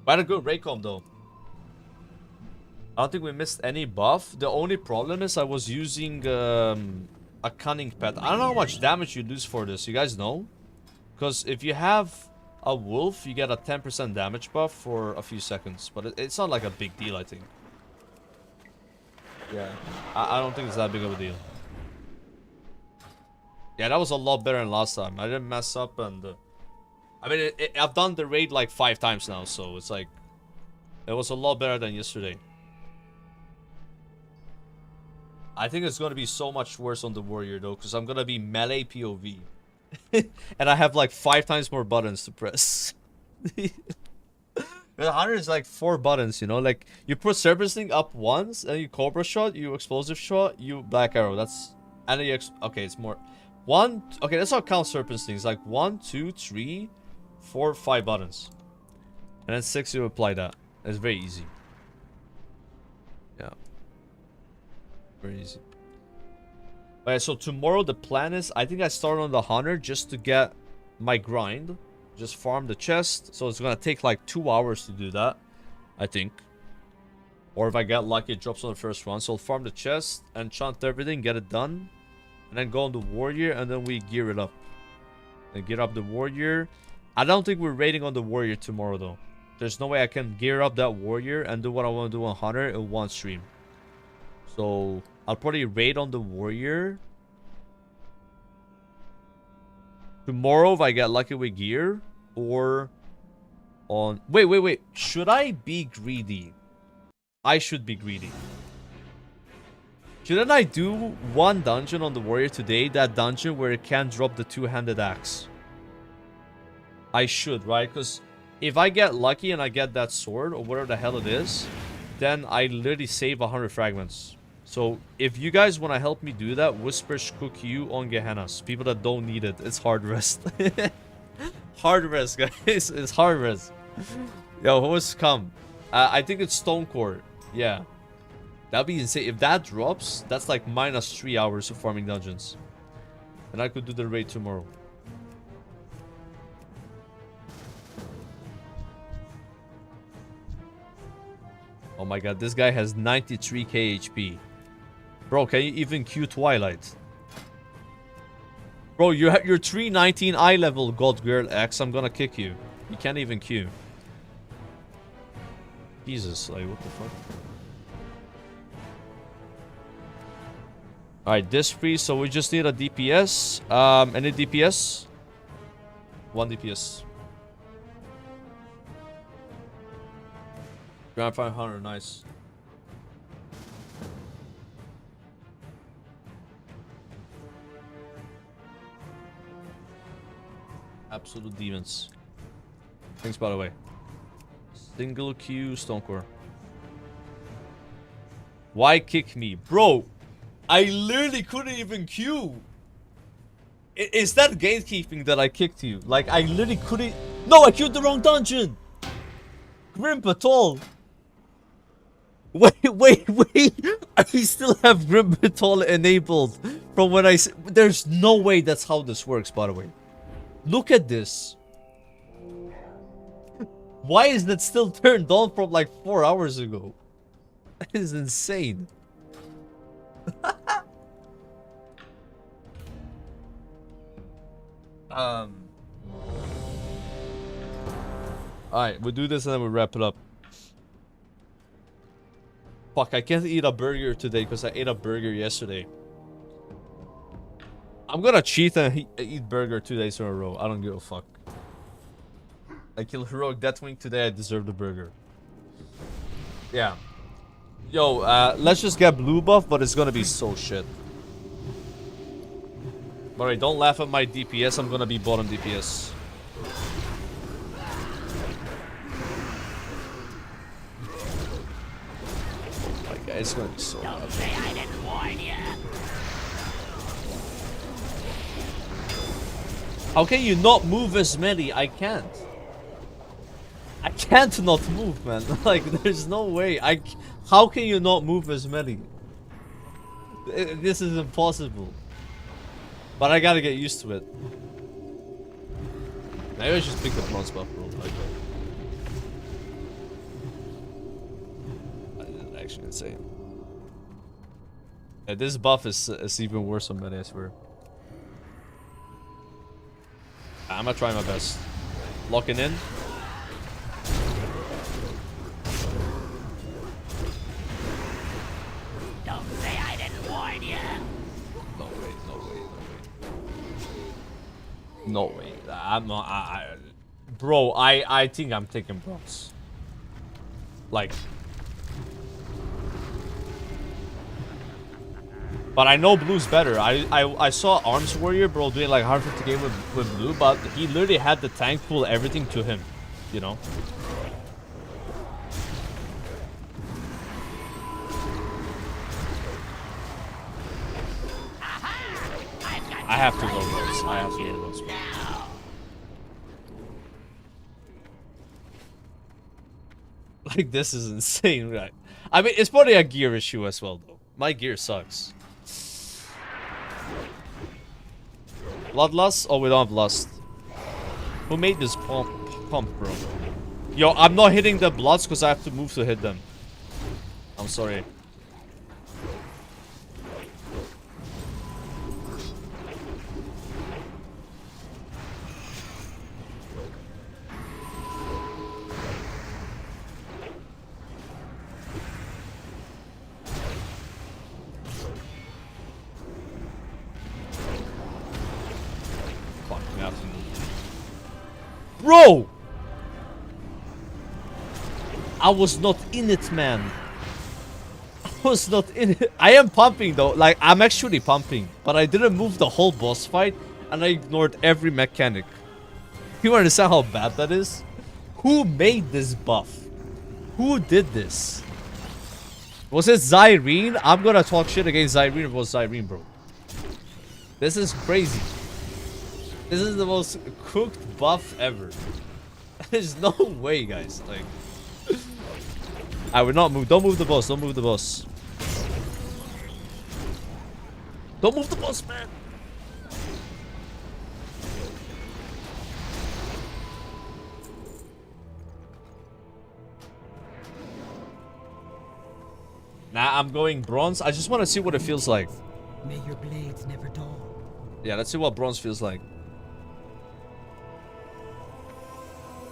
We had a good Raycom though. I don't think we missed any buff. The only problem is I was using a cunning pet. I don't know how much damage you lose for this. You guys know? Because if you have a wolf, you get a 10% damage buff for a few seconds. But it's not like a big deal, I think. Yeah. I don't think it's that big of a deal. Yeah, that was a lot better than last time. I didn't mess up and... I mean, I've done the raid like 5 times now, so it's like... It was a lot better than yesterday. I think it's going to be so much worse on the warrior though, because I'm going to be melee POV. And I have like 5 times more buttons to press. The hunter is like 4 buttons, you know, like you put Serpent Sting up once, and you Cobra shot, you explosive shot, you Black Arrow. That's and then you okay, it's more 1. Okay, let's not count Serpent Stings. Like 1, 2, 3, 4, 5 buttons, and then 6 you apply that. It's very easy. Yeah, very easy. Alright, so tomorrow the plan is, I think I start on the hunter just to get my grind. Just farm the chest. So it's gonna take like 2 hours to do that, I think. Or if I get lucky, it drops on the first run. So I'll farm the chest, enchant everything, get it done. And then go on the warrior, and then we gear it up. And gear up the warrior. I don't think we're raiding on the warrior tomorrow though. There's no way I can gear up that warrior and do what I want to do on hunter in one stream. So I'll probably raid on the warrior tomorrow if I get lucky with gear, or on... Wait. Should I be greedy? I should be greedy. Shouldn't I do one dungeon on the warrior today? That dungeon where it can drop the 2-handed axe. I should, right? Because if I get lucky and I get that sword, or whatever the hell it is, then I literally save 100 fragments. So if you guys want to help me do that, Whispers cook you on Gehennas. People that don't need it. It's hard rest. Hard rest, guys. It's hard rest. Yo, who has come? I think it's Stonecore. Yeah. That'd be insane. If that drops, that's like minus 3 hours of farming dungeons. And I could do the raid tomorrow. Oh my god, this guy has 93k HP. Bro, can you even Q Twilight? Bro, you're 319 eye level, God Girl X. I'm gonna kick you. You can't even Q. Jesus, like, what the fuck? Alright, this free, so we just need a DPS. Any DPS? 1 DPS. Grand 500, nice. Absolute demons. Thanks, by the way. Single Q Stonecore. Why kick me? Bro, I literally couldn't even queue. Is that gatekeeping that I kicked you? Like, I literally couldn't... No, I queued the wrong dungeon! Grim Patrol! Wait! I still have Grim Patrol enabled from when I... There's no way that's how this works, by the way. Look at this. Why is that still turned on from like 4 hours ago? That is insane. Alright, we'll do this and then we'll wrap it up. Fuck, I can't eat a burger today because I ate a burger yesterday. I'm gonna cheat and eat burger 2 days in a row. I don't give a fuck. I killed heroic Deathwing today. I deserve the burger. Yeah. Yo, let's just get blue buff, but it's gonna be so shit. Alright, don't laugh at my DPS. I'm gonna be bottom DPS. Oh my god, it's gonna be so bad. I didn't warn you. How can you not move as many? I can't. I can't not move, man. Like, there's no way. How can you not move as many? This is impossible. But I gotta get used to it. Maybe I just pick the bronze buff, bro. Like, actually insane. Yeah, this buff is even worse on many, I swear. I'm gonna try my best. Locking in. Don't say I didn't warn you. No way, no way, no way. No way. I'm not. Bro, I think I'm taking bronze. Like. But I know blue's better. I saw Arms Warrior, bro, doing like 150k with blue, but he literally had the tank pull everything to him, you know? I have to go Rose. I have to go Rose. Like, this is insane, right? I mean, it's probably a gear issue as well, though. My gear sucks. Bloodlust? Oh, we don't have lust. Who made this pump, bro? Yo, I'm not hitting the bloods because I have to move to hit them. I'm sorry. Bro! I was not in it, man. I was not in it. I am pumping, though. Like, I'm actually pumping. But I didn't move the whole boss fight. And I ignored every mechanic. You understand how bad that is? Who made this buff? Who did this? Was it Zyrene? I'm gonna talk shit against Zyrene if it was Zyrene, bro. This is crazy. This is the most cooked buff ever. There's no way, guys. Like, I would not move. Don't move the boss. Don't move the boss. Don't move the boss, man. Nah, I'm going bronze. I just want to see what it feels like. May your blades never dull. Yeah, let's see what bronze feels like.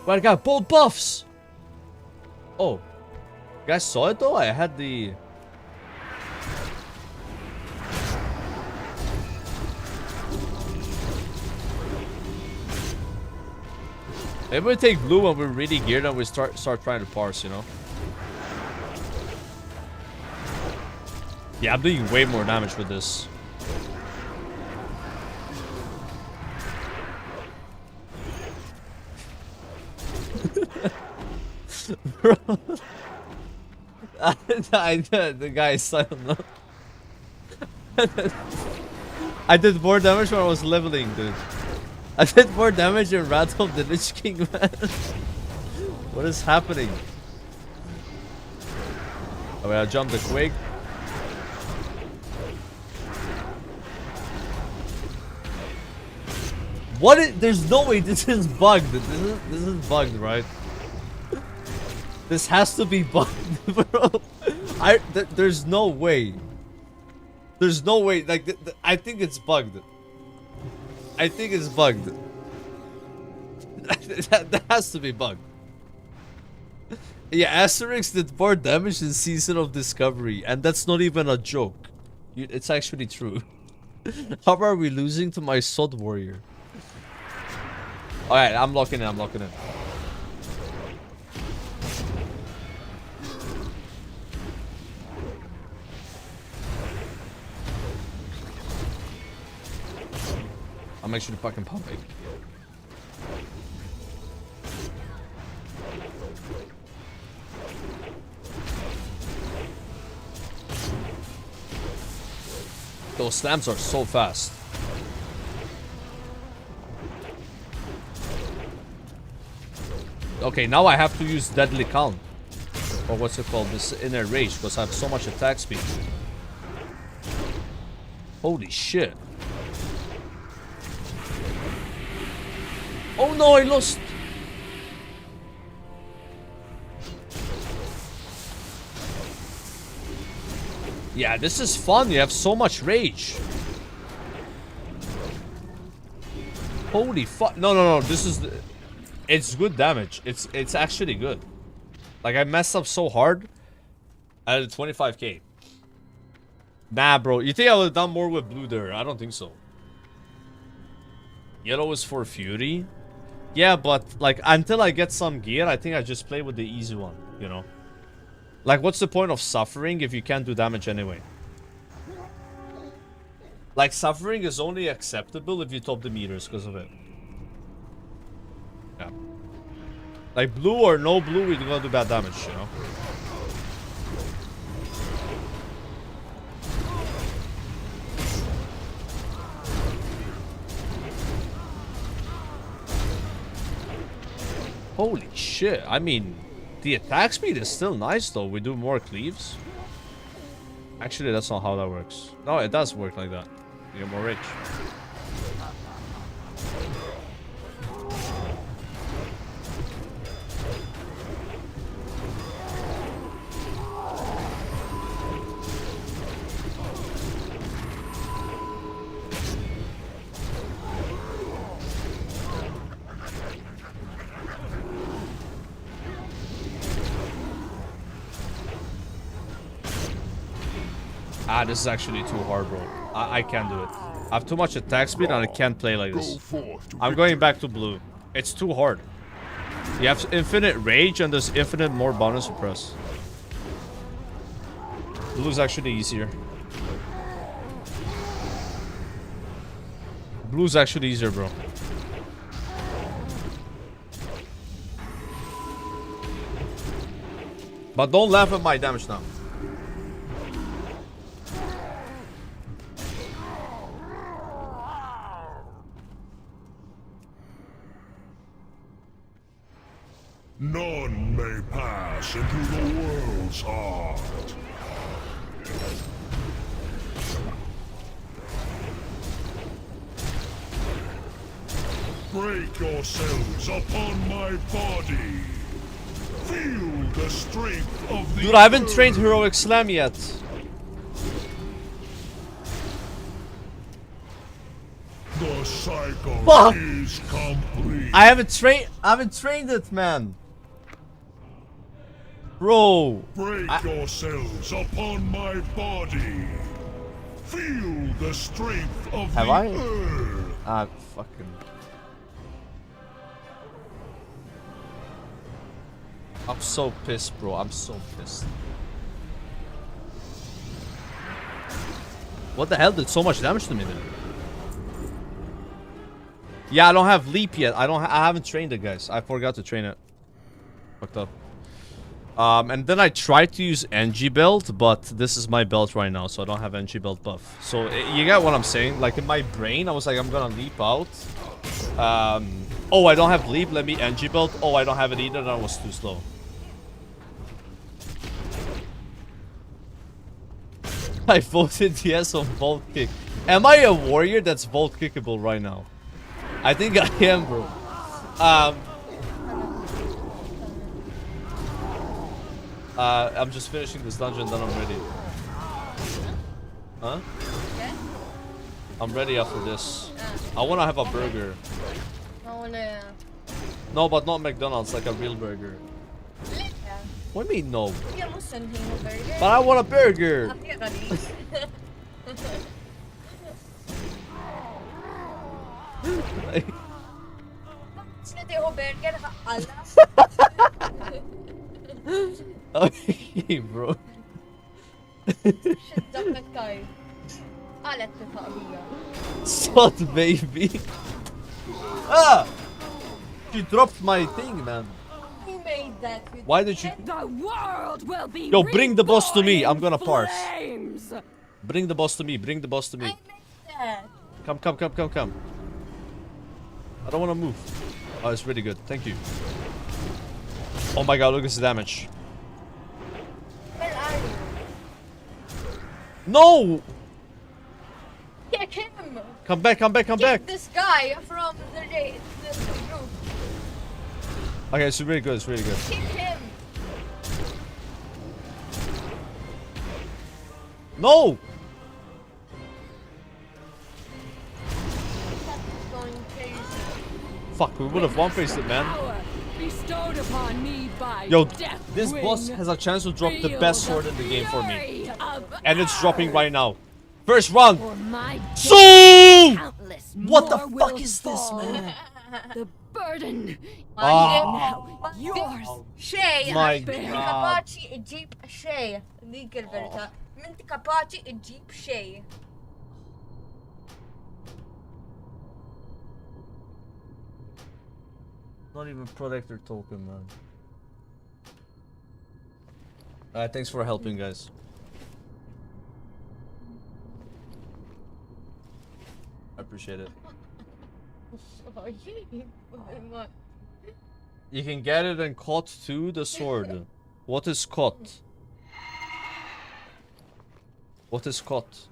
But I got both buffs. Oh, you guys saw it though? I had the. Maybe we take blue when we're really geared and we start trying to parse, you know? Yeah, I'm doing way more damage with this. Bro. The guys, I don't know. I did more damage when I was leveling, dude. I did more damage in Wrath of the Lich King, man. What is happening? Oh, wait, I jumped the Quake. What is, there's no way this is bugged. This is bugged, right? This has to be bugged, bro. There's no way. There's no way. Like, I think it's bugged. I think it's bugged. that has to be bugged. Yeah, Asterix did more damage in Season of Discovery, and that's not even a joke. It's actually true. How are we losing to my sword warrior? Alright, I'm locking in, I'm locking in. I'm actually fucking pumping. Those slams are so fast. Okay, now I have to use Deadly Calm. Or what's it called? This Inner Rage, because I have so much attack speed. Holy shit. Oh no, I lost. Yeah, this is fun. You have so much rage. Holy fuck. No, no, no. This is... It's good damage. It's actually good. Like, I messed up so hard at 25k. Nah, bro. You think I would have done more with blue there? I don't think so. Yellow is for Fury. Yeah, but, like, until I get some gear, I think I just play with the easy one, you know? Like, what's the point of suffering if you can't do damage anyway? Like, suffering is only acceptable if you top the meters because of it. Yeah. Like, blue or no blue, we're gonna do bad damage, you know? Holy shit. I mean, the attack speed is still nice, though. We do more cleaves. Actually, that's not how that works. No, it does work like that. You get more rage. Ah, this is actually too hard, bro. I can't do it. I have too much attack speed and I can't play like this. I'm going back to blue. It's too hard. You have infinite rage and there's infinite more bonus suppress. Blue's actually easier. Blue's actually easier, bro. But don't laugh at my damage now. None may pass into the world's heart. Break yourselves upon my body. Feel the strength of the Dude, I haven't trained Heroic Slam yet. The cycle Fuck. is complete. I haven't trained it, man. Bro. Break yourselves upon my body. Feel the strength of Have the I? earth. Ah, fucking. I'm so pissed, bro. I'm so pissed. What the hell did so much damage to me then? Yeah, I don't have leap yet. I haven't trained it, guys. I forgot to train it. Fucked up. And then I tried to use NG belt, but this is my belt right now, so I don't have NG belt buff. So you get what I'm saying? Like in my brain, I was like, I'm gonna leap out. Oh, I don't have leap. Let me NG belt. Oh, I don't have it either. That was too slow. I voted yes on vault kick. Am I a warrior that's vault kickable right now? I think I am, bro. I'm just finishing this dungeon, then I'm ready. Huh? I'm ready after this. I wanna have a burger. No, but not McDonald's, like a real burger. What do you mean no? But I want a burger. Siete ho burger ka ala. Okay, bro. Shit ضبط كاي. قالت تفاقية. Salt, baby. Ah! She dropped my thing, man. Who made that? Why did you... The world will be Yo, bring the boss to me. I'm gonna reborn in parse. flames. Bring the boss to me. Bring the boss to me. That. Come, come, come, come, come. I don't want to move. Oh, it's really good. Thank you. Oh my god, look at this damage. Where are you? No! Kick him! Come back, come back, come Kick back. this guy from the group. Okay, it's really good. It's really good. Kick him! No! Going crazy. Fuck, we would have one-faced it, man. Bestowed upon me by Yo, Death this boss Wing. has a chance to drop the Feel best sword the in the game for me. fury of And it's dropping right now. First run! For my So! countless What the more fuck will is this, fall. man? The burden Ah. is now yours. شيء My من God. كاباتشي تجيب شيء ذيك الفرقة من كاباتشي تجيب شيء Not even protector token, man. Alright, thanks for helping, guys. I appreciate it. You can get it and caught too, the sword. What is caught? What is caught?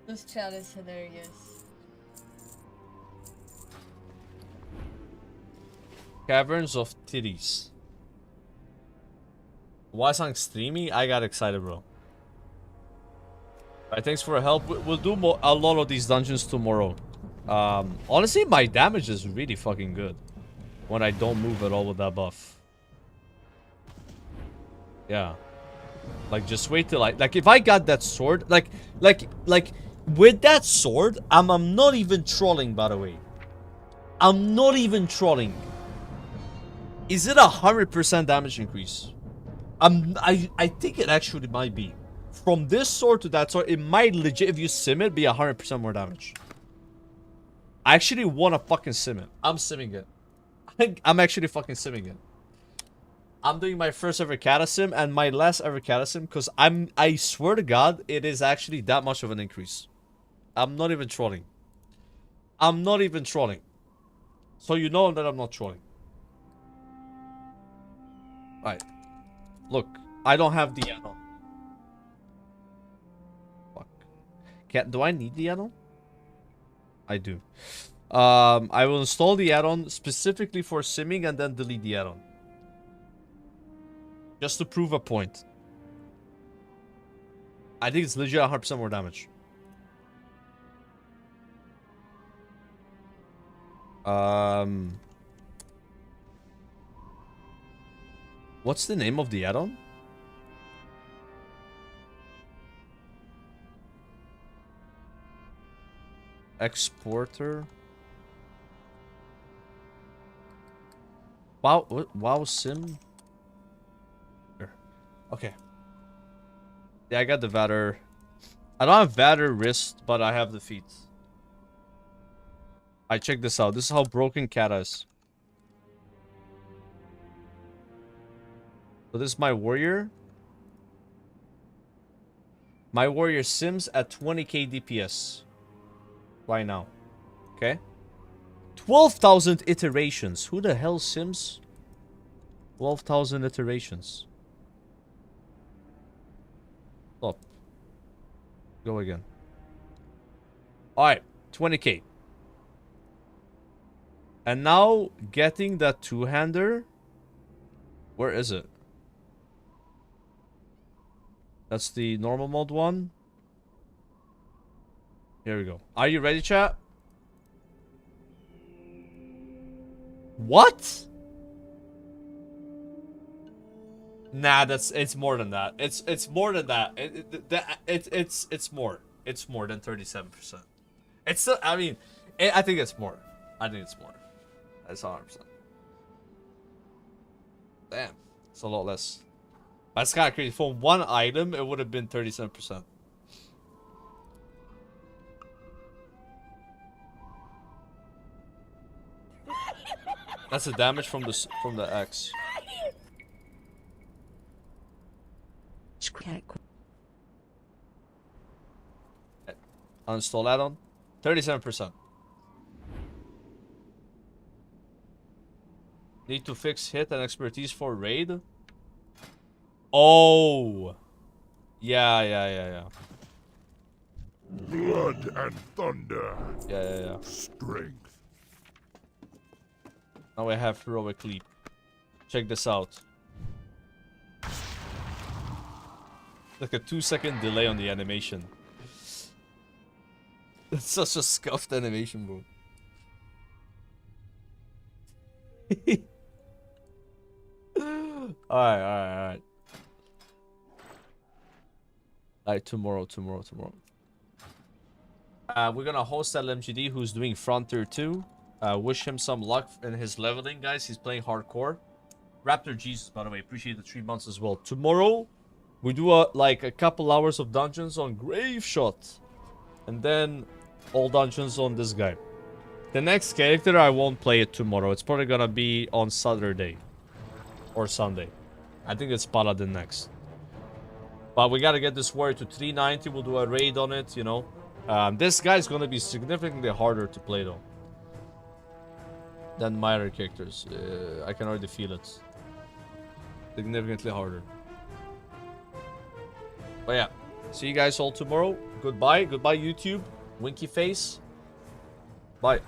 This chat is hilarious. Caverns of Titties. Why I'm streaming? I got excited, bro. Alright, thanks for your help. We'll do a lot of these dungeons tomorrow. Honestly, my damage is really fucking good when I don't move at all with that buff. Yeah. Like, just wait till like if I got that sword, like with that sword, I'm not even trolling, by the way. I'm not even trolling. Is it 100% damage increase? I think it actually might be. From this sword to that sword, it might legit, if you sim it, be 100% more damage. I actually want to fucking sim it. I'm simming it. I'm actually fucking simming it. I'm doing my first ever kata sim and my last ever kata sim because I swear to God, it is actually that much of an increase. I'm not even trolling. I'm not even trolling. So you know that I'm not trolling. Alright. Look, I don't have the add-on. Fuck. Do I need the add-on? I do. I will install the add-on specifically for simming and then delete the add-on. Just to prove a point. I think it's legit 100% more damage. What's the name of the add-on? Exporter. Wow sim. Here. Okay. Yeah, I got the Vader. I don't have Vader wrist, but I have the feet. Alright, check this out. This is how broken Kata is. So this is my warrior. My warrior sims at 20k DPS. Right now. Okay? 12,000 iterations. Who the hell sims 12,000 iterations? Stop. Go again. Alright. 20k. And now getting that two-hander. Where is it? That's the normal mode one. Here we go. Are you ready, chat? What? Nah, it's more than that. It's more than that. It's more. It's more than 37%. It's still, I mean, I think it's more. I think it's more. That's 100%. Damn, it's a lot less. That's kind of crazy. For one item, it would have been 37%. That's the damage from the X. Uninstall add-on. 37%. Need to fix hit and expertise for raid. Oh. Yeah. Blood and thunder. Yeah. Strength. Now I have heroic leap. Check this out. Like a 2-second delay on the animation. It's such a scuffed animation, bro. Alright. Alright, tomorrow. We're gonna host LMGD, who's doing Frontier 2. Wish him some luck in his leveling, guys. He's playing hardcore. Raptor Jesus, by the way, appreciate the 3 months as well. Tomorrow, we do like a couple hours of dungeons on Grave Shot. And then all dungeons on this guy. The next character, I won't play it tomorrow. It's probably gonna be on Saturday. Or Sunday. I think it's Paladin next. But we gotta get this warrior to 390. We'll do a raid on it, you know. This guy's gonna be significantly harder to play, though. Than my other characters. I can already feel it. Significantly harder. But yeah. See you guys all tomorrow. Goodbye. Goodbye, YouTube. Winky face. Bye.